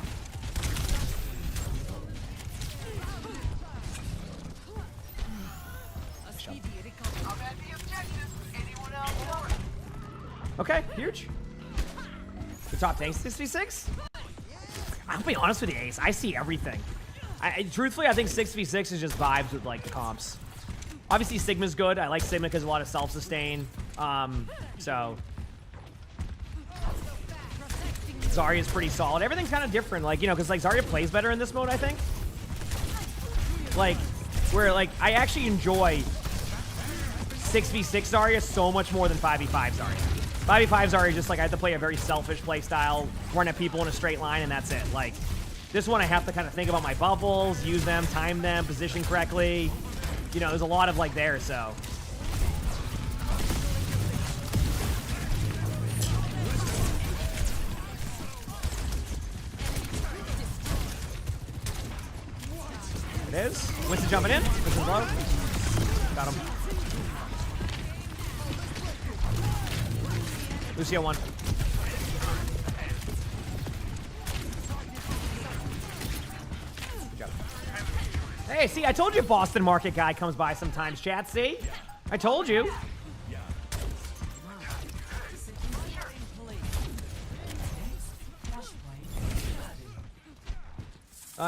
Okay, huge. The top tanks 6v6? I'll be honest with you, Ace. I see everything. Truthfully, I think 6v6 is just vibes with like the comps. Obviously, Sigma's good. I like Sigma because a lot of self-sustain. So Zarya's pretty solid. Everything's kind of different, like, you know, because like Zarya plays better in this mode, I think. Like, where like I actually enjoy 6v6 Zarya so much more than 5v5 Zarya. 5v5 Zarya just like I have to play a very selfish play style, run at people in a straight line, and that's it. Like, this one I have to kind of think about my bubbles, use them, time them, position correctly. You know, there's a lot of like there, so. It is. Winston jumping in. Winston's low. Got him. Lucio 1. Good job. Hey, see, I told you Boston Market guy comes by sometimes, chat. See? I told you.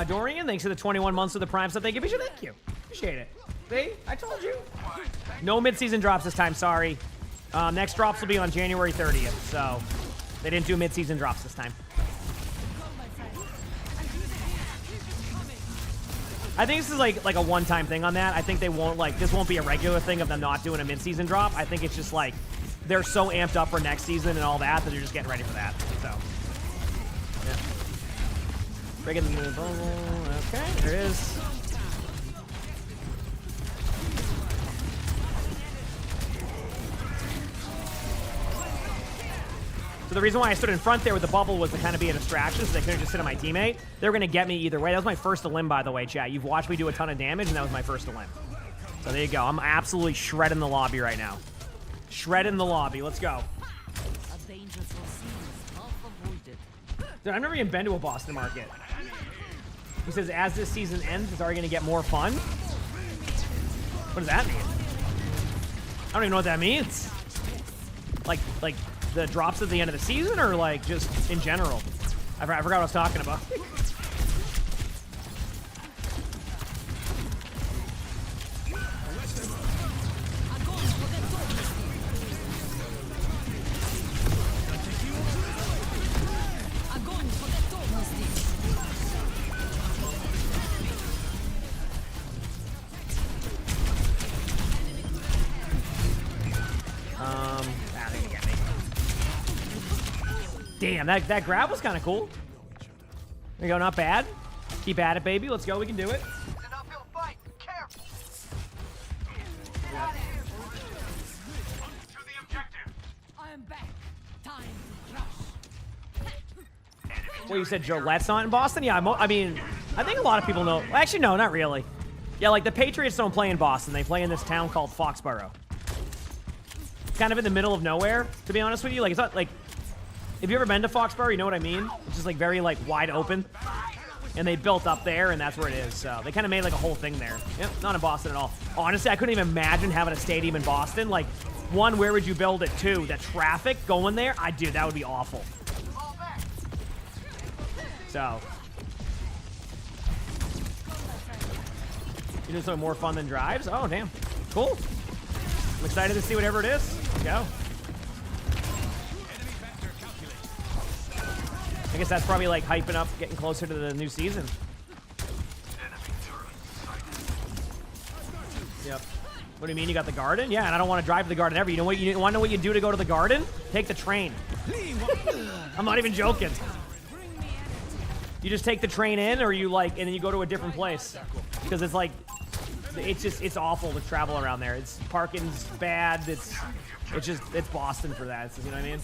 Dorian, thanks for the 21 months of the Prime sub. Thank you. Thank you. Appreciate it. See? I told you. No mid-season drops this time, sorry. Next drops will be on January 30th, so they didn't do mid-season drops this time. I think this is like a one-time thing on that. I think they won't this won't be a regular thing of them not doing a mid-season drop. I think it's just like they're so amped up for next season and all that they're just getting ready for that. So, yeah. Breaking the moon bubble. Okay, there it is. So the reason why I stood in front there with the bubble was to kind of be a distraction so they couldn't just sit on my teammate. They were going to get me either way. That was my first to limb, by the way, chat. You've watched me do a ton of damage, and that was my first to limb. So there you go. I'm absolutely shredding the lobby right now. Shredding the lobby. Let's go. Dude, I've never even been to a Boston market. He says, as this season ends, it's already going to get more fun. What does that mean? I don't even know what that means. Like the drops at the end of the season, or like just in general? I forgot what I was talking about. Damn, that grab was kind of cool. There you go, not bad. Keep at it, baby. Let's go. We can do it. Well, you said Gillette's not in Boston? Yeah, I mean, I think a lot of people know. Well, actually, no, not really. Yeah, like the Patriots don't play in Boston. They play in this town called Foxborough. Kind of in the middle of nowhere, to be honest with you. Like, it's not like... Have you ever been to Foxborough? You know what I mean? It's just like very like wide open. And they built up there, and that's where it is. So they kind of made like a whole thing there. Yep, not in Boston at all. Honestly, I couldn't even imagine having a stadium in Boston. Like, one, where would you build it? Two, the traffic going there? Dude, that would be awful. So. You do something more fun than drives? Oh, damn. Cool. I'm excited to see whatever it is. Let's go. I guess that's probably like hyping up, getting closer to the new season. Yep. What do you mean? You got the garden? Yeah, and I don't want to drive to the garden ever. You know what? You want to know what you do to go to the garden? Take the train. I'm not even joking. You just take the train in, or you like, and then you go to a different place because it's like, it's awful to travel around there. It's parking's bad. It's Boston for that. You know what I mean?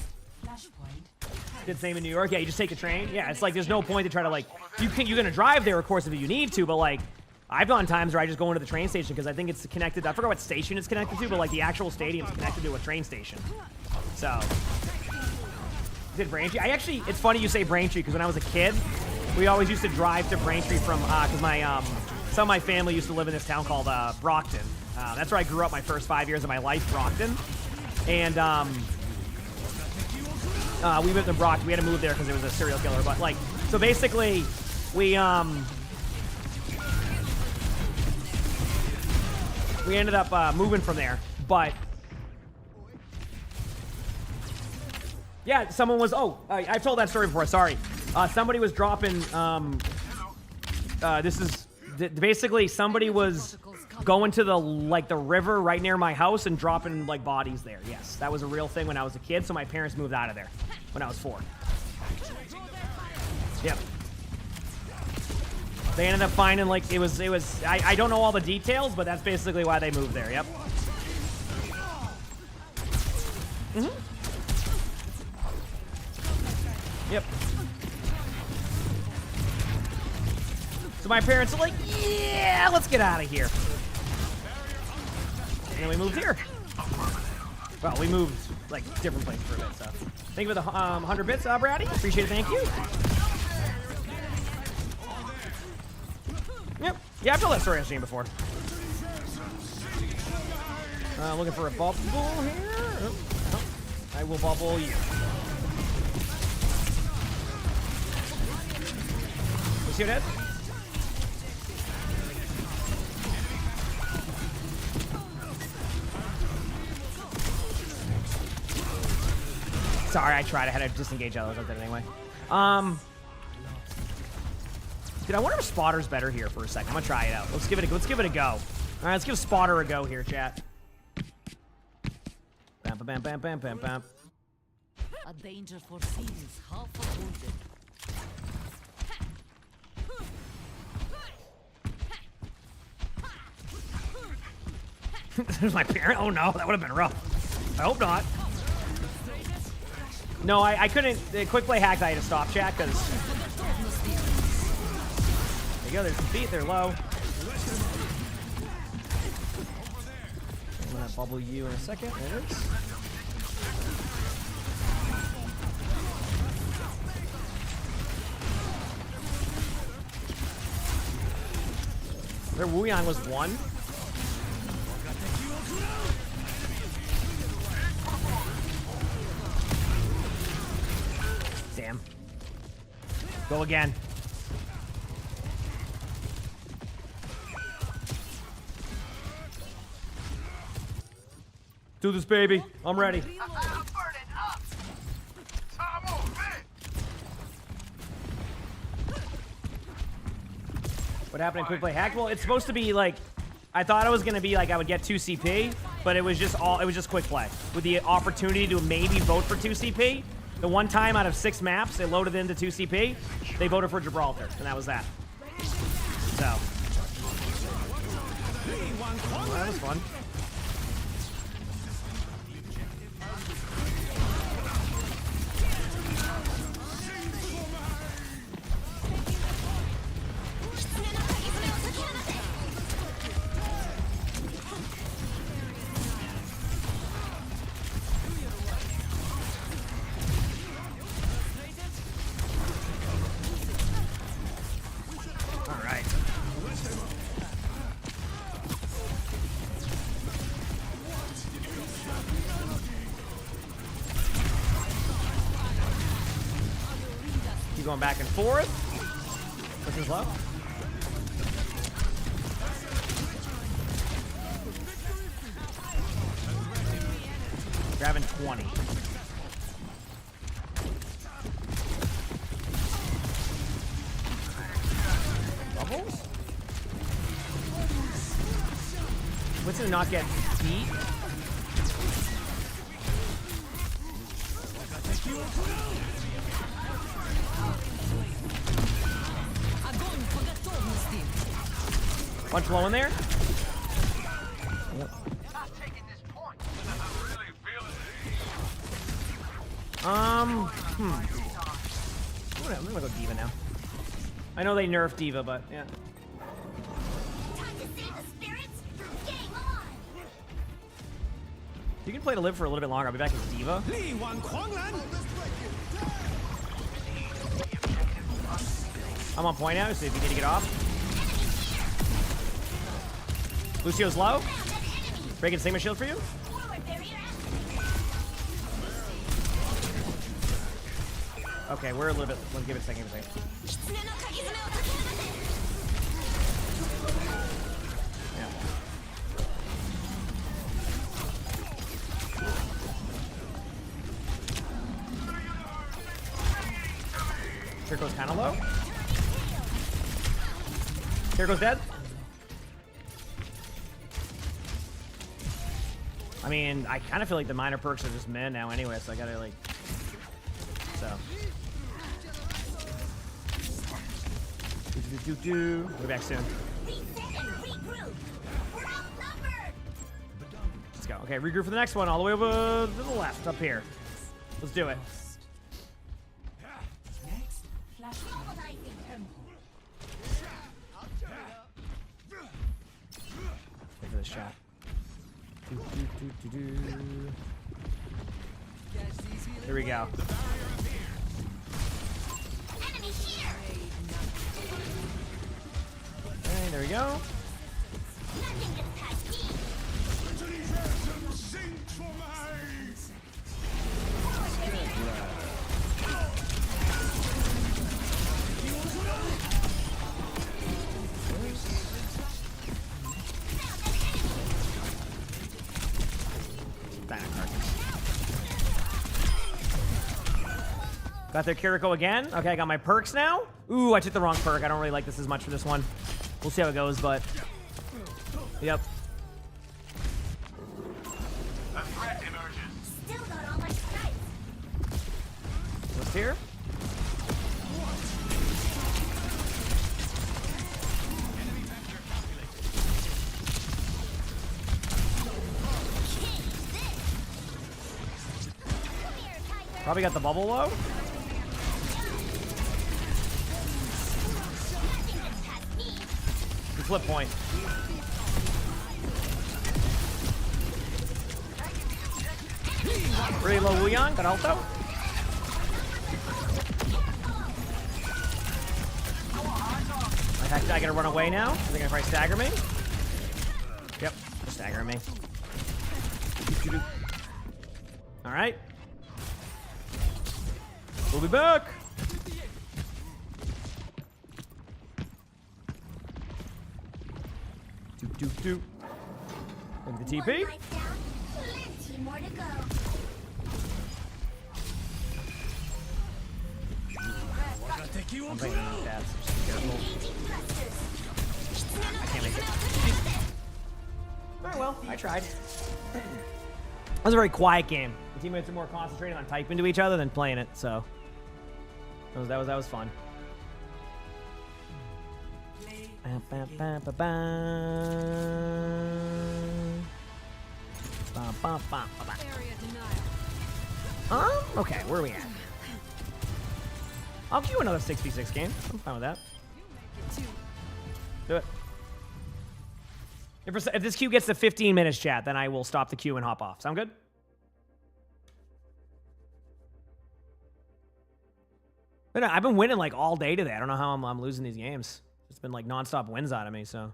Did the same in New York. Yeah, you just take a train. Yeah, it's like there's no point to try to like you're gonna drive there, of course, if you need to, but like I've gone times where I just go into the train station because I think it's connected. I forgot what station it's connected to, but like the actual stadium's connected to a train station. So did Braintree? It's funny you say Braintree because when I was a kid, we always used to drive to Braintree from because my some of my family used to live in this town called Brockton. That's where I grew up my first 5 years of my life, Brockton, and we lived in Brockton. We had to move there because there was a serial killer. But like, so basically, we ended up moving from there. But yeah, someone was. Oh, I've told that story before. Sorry, somebody was dropping. This is basically somebody was going to the river right near my house and dropping like bodies there. Yes, that was a real thing when I was a kid. So my parents moved out of there when I was 4. Yep. They ended up finding like it was. I don't know all the details, but that's basically why they moved there. Yep. Yep. So my parents are like, yeah, let's get out of here. And then we moved here. Well, we moved like different places for a bit. So thank you for the 100 bits, Brady. Appreciate it. Thank you. Yep. Yeah, I've told that story I've seen before. Looking for a bubble here. Oh, I will bubble you. You see what it is? Sorry, I tried. I had to disengage out of those. I did anyway. Dude, I wonder if Spotter's better here for a second. I'm gonna try it out. Let's give it a go. All right, let's give Spotter a go here, chat. Bam, bam, bam, bam, bam, bam. A danger foreseen is half a wounded. There's my parent. Oh no, that would have been rough. I hope not. No, I couldn't. The quick play hacked. I had to stop chat because. There you go. There's the beat. They're low. I'm gonna bubble you in a second. There it is. Their Wuyang was 1. Damn. Go again. Do this, baby. I'm ready. What happened in quick play hack? Well, it's supposed to be like, I thought it was gonna be like I would get 2 CP, but it was just quick play with the opportunity to maybe vote for 2 CP. The one time out of 6 maps, it loaded into 2 CP. They voted for Gibraltar, and that was that. So, well, that was fun. Going back and forth. This is low. Grabbing 20. Bubbles? What's it not get beat? Bunch low in there. Yep. I'm gonna go Diva now. I know they nerfed Diva, but yeah. You can play to live for a little bit longer. I'll be back as Diva. I'm on point now, so if you need to get off. Lucio's low. Breaking Sigma shield for you. Okay, we're a little bit. Let's give it a second. Yeah. Kiriko's kind of low. Kiriko's dead. I mean, I kind of feel like the minor perks are just men now anyway, so I gotta like, so. We'll be back soon. Let's go. Okay, regroup for the next one, all the way over to the left, up here. Let's do it. Wait for this shot. Here we go. Okay, there we go. Got their Kiriko again. Okay, I got my perks now. Ooh, I took the wrong perk. I don't really like this as much for this one. We'll see how it goes, but... Yep. A threat emerges. Still got all my stripes. What's here? Probably got the bubble low. The flip point. Pretty low Wuyang, got Alto. I gotta run away now. They're gonna probably stagger me. Yep, they're staggering me. All right. We'll be back. Doop. Look at the TP. Plenty more to go. I'm thinking that, so just be careful. I can't make it. Alright, well, I tried. That was a very quiet game. The teammates are more concentrated on typing to each other than playing it, so that was fun. Okay, where are we at? I'll queue another 6v6 game. I'm fine with that. Do it. If this queue gets to 15 minutes, chat, then I will stop the queue and hop off. Sound good? But no, I've been winning like all day today. I don't know how I'm losing these games. It's been like nonstop wins out of me, so.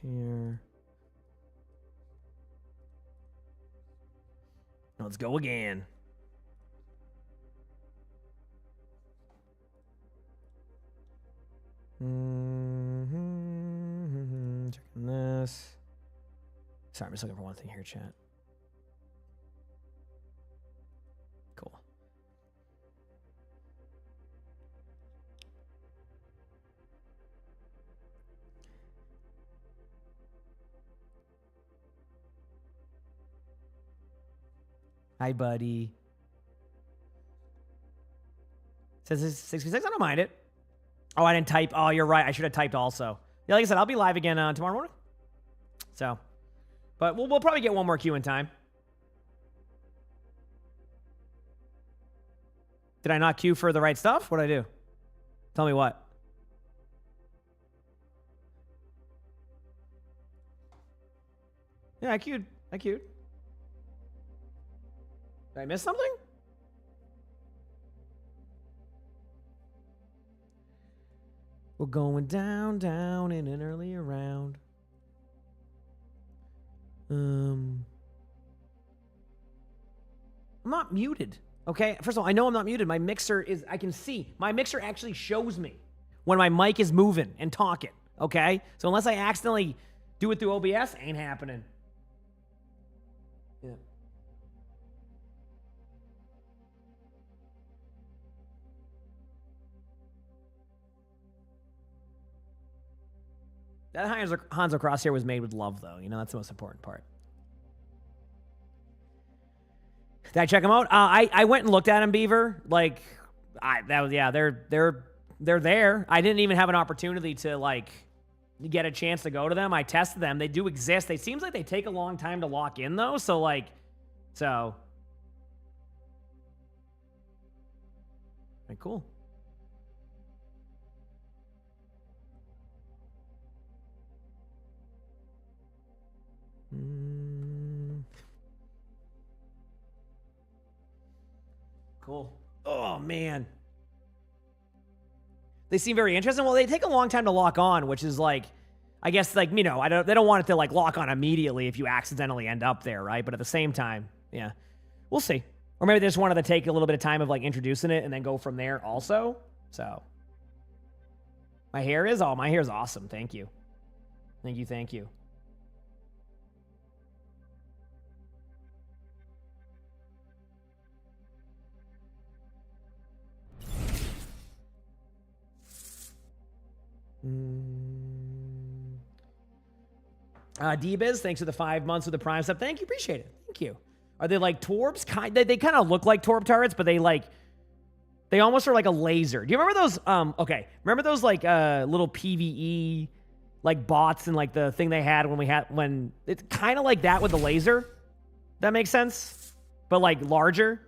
Here. Let's go again. Checking this. Sorry, I'm just looking for one thing here, chat. Cool. Hi, buddy. Says it's 66. I don't mind it. Oh, I didn't type. Oh, you're right. I should have typed also. Yeah, like I said, I'll be live again tomorrow morning. So, but we'll probably get one more queue in time. Did I not queue for the right stuff? What did I do? Tell me what. Yeah, I queued. Did I miss something? We're going down in an earlier round. I'm not muted. Okay, first of all, I know I'm not muted. My mixer is, I can see. My mixer actually shows me when my mic is moving and talking. Okay? So unless I accidentally do it through OBS, ain't happening. Yeah. That Hanzo crosshair was made with love, though. You know, that's the most important part. Did I check them out? I went and looked at them, Beaver. Like, they're there. I didn't even have an opportunity to like get a chance to go to them. I tested them. They do exist. It seems like they take a long time to lock in, though. So like, so. Right, cool. Cool. Oh, man. They seem very interesting. Well, they take a long time to lock on, which is like, I guess, like, you know, they don't want it to like lock on immediately if you accidentally end up there, right? But at the same time, yeah, we'll see. Or maybe they just wanted to take a little bit of time of like introducing it and then go from there also. So my hair is awesome. Thank you. Thank you. D-Biz, thanks for the 5 months with the Prime sub. Thank you, appreciate it. Thank you. Are they like Torbs? They kind of look like Torb turrets, but they almost are like a laser. Do you remember those? Okay, remember those like little PVE like bots and like the thing they had when it's kind of like that with the laser. That makes sense, but like larger.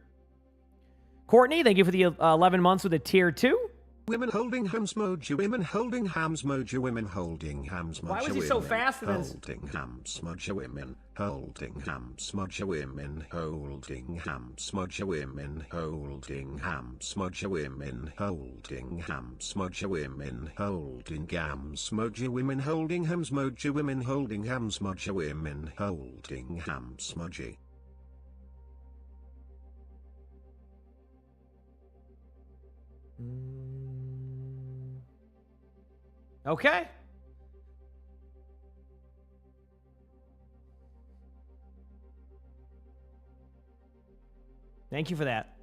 Courtney, thank you for the 11 months with a tier 2. Women holding hams mojo, women holding hams mojo, women holding hams mojo. Why was he so fast? Holding hams mojo, women holding hams mojo, women holding hams mojo, women holding hams mojo, women holding hams mojo, women holding hams mojo, women holding hams mojo, women holding hams mojo, women holding hams mojo. Okay. Thank you for that.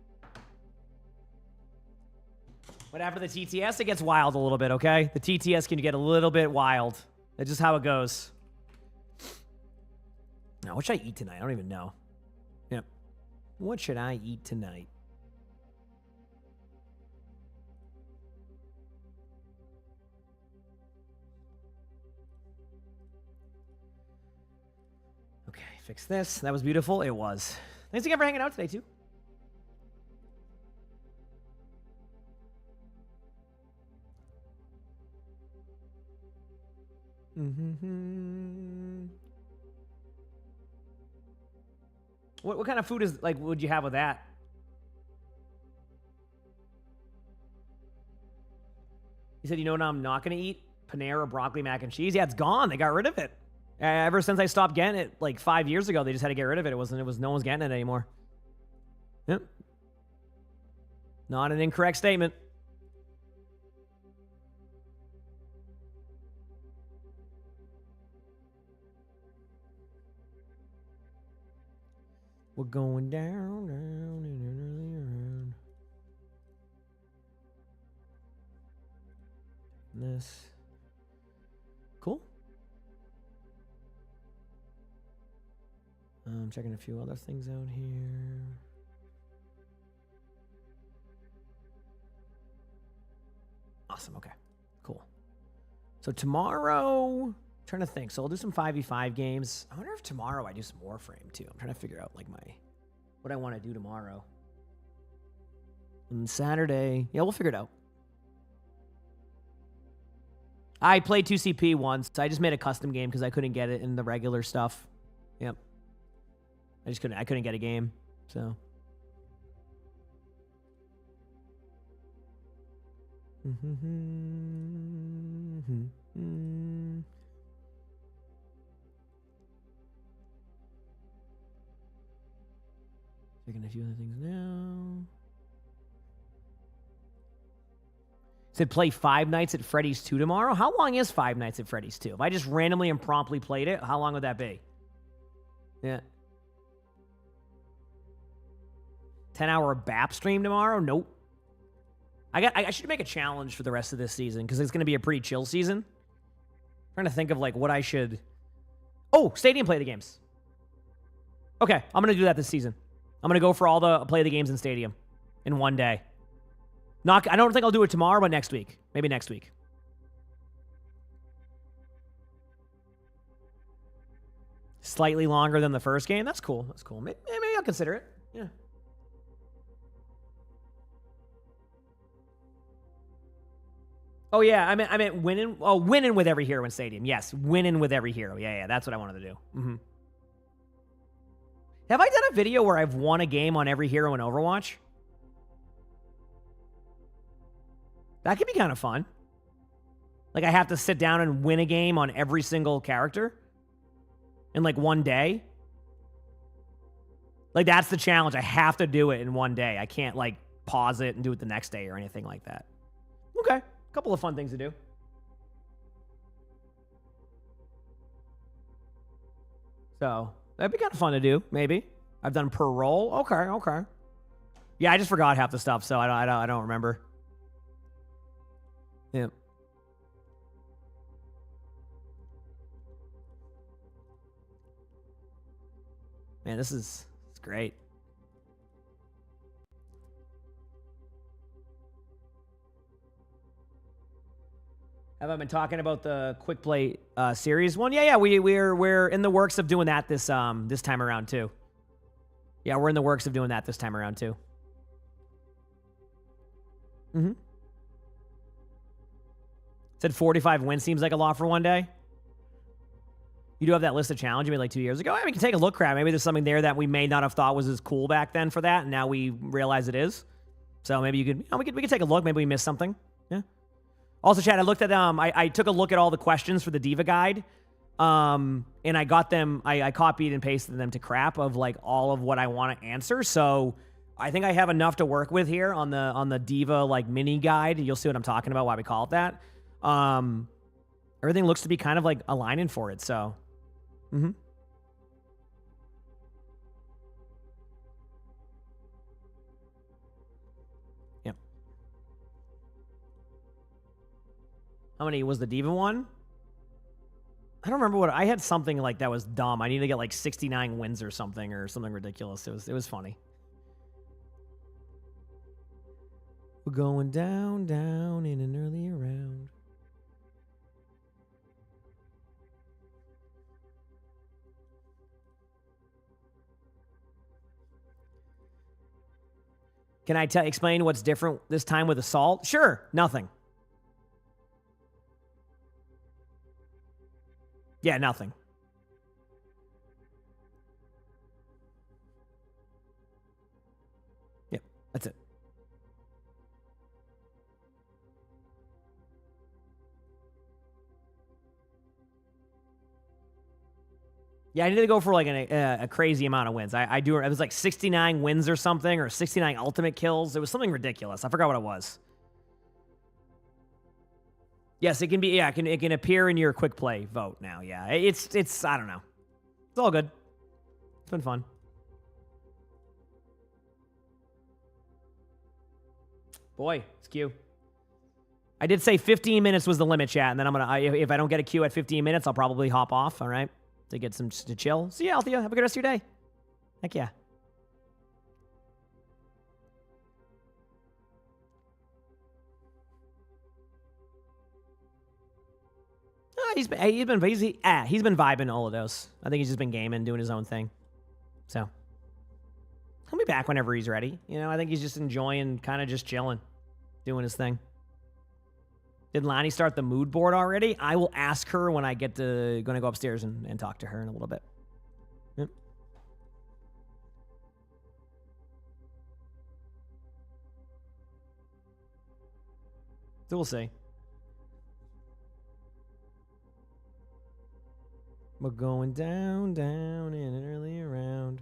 But after the TTS, it gets wild a little bit, okay? The TTS can get a little bit wild. That's just how it goes. Now, what should I eat tonight? I don't even know. Yep. What should I eat tonight? Fix this. That was beautiful. It was. Thanks again for hanging out today, too. What kind of food is like? Would you have with that? He said, "You know what? I'm not going to eat Panera broccoli mac and cheese. Yeah, it's gone. They got rid of it." Ever since I stopped getting it, like 5 years ago, they just had to get rid of it. No one's getting it anymore. Yep. Not an incorrect statement. We're going down, down, and around. This. Cool. I'm checking a few other things out here. Awesome. Okay. Cool. So tomorrow, trying to think. So I'll do some 5v5 games. I wonder if tomorrow I do some Warframe too. I'm trying to figure out like what I want to do tomorrow. And Saturday, yeah, we'll figure it out. I played 2CP once. I just made a custom game because I couldn't get it in the regular stuff. Yep. I couldn't get a game, so. Checking a few other things now. Said play Five Nights at Freddy's 2 tomorrow. How long is Five Nights at Freddy's 2? If I just randomly and promptly played it, how long would that be? Yeah. 10-hour BAP stream tomorrow? Nope. I should make a challenge for the rest of this season because it's going to be a pretty chill season. I'm trying to think of like what I should. Oh, Stadium play the games. Okay, I'm going to do that this season. I'm going to go for all the play the games in Stadium in one day. I don't think I'll do it tomorrow, but next week. Maybe next week. Slightly longer than the first game. That's cool. That's cool. Maybe I'll consider it. Yeah. Oh, yeah. I meant winning. Oh, winning with every hero in Stadium. Yes. Winning with every hero. Yeah. That's what I wanted to do. Mm-hmm. Have I done a video where I've won a game on every hero in Overwatch? That could be kind of fun. Like, I have to sit down and win a game on every single character in, like, one day. Like, that's the challenge. I have to do it in one day. I can't, like, pause it and do it the next day or anything like that. Okay. A couple of fun things to do. So, that'd be kind of fun to do, maybe. I've done per role. Okay. Yeah, I just forgot half the stuff, so I don't remember. Yeah. Man, this is great. Have I been talking about the quick play series one? Yeah, we're in the works of doing that this time around too. Yeah, we're in the works of doing that this time around too. Mm-hmm. Said 45 wins seems like a lot for one day. You do have that list of challenge you made like 2 years ago. I mean, we can take a look, crap. Maybe there's something there that we may not have thought was as cool back then for that, and now we realize it is. So maybe you could, we could take a look. Maybe we missed something. Yeah. Also, Chad, I looked at I took a look at all the questions for the Diva Guide, and I got them. I copied and pasted them to crap of like all of what I want to answer. So I think I have enough to work with here on the Diva like mini guide. You'll see what I'm talking about. Why we call it that. Everything looks to be kind of like aligning for it. So. Mm-hmm. Yep. How many was the Diva one? I don't remember what I had. Something like that was dumb. I need to get like 69 wins or something ridiculous. It was funny. We're going down in an early round. Can I explain what's different this time with Assault? Sure, nothing. Yeah, nothing. Yep, that's it. Yeah, I need to go for like a crazy amount of wins. It was like 69 wins or something, or 69 ultimate kills. It was something ridiculous. I forgot what it was. Yes, it can be. Yeah, it can appear in your quick play vote now. Yeah, it's I don't know. It's all good. It's been fun. Boy, it's Q. I did say 15 minutes was the limit, chat, and then if I don't get a queue at 15 minutes, I'll probably hop off. All right. To get to chill. See you, Althea. Have a good rest of your day. Heck yeah. He's been vibing all of those. I think he's just been gaming, doing his own thing. So he'll be back whenever he's ready. You know, I think he's just enjoying, kind of just chilling, doing his thing. Did Lonnie start the mood board already? I will ask her when I get to going to go upstairs and talk to her in a little bit. Yep. So we'll see. We're going down in an early round.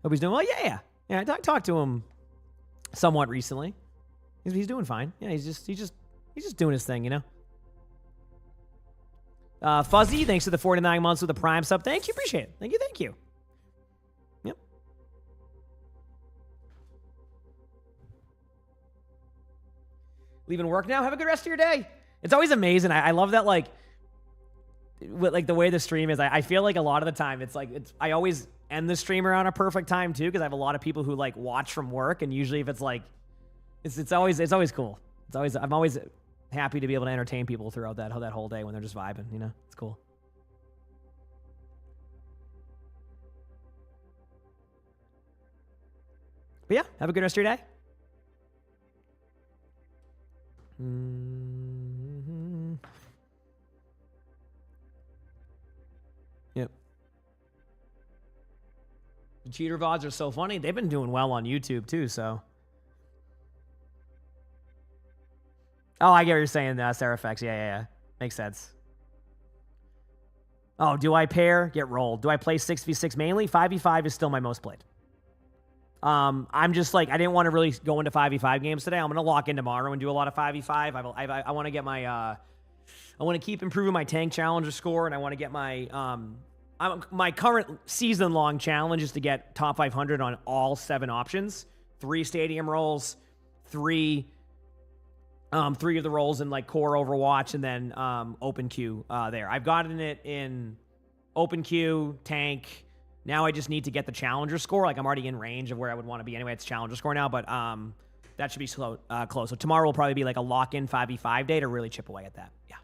Hope he's doing well. Yeah. I talked to him somewhat recently. He's doing fine. Yeah, he's just doing his thing, you know. Fuzzy, thanks for the 49 months with the Prime sub. Thank you, appreciate it. Thank you. Yep. Leaving work now. Have a good rest of your day. It's always amazing. I love that, like the way the stream is. I feel like a lot of the time I always end the stream around a perfect time too, because I have a lot of people who like watch from work, and usually if it's like it's always cool. I'm always happy to be able to entertain people throughout that whole day when they're just vibing, you know. It's cool. But yeah, have a good rest of your day. Mm-hmm. Yep. The cheater VODs are so funny. They've been doing well on YouTube too, so. Oh, I get what you're saying, Seraphx. Yeah. Makes sense. Oh, do I pair? Get rolled. Do I play 6v6 mainly? 5v5 is still my most played. I'm just like, I didn't want to really go into 5v5 games today. I'm going to lock in tomorrow and do a lot of 5v5. I want to get my, I want to keep improving my tank challenger score, and I want to get my, my current season-long challenge is to get top 500 on all 7 options. 3 stadium rolls, 3 3 of the roles in like core Overwatch and then open queue there. I've gotten it in open queue, tank. Now I just need to get the challenger score. Like I'm already in range of where I would want to be anyway. It's challenger score now, but that should be close. So tomorrow will probably be like a lock-in 5v5 day to really chip away at that. Yeah,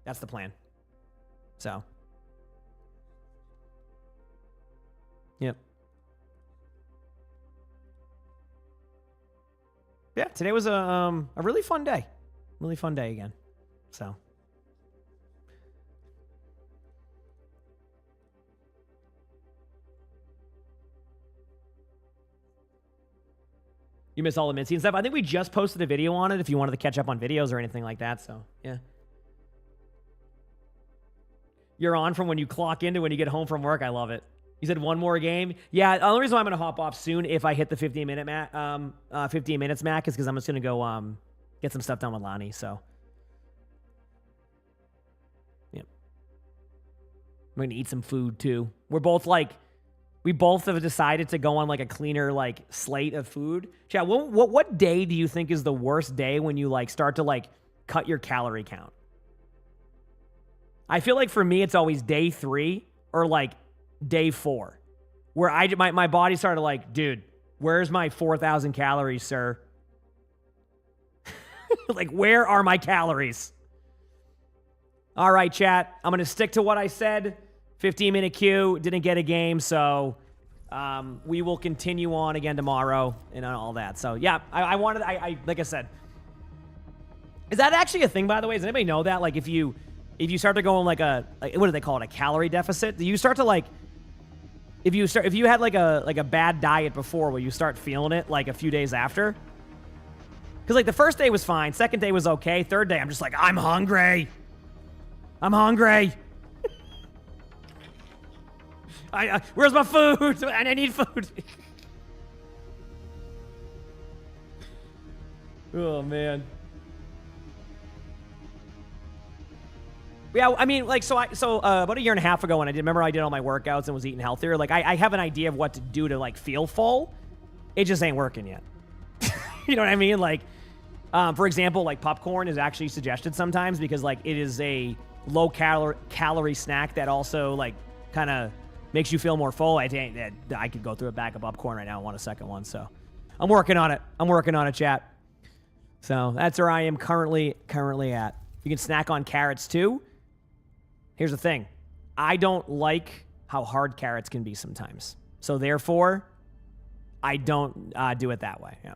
that's the plan. So, yep. Yeah, today was a really fun day. Really fun day again. So. You missed all the mid-season stuff. I think we just posted a video on it if you wanted to catch up on videos or anything like that. So, yeah. You're on from when you clock into when you get home from work. I love it. You said one more game. Yeah, the only reason why I'm going to hop off soon if I hit the 15 minutes Mac is because I'm just going to go get some stuff done with Lonnie. So, yeah. I'm going to eat some food too. We both have decided to go on like a cleaner like slate of food. Chat, what day do you think is the worst day when you like start to like cut your calorie count? I feel like for me, it's always day 3 or like day 4 where my body started like, dude, where's my 4,000 calories, sir? Like, where are my calories? All right, chat. I'm going to stick to what I said. 15-minute queue. Didn't get a game, so we will continue on again tomorrow and all that. So, yeah, I wanted, like I said, is that actually a thing, by the way? Does anybody know that? Like, if you start to go on like what do they call it? A calorie deficit? Do you start to like, if you had like a bad diet before, will you start feeling it like a few days after? Because like the first day was fine. Second day was okay. Third day, I'm just like, I'm hungry. I'm hungry. Where's my food? I need food. Oh, man. Yeah, I mean, like, so about a year and a half ago when I did all my workouts and was eating healthier, like, I have an idea of what to do to, like, feel full. It just ain't working yet. You know what I mean? Like, for example, like, popcorn is actually suggested sometimes because, like, it is a low-calorie snack that also, like, kind of makes you feel more full. I could go through a bag of popcorn right now and want a second one, so I'm working on it, chat. So that's where I am currently at. You can snack on carrots, too. Here's the thing. I don't like how hard carrots can be sometimes. So therefore, I don't do it that way. Yeah.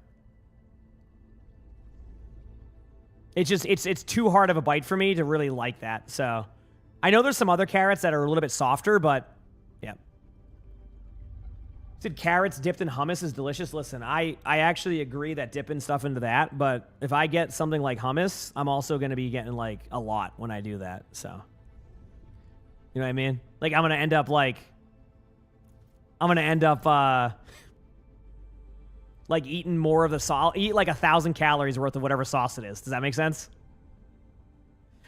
It's just, it's too hard of a bite for me to really like that. So I know there's some other carrots that are a little bit softer, but yeah. Said carrots dipped in hummus is delicious. Listen, I actually agree that dipping stuff into that, but if I get something like hummus, I'm also going to be getting like a lot when I do that. So, you know what I mean? Like I'm going to end up like eating more of the sauce, eat like 1,000 calories worth of whatever sauce it is. Does that make sense?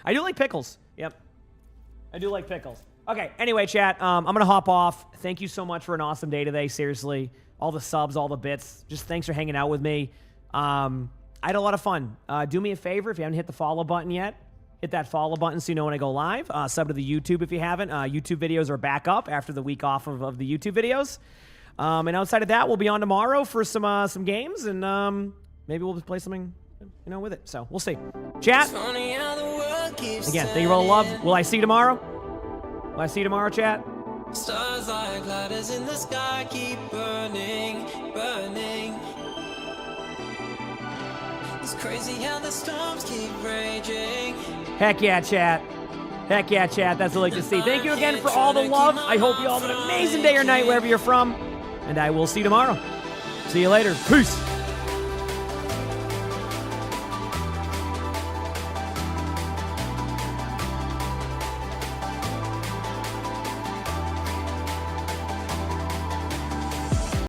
I do like pickles. Yep. I do like pickles. Okay, anyway, chat, I'm going to hop off. Thank you so much for an awesome day today, seriously. All the subs, all the bits. Just thanks for hanging out with me. I had a lot of fun. Do me a favor, if you haven't hit the follow button yet, hit that follow button so you know when I go live. Sub to the YouTube if you haven't. YouTube videos are back up after the week off of the YouTube videos. And outside of that, we'll be on tomorrow for some games, and maybe we'll play something, with it. So we'll see. Chat. Again, thank you for all the love. Will I see you tomorrow? Will I see you tomorrow, chat? Stars like ladders in the sky keep burning, burning. It's crazy how the storms keep raging. Heck yeah, chat. Heck yeah, chat. That's what I like to see. Thank you again for all the love. I hope you all have an amazing day or night wherever you're from. And I will see you tomorrow. See you later. Peace.